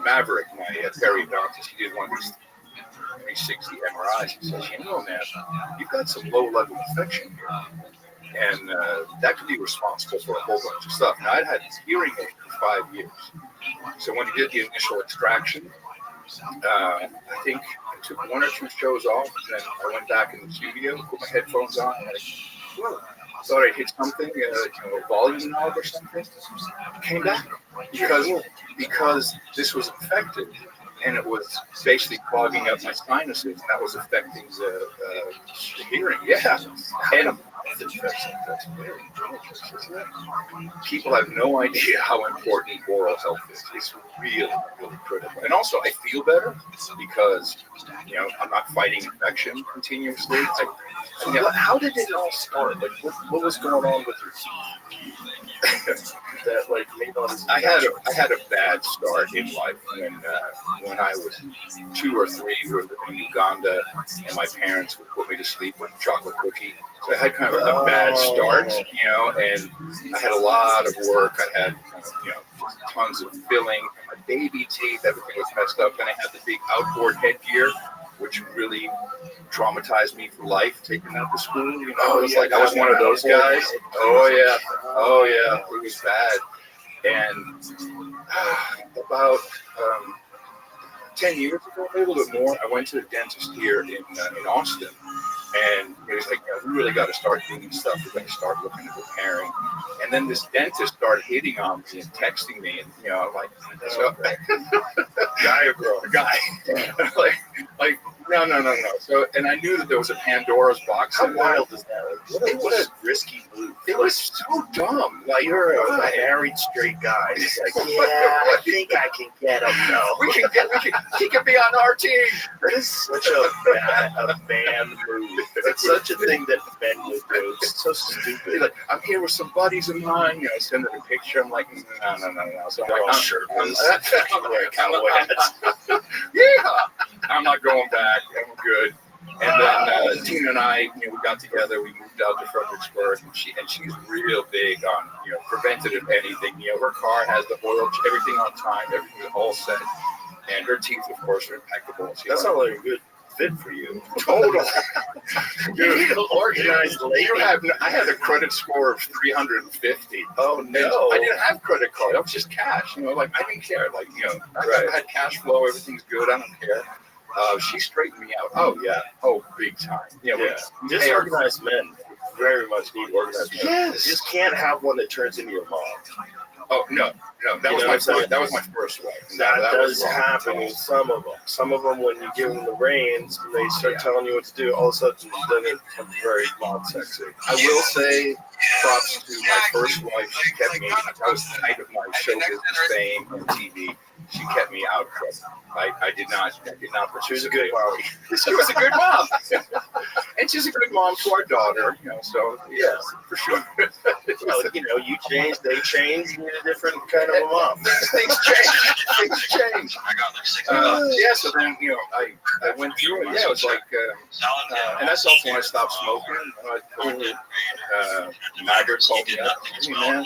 Speaker 13: Maverick, my periodontist, he did one of these 360 MRIs. He says, you know, man, you've got some low-level infection here. And that could be responsible for a whole bunch of stuff. Now, I'd had hearing aid for 5 years. So when he did the initial extraction, I think I took 1 or 2 shows off, and then I went back in the studio, put my headphones on, and I thought I'd hit something, a volume knob or something. It came back because this was infected, and it was basically clogging up my sinuses, and that was affecting the hearing. Yeah, and that's very dangerous, isn't it? People have no idea how important oral health is. It's really, really critical. And also, I feel better because, I'm not fighting infection continuously.
Speaker 1: How did it all start? Like, what was going on with your teeth? That like made all this.
Speaker 13: I had a bad start in life when I was 2 or 3. We were living in Uganda, and my parents would put me to sleep with chocolate cookie. So I had kind of a bad start, and I had a lot of work. I had, tons of filling. My baby teeth, everything was messed up. And I had the big outboard headgear, which really traumatized me for life, taking that to school. It was like I was one of those guys. Oh yeah, it was bad. And about 10 years ago, maybe a little bit more, I went to the dentist here in Austin, and it was like, we really got to start doing stuff. We're going to start looking at repairing. And then this dentist started hitting on me and texting me, and I'm like, so, guy or girl? Guy. like, no. So, and I knew that there was a Pandora's box.
Speaker 1: How wild is that? What a risky move.
Speaker 13: It was so dumb.
Speaker 1: Like, you're a married straight guy. It's like, I think I can get him. No.
Speaker 13: He can be on our team.
Speaker 1: That is such a man move. It's such a thing that men would do. It's so stupid.
Speaker 13: He's like, I'm here with some buddies of mine. I send them a picture. I'm like, no. So I'm like, I'm not going back. I'm good. And then Tina and I, we got together. We moved out to Fredericksburg, and she's real big on preventative anything. Her car has the oil, everything on time, everything all set, and her teeth, of course, are impeccable.
Speaker 1: That's not like a good fit for you.
Speaker 13: Totally.
Speaker 1: You need an organized lady.
Speaker 13: I had a credit score of 350.
Speaker 1: Oh no!
Speaker 13: I didn't have credit card. That was just cash. I didn't care. I had cash flow. Everything's good. I don't care. She straightened me out. Oh yeah. Oh, big time.
Speaker 1: Disorganized men very much need organized men.
Speaker 13: Yes.
Speaker 1: You just can't have one that turns into your mom.
Speaker 13: Oh no. That was my first wife.
Speaker 1: That does happen with some of them. Some of them, when you give them the reins and they start telling you what to do, all of a sudden then it becomes very not sexy.
Speaker 13: I will say props to my first wife. She kept me. I was tight of my show business fame and TV. She kept me out of trouble. I did not.
Speaker 1: She was a good mom.
Speaker 13: She was a good mom, and she's a good mom to our daughter. So yes, for sure.
Speaker 1: Well, you change, they change. You need a different kind of a mom.
Speaker 13: Things change. So then I went through it. Yeah, it was like, and that's also when I stopped smoking. Margaret called me up. Hey man,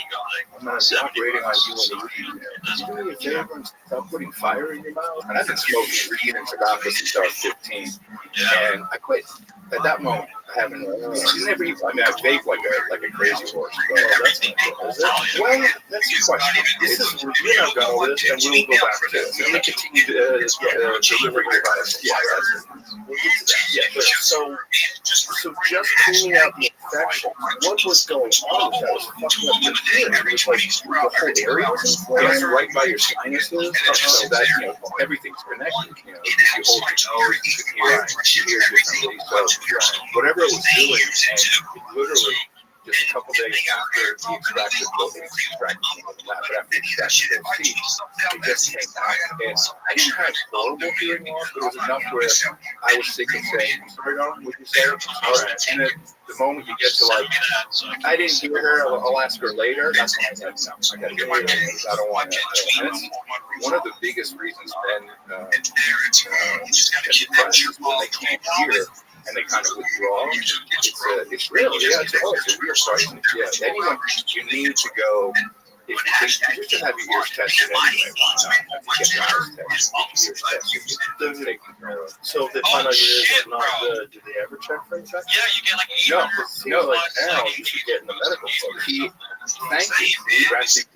Speaker 13: I'm not operating on you and the weed. Do me a favor and stop putting fire in your mouth. And I've been smoking weed and tobacco since I was 15, and I quit. At that moment,
Speaker 12: haven't. Never. I mean, I vape like a crazy horse. But
Speaker 1: That's well, that's the question. This is we're not going over this, and we'll go back to it.
Speaker 12: I'm gonna continue delivering your advice.
Speaker 1: Yeah, we'll get to that. Yeah, but so just cleaning out the infection. What was going on with that was fucking up your ear. It was like the whole area was inflamed.
Speaker 12: Yeah, right by your sinuses, so that everything's connected. If you hold your nose, you can hear differently. So whatever it was doing, and literally just a couple days after he extracted those teeth, it just came back. And I didn't have horrible hearing loss, but it was enough where I was sick and saying, "Sorry, Don, would you say?" All right. And then the moment you get to like, I didn't hear her. I'll ask her later. That's when I said, "No, I got to get rid of it. I don't want to." And it's one of the biggest reasons Ben gets depressed is when they can't hear. And they kind of withdraw. It's real. Yeah, it's a real question. Yeah, anyone, you need to go. If you think you should have your ears tested anyway, why not? Get your ears tested.
Speaker 1: So if they find out your ears are not good, do they ever check for infection?
Speaker 4: Yeah, you get like
Speaker 1: No, like now you should get in the medical program.
Speaker 12: Thank you.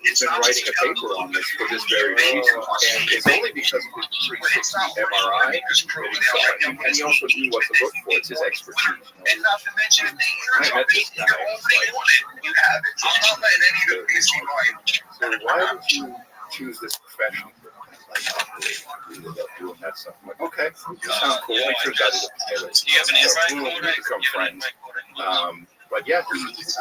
Speaker 12: He's been writing a paper on this for this very reason, and it's only because of his 360 MRI that he saw it, and he also knew what to look for. It's his expertise.
Speaker 4: And not to mention, if they hear
Speaker 12: I met this guy.
Speaker 4: you have it. I'm not letting any of the PC right.
Speaker 12: So why did you choose this profession? Doing that stuff. I'm like, okay, you sound cool. It turns out we become friends. But yeah, he's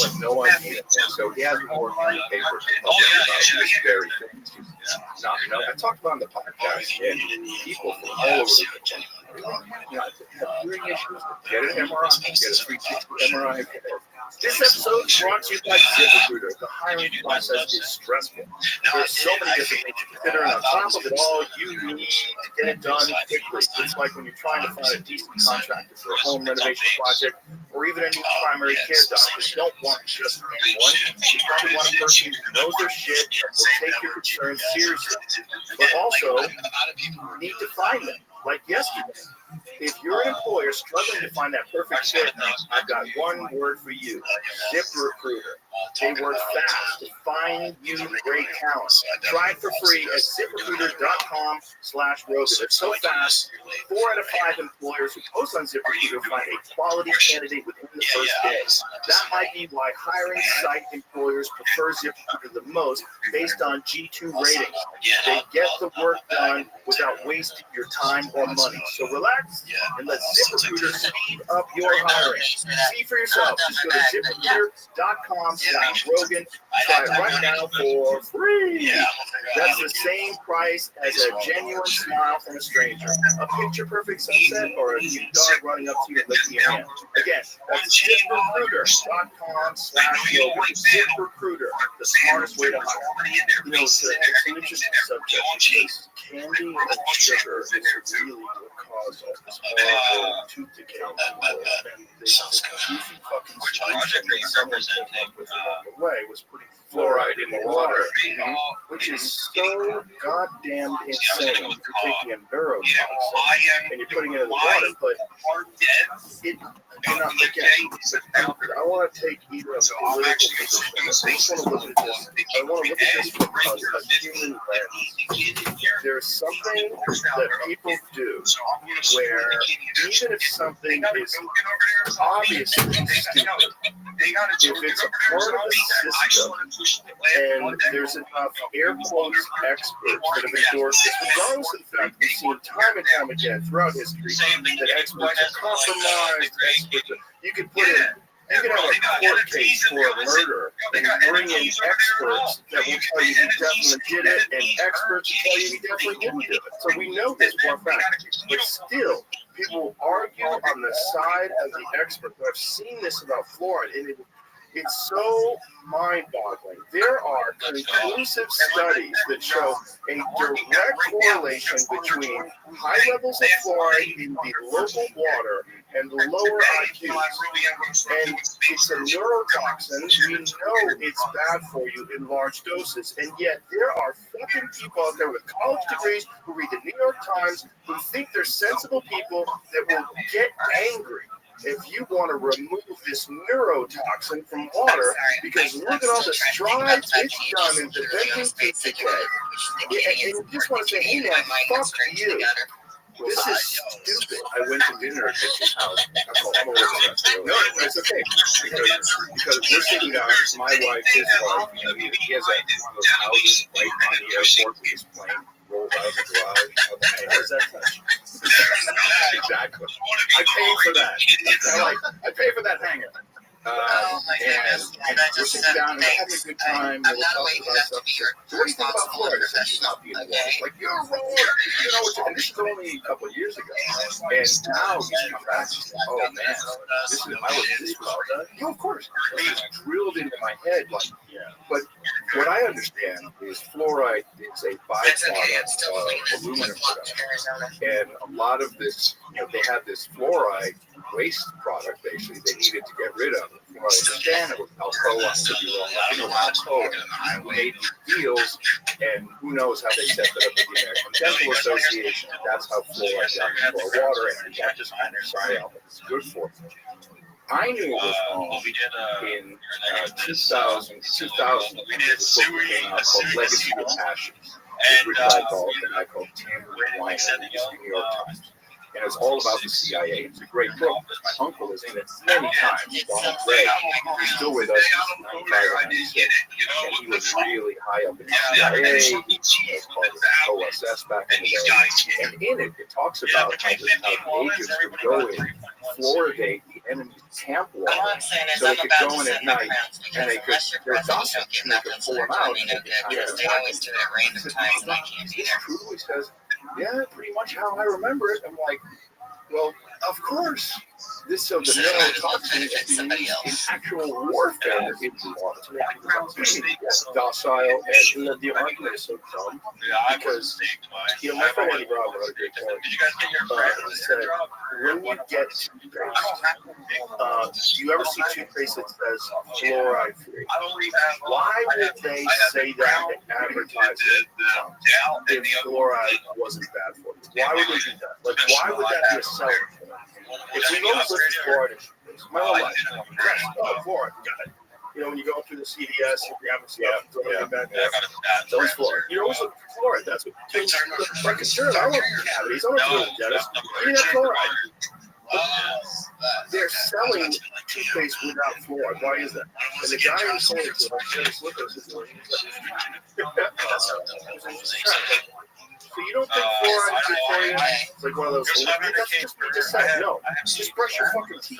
Speaker 12: like no idea. And so he hasn't worked on the paper to publish about this very thing. Not know. I talked about on the podcast and people from all over the country. Hearing issues, get an MRI, get a 360 MRI.
Speaker 1: This episode is brought to you by ZipRecruiter. The hiring process is stressful. There's so many different things to consider, and on top of it all, you need to get it done quickly. It's like when you're trying to find a decent contractor for a home renovation project or even a new primary care doctor. You don't want just anyone. You probably want a person who knows their shit and will take your concerns seriously. But also, you need to find them. Like yesterday, if you're an employer struggling to find that perfect fit, I've got one word for you: ZipRecruiter. They work fast to find you great talent. Try it for free at ZipRecruiter.com/Rogan. It's so fast, 4 out of 5 employers who post on ZipRecruiter find a quality candidate within the first day. That might be why hiring site employers prefer ZipRecruiter the most, based on G2 ratings. They get the work done without wasting your time or money. So relax and let ZipRecruiter speed up your hiring. See for yourself. Just go to ZipRecruiter.com/Rogan. Try it right now for free. That's the same price as a genuine smile from a stranger, a picture-perfect sunset, or a cute dog running up to you and licking your hand. Again, that's ZipRecruiter.com/Rogan. ZipRecruiter, the smartest way to hire. You know, it's an interesting subject because candy and sugar is really what caused all this horrible tooth decay. And this goofy fucking solution that someone came up with along the way was putting fluoride in the water, which is so goddamn insane. You're taking endurotoxin and you're putting it in the water, but it cannot again. I want to take either a political position. I just want to look at this. I want to look at this from a human lens. There's something that people do where even if something is obviously stupid, if it's a part of the system and there's enough air quotes experts that have endorsed this, regardless of the fact we've seen time and time again throughout history that experts are compromised, you could put in. You can have a court case for a murder and bring in experts that will tell you he definitely did it and experts will tell you he definitely didn't do it. So we know this for a fact. But still, people argue on the side of the expert. I've seen this about fluoride, and it's so mind-boggling. There are conclusive studies that show a direct correlation between high levels of fluoride in the local water and lower IQs. And it's a neurotoxin. We know it's bad for you in large doses. And yet there are fucking people out there with college degrees who read the New York Times who think they're sensible people that will get angry if you want to remove this neurotoxin from water, because look at all the strides it's done in preventing tooth decay. And you just want to say, hey man, fuck you. This is stupid.
Speaker 13: I went to dinner at his house. I'm a little upset. No, it's okay. Because we're sitting down, my wife, his wife, he has one of those houses right on the airport with his plane rolled out of the garage. How does that touch? Exactly. I paid for that. I paid for that hanger. And we're sitting down and we're having a good time. We're talking about stuff. So what do you think about Florida? She's not being like, you're wrong. You know, and this is only a couple of years ago. And now he's come back and said, oh man, this was no, of course. It's drilled into my head. Like, but what I understand is fluoride is a byproduct of aluminum production. And a lot of this, you know, they have this fluoride waste product basically they needed to get rid of. From what I understand, it was Alcoa, I could be wrong, I think it was Alcoa, made deals, and who knows how they set that up with the American Dental Association. That's how fluoride got into our water, and that just kind of sorry out, but it's good for it. I knew it was wrong in 2000. We did a book came out called Legacy of Ashes, which I called Tim Wine, in the New York Times. And it's all about the CIA. It's a great book. My uncle is in it many times. Donald Gray, he's still with us. He's 95 and 96. And he was really high up in the CIA. He was part of the OSS back in the day. And in it, it talks about how the agents would go in, fluoridate the enemy's camp water, so they could go in at night and they could, they're docile, and they could pull them out. And they always do it at random times. He truly says, yeah, pretty much how I remember it. I'm like, well, of course. This so the neurotoxin is being used in actual warfare in water to make people docile, and the argument is so dumb because you know my friend Eddie Bravo had a great point. He said, when you get toothpaste, you ever see toothpaste that says fluoride free? Why would they say that and advertise it if fluoride wasn't bad for you? Why would they do that? Like, why would that be a selling point? If we go to fluoride, my whole life, fluoride, got it. You know, when you go through the CVS, you grab stuff, back there, those fluoride. You always look for fluoride. That's what takes like concern. I don't want cavities. I don't want to dentist. Give me that fluoride. They're selling toothpaste without fluoride. Why is that? And the guy who sold it to us, look at this. So you don't think fluoride is good for you? It's like one of those. That's just what you just said. No, just brush your fucking teeth.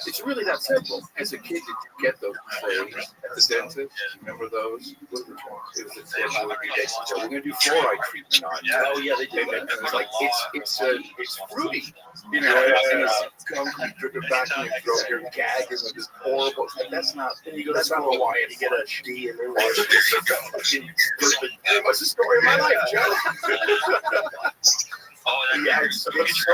Speaker 13: It's really that simple. As a kid, did you get those trays at the dentist? Remember those? It was a tray where they said, we're going to do fluoride treatment on you. Oh yeah, they did. And it was like it's fruity. You know, and it's gum, you drip it back in your throat, your gag is just horrible. Like, that's not. You go, that's not Hawaiian. You get a D and then what's the story of my life, Joe?
Speaker 1: Yeah, it's so bad. It's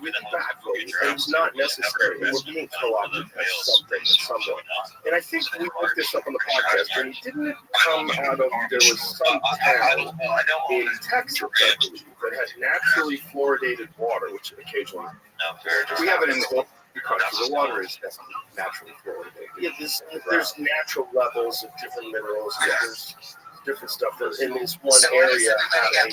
Speaker 1: really bad for you. It's not necessary. We're being co-opted as something at some point. And I think we looked this up on the podcast, and didn't it come out of, there was some town in Texas, I believe, that had naturally fluoridated water, which occasionally,
Speaker 13: we have it in the whole country. The water is definitely naturally fluoridated.
Speaker 1: Yeah, there's natural levels of different minerals. Yeah. There's different stuff that in this one area had a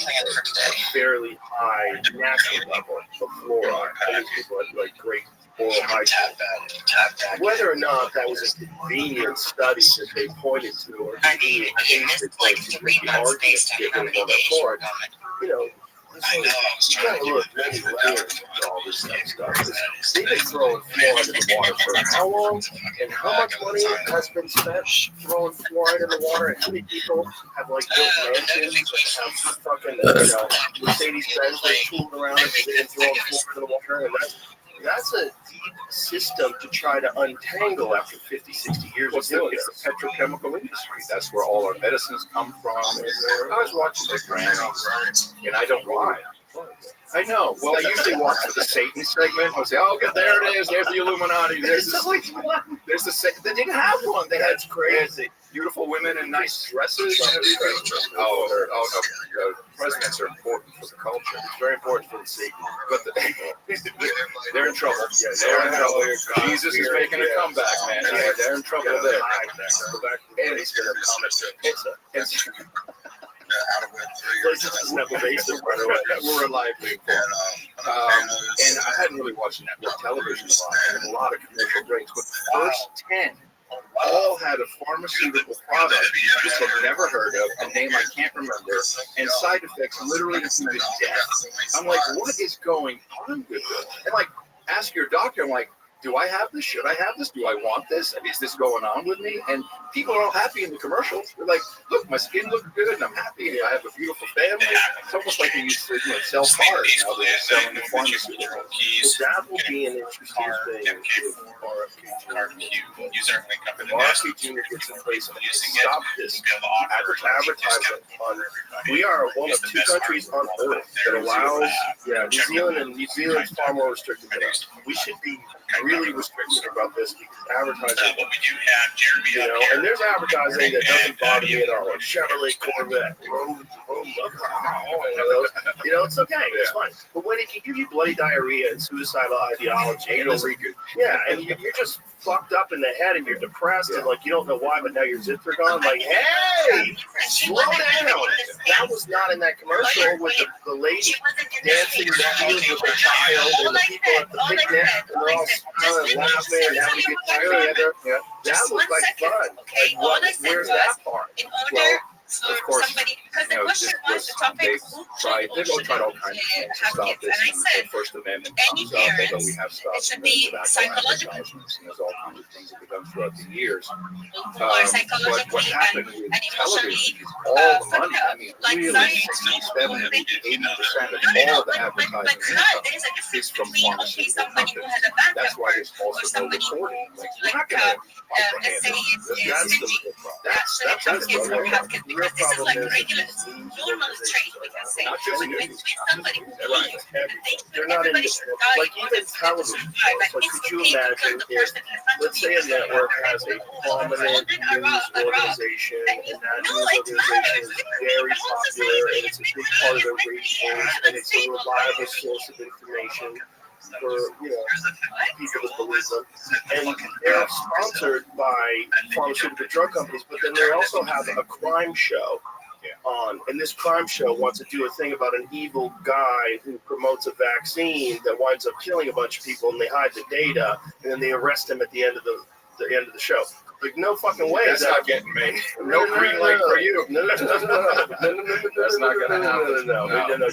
Speaker 1: fairly high natural level of fluoride. And people had like great oral hygiene. Whether or not that was a convenient study that they pointed to, or convenient case that pointed to the argument to get rid of all that fluoride, you know, you gotta look many layers into all this stuff. They've been throwing fluoride in the water for how long? And how much money has been spent throwing fluoride in the water? And how many people have like built mansions and have fucking Mercedes Benz they tooled around and they've been throwing fluoride in the water? And that's a deep system to try to untangle after 50, 60 years.
Speaker 13: It's the petrochemical industry. That's where all our medicines come from. I was watching the Grammys, and I don't lie.
Speaker 12: I know. Well, I usually watch for the Satan segment. I'll say, "Oh, good, there it is. There's the Illuminati. There's the Satan." They didn't have one. They had crazy, beautiful women in nice dresses. No. Presidents are important for the culture. It's very important for the Satan. But they're in trouble. Yeah, they're in trouble. Jesus is making a comeback, man. Yeah, they're in trouble there. And he's going to come and we're alive. And I hadn't really watched network television a lot. I had a lot of commercial breaks, but the first 10 all had a pharmaceutical product which I've never heard of, a name I can't remember, and side effects literally included death. I'm like, what is going on with this? And like, ask your doctor, I'm like, do I have this? Should I have this? Do I want this? Is this going on with me? And people are all happy in the commercials. They're like, look, my skin looks good and I'm happy and I have a beautiful family. It's almost like they used to sell cars. Now they're selling the pharmaceutical.
Speaker 1: Well, that will be an interesting thing if RFK Jr. gets in place and stop this advertisement fund. We are one of 2 countries on earth that allows, New Zealand, and New Zealand's far more restricted than us. We should be really restricted about this because advertising, and there's advertising that doesn't bother me at all, like Chevrolet Corvette, it's okay, it's fine. But when it can give you bloody diarrhea and suicidal ideology, and you're just fucked up in the head and you're depressed and like you don't know why, but now your zits are gone. Like, hey, slow down. That was not in that commercial with the lady dancing in the field with her child and the people at the picnic and they're all smiling, laughing, and having a good time together. That was like fun. Like, where's that part? Well,
Speaker 12: of course, this was, they've all tried all kinds of things to stop this, and the First Amendment comes up, although we have stopped tobacco advertisements, and there's all kinds of things that we've done throughout the years. But what happened with television is all the money, I mean, really 60, 70, 80% of all the advertising income is from pharmaceutical companies. That's why there's also no reporting. Like, we're not going to that's the real problem.
Speaker 7: Because this is like regular, normal trade, we can say. When you tweet somebody who believes that
Speaker 1: they're not in this, like even television shows. Like, could you imagine if, let's say, a network has a prominent news organization, and that news organization is very popular, and it's a big part of their ratings, and it's a reliable source of information for people to believe them, and they're sponsored by pharmaceutical drug companies, but then they also have a crime show on, and this crime show wants to do a thing about an evil guy who promotes a vaccine that winds up killing a bunch of people, and they hide the data, and then they arrest him at the end of the show. Like, no fucking way.
Speaker 12: That's not getting made. No green light for you.
Speaker 1: No. That's not gonna happen. No.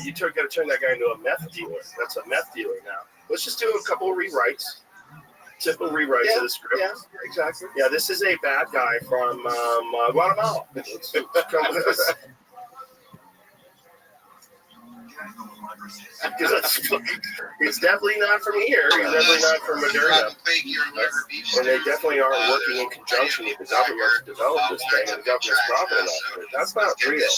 Speaker 1: You gotta turn that guy into a meth dealer. That's a meth dealer now. Let's just do a couple of rewrites. Simple rewrites of the script. Yeah, exactly. Yeah, this is a bad guy from Guatemala. Come with us. It's definitely not from here. It's definitely not from Moderna. And they definitely aren't working in conjunction with the government to develop this thing, and the government's profiting off of it. That's not real.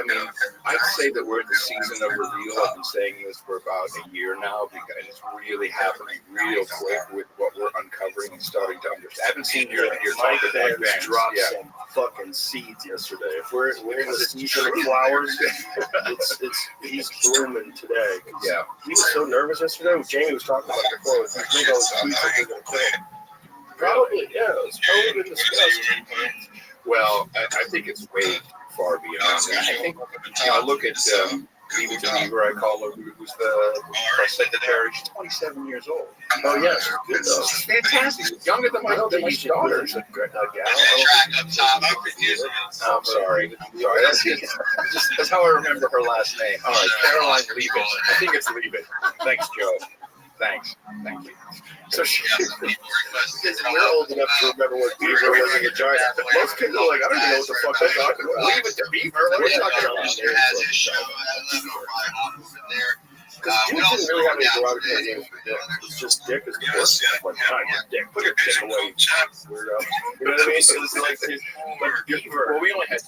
Speaker 12: Well, I'd say that we're in the season of reveal. I've been saying this for about a year now, because it's really happening real quick with what we're uncovering and starting to understand. I haven't seen your
Speaker 1: Mike Vance dropped some fucking seeds yesterday. If we're in the season of flowers, he's blooming today.
Speaker 12: Yeah.
Speaker 1: He was so nervous yesterday. Jamie was talking about it before. He made those tweets like they're going to quit. Probably, yeah. It's probably been discussed.
Speaker 12: Well, I think it's way far beyond that. I think, I look at Eva Geneva, I call her, who's the press secretary. She's 27 years old.
Speaker 1: Oh, yes. Good, though.
Speaker 12: She's fantastic. She's younger than my daughter.
Speaker 1: I'm sorry.
Speaker 12: That's how I remember her last name. All right, Caroline Leavitt. I think it's Leavitt. Thanks, Joe. Thank you. So
Speaker 1: because you're old enough to remember what beaver was in vagina. Most kids are like, I don't even know what the fuck they're talking about.
Speaker 12: Leave it to beaver. We're talking about
Speaker 1: Because dudes didn't really have any derogatory names for dick. It's just dick is the worst. Like, dick. Put your dick away, weirdo. You know what I mean? So it's like,
Speaker 12: Well, we only had.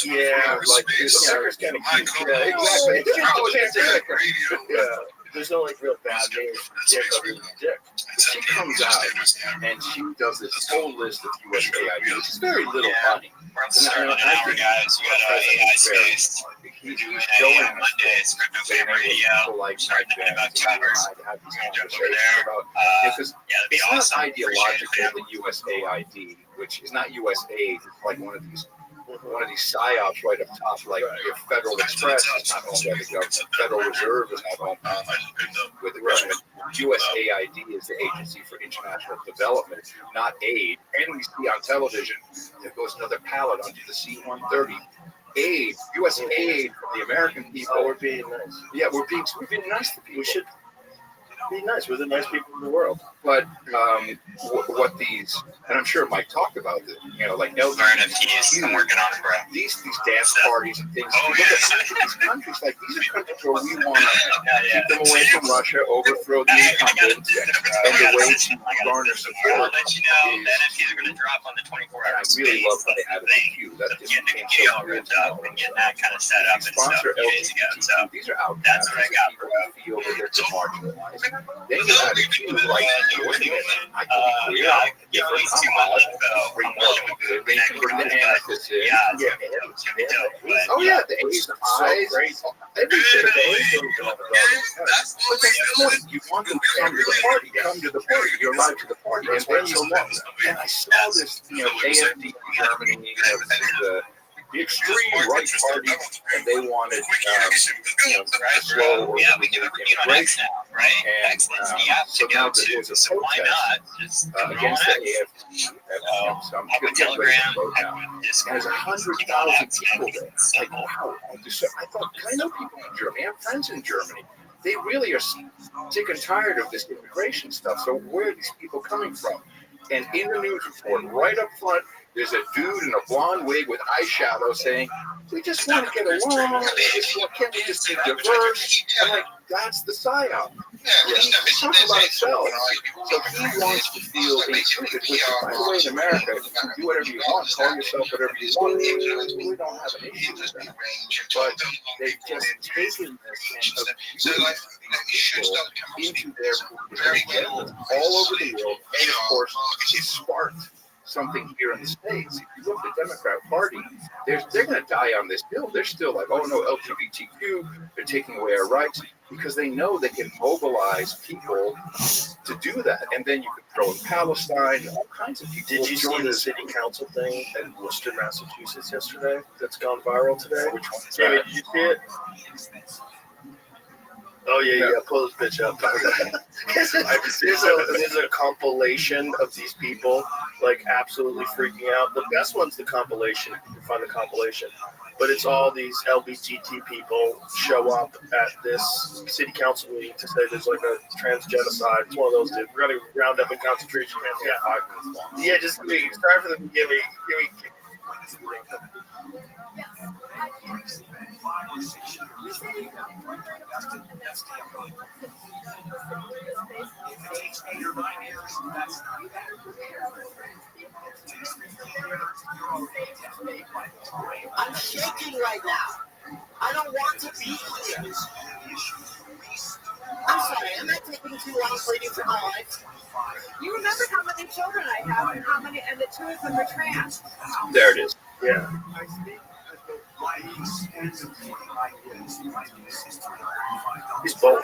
Speaker 1: yeah, like, sucker's kind of cute. Yeah, exactly. Yeah. There's no like real bad names for dick other than dick.
Speaker 12: But she comes out and she does this whole list of USAID, which is very little money.
Speaker 8: Guys, you got AI space.
Speaker 12: He's showing
Speaker 8: Mondays, Crypto Fam Radio.
Speaker 12: like
Speaker 8: Starting to about covers. Jump over there.
Speaker 12: because
Speaker 8: Yeah, that'd be
Speaker 12: it's
Speaker 8: awesome.
Speaker 12: not ideological, the USAID, which is not USAID, it's like one of these psyops right up top, like if Federal Express is not owned by the government, Federal Reserve is not owned with the government. USAID is the Agency for International Development, not aid. And we see on television, there goes another pallet onto the C-130. Aid, U.S. aid for the American people.
Speaker 1: Oh, we're being nice.
Speaker 12: Yeah, we're being nice to people.
Speaker 1: We should be nice. We're the nice people in the world.
Speaker 12: But what these, and I'm sure Mike talked about this, you know, like
Speaker 8: NFTs, I'm working on it, bro.
Speaker 12: These dance parties and things. Look at these countries, like these are countries where we want to keep them away from Russia, overthrow the incumbents, and the way to garner
Speaker 8: I'll
Speaker 12: support.
Speaker 8: let you know the NFTs are going to drop on the 24-hour
Speaker 12: I really love how they added the queue. That just
Speaker 8: getting the
Speaker 12: became
Speaker 8: queue
Speaker 12: so
Speaker 8: all
Speaker 12: good.
Speaker 8: ripped up and getting that kind of set up and stuff
Speaker 12: Sponsor
Speaker 8: a few days ago. So
Speaker 12: LGBT. These are outcasts.
Speaker 8: that's what I got, bro.
Speaker 12: Feel that they're marginalized. Then you add a queue like, wait a minute, I can be queer. I can
Speaker 8: Give
Speaker 12: different.
Speaker 8: these two
Speaker 12: I'm
Speaker 8: more
Speaker 12: odd.
Speaker 8: info.
Speaker 12: Bring more. They can bring the anarchists in.
Speaker 8: Yeah, it's gonna be dope. But
Speaker 12: Oh yeah, the A's, the I's, everything. The A's don't have a dog. But that's the point. You want them to come to the party. Come to the party. You're allowed to the party. And then you'll know. And I saw this, you know, AFD in Germany, you know, this is the extreme right party, and they wanted, you know, slow or
Speaker 8: yeah, we do it on X now, right?
Speaker 12: and
Speaker 8: Excellence, the app
Speaker 12: so
Speaker 8: to
Speaker 12: now
Speaker 8: go to.
Speaker 12: there's a
Speaker 8: So why
Speaker 12: protest
Speaker 8: not just
Speaker 12: against the AFD. So I'm
Speaker 8: Up
Speaker 12: going
Speaker 8: with
Speaker 12: to
Speaker 8: Telegram,
Speaker 12: vote now.
Speaker 8: up with
Speaker 12: And
Speaker 8: Discord.
Speaker 12: there's 100,000 people there. It's like, wow. I thought, I know people in Germany. I have friends in Germany. They really are sick and tired of this immigration stuff. So where are these people coming from? And in the news report, right up front, there's a dude in a blonde wig with eyeshadow saying, we just want to get along. Can't we just be diverse? I'm like, that's the psyop. It's talking about itself. So he wants to feel included, which, by the way, in America, you can do whatever you want, call yourself whatever you want. We don't have an issue with that. But they've just taken this and abused people into their agenda all over the world. And of course, it sparked something here in the States. If you look at the Democrat Party, they're going to die on this bill. They're still like, oh no, LGBTQ, they're taking away our rights, because they know they can mobilize people to do that. And then you could throw in Palestine, all kinds of people.
Speaker 1: Did you see the city council thing in Worcester, Massachusetts yesterday that's gone viral today?
Speaker 12: Which one is
Speaker 1: David,
Speaker 12: that?
Speaker 1: did you see it? Oh yeah, pull this bitch up. There's a compilation of these people like absolutely freaking out. The best one's the compilation. You can find the compilation, but it's all these LGBT people show up at this city council meeting to say there's like a trans genocide. It's one of those dudes. We're gonna round up in concentration camps. Yeah, 5 minutes long. Yeah, just start from the beginning. Give me.
Speaker 14: I'm shaking right now. I don't want to be here. I'm sorry, am I taking too long pleading for my life?
Speaker 15: You remember how many children I have and how many, and the 2 of them are trans.
Speaker 12: There it is.
Speaker 1: Yeah. He's both.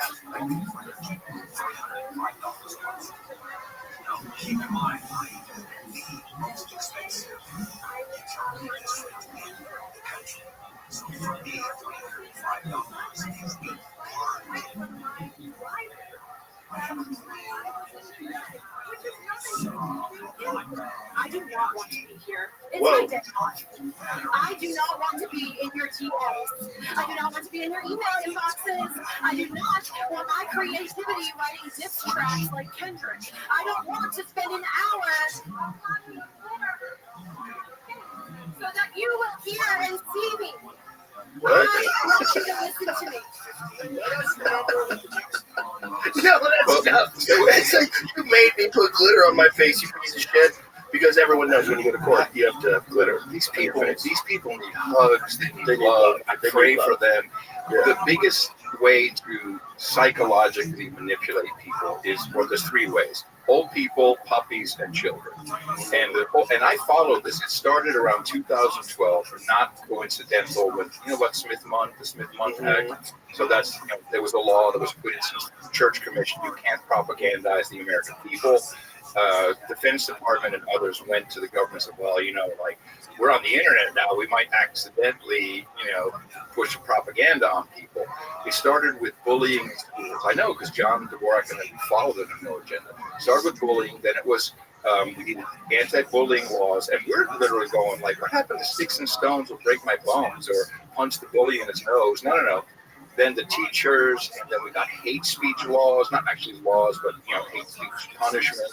Speaker 8: Keep in mind, the most expensive so for me, $25
Speaker 15: I do not want to be here. It's
Speaker 1: Whoa.
Speaker 15: my day off. I do not want to be in your TOs. I do not want to be in your email inboxes. I do not want my creativity writing diss tracks like Kendrick. I don't want to spend an hour so that you will hear and see me.
Speaker 1: What?
Speaker 15: I want you to listen to me.
Speaker 1: It's like, you made me put glitter on my face, you piece of shit. Because everyone knows when you go to court, you have to have glitter.
Speaker 13: These people need hugs. They need love. I pray for them.
Speaker 1: Yeah.
Speaker 13: The biggest way to psychologically manipulate people there's three ways: old people, puppies, and children. And I followed this. It started around 2012, not coincidental with the Smith Month Act. So that's there was a law that was put in some church commission. You can't propagandize the American people. Defense Department and others went to the government and said, well, we're on the internet now. We might accidentally, push propaganda on people. It started with bullying in schools. I know because John Dvorak and I followed it on No Agenda. Started with bullying. Then it was we needed anti-bullying laws. And we're literally going like, what happened to sticks and stones will break my bones or punch the bully in his nose? No. Then the teachers, and then we got hate speech laws, not actually laws, but hate speech punishment.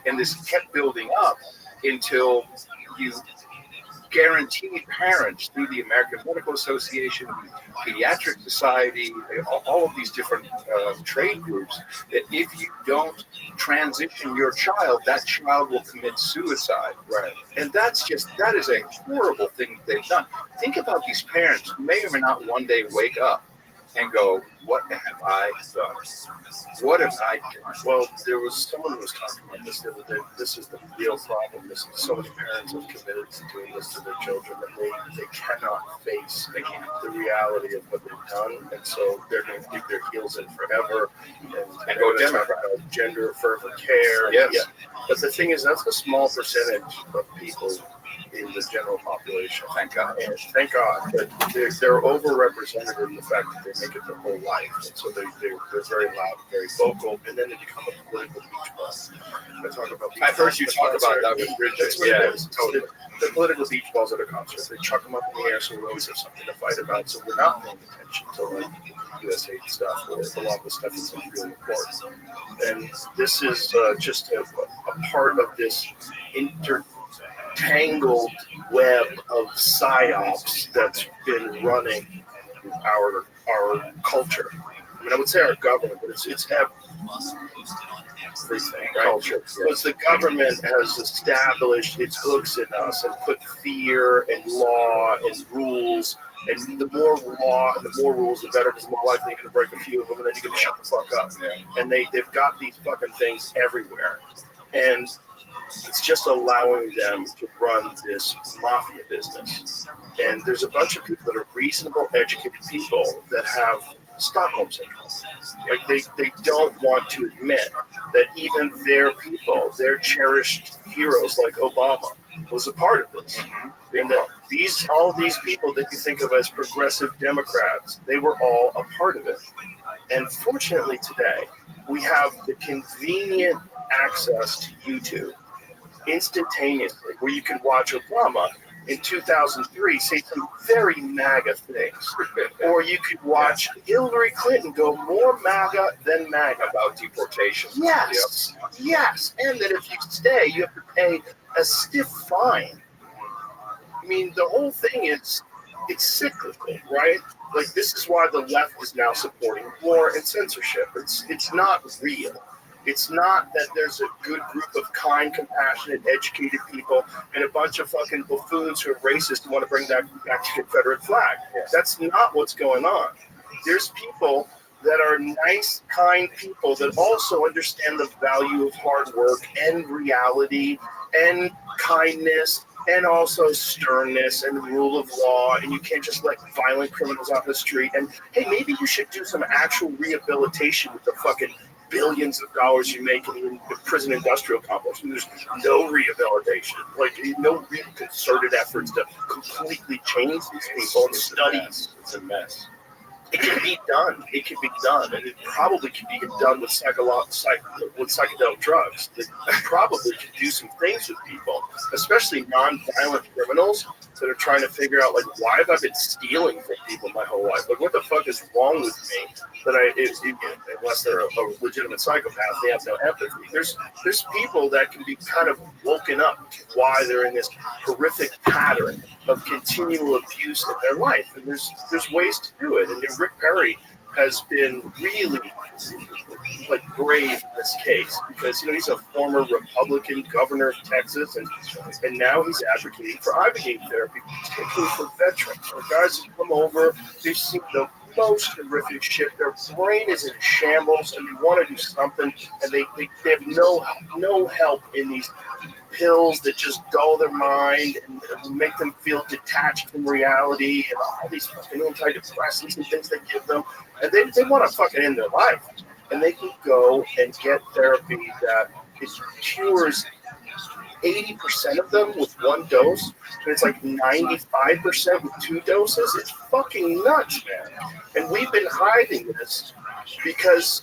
Speaker 13: And this kept building up until you guaranteed parents through the American Medical Association, the Pediatric Society, all of these different trade groups, that if you don't transition your child, that child will commit suicide. Right. And that is a horrible thing that they've done. Think about these parents who may or may not one day wake up and go, what have I done? What have I done?
Speaker 1: Well, there was someone who was talking about this the other day. This is the real problem. So many parents have committed to doing this to their children that they cannot face the reality of what they've done, and so they're going to dig their heels in forever and go Democrat, gender affirmative care.
Speaker 13: Yes.
Speaker 1: Yeah. But the thing is, that's a small percentage of people in the general population.
Speaker 13: Thank God.
Speaker 1: And thank God. But they're overrepresented in the fact that they make it their whole life. And so they're very loud, very vocal, and then they become a political beach ball.
Speaker 13: I've heard you talk about that with Bridget.
Speaker 1: Yeah, totally. The political beach balls at a concert, they chuck them up in the air, so we always have something to fight about. So we're not paying attention to like USA stuff or a lot of the stuff that's really important. And this is just a part of this tangled web of psyops that's been running our culture. I mean, I would say our government, but it's everything, right? Culture. Because the government has established its hooks in us and put fear and law and rules. And the more law and the more rules, the better, because the more likely you're going to break a few of them, and then you're going to shut the fuck up. And they've got these fucking things everywhere. And it's just allowing them to run this mafia business. And there's a bunch of people that are reasonable, educated people that have Stockholm syndrome. Like they don't want to admit that even their people, their cherished heroes like Obama, was a part of this. And that all these people that you think of as progressive Democrats, they were all a part of it. And fortunately today, we have the convenient access to YouTube instantaneously, where you can watch Obama in 2003 say some very MAGA things, or you could watch Hillary Clinton go more MAGA than MAGA
Speaker 13: about deportation.
Speaker 1: Yes, yes, and that if you stay, you have to pay a stiff fine. I mean, the whole thing it's cyclical, right? Like, this is why the left is now supporting war and censorship. It's not real. It's not that there's a good group of kind, compassionate, educated people and a bunch of fucking buffoons who are racist and want to bring back the Confederate flag. That's not what's going on. There's people that are nice, kind people that also understand the value of hard work and reality and kindness and also sternness and rule of law, and you can't just let violent criminals off the street. And hey, maybe you should do some actual rehabilitation with the fucking billions of dollars you make in the prison industrial complex. And there's no rehabilitation, like no real concerted efforts to completely change these people and studies.
Speaker 13: It's a mess.
Speaker 1: It can be done. It can be done, and it probably can be done with psychedelic drugs. That probably can do some things with people, especially non-violent criminals that are trying to figure out, like, why have I been stealing from people my whole life? Like, what the fuck is wrong with me? That unless they're a legitimate psychopath, they have no empathy. There's people that can be kind of woken up to why they're in this horrific pattern of continual abuse in their life, and there's ways to do it. And Rick Perry has been really like brave in this case because he's a former Republican governor of Texas, and now he's advocating for ibogaine therapy, particularly for veterans. The guys who come over, they've seen the most horrific shit. Their brain is in shambles, and they want to do something, and they have no help in these pills that just dull their mind and make them feel detached from reality, and all these fucking antidepressants and things they give them, and they want to fucking end their life. And they can go and get therapy that cures 80% of them with one dose, and it's like 95% with two doses. It's fucking nuts, man. And we've been hiding this because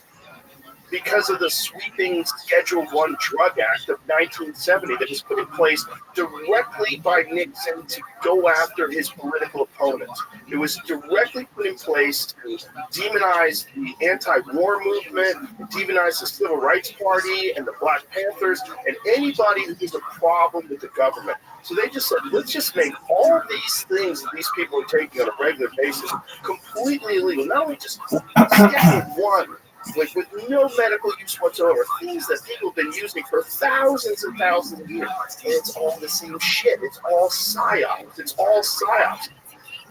Speaker 1: of the sweeping Schedule 1 Drug Act of 1970 that was put in place directly by Nixon to go after his political opponents. It was directly put in place to demonize the anti-war movement, demonize the Civil Rights Party and the Black Panthers, and anybody who has a problem with the government. So they just said, let's just make all these things that these people are taking on a regular basis completely illegal. Not only just Schedule 1, like with no medical use whatsoever, things that people have been using for thousands and thousands of years. And it's all the same shit. It's all psyops. It's all psyops.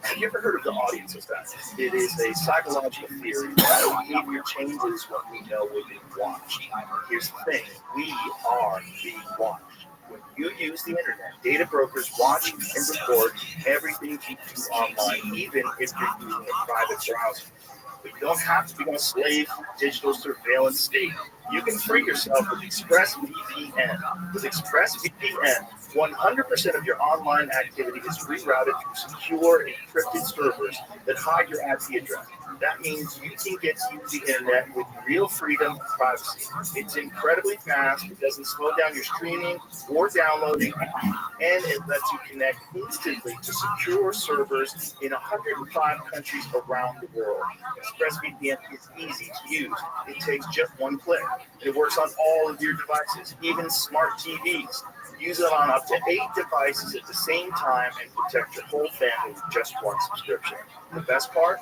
Speaker 1: Have you ever heard of the audience effect? It is a psychological theory that behavior changes when we know we're being watched. Here's the thing. We are being watched. When you use the internet, data brokers watch and record everything you do online, even if you're using a private browser. But you don't have to become a slave to the digital surveillance state. You can free yourself with ExpressVPN. With ExpressVPN, 100% of your online activity is rerouted through secure, encrypted servers that hide your IP address. That means you can get to use the internet with real freedom and privacy. It's incredibly fast. It doesn't slow down your streaming or downloading, and it lets you connect instantly to secure servers in 105 countries around the world. ExpressVPN is easy to use. It takes just one click. It works on all of your devices, even smart TVs. Use it on up to 8 devices at the same time and protect your whole family with just one subscription. The best part?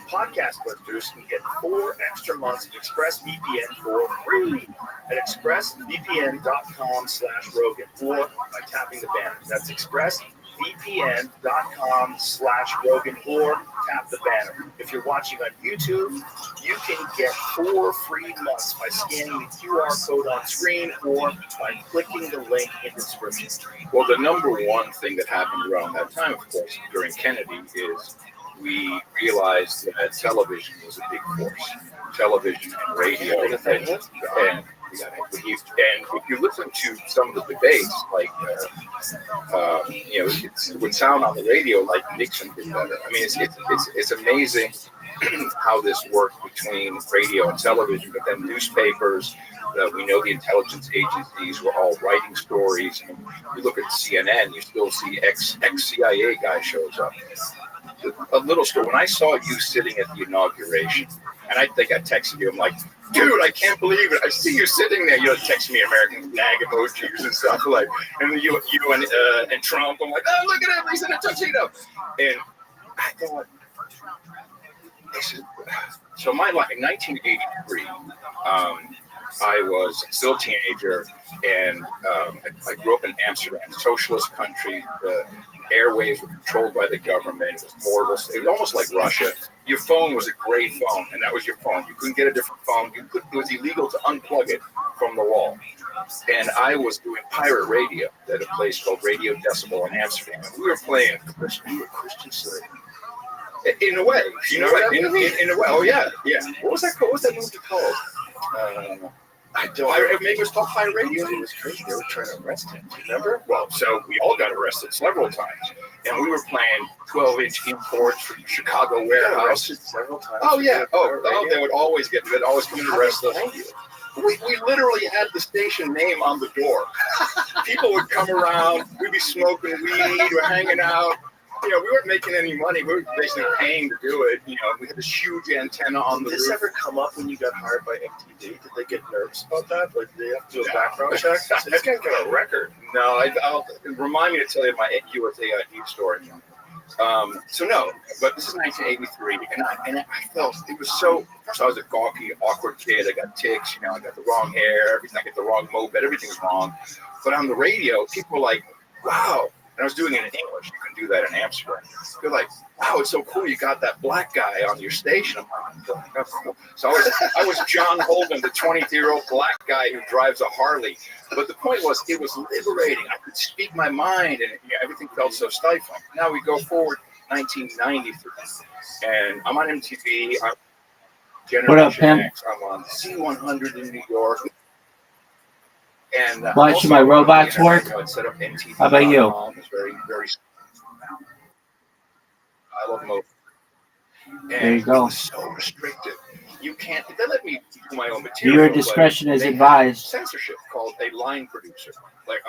Speaker 1: Podcast listeners can get 4 extra months of ExpressVPN for free at expressvpn.com/Rogan or by tapping the banner. That's expressvpn.com/Rogan or tap the banner. If you're watching on YouTube, you can get 4 free months by scanning the QR code on screen or by clicking the link in the description.
Speaker 13: Well, the number one thing that happened around that time, of course, during Kennedy, is we realized that television was a big force. Television and radio, and if you listen to some of the debates, like it would sound on the radio like Nixon did better. I mean, it's amazing how this worked between radio and television, but then newspapers. We know the intelligence agencies were all writing stories. And you look at CNN, you still see ex-CIA guy shows up. A little story. When I saw you sitting at the inauguration, and I think I texted you, I'm like, dude, I can't believe it. I see you sitting there. You text me American flag emojis and stuff like, and you and Trump. I'm like, oh, look at him. He's in a tuxedo. And I thought, so my life in 1983. I was still a teenager, and I grew up in Amsterdam, socialist country. The airwaves were controlled by the government. It was horrible. It was almost like Russia. Your phone was a gray phone, and that was your phone. You couldn't get a different phone. It was illegal to unplug it from the wall. And I was doing pirate radio at a place called Radio Decibel in Amsterdam. And we were playing Christian Slave. In a way, you know what I mean? In a way. Oh, yeah. What was that called? What was that movie called? I don't. Maybe it was called Pirate Radio. It was crazy. They were trying to arrest him. Do you remember? Well, so we all got arrested several times, and we were playing 12-inch imports from Chicago warehouse. Arrested several times. Oh yeah. They would always get. They'd always come to arrest us. We literally had the station name on the door. People would come around. We'd be smoking weed. We're hanging out. We weren't making any money. We were basically paying to do it. We had this huge antenna on the roof. Did this ever come up when you got hired by MTV? Did they get nervous about that? Like, did they have to do a background check? This guy got a record. No, I'll remind me to tell you my USAID story. So no, but this is 1983, and I felt it was so. First, I was a gawky, awkward kid. I got tics, I got the wrong hair, everything. I get the wrong moped, everything was wrong. But on the radio, people were like, "Wow!" And I was doing it in English. You can do that in Amsterdam. They're like, "Wow, it's so cool! You got that black guy on your station." I'm like, "Oh, cool." So I was John Holden, the 23-year-old black guy who drives a Harley. But the point was, it was liberating. I could speak my mind, and everything felt so stifling. Now we go forward, 1993, and I'm on MTV. I'm
Speaker 3: What up,
Speaker 13: Generation
Speaker 3: Pam?
Speaker 13: X. I'm on C100 in New York. And
Speaker 3: Watching my robots work.
Speaker 13: Set up NTV.
Speaker 3: How about you?
Speaker 13: It's very, very. I love Mo.
Speaker 3: There you go.
Speaker 13: It was so restrictive. You can't. They let me do my own material.
Speaker 3: Viewer discretion is advised.
Speaker 13: Censorship called a line producer. Like,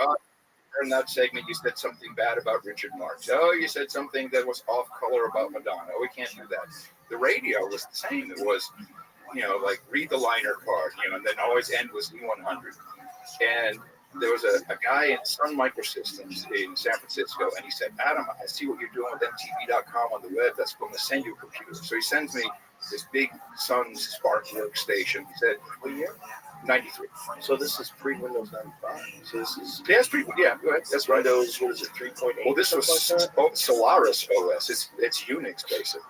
Speaker 13: in that segment, you said something bad about Richard Marx. Oh, you said something that was off color about Madonna. Oh, we can't do that. The radio was the same. It was, like read the liner card, and then always end was E100. And there was a guy in Sun Microsystems in San Francisco, and he said, "Adam, I see what you're doing with MTV.com on the web. That's going to send you a computer." So he sends me this big Sun Spark workstation. He said, "What year?" 93.
Speaker 2: So this is pre-Windows 95. So this is
Speaker 13: yeah, that's right.
Speaker 2: Windows, what is it, 3.8?
Speaker 13: Well, this was Solaris OS. It's Unix basically.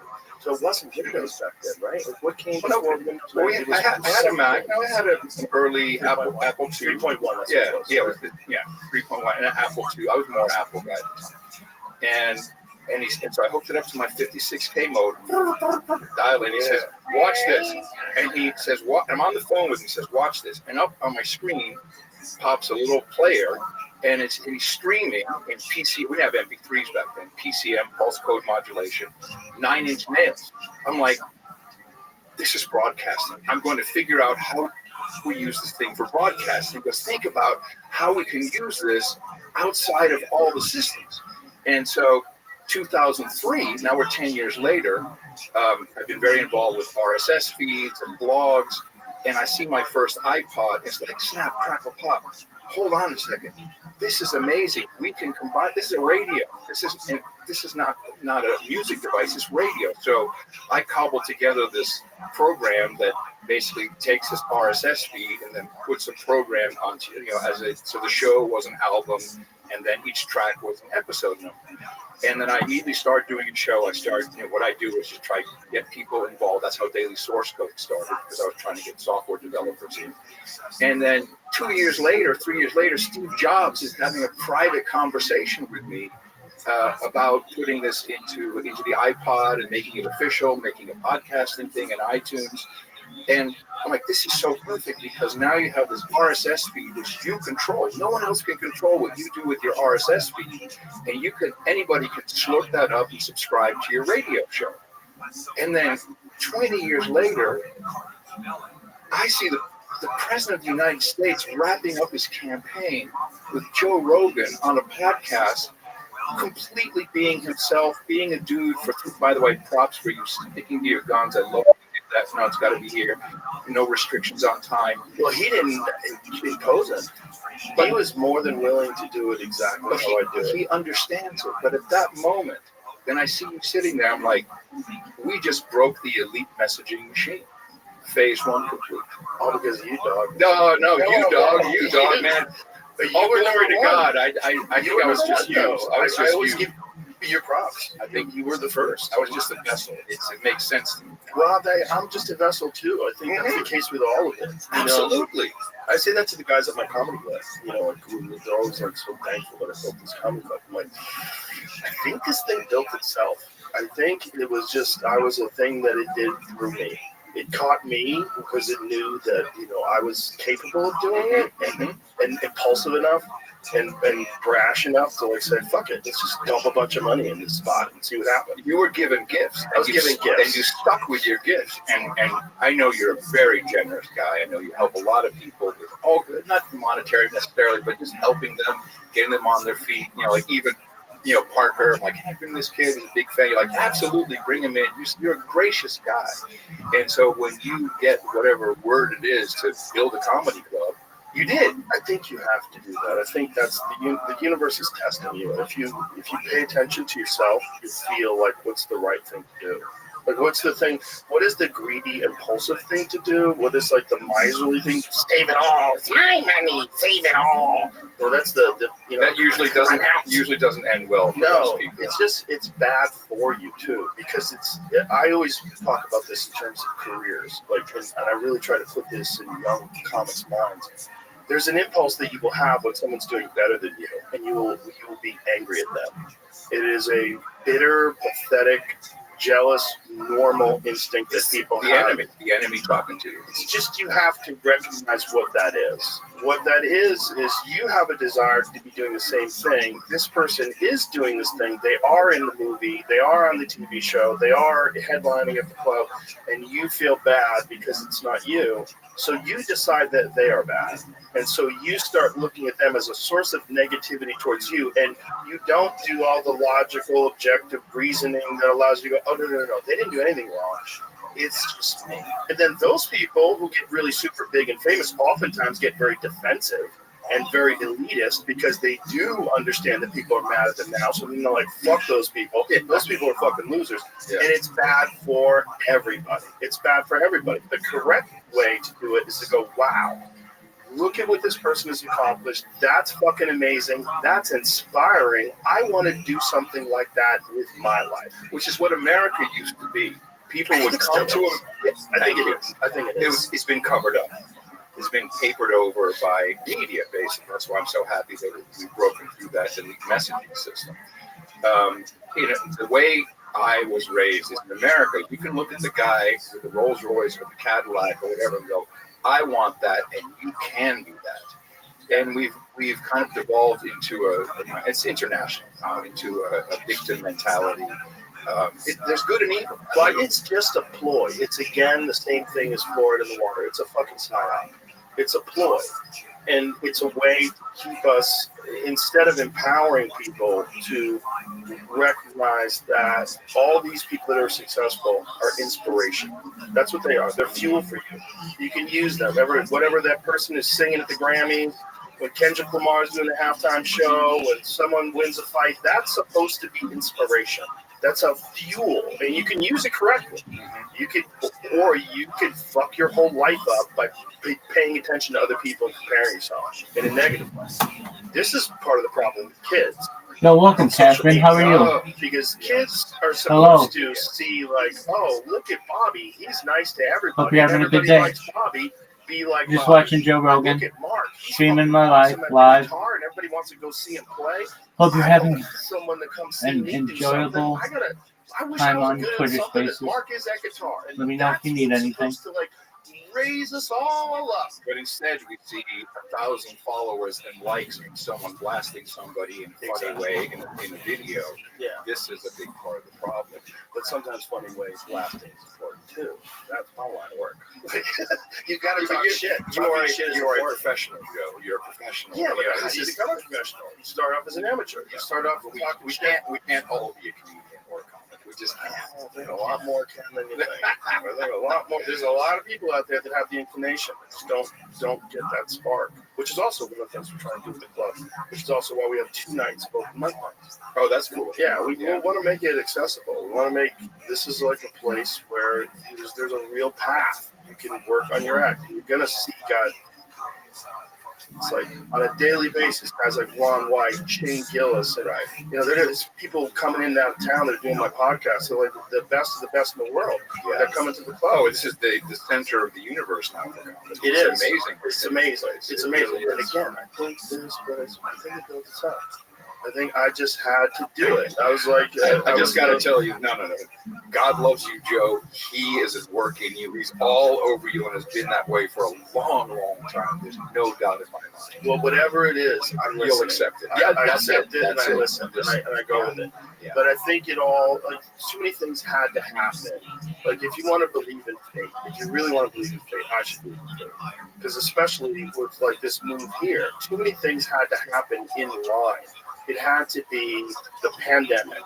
Speaker 2: So it wasn't Windows back then, right? Like what came
Speaker 13: Well,
Speaker 2: before Windows?
Speaker 13: Well, I had a Mac. No, I had an early Apple II.
Speaker 2: 3.1.
Speaker 13: Yeah, 3.1 and an Apple II. I was more Apple guy at the time. And so I hooked it up to my 56K mode, dial in. He says, "Watch this," and he says, "What?" I'm on the phone with him. He says, "Watch this," and up on my screen pops a little player, and he's streaming in PC. We have MP3s back then, PCM, pulse code modulation, 9-inch nails. I'm like, this is broadcasting. I'm going to figure out how we use this thing for broadcasting. Because think about how we can use this outside of all the systems. And so 2003, now we're 10 years later, I've been very involved with RSS feeds and blogs, and I see my first iPod. It's like, snap, crackle, pop. Hold on a second. This is amazing. We can combine. This is a radio. This is not a music device. It's radio. So I cobbled together this program that basically takes this RSS feed and then puts a program onto, so the show was an album, and then each track was an episode number. And then I immediately started doing a show. What I do is just try to get people involved. That's how Daily Source Code started, because I was trying to get software developers in. And then 3 years later, Steve Jobs is having a private conversation with me about putting this into the iPod and making it official, making a podcasting thing in iTunes. And I'm like, this is so perfect, because now you have this RSS feed which you control. No one else can control what you do with your RSS feed, and anybody can slurp that up and subscribe to your radio show. And then 20 years later, I see the President of the United States wrapping up his campaign with Joe Rogan on a podcast, completely being himself, being a dude. By the way, props for you sticking to your guns. I love that. Now it's got to be here. No restrictions on time.
Speaker 2: Well, he didn't impose it. He was more than willing to do it exactly how I do it.
Speaker 13: He understands it. But at that moment, then I see you sitting there. I'm like, we just broke the elite messaging machine. Phase 1 complete.
Speaker 2: All because of you, dog.
Speaker 13: No, you dog, man. All glory to God. I think I was just used.
Speaker 2: I always give you your props.
Speaker 13: I think you were the first. I was just a vessel. It makes sense to me.
Speaker 2: Well, I'm just a vessel too. I think that's the case with all of it.
Speaker 13: Absolutely.
Speaker 2: I say that to the guys at my comedy club. They're always like so thankful that I built this comedy club. I'm like, I think this thing built itself. I think it was just, I was a thing that it did through me. It caught me because it knew that, I was capable of doing it and impulsive enough and brash enough to say, fuck it, let's just dump a bunch of money in this spot and see what happens.
Speaker 13: You were given gifts.
Speaker 2: I was given gifts.
Speaker 13: And you stuck with your gifts. And I know you're a very generous guy. I know you help a lot of people with all, not monetary necessarily, but just helping them, getting them on their feet. Like even, Parker, I'm like, can I bring this kid? He's a big fan. You're like, absolutely, bring him in. You're a gracious guy. And so when you get whatever word it is to build a comedy club,
Speaker 1: You did. I think you have to do that. I think that's the universe is testing you. If you pay attention to yourself, you feel like what's the right thing to do. Like what's the thing? What is the greedy, impulsive thing to do? What is like the miserly thing? Save it all. It's my money. Save it all. Well, that's the
Speaker 13: that usually doesn't end well for most people.
Speaker 1: It's bad for you too, because I always talk about this in terms of careers, like, and I really try to put this in young comics' minds. There's an impulse that you will have when someone's doing better than you, and you will be angry at them. It is a bitter, pathetic, jealous, normal instinct that people have.
Speaker 13: The enemy talking to you.
Speaker 1: It's just you have to recognize what that is. What that is you have a desire to be doing the same thing. This person is doing this thing. They are in the movie. They are on the TV show. They are headlining at the club, and you feel bad because it's not you. So you decide that they are bad. And so you start looking at them as a source of negativity towards you, and you don't do all the logical, objective reasoning that allows you to go, oh, no, they didn't do anything wrong. It's just me. And then those people who get really super big and famous oftentimes get very defensive and very elitist because they do understand that people are mad at them now. So they're like, fuck those people. Those people are fucking losers. Yeah. And it's bad for everybody. It's bad for everybody. The correct way to do it is to go, wow, look at what this person has accomplished. That's fucking amazing. That's inspiring. I want to do something like that with my life.
Speaker 13: Which is what America used to be. People would come to them.
Speaker 1: I think it is.
Speaker 13: It's been covered up. It's been papered over by media, basically. That's why I'm so happy that we've broken through that in the messaging system. The way I was raised is in America, you can look at the guy with the Rolls Royce or the Cadillac or whatever and go, I want that, and you can do that. And we've kind of devolved into it's international, into a victim mentality. There's good and evil.
Speaker 1: But it's just a ploy. It's again the same thing as Florida in the water. It's a fucking psyop. It's a ploy. And it's a way to keep us, instead of empowering people to recognize that all these people that are successful are inspiration. That's what they are. They're fuel for you. You can use them. Whatever that person is singing at the Grammys, when Kendrick Lamar is doing the halftime show, when someone wins a fight, that's supposed to be inspiration. That's a fuel, and you can use it correctly. You could fuck your whole life up by paying attention to other people and comparing yourself in a negative way. This is part of the problem with kids.
Speaker 6: No, welcome, Catherine. How are you?
Speaker 1: Because kids are supposed to see, like, oh, look at Bobby. He's nice to everybody.
Speaker 6: Hope you're having a good day.
Speaker 1: Likes Bobby. Be like
Speaker 6: just
Speaker 1: Bobby.
Speaker 6: Watching Joe Rogan.
Speaker 1: Look at Mark.
Speaker 6: Streaming my life live.
Speaker 1: And everybody wants to go see him play.
Speaker 6: Hope you're having
Speaker 1: someone to come see
Speaker 6: an
Speaker 1: me
Speaker 6: enjoyable
Speaker 1: I wish
Speaker 6: time
Speaker 1: I was
Speaker 6: on
Speaker 1: good
Speaker 6: Twitter
Speaker 1: at something
Speaker 6: Spaces.
Speaker 1: that Mark is at guitar. And
Speaker 6: let me know if you need anything.
Speaker 1: To, like, raise us all up.
Speaker 13: But instead, we see 1,000 followers and likes from someone blasting somebody in a funny way in a video.
Speaker 1: Yeah.
Speaker 13: This is a big part of the problem.
Speaker 1: But sometimes funny ways blasting is important too. That's my line of work. You got to talk shit.
Speaker 13: You are a professional, Joe. You're a professional.
Speaker 1: Yeah, but how do you become a professional? You start off as an amateur. You start off with talking shit.
Speaker 13: We can't all be a comedian or a comic. We just can't.
Speaker 1: There's a lot more than you think. There's a lot of people out there that have the inclination, just don't get that spark. Which is also one of the things we're trying to do with the club. Which is also why we have 2 nights of open mic nights.
Speaker 13: Oh, that's cool.
Speaker 1: Yeah, we want to make it accessible. We want to make this is like a place where there's a real path. You can work on your act. You're gonna see it's like on a daily basis, guys like Ron White, Shane Gillis, and there's people coming in downtown that are doing my podcast. They're like the best of the best in the world. Yeah. They're coming to the club.
Speaker 13: Oh, this is the center of the universe now.
Speaker 1: It is
Speaker 13: amazing.
Speaker 1: It's amazing. It's amazing. And again, I think it builds itself. I think I just had to do it. I was like,
Speaker 13: I just got to tell you, no. God loves you, Joe. He is at work in you. He's all over you and has been that way for a long, long time. There's no doubt in my mind.
Speaker 1: Well, whatever it is,
Speaker 13: you'll accept it.
Speaker 1: Yeah, I accept it and I listen and I go with it. Yeah. But I think it all, like, too many things had to happen. Like, if you want to believe in fate, if you really want to believe in fate, I should believe in fate. Because especially with, like, this move here, too many things had to happen in line. It had to be the pandemic,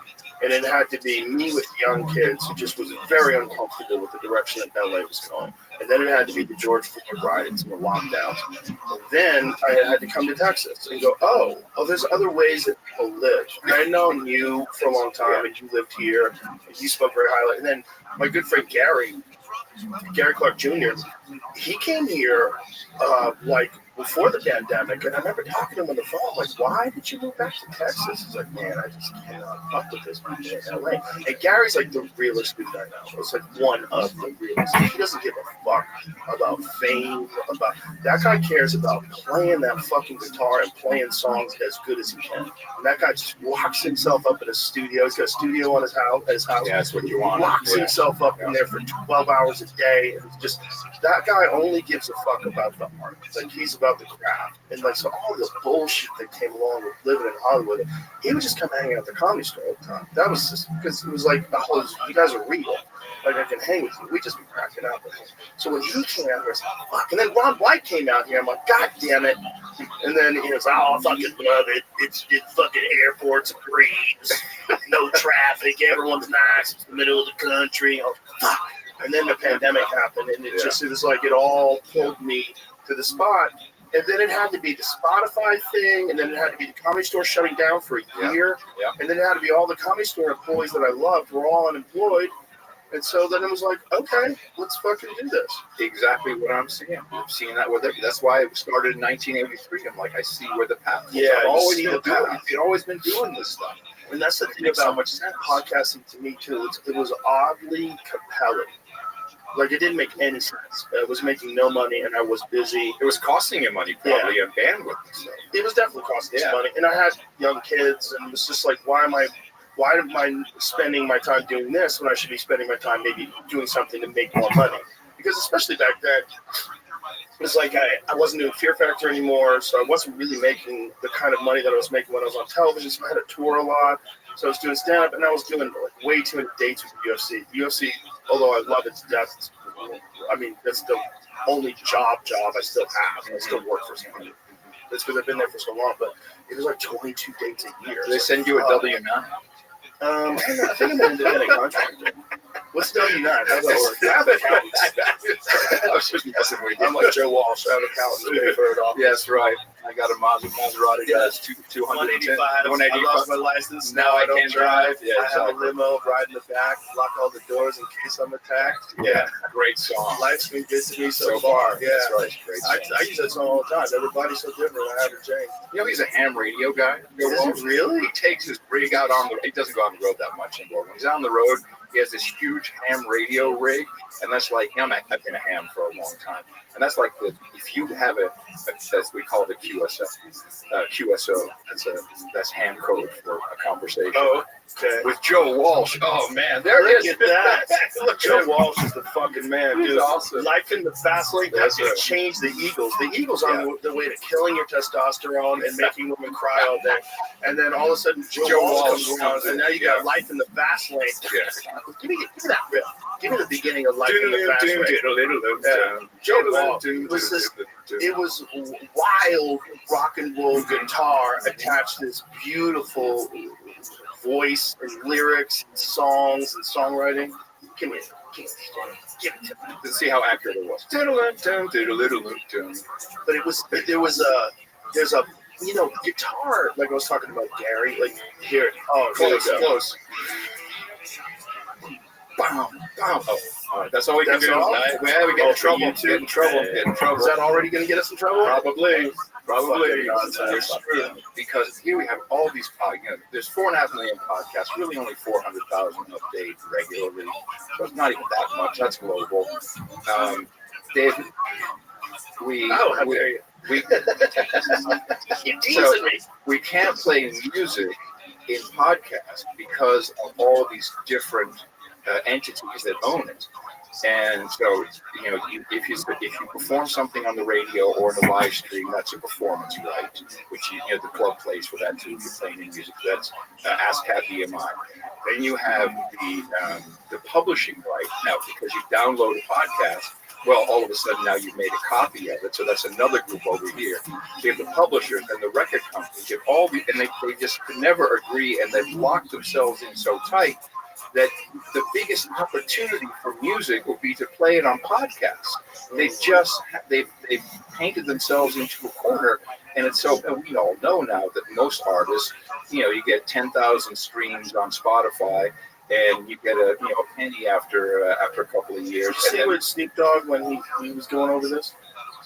Speaker 1: and it had to be me with young kids who just was very uncomfortable with the direction that LA was going. And then it had to be the George Floyd riots and the lockdowns. And then I had to come to Texas and go, oh, there's other ways that people live. And I known you for a long time, and you lived here. And you spoke very highly. And then my good friend Gary Clark Jr., he came here like before the pandemic, and I remember talking to him on the phone, like, why did you move back to Texas? He's like, man, I just cannot fuck with this man in LA. And Gary's like the realest dude I know. It's like one of the realest. He doesn't give a fuck about fame, about that guy cares about playing that fucking guitar and playing songs as good as he can. And that guy just locks himself up in a studio. He's got a studio on his house.
Speaker 12: Yeah, that's what you want.
Speaker 1: Locks himself up in there for 12 hours a day. And it's just that guy only gives a fuck about the art. It's like he's about the craft. And like so all the bullshit that came along with living in Hollywood, he would just come hang out at the Comedy Store all the time. That was just because it was like, oh, you guys are real. Like I can hang with you. We just be cracking up. So when he came out here, I was like, fuck. And then Ron White came out here. I'm like, God damn it. And then he was like, oh, I fucking love it. It's fucking airports, a breeze, no traffic, everyone's nice. It's the middle of the country. Oh, fuck. And then the pandemic happened, and it was like it all pulled me to the spot. And then it had to be the Spotify thing, and then it had to be the Comedy Store shutting down for a year.
Speaker 12: Yeah.
Speaker 1: And then it had to be all the Comedy Store employees that I loved were all unemployed. And so then it was like, okay, let's fucking do this.
Speaker 12: Exactly what I'm seeing. I'm seeing that with it. That's why it started in 1983. I'm like, I see where the path is.
Speaker 1: Yeah,
Speaker 12: I've always
Speaker 1: see
Speaker 12: been
Speaker 1: the
Speaker 12: doing
Speaker 1: path.
Speaker 12: it. You've always been doing this stuff.
Speaker 1: And that's the thing
Speaker 12: Makes
Speaker 1: about
Speaker 12: so much sense.
Speaker 1: podcasting to me too. It was oddly compelling. Like it didn't make any sense. I was making no money, and I was busy.
Speaker 12: It was costing you money, probably, and bandwidth. So.
Speaker 1: It was definitely costing some money, and I had young kids, and it was just like, why am I spending my time doing this when I should be spending my time maybe doing something to make more money? Because especially back then, it was like I wasn't doing Fear Factor anymore, so I wasn't really making the kind of money that I was making when I was on television. So I had to tour a lot. So I was doing stand-up, and I was doing like way too many dates with the UFC. The UFC, although I love it to death, I mean, that's the only job I still have. I still work for somebody. That's because I've been there for so long, but it was like 22 dates a year.
Speaker 12: Do they send you a W-9?
Speaker 1: I think I'm an independent contractor. What's W-9? How does that work? I have accountants.
Speaker 12: I was just messing with you.
Speaker 1: I'm like Joe Walsh. I have accountants to pay for it all.
Speaker 12: Yes, right. I got a Maserati. That's 285.
Speaker 1: 185. I lost my license. Now I can't drive. Yeah, I have a limo, ride in the back, lock all the doors in case I'm attacked.
Speaker 12: Yeah, great song.
Speaker 1: Life's been good to me so far. Yeah,
Speaker 12: that's right. Great song.
Speaker 1: I use that song all the time. Everybody's so different. I have a change.
Speaker 12: You know, he's a ham radio guy.
Speaker 1: Is he really?
Speaker 12: He takes his rig out on the. He doesn't go on the road that much anymore. When he's on the road, he has this huge ham radio rig, and that's like him. I've been a ham for a long time, and that's like if you have as we call it a QSO. That's ham code for a conversation.
Speaker 1: Oh, okay.
Speaker 12: With Joe Walsh. Oh man, there it is.
Speaker 1: Look at that. Joe Walsh is the fucking man, dude.
Speaker 12: He's awesome.
Speaker 1: Life in the fast lane. That's what changed the Eagles. The Eagles are on the way to killing your testosterone and making women cry all day. And then all of a sudden, Joe Walsh comes around, and now you got Life in the Fast Lane.
Speaker 12: Yeah.
Speaker 1: Give me that riff. Give me the beginning of Life in the Fast Lane. Joe Walsh. It was wild rock and roll guitar attached to this beautiful voice and lyrics and songs and songwriting. Give it to me.
Speaker 12: Let's see how accurate it was.
Speaker 1: But there's a guitar, like I was talking about Gary, like here. Oh,
Speaker 12: close. Bam. Oh, all right. That's all we can do. Right? Yeah, we get in trouble. Get in trouble.
Speaker 1: Is that already going to get us in trouble?
Speaker 12: Probably. Because here we have all these podcasts. There's 4.5 million podcasts. Really, only 400,000 update regularly. So it's not even that much. That's global. Dave, we can't play music in podcasts because of all these different entities that own it. And so, if you perform something on the radio or in a live stream, that's a performance right, which the club plays for that too. If you're playing in music, that's ASCAP EMI. Then you have the publishing right. Now, because you download a podcast, well, all of a sudden now you've made a copy of it. So that's another group over here. You have the publishers and the record companies. You have and they just could never agree, and they've locked themselves in so tight
Speaker 13: that the biggest opportunity for music will be to play it on podcasts. They've painted themselves into a corner, and it's so. And we all know now that most artists, you get 10,000 streams on Spotify, and you get a penny after a couple of years.
Speaker 1: Did you see with Sneak Dogg when he was going over this?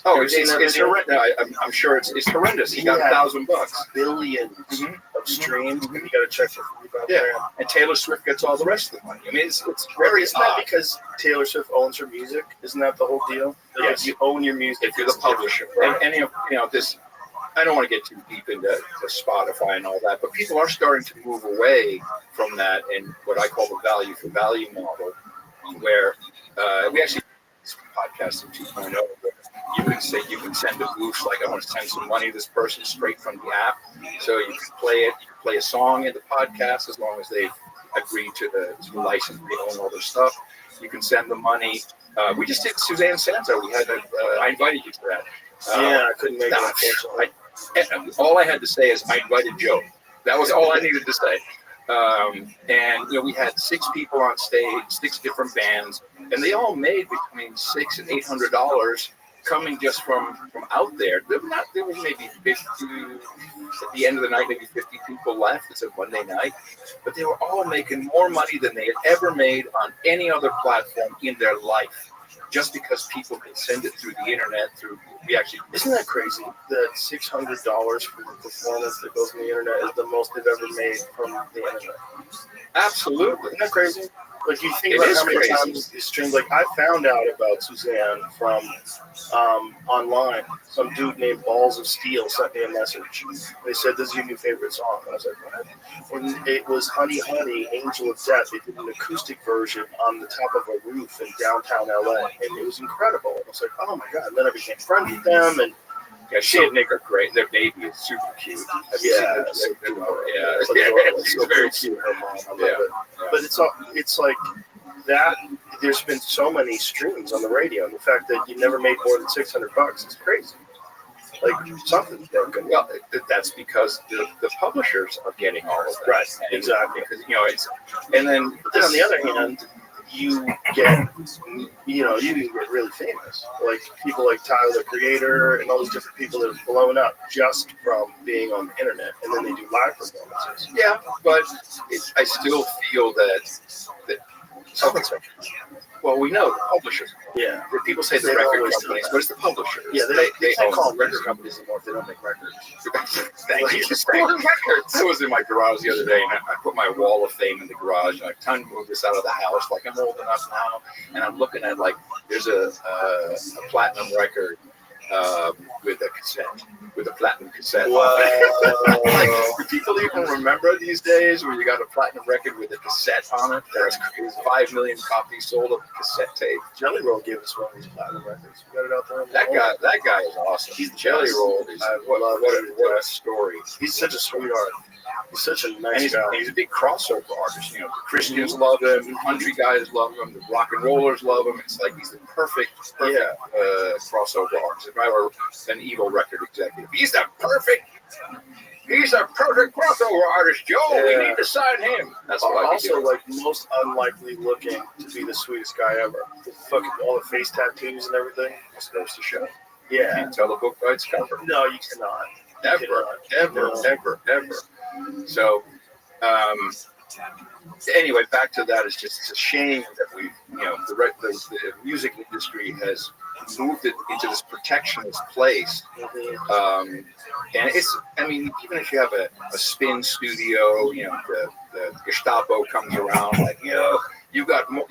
Speaker 13: Oh, it's horrendous. I'm sure it's horrendous. He got $1,000.
Speaker 1: Billions of streams. You got to check for
Speaker 13: and Taylor Swift gets all the rest of the money. I mean, it's
Speaker 1: very. Isn't that because Taylor Swift owns her music? Isn't that the whole deal?
Speaker 13: Yes,
Speaker 1: you own your music.
Speaker 13: If you're the publisher, and this. I don't want to get too deep into Spotify and all that, but people are starting to move away from that and what I call the value for value model, where we actually podcasting 2.0. You can send a boost, like I want to send some money to this person straight from the app. So you can play it. You can play a song in the podcast as long as they've agreed to the license, they own all their stuff. You can send the money. We just did Suzanne Santo. I invited you to that.
Speaker 1: I couldn't make it.
Speaker 13: All I had to say is I invited Joe. That was all I needed to say. And we had 6 people on stage, 6 different bands, and they all made between $600 and $800 coming just from out there. There was maybe 50 at the end of the night, maybe 50 people left. It's a Monday night, but they were all making more money than they had ever made on any other platform in their life. Just because people can send it through the internet,
Speaker 1: Isn't that crazy? That $600 for the performance that goes on the internet is the most they've ever made from the internet.
Speaker 13: Absolutely.
Speaker 1: Isn't that crazy? Like, you think about how many times it's streamed. Like, I found out about Suzanne from online. Some dude named Balls of Steel sent me a message. They said, "This is your new favorite song." And I was like, "What?" And it was Honey Honey, Angel of Death. They did an acoustic version on the top of a roof in downtown LA. And it was incredible. I was like, "Oh my God." And then I became friends with them. And
Speaker 13: she and Nick are great. Their baby is super cute.
Speaker 1: It's
Speaker 13: very cute.
Speaker 1: Her mom, I love it. But it's like that. There's been so many streams on the radio, and the fact that you never made more than $600 is crazy. Like, something's broken.
Speaker 13: Well, that's because the publishers are getting all of that.
Speaker 1: Right. Exactly.
Speaker 13: Because and then
Speaker 1: on the other hand, you get really famous. Like people like Tyler, the Creator, and all these different people that have blown up just from being on the internet, and then they do live performances.
Speaker 13: Yeah, but I still feel that well, we know the publishers.
Speaker 1: Yeah.
Speaker 13: People say the record companies, but it's the publishers.
Speaker 1: Yeah, they can't call record companies anymore if they don't make records.
Speaker 13: Thank you. Records. I was in my garage the other day, and I put my wall of fame in the garage, and I'm trying to move this out of the house. Like, I'm old enough now, and I'm looking at, like, there's a platinum record with a cassette, with a platinum cassette. Like, do people even remember these days where you got a platinum record with a cassette on it? That's crazy. 5 million copies sold of a cassette tape.
Speaker 1: Jelly Roll gave us one of these platinum records. We got it out there.
Speaker 13: That guy is awesome. He's Jelly Roll. What a story.
Speaker 1: He's such a sweetheart. He's such a nice guy.
Speaker 13: He's a big crossover artist. The Christians love him, country guys love him, the rock and rollers love him. It's like he's the perfect crossover artist. If I were an evil record executive, he's the perfect crossover artist, Joe. Yeah. We need to sign him. That's what
Speaker 1: also like most unlikely looking to be the sweetest guy ever. Fucking all the face tattoos and everything.
Speaker 13: Just goes to show.
Speaker 1: Yeah.
Speaker 13: You can't tell the book by its cover.
Speaker 1: No, you cannot.
Speaker 13: Ever. So, anyway, back to that. It's a shame that the music industry has moved it into this protectionist place. And even if you have a spin studio, the Gestapo comes around like, you got more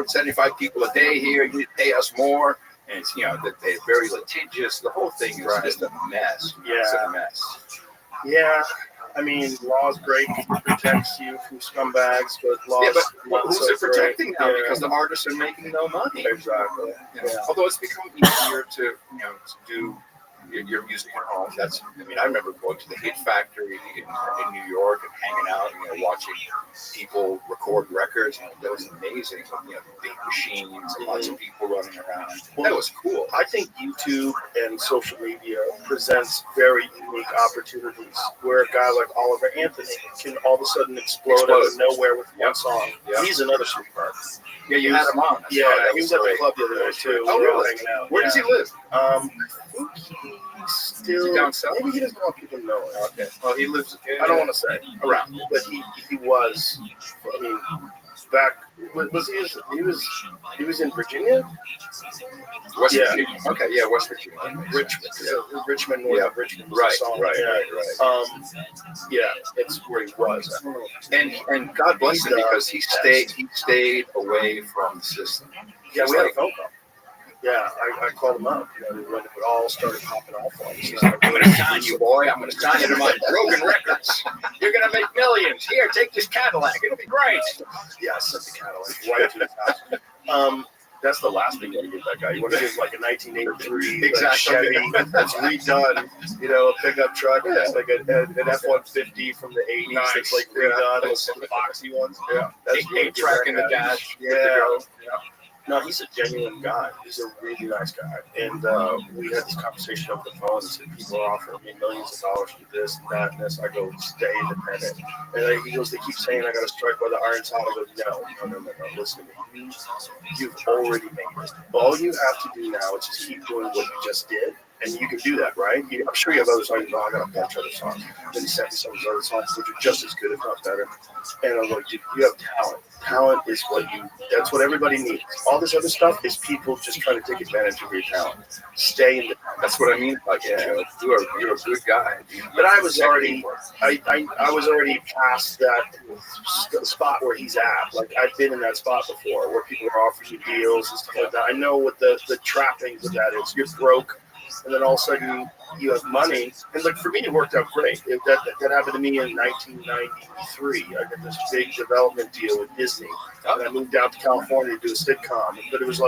Speaker 13: than 75 people a day here. You need to pay us more. And it's that they're very litigious. The whole thing is just a mess.
Speaker 1: Yeah.
Speaker 13: It's a mess.
Speaker 1: Yeah. I mean, laws break protects you from scumbags, but laws.
Speaker 13: Yeah, but who's it protecting now? Because the artists are making no money.
Speaker 1: Exactly.
Speaker 13: Although it's become easier to do your music at home. I remember going to the Hit Factory in New York and hanging out and watching people record records. And that was amazing. Big machines and lots of people running around. That was cool.
Speaker 1: I think YouTube and social media presents very unique opportunities where a guy like Oliver Anthony can all of a sudden explode out of nowhere with one song.
Speaker 13: Yep.
Speaker 1: He's another sweetheart.
Speaker 13: Yeah, you had him on.
Speaker 1: Yeah, he was at the club the other day too.
Speaker 13: Oh,
Speaker 1: We were
Speaker 13: really?
Speaker 1: hanging out.
Speaker 13: Where does he live?
Speaker 1: I think he's still
Speaker 13: Is he down south?
Speaker 1: Maybe he doesn't want people to know it.
Speaker 13: Okay. Well, he lives.
Speaker 1: I don't want to say around, but he was. I mean, back was he was in Virginia?
Speaker 13: West
Speaker 1: Yeah.
Speaker 13: Virginia. Okay, yeah, West Virginia.
Speaker 1: Richmond, north of Richmond. was the song. Yeah, it's where he was. I don't know.
Speaker 13: And God bless him because he stayed away from the system.
Speaker 1: Yeah, we had a phone call. Yeah, I called him up. When it all started popping off on us.
Speaker 13: I'm going to sign you, boy. I'm going to sign you to my Rogan Records. You're going to make millions. Here, take this Cadillac. It'll be great.
Speaker 1: Yeah, I sent the Cadillac right to his house. That's the last thing you want to give that guy. You want to give like a 1983 Chevy that's redone, a pickup truck. That's like an F-150 from the 80s.
Speaker 13: Nice.
Speaker 1: That's like redone. Those boxy ones.
Speaker 13: Yeah.
Speaker 1: That's
Speaker 13: Eight-track in the dash.
Speaker 1: Yeah. No, he's a genuine guy. He's a really nice guy. And we had this conversation over the phone and said, people are offering me millions of dollars for this and that and this. I go, stay independent. And he goes, they keep saying I got to strike while the iron's hot. I go, no. Listen to me. You've already made it. All you have to do now is just keep doing what you just did. And you can do that, right? I'm sure you have other songs. I got a bunch of other songs. Then he sent me some of his other songs, which are just as good, if not better. And I was like, dude, you have talent. Talent is that's what everybody needs. All this other stuff is people just trying to take advantage of your talent. Stay in the.
Speaker 13: That's what I mean by Joe. You're a good guy.
Speaker 1: But I was already, I was already past that spot where he's at. Like I've been in that spot before, where people are offering you deals and stuff like that. I know what the trappings of that is. You're broke. And then all of a sudden you have money. And like for me, it worked out great. That happened to me in 1993. I got this big development deal with Disney. And I moved out to California to do a sitcom. But it was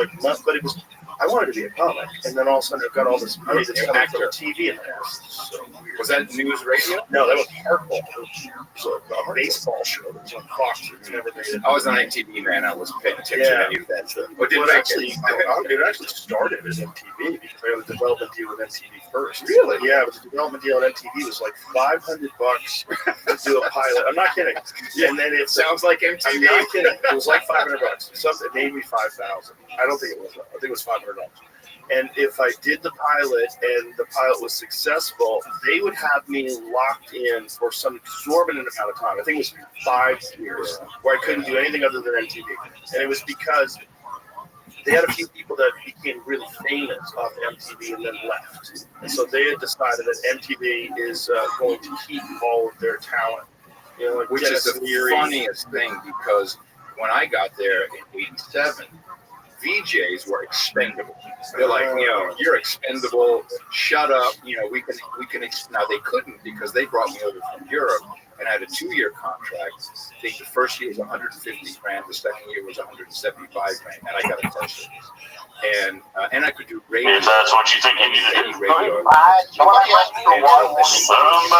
Speaker 1: I wanted to be a comic. And then all of a sudden I've got all this money that's coming from TV in there. So
Speaker 13: was that news radio?
Speaker 1: No, that was Hardball. It was a baseball show that was on Fox. It never made it.
Speaker 13: I was an MTV man. I was paying attention to any of that stuff. But it actually
Speaker 1: started as MTV because I had a development deal with MTV first.
Speaker 13: Really?
Speaker 1: Yeah, but the development deal on MTV was like $500 to do a pilot. I'm not kidding. And then it
Speaker 13: sounds like MTV.
Speaker 1: I'm not kidding. It was like $500. It made me $5,000. I don't think it was. I think it was $500. And if I did the pilot and the pilot was successful, they would have me locked in for some exorbitant amount of time. I think it was 5 years where I couldn't do anything other than MTV. And it was because they had a few people that became really famous off MTV and then left. And so they had decided that MTV is going to keep all of their talent.
Speaker 13: Which is the funniest thing because when I got there in '87, VJs were expendable. They're like, you're expendable. Shut up. We can. Now they couldn't because they brought me over from Europe and I had a 2-year contract. I think the first year was $150,000. The second year was $175,000, and I got a car service. And I could do radio.
Speaker 16: If that's what you think you need to do.
Speaker 13: Radio.
Speaker 16: Somebody wrote songs.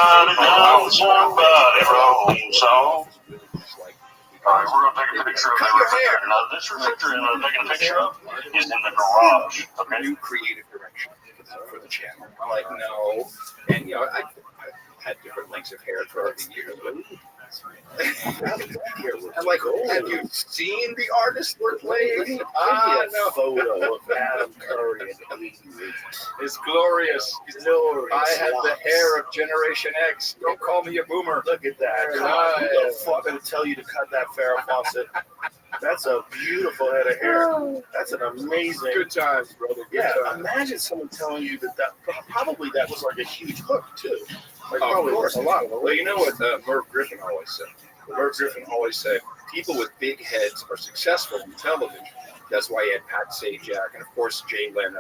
Speaker 16: All right, we're going to take a picture of the refrigerator. Now, this refrigerator I'm taking a picture of is in the garage. Okay.
Speaker 13: New creative direction for the channel. I'm like, no. And, I had different lengths of hair throughout the years, but I'm like, have you seen the artist we're playing?
Speaker 1: No. Photo of Adam Curry.
Speaker 13: It's glorious. I have the hair of Generation X. Don't call me a boomer.
Speaker 1: Look at that. I'm going to tell you to cut that Farrah Fawcett. That's a beautiful head of hair. That's an amazing.
Speaker 13: Good times, brother.
Speaker 1: Imagine someone telling you that probably that was like a huge hook too. Like,
Speaker 13: of course, a lot. Well, you know what Merv Griffin always said? Merv Griffin always said, people with big heads are successful in television. That's why he had Pat Sajak and, of course, Jay Leno.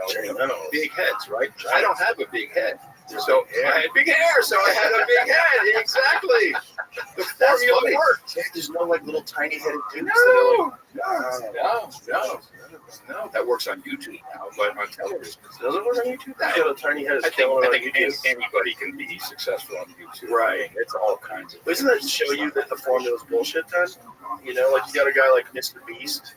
Speaker 13: Big heads, right? I don't have a big head. So I had big hair, so I had a big head. Exactly. The formula worked.
Speaker 1: Yeah, there's no like little tiny headed dudes.
Speaker 13: No. No. That works on YouTube now, but on television,
Speaker 1: Does it work on YouTube?
Speaker 13: I
Speaker 1: That attorney has
Speaker 13: I
Speaker 1: killer
Speaker 13: think
Speaker 1: on YouTube.
Speaker 13: anybody can be successful on YouTube.
Speaker 1: Right.
Speaker 13: I mean, it's all kinds of.
Speaker 1: Doesn't that show you that the formula's bullshit then? You know, like you got a guy like Mr. Beast,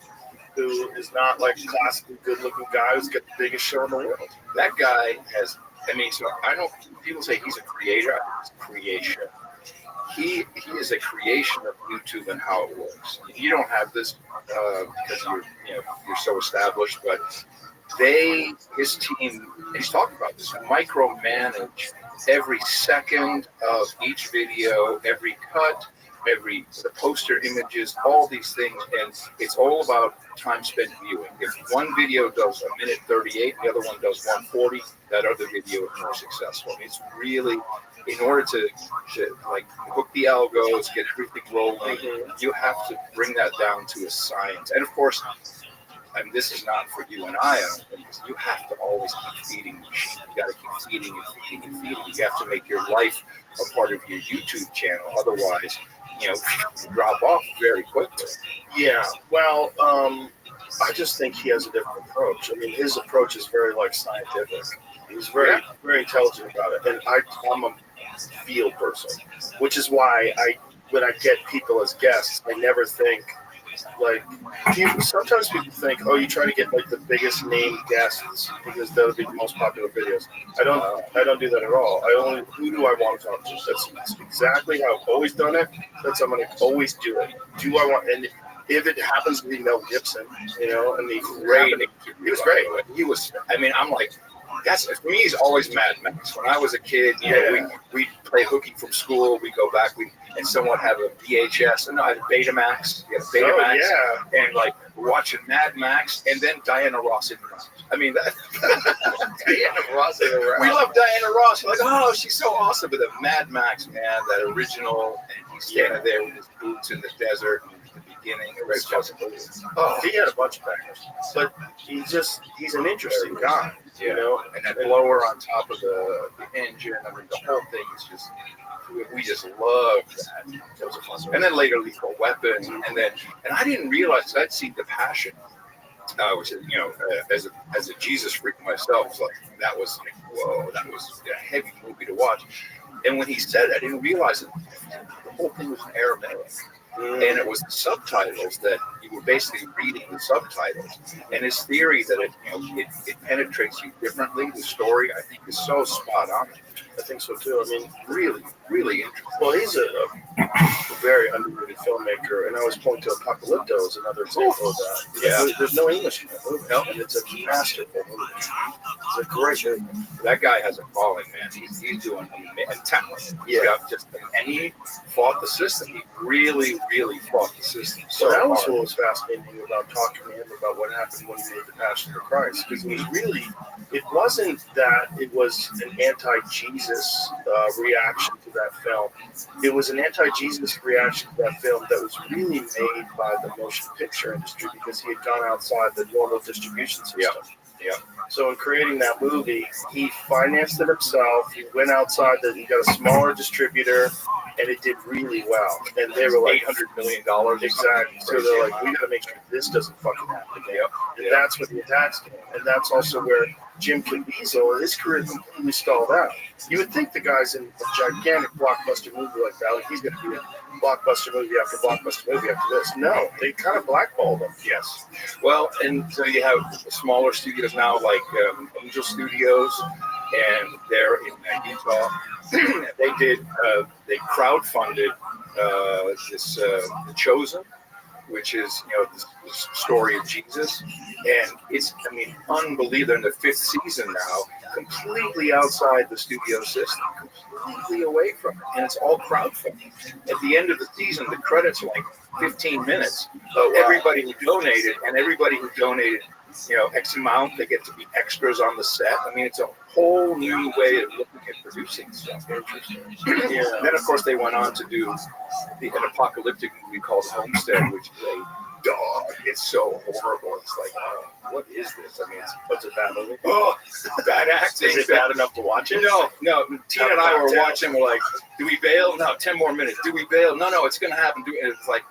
Speaker 1: who is not like a classically good-looking guy who's got the biggest show in the world.
Speaker 13: That guy has. I mean, so I don't. People say he's a creator. I think it's creation. He is a creation of YouTube and how it works. You don't have this because you're so established, but his team, he's talking about this, micromanage every second of each video, every cut, the poster images, all these things, and it's all about time spent viewing. If one video does 1:38, the other one does 1:40, that other video is more successful. It's really, in order to like hook the algos, get everything rolling, you have to bring that down to a science. And of course, and this is not for you and I don't think, you have to always keep feeding the machine. You got to keep feeding and feeding and feeding. You have to make your life a part of your YouTube channel. Otherwise, you drop off very quickly.
Speaker 1: Yeah, well, I just think he has a different approach. I mean, his approach is very like scientific. He's very intelligent about it, and I'm a feel person, which is why when I get people as guests, I never think like sometimes people think, oh, you try to get like the biggest name guests because that'll be the most popular videos. I don't do that at all. Who do I want to talk to? That's exactly how I've always done it. That's how I'm gonna always do it. Do I want, and if it happens to be Mel Gibson, and he was great.
Speaker 13: He was. I mean, I'm like. That's for me. He's always Mad Max. When I was a kid, we play hooky from school. We go back. And someone have a VHS. And I had Betamax. We had Betamax. And like we're watching Mad Max, and then Diana Ross in the round. I mean, Diana Ross in the round. We love Diana Ross. We're like, oh, she's so awesome. But the Mad Max, man, that original, and he's standing there with his boots in the desert. Beginning,
Speaker 1: he had a bunch of bangers, but he's an interesting guy,
Speaker 13: and that blower on top of the engine. I mean, the whole thing is just, we just love that. That was a fun. And then later Lethal Weapon, and I didn't realize I'd seen The Passion, which is, as a Jesus freak myself, was like that was like, whoa, that was a heavy movie to watch. And when he said it, I didn't realize it. The whole thing was in Aramaic. And it was the subtitles that you were basically reading the subtitles. And his theory that it penetrates you differently, the story, I think is so spot on.
Speaker 1: I think so too. I mean,
Speaker 13: really, really interesting.
Speaker 1: Well, he's a very underrated filmmaker, and I always point to Apocalypto as another example of that.
Speaker 13: Yeah.
Speaker 1: There's no English in that movie, and it's a masterful movie. It's a great movie.
Speaker 13: That guy has a calling, man. He's doing talent. And he fought the system. He really, really fought the system.
Speaker 1: So that was what was fascinating about talking to him about what happened when he made The Passion of Christ, because it wasn't that it was an anti-Jesus reaction to that film. It was an anti-Jesus reaction to that film that was really made by the motion picture industry because he had gone outside the normal distribution system.
Speaker 13: Yeah.
Speaker 1: So in creating that movie, he financed it himself. He went outside, he got a smaller distributor, and it did really well. And they were like
Speaker 13: $800 million.
Speaker 1: Exactly. So they're like, we got to make sure this doesn't fucking happen again. And that's where the attacks came. And that's also where Jim Caviezel, his career completely stalled out. You would think the guy's in a gigantic blockbuster movie like that, like he's going to be a blockbuster movie after blockbuster movie after this. No, they kind of blackballed him.
Speaker 13: Yes. Well, and so you have smaller studios now, like Angel Studios, and they're in Utah. They crowdfunded this The Chosen, which is the story of Jesus, and it's unbelievable. They're in the 5th season now, completely outside the studio system, completely away from it, and it's all crowdfunding. At the end of the season, the credits are like 15 minutes. Everybody who donated, X amount, they get to be extras on the set. I mean, it's a whole new way of looking at producing stuff. Interesting. Yeah. And then, of course, they went on to do an apocalyptic movie called Homestead, which is a dog. It's so horrible. It's like, what is this? I mean,
Speaker 1: what's a bad movie?
Speaker 13: Oh, bad acting.
Speaker 1: Is it bad enough to watch it?
Speaker 13: No. Tina and I were watching. We're like, do we bail? No, 10 more minutes. Do we bail? No, it's going to happen. And it's like,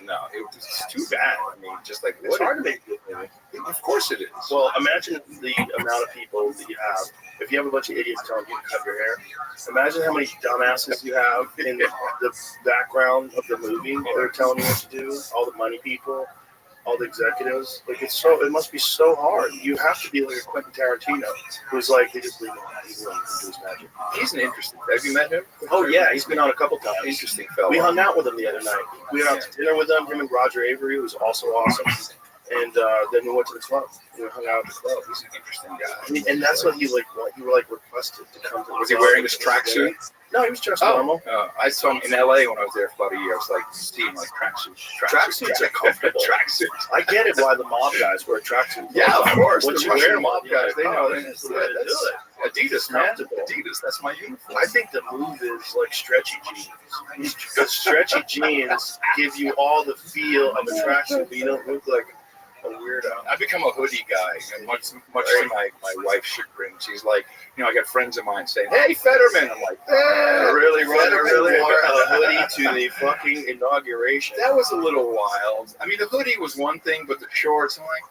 Speaker 13: no, it was too bad. I mean, just like,
Speaker 1: It's
Speaker 13: what?
Speaker 1: hard to make good living.
Speaker 13: Of course it is.
Speaker 1: Well, imagine the amount of people that you have. If you have a bunch of idiots telling you to cut your hair, imagine how many dumbasses you have in the background of the movie that are telling you what to do. All the money people, all the executives. Like it must be so hard. You have to be like a Quentin Tarantino, who's like they just leave him alone and do his magic.
Speaker 13: He's an interesting. Have you met him?
Speaker 1: Oh yeah, he's been on a couple times.
Speaker 13: Interesting fellow.
Speaker 1: We hung out with him the other night. We went out to dinner with him and Roger Avery, who's also awesome. And then we went to the club. We hung out at the club. He's an interesting guy. And that's what he like. You were like requested to come to.
Speaker 13: Was he wearing his tracksuit?
Speaker 1: No, he was dressed normal.
Speaker 13: I saw him in LA when I was there for about a year. I was like, seeing like
Speaker 1: tracksuits are comfortable.
Speaker 13: Tracksuits.
Speaker 1: I get it why the mob guys wear tracksuits.
Speaker 13: Yeah, of course.
Speaker 1: Once
Speaker 13: The
Speaker 1: you wear
Speaker 13: Russian mob guys, they know
Speaker 1: that's the way to do it.
Speaker 13: Adidas, man. Adidas, that's my uniform.
Speaker 1: I think the move is like stretchy jeans. Because stretchy jeans give you all the feel of a tracksuit, but you don't look like a weirdo.
Speaker 13: I've become a hoodie guy, and much to my wife's chagrin. She's like, I got friends of mine saying, "Hey, Fetterman." I'm like,
Speaker 1: really
Speaker 13: wore
Speaker 1: a hoodie to the fucking inauguration.
Speaker 13: That was a little wild. I mean, the hoodie was one thing, but the shorts, I'm like,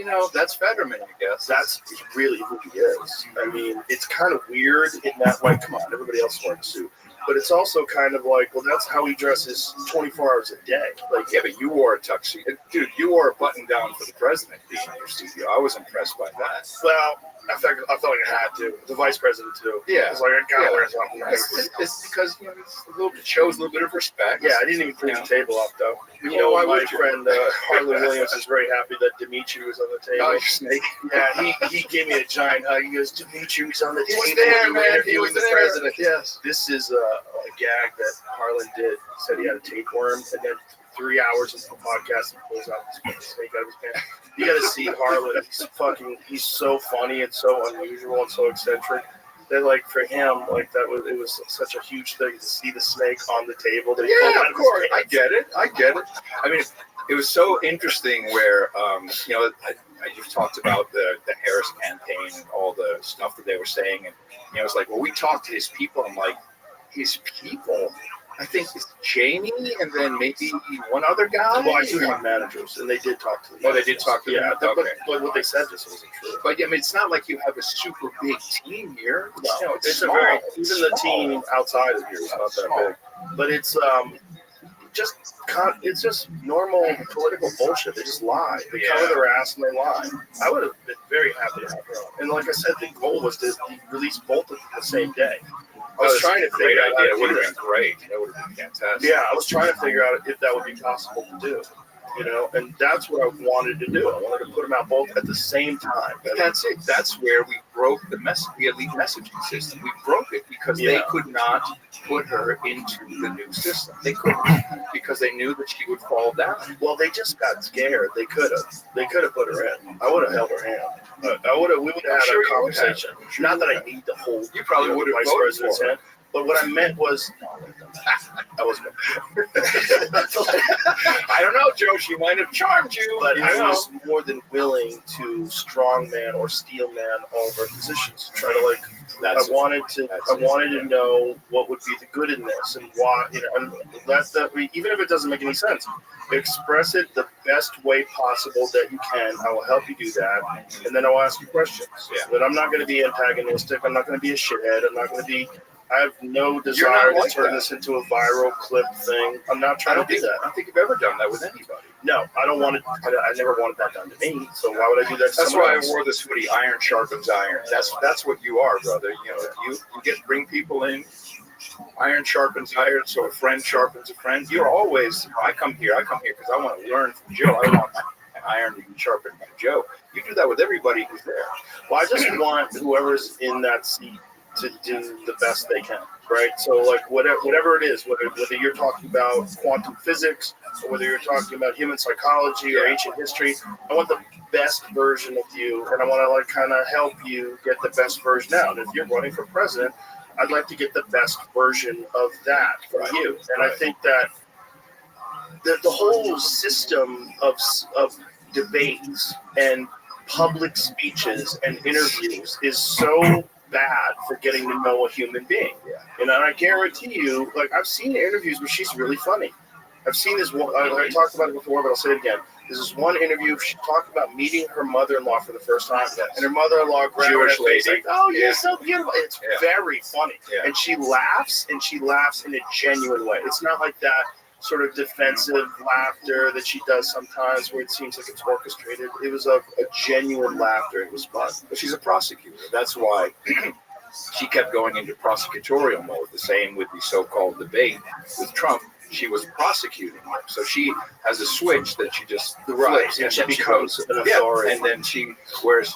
Speaker 13: well, that's Fetterman, I guess.
Speaker 1: That's really who he is. I mean, it's kind of weird in that, like, come on, everybody else is wearing a suit. But it's also kind of like, well, that's how he dresses 24 hours a day.
Speaker 13: Like, yeah, but you wore a tuxedo. Dude, you wore a button down for the president being in your studio. I was impressed by that.
Speaker 1: Well, I felt like I had to. The vice president, too.
Speaker 13: Yeah.
Speaker 1: It's like, I gotta wear something nice.
Speaker 13: It's because, it shows a little bit of respect.
Speaker 1: Yeah, I didn't even clean the table up, though. My friend Harlan Williams is very happy that Dimitri was on the table.
Speaker 13: Oh, your snake.
Speaker 1: Yeah, he gave me a giant hug. He goes, Dimitri was on the table.
Speaker 13: He was there, man.
Speaker 1: He was the president. Yes. This is a gag that Harlan did. He said he had a tapeworm, and then 3 hours into the podcast, he pulls out this fucking snake out of his pants. You got to see Harlan. He's so funny and so unusual and so eccentric. That, like, for him, like, it was such a huge thing to see the snake on the table. That he pulled out
Speaker 13: of course.
Speaker 1: his
Speaker 13: I get it. I mean, it was so interesting where, you've talked about the Harris campaign and all the stuff that they were saying. And, it's like, well, we talked to his people. I'm like, his people? I think it's Jamie and then maybe one other guy.
Speaker 1: Well, I do have managers, and they did talk to them.
Speaker 13: Oh, they did talk to them.
Speaker 1: Yeah,
Speaker 13: okay.
Speaker 1: but what they said just wasn't true.
Speaker 13: But yeah, I mean, it's not like you have a super big team here.
Speaker 1: No,
Speaker 13: it's
Speaker 1: small. Even the team outside of here is not that big. But it's just normal political bullshit. They just lie. They cover their ass and they lie. I would have been very happy to have her on. And like I said, the goal was to release both of them the same day. I was trying to figure out how to do that.
Speaker 13: Great. That would have been fantastic.
Speaker 1: Yeah, I was trying to figure out if that would be possible to do. And that's what I wanted to do. I wanted to put them out both at the same time.
Speaker 13: But that's it. That's where we broke the elite messaging system. We broke it because they could not put her into the new system. They couldn't because they knew that she would fall down.
Speaker 1: Well, they just got scared. They could have put her in. I would have held her hand. We would have had a conversation. Not that I need to hold.
Speaker 13: You probably would have
Speaker 1: vice
Speaker 13: voted
Speaker 1: president's
Speaker 13: for her.
Speaker 1: hand. But what I meant was, I was.
Speaker 13: I don't know, Joe. She might have charmed you.
Speaker 1: But I was more than willing to strongman or steelman all of our positions. Try to I wanted to know what would be the good in this and why. And even if it doesn't make any sense, express it the best way possible that you can. I will help you do that, and then I'll ask you questions.
Speaker 13: Yeah.
Speaker 1: But I'm not going to be antagonistic. I'm not going to be a shithead. I'm not going to be. I have no desire to turn this into a viral clip thing. I'm not trying to do that.
Speaker 13: I don't think you've ever done that with anybody.
Speaker 1: No, I don't want it. I never wanted that done to me. So why would I do that to
Speaker 13: That's
Speaker 1: someone
Speaker 13: why
Speaker 1: else?
Speaker 13: I wore this hoodie. Iron sharpens iron. That's what you are, brother. You bring people in. Iron sharpens iron, so a friend sharpens a friend. You're always. I come here because I want to learn from Joe. I want an iron to be sharpened by Joe. You do that with everybody who's there.
Speaker 1: Well, I just want whoever's in that seat to do the best they can, right? So, like, whatever it is, whether you're talking about quantum physics or whether you're talking about human psychology or ancient history, I want the best version of you, and I want to kind of help you get the best version out. And if you're running for president, I'd like to get the best version of that from you. And I think that the whole system of debates and public speeches and interviews is so bad for getting to know a human being. And I guarantee you, like, I've seen interviews where she's really funny. I've seen this one. I talked about it before, but I'll say it again. This is one interview. She talked about meeting her mother-in-law for the first time, and her mother-in-law grabbed
Speaker 13: Jewish
Speaker 1: her face,
Speaker 13: lady.
Speaker 1: like, "Oh, you're
Speaker 13: Yeah.
Speaker 1: so beautiful." It's
Speaker 13: Yeah.
Speaker 1: very funny,
Speaker 13: Yeah.
Speaker 1: and she laughs in a genuine way. It's not like that sort of defensive laughter that she does sometimes, where it seems like it's orchestrated. It was a genuine laughter. It was fun.
Speaker 13: But she's a prosecutor. That's why she kept going into prosecutorial mode. The same with the so-called debate with Trump. She was prosecuting him. So she has a switch that she just flips,
Speaker 1: and
Speaker 13: and
Speaker 1: she
Speaker 13: then she
Speaker 1: becomes
Speaker 13: goes,
Speaker 1: an authority.
Speaker 13: and then she, whereas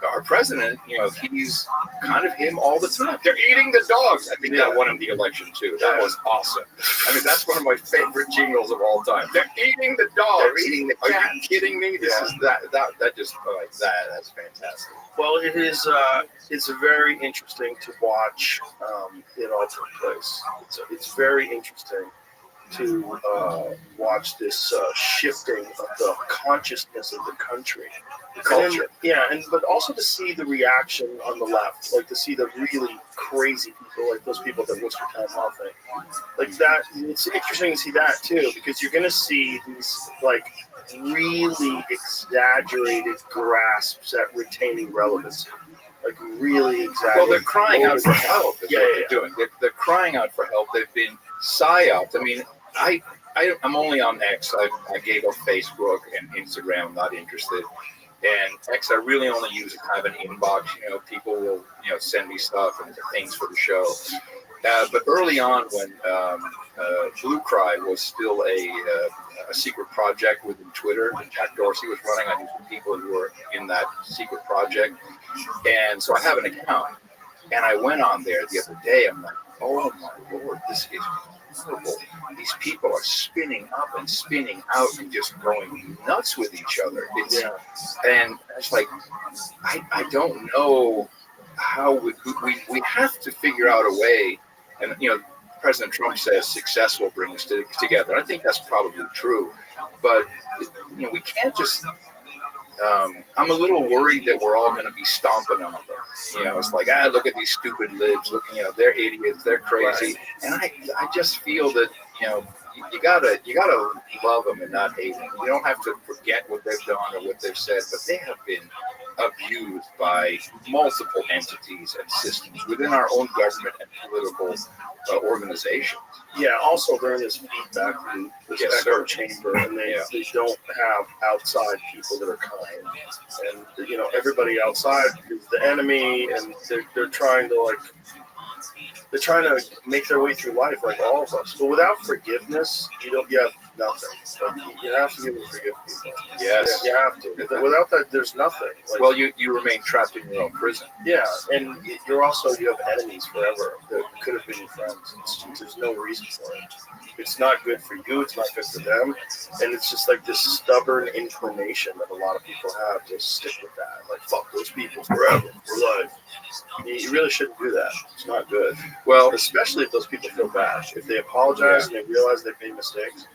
Speaker 13: our president, he's kind of him all the time. They're eating the dogs. I think that won him the election too. That was awesome. I mean, that's one of my favorite jingles of all time. They're eating the dogs.
Speaker 1: They're eating the
Speaker 13: Are
Speaker 1: cats.
Speaker 13: you kidding me? This is that just like that. That's fantastic.
Speaker 1: Well, it is. It's very interesting to watch it all take place. It's very interesting to watch this shifting of the consciousness of the country, the culture. But also to see the reaction on the left, like to see the really crazy people, like those people that Worcester Town Hall thing, like that. It's interesting to see that too, because you're going to see these like really exaggerated grasps at retaining relevancy. Like really exaggerated.
Speaker 13: Well, they're crying out for help. Is what they're doing. They're crying out for help. They've been psyoped. I mean, I'm only on X. I gave up Facebook and Instagram. I'm not interested. And X, I really only use it kind of an inbox. People will send me stuff and things for the show. But early on, when Blue Cry was still a secret project within Twitter, and Jack Dorsey was running, I knew some people who were in that secret project. And so I have an account. And I went on there the other day. I'm like, oh my Lord, this is horrible. These people are spinning up and spinning out and just going nuts with each other. And it's like, I don't know how we have to figure out a way. And, President Trump says success will bring us together. I think that's probably true. But, we can't just... I'm a little worried that we're all going to be stomping on them. It's like, look at these stupid libs. Look, they're idiots. They're crazy. And I just feel that, you gotta love them and not hate them. You don't have to forget what they've done or what they've said, but they have been abused by multiple entities and systems within our own government and political organizations.
Speaker 1: Yeah, also they're in this feedback loop, this echo chamber, and they don't have outside people that are kind. And everybody outside is the enemy, and they're trying to make their way through life like all of us. But without forgiveness, you have nothing. Like, you have to be able to forgive people.
Speaker 13: Yes.
Speaker 1: You have to. Without that, there's nothing. Like,
Speaker 13: well, you remain trapped in your own prison.
Speaker 1: Yeah, and you have enemies forever that could have been your friends. There's no reason for it. It's not good for you. It's not good for them. And it's just like this stubborn inclination that a lot of people have to stick with that. Like, fuck those people forever, for life. You really shouldn't do that. It's not good.
Speaker 13: Well,
Speaker 1: especially if those people feel bad. If they apologize and they realize they've made mistakes.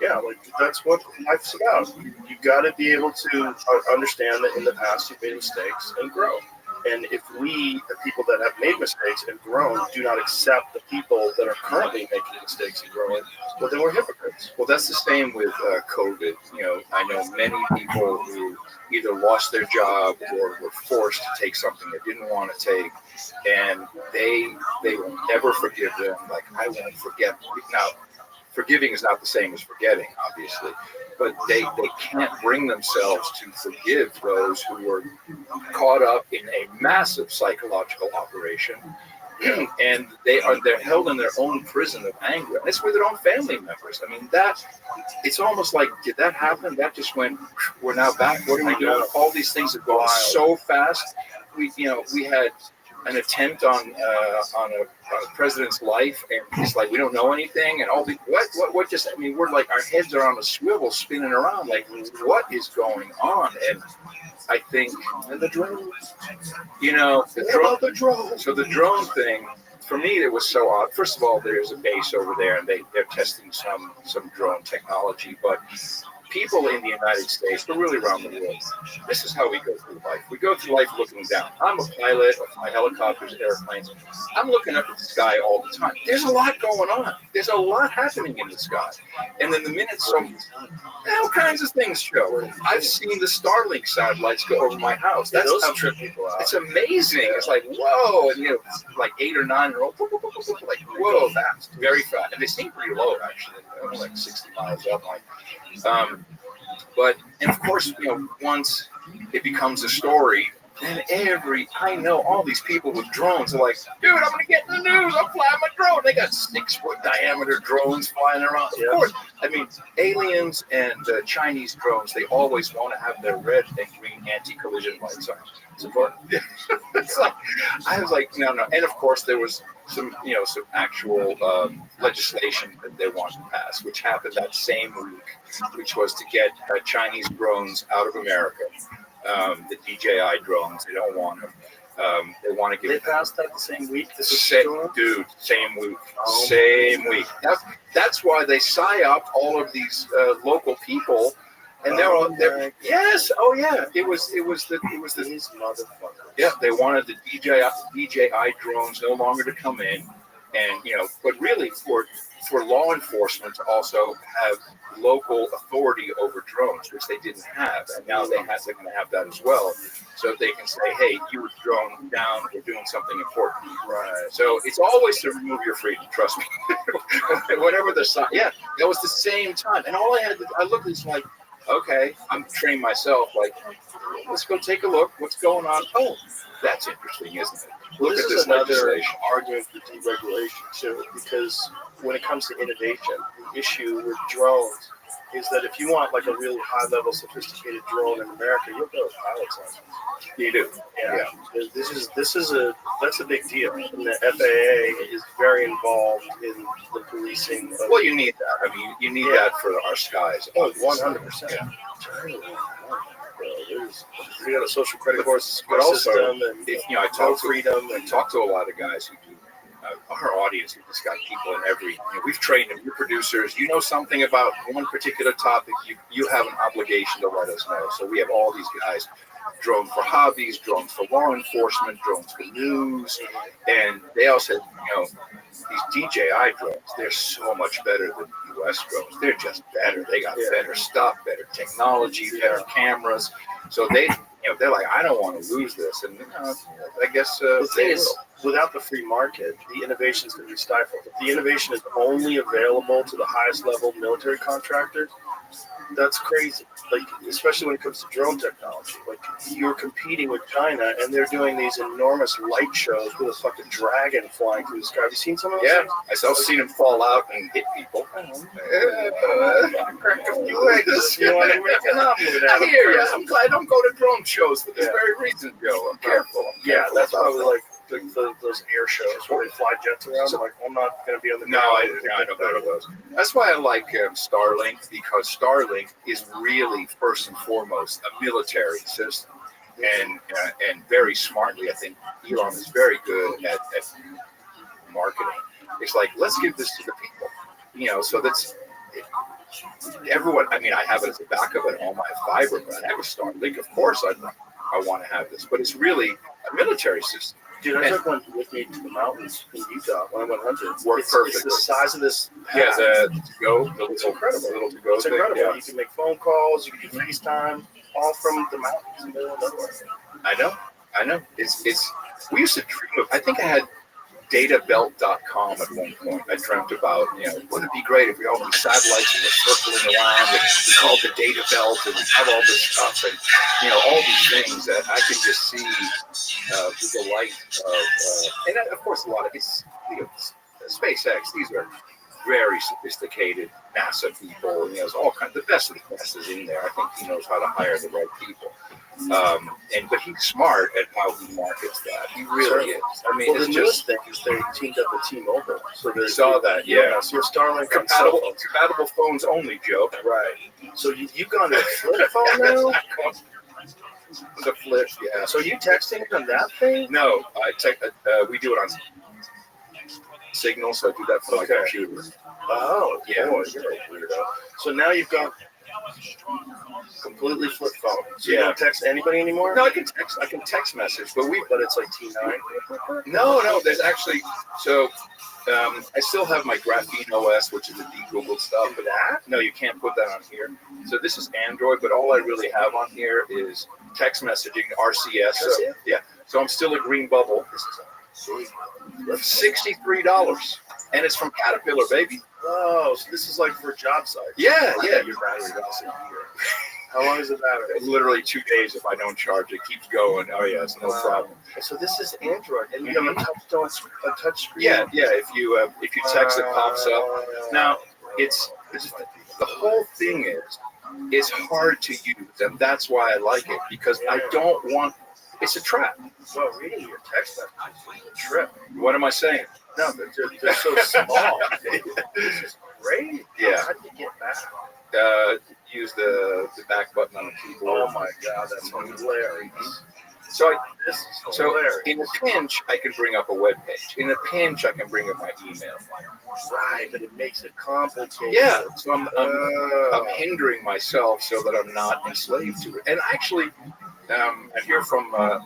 Speaker 1: Yeah, like that's what life's about. You got to be able to understand that in the past you've made mistakes and grow. And if we, the people that have made mistakes and grown, do not accept the people that are currently making mistakes and growing, well, then we're hypocrites.
Speaker 13: Well, that's the same with COVID. I know many people who either lost their job or were forced to take something they didn't want to take, and they will never forgive them. Like, I won't forget. Now, forgiving is not the same as forgetting, obviously, but they can't bring themselves to forgive those who were caught up in a massive psychological operation, and they're held in their own prison of anger. And it's with their own family members. I mean, it's almost like, did that happen? That just went. We're now back. What are we doing? All these things have gone so fast. We had an attempt on a president's life, and it's like we don't know anything, and all the what just, I mean, we're like, our heads are on a swivel spinning around, like, what is going on? And I think, and the drones, the drone. So the drone thing, for me, it was so odd. First of all, there's a base over there, and they're testing some drone technology, but
Speaker 12: people in the United States, but really around the world, this is how we go through life. We go through life looking down. I'm a pilot of my helicopters, airplanes. I'm looking up at the sky all the time. There's a lot going on. There's a lot happening in the sky. And then the minute all kinds of things show. I've seen the Starlink satellites go over my house. That's
Speaker 10: those
Speaker 12: how
Speaker 10: trip people out.
Speaker 12: it's amazing. It's like, whoa, and like 8 or 9 year old, like, whoa, that's very fast. And they seem pretty low, actually, like 60 miles up. But of course, once it becomes a story, then I know all these people with drones are like, dude, I'm gonna get in the news. I'm flying my drone. They got 6-foot diameter drones flying around. Of course, I mean, aliens and Chinese drones, they always want to have their red and green anti-collision lights on. It's important. It's like, I was like, no. And of course, there was some actual legislation that they wanted to pass, which happened that same week, which was to get Chinese drones out of America. The DJI drones, they don't want them. They want to give.
Speaker 10: They passed that the same week.
Speaker 12: Same week. Same week. That's why they psyop all of these local people, and they're yes, oh yeah. It was these motherfuckers. Yeah, they wanted the DJI drones no longer to come in, and but really for law enforcement to also have local authority over drones, which they didn't have, and now they're going to have that as well, so they can say, "Hey, you were drone down. We're doing something important." Right. So it's always to remove your freedom. Trust me. Whatever the sign. Yeah, that was the same time, and all I looked at is like, okay, I'm trained myself. Like, let's go take a look. What's going on? Oh, that's interesting, isn't it?
Speaker 10: Well,
Speaker 12: Look
Speaker 10: this
Speaker 12: at
Speaker 10: is
Speaker 12: this
Speaker 10: another
Speaker 12: legislation.
Speaker 10: argument for deregulation too, because when it comes to innovation, the issue with drones is that if you want like a really high-level, sophisticated drone in America, you'll go with pilot's license.
Speaker 12: You do.
Speaker 10: Yeah. That's a big deal. And the FAA is very involved in the policing.
Speaker 12: Well, you need that. I mean, you need that for our skies.
Speaker 10: Oh, 100%. Yeah. We got a social credit
Speaker 12: But also,
Speaker 10: system, and
Speaker 12: I talk to a lot of guys who do. Our audience, we've just got people in every. We've trained them. You're producers. You know something about one particular topic. You have an obligation to let us know. So we have all these guys. Drones for hobbies, drones for law enforcement, drones for news, and they all said, these DJI drones, they're so much better than US drones. They're just better. They got better stuff, better technology, better cameras. So they're like, I don't want to lose this, and I guess
Speaker 10: the thing is, without the free market, the innovation is going to be stifled. If the innovation is only available to the highest level military contractors, that's crazy. Like, especially when it comes to drone technology. Like, you're competing with China, and they're doing these enormous light shows with a fucking dragon flying through the sky. Have you seen some of those?
Speaker 12: Yeah,
Speaker 10: things?
Speaker 12: I've seen them fall out and hit people. Crack a few eggs.
Speaker 10: You want to make an omelet out
Speaker 12: I
Speaker 10: of
Speaker 12: hear you.
Speaker 10: it.
Speaker 12: I'm glad I don't go to drone shows for this very reason, Joe. I'm careful.
Speaker 10: That's probably like those air shows where they fly jets around. I'm like, I'm not going to be on the
Speaker 12: No, I don't go to those. That's why I like Starlink, because Starlink is really first and foremost a military system, and very smartly, I think Elon is very good at marketing. It's like, let's give this to the people, so that's everyone. I mean, I have it as a backup in all my fiber, but I have a Starlink. Of course, I want to have this, but it's really a military system.
Speaker 10: Dude, I took one with me to the mountains in Utah when I went hunting.
Speaker 12: Worked perfect.
Speaker 10: It's the size of this.
Speaker 12: Yeah, the to-go. It's incredible.
Speaker 10: It's incredible. Yeah. You can make phone calls. You can do FaceTime, all from the mountains in the middle of nowhere.
Speaker 12: I know. It's. We used to dream of. I think I had databelt.com at one point. I dreamt about, wouldn't it be great if we all these satellites and we're circling around and we called the data belt and we have all this stuff and, all these things that I could just see through the light of, and of course a lot of it's, SpaceX, these are very sophisticated NASA people, there's all kinds, the best of the best is in there. I think he knows how to hire the right people. But he's smart at how he markets that. He really is. I mean,
Speaker 10: the newest thing is they teamed up with T-Mobile. So they
Speaker 12: saw that, yeah.
Speaker 10: So Starlink
Speaker 12: compatible phones only, Joe.
Speaker 10: Right. So you've gone to a flip phone now?
Speaker 12: The flip, yeah.
Speaker 10: So you texting on that thing?
Speaker 12: No, we do it on Signal, so I do that for my computer.
Speaker 10: Oh,
Speaker 12: yeah.
Speaker 10: Boy, you're a weirdo. So now you've got
Speaker 1: Completely flip phone. So
Speaker 12: Yeah.
Speaker 1: you don't text anybody anymore?
Speaker 12: No, I can text message, but
Speaker 1: it's like T9.
Speaker 12: No, there's actually so. I still have my Graphene OS, which is the de-Googled stuff. But no, you can't put that on here. So this is Android, but all I really have on here is text messaging, RCS. So, yeah, so I'm still a green bubble. This is $63, and it's from Caterpillar, baby.
Speaker 1: Oh, so this is like for job sites.
Speaker 12: Yeah.
Speaker 1: Your battery lasts a year. How long is the battery?
Speaker 12: Literally 2 days if I don't charge it. Keeps going. Oh yeah, it's no problem.
Speaker 1: So this is Android, and you have a touch screen.
Speaker 12: Yeah. If you text, it pops up. Now it's the whole thing is it's hard to use, and that's why I like it because I don't want. It's a trap.
Speaker 1: Well, reading your text messages is a trip.
Speaker 12: What am I saying?
Speaker 1: No, they're so small. This is great.
Speaker 12: Yeah.
Speaker 1: How do you get back?
Speaker 12: Use the back button on the keyboard.
Speaker 1: Oh my God, that's hilarious.
Speaker 12: So
Speaker 1: hilarious.
Speaker 12: in a pinch, I can bring up a web page. In a pinch, I can bring up my email.
Speaker 1: Right, but it makes it complicated.
Speaker 12: Yeah, so I'm hindering myself so that I'm not enslaved to it. And actually, I hear from our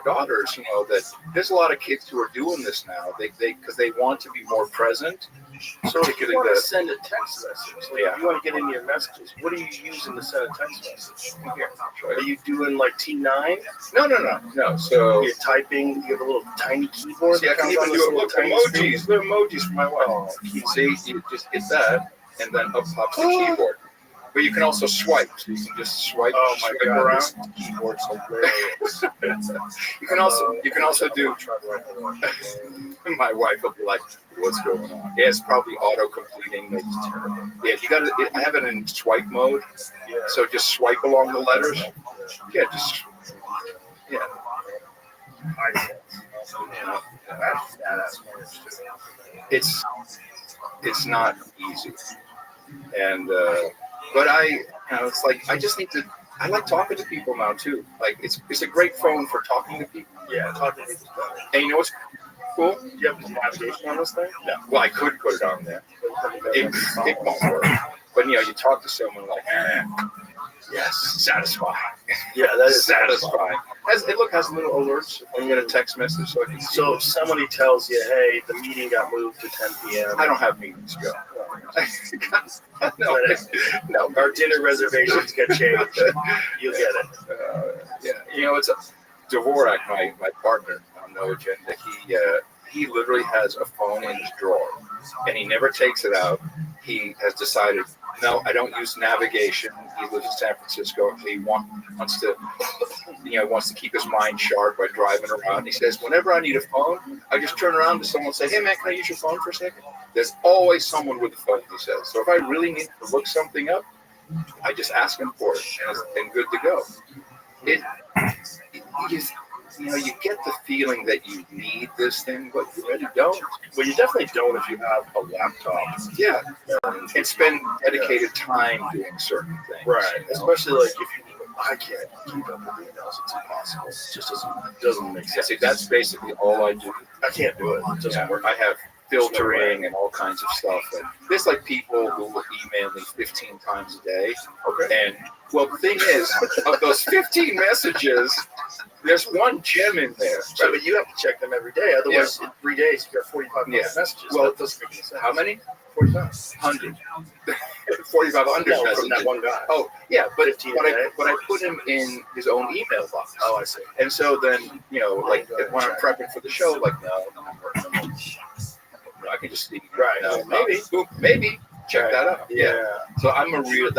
Speaker 12: daughters, that there's a lot of kids who are doing this now. Because they want to be more present.
Speaker 1: So if you
Speaker 12: Particularly
Speaker 1: want to send a text message, like
Speaker 12: Yeah.
Speaker 1: if you want to get into your messages, what are you using to send a text message?
Speaker 12: Here,
Speaker 1: Are you doing like T9?
Speaker 12: No. So
Speaker 1: You're typing, you have a little tiny keyboard.
Speaker 12: see, I can
Speaker 1: that
Speaker 12: even
Speaker 1: comes on
Speaker 12: do
Speaker 1: this
Speaker 12: it.
Speaker 1: little
Speaker 12: Look,
Speaker 1: tiny
Speaker 12: emojis.
Speaker 1: screen.
Speaker 12: The emojis for my wife. See, you just hit that, and then up pops the keyboard. But you can also swipe. So you can just swipe.
Speaker 1: Oh my
Speaker 12: swipe
Speaker 1: God,
Speaker 12: around.
Speaker 1: this keyboard's hilarious.
Speaker 12: You can also do. My wife will be like, "What's going on?" Yeah, it's probably auto completing. Yeah, you got to. I have it in swipe mode, so just swipe along the letters. Yeah, just It's not easy, and but it's like I just need to. I like talking to people now too. Like it's a great phone for talking to people.
Speaker 1: Yeah, talking to people.
Speaker 12: And you know what's cool?
Speaker 1: Do you have navigation on this thing?
Speaker 12: No. Well, I could put it on there. It won't work. But you talk to someone like, yes, satisfying.
Speaker 1: Yeah, that is
Speaker 12: satisfying. Has little alerts when you get a text message, so I can see.
Speaker 1: So if somebody tells you, hey, the meeting got moved to 10 p.m.
Speaker 12: I don't have meetings, Joe. No,
Speaker 1: our dinner reservations get changed. You'll get it.
Speaker 12: Yeah, it's Dvorak, my partner on No Agenda. He literally has a phone in his drawer, and he never takes it out. He has decided, no, I don't use navigation. He lives in San Francisco. He wants to keep his mind sharp by driving around. He says, whenever I need a phone, I just turn around to someone and say, hey man, can I use your phone for a second? There's always someone with a phone, he says. So if I really need to look something up, I just ask him for it, and good to go. You get the feeling that you need this thing, but you really don't.
Speaker 1: Well, you definitely don't if you have a laptop.
Speaker 12: Yeah, and spend dedicated time doing certain things.
Speaker 1: Right, especially like if I can't keep up with emails, it's impossible. It just doesn't make sense.
Speaker 12: See, that's basically all I do.
Speaker 1: I can't do it. It doesn't work.
Speaker 12: I have filtering and all kinds of stuff. And there's like people who will email me 15 times a day.
Speaker 1: Okay.
Speaker 12: And well, the thing is, of those 15 messages, there's one gem in there.
Speaker 1: Right, but you have to check them every day. Otherwise, in 3 days, you got 45 messages.
Speaker 12: Well,
Speaker 1: that doesn't make any sense.
Speaker 12: How many?
Speaker 1: 4,500.
Speaker 12: 4,500
Speaker 1: no,
Speaker 12: messages.
Speaker 1: from that one guy.
Speaker 12: Oh, yeah, but I
Speaker 1: I
Speaker 12: put him in his own email box.
Speaker 1: Oh, I see.
Speaker 12: And so then, like when I'm prepping for the show, like, no, I'm working on it. I can just see.
Speaker 1: Right.
Speaker 12: Maybe. Check that out.
Speaker 1: Yeah.
Speaker 12: So I'm a real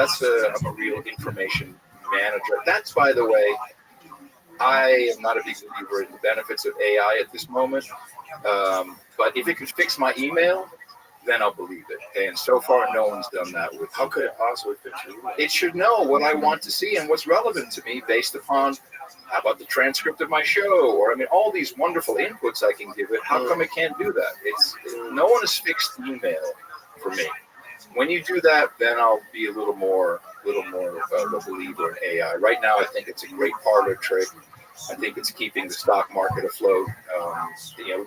Speaker 12: information manager. That's, by the way, I am not a big believer in the benefits of AI at this moment. But if it can fix my email, then I'll believe it. And so far, no one's done that with.
Speaker 1: How could it possibly fix your email?
Speaker 12: It should know what I want to see and what's relevant to me based upon how about the transcript of my show, or all these wonderful inputs I can give it. How come it can't do that? No one has fixed email for me. When you do that, then I'll be a little more of a believer in AI. Right now, I think it's a great parlor trick. I think it's keeping the stock market afloat.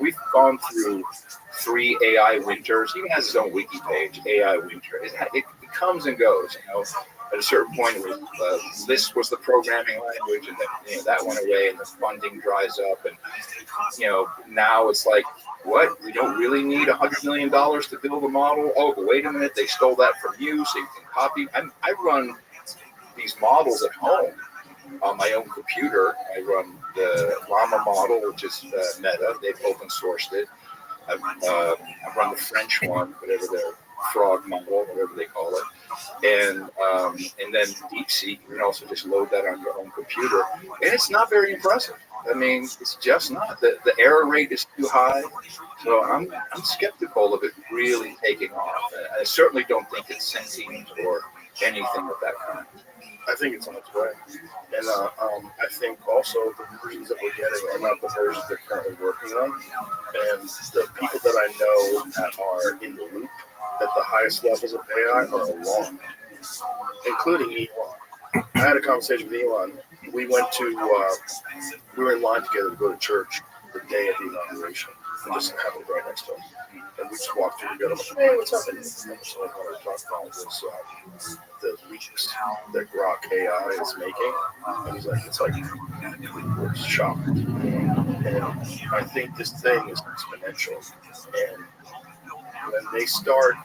Speaker 12: We've gone through 3 AI winters. He even has his own wiki page, AI winter. It comes and goes.
Speaker 13: at a certain point, it was, Lisp was the programming language, and then that went away, and the funding dries up, and now it's like, what? We don't really need $100 million to build a model. Oh, but wait a minute, they stole that from you, so you can copy. I run these models at home on my own computer. I run the Llama model, which is Meta. They've open sourced it. I run the French one, whatever their frog model, whatever they call it, and then DeepSeek. You can also just load that on your own computer, and it's not very impressive. I mean, it's just not. The error rate is too high, so I'm skeptical of it really taking off. I certainly don't think it's sentient or anything of that kind.
Speaker 1: I think it's on its way, and I think also the versions that we're getting are not the versions they're currently working on, and the people that I know that are in the loop at the highest levels of AI are along, including Elon. I had a conversation with Elon. We went to, we were in line together to go to church the day of the inauguration, and just happened right next to him. And we just walked through together. I'm like, hey, what's up? And so what we were talking about was the leaks that Grok AI is making. And he's like, it's like, we're shocked. And I think this thing is exponential. And when they start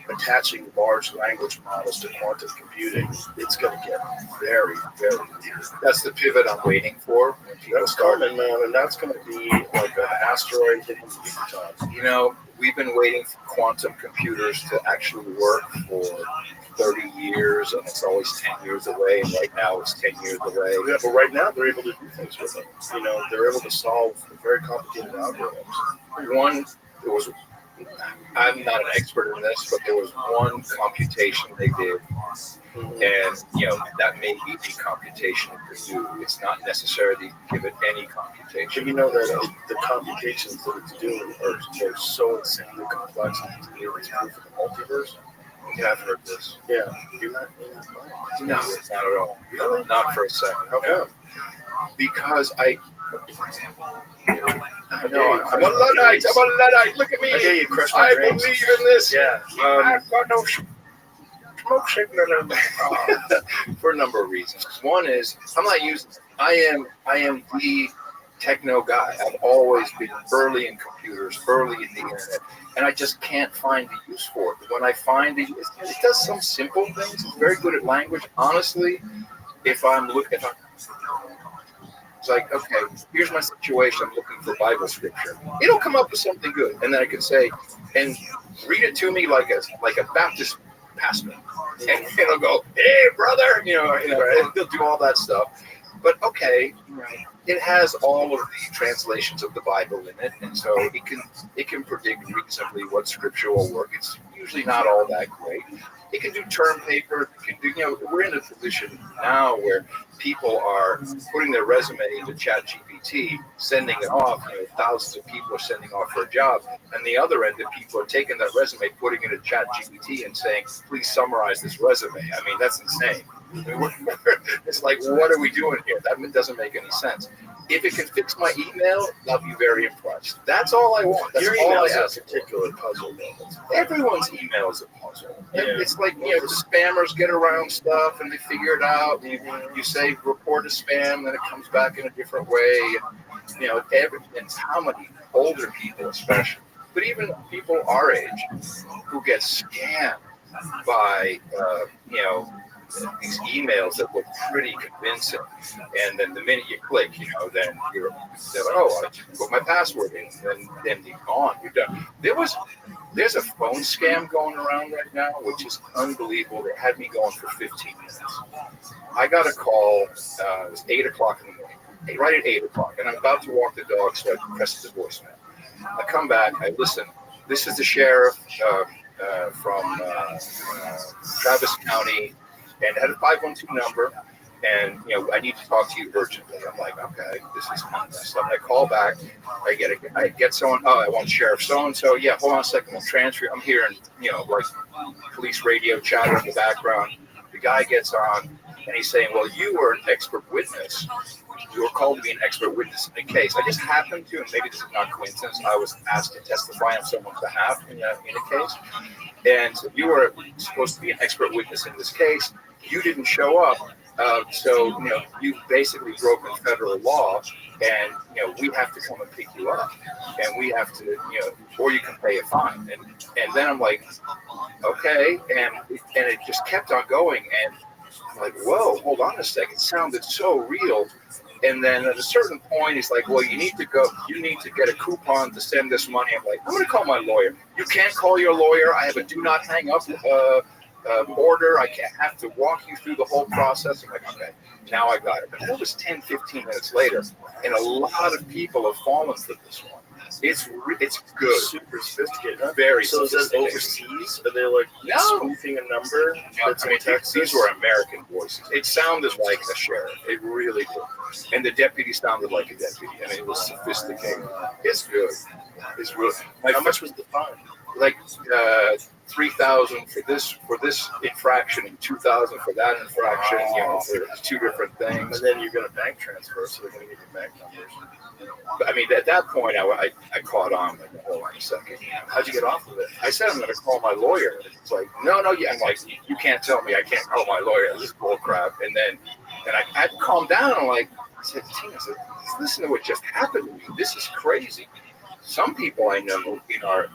Speaker 1: attaching large language models to quantum computing, it's going to get very, very weird.
Speaker 13: That's the pivot I'm waiting for.
Speaker 1: That's coming, man, and that's going to be like an asteroid hitting the time.
Speaker 13: We've been waiting for quantum computers to actually work for 30 years, and it's always 10 years away, and right now it's 10 years away.
Speaker 1: Yeah, but right now they're able to do things with them. They're able to solve very complicated algorithms.
Speaker 13: I'm not an expert in this, but there was one computation they did, and that may be the computation it could do. It's not necessarily give it any computation.
Speaker 1: But you know that the computations that it's doing are so insanely complex and it's proof of the multiverse.
Speaker 13: Yeah, I've heard this.
Speaker 1: Yeah, you're not.
Speaker 13: No, not at all.
Speaker 1: Really?
Speaker 13: Not for a second.
Speaker 1: How come?
Speaker 13: Because I'm
Speaker 1: a
Speaker 13: Luddite. Look at me.
Speaker 1: I hear you crush my
Speaker 13: I
Speaker 1: dreams.
Speaker 13: believe in this.
Speaker 1: Yeah.
Speaker 13: I've got no smoke signal for a number of reasons. One is I am the techno guy. I've always been early in computers, early in the internet, and I just can't find the use for it. When I find it does some simple things. It's very good at language. Honestly, if I'm looking, it's like, okay, here's my situation. I'm looking for Bible scripture. It'll come up with something good, and then I can say, and read it to me like a Baptist pastor, and it'll go, hey, brother, and they'll do all that stuff. But okay, it has all of the translations of the Bible in it, and so it can predict reasonably what scripture will work. It's usually not all that great. It can do term paper. It can do, we're in a position now where people are putting their resume into ChatGPT, sending it off. Thousands of people are sending off for a job, and the other end of people are taking that resume, putting it in ChatGPT, and saying, "Please summarize this resume." I mean, that's insane. It's like, what are we doing here? That doesn't make any sense. If it can fix my email, I'll be very impressed. That's all I want. That's
Speaker 1: Your
Speaker 13: all
Speaker 1: email
Speaker 13: I
Speaker 1: is
Speaker 13: ask.
Speaker 1: a particular puzzle.
Speaker 13: Everyone's email is a puzzle. Yeah. It's like, spammers get around stuff and they figure it out. You say report a spam, then it comes back in a different way. It's how many older people, especially, but even people our age, who get scammed by these emails that look pretty convincing, and then the minute you click, then they're like, oh, I just put my password in, and then you're gone, you're done. There's a phone scam going around right now, which is unbelievable. It had me going for 15 minutes. I got a call. It was 8 o'clock in the morning, right at 8 o'clock, and I'm about to walk the dog, so I press the voicemail. I come back, I listen. This is the sheriff from Travis County, and had a 512 number, and I need to talk to you urgently. I'm like, okay, this is kind of messed up. I call back, I get someone. Oh, I want Sheriff so and so. Yeah, hold on a second, we'll transfer. I'm hearing like police radio chatter in the background. The guy gets on, and he's saying, well, you were an expert witness. You were called to be an expert witness in the case. I just happened to, and maybe this is not coincidence, I was asked to testify on someone's behalf in a case. And you were supposed to be an expert witness in this case. you didn't show up. So, you've basically broken federal law, and, we have to come and pick you up, and we have to, or you can pay a fine. And then I'm like, okay. And it just kept on going. And I'm like, whoa, hold on a second. It sounded so real. And then at a certain point, he's like, well, you need to get a coupon to send this money. I'm like, I'm going to call my lawyer. You can't call your lawyer. I have a do not hang up order. I can't have to walk you through the whole process. I'm like, okay, now I got it. But that was 10, 15 minutes later. And a lot of people have fallen for this one. It's good.
Speaker 1: Super sophisticated. Huh?
Speaker 13: Very
Speaker 1: so
Speaker 13: sophisticated.
Speaker 1: So is that overseas? Are they like spoofing a number?
Speaker 13: I mean, these were American voices. It sounded like a sheriff. It really did. And the deputy sounded like a deputy. I mean, it was sophisticated. It's good. It's really.
Speaker 1: How much was the fine?
Speaker 13: Like $3,000 for this infraction and $2,000 for that infraction. For two different things.
Speaker 1: And then you're going to bank transfer, so they're going to get your bank numbers.
Speaker 13: But, I mean, at that point, I caught on. Like, hold on a second.
Speaker 1: How'd you get off of it?
Speaker 13: I said I'm going to call my lawyer. It's like, no. Yeah, I'm like, you can't tell me I can't call my lawyer. This is bull crap. And I had to calm down. I'm like, I said, Tina, listen to what just happened to me. This is crazy. Some people I know in our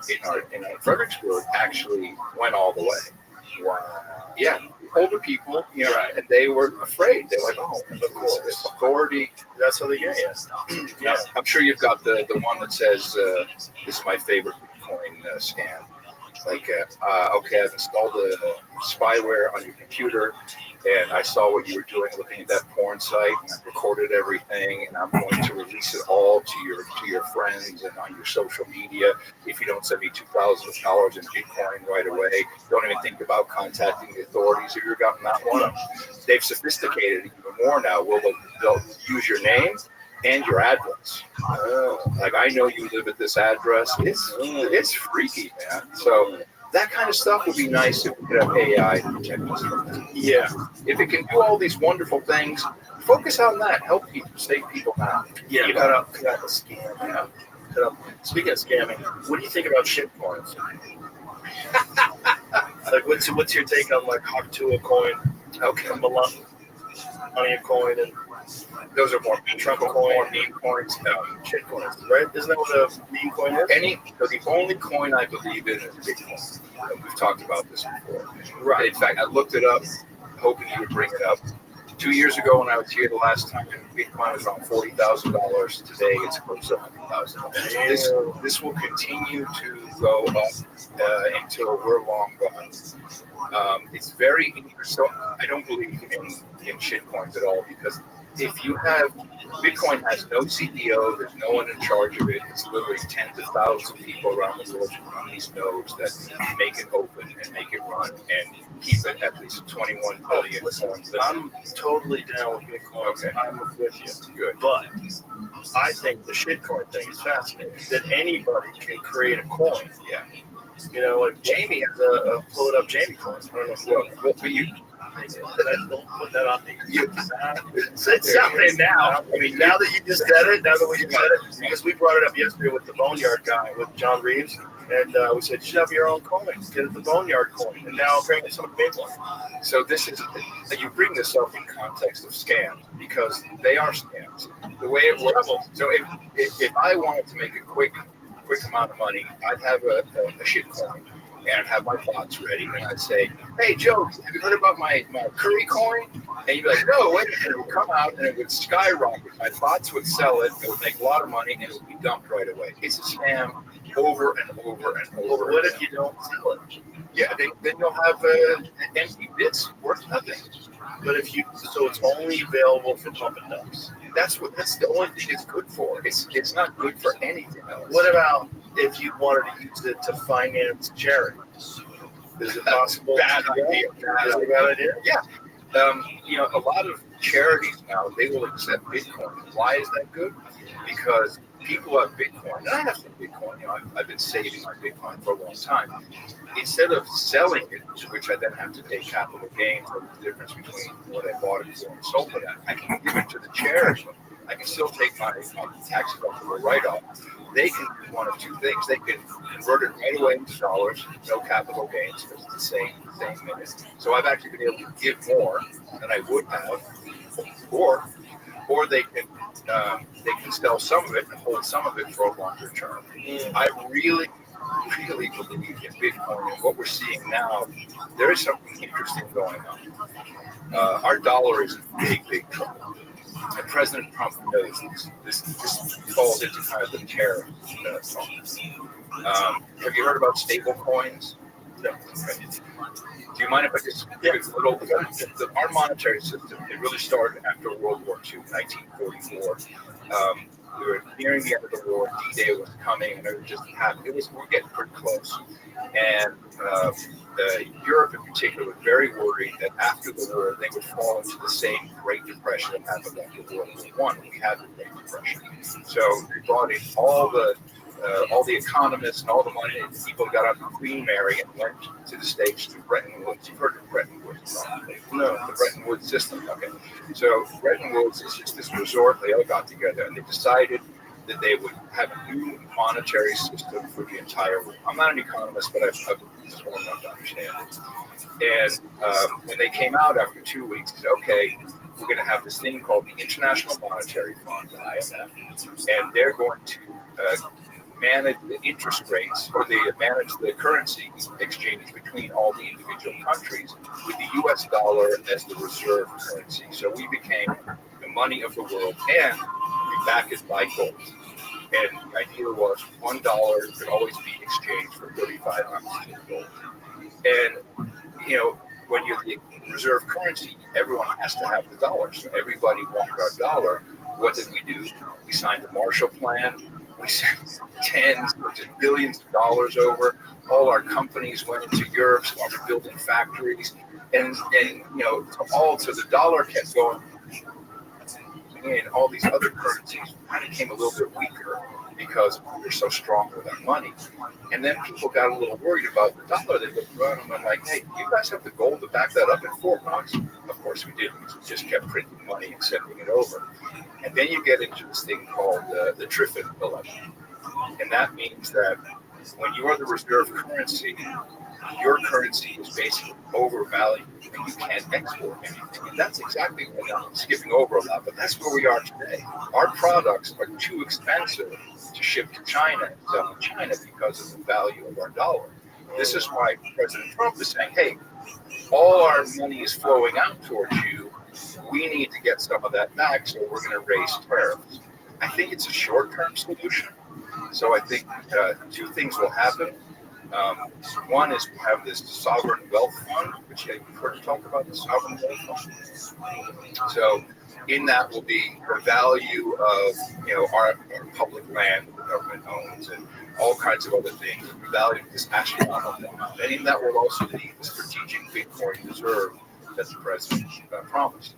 Speaker 13: Fredericksburg actually went all the way. Wow. Yeah, older people, and they were afraid. They're like, oh, of course, authority.
Speaker 1: That's how they get you.
Speaker 13: Yeah, I'm sure you've got the one that says, this is my favorite Bitcoin scam. Like, okay, I've installed the spyware on your computer, and I saw what you were doing looking at that porn site, and I recorded everything, and I'm going to release it all to your friends and on your social media. If you don't send me $2,000 in Bitcoin right away, don't even think about contacting the authorities, or you're not one of them. They've sophisticated it even more now. They'll use your name and your address. Like, I know you live at this address. It's freaky, man. So that kind of stuff would be nice if we could have AI to protect us from that.
Speaker 1: Yeah.
Speaker 13: If it can do all these wonderful things, focus on that. Help people, save people now.
Speaker 1: Yeah, cut out the scam. Yeah. Speaking of scamming, what do you think about shitcoins? Like, what's your take on like Haktua coin?
Speaker 13: Okay.
Speaker 1: Melania coin, and
Speaker 13: those are more
Speaker 1: Trump coin,
Speaker 13: more meme coins,
Speaker 1: shit coins, right? Isn't that what a meme coin is?
Speaker 13: The only coin I believe in is Bitcoin. We've talked about this before.
Speaker 1: Right.
Speaker 13: In fact, I looked it up, hoping you would bring it up. 2 years ago, when I was here the last time, Bitcoin was around $40,000. Today, it's close to $100,000. This will continue to go up until we're long gone. It's very interesting. I don't believe in shitcoins at all, because if you have Bitcoin has no CEO, there's no one in charge of it. It's literally tens of thousands of people around the world who run these nodes that make it open and make it run and keep it at least 21 billion.
Speaker 1: I'm totally down with Bitcoin.
Speaker 13: Okay.
Speaker 1: I'm with you.
Speaker 13: Good.
Speaker 1: But I think the shitcoin thing is fascinating. That anybody can create a coin.
Speaker 13: Yeah.
Speaker 1: Like Jamie has a pull it up Jamie coin. I don't know if you. Don't put that on me. It's something now. I mean, now that you just said it, now that we just said it, because we brought it up yesterday with the Boneyard guy, with John Reeves, and we said, you should have your own coin. Get it the Boneyard coin. And now apparently someone made one.
Speaker 13: So you bring this up in context of scams, because they are scams. The way it works. So if I wanted to make a quick amount of money, I'd have a shit coin. And I'd have my bots ready, and I'd say, hey, Joe, have you heard about my curry coin? And you'd be like, no, wait, and it would come out, and it would skyrocket. My bots would sell it, it would make a lot of money, and it would be dumped right away. It's a scam over and over and over.
Speaker 1: But what if you don't sell it?
Speaker 13: Yeah, then you'll have empty bits worth nothing.
Speaker 1: But so it's only available for pump and dumps.
Speaker 13: That's the only thing it's good for. It's not good for anything else.
Speaker 1: What about if you wanted to use it to finance charities? Is it possible?
Speaker 13: Bad idea.
Speaker 1: Is it a bad idea?
Speaker 13: Yeah. A lot of charities now, they will accept Bitcoin. Why is that good? Because people have Bitcoin, and I have some Bitcoin. I've been saving my Bitcoin for a long time. Instead of selling it, which I then have to pay capital gain for the difference between what I bought it for and sold it at, I can give it to the charity. I can still take my tax deductible write-off. They can do one of two things. They can convert it right away into dollars, no capital gains, because it's the same minute. So I've actually been able to give more than I would have, or they can sell some of it and hold some of it for a longer term. I really believe in Bitcoin, and what we're seeing now, there is something interesting going on. Our dollar is in big trouble. And President Trump knows this falls into kind of the tariff talk. Have you heard about stable coins? No. Okay. Do you mind if I just give a little? Our monetary system, it really started after World War II, 1944. We were nearing the end of the war. D-Day was coming, and it was just happening. We're getting pretty close. And Europe in particular was very worried that after the war they would fall into the same Great Depression that happened after World War I. We had the Great Depression. So they brought in all the economists and all the money, and people got on Queen Mary and went to the States to Bretton Woods. You've heard of Bretton Woods? No, the Bretton Woods system. Okay. So Bretton Woods is just this resort. They all got together and they decided that they would have a new monetary system for the entire world. I'm not an economist, but I've just well enough to understand it. And when they came out after 2 weeks, they said, okay, we're going to have this thing called the International Monetary Fund, the IMF, and they're going to manage the interest rates, or they manage the currency exchange between all the individual countries with the U.S. dollar as the reserve currency. So we became the money of the world, and we back it by gold. And the idea was $1 could always be exchanged for 35 ounces of gold. And, when you're the reserve currency, everyone has to have the dollar. So everybody wanted our dollar. What did we do? We signed the Marshall Plan. We sent tens of billions of dollars over. All our companies went into Europe, started building factories, and so the dollar kept going. And all these other currencies kind of came a little bit weaker because we're so strong with our money. And then people got a little worried about the dollar. They looked around and I'm like, hey, you guys have the gold to back that up in $4. Of course we didn't. We just kept printing money and sending it over. And then you get into this thing called the Triffin dilemma. And that means that when you are the reserve currency, your currency is basically overvalued and you can't export anything. And that's exactly what I'm skipping over a lot, but that's where we are today. Our products are too expensive to ship to China and sell in China because of the value of our dollar. This is why President Trump is saying, hey, all our money is flowing out towards you. We need to get some of that back, so we're going to raise tariffs. I think it's a short-term solution. So I think two things will happen. One is we have this sovereign wealth fund, which you've heard talk about, the sovereign wealth fund. So in that will be the value of our public land that the government owns and all kinds of other things. The value of this astronomical amount. And in that will also be the strategic Bitcoin reserve that the president promised.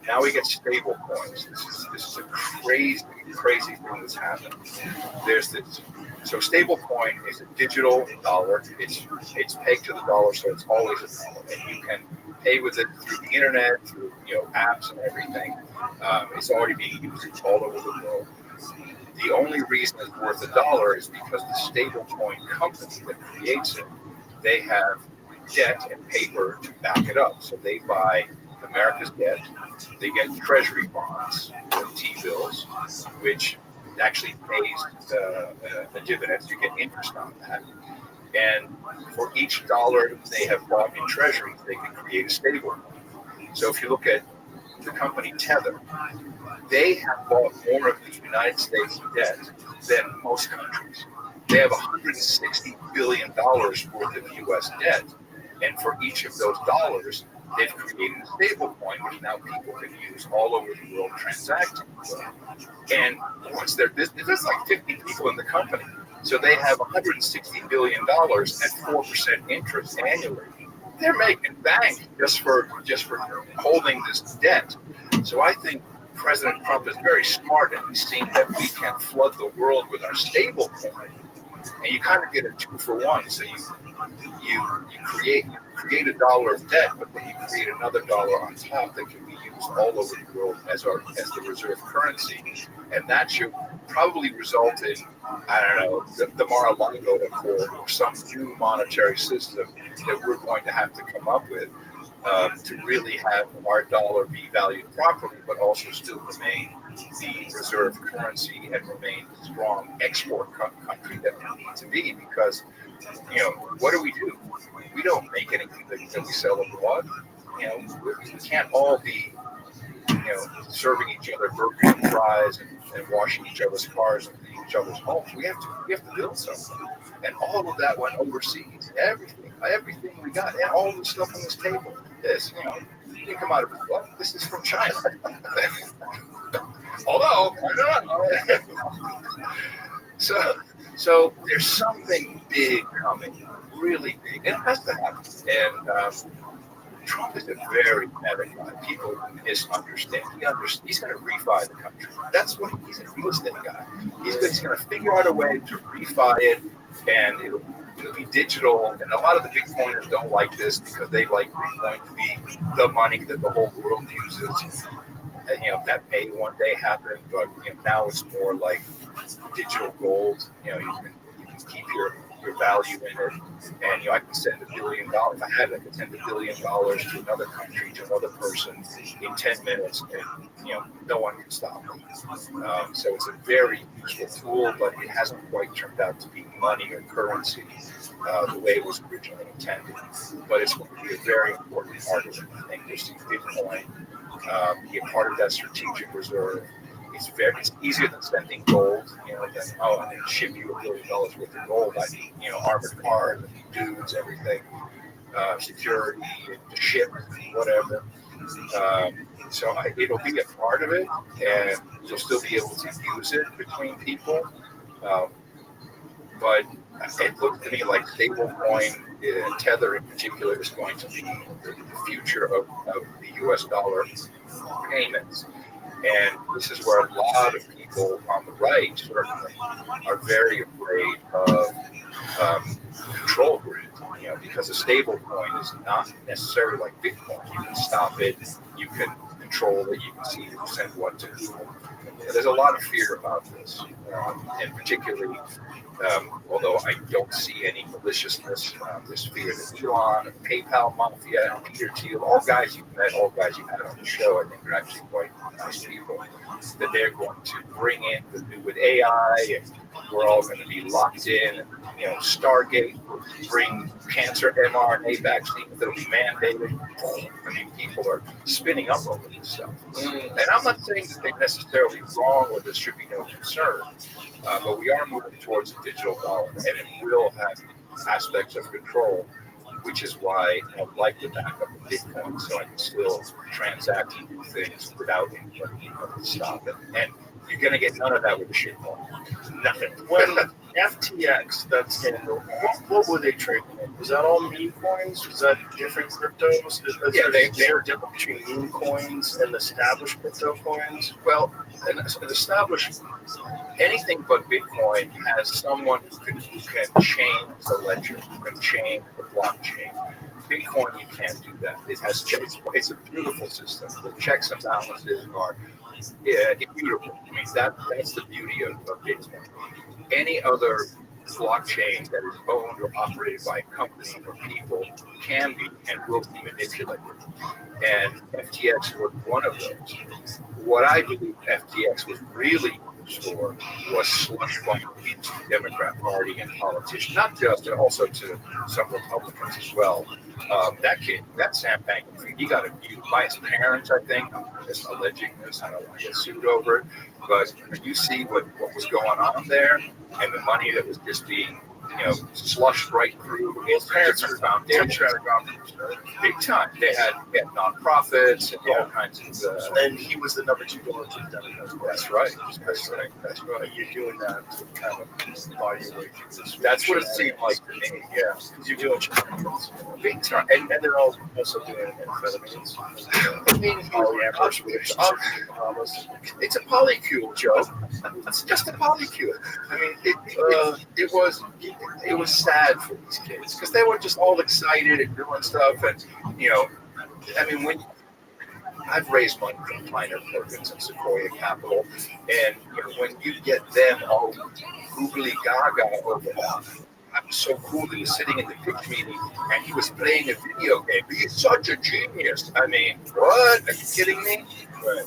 Speaker 13: Now we get stable coins. This is a crazy thing that's happened. There's this. So stable coin is a digital dollar. It's pegged to the dollar, so it's always a dollar, and you can pay with it through the internet, through apps and everything. It's already being used all over the world. The only reason it's worth $1 is because the stable coin company that creates it, they have debt and paper to back it up. So they buy America's debt. They get treasury bonds, T-bills, which actually pays the dividends. You get interest on that. And for each dollar they have bought in treasuries, they can create a stable coin. So if you look at the company Tether, they have bought more of the United States debt than most countries. They have $160 billion worth of U.S. debt. And for each of those dollars, they've created a stable coin, which now people can use all over the world transacting. And once their business, there's like 50 people in the company. So they have $160 billion at 4% interest annually. They're making bank just for holding this debt. So I think President Trump is very smart, and he's seen that we can flood the world with our stable coin. and you kind of get a 2-for-1. So you create a dollar of debt, but then you create another dollar on top that can be used all over the world as the reserve currency, and that should probably result in, I don't know, the Mar-a-Lago or some new monetary system that we're going to have to come up with to really have our dollar be valued properly, but also still remain the reserve currency and remain the strong export country that we need to be. Because, what do? We don't make anything that we sell abroad. We can't all be, serving each other burgers and fries and washing each other's cars and each other's homes. We have to build something, and all of that went overseas. Everything we got, and all the stuff on this table. This, you can come out of what? This is from China. Although, I don't know. So there's something big coming, really big. It has to happen. And Trump is a very meta guy. People misunderstand. He's going to refi the country. That's what he's a real estate guy. He's going to figure out a way to refi it, and it'll be digital. And a lot of the Bitcoiners don't like this because they like Bitcoin to be the money that the whole world uses. And, that may one day happen, but now it's more like digital gold. You can keep your value in it, and I can send $1 billion. If I had it, I could send $1 billion to another country, to another person in 10 minutes, and no one can stop me. So it's a very useful tool, but it hasn't quite turned out to be money or currency the way it was originally intended. But it's going to be a very important part of it. I think you'll see Bitcoin be a part of that strategic reserve. It's easier than sending gold, and then ship you $1 billion worth of gold. I need, armored cars, dudes, everything, security, the ship, whatever. So it'll be a part of it, and you'll still be able to use it between people. But it looked to me like stablecoin, Tether in particular, is going to be the future of the U.S. dollar payments. And this is where a lot of people on the right certainly are very afraid of control grid, because a stable coin is not necessarily like Bitcoin. You can stop it, you can control it, you can see who sent what to who. There's a lot of fear about this, and particularly, although I don't see any maliciousness, this fear that Elon, PayPal Mafia, and Peter Thiel, all guys you've met, all guys you've had on the show, I think are actually quite nice people, that they're going to bring in the new with AI, and we're all going to be locked in. Stargate will bring cancer mRNA vaccines that'll be mandated. I mean, people are spinning up over this stuff. And I'm not saying that they're necessarily wrong or there should be no concern, but we are moving towards a digital dollar, and it will have aspects of control, which is why I like the backup of Bitcoin, so I can still transact and do things without anybody to stop it. And you're going to get none of that with the shitcoin. Nothing.
Speaker 1: When FTX, that scandal, what were they trading in? Was that all meme coins? Was that different cryptos?
Speaker 13: Yeah,
Speaker 1: they're different between meme coins and established crypto coins.
Speaker 13: Well, an established, anything but Bitcoin has someone who can change the ledger, who can change the blockchain. Bitcoin, you can't do that. It has checks. It's a beautiful system. The checks and balances are immutable. I mean, that's the beauty of Bitcoin. Any other blockchain that is owned or operated by a company or people can be and will be manipulated. And FTX was one of those. What I believe FTX was really used for was slush funding into the Democrat Party and politicians, not just, and also to some Republicans as well. That kid, that Sam Bankman-Fried, he got abused by his parents, I think. I'm just alleging this. I don't want to get sued over it. But when you see what was going on there and the money that was just being, slushed right through his parents' foundation, big time. They had nonprofits and all kinds of.
Speaker 1: And he was the number 2 donor to the Democrats.
Speaker 13: That's right. That's right.
Speaker 1: You're doing that to kind of body weight.
Speaker 13: That's what it seemed like to me. Yeah,
Speaker 1: because you're doing shenanigans.
Speaker 13: Big time.
Speaker 1: And they're all also doing amphetamines.
Speaker 13: I mean, it's a polycule, Joe. It's just a polycule. I mean, it was sad for these kids because they were just all excited and doing stuff, and I mean, when I've raised money from Kleiner Perkins and Sequoia Capital, and when you get them all googly gaga over that. It was so cool. He was sitting in the pitch meeting and he was playing a video game. He's such a genius. I mean, what? Are you kidding me? Right.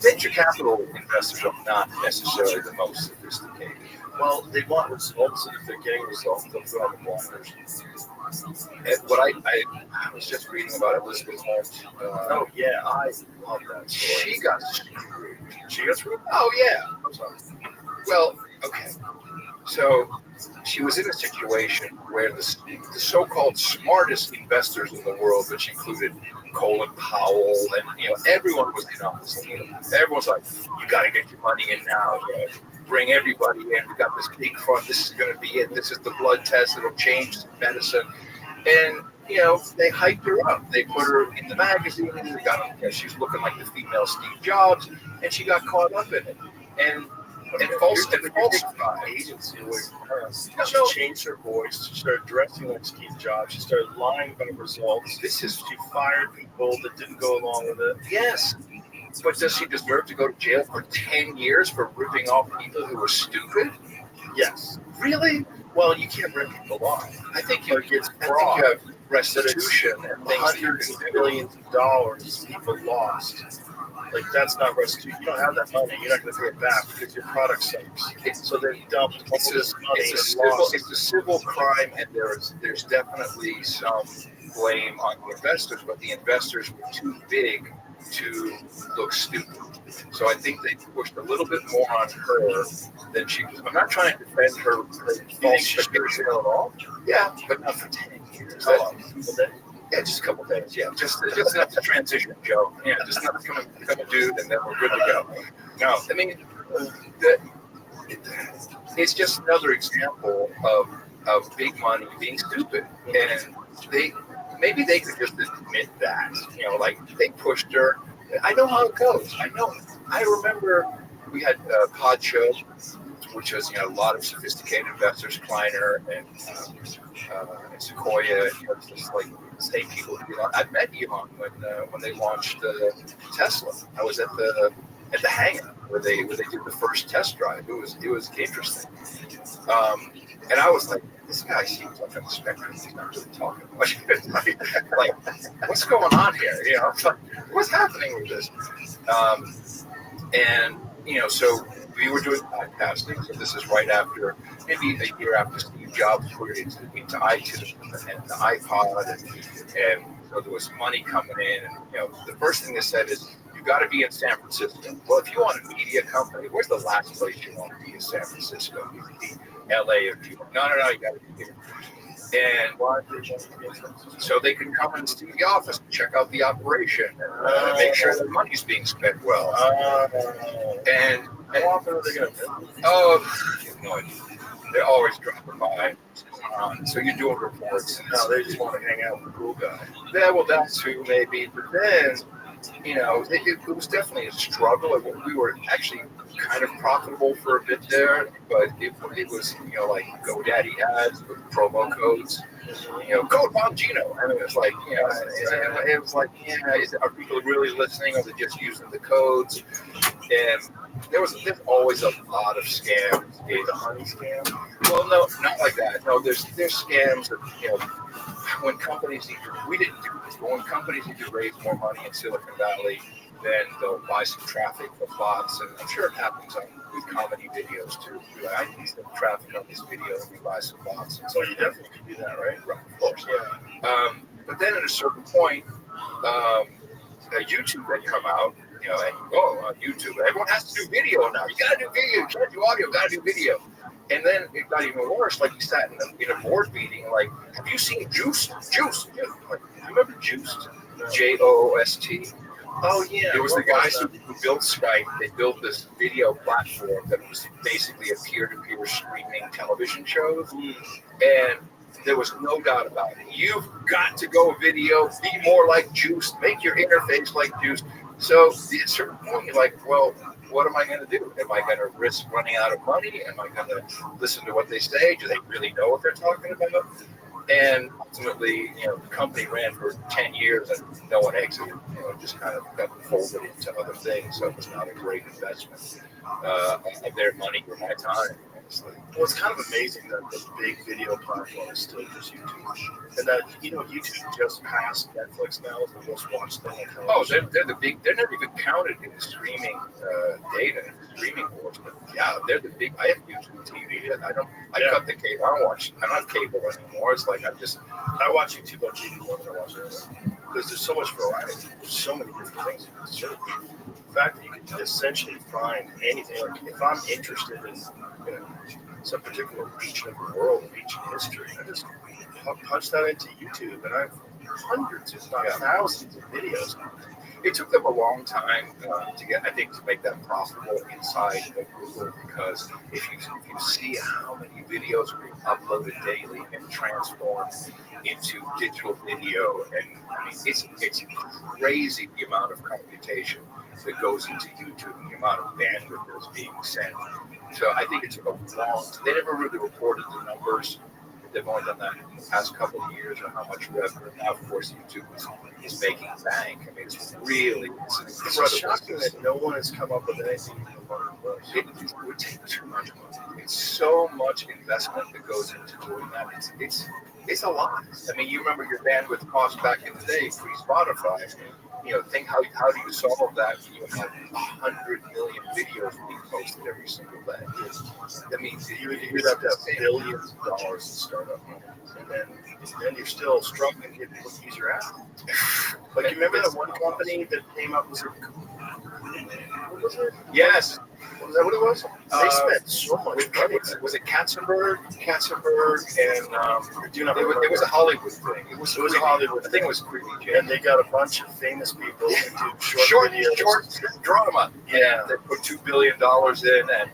Speaker 13: Venture capital investors are not necessarily the most sophisticated.
Speaker 1: Well, they want results, and if they're getting results, they'll put on the blinders.
Speaker 13: And what I was just reading about Elizabeth Holmes.
Speaker 1: Oh yeah, I love that story.
Speaker 13: She got screwed.
Speaker 1: She got screwed?
Speaker 13: Oh yeah. Well, okay. So she was in a situation where the so-called smartest investors in the world, which included Colin Powell, and everyone was in on this. Everyone's like, "You got to get your money in now. Bring everybody in. We got this big fund. This is going to be it. This is the blood test. It'll change medicine." And they hyped her up. They put her in the magazine. They got she's looking like the female Steve Jobs, and she got caught up in it. And falsified
Speaker 1: agency with her. She changed her voice. She started dressing like Steve Jobs. She started lying about results. She fired people that didn't go along with it.
Speaker 13: Yes. But does she deserve to go to jail for 10 years for ripping off people who were stupid?
Speaker 1: Yes.
Speaker 13: Really?
Speaker 1: Well, you can't rip people off.
Speaker 13: I think you
Speaker 1: have
Speaker 13: restitution and things.
Speaker 1: Hundreds of billions of dollars people lost. Like, that's not restitution. You don't have that money. You're not going to pay it back because your product sucks. So they dumped all this money.
Speaker 13: It's a civil crime, and there's definitely some blame on the investors, but the investors were too big to look stupid. So I think they pushed a little bit more on her than she was. I'm not trying to defend her false conspiracy at all. Yeah, but not for 10 years. Yeah, just a couple of days. Yeah, just enough to transition, Joe. Yeah, just enough to become a dude, and then we're good to go. No, I mean, it's just another example of big money being stupid, and maybe they could just admit that. Like they pushed her. I know how it goes. I remember we had Pod Show, which was a lot of sophisticated investors, Kleiner and Sequoia, just like same people. I met Elon when they launched Tesla. I was at the hangar where they did the first test drive. It was interesting. And I was like, this guy seems like on the spectrum. He's not really talking much. like, what's going on here? What's happening with this? So we were doing podcasting. So this is right after, maybe a year after Steve Jobs put it into iTunes and the iPod, and so there was money coming in. And the first thing they said is, you got to be in San Francisco. Well, if you want a media company, where's the last place you want to be in San Francisco? You could be LA or New York. No, you got to be here. And so they can come and see the office and check out the operation and make sure the money's being spent well. And
Speaker 1: how often are they going to do?
Speaker 13: Oh, no idea. They're always dropping by. So you're doing reports.
Speaker 1: No, they just want to hang out with the cool guy.
Speaker 13: Yeah, well, that too, maybe. But then, it was definitely a struggle. We were actually kind of profitable for a bit there, but it was, like GoDaddy ads with promo codes. Code Bongino. I mean, it's like, it was like, are people really listening, or are they just using the codes? And there's always a lot of scams.
Speaker 1: The honey scam?
Speaker 13: Well, no, not like that. No, there's scams that, when companies we didn't do this, but when companies need to raise more money in Silicon Valley, then they'll buy some traffic for bots, and I'm sure it happens with comedy videos too. I need some traffic on this video, and we buy some bots. And so
Speaker 1: you definitely can do that, right?
Speaker 13: Right, of course. Yeah. But then at a certain point, YouTube had come out, on YouTube, everyone has to do video now. You got to do video. You can't do audio. Got to do video. And then it got even worse. Like, we sat in a board meeting, like, have you seen Juiced? Juiced. You remember Juiced? Jost.
Speaker 1: Oh, yeah.
Speaker 13: It was the guys who built Skype. They built this video platform that was basically a peer-to-peer streaming television show. And there was no doubt about it. You've got to go video, be more like Juiced, make your interface like Juiced. So at a certain point, you're like, well, what am I going to do? Am I going to risk running out of money? Am I going to listen to what they say? Do they really know what they're talking about? And ultimately, the company ran for 10 years and no one exited. It just kind of got folded into other things. So it was not a great investment of their money or my time, honestly.
Speaker 1: Well, it's kind of amazing that the big video platform is still just YouTube. And that, YouTube just passed Netflix now as the most watched thing.
Speaker 13: Oh, they're the big, they're not even counted in the streaming data, streaming wars. But yeah, they're the big, I have YouTube TV. I cut the cable. I don't have cable anymore. It's like
Speaker 1: I watch YouTube on TV more than I watch it. Because there's so much variety. There's so many different things you can search. The fact that you can essentially find anything. Like if I'm interested in some particular region of the world, region history, I just punch that into YouTube, and I have hundreds, if not thousands, of videos.
Speaker 13: It took them a long time to make that profitable inside of Google, because if you see how many videos are being uploaded daily and transformed into digital video, and it's crazy the amount of computation that goes into YouTube, and the amount of bandwidth that's being sent. So I think it took a long. They never really reported the numbers. They've only done that in the past couple of years, or how much revenue. Now, of course, YouTube is making bank. I mean, it's
Speaker 1: shocking that no one has come up with anything.
Speaker 13: It would take too much money. It's so much investment that goes into doing that. It's a lot. I mean, you remember your bandwidth cost back in the day pre-Spotify. Think how do you solve that when you have 100 million videos being posted every single day? That means you'd have to have billions of dollars to start up,
Speaker 1: and then you're still struggling to get people to use your app. Like, you remember that one company that came up with what was it?
Speaker 13: Yes.
Speaker 1: Was that what it was? They spent so much money.
Speaker 13: Was it Katzenberg, and it was a Hollywood thing. It was a Hollywood. I think it was creepy.
Speaker 1: And they got a bunch of famous people to do short videos.
Speaker 13: Short drama.
Speaker 1: Yeah.
Speaker 13: They put $2 billion in, and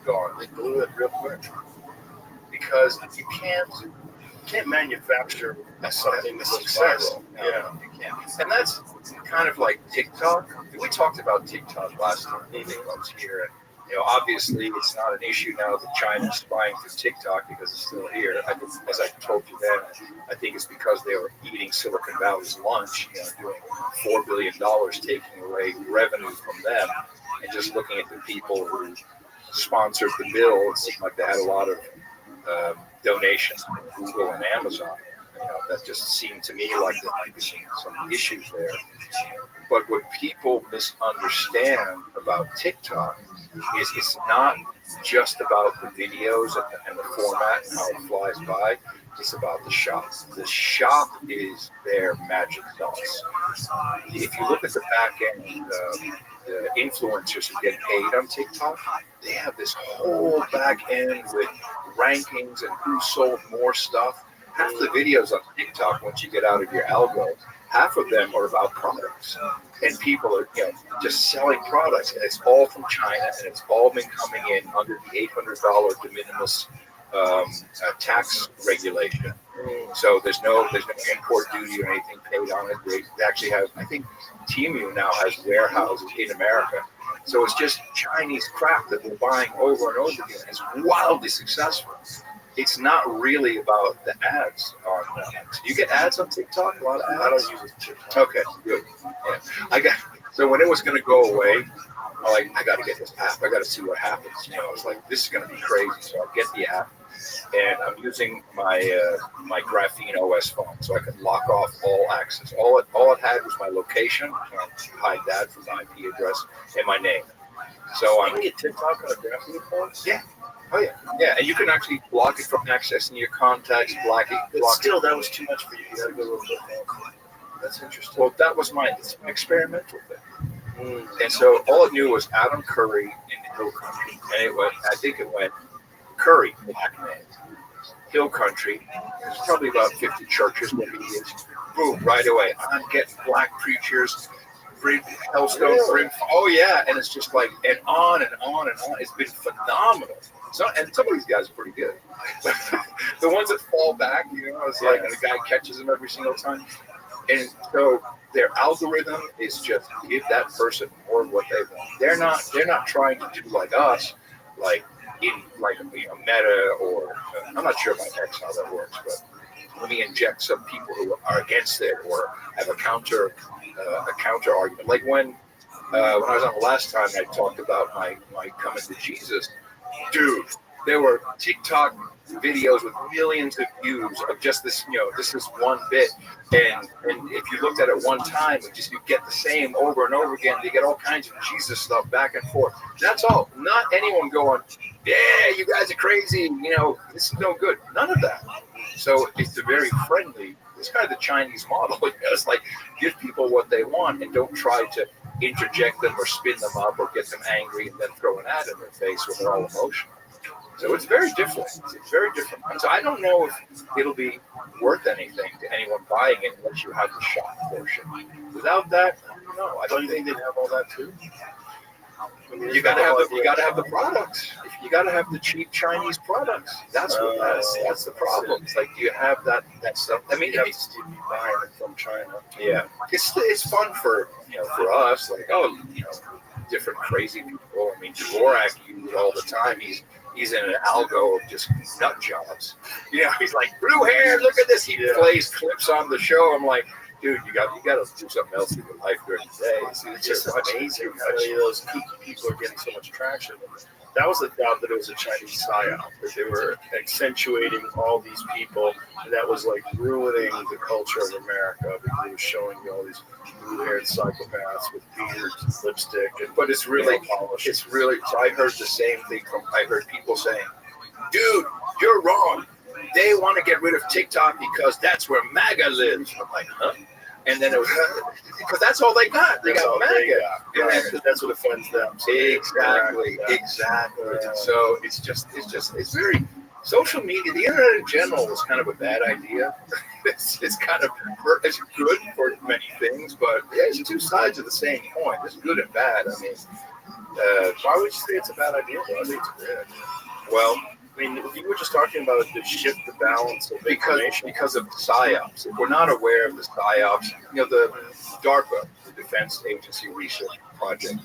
Speaker 13: gone.
Speaker 1: They blew it real quick.
Speaker 13: Because you
Speaker 1: can't manufacture something that's success.
Speaker 13: Yeah, you can't. And that's kind of like TikTok. We talked about TikTok last time I was here. And, obviously it's not an issue now that China's spying through TikTok because it's still here. I think, as I told you then, I think it's because they were eating Silicon Valley's lunch, doing $4 billion, taking away revenue from them, and just looking at the people who sponsored the bill. It seemed like they had a lot of donations from Google and Amazon. That just seemed to me like there might be some issues there. But what people misunderstand about TikTok is it's not just about the videos and the format and how it flies by. It's about the shop. The shop is their magic sauce. If you look at the back end, the influencers who get paid on TikTok, they have this whole back end with rankings and who sold more stuff. Half the videos on TikTok, once you get out of your algo, half of them are about products, and people are just selling products, and it's all from China, and it's all been coming in under the $800 de minimis tax regulation. So there's no import duty or anything paid on it. They actually have, I think Temu now has warehouses in America. So it's just Chinese crap that we're buying over and over again. It's wildly successful. It's not really about the ads on. You get ads on TikTok? A lot of ads.
Speaker 1: I don't use TikTok.
Speaker 13: Okay, good. Yeah, so when it was going to go away, I got to get this app. I got to see what happens. I was like, this is going to be crazy. So I get the app, and I'm using my my Graphene OS phone, so I can lock off all access. All it had was my location. I hide that from my IP address and my name. So
Speaker 1: I can get TikTok on a Graphene phone.
Speaker 13: Yeah. Oh yeah, yeah, and you can actually block it from accessing your contacts. Block it.
Speaker 1: But still, that was too much for you. You had to go a little bit more. That's interesting.
Speaker 13: Well, that was my experimental thing. And so all it knew was Adam Curry in Hill Country, and I think it went Curry, black man, Hill Country. There's probably about 50 churches where he is. Boom, right away. I'm getting black preachers. Hellstone, oh yeah, and it's just like, and on and on and on. It's been phenomenal. So, and some of these guys are pretty good. The ones that fall back, it's like, and the guy catches them every single time. And so their algorithm is just give that person more of what they want. They're not trying to do like us, like Meta or I'm not sure about X how that works, but let me inject some people who are against it or have a counter argument. Like when I was on the last time, I talked about my coming to Jesus. Dude, there were TikTok videos with millions of views of just this, this is one bit. And if you looked at it one time, you get the same over and over again. You get all kinds of Jesus stuff back and forth. That's all. Not anyone going, yeah, you guys are crazy. This is no good. None of that. So it's a very friendly. It's kind of the Chinese model. It's like give people what they want and don't try to interject them or spin them up or get them angry and then throw an ad in their face when they're all emotional. So it's very different. It's very different. So I don't know if it'll be worth anything to anyone buying it unless you have the shop portion. Without that, I don't know. I don't think they'd have all that too. You gotta have the products. You gotta have the cheap Chinese products. That's the problem. It's like you have that stuff. I mean, you have to be buying it from China. Yeah, it's fun for us. Like different crazy people. I mean, Dvorak uses all the time. He's in an algo of just nut jobs. He's like blue hair. Look at this. He plays clips on the show. I'm like, dude, you got to do something else in your life during the day. It's just amazing how those people are getting so much traction. That was the thought that it was a Chinese psyop, that they were accentuating all these people, and that was like ruining the culture of America because it was showing you all these blue-haired psychopaths with beards and lipstick. But it's really polished. It's really. So I heard the same thing I heard people saying, dude, you're wrong. They want to get rid of TikTok because that's where MAGA lives. I'm like, huh? And then it was because that's all they got. They got MAGA. And that's what offends them. So exactly. So it's very social media. The internet in general was kind of a bad idea. It's good for many things, but there's two sides of the same coin. There's good and bad. I mean, why would you say it's a bad idea? I think it's a great idea. Well, I mean, you were just talking about the shift the balance of because of psyops. If we're not aware of the psyops, the DARPA, the Defense Agency Research Project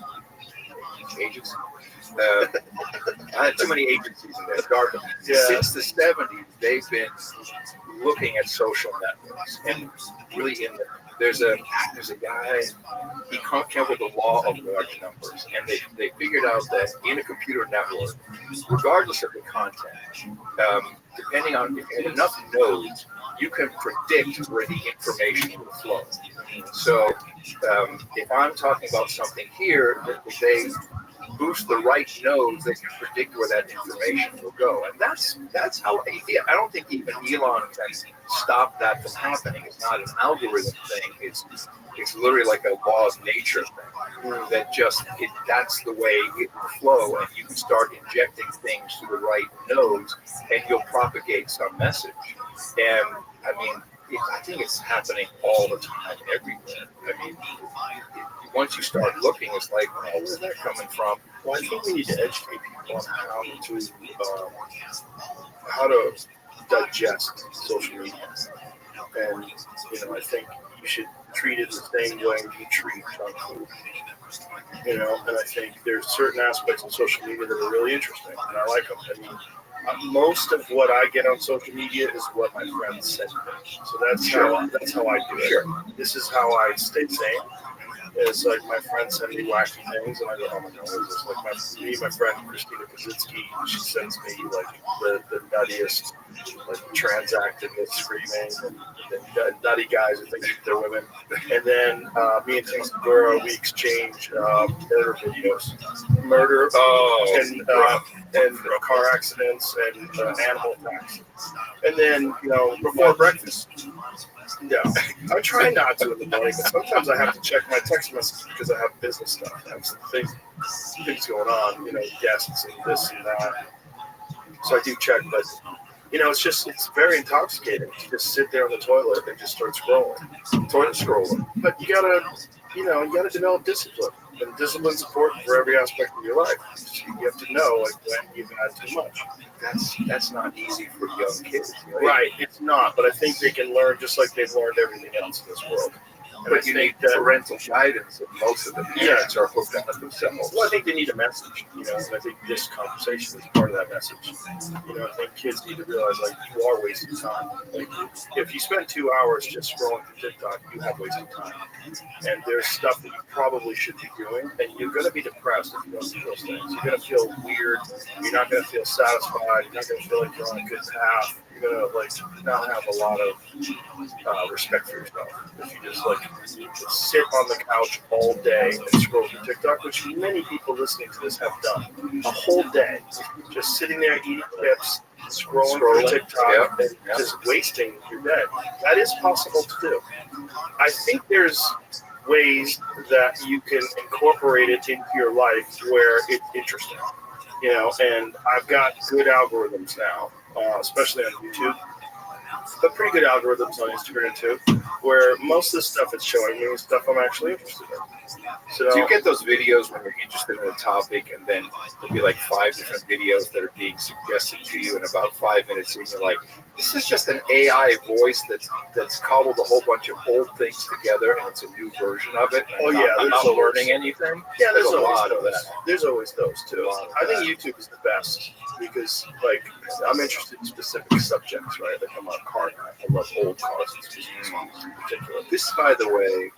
Speaker 13: agency. I had too many agencies in there. DARPA. Yeah. Since the 70s, they've been looking at social networks and really there's a guy, he came up with the law of large numbers, and they figured out that in a computer network, regardless of the content, depending on if you have enough nodes, you can predict where the information will flow. So if I'm talking about something here, if they boost the right nodes, they can predict where that information will go. And that's how I don't think even Elon can stop that from happening. It's not an algorithm thing. It's literally like a law of nature thing. That that's the way it will flow, and you can start injecting things to the right nodes, and you'll propagate some message. And I mean, I think it's happening all the time, everywhere. I mean, once you start looking, it's like, oh, where's that coming from? Well, I think we need to educate people on how to digest social media. And, I think you should treat it the same way you treat junk food. And I think there's certain aspects of social media that are really interesting, and I like them. I mean, most of what I get on social media is what my friends send me. So that's how I do it. Sure. This is how I stay sane. It's like my friends send me wacky things, and I go, oh my god, what is this? Like my friend Christina Pazitsky, she sends me like the nuttiest, like transactivist screaming and nutty guys that think they're women. And then me and Tim Segura, we exchange murder videos, and car accidents and animal attacks. And then before breakfast. Yeah, I try not to in the morning, but sometimes I have to check my text messages because I have business stuff. I have some things going on, guests and this and that. So I do check, but it's very intoxicating to just sit there on the toilet and just start scrolling. But you gotta
Speaker 1: you know, you got to develop discipline. And discipline's important for every aspect of your life. You have to know like when you've had too much.
Speaker 13: That's not easy for young kids,
Speaker 1: Right, it's not, but I think they can learn just like they've learned everything else in this world. And
Speaker 13: But you need parental guidance, and most of the parents are hooked on it themselves.
Speaker 1: Well, I think they need a message, you know, and I think this conversation is part of that message. You know, I think kids need to realize, like, you are wasting time. Like, if you spend 2 hours just scrolling through TikTok, you have wasted time. And there's stuff that you probably should be doing, and you're going to be depressed if you don't do those things. You're going to feel weird. You're not going to feel satisfied. You're not going to feel like you're on a good path. You're going to, like, not have a lot of respect for yourself. If you just, like, sit on the couch all day and scroll through TikTok, which many people listening to this have done. A whole day. Just sitting there eating chips, scrolling through TikTok, and just wasting your day. That is possible to do. I think there's ways that you can incorporate it into your life where it's interesting. You know, and I've got good algorithms now, especially on YouTube. But pretty good algorithms on Instagram too, where most of the stuff it's showing me is stuff I'm actually interested in. So
Speaker 13: do you get those videos when you're interested in a topic, and then there'll be like 5 different videos that are being suggested to you in about 5 minutes, and you're like, this is just an AI voice that's cobbled a whole bunch of old things together, and it's a new version of it. I'm not learning anything.
Speaker 1: Yeah, there's
Speaker 13: a lot of that.
Speaker 1: There's always those too. I think YouTube is the best because, like, I'm interested in specific subjects, right? Like I'm a car guy. I love old cars in particular.
Speaker 13: This, by the way,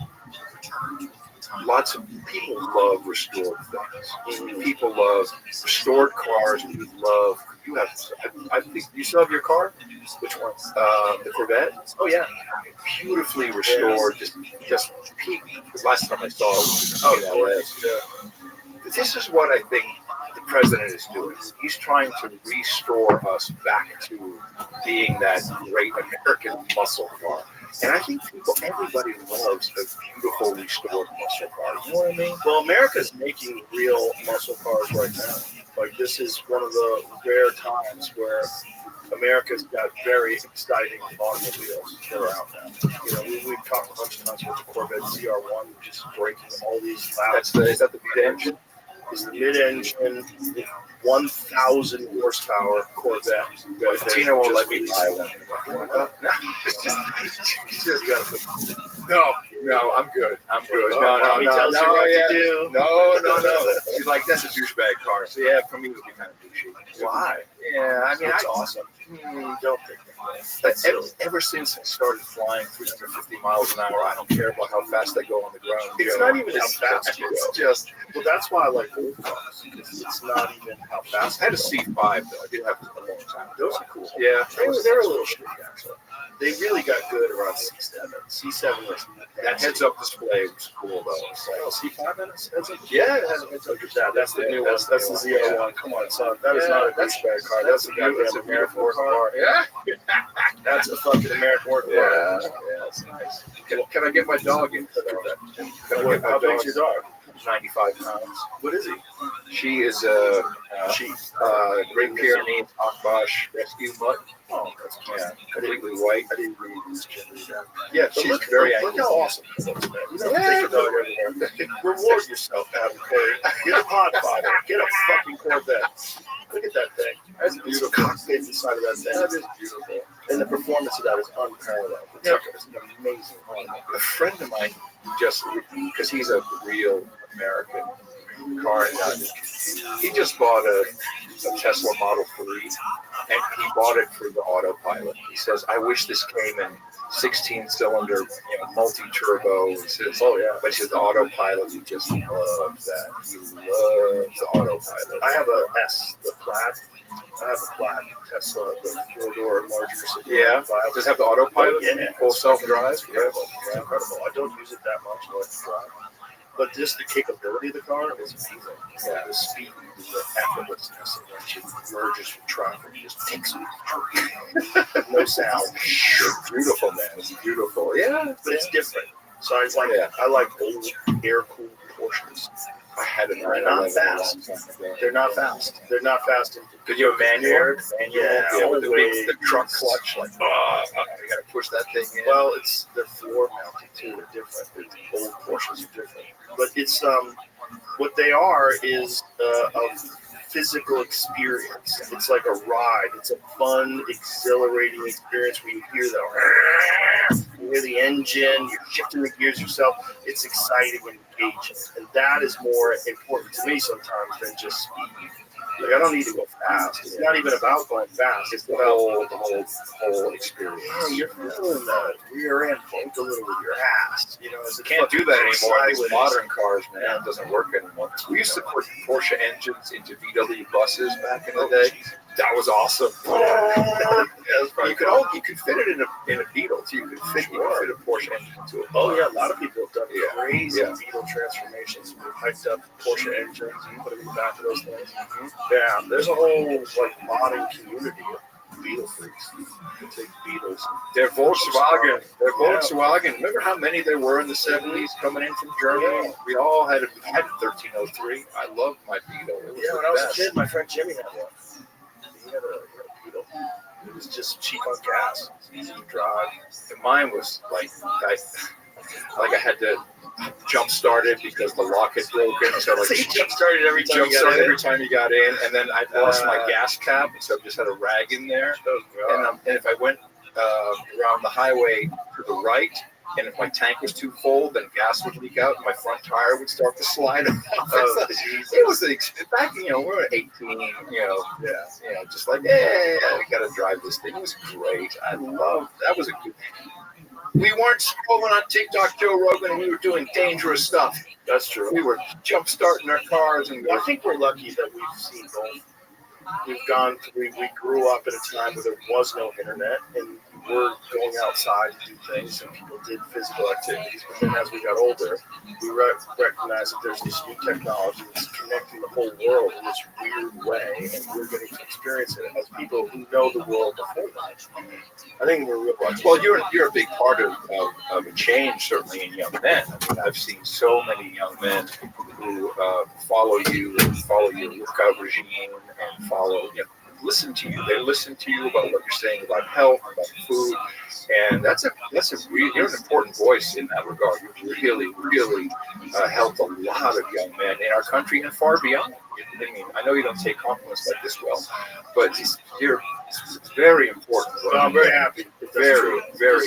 Speaker 13: lots of people love restored things. People love restored cars. You have. I think you still have your car. Which one? The Corvette. Oh yeah, beautifully restored. Just peak. The last time I saw it was in LA. This is what I think the president is doing. He's trying to restore us back to being that great American muscle car. And I think everybody loves a beautiful restored muscle car. You know what I mean?
Speaker 1: Well, America's making real muscle cars right now. Like, this is one of the rare times where America's got very exciting automobiles that are out now. You know, we've talked a bunch of times about the Corvette ZR1, which is breaking all these loud.
Speaker 13: Is that the mid-engine?
Speaker 1: Is the mid-engine 1,000 horsepower Corvette.
Speaker 13: Tina won't let me buy one. No, I'm good. No. She's like, that's a douchebag car. So yeah, for me it would be kind of douchey.
Speaker 1: Why?
Speaker 13: Yeah, I mean,
Speaker 1: it's awesome. Don't think that.
Speaker 13: Ever since I started flying 350 miles an hour, I don't care about how fast I go on the ground.
Speaker 1: It's not even how fast you go.
Speaker 13: It's just,
Speaker 1: well, that's why I like old cars. It's not even how fast.
Speaker 13: I had a C5 though. I did have it a long time.
Speaker 1: Those are cool.
Speaker 13: Yeah,
Speaker 1: they're a little shitty actually. They really got good around C7. C7 was
Speaker 13: that heads-up display was cool though.
Speaker 1: Oh, C5 heads up. Yeah, it has a heads-up display. That's the new one. That's the ZR1. Come on, son. That is not a douchebag car. That's a goddamn American car.
Speaker 13: Yeah.
Speaker 1: That's a fucking American car.
Speaker 13: Yeah, that's nice. Can I get my dog into that?
Speaker 1: How big's your dog?
Speaker 13: 95 pounds.
Speaker 1: What is he?
Speaker 13: She is a Great Pyrenees Akbash rescue mutt.
Speaker 1: Oh, that's
Speaker 13: completely white.
Speaker 1: I didn't read this gender.
Speaker 13: Yeah,
Speaker 1: but
Speaker 13: she's very
Speaker 1: look how awesome it looks, man. You don't take your dog everywhere. Reward yourself, Adam. Get a pod father. Get a fucking Corvette. Look at that thing. That's a beautiful cockpit inside of that thing. That is beautiful. And the performance of that is unparalleled. It's an amazing automobile.
Speaker 13: A friend of mine just, because he's a real American car nut, he just bought a Tesla Model 3, and he bought it for the autopilot. He says, I wish this came in 16-cylinder, multi-turbo. He says, oh yeah, but his autopilot, he just loves that. He loves the autopilot.
Speaker 1: I have a S, the Plaid. I have a Plaid Tesla, the 4-door larger.
Speaker 13: Yeah, does it have the autopilot?
Speaker 1: Yeah,
Speaker 13: full self-drive.
Speaker 1: Incredible. It's incredible. I don't use it that much, I like to drive. But just the capability of the car is amazing. Yeah, the speed, the effortlessness, and when she merges with traffic, it just takes me through. No sound.
Speaker 13: It's beautiful, man. It's beautiful. Yeah,
Speaker 1: but it's different. So I like old air-cooled Porsches.
Speaker 12: I had a
Speaker 1: They're not fast. They're not fast. They're not fast.
Speaker 12: Because you have manual,
Speaker 1: Yeah,
Speaker 12: with the
Speaker 1: always.
Speaker 12: truck clutch, like, you got to push that thing in.
Speaker 1: Well, it's they're floor mounted too. They're different. The old Porsches are different. But it's what they are is a physical experience. It's like a ride. It's a fun, exhilarating experience where you hear you hear the engine, you're shifting the gears yourself. It's exciting and engaging. And that is more important to me sometimes than just speed. Like, I don't need to go fast. It's not even about going fast. It's about
Speaker 12: the whole experience.
Speaker 1: You're feeling the rear end funk a little with your ass. You know,
Speaker 12: You can't do that anymore. These modern cars, man, it doesn't work anymore. We used to put Porsche engines into VW buses back in the day. That was awesome. You could fit it in a Beetle. You could fit a Porsche engine into it.
Speaker 1: Oh yeah, a lot of people have done crazy
Speaker 12: Yeah.
Speaker 1: Beetle transformations. We've hiked up Porsche engines and put them in the back of those things. Yeah, there's a whole like modding community of Beetle freaks. They take Beetles.
Speaker 12: They're Volkswagen. Remember how many there were in the 70s coming in from Germany?
Speaker 1: Yeah.
Speaker 12: We all had a 1303. I loved my Beetle. It was
Speaker 1: When I was a kid, my friend Jimmy had one. He had a Beetle. It was just cheap on gas. It's easy to drive.
Speaker 12: And mine was like I had to jump start it because the lock had broken. So
Speaker 1: So you jump started every time
Speaker 12: every time you got in, and then I lost my gas cap, so I just had a rag in there. And if I went around the highway to the right, and if my tank was too full, then gas would leak out, and my front tire would start to slide off. It was back, we were 18, just like, we got to drive this thing. It was great. I loved that. Was a good. We weren't scrolling on TikTok, Joe Rogan, and we were doing dangerous stuff.
Speaker 1: That's true.
Speaker 12: We were jump starting our cars, and
Speaker 1: I think we're lucky that we've seen both. We grew up at a time where there was no internet, and we're going outside to do things, and people did physical activities. But then as we got older, we recognized that there's this new technology that's connecting the whole world in this weird way, and we're getting to experience it as people who know the world before that. I think we're real lucky.
Speaker 12: Well, you're a big part of a change, certainly in young men. I mean, I've seen so many young men who follow you and follow your workout regime and follow, listen to you. They listen to you about what you're saying about health, about food, and you're an important voice in that regard. You've really helped a lot of young men in our country and far beyond. I mean, I know you don't take compliments like this well, but it's very important.
Speaker 1: Well, I'm very happy.
Speaker 12: Very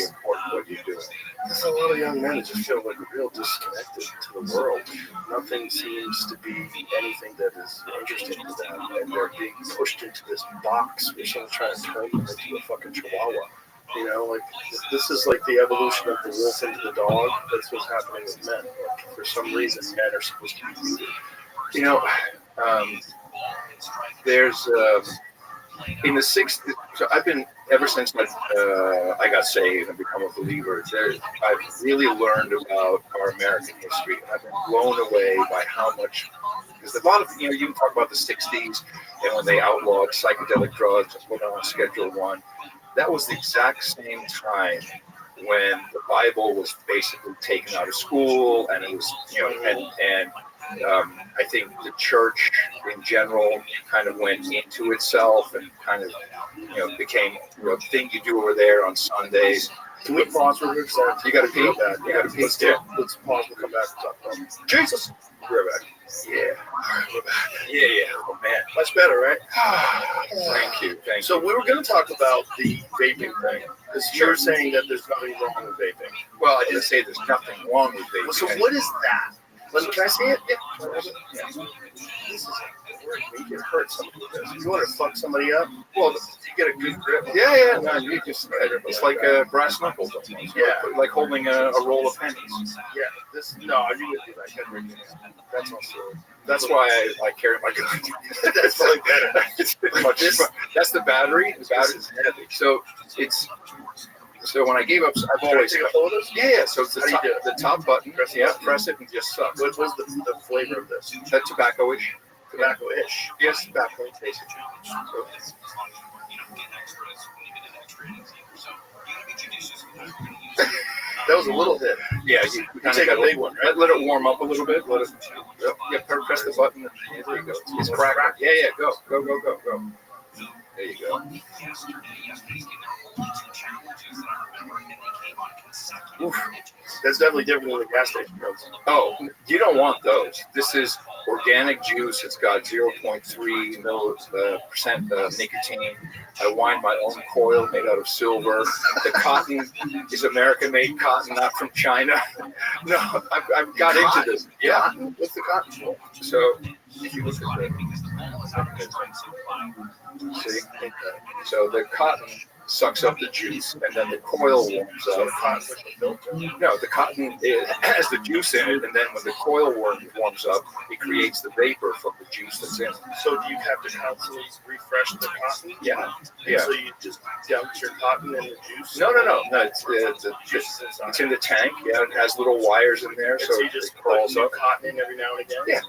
Speaker 12: important what you're doing.
Speaker 1: There's a lot of young men that just feel like real disconnected to the world. Nothing seems to be anything that is interesting to them, and they're being pushed into this box where someone's trying to turn them into a fucking chihuahua. This is like the evolution of the wolf into the dog. That's what's happening with men. Like, for some reason, men are supposed to be neutered.
Speaker 12: There's in the 60s. So I've been ever since I got saved and become a believer. I've really learned about our American history. I've been blown away by how much. Because a lot of you can talk about the 60s and when they outlawed psychedelic drugs and put on Schedule 1. That was the exact same time when the Bible was basically taken out of school, and it was I think the church in general kind of went into itself and kind of became the thing you do over there on Sundays.
Speaker 1: Can we pause for a minute?
Speaker 12: You got to pee. You got to pee.
Speaker 1: Let's pause. We'll come back and talk about it.
Speaker 12: Jesus.
Speaker 1: We're back.
Speaker 12: Yeah. All right, we're back. Yeah. Oh man,
Speaker 1: much better, right?
Speaker 12: Thank you.
Speaker 1: So we were going to talk about the vaping thing, because you're saying that there's nothing wrong with vaping.
Speaker 12: Well, I didn't say there's nothing wrong with vaping.
Speaker 1: So what is that? Can I see it? Yeah. This is you can hurt somebody with this. You want to fuck somebody up? Well, you get a good grip.
Speaker 12: Yeah. No, you just it's like brass knuckles.
Speaker 1: Yeah.
Speaker 12: Like holding a roll of pennies.
Speaker 1: Yeah. No, you would do that. That's also.
Speaker 12: That's why I carry my gun.
Speaker 1: That's probably better.
Speaker 12: That's the battery. The battery's heavy. So when I gave up, I've always
Speaker 1: take a photo of this?
Speaker 12: Yeah. So it's the top button. Press it and just suck.
Speaker 1: What was the flavor of this?
Speaker 12: That tobacco-ish.
Speaker 1: Tobacco-ish.
Speaker 12: Yes, tobacco. Basically. So,
Speaker 1: That was a little hit.
Speaker 12: Yeah, you kind
Speaker 1: take
Speaker 12: of
Speaker 1: a big one, right?
Speaker 12: let it warm up a little bit. Let it. Yeah, press the button. Yeah, there you go. It's cracking. Yeah, go. There you go.
Speaker 1: Oof. That's definitely different than the gas station ones.
Speaker 12: Oh, you don't want those. This is organic juice. It's got 0.3% nicotine. I wind my own coil made out of silver. The cotton is American-made cotton, not from China. No, I've got into this. Yeah.
Speaker 1: Cotton? What's the cotton for?
Speaker 12: So if you look at the, see, so the cotton sucks up the juice, and then the coil warms up. No, the cotton has the juice in it, and then when the coil warms up, it creates the vapor from the juice that's in it.
Speaker 1: So do you have to constantly refresh the cotton?
Speaker 12: Yeah.
Speaker 1: So you just dump your cotton in the juice?
Speaker 12: No. It's in the tank. Yeah, it has little wires in there, so
Speaker 1: you
Speaker 12: it
Speaker 1: just
Speaker 12: crawls
Speaker 1: put new
Speaker 12: up.
Speaker 1: cotton in every now and again?
Speaker 12: Yeah,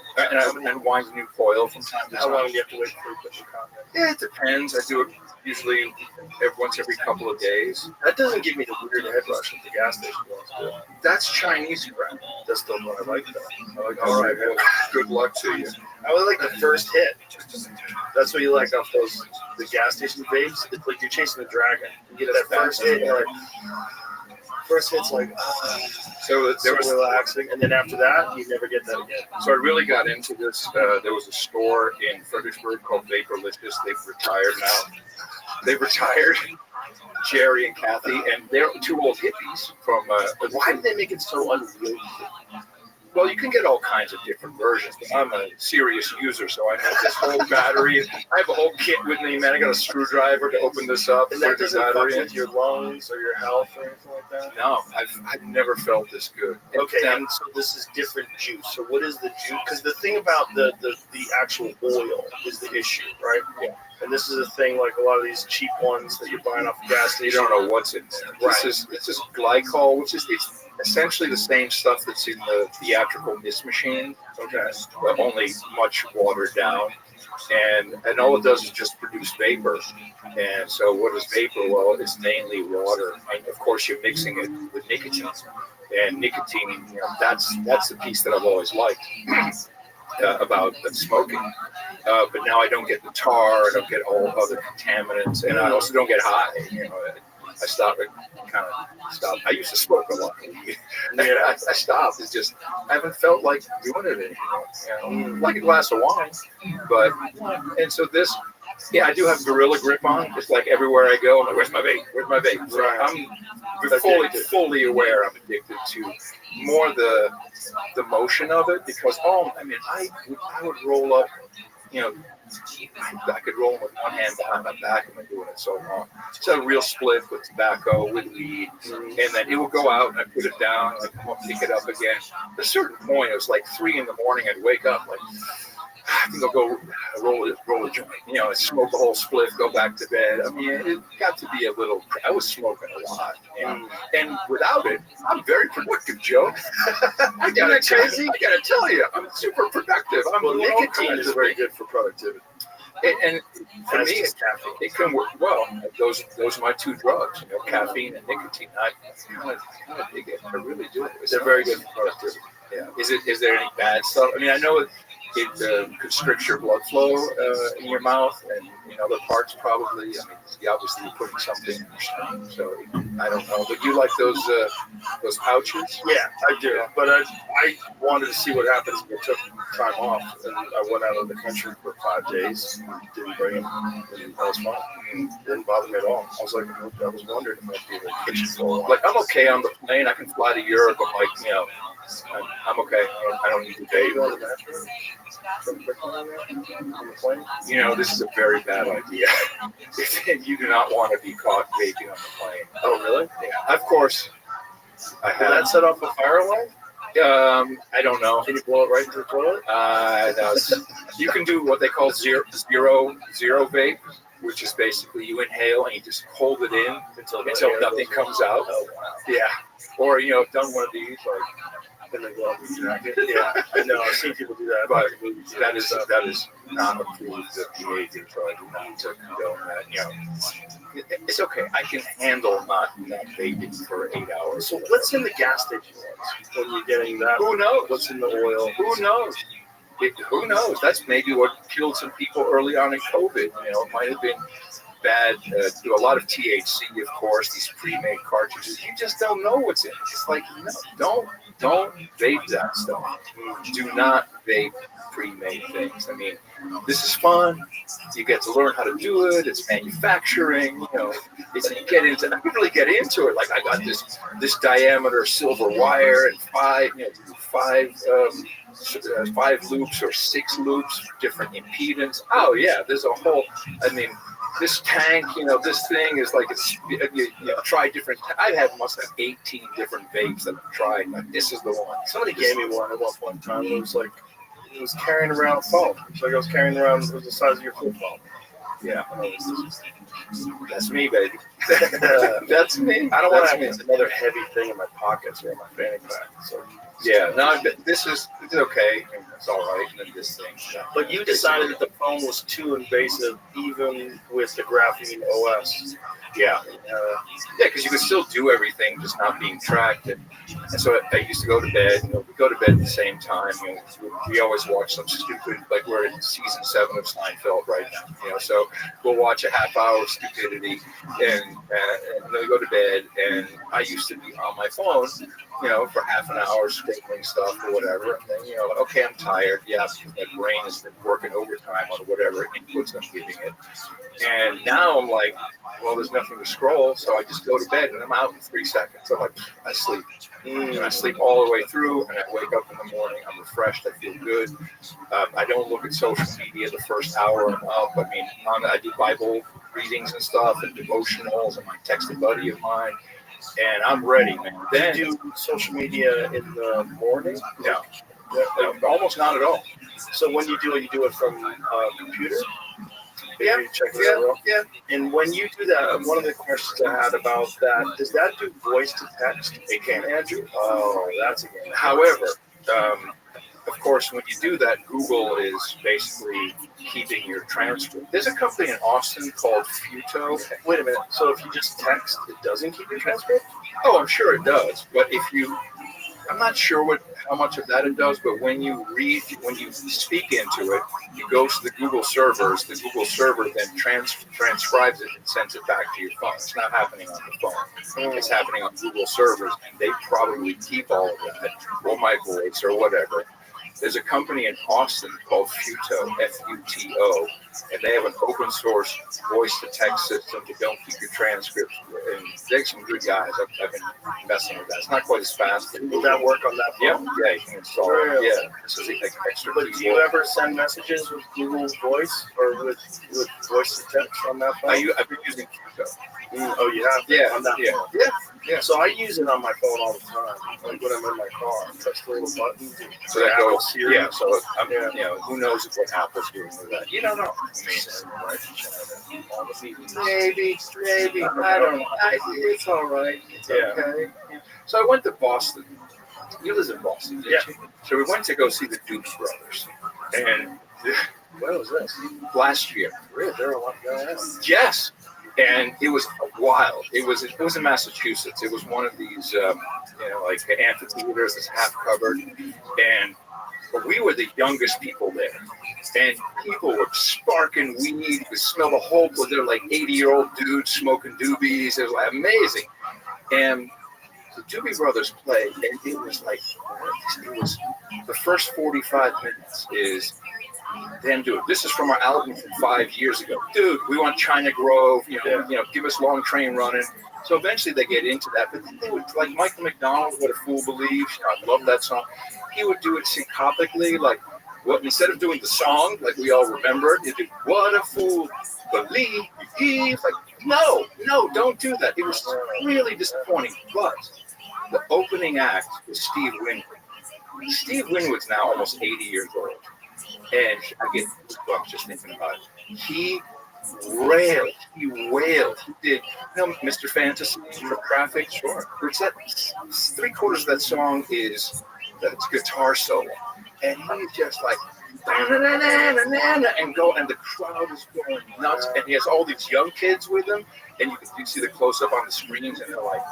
Speaker 12: and wind new coil from time to time.
Speaker 1: How long do you have to wait before you put your cotton in?
Speaker 12: Yeah, it depends. I do it usually once every couple of days.
Speaker 1: That doesn't give me the weird head rush that the gas station ones do.
Speaker 12: That's Chinese crap.
Speaker 1: That's the one I like, though. I like
Speaker 12: All right, well, good luck to you.
Speaker 1: I would like the first hit. That's what you like off the gas station vapes. It's like you're chasing the dragon. You get that first hit, and you're like, first hit's like,
Speaker 12: so there was
Speaker 1: relaxing, and then after that, you never get that again.
Speaker 12: So I really got into this. There was a store in Fredericksburg called Vaporlicious. They've retired now. They've retired, Jerry and Kathy, and they're two old hippies from.
Speaker 1: Why did they make it so unwieldy?
Speaker 12: Well, you can get all kinds of different versions. But I'm a serious user, so I have this whole battery. I have a whole kit with me, man. I got a screwdriver to open this up.
Speaker 1: And that doesn't fuck with your lungs or your health or anything like that?
Speaker 12: No, I've never felt this good.
Speaker 1: Okay, and so this is different juice. So what is the juice? Because the thing about the actual oil is the issue, right?
Speaker 12: Yeah.
Speaker 1: And this is the thing, like a lot of these cheap ones that you're buying off the gas station.
Speaker 12: You don't know what's in there.
Speaker 1: Right.
Speaker 12: This is glycol, which is it's essentially the same stuff that's in the theatrical mist machine.
Speaker 1: Okay.
Speaker 12: But only much watered down. And all it does is just produce vapor. And so what is vapor? Well, it's mainly water. And of course, you're mixing it with nicotine. And nicotine, that's the piece that I've always liked about smoking. But now I don't get the tar, I don't get all other contaminants, and I also don't get high. I stopped. Kind of stopped. I used to smoke a lot. I stopped. It's just I haven't felt like doing it anymore. Like a glass of wine, but and so this. Yeah, I do have Gorilla Grip on. It's like everywhere I go, I'm like, where's my vape? Where's my vape? So I'm fully aware I'm addicted to more the motion of it because I would roll up, I could roll with one hand behind my back. I've been doing it so long. It's a real split with tobacco, with weed, and then it would go out and I put it down, and I'd come up, pick it up again. At a certain point, it was like 3 a.m. I'd wake up like, I think I'll go roll a joint, and smoke a whole spliff, go back to bed. I mean, it got to be a little. I was smoking a lot, and without it, I'm very productive, Joe. I gotta tell you, I'm super productive.
Speaker 1: Nicotine is very good for productivity.
Speaker 12: And for me, it can work well. Those are my two drugs, caffeine and nicotine. I kind of dig it. I really do.
Speaker 1: They're very good for productivity.
Speaker 12: Yeah. Is there any bad stuff? I mean, I know it constricts your blood flow in your mouth and in other parts probably. I mean, obviously you're putting something in your stomach, so I don't know. But you like those pouches?
Speaker 1: Yeah, I do. But I wanted to see what happens if I took time off, and I went out of the country for 5 days. Didn't bring them, and that was fine. It didn't bother me at all. I was wondering if I'd be able to kitchen for a while.
Speaker 12: Like I'm okay on the plane. I can fly to Europe. I'm like, I'm okay. I don't need to date. This is a very bad idea. You do not want to be caught vaping on the plane.
Speaker 1: Oh, really?
Speaker 12: Yeah. Of course.
Speaker 1: Will that set off a fire alarm?
Speaker 12: I don't know.
Speaker 1: Can you blow it right into the toilet?
Speaker 12: No. You can do what they call zero vape, which is basically you inhale and you just hold it in until nothing comes out.
Speaker 1: Oh, wow.
Speaker 12: Yeah. Or I've done one of these like.
Speaker 1: And then go off the jacket. Yeah, I know. I've seen people do that.
Speaker 12: But that is not approved behavior, so I do not condone that. it's okay. I can handle not vaping for 8 hours.
Speaker 1: So what's in the gas station when you're getting that?
Speaker 12: Who knows?
Speaker 1: What's in the oil?
Speaker 12: Who knows? Who knows? That's maybe what killed some people early on in COVID. You know, it might have been bad. A lot of THC, of course. These pre-made cartridges. You just don't know what's in it. It's like, no, don't vape that stuff. Do not vape pre-made things. I mean, this is fun. You get to learn how to do it. It's manufacturing. You know, you get into. I can really get into it. Like I got this diameter silver wire and five loops or 6 loops for different impedance. Oh yeah, there's a whole. I mean, this tank. You know, this thing is like you try different. Must have 18 different vapes that I've tried. Like this is the one.
Speaker 1: Somebody gave me one at one time. It was like. It was carrying around a phone. It's like I was carrying around, it was the size of your flip phone.
Speaker 12: Yeah. That's me, baby. That's me.
Speaker 1: I don't want to have another heavy thing in my pockets or in my fanny pack. So
Speaker 12: yeah, no, this is okay. It's all right. And then this thing.
Speaker 1: But you decided that the phone was too invasive, even with the graphene OS.
Speaker 12: Yeah, because you could still do everything, just not being tracked. And so I used to go to bed. You know, we go to bed at the same time. You know, we always watch some stupid, like we're in season 7 of Seinfeld right now. You know, so we'll watch a half hour of stupidity, and then we go to bed. And I used to be on my phone, you know, for half an hour scrolling stuff or whatever. And then, you know, okay, I'm tired. Yeah, my brain has been working overtime on whatever inputs I'm giving it. And now I'm like, well, there's nothing to scroll, so I just go to bed and I'm out in 3 seconds. I'm like, I sleep. And I sleep all the way through, and I wake up in the morning. I'm refreshed. I feel good. I don't look at social media the first hour I'm up. I mean, I do Bible readings and stuff and devotionals, and I text a buddy of mine, and I'm ready, man. Then
Speaker 1: do you do social media in the morning?
Speaker 12: No, almost not at all.
Speaker 1: So when you do it from a computer?
Speaker 12: Yeah,
Speaker 1: yeah. And when you do that, one of the questions I had about that, does that do voice to text?
Speaker 12: It can,
Speaker 1: Andrew. Oh, that's a game.
Speaker 12: However, of course, when you do that, Google is basically keeping your transcript. There's a company in Austin called Futo.
Speaker 1: Wait a minute. So if you just text, it doesn't keep your transcript?
Speaker 12: Oh, I'm sure it does. But I'm not sure how much of that it does, but when you speak into it, it goes to the Google servers. The Google server then transcribes it and sends it back to your phone. It's not happening on the phone. It's happening on Google servers, and they probably keep all of that, or my voice, or whatever. There's a company in Austin called Futo, F-U-T-O, and they have an open source voice-to-text system to don't keep your transcripts. And they're some good guys. I've been messing with that. It's not quite as fast.
Speaker 1: Will that work on that phone?
Speaker 12: Yeah, you can install it. Yeah, this is like extra.
Speaker 1: But do you ever send messages with Google Voice or with voice-to-text on that phone?
Speaker 12: I've been using Futo.
Speaker 1: Oh, you have?
Speaker 12: Yeah,
Speaker 1: on that phone?
Speaker 12: Yeah.
Speaker 1: So I use it on my phone all the time. Like when I'm in my car, I press the little button.
Speaker 12: So that goes. Yeah. So you know, who knows what Apple's doing with that? You don't know. Maybe. I don't know. It's all right. It's okay. So I went to Boston. You live in Boston, didn't you? So we went to go see the Doobie Brothers, and
Speaker 1: when was this?
Speaker 12: Last year.
Speaker 1: Really? There were a lot going on.
Speaker 12: Yes. And it was wild. It was in Massachusetts. It was one of these, like amphitheaters that's half covered. And we were the youngest people there. And people were sparking weed. You could smell the whole place. They're like 80-year-old dudes smoking doobies. It was like amazing. And the Doobie Brothers played, and it was the first 45 minutes is them do it. This is from our album from 5 years ago. Dude, we want China Grove, give us Long Train Running. So eventually they get into that. But then they would, like Michael McDonald, What a Fool Believes, I love that song. He would do it syncopically, like instead of doing the song, like we all remember, he'd do What a Fool Believes. Like, no, don't do that. It was really disappointing. But the opening act was Steve Winwood. Steve Winwood's now almost 80 years old. And I get goosebumps just thinking about it. He wailed. He did, Mr. Fantasy for Traffic. Sure. It's that 3/4 of that song is that guitar solo. And he's just like and go, and the crowd is going nuts, and he has all these young kids with him, and you see the close up on the screens, and they're like,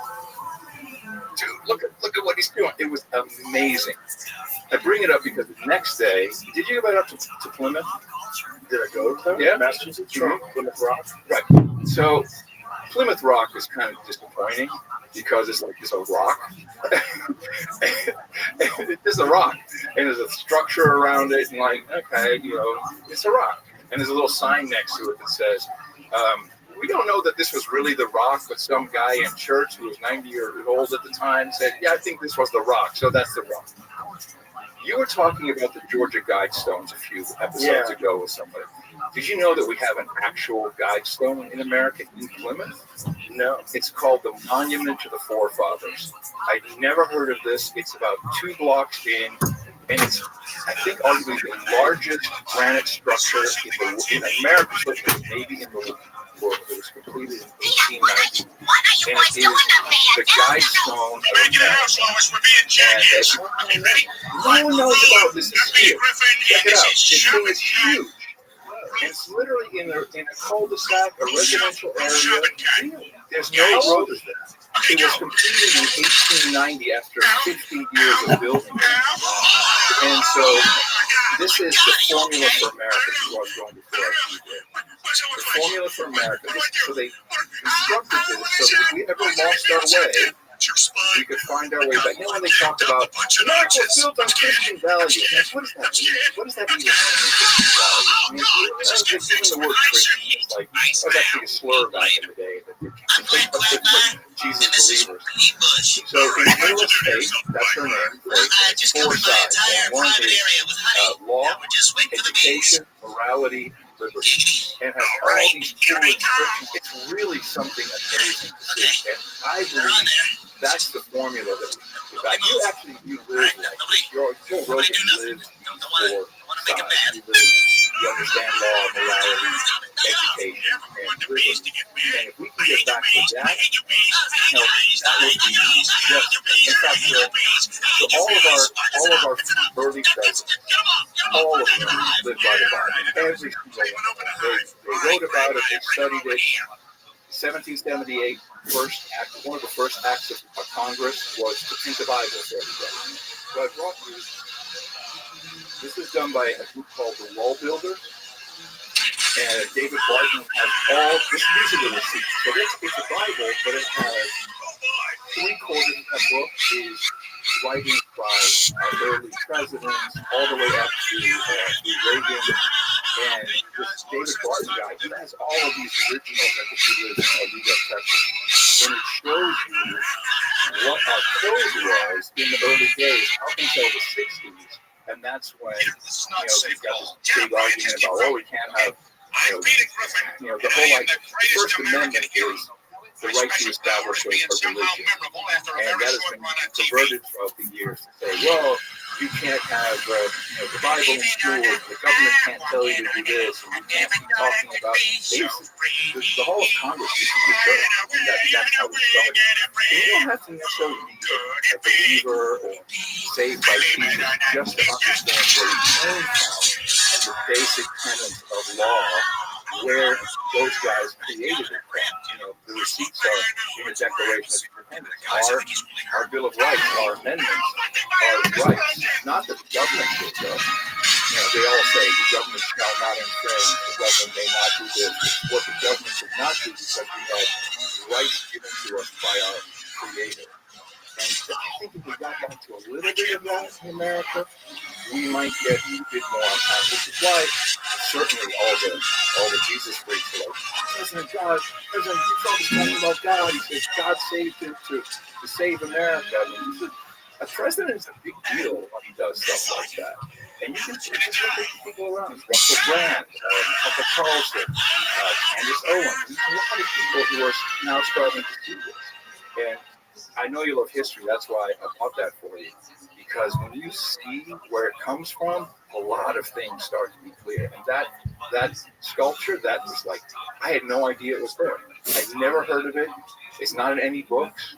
Speaker 12: dude, look at what he's doing. It was amazing. I bring it up because the next day, did you go up to Plymouth?
Speaker 1: Did I go to Plymouth?
Speaker 12: Yeah,
Speaker 1: Massachusetts. Plymouth Rock.
Speaker 12: Right. So Plymouth Rock is kind of disappointing because it's like it's a rock. It's a rock, and there's a structure around it, and like, okay, it's a rock, and there's a little sign next to it that says, we don't know that this was really the rock, but some guy in church who was 90 years old at the time said, yeah, I think this was the rock, so that's the rock. You were talking about the Georgia Guidestones a few episodes ago with somebody. Did you know that we have an actual Guidestone in America in Plymouth? No. It's called the Monument to the Forefathers. I'd never heard of this. It's about 2 blocks in, and it's, I think, arguably the largest granite structure in America, but maybe in the world. It was completed in 1890. And it is the Guidestone of America. And no one knows about this. Is huge. Check it out. This thing is huge. And it's literally in a cul-de-sac, a residential area. There's no road there. It was completed in 1890 after 50 years of building it. And so this is the formula for America. This is what I was going before I see it. The formula for America. So they constructed this so that if we ever lost our way, we could find our way back. You know, when they talk about America was built on Christian values, what does that mean? What does that mean? I mean, even the word Christian, it's like, that was actually a slur back in the day. Jesus believers. So in the middle of faith, that's her name, faith, 4 sides. And one is law, education, morality, liberty, and has all these cool inscriptions. It's really something amazing to see. And I believe that's the formula that we got. You live like this. Joe Rogan lives for science. You understand law, morality, education, and liberty. And if we can get back to that, that would be just, in fact, so all of our early presidents, all of them lived by the Bible. Every single one. They wrote about it, they studied it. 1778, one of the first acts of Congress was to print the Bible for everybody. So I brought you, this is done by a group called the Wall Builders, and David Barton has all, these are the receipts. So it's a Bible, but it has 3/4 of the book is writings by our early presidents, all the way up to Reagan. And this David Barton guy, he has all of these originals that he lives in Alita, Texas. And it shows you what our code was in the early days up until the 60s. And that's when, we've got this big argument about, we can't have, the whole, the First Amendment is the right to establish a religion. And that has been converted throughout the years to say, well, you can't have the Bible in school, the government can't tell you to do this, and you can't be talking about the whole of Congress used to be church, and that's how we started. And you don't have to necessarily be a believer or saved by Jesus just to understand where you came from and the basic tenets of law, where those guys created it from. The receipts are in the Declaration of Independence. Our Bill of Rights, our amendments are rights. Not that the government did though. They all say the government shall not infringe, the government may not do this. What the government did not do because we had rights given to us by our Creator. And I think if we got back to a little bit of that in America, we might get a bit more on top, which is why certainly all the Jesus freaks are like, President Trump is talking about God. He says God saved him to save America. I mean, a president is a big deal when he does stuff like that. And you can just look at people around. Russell Brand, Tucker Carlson, Candace Owens. There's a lot of people who are now starting to do this. And I know you love history. That's why I bought that for you. Because when you see where it comes from, a lot of things start to be clear. And that sculpture, that was like, I had no idea it was there. I'd never heard of it. It's not in any books,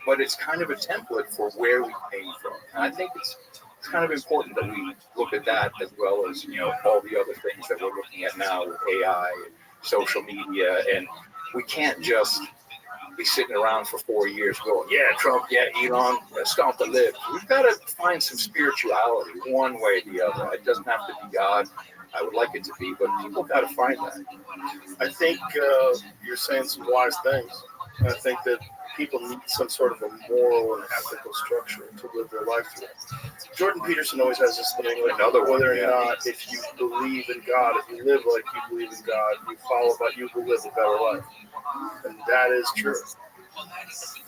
Speaker 12: but it's kind of a template for where we came from. And I think it's
Speaker 13: kind of important that we look at that as well as, all the other things that we're looking at now with AI and social media. And we can't just be sitting around for 4 years going, yeah, Trump, yeah, Elon, stomp the lid. We've got to find some spirituality one way or the other. It doesn't have to be God. I would like it to be, but people got to find that.
Speaker 1: I think you're saying some wise things. I think that people need some sort of a moral and ethical structure to live their life through. Jordan Peterson always has this thing, like, whether or not, if you believe in God, if you live like you believe in God, you follow God, you will live a better life. And that is true.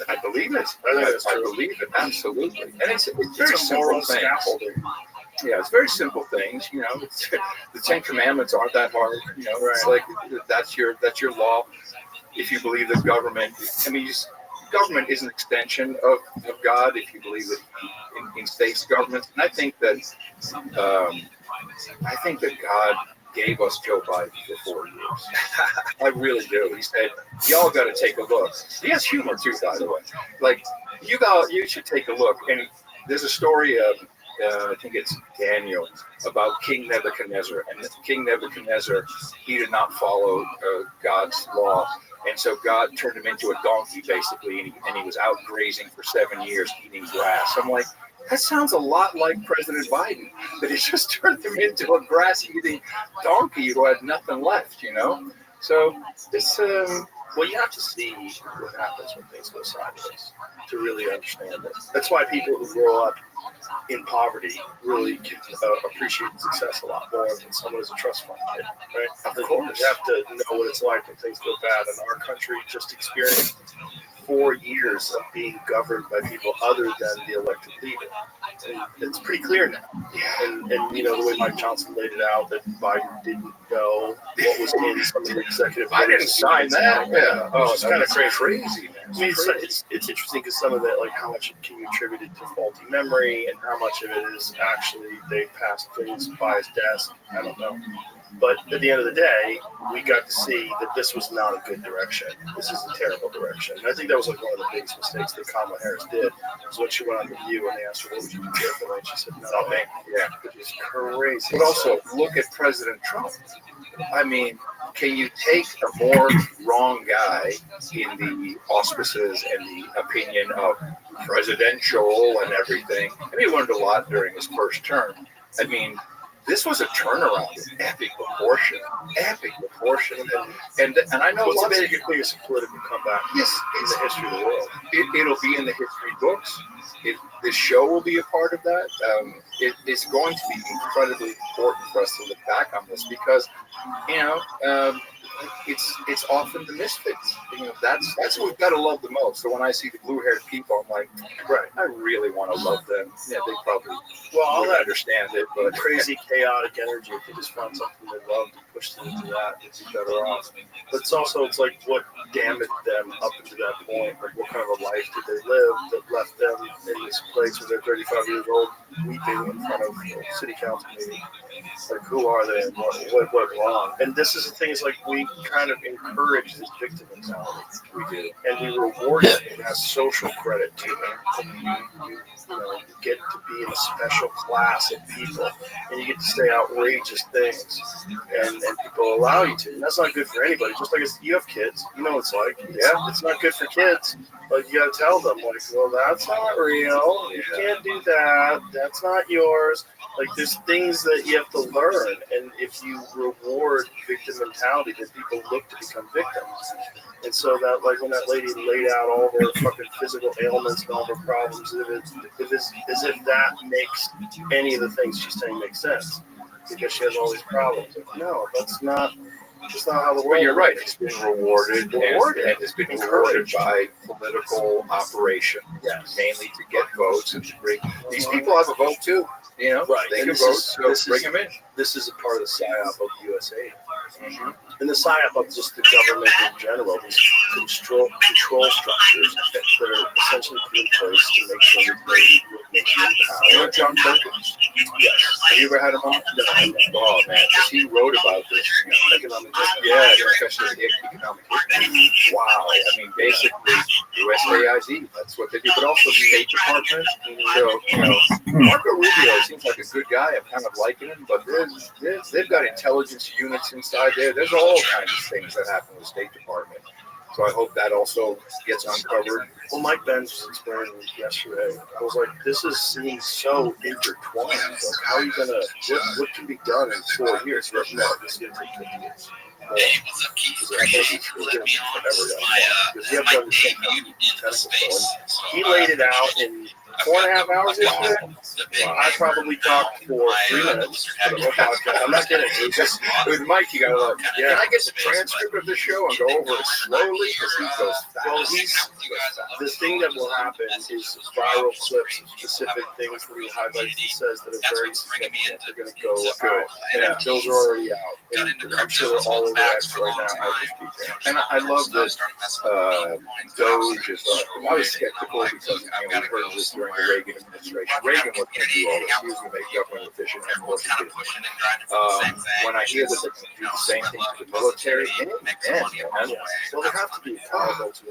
Speaker 13: I believe it. I believe it, absolutely. And it's very simple things. Yeah, it's very simple things. The Ten Commandments aren't that hard. It's like that's your law. If you believe that government, government is an extension of God. If you believe that in states governments, and I think that God gave us Joe Biden for 4 years. I really do. He said, y'all got to take a look. He has humor too, by the way. Like, you should take a look. And there's a story of, I think it's Daniel, about King Nebuchadnezzar. And King Nebuchadnezzar, he did not follow God's law. And so God turned him into a donkey, basically, and he was out grazing for 7 years, eating grass. I'm like, that sounds a lot like President Biden, that he just turned him into a grass-eating donkey who had nothing left, So this,
Speaker 1: well, you have to see what happens when things go sideways to really understand it. That's why people who grow up in poverty really can appreciate success a lot more than someone who's a trust fund kid, right? Of course. You have to know what it's like when things go bad. And our country just experienced 4 years of being governed by people other than the elected leader. And it's pretty clear now. And the way Mike Johnson laid it out, that Biden didn't know what was in some of the executive.
Speaker 13: I didn't sign that. Yeah. Oh,
Speaker 1: it's kind of
Speaker 13: crazy.
Speaker 1: It's interesting because some of that, like how much can you attribute it to faulty memory and how much of it is actually they passed things by his desk. I don't know. But at the end of the day, we got to see that this was not a good direction. This is a terrible direction. And I think that was like one of the biggest mistakes that Kamala Harris did, was when she went on The View and they asked her, what would you do differently? And she said, nothing. Yeah, which is crazy.
Speaker 13: But also, look at President Trump. I mean, can you take a more wrong guy in the auspices and the opinion of presidential and everything? And he learned a lot during his first term. I mean, this was a turnaround in epic proportion. And I know
Speaker 1: it's basically a political comeback in the history of the world.
Speaker 13: It'll be in the history books. This show will be a part of that. It's going to be incredibly important for us to look back on this because, it's often the misfits. That's what we've got to love the most. So when I see the blue-haired people, I'm like, right, I really want to love them. Yeah, they probably
Speaker 1: all that
Speaker 13: understand it, but
Speaker 1: crazy, chaotic energy. If they just found something they loved and pushed them into that, they'd be better off. But it's like what damaged them up to that point. Like what kind of a life did they live that left them in this place where they're 35 years old, weeping in front of a city council meeting. Like, who are they and what went wrong? And this is the thing, is like we kind of encourage this victim mentality. We do. And we reward it. It has social credit to it. You get to be in a special class of people and you get to say outrageous things and people allow you to. And that's not good for anybody. Just like you have kids, you know what it's like. Yeah, it's not good for kids. But you gotta tell them, like, well, that's not real. You can't do that. That's not yours. Like, there's things that you have to learn, and if you reward victim mentality, then people look to become victims. And so that, like, when that lady laid out all her fucking physical ailments and all her problems, as if that makes any of the things she's saying make sense, because she has all these problems. Like, no, that's not how the world.
Speaker 13: But you're right. It's been rewarded and it's been encouraged by political operation.
Speaker 1: Yes.
Speaker 13: Mainly to get votes and to bring. These people have a vote too.
Speaker 1: Right.
Speaker 13: They can vote, so bring them in.
Speaker 1: This is a part of the PSYOP of USA. Mm-hmm. And the PSYOP of just the government in general, these control structures that are essentially put in place to make sure that they
Speaker 13: You know John Perkins? Yes. Have you ever had him on? No. Oh man, 'cause he wrote about this. Economic, yeah, especially economic history. Wow. I mean, basically, USAID. That's what they do, but also the State Department. So, Marco Rubio seems like a good guy. I'm kind of liking him, but they've got intelligence units inside there. There's all kinds of things that happen with the State Department. So I hope that also gets uncovered.
Speaker 1: Well, Mike Benz was explaining yesterday. I was like, this seems so intertwined. Like, how are you going to, what can be done in 4 years? No, this is going to take 50 years.
Speaker 8: Hey, what's up, Keith? Appreciate you letting me on. This is my debut into the space.
Speaker 1: He laid it out in 4.5 hours yesterday. I probably talked for 3 minutes for the whole podcast. I'm not kidding. It was just,
Speaker 13: with Mike, you got to can I get the transcript of the show and go over it slowly? Because he goes fast.
Speaker 1: Well, the thing that will happen is viral clips of specific things that he highlights. He says that are very significant. They're going to go out. And those are already out. And I'm sure they're all over X right now.
Speaker 13: And I love that Doge is I was skeptical because we heard this during the Reagan administration. Reagan was going to do all this. He was going to make government efficient and more efficient. When I hear that they're going to do the same thing to the military,
Speaker 1: well, they have to be accountable to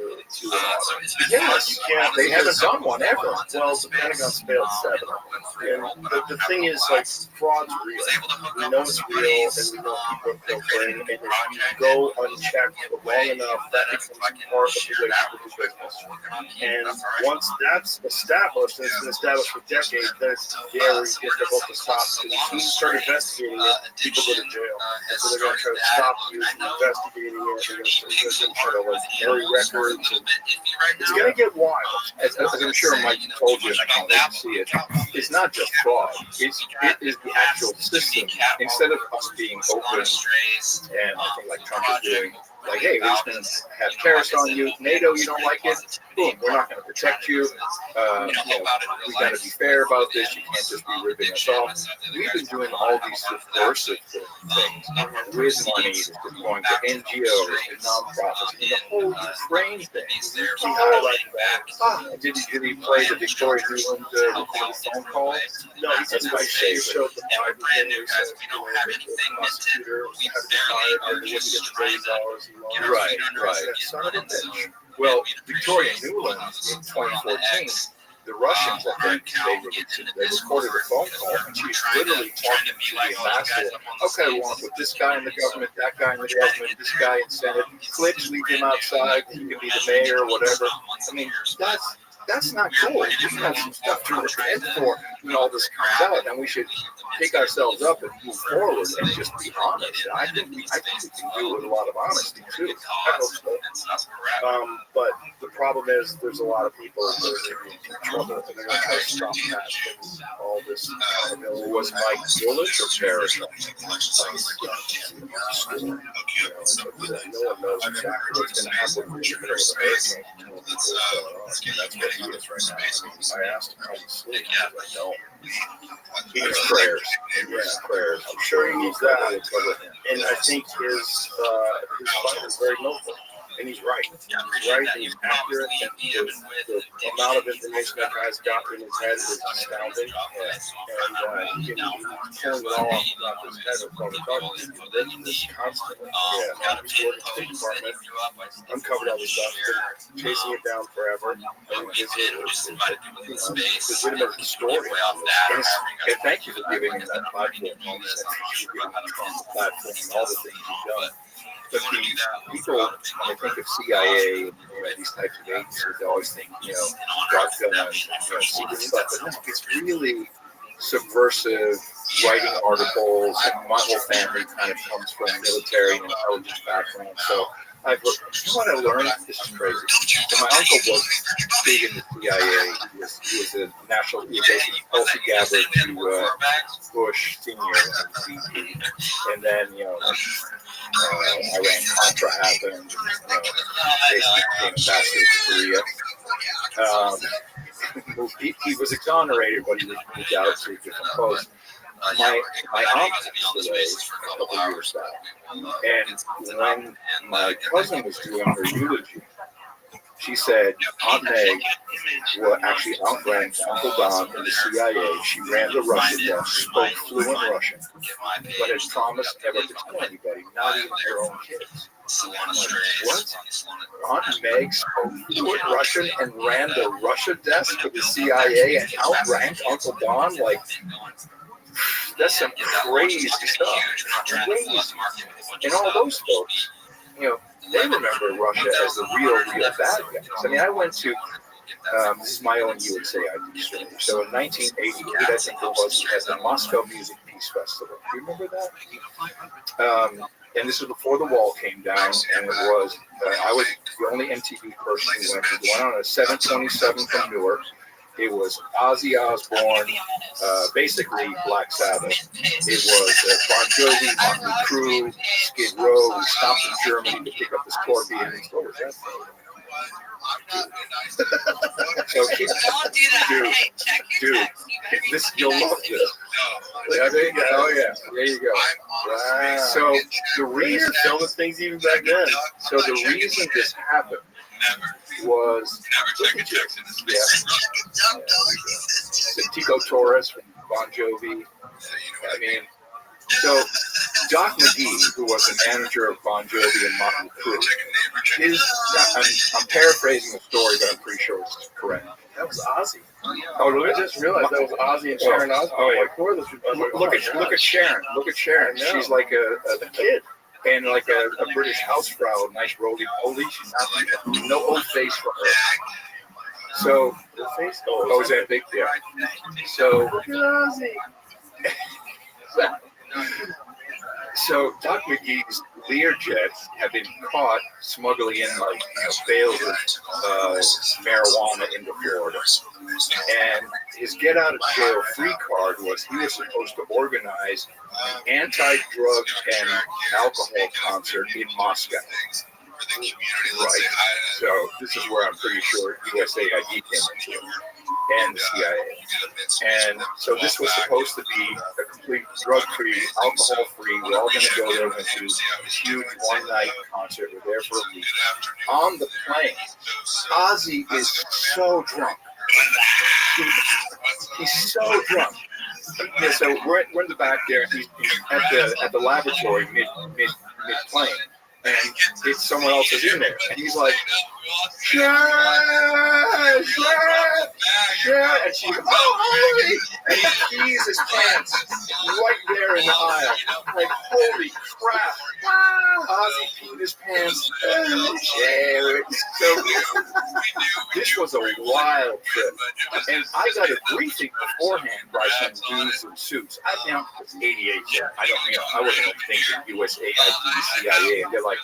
Speaker 13: yes, you can't. They haven't done one ever.
Speaker 1: Well, the Pentagon's failed 7. And the thing is, fraud's real. We know it's real, and we know people are filtering. And if you go unchecked for long enough, that becomes part of the way people do business. And once that's established, and it's been established for decades, then it's very difficult to stop. Because as soon as you start investigating it, people go to jail. And so they're going to try to stop you from investigating it. They're going to try to carry records. And it's going to get wild.
Speaker 13: As I'm sure Mike told you, and I can't wait to see it, it's not just fraud. It is the actual system. Instead of us being open, and I think like Trump is doing, like, hey, we're just going to have tariffs on you. NATO, you don't like it? Boom, we're not going to protect you. We got to be fair about this. You can't just be ripping us off. We've been doing all these subversive things with money that's been going to NGOs and nonprofits. And the whole Ukraine thing. Did he play the Victoria Nuland phone call?
Speaker 1: No, he said my showed the
Speaker 8: brand new guys. We don't have anything minted. We barely are just trying to
Speaker 13: Right. Son of a bitch. Well, Victoria Nuland in 2014, the Russians, I think, they recorded a phone call, and she's literally talking to the ambassador. Okay, we want to put this guy in the government, that guy in the government, this guy in Senate. Clicks, leave him outside. He can be the mayor or whatever. I mean, that's not cool. We should have some stuff to repent for when all this comes out, and we should pick ourselves up and move forward and just be honest. I think we can do it with a lot of honesty too. I hope so.
Speaker 1: But the problem is, there's a lot of people that are in trouble, and they're going to try to stop that from all this.
Speaker 13: Was Mike bullish or terrorist?
Speaker 1: No one knows exactly what's going to happen in the middle of the hurricane. That's what he is right now. I asked him how he's sleeping. He's like, no. He needs prayers. Prayers. I'm sure he needs that. And I think his fight is very noble. And he's right. He's right, and he's accurate, and the amount of information that guy's got in his head is astounding. And he can turn it all off about his head with all the darkness. He's written this constantly. I'm sure the State Department uncovered all this stuff, been chasing it down forever. And it's a legitimate story.
Speaker 13: And thank you for giving me that platform. Thank you for giving me the platform and all the things you've done. But people, when they think of CIA and these types of agencies, they always think, shotguns, secret stuff. But it's really subversive, writing articles. And my whole family kind of comes from military and intelligence background. So I've looked, what I learned, this is crazy. So my uncle was big in the CIA. He was a national, he was basically Tulsi Gabbard to Bush Senior and then, Iran-Contra happened, basically became ambassador to Korea. He was exonerated, but he was moved out to a different post. My aunt passed away a couple of years back, and when my cousin was doing her eulogy,
Speaker 12: She said Aunt Meg actually outranked Uncle Don in the CIA. She ran the Russian desk, spoke fluent Russian, but had promised never to tell anybody, not even her own kids. I'm like, what? Aunt Meg spoke fluent Russian and ran the Russia desk for the CIA and outranked Uncle Don? Like, that's some crazy stuff. Crazy. And all those folks, they remember Russia as the real bad guys. I mean, I went to this is my own USA ID story. So in 1988, I think it was, at the Moscow Music Peace Festival. Do you remember that? And this was before the wall came down, and it was I was the only MTV person who went. We went on a 727 from Newark. It was Ozzy Osbourne, basically Black Sabbath. It was Bon Jovi, Motley Crue, Skid Row. We stopped in Germany to pick up the Scorpions. What was that? So, dude, this you'll love this. There you go. Oh yeah, there you go. Wow. So the reason filming things even back then. So the reason this happened was Tico Torres from Bon Jovi. I mean, so Doc McGee, who was the manager of Bon Jovi and Motley Crue, I'm paraphrasing the story, but I'm pretty sure it's correct. That was Ozzy. Oh, really? I just realized that was Ozzy and Sharon Osbourne. Oh, yeah. Look at Sharon. Look at Sharon. She's like a kid. And like a British housefrau, nice roly-poly. She's not no old face for her. So, is that big? Yeah. So, look at Ozzy. So Doc McGee's Learjet had been caught smuggling in bales of marijuana into Florida, and his get out of jail free card was he was supposed to organize an anti-drug and alcohol concert in Moscow. Right. So this is where I'm pretty sure USA ID came into it, and the CIA. And so this was supposed to be a complete drug-free, alcohol-free. We're all going to go there and do this huge one-night concert. We're there for a week. On the plane, Ozzy is so drunk. He's so drunk. Yeah, so we're in the back there. He's at the laboratory mid-plane. And it's someone else is in there, and he's like, Sharon, and she goes, oh, and he pees his pants right there in the aisle. Like, holy crap! Ozzy peed his pants. Sharon. So this was a wild trip, and I got a briefing beforehand by some dudes in suits. It's 88, so I wasn't thinking USA, CIA, and they're like,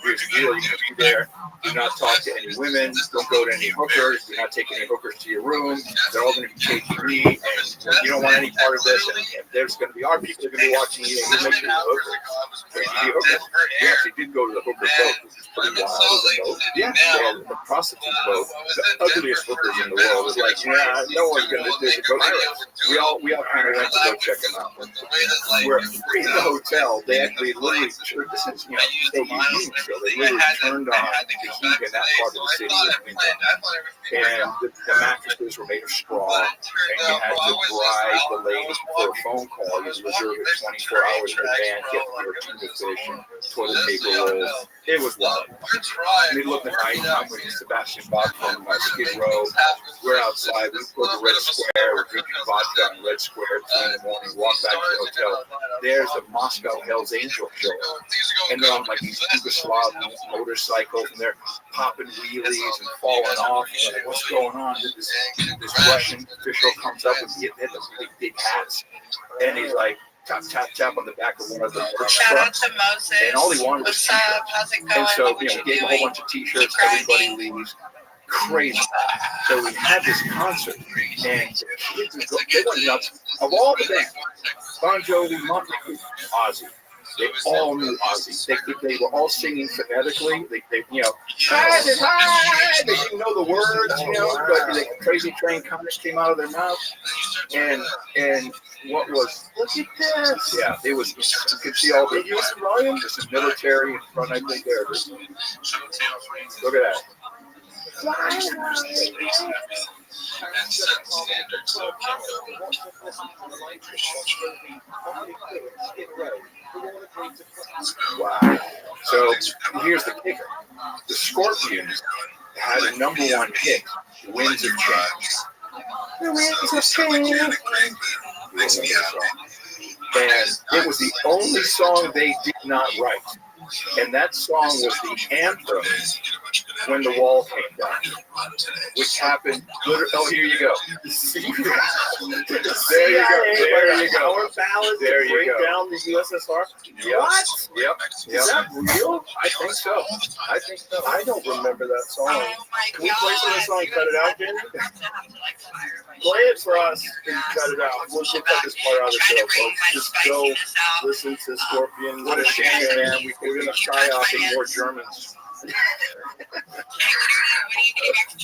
Speaker 12: here's the deal, you're going to be there. Do not talk to any women. Don't go to any hookers. Do not take any hookers to your room. They're all going to be KGB, and you don't want any part of this. And there's going to be our people that are going to be watching you, and you're making a hooker. We actually did go to the hooker boat, which is pretty wild. Yeah, the prostitute boat, the ugliest hookers in the world. Was like, no one's going to do it. We all kind of went to go check them out. We're in the hotel. They actually literally, this is, so they literally turned on the heat in that part of the city with winter. And the mattresses were made of straw, and you had to bribe the lady for a phone call. You reserve it 24 hours in advance, get your tuna fish and toilet paper rolls. It was wild. Middle of the night, I'm with Sebastian Bach from Skid Row. We're outside. We go to Red Square. We're drinking vodka on Red Square at 3 in the morning. Walk back to the hotel. There's the Moscow Hell's Angel show. And they're on like these Yugoslav motorcycles, and they're popping wheelies and falling off. And like, what's going on? This Russian official comes up and he had the really big hats, and he's like, tap, tap, tap on the back of one of the trucks. And all he wanted was t-shirts. And so, gave a whole bunch of t-shirts. Everybody leaves. Crazy. So we had this concert, and the kids they went nuts. Of all the bands, Bon Jovi, Motley Crue, Ozzy. They all knew Ozzy. They were all singing phonetically. They hi, they didn't know the words, but the Crazy Train comments came out of their mouth. And what was, look at this. Yeah, it was, you could see all the U.S. Ryan. This is military in front, I think, there. Look at that.
Speaker 16: and set standards of
Speaker 13: Wow. So here's the kicker. The Scorpions had a number one hit, Winds of Change. And it was the only song they did not write. And that song was the anthem when the wall came down, which happened. Oh, here you go. There you go. There you go.
Speaker 10: Our ballads
Speaker 13: There you
Speaker 10: break
Speaker 13: go.
Speaker 10: down the USSR.
Speaker 13: Yep.
Speaker 10: What?
Speaker 13: Yep.
Speaker 10: Is that real?
Speaker 13: I think so. I think so.
Speaker 10: I don't remember that song. Can we play some of the song and cut it out, Jenny? Play it for us and cut it out. We'll cut this part out of the show, folks. Just go listen to Scorpion.
Speaker 13: What a shame, man. We're going to try out more Germans.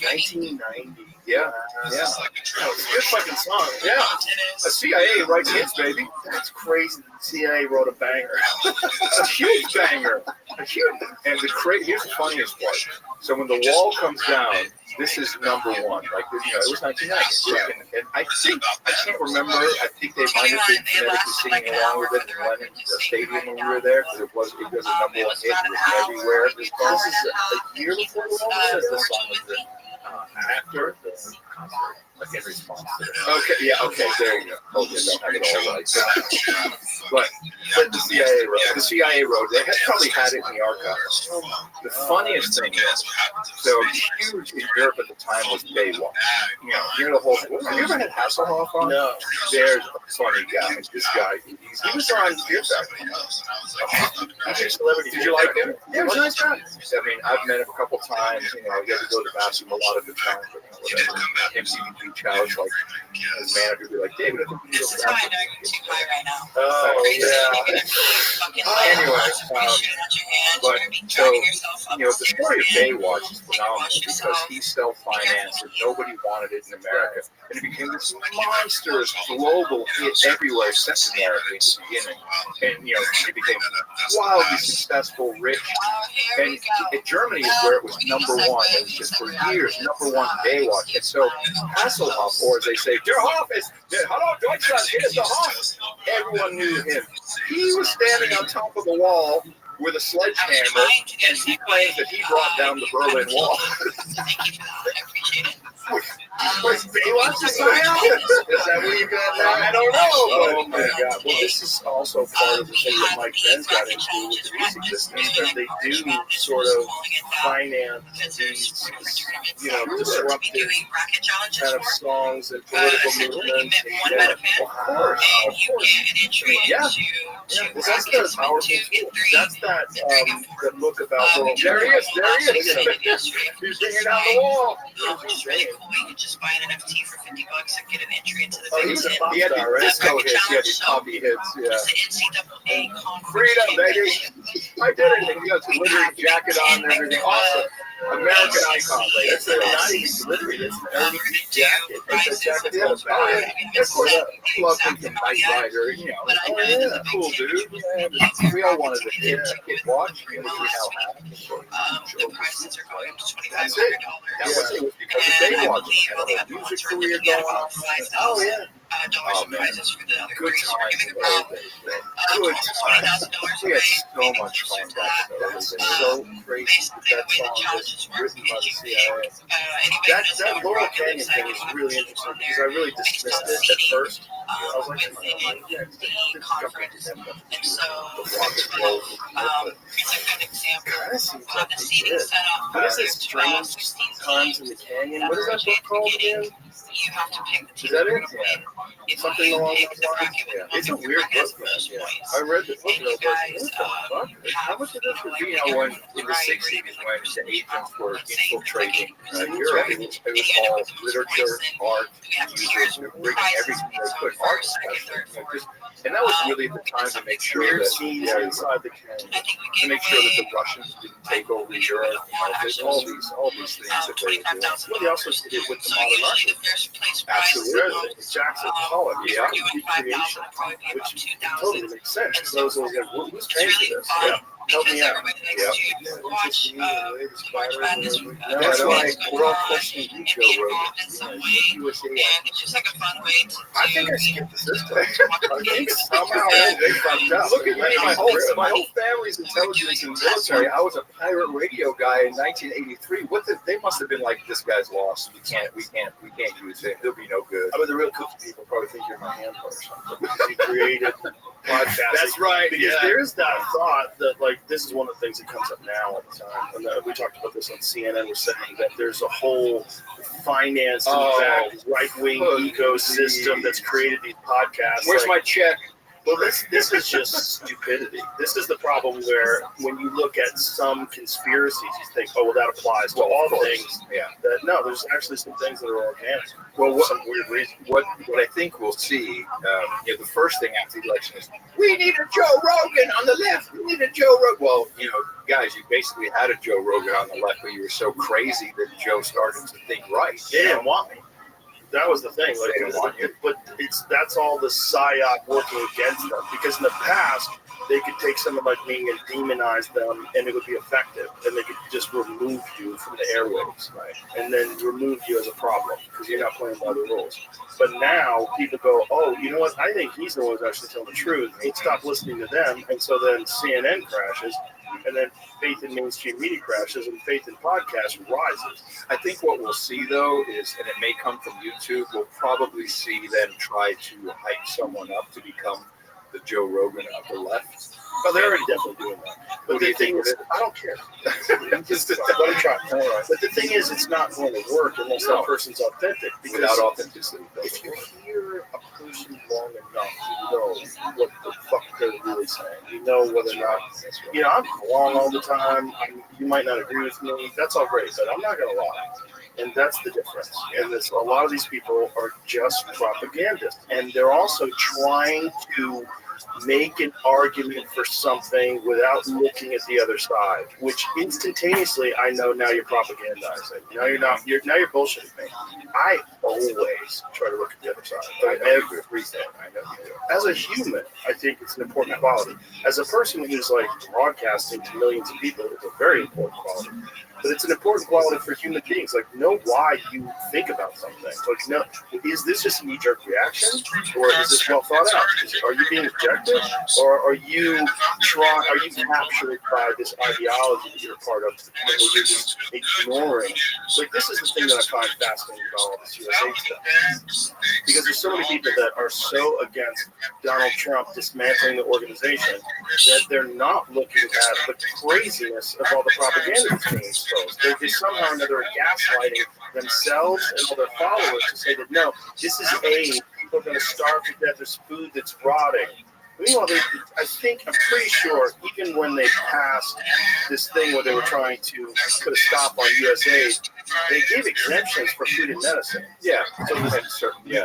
Speaker 10: 1990.
Speaker 13: Yeah. Yeah.
Speaker 10: Good fucking song.
Speaker 13: Yeah. A CIA writes hits, baby.
Speaker 10: That's crazy. The CIA wrote a banger.
Speaker 13: A huge banger. A huge. And here's the funniest part. So when the wall comes down, this is number one. Like, you know, it was 1990. And I can't remember. I think they might have been phonetically singing along with it in Lennon Stadium when we were there, because it was a number one hit. It was everywhere. This is a year before the wall. Says the song was written after the concert, like in response to it. Okay, yeah, okay, there you go. Okay, don't have it all right. But the CIA wrote. They probably had it in the archives. The funniest thing is, so huge in Europe at the time was Baywatch. You know, hear the whole. Have you ever had Hasselhoff on?
Speaker 10: No.
Speaker 13: There's a funny guy. This guy, he was on Fear Factory. He's a celebrity. Did you like him? Yeah, he was a nice guy. I mean, I've met him a couple times. You know, I get to go to the bathroom a lot of the time. But, you know, whatever. MTV Beach House, like his manager would be like, David, I think you need to go to the bathroom. Oh, yeah. Anyway, but so, you know, the story of Baywatch is phenomenal because he self-financed and nobody wanted it in America. And it became this monstrous global hit everywhere except America in the beginning. And, you know, it became wildly successful, rich. And Germany is where it was number one. It was just for years, number one Baywatch. And so Hasselhoff, or as they say, Der Hoff is, hello, Deutschland, it is the Hoff. Everyone knew him. He was standing on top of the wall with a sledgehammer, and he claims that he brought down the Berlin Wall. Was Baywatch a psyop? Is that where you got that? I don't know. Oh my God! Well, this is also part of the thing that Mike Benz got into with the music business, that they do sort of finance these, you know, disruptive kind of songs and political movements. Yeah, of course. Yeah. Well, that's the powerful tool. That's that the book about. Well, there he is. There he is. He's bringing down the wall.
Speaker 17: You could just buy an NFT for $50 and get an entry into the
Speaker 13: He had these disco hits, he had these poppy hits, yeah. Freedom, baby! I did it. He got the glittery jacket on and everything. Awesome. American icon, ladies. It's not even glittery. It's an LED jacket. It's a jacket on the back. Of course, Club and Night Rider, you know. Oh, yeah. Cool, dude. Yeah, we all wanted a kid watch. We now have.
Speaker 17: The prices are going up to $2,500.
Speaker 13: That's it. That was it. Because of Baywatch. Had a music career going on. Oh, yeah.
Speaker 17: Prizes for the other
Speaker 13: good times in the old days. Good times. We had so much fun back in the early days. So crazy. That song was written by the CIA. That Laurel Canyon thing is really interesting because I really dismissed it at first. I was like,
Speaker 17: and so it's a good example of the seating setup.
Speaker 13: What is this? Strange Times in the Canyon? What is that book called again?
Speaker 17: You have to pick the
Speaker 13: team. Is that it? Yeah. Something along those lines. Yeah. It's a weird book, man. Yeah. I read the book and I was like, what the fuck? How much of this was, you know, when in the 60s when the agents were infiltrating Europe, it was all literature, art, music, they were bringing everything they could, art especially. And that was really the time to make sure that inside the canyon, to make sure that the Russians didn't take over Europe. There's all these things that they were doing. Well, they also did it with the modern art. Absolutely. Jackson Pollock, recreation, which totally makes sense. Those are like, who's paying for this? Yeah.
Speaker 1: Help me out.
Speaker 12: That's why we're all questioning you, Joe Rogan.
Speaker 17: It's just like a fun way to
Speaker 1: I think I skipped the system. I think somehow they fucked up.
Speaker 12: Look at me, my whole family's intelligence and military. I was a pirate radio guy in 1983. They must have been like, this guy's lost. We can't use him. He'll be no good.
Speaker 1: I mean, the real cookie people probably think you're my hand or something. You created podcast. That's right. Because there's that thought that, like, this is one of the things that comes up now all the time. And we talked about this on CNN. We're saying that there's a whole finance backed right-wing ecosystem that's created these podcasts.
Speaker 12: Where's my check?
Speaker 1: Well, this is just stupidity. This is the problem where when you look at some conspiracies, you think, oh, well, that applies to all things.
Speaker 12: Yeah.
Speaker 1: That, no, there's actually some things that are organic.
Speaker 12: Well,
Speaker 1: some weird reason.
Speaker 12: What I think we'll see, the first thing after the election is, we need a Joe Rogan on the left. We need a Joe Rogan. Well, guys, you basically had a Joe Rogan on the left, but you were so crazy that Joe started to think right.
Speaker 1: They didn't want me. That was the thing. Like, but that's all the psyop working against them. Because in the past, they could take someone like me and demonize them, and it would be effective. And they could just remove you from the airwaves, right? And then remove you as a problem because you're not playing by the rules. But now people go, oh, you know what? I think he's the one who's actually telling the truth. Let's stop listening to them. And so then CNN crashes, and then faith in mainstream media crashes, and faith in podcasts rises.
Speaker 12: I think what we'll see, though, is, and it may come from YouTube, we'll probably see them try to hype someone up to become the Joe Rogan of the left.
Speaker 1: Oh, they're already definitely doing that. But the thing is, I don't care. Just let them try. But the thing is, it's not going to work unless that person's authentic. Because
Speaker 12: without authenticity.
Speaker 1: If you hear a person long enough, you know what the fuck they're really saying. You know whether or not, I'm wrong all the time. You might not agree with me. That's all great, but I'm not going to lie. And that's the difference. And a lot of these people are just propagandists. And they're also trying to make an argument for something without looking at the other side, which instantaneously I know now you're propagandizing. Now you're not. You're bullshitting me. I always try to look at the other side. Everything. I know you do. As a human, I think it's an important quality. As a person who's like broadcasting to millions of people, it's a very important quality. But it's an important quality for human beings. Like, know why you think about something. Like, no, is this just a knee-jerk reaction, or is this well thought out? Are you being objective, or are you captured by this ideology that you're a part of, to the point where you're just ignoring? Like, this is the thing that I find fascinating about all this USA stuff, because there's so many people that are so against Donald Trump dismantling the organization that they're not looking at the craziness of all the propaganda that's being exposed. They somehow or another are gaslighting themselves and all their followers to say that, no, this is aid. People are going to starve to death. There's food that's rotting. Meanwhile, I'm pretty sure, even when they passed this thing where they were trying to put a stop on USAID, they gave exemptions for food and medicine.
Speaker 12: Yeah.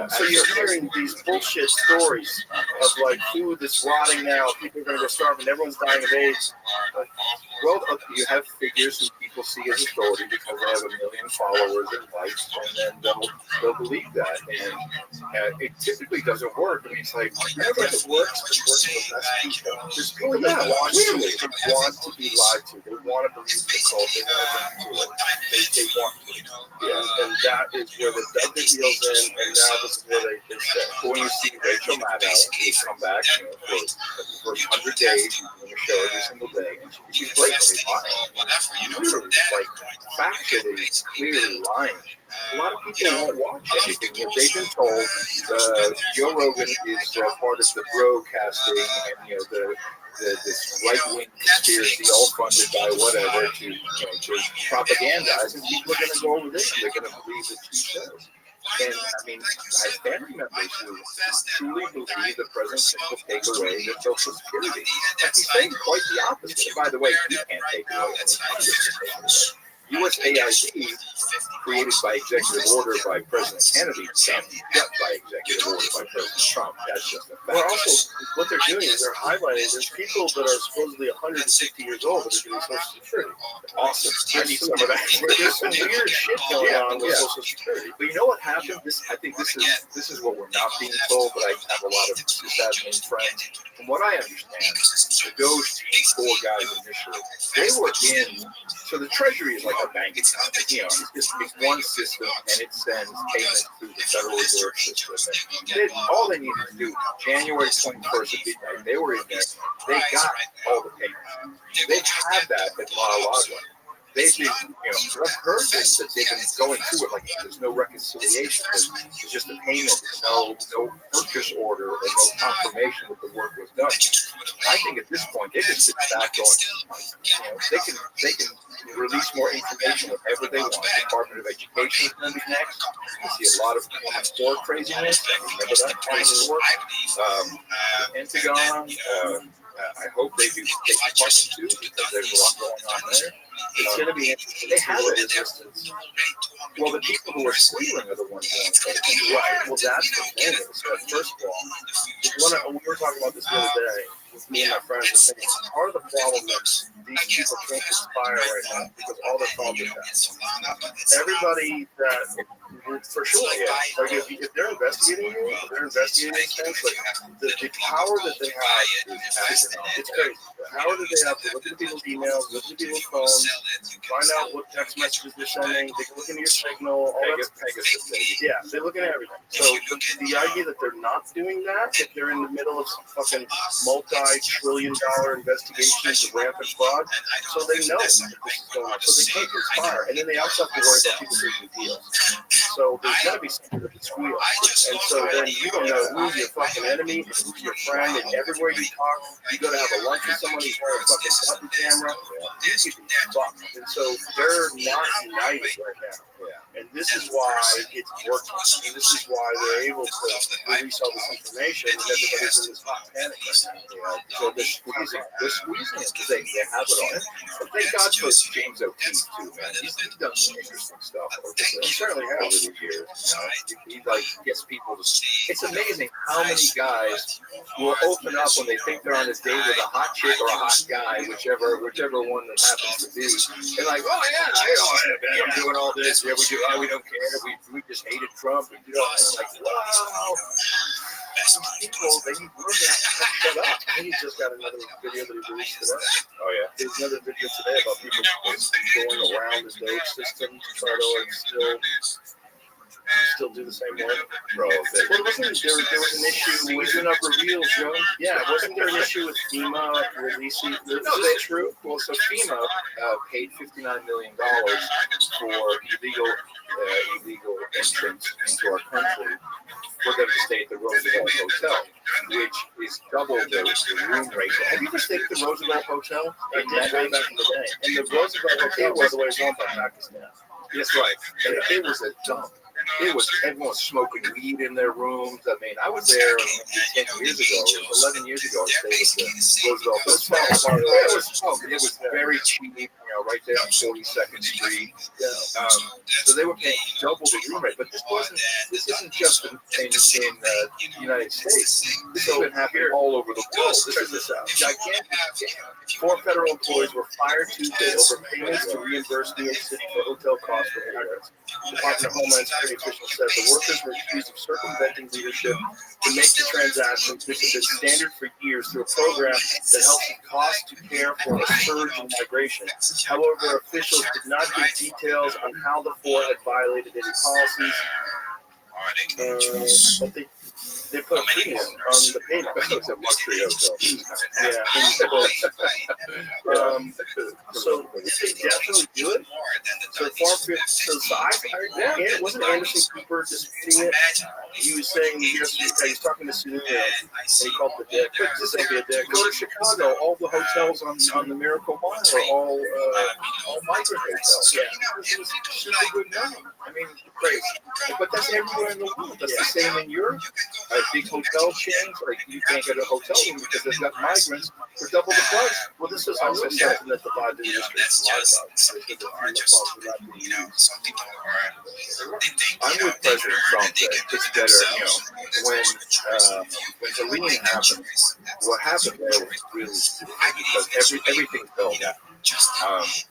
Speaker 1: So you're hearing these bullshit stories of like food that's rotting now, people are going to go starve, and everyone's dying of AIDS.
Speaker 12: Well, you have figures who people see as authority because they have 1 million followers and likes, and then they'll believe that. And it typically doesn't work. I mean, it's like, whenever it works, it works with less people. There's people that want to be lied to. They want to believe the cult. They want to do it. They want to.
Speaker 1: And that is where the dug their heels in, and now this is where they stay.
Speaker 12: When you see Rachel Maddow, who come back for the first 100 days, she's doing a show every single day, and she's blatantly lying. Literally, like, factually, clearly lying. A lot of people won't watch anything. They've been told Joe Rogan is part of the broadcasting and this right-wing conspiracy, all funded by whatever, to propagandize, and people are going to go over this, and they're going to believe the two shows. And I mean, I have family members who truly believe the president will take away their Social Security. But he's saying quite the opposite. By the way, he can't take it away. USAID, created by executive order by President Kennedy, can't be cut by executive order by President Trump. That's just a fact.
Speaker 1: Well, also, what they're doing is they're highlighting there's people that are supposedly 150 years old that are getting Social Security.
Speaker 12: Awesome. I need some of that.
Speaker 1: There's some weird shit going on with Social Security.
Speaker 12: But you know what happened? I think this is what we're not being told, but I have a lot of sysadmin friends. From what I understand, the Doge team
Speaker 13: 4 guys initially. They were in. So the Treasury is like a bank account. You know, it's one system, and it sends payments through the Federal Reserve System. And all they needed to do, January 21st at midnight, they were in there. They got all the payments. They had that at Mar-a-Lago. They've been, I've heard this, that they've been going through it like there's no reconciliation. There's just a payment, no purchase order, or no confirmation that the work was done. I think at this point, they just sit back going, they can release more information whenever they want. The Department of Education is going to be next. You see a lot of core craziness. Remember that kind of work? The Pentagon. I hope they do take the part too, because there's a lot going on there. It's going to be interesting. They have a resistance. Well, the people who are squealing are the ones going crazy. Right. Well, that's the thing. First of all, we were talking about this the other day. Me and my friends were saying part of the problem is these people can't conspire right now because all their phones are down. Everybody that, for sure, like if they're investigating you, if they're investigating things, like the power that they have is astronomical. It's crazy. The power that they have to look at people's emails, look at people's phones, find out what text messages they're sending, they can look into your signal, all that. Pegasus. Yeah, they look at everything. So the idea that they're not doing that, if they're in the middle of some fucking multi-trillion-dollar investigation into rampant fraud, so they know that this is going on. So they can't conspire, and then they also have to worry about people making deals. So there's got to be something that can squeal. And so then you don't know who's your fucking enemy and who's your friend, and everywhere you talk, you go to have a lunch with someone who's wearing a fucking button camera. These people are fucked. And so they're not united right now. And this is why it's working. And this is why they're able to release all this information, and everybody's in this hot panic right now. So they're squeezing it because they have it all. But thank God for James O'Keefe too, man. He's done some interesting stuff. He certainly has over the years. He like gets people to. It's amazing how many guys will open up when they think they're on a date with a hot chick or a hot guy, whichever one that happens to be. They're like, oh yeah, I'm doing all this. Yeah, we do. We don't care. We just hated Trump. We do all this. Like, wow. People, they need to shut up. He just got another video that he released today. Oh yeah. There's another video today about people going around the dope system to try to still do the same way. Bro, there was an issue with up reveals, Joe. Yeah, wasn't there an issue with FEMA releasing? No, that's true. Well, so FEMA paid $59 million for illegal entrance into our country for them to stay at the Roosevelt Hotel, which is double the room rate. Have you ever stayed at the Roosevelt Hotel? I did way back in the day. And the Roosevelt Hotel, by the way, is owned by Pakistan. That's right. And it was a dump. Everyone was smoking weed in their rooms. I mean, I was there 10 years ago, 11 years ago. I stayed at the Roosevelt. It was very cheap, right there on 42nd Street. So they were paying double the room rate. But this isn't just in the United States. This has been happening all over the world. This is a gigantic scam. 4 federal employees were fired Tuesday over payments to reimburse New York City for hotel costs for immigrants. The Department of Homeland Security officials said the workers were accused of circumventing leadership to make the transactions, which have been standard for years through a program that helps the cost to care for a surge in migration. However, officials did not give details on how the 4 had violated any policies. But they put a premium on the payment. It's a luxury hotel. So they definitely do it. So wasn't Anderson Cooper disputing it? He was saying he was talking to Sunil and he called the dick. Just don't be a dick. Go to Chicago. All the hotels on the Miracle Mile are all migrant hotels. Yeah, it was super good money. I mean, crazy. But that's everywhere in the world. That's the same in Europe. Big hotel chains, like you can't get a hotel room because they've got migrants for double the price. Well, this is also something that the Biden administration lies about.
Speaker 8: Some people are.
Speaker 13: I'm with President Trump that it's better, when Helene happened, what happened there was really stupid because everything fell down.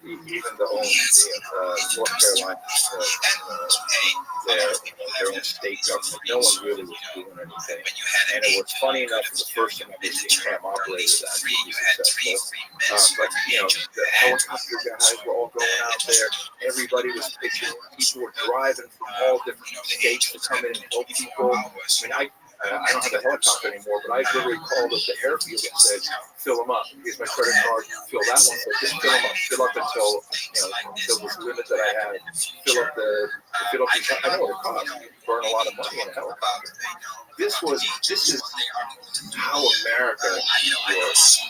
Speaker 13: Even the whole North Carolina, their own state government, no one really was doing anything. And it was funny enough, the first time I was seeing Trump operate was actually successful.
Speaker 12: But the helicopter guys were all going out there. Everybody was pitching. People were driving from all different states to come in and help people. I don't have a helicopter anymore, but I literally called up the airfield and said, fill them up. Here's my credit card. Fill that one. So just fill them up. Fill up until this limit that I have. Fill up the I know what it costs. You burn a lot of money in a helicopter. This is how America works.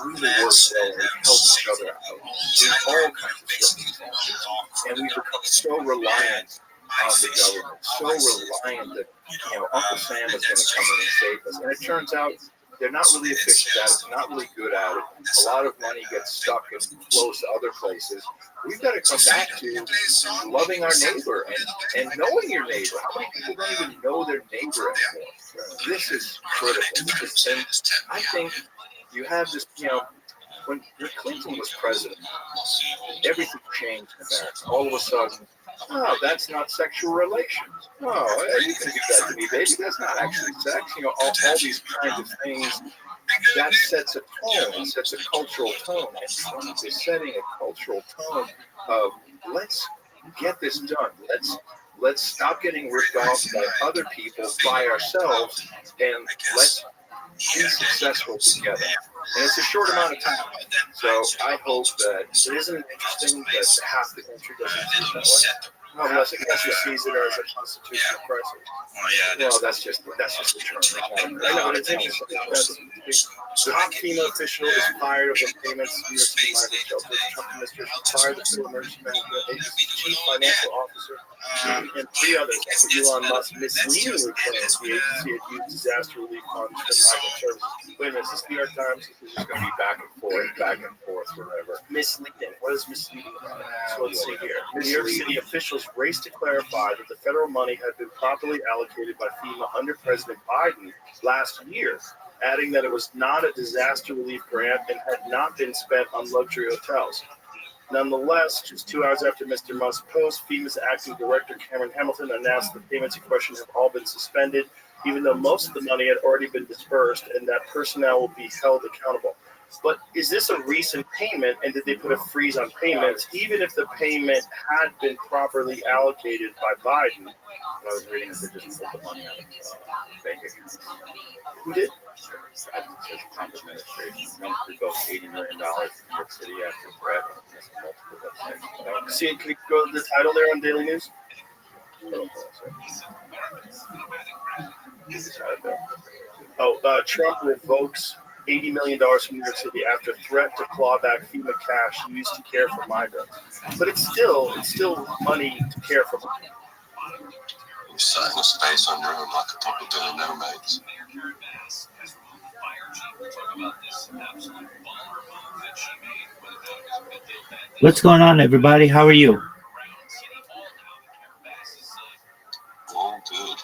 Speaker 12: We really work well and help each other out in all kinds of circumstances. And we become so reliant on the government, so reliant that Uncle Sam is going to come in and save us. And it turns out they're not really efficient at it, they're not really good at it. A lot of money gets stuck and flows to other places. We've got to come back to loving our neighbor and knowing your neighbor. How many people don't even know their neighbor anymore? This is critical. And I think you have this, when Clinton was president, everything changed in America. All of a sudden, oh, that's not sexual relations. Oh, you can do that to me, baby. That's not actually sex. All these kinds of things. That sets a tone, sets a cultural tone. And Trump is setting a cultural tone of let's get this done. Let's stop getting ripped off by other people, by ourselves, and let's be successful together. And it's a short amount of time. So I hope that it isn't interesting that half the country doesn't see it that way. No, unless it sees it as a constitutional crisis. Well, that's just the term. I know, but it's interesting. The top female official is fired over payments to New York City migrant shelters. Trump administration fired the Federal Emergency Management Agency chief financial officer and 3 others after Elon Musk misleadingly claims the agency had used disaster relief funds for migrant services. Wait a minute, is this New York Times? This is just going to be back and forth forever. Misleading. What is misleading about it? So let's see here. New York City officials raced to clarify that the federal money had been properly allocated by FEMA under President Biden last year, adding that it was not a disaster relief grant and had not been spent on luxury hotels. Nonetheless, just 2 hours after Mr. Musk's post, FEMA's acting director, Cameron Hamilton, announced the payments in question have all been suspended, even though most of the money had already been dispersed and that personnel will be held accountable. But is this a recent payment, and did they put a freeze on payments, even if the payment had been properly allocated by Biden? When I was reading it, they just pulled the money out of bank accounts. Who did?
Speaker 5: Trump administration revoked $80 million in New York City after threat.
Speaker 12: See, can you go to the title there on Daily News? Trump revokes $80 million from New York City after threat to claw back FEMA cash used to care for migrants. But it's still money to care for migrants.
Speaker 18: You sat in a space on your own like a couple of billion no-mates.
Speaker 3: What's going on, everybody? How are you?
Speaker 18: All good.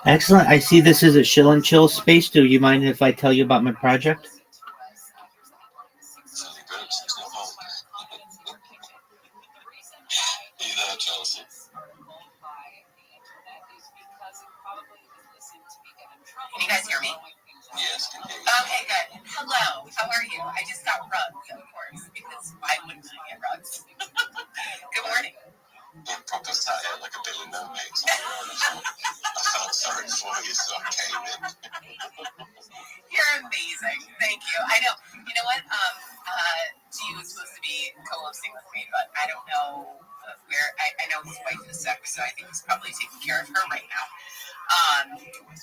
Speaker 3: Excellent. I see this is a chill and chill space. Do you mind if I tell you about my project?
Speaker 18: Silly goats, it's not hard. You there, Chelsea?
Speaker 19: Can you guys hear me?
Speaker 18: Yes, can hear you.
Speaker 19: Okay, good. Hello, how are you? I just got rugs, of course, because why wouldn't I get rugs? Good morning.
Speaker 18: You're proper sat here like a billion no-mates. I felt sorry for you, so I came in.
Speaker 19: You're amazing. Thank you. I know. You know what? G was supposed to be co-hosting with me, but I don't know where. I know his wife is sick, so I think he's probably taking care of her right now.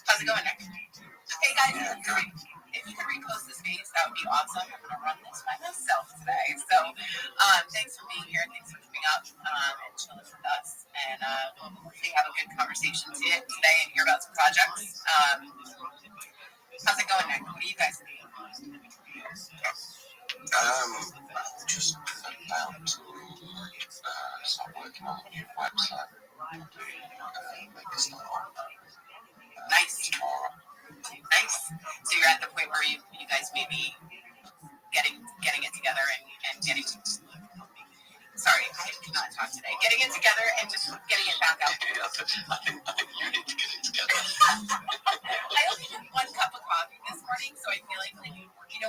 Speaker 19: How's it going, Nick? Hey guys, if you could repost the space, that would be awesome. I'm gonna run this by myself today. So thanks for being here, thanks for coming up and chilling with us. And we'll hopefully have a good conversation today and hear about some projects. How's it going, Nick? What are you guys doing?
Speaker 18: Just about to start working on a new website. Maybe start on
Speaker 19: Nice.
Speaker 18: tomorrow.
Speaker 19: Nice. So you're at the point where you guys may be getting it together and getting. Sorry, I cannot talk today. Getting it together and just getting it back out.
Speaker 18: I think you need to get it together.
Speaker 19: I only had 1 cup of coffee this morning, so I feel like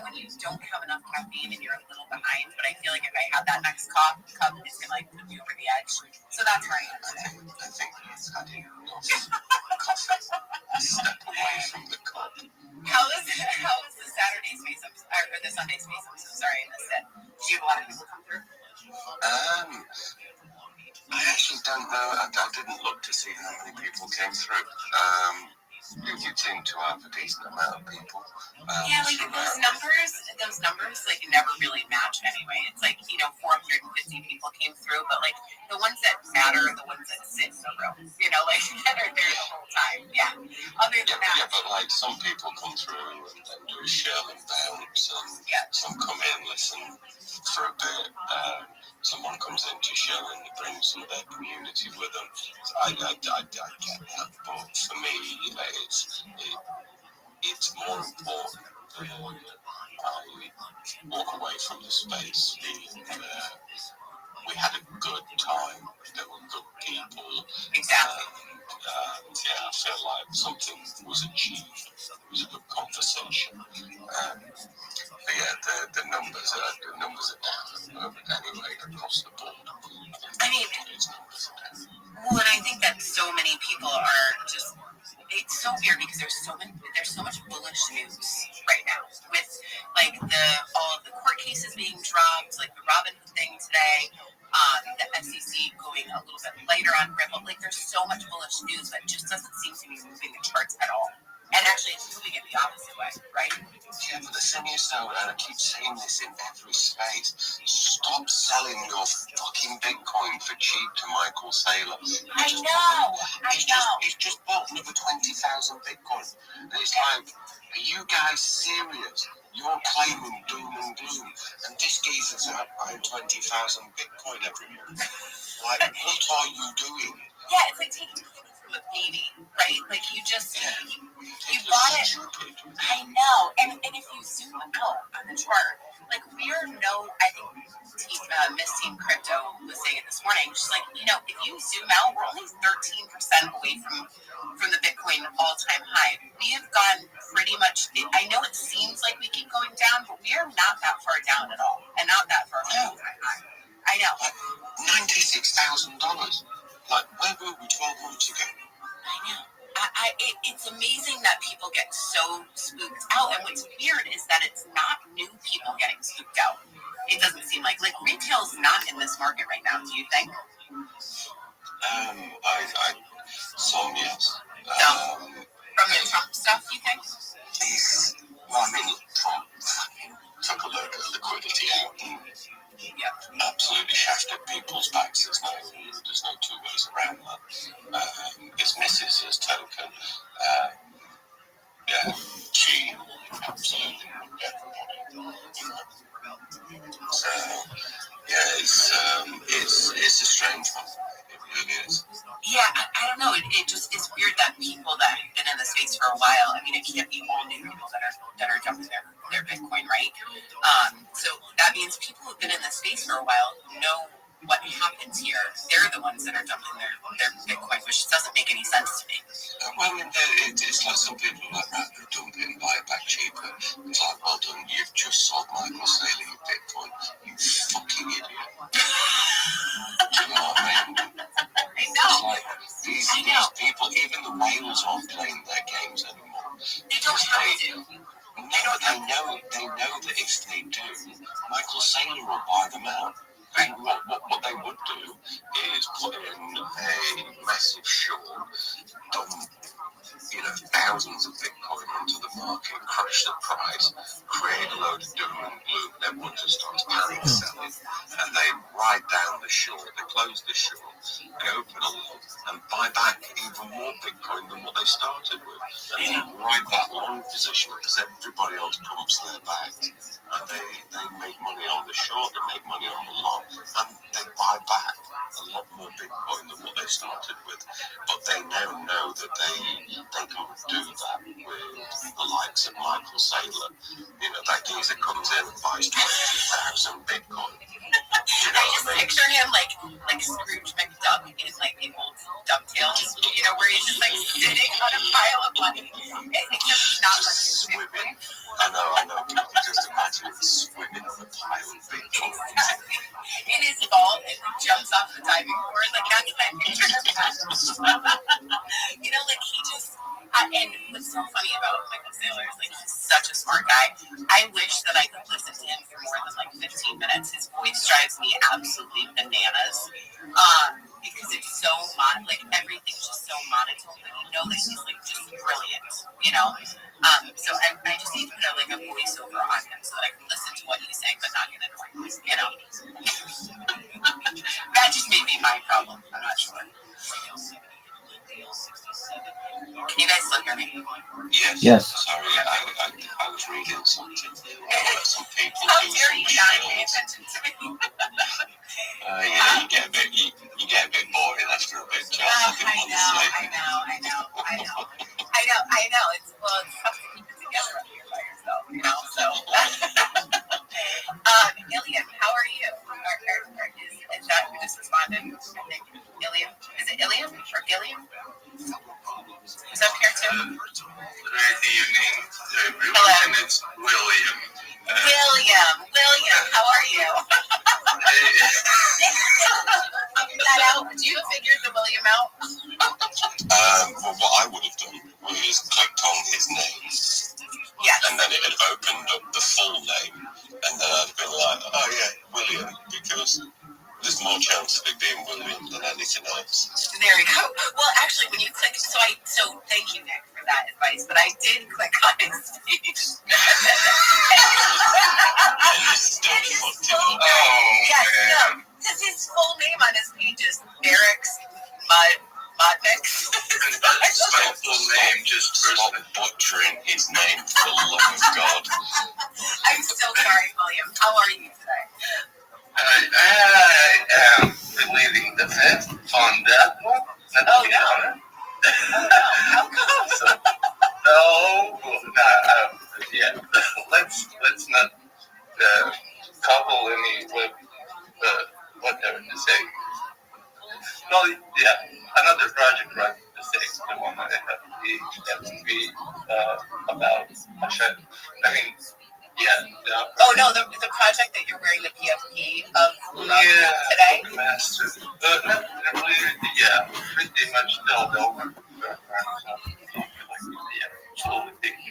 Speaker 19: when you don't have enough caffeine and you're a little behind, but I feel like if I have that next cup, it's gonna like put me over the edge. So that's where I am today.
Speaker 18: I think he's had enough coffee. Step away from the cup.
Speaker 19: How is the Saturday space up or the Sunday space? I'm so sorry I missed it. Do you have a lot of people come through?
Speaker 18: I actually don't know. I didn't look to see how many people came through. You seem to have a decent amount of people.
Speaker 19: Yeah, like those numbers like never really match anyway. It's like, 450 people came through, but like the ones that matter are the ones that sit in the room, like that are there the whole time. Yeah. Other than that.
Speaker 18: Yeah, but like some people come through and do a shell and bounce, and some come in, listen for a bit. Someone comes in to show and they bring some of their community with them. I get that, but for me, it's more important that I walk away from the space being we had a good time. There were good people.
Speaker 19: Exactly.
Speaker 18: I felt like something was achieved. It was a good conversation. But yeah, the numbers are down at the moment anyway across the board.
Speaker 19: I mean, well, and I think that so many people are just. It's so weird because there's so much bullish news right now with like all of the court cases being dropped, like the Robin Hood thing today, the SEC going a little bit lighter on Ripple. Like there's so much bullish news that just doesn't seem to be moving the charts at all. And actually, it's moving it the opposite way, right?
Speaker 18: Yeah, but the thing is, though, and I keep saying this in every space, stop selling your fucking Bitcoin for cheap to Michael Saylor.
Speaker 19: I know.
Speaker 18: He's just bought another 20,000 Bitcoin. And it's like, are you guys serious? You're claiming doom and gloom, and this geezer's out buying 20,000 Bitcoin every month. Like, what are you doing?
Speaker 19: Yeah, it's like taking from a baby, right? Like you bought it. I know. And if you zoom out on the chart, like I think Miss Team Crypto was saying it this morning. She's like, if you zoom out, we're only 13% away from the Bitcoin all-time high. We have gone pretty much. I know it seems like we keep going down, but we are not that far down at all, and not that far from all-time high. I know.
Speaker 18: Like $96,000. Like, where were we 12 months ago?
Speaker 19: I know. It's amazing that people get so spooked out, and what's weird is that it's not new people getting spooked out. It doesn't seem like retail's not in this market right now. Do you think?
Speaker 18: Some yes.
Speaker 19: From the Trump stuff, you think?
Speaker 18: Trump took a look at liquidity out and absolutely shafted people's backs. There's no two ways around that. His missus as token. She absolutely everybody. So it's a strange one. It really is.
Speaker 19: Yeah, I don't know. It just is weird that people that have been in the space for a while. I mean, it can't be all new people that are dumping their Bitcoin, right? So that means people who've been in the space for a while know what happens here. They're the ones that are dumping their Bitcoin, which doesn't make any sense to me.
Speaker 18: Well, it's like some people like that who dump it and buy it back cheaper. It's like, well done, you've just sold Michael Saylor your Bitcoin. You fucking idiot. Do you know what I mean?
Speaker 19: I know.
Speaker 18: Like, these people, even the whales aren't playing their games anymore.
Speaker 19: They don't have to.
Speaker 18: No, they know that if they do, Michael Saylor will buy them out. And what they would do is put in a massive short, dump, thousands of Bitcoin into the market, crush the price, create a load of doom and gloom, everyone just starts panic selling, and they ride down the short, they close the short, they open a lot, and buy back even more Bitcoin than what they started with, and they ride that long position because everybody else pumps their back, and they make money on the short, they make money on the long, and they buy back a lot more Bitcoin than what they started with, but they now know that they can't do that with the likes of Michael Saylor. That geezer comes in and buys 20,000 Bitcoin.
Speaker 19: I just picture him like Scrooge McDuck in like the old DuckTales, where he's just like sitting on a pile of money. It's not like
Speaker 18: swimming. I know. Just
Speaker 19: I wish that I could listen to him for more than like 15 minutes. His voice drives me absolutely bananas. Because it's so like everything's just so monotone, but you know that he's like just brilliant, you know. So I just need to put like a voiceover on him so that I can listen to what he's saying, but not get annoyed, you know. That just may be my problem. I'm not sure. Can you guys still hear me?
Speaker 18: Yes. Sorry, I was reading something. Some people.
Speaker 19: How dare you not pay attention to me?
Speaker 18: Yeah, you get a bit boring after a bit.
Speaker 19: I know. It's tough to keep it together up here by yourself, you know. So, Iliam, how are you? Is that who just responded? I think Iliam. Is it Iliam or Gilliam? Who's up here too?
Speaker 18: Good evening, everyone.
Speaker 19: Hello.
Speaker 18: And it's William.
Speaker 19: William, how are you? Figured that out. Do you figure the William out?
Speaker 18: Well, what I would have done was clicked on his name.
Speaker 19: Yes.
Speaker 18: And then it had opened up the full name. And then I'd been like, oh yeah, William, because there's more chance of it being William than anything else.
Speaker 19: There we go. Well, actually, when you click, so thank you, Nick, for that advice. But I did click on his page. Because his full name on his page is Eric's Modnick.
Speaker 18: Spell full name, just stop butchering his name for the love of God.
Speaker 19: I'm so sorry, William. How are you today?
Speaker 18: I am believing the fifth on that one.
Speaker 19: Oh no. How come?
Speaker 18: Yeah. Let's not couple any with whatever to say. No, yeah, another project, right? The sixth one I have to be about Hashem. I mean, yeah.
Speaker 19: Oh no, the project that you're wearing the PFP of today.
Speaker 18: Master. Not really, yeah, pretty much still over. Yeah, slowly taking